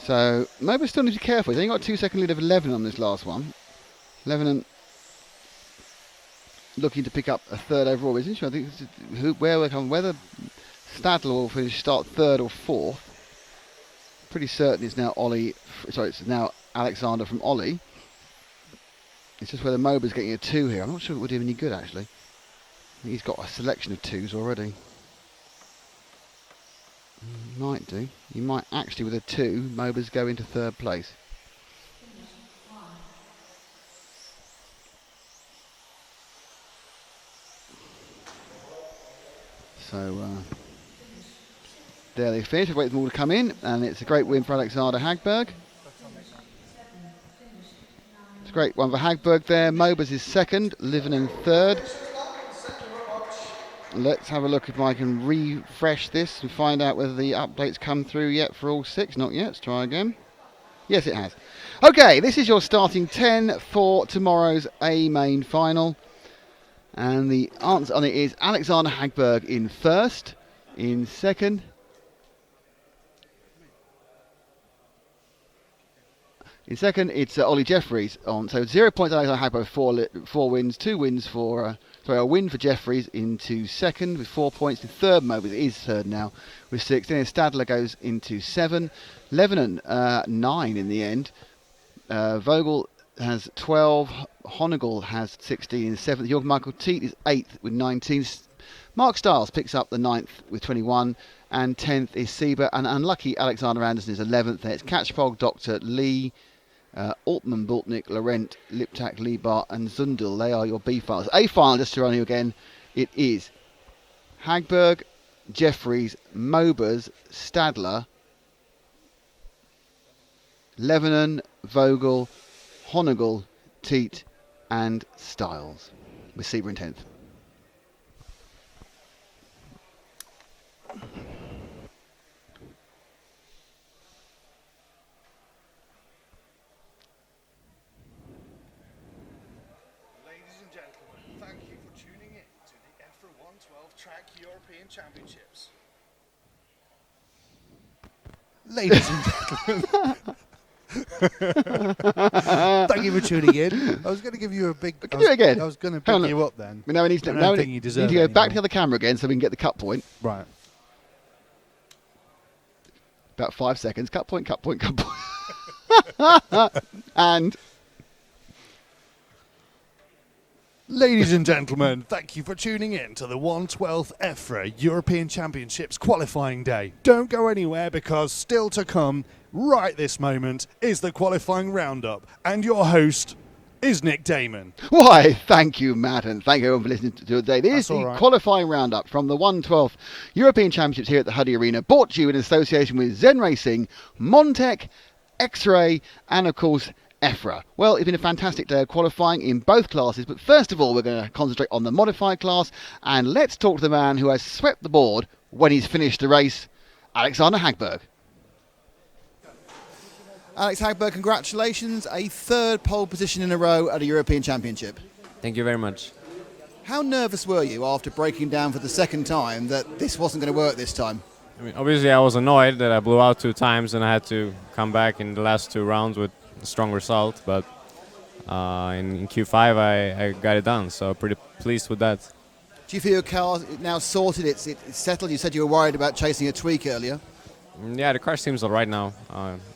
So Moba still needs to be careful. He's only got a 2 second lead of 11 on this last one. 11 looking to pick up a 3rd overall. It's interesting. I think whether Stadler will start 3rd or 4th. Pretty certain it's now it's now Alexander from Ollie. It's just whether Moba's getting a 2 here. I'm not sure it would do him any good actually. I think he's got a selection of 2s already. Might do. You might actually, with a 2, Mobers go into 3rd place. So there they finish. Wait for them all to come in, and it's a great win for Alexander Hagberg. It's a great one for Hagberg there. Mobers is 2nd, Livening 3rd. Let's have a look if I can refresh this and find out whether the updates come through yet for all 6. Not yet. Let's try again. Yes, it has. Okay, this is your starting 10 for tomorrow's A main final. And the answer on it is Alexander Hagberg in 1st. In 2nd. In 2nd, it's Ollie Jeffries on. So 0 points Alexander Hagberg, 4 wins, 2 wins for So a win for Jeffries into second with 4 points. In third, Mobus is third now with 6. Then Stadler goes into 7. Lebanon 9 in the end. Vogel has 12. Honegel has 16 in 7th. Jörg Michael Teat is 8th with 19. Mark Stiles picks up the 9th with 21. And 10th is Sieber. And unlucky Alexander Anderson is 11th. It's Catchpog, Dr. Lee, Altman, Bultnik, Laurent, Liptak, Liebar and Zundel. They are your B finals. A final, just to run you again, it is Hagberg, Jeffries, Mobers, Stadler, Lebanon, Vogel, Honegel, Teat and Stiles, with Sieber in 10th. Championships. Ladies and gentlemen, thank you for tuning in. I was going to give you a big. Do it again. I was going to pick you up then. Now we need to, I think you deserve need to go it back anymore. to the camera again so we can get the cut point. Right. About 5 seconds. Cut point, cut point, cut point. And. Ladies and gentlemen, thank you for tuning in to the 112th EFRA European Championships qualifying day. Don't go anywhere because still to come, right this moment, is the qualifying roundup. And your host is Nick Damon. Why, thank you, Matt, and thank you everyone for listening to today. This is That's all the right. qualifying roundup from the 112th European Championships here at the Hudy Arena, brought to you in association with Zen Racing, Montec, X-Ray, and of course, EFRA. Well, it's been a fantastic day of qualifying in both classes, but first of all, we're going to concentrate on the modified class, and let's talk to the man who has swept the board when he's finished the race, Alexander Hagberg. Alex Hagberg, congratulations. A third pole position in a row at a European Championship. Thank you very much. How nervous were you after breaking down for the second time that this wasn't going to work this time? I mean, obviously I was annoyed that I blew out 2 times and I had to come back in the last 2 rounds with a strong result, but in Q5 I got it done, so pretty pleased with that. Do you feel your car now sorted, it's settled? You said you were worried about chasing a tweak earlier. Yeah, the car seems alright now.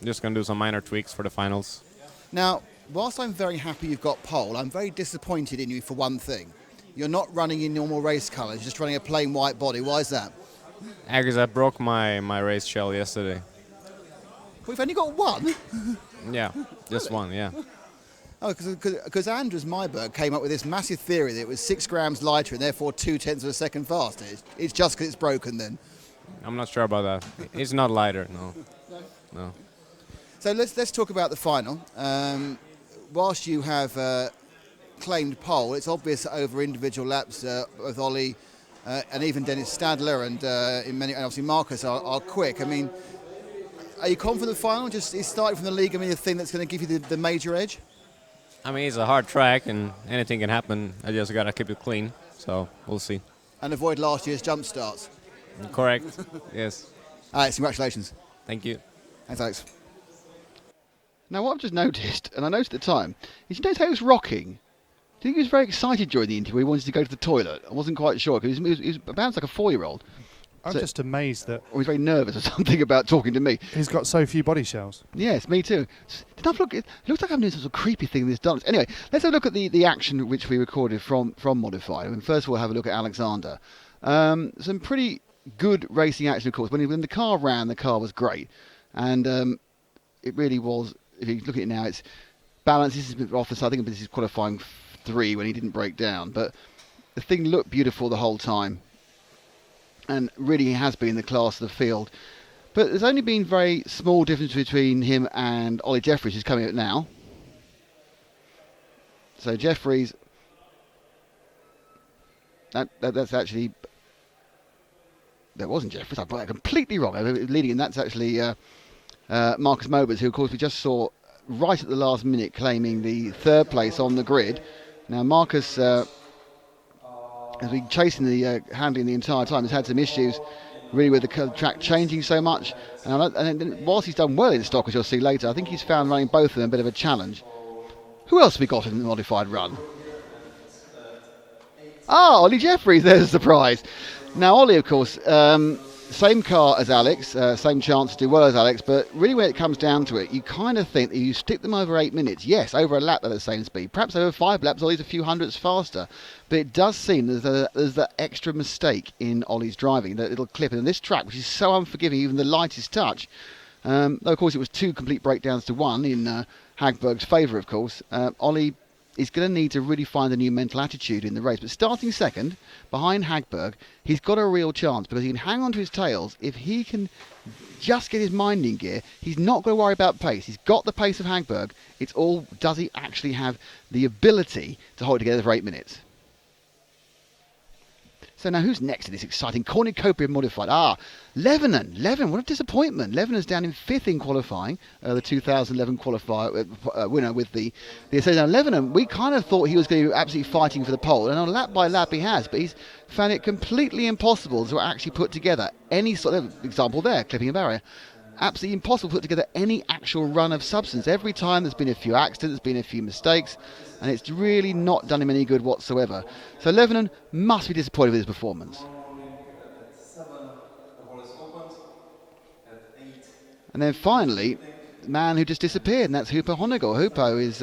Just going to do some minor tweaks for the finals. Now, whilst I'm very happy you've got pole, I'm very disappointed in you for one thing. You're not running in normal race colours, you're just running a plain white body. Why is that? Because I broke my race shell yesterday. We've only got one? Yeah, just one, yeah. Oh, because Andrews Myberg came up with this massive theory that it was 6 grams lighter and therefore 0.2 of a second faster. It's just because it's broken then. I'm not sure about that. It's not lighter, no. So let's talk about the final. Whilst you have claimed pole, it's obvious that over individual laps, both Ollie and even Dennis Stadler and and obviously Marcus are quick. I mean, are you confident in the final? Just is starting from the league, I mean, the thing that's going to give you the major edge? I mean, it's a hard track and anything can happen. I just got to keep it clean, so we'll see. And avoid last year's jump starts. Correct, yes. Alex, congratulations. Thank you. Thanks, Alex. Now, what I've just noticed, and I noticed at the time, is you notice how he was rocking? I think he was very excited during the interview. He wanted to go to the toilet. I wasn't quite sure, because he was about like a 4-year-old. I'm just amazed that... Or he's very nervous or something about talking to me. He's got so few body shells. Yes, me too. Did I look? It looks like I'm doing some sort of creepy thing in this dance. Anyway, let's have a look at the action which we recorded from Modified. I mean, first of all, have a look at Alexander. Some pretty good racing action, of course. When the car ran, the car was great. And it really was, if you look at it now, it's balanced. This is off the side. I think this is qualifying 3 when he didn't break down. But the thing looked beautiful the whole time. And really has been the class of the field. But there's only been very small difference between him and Ollie Jeffries, who's coming out now. So Jeffries, that's actually, that wasn't Jeffries, I got that completely wrong. I was leading, and that's actually Marcus Mobers, who of course we just saw right at the last minute claiming the 3rd place on the grid. Now Marcus has been chasing the handling the entire time. Has had some issues really with the track changing so much. And whilst he's done well in stock, as you'll see later, I think he's found running both of them a bit of a challenge. Who else have we got in the modified run? Ollie Jeffries, there's a surprise. Now, Ollie, of course, same car as Alex, same chance to do well as Alex, but really when it comes down to it, you kind of think that you stick them over 8 minutes. Yes, over a lap at the same speed. Perhaps over 5 laps, Ollie's a few hundredths faster. But it does seem there's that extra mistake in Ollie's driving, that little clip. And this track, which is so unforgiving, even the lightest touch, though of course it was 2 complete breakdowns to 1 in Hagberg's favour, of course, Ollie is going to need to really find a new mental attitude in the race. But starting second, behind Hagberg, he's got a real chance because he can hang on to his tails. If he can just get his mind in gear, he's not going to worry about pace. He's got the pace of Hagberg. It's all, does he actually have the ability to hold it together for 8 minutes? So now who's next in this exciting cornucopia modified? Lebanon. What a disappointment. Lebanon's down in 5th in qualifying, the 2011 qualifier winner with the Mercedes. Now Lebanon, we kind of thought he was going to be absolutely fighting for the pole, and on lap by lap he has, but he's found it completely impossible to actually put together any sort of example there, clipping a barrier. Absolutely impossible to put together any actual run of substance. Every time there's been a few accidents, there's been a few mistakes, and it's really not done him any good whatsoever. So Lebanon must be disappointed with his performance. And then finally, the man who just disappeared, and that's Hoopo Honegger. Hoopo is,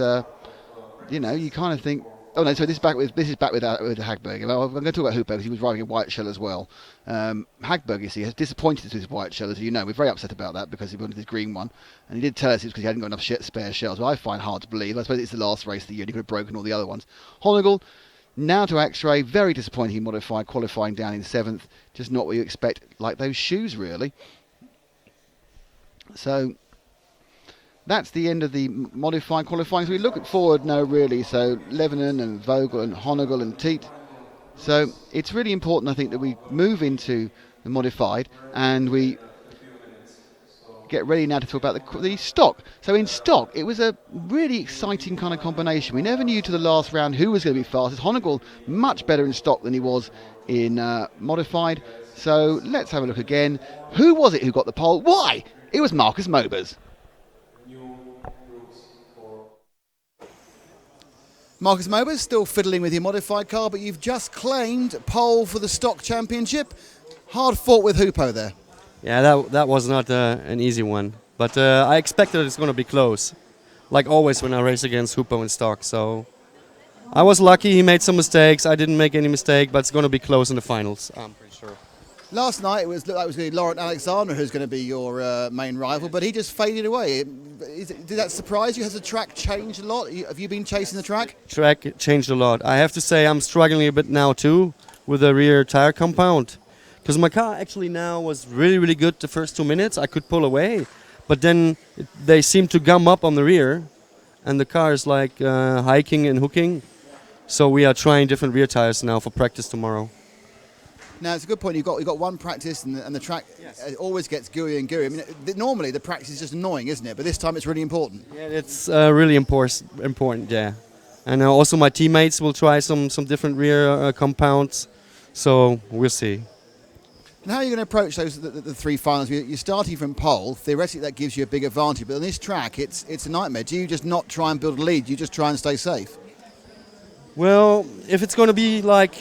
you kind of think, oh no, so this is back with Hagberg. Well, I'm going to talk about Hoopo because he was driving a white shell as well. Hagberg, you see, has disappointed us with his white shell, as you know. We're very upset about that because he wanted his green one, and he did tell us it's because he hadn't got enough spare shells. But I find hard to believe. I suppose it's the last race of the year, and he could have broken all the other ones. Honegger, now to X-Ray, very disappointing modified, qualifying down in 7th. Just not what you expect, like those shoes, really. So that's the end of the modified qualifying. So we look forward now, really. So Lebanon and Vogel and Honegger and Teat. So it's really important, I think, that we move into the modified and we get ready now to talk about the stock. So in stock, it was a really exciting kind of combination. We never knew to the last round who was going to be fastest. Honegger much better in stock than he was in modified. So let's have a look again. Who was it who got the pole? Why? It was Marcus Mobers. Marcus Mobers still fiddling with your modified car, but you've just claimed pole for the stock championship. Hard fought with Hoopo there. Yeah, that was not an easy one, but I expected it's going to be close, like always when I race against Hoopo in stock. So I was lucky. He made some mistakes. I didn't make any mistake, but it's going to be close in the finals. I'm pretty sure. Last night it looked like it was going to be Laurent Alexander who's going to be your main rival, but he just faded away. Did that surprise you? Has the track changed a lot? Have you been chasing the track? Track changed a lot. I have to say I'm struggling a bit now too with the rear tire compound, because my car actually now was really, really good the first 2 minutes. I could pull away, but then they seem to gum up on the rear, and the car is like hiking and hooking. So we are trying different rear tires now for practice tomorrow. Now, it's a good point. You've got one practice, and the track always gets gooey and gooey. I mean, normally the practice is just annoying, isn't it? But this time it's really important. Yeah, it's really important, yeah. And also my teammates will try some different rear compounds, so we'll see. And how are you going to approach the 3 finals? You're starting from pole. Theoretically, that gives you a big advantage. But on this track, it's a nightmare. Do you just not try and build a lead? Do you just try and stay safe? Well, if it's going to be like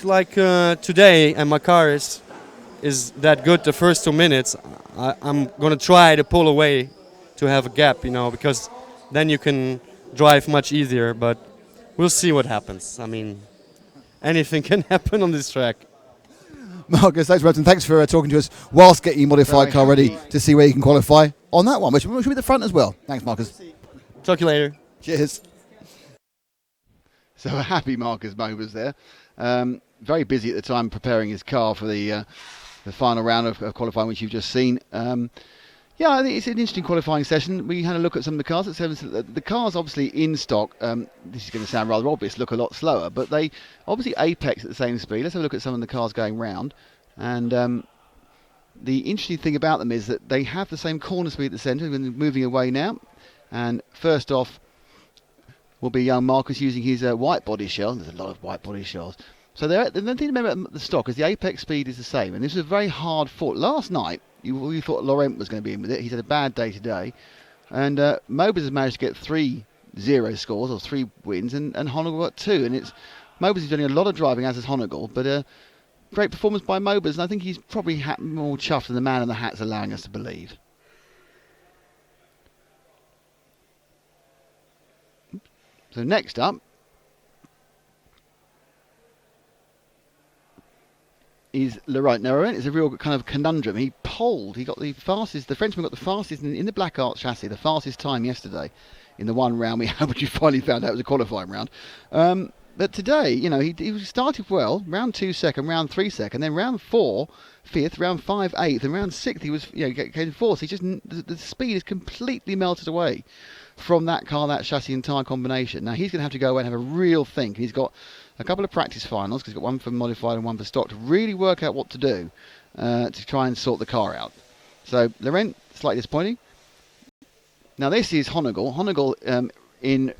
today, and my car is that good the first 2 minutes, I'm going to try to pull away to have a gap, because then you can drive much easier. But we'll see what happens. I mean, anything can happen on this track. Marcus, thanks for talking to us whilst getting your modified car ready to see where you can qualify on that one, which should be the front as well. Thanks, Marcus. Talk to you later. Cheers. So a happy Marcus Mobers there. Very busy at the time preparing his car for the final round of qualifying, which you've just seen. Yeah, I think it's an interesting qualifying session. We had a look at some of the cars. The cars, obviously in stock, this is going to sound rather obvious, look a lot slower, but they obviously apex at the same speed. Let's have a look at some of the cars going round. And the interesting thing about them is that they have the same corner speed at the centre. We're moving away now. And first off will be young Marcus using his white body shell. There's a lot of white body shells. So the thing to remember about the stock is the apex speed is the same. And this was a very hard fought. Last night, you thought Laurent was going to be in with it. He's had a bad day today. And Mobers has managed to get 3 0 scores, or 3 wins, and Honegger got 2. And it's Mobers is doing a lot of driving, as is Honegal, but great performance by Mobers, and I think he's probably more chuffed than the man in the hat's allowing us to believe. So next up is Laurent. Now, Laurent is a real kind of conundrum. He got the fastest, the Frenchman got the fastest in the Black Arts chassis, the fastest time yesterday in the one round we had, which you finally found out was a qualifying round. But today, he started well, round 2 second, round 3 second, then round 4 fifth, round 5 eighth, and round 6th he was, came fourth. He just, the speed is completely melted away from that car, that chassis and tyre combination. Now he's going to have to go away and have a real think. He's got a couple of practice finals, because he's got one for modified and one for stock, to really work out what to do to try and sort the car out. So Laurent, slightly disappointing. Now this is Honegal. Honegal, in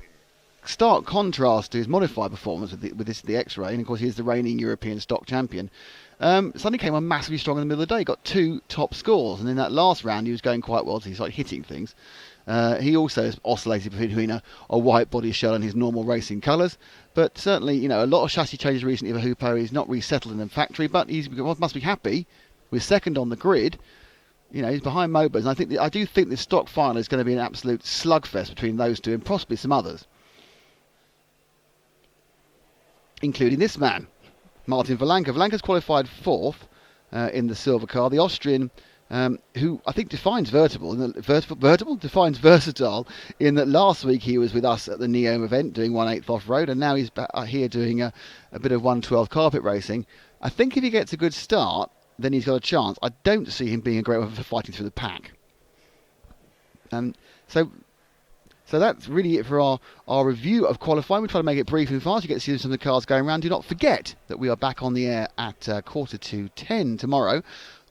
stark contrast to his modified performance with the X-Ray, and of course he's the reigning European stock champion. Suddenly came on massively strong in the middle of the day, got 2 top scores, and in that last round he was going quite well, so he started hitting things. He also has oscillated between a white body shell and his normal racing colours, but certainly, a lot of chassis changes recently for Hupo. He's not resettled in the factory, but he must be happy with second on the grid. He's behind Mobers, and I do think this stock final is going to be an absolute slugfest between those two and possibly some others, including this man, Martin Valanka. Valanka's qualified 4th in the silver car. The Austrian, who I think defines versatile in that last week he was with us at the Neom event doing 1/8 off-road, and now he's here doing a bit of 1/12 carpet racing. I think if he gets a good start, then he's got a chance. I don't see him being a great one for fighting through the pack. So that's really it for our review of qualifying. We try to make it brief and fast. You get to see some of the cars going around. Do not forget that we are back on the air at 9:45 tomorrow.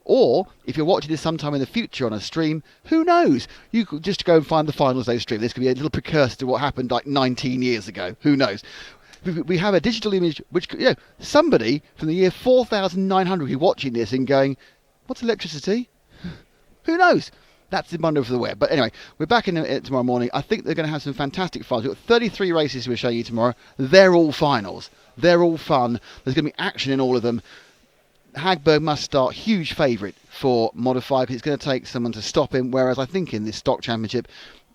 Or, if you're watching this sometime in the future on a stream, who knows? You could just go and find the Finals Day stream. This could be a little precursor to what happened like 19 years ago. Who knows? We have a digital image which, somebody from the year 4900 will be watching this and going, what's electricity? Who knows? That's the wonder of the web. But anyway, we're back in tomorrow morning. I think they're going to have some fantastic finals. We've got 33 races we'll show you tomorrow. They're all finals. They're all fun. There's going to be action in all of them. Hagberg must start, huge favourite for modified, because it's going to take someone to stop him, whereas I think in this stock championship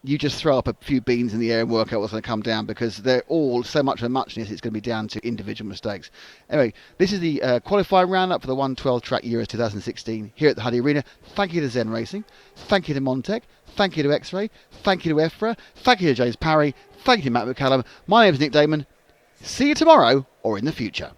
you just throw up a few beans in the air and work out what's going to come down, because they're all so much of a muchness, it's going to be down to individual mistakes. Anyway, this is the qualifying roundup for the 112 Track Euros 2016 here at the Hudy Arena. Thank you to Zen Racing, thank you to Montec, thank you to X-Ray, thank you to EFRA, thank you to James Parry, thank you to Matt McCallum. My name is Nick Damon. See you tomorrow or in the future.